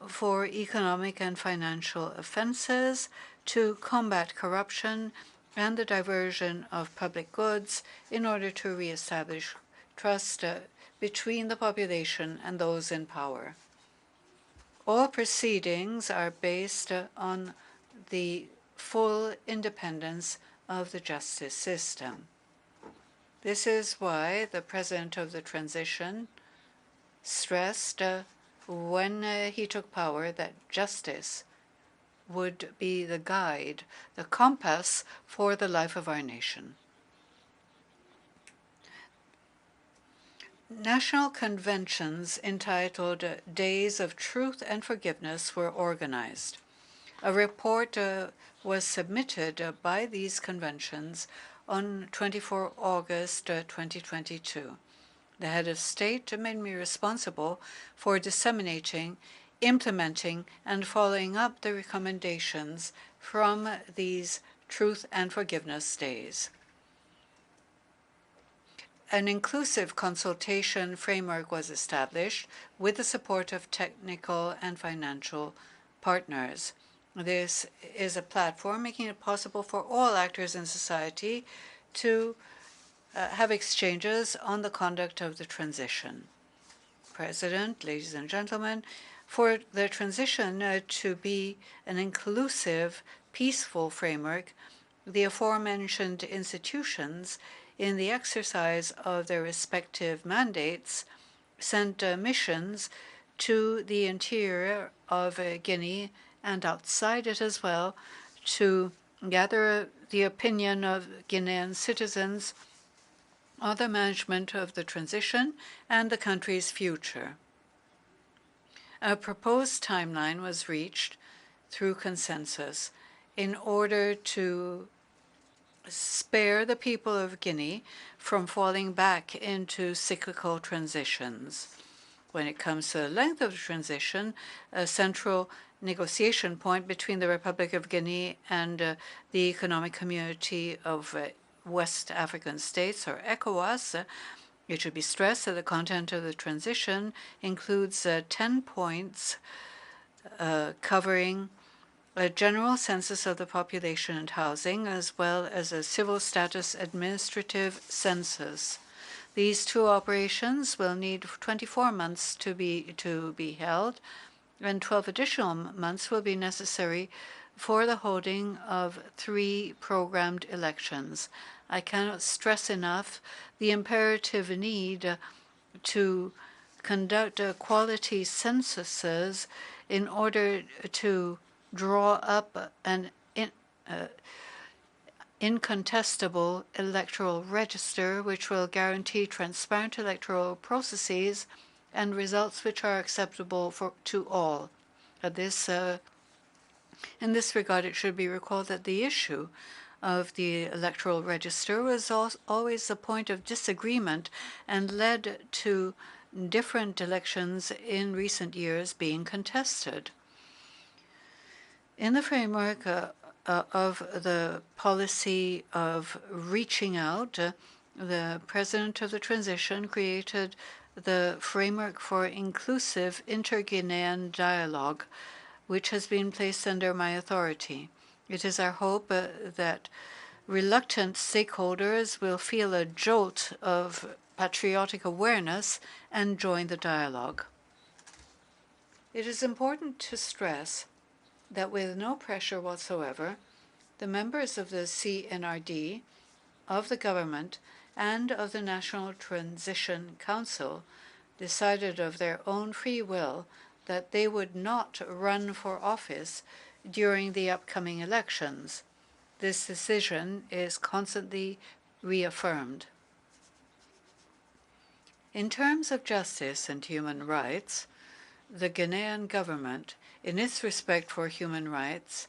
for Economic and Financial Offenses to combat corruption and the diversion of public goods in order to reestablish trust between the population and those in power. All proceedings are based on the full independence of the justice system. This is why the president of the transition stressed when he took power that justice would be the guide, the compass for the life of our nation. National conventions entitled Days of Truth and Forgiveness were organized. A report was submitted by these conventions on 24 August 2022. The head of state made me responsible for disseminating, implementing, and following up the recommendations from these Truth and Forgiveness Days. An inclusive consultation framework was established with the support of technical and financial partners. This is a platform making it possible for all actors in society to have exchanges on the conduct of the transition. President, ladies and gentlemen, for the transition to be an inclusive, peaceful framework, the aforementioned institutions, in the exercise of their respective mandates, sent missions to the interior of Guinea and outside it as well to gather the opinion of Guinean citizens on the management of the transition and the country's future. A proposed timeline was reached through consensus in order to spare the people of Guinea from falling back into cyclical transitions. When it comes to the length of the transition, a central negotiation point between the Republic of Guinea and the Economic Community of West African States, or ECOWAS, it should be stressed that the content of the transition includes 10 points covering a general census of the population and housing, as well as a civil status administrative census. These two operations will need 24 months to be held, and 12 additional months will be necessary for the holding of 3 programmed elections. I cannot stress enough the imperative need to conduct quality censuses in order to draw up an incontestable electoral register which will guarantee transparent electoral processes and results which are acceptable to all. In this regard, it should be recalled that the issue of the electoral register was always a point of disagreement and led to different elections in recent years being contested. In the framework of the policy of reaching out, the President of the Transition created the framework for inclusive inter-Guinean dialogue, which has been placed under my authority. It is our hope that reluctant stakeholders will feel a jolt of patriotic awareness and join the dialogue. It is important to stress that with no pressure whatsoever, the members of the CNRD, of the government, and of the National Transition Council decided of their own free will that they would not run for office during the upcoming elections. This decision is constantly reaffirmed. In terms of justice and human rights, the Ghanaian government, in its respect for human rights,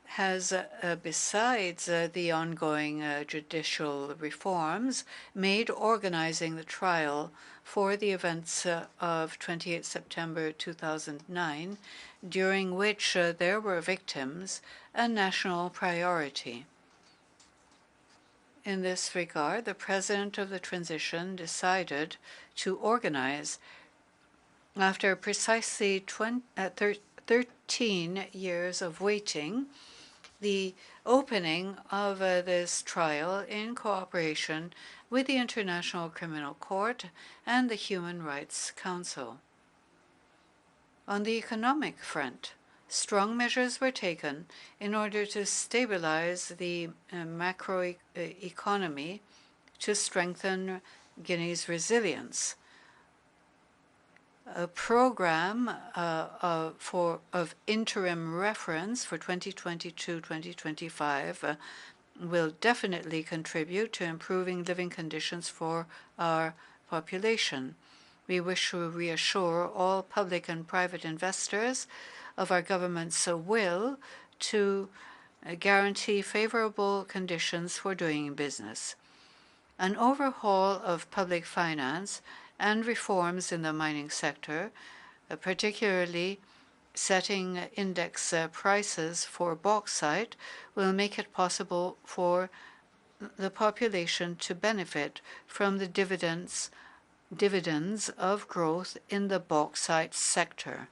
has, besides the ongoing judicial reforms, made organizing the trial for the events of 28 September 2009, during which there were victims, a national priority. In this regard, the President of the Transition decided to organize, after precisely 13 years of waiting, the opening of this trial in cooperation with the International Criminal Court and the Human Rights Council. On the economic front, strong measures were taken in order to stabilize the macroeconomy to strengthen Guinea's resilience. A program of interim reference for 2022-2025 will definitely contribute to improving living conditions for our population. We wish to reassure all public and private investors of our government's will to guarantee favorable conditions for doing business. An overhaul of public finance and reforms in the mining sector, particularly setting index prices for bauxite, will make it possible for the population to benefit from the dividends of growth in the bauxite sector.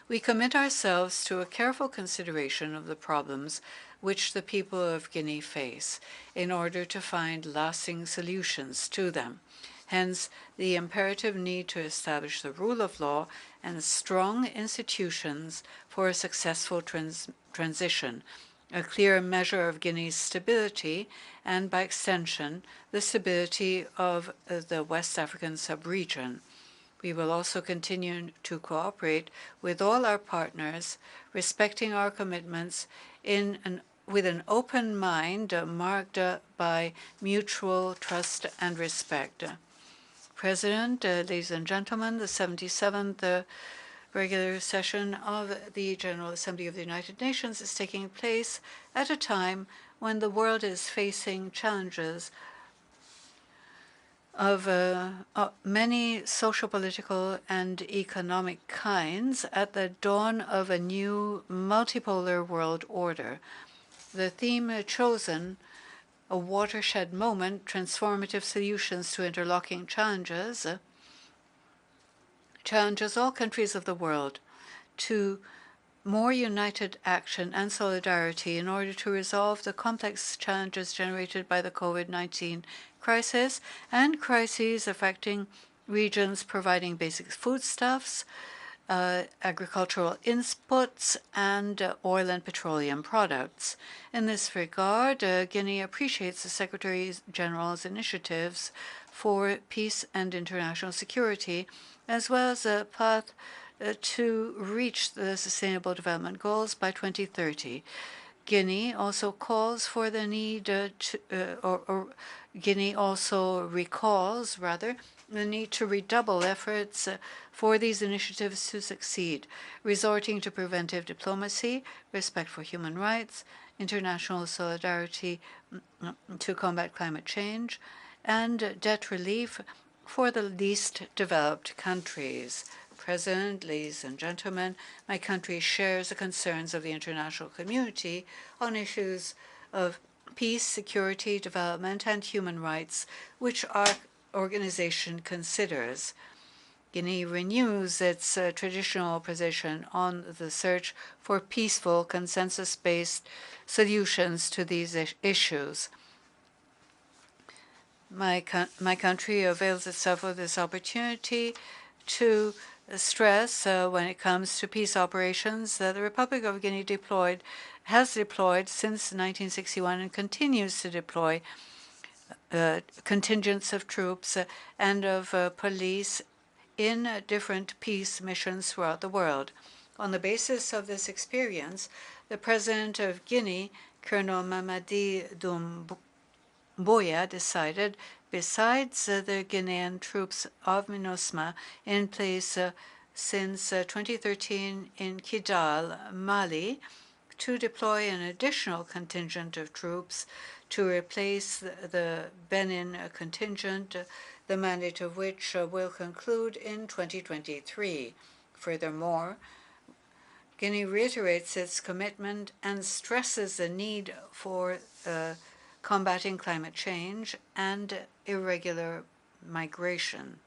We commit ourselves to a careful consideration of the problems which the people of Guinea face in order to find lasting solutions to them. Hence, the imperative need to establish the rule of law and strong institutions for a successful transition, a clear measure of Guinea's stability, and by extension, the stability of the West African sub-region. We will also continue to cooperate with all our partners, respecting our commitments with an open mind marked by mutual trust and respect. President, ladies and gentlemen, the 77th regular session of the General Assembly of the United Nations is taking place at a time when the world is facing challenges of many social, political, and economic kinds at the dawn of a new multipolar world order. The theme chosen, a watershed moment, transformative solutions to interlocking challenges, challenges all countries of the world to more united action and solidarity in order to resolve the complex challenges generated by the COVID-19 crisis and crises affecting regions providing basic foodstuffs, agricultural inputs, and oil and petroleum products. In this regard, Guinea appreciates the Secretary General's initiatives for peace and international security, as well as a path to reach the Sustainable Development Goals by 2030. Guinea also calls for the need Guinea also recalls, the need to redouble efforts for these initiatives to succeed, resorting to preventive diplomacy, respect for human rights, international solidarity to combat climate change, and debt relief for the least developed countries. President, ladies and gentlemen, my country shares the concerns of the international community on issues of peace, security, development, and human rights, which our organization considers. Guinea renews its traditional position on the search for peaceful, consensus-based solutions to these issues. My country avails itself of this opportunity to stress when it comes to peace operations that the Republic of Guinea has deployed since 1961 and continues to deploy contingents of troops and of police in different peace missions throughout the world. On the basis of this experience, the President of Guinea, Colonel Mamadi Doumbouya, decided, besides the Guinean troops of MINUSMA in place since 2013 in Kidal, Mali, to deploy an additional contingent of troops to replace the Benin contingent, the mandate of which will conclude in 2023. Furthermore, Guinea reiterates its commitment and stresses the need for combating climate change and irregular migration.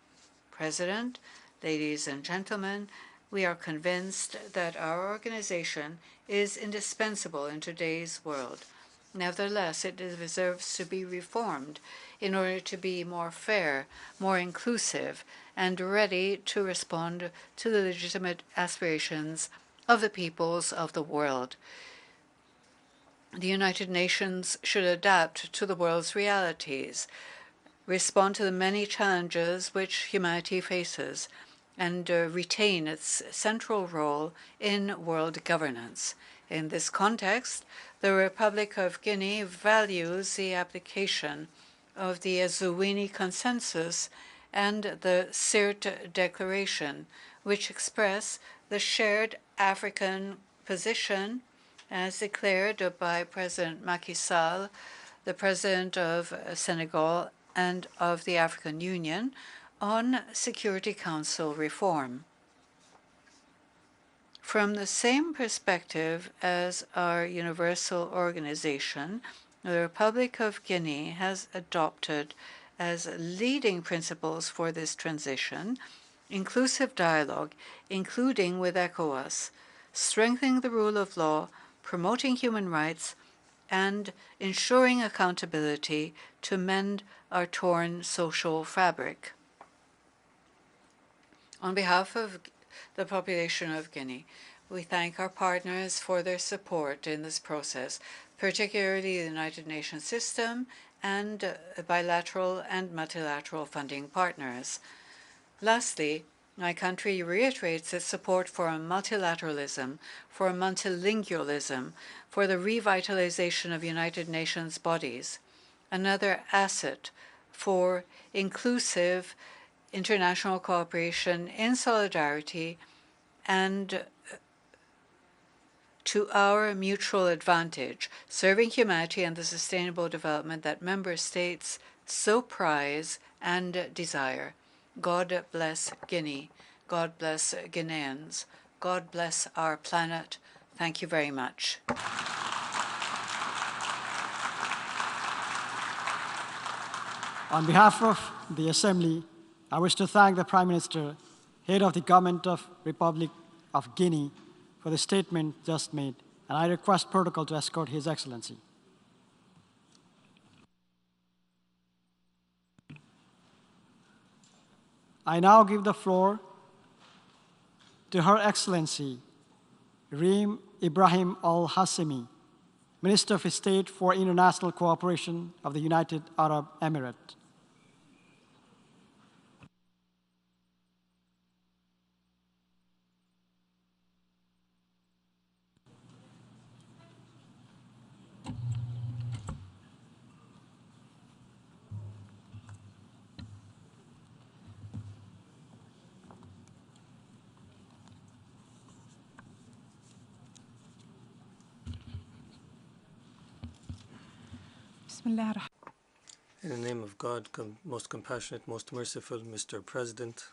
President, ladies and gentlemen, we are convinced that our organization is indispensable in today's world. Nevertheless, it deserves to be reformed in order to be more fair, more inclusive, and ready to respond to the legitimate aspirations of the peoples of the world. The United Nations should adapt to the world's realities, respond to the many challenges which humanity faces, and retain its central role in world governance. In this context, the Republic of Guinea values the application of the Azuwini Consensus and the Sirte Declaration, which express the shared African position as declared by President Macky Sall, the President of Senegal, and of the African Union on Security Council reform. From the same perspective as our universal organization, the Republic of Guinea has adopted as leading principles for this transition inclusive dialogue, including with ECOWAS, strengthening the rule of law, promoting human rights, and ensuring accountability to mend our torn social fabric. On behalf of the population of Guinea, we thank our partners for their support in this process, particularly the United Nations system and bilateral and multilateral funding partners. Lastly, my country reiterates its support for multilateralism, for multilingualism, for the revitalization of United Nations bodies, another asset for inclusive international cooperation in solidarity and to our mutual advantage, serving humanity and the sustainable development that member states so prize and desire. God bless Guinea. God bless Guineans. God bless our planet. Thank you very much. On behalf of the Assembly, I wish to thank the Prime Minister, head of the Government of Republic of Guinea, for the statement just made, and I request protocol to escort His Excellency. I now give the floor to Her Excellency Reem Ibrahim Al-Hassemi, Minister of State for International Cooperation of the United Arab Emirates. In the name of God, most compassionate, most merciful, Mr. President,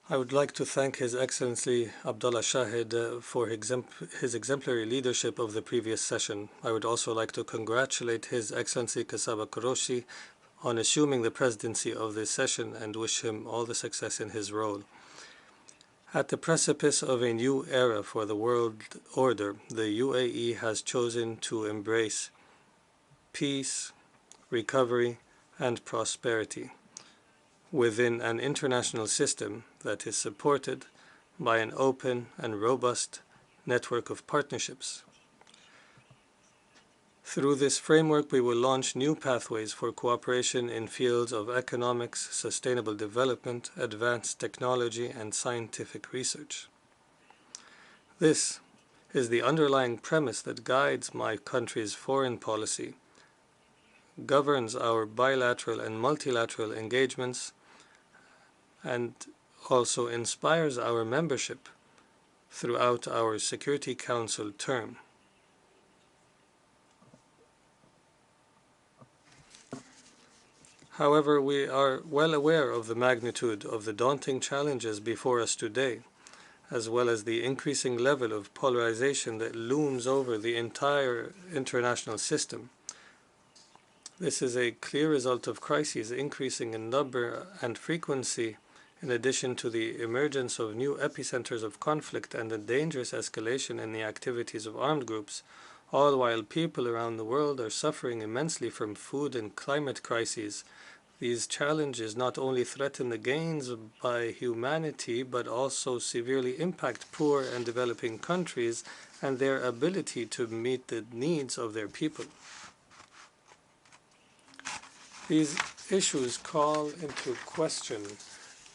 I would like to thank His Excellency Abdullah Shahid for his exemplary leadership of the previous session. I would also like to congratulate His Excellency Kasaba Koroshi on assuming the presidency of this session and wish him all the success in his role. At the precipice of a new era for the world order, the UAE has chosen to embrace peace, recovery, and prosperity within an international system that is supported by an open and robust network of partnerships. Through this framework, we will launch new pathways for cooperation in fields of economics, sustainable development, advanced technology, and scientific research. This is the underlying premise that guides my country's foreign policy, governs our bilateral and multilateral engagements, and also inspires our membership throughout our Security Council term. However, we are well aware of the magnitude of the daunting challenges before us today, as well as the increasing level of polarization that looms over the entire international system. This is a clear result of crises increasing in number and frequency, in addition to the emergence of new epicenters of conflict and the dangerous escalation in the activities of armed groups, all while people around the world are suffering immensely from food and climate crises. These challenges not only threaten the gains by humanity, but also severely impact poor and developing countries and their ability to meet the needs of their people. These issues call into question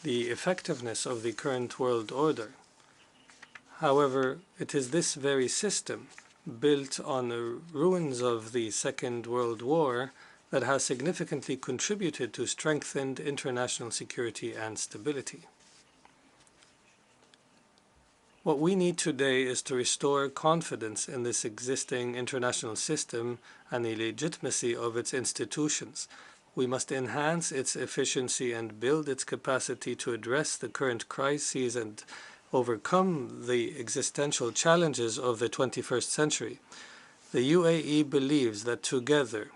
the effectiveness of the current world order. However, it is this very system, built on the ruins of the Second World War, that has significantly contributed to strengthened international security and stability. What we need today is to restore confidence in this existing international system and the legitimacy of its institutions. We must enhance its efficiency and build its capacity to address the current crises and overcome the existential challenges of the 21st century. The UAE believes that together,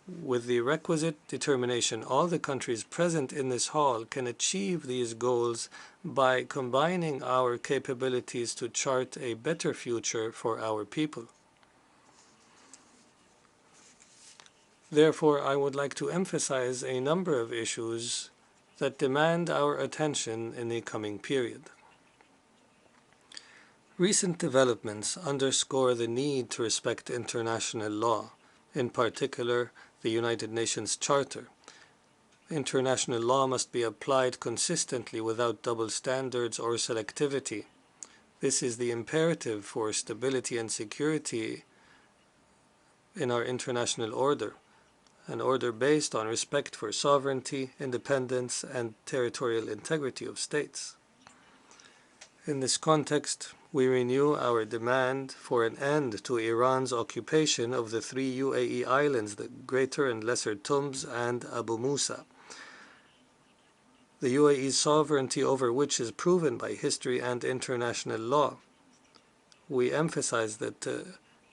with the requisite determination, all the countries present in this hall can achieve these goals by combining our capabilities to chart a better future for our people. Therefore, I would like to emphasize a number of issues that demand our attention in the coming period. Recent developments underscore the need to respect international law, in particular the United Nations Charter. International law must be applied consistently without double standards or selectivity. This is the imperative for stability and security in our international order, an order based on respect for sovereignty, independence, and territorial integrity of states. In this context, we renew our demand for an end to Iran's occupation of the 3 UAE islands, the Greater and Lesser Tums and Abu Musa. The UAE's sovereignty over which is proven by history and international law. We emphasize that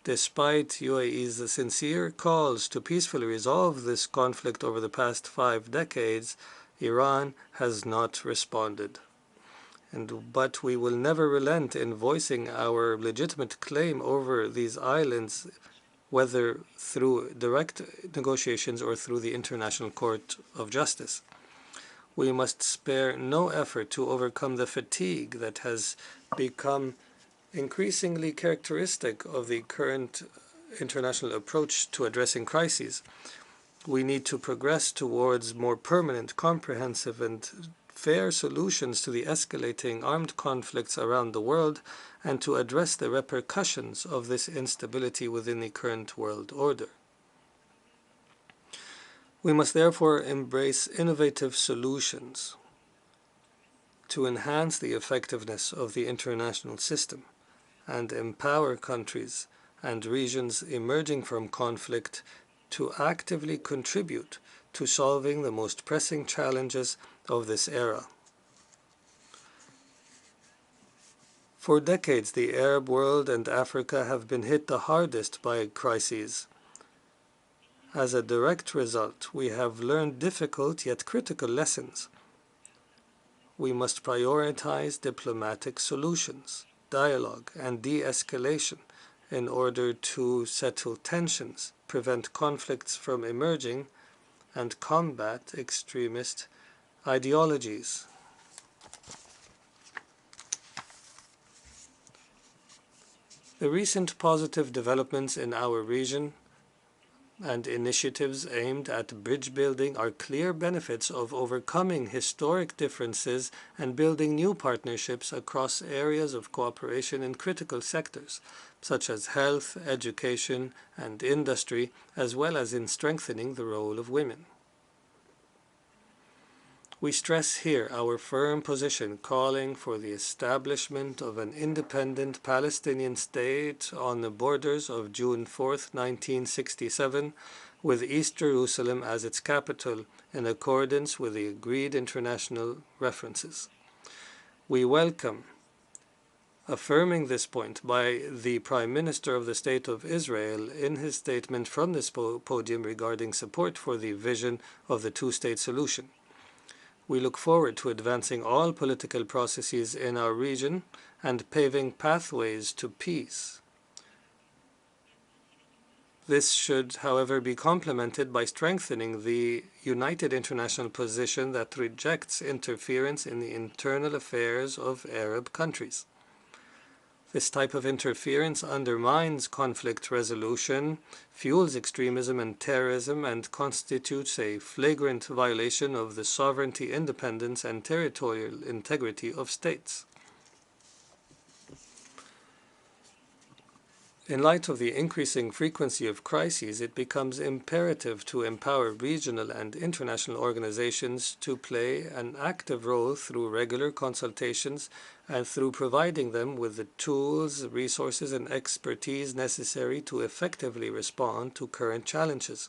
despite UAE's sincere calls to peacefully resolve this conflict over the past 5 decades, Iran has not responded. But we will never relent in voicing our legitimate claim over these islands, whether through direct negotiations or through the International Court of Justice. We must spare no effort to overcome the fatigue that has become increasingly characteristic of the current international approach to addressing crises. We need to progress towards more permanent, comprehensive, and fair solutions to the escalating armed conflicts around the world and to address the repercussions of this instability within the current world order. We must therefore embrace innovative solutions to enhance the effectiveness of the international system and empower countries and regions emerging from conflict to actively contribute to solving the most pressing challenges of this era. For decades, the Arab world and Africa have been hit the hardest by crises. As a direct result, we have learned difficult yet critical lessons. We must prioritize diplomatic solutions, dialogue, and de-escalation in order to settle tensions, prevent conflicts from emerging, and combat extremist ideologies. The recent positive developments in our region and initiatives aimed at bridge building are clear benefits of overcoming historic differences and building new partnerships across areas of cooperation in critical sectors, such as health, education, and industry, as well as in strengthening the role of women. We stress here our firm position calling for the establishment of an independent Palestinian state on the borders of June 4, 1967, with East Jerusalem as its capital in accordance with the agreed international references. We welcome affirming this point by the Prime Minister of the State of Israel in his statement from this podium regarding support for the vision of the two-state solution. We look forward to advancing all political processes in our region and paving pathways to peace. This should, however, be complemented by strengthening the united international position that rejects interference in the internal affairs of Arab countries. This type of interference undermines conflict resolution, fuels extremism and terrorism, and constitutes a flagrant violation of the sovereignty, independence, and territorial integrity of states. In light of the increasing frequency of crises, it becomes imperative to empower regional and international organizations to play an active role through regular consultations and through providing them with the tools, resources, and expertise necessary to effectively respond to current challenges.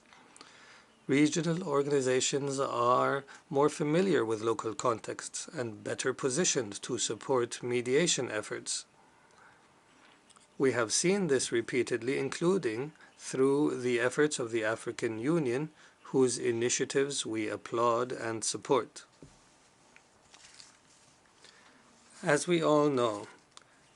Regional organizations are more familiar with local contexts and better positioned to support mediation efforts. We have seen this repeatedly, including through the efforts of the African Union, whose initiatives we applaud and support. As we all know,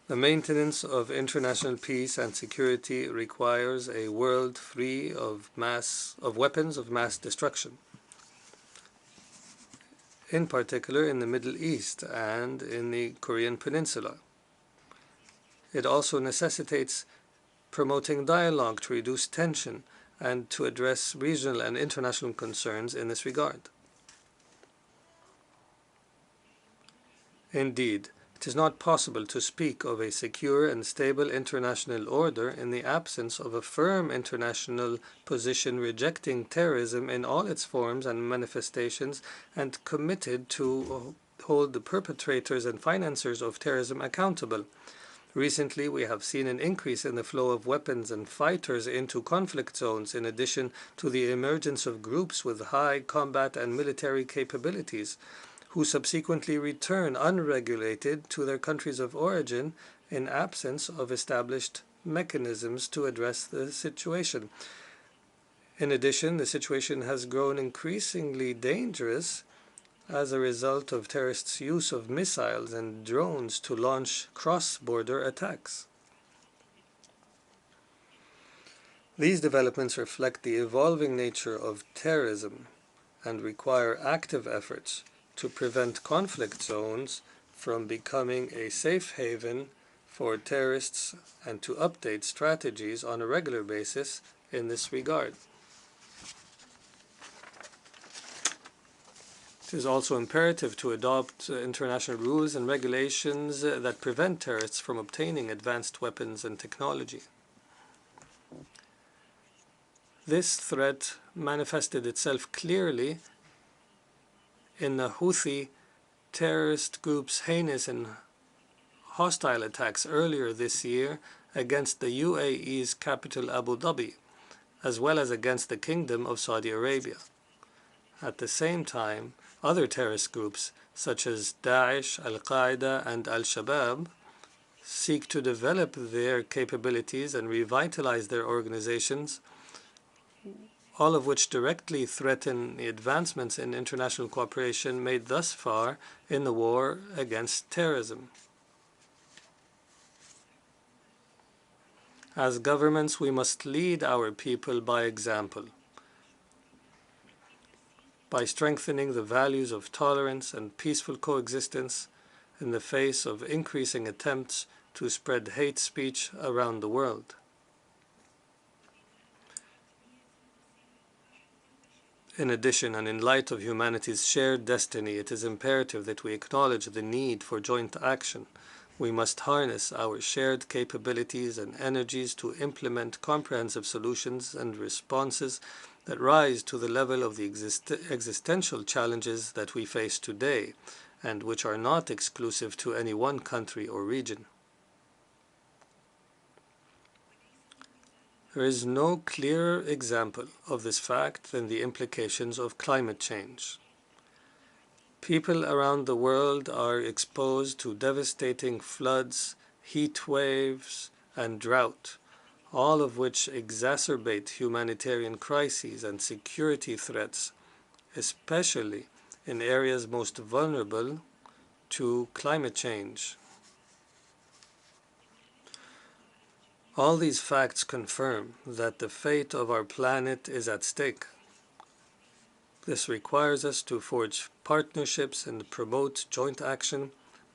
the maintenance of international peace and security requires a world free of weapons of mass destruction, in particular in the Middle East and in the Korean Peninsula. It also necessitates promoting dialogue to reduce tension and to address regional and international concerns in this regard. Indeed, it is not possible to speak of a secure and stable international order in the absence of a firm international position rejecting terrorism in all its forms and manifestations and committed to hold the perpetrators and financiers of terrorism accountable. Recently, we have seen an increase in the flow of weapons and fighters into conflict zones, in addition to the emergence of groups with high combat and military capabilities, who subsequently return unregulated to their countries of origin in absence of established mechanisms to address the situation. In addition, the situation has grown increasingly dangerous as a result of terrorists' use of missiles and drones to launch cross-border attacks. These developments reflect the evolving nature of terrorism and require active efforts to prevent conflict zones from becoming a safe haven for terrorists and to update strategies on a regular basis in this regard. It is also imperative to adopt international rules and regulations that prevent terrorists from obtaining advanced weapons and technology. This threat manifested itself clearly in the Houthi terrorist group's heinous and hostile attacks earlier this year against the UAE's capital Abu Dhabi, as well as against the Kingdom of Saudi Arabia. At the same time, other terrorist groups, such as Daesh, Al-Qaeda, and Al-Shabaab, seek to develop their capabilities and revitalize their organizations, all of which directly threaten the advancements in international cooperation made thus far in the war against terrorism. As governments, we must lead our people by example, by strengthening the values of tolerance and peaceful coexistence in the face of increasing attempts to spread hate speech around the world. In addition, and in light of humanity's shared destiny, it is imperative that we acknowledge the need for joint action. We must harness our shared capabilities and energies to implement comprehensive solutions and responses that rise to the level of the existential challenges that we face today, and which are not exclusive to any one country or region. There is no clearer example of this fact than the implications of climate change. People around the world are exposed to devastating floods, heat waves, and drought, all of which exacerbate humanitarian crises and security threats, especially in areas most vulnerable to climate change. All these facts confirm that the fate of our planet is at stake. This requires us to forge partnerships and promote joint action,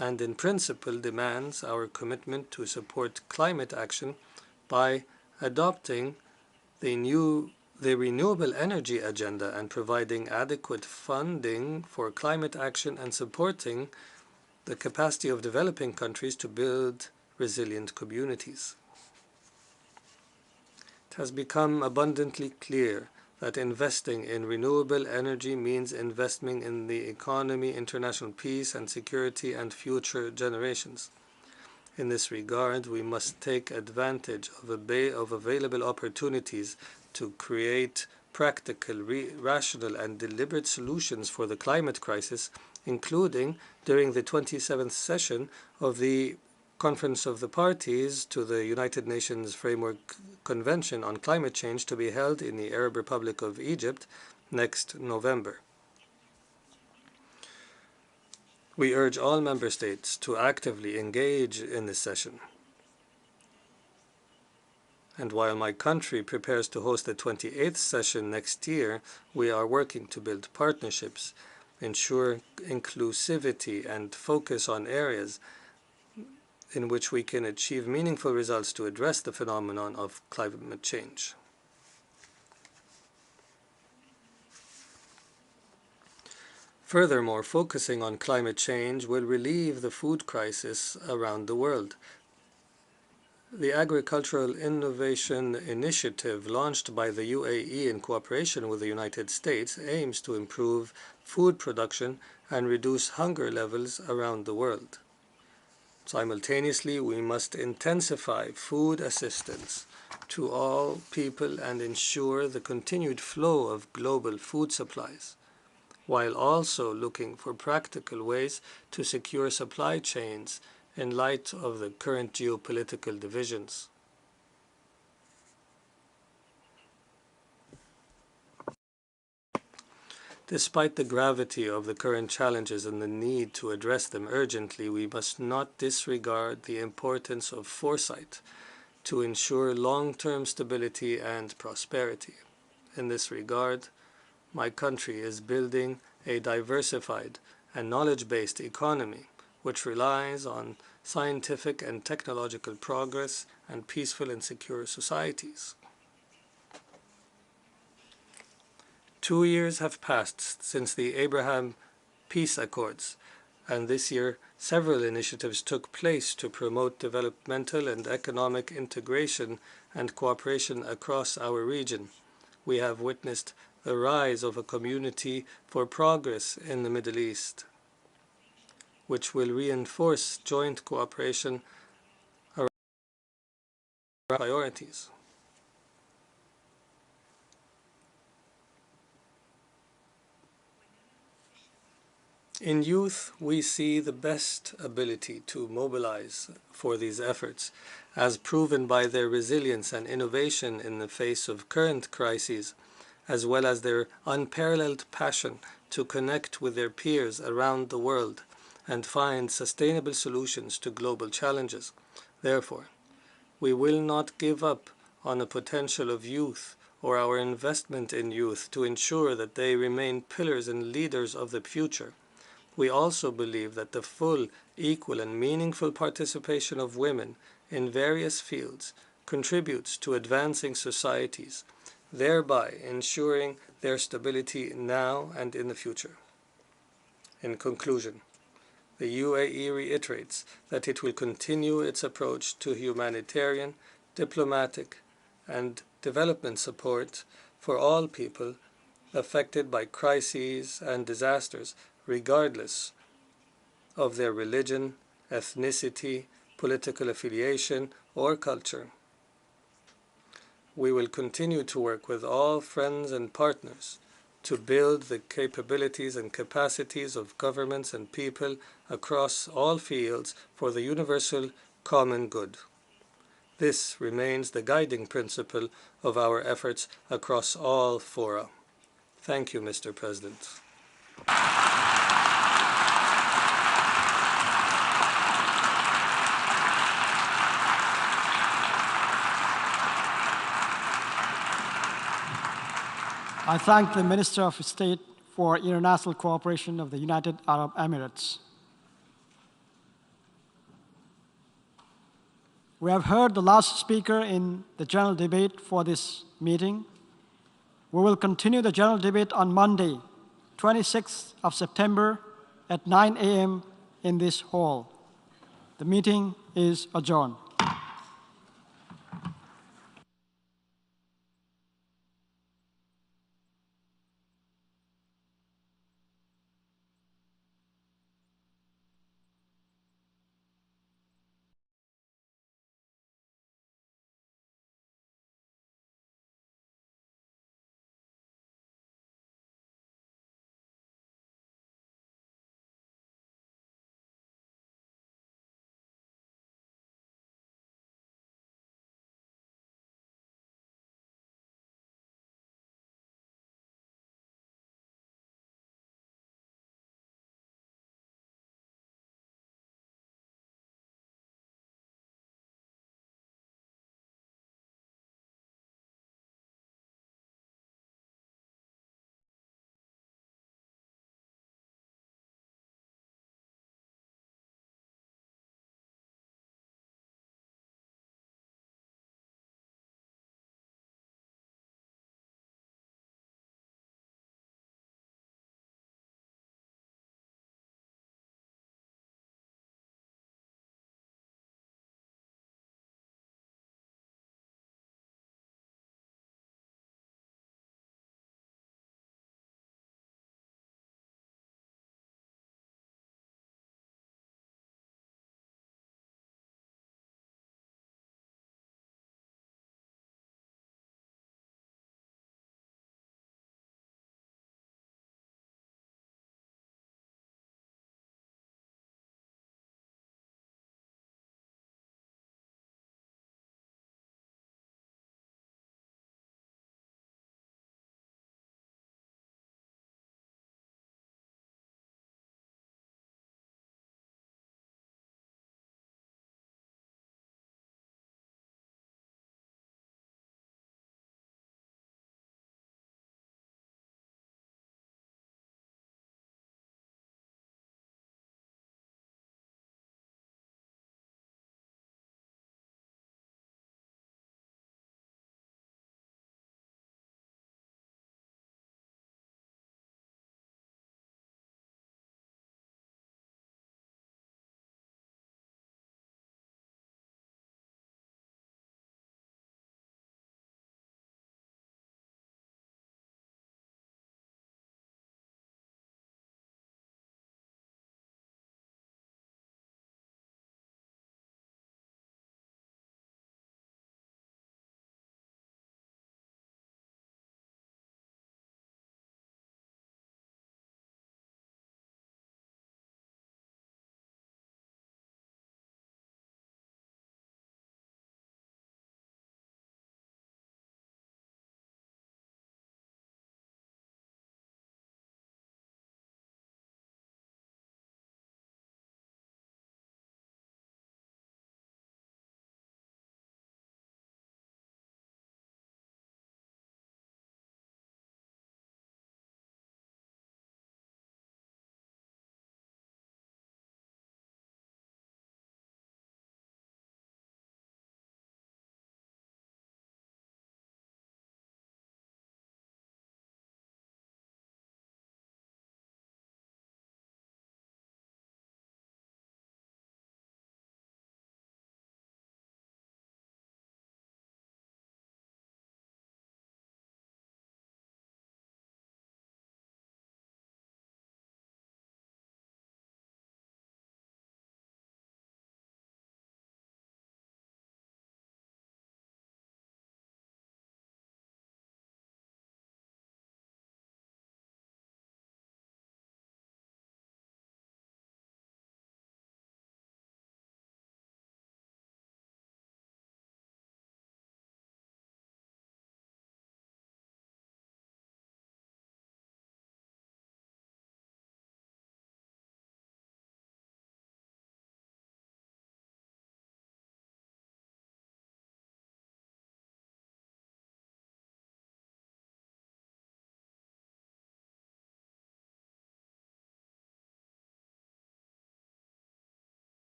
and in principle demands our commitment to support climate action by adopting the renewable energy agenda and providing adequate funding for climate action and supporting the capacity of developing countries to build resilient communities. It has become abundantly clear that investing in renewable energy means investing in the economy, international peace and security, and future generations. In this regard, we must take advantage of available opportunities to create practical, rational, and deliberate solutions for the climate crisis, including during the 27th session of the Conference of the Parties to the United Nations Framework Convention on Climate Change to be held in the Arab Republic of Egypt next November. We urge all member states to actively engage in this session. And while my country prepares to host the 28th session next year, we are working to build partnerships, ensure inclusivity, and focus on areas in which we can achieve meaningful results to address the phenomenon of climate change. Furthermore, focusing on climate change will relieve the food crisis around the world. The Agricultural Innovation Initiative, launched by the UAE in cooperation with the United States, aims to improve food production and reduce hunger levels around the world. Simultaneously, we must intensify food assistance to all people and ensure the continued flow of global food supplies, while also looking for practical ways to secure supply chains in light of the current geopolitical divisions. Despite the gravity of the current challenges and the need to address them urgently, we must not disregard the importance of foresight to ensure long-term stability and prosperity. In this regard, my country is building a diversified and knowledge-based economy which relies on scientific and technological progress and peaceful and secure societies. 2 years have passed since the Abraham Peace Accords, and this year several initiatives took place to promote developmental and economic integration and cooperation across our region. We have witnessed the rise of a community for progress in the Middle East, which will reinforce joint cooperation around priorities. In youth, we see the best ability to mobilize for these efforts, as proven by their resilience and innovation in the face of current crises, as well as their unparalleled passion to connect with their peers around the world and find sustainable solutions to global challenges. Therefore, we will not give up on the potential of youth or our investment in youth to ensure that they remain pillars and leaders of the future. We also believe that the full, equal, and meaningful participation of women in various fields contributes to advancing societies, thereby ensuring their stability now and in the future. In conclusion, the UAE reiterates that it will continue its approach to humanitarian, diplomatic, and development support for all people affected by crises and disasters, regardless of their religion, ethnicity, political affiliation, or culture. We will continue to work with all friends and partners to build the capabilities and capacities of governments and people across all fields for the universal common good. This remains the guiding principle of our efforts across all fora. Thank you, Mr. President. I thank the Minister of State for International Cooperation of the United Arab Emirates. We have heard the last speaker in the general debate for this meeting. We will continue the general debate on Monday, 26th of September at 9 a.m. in this hall. The meeting is adjourned.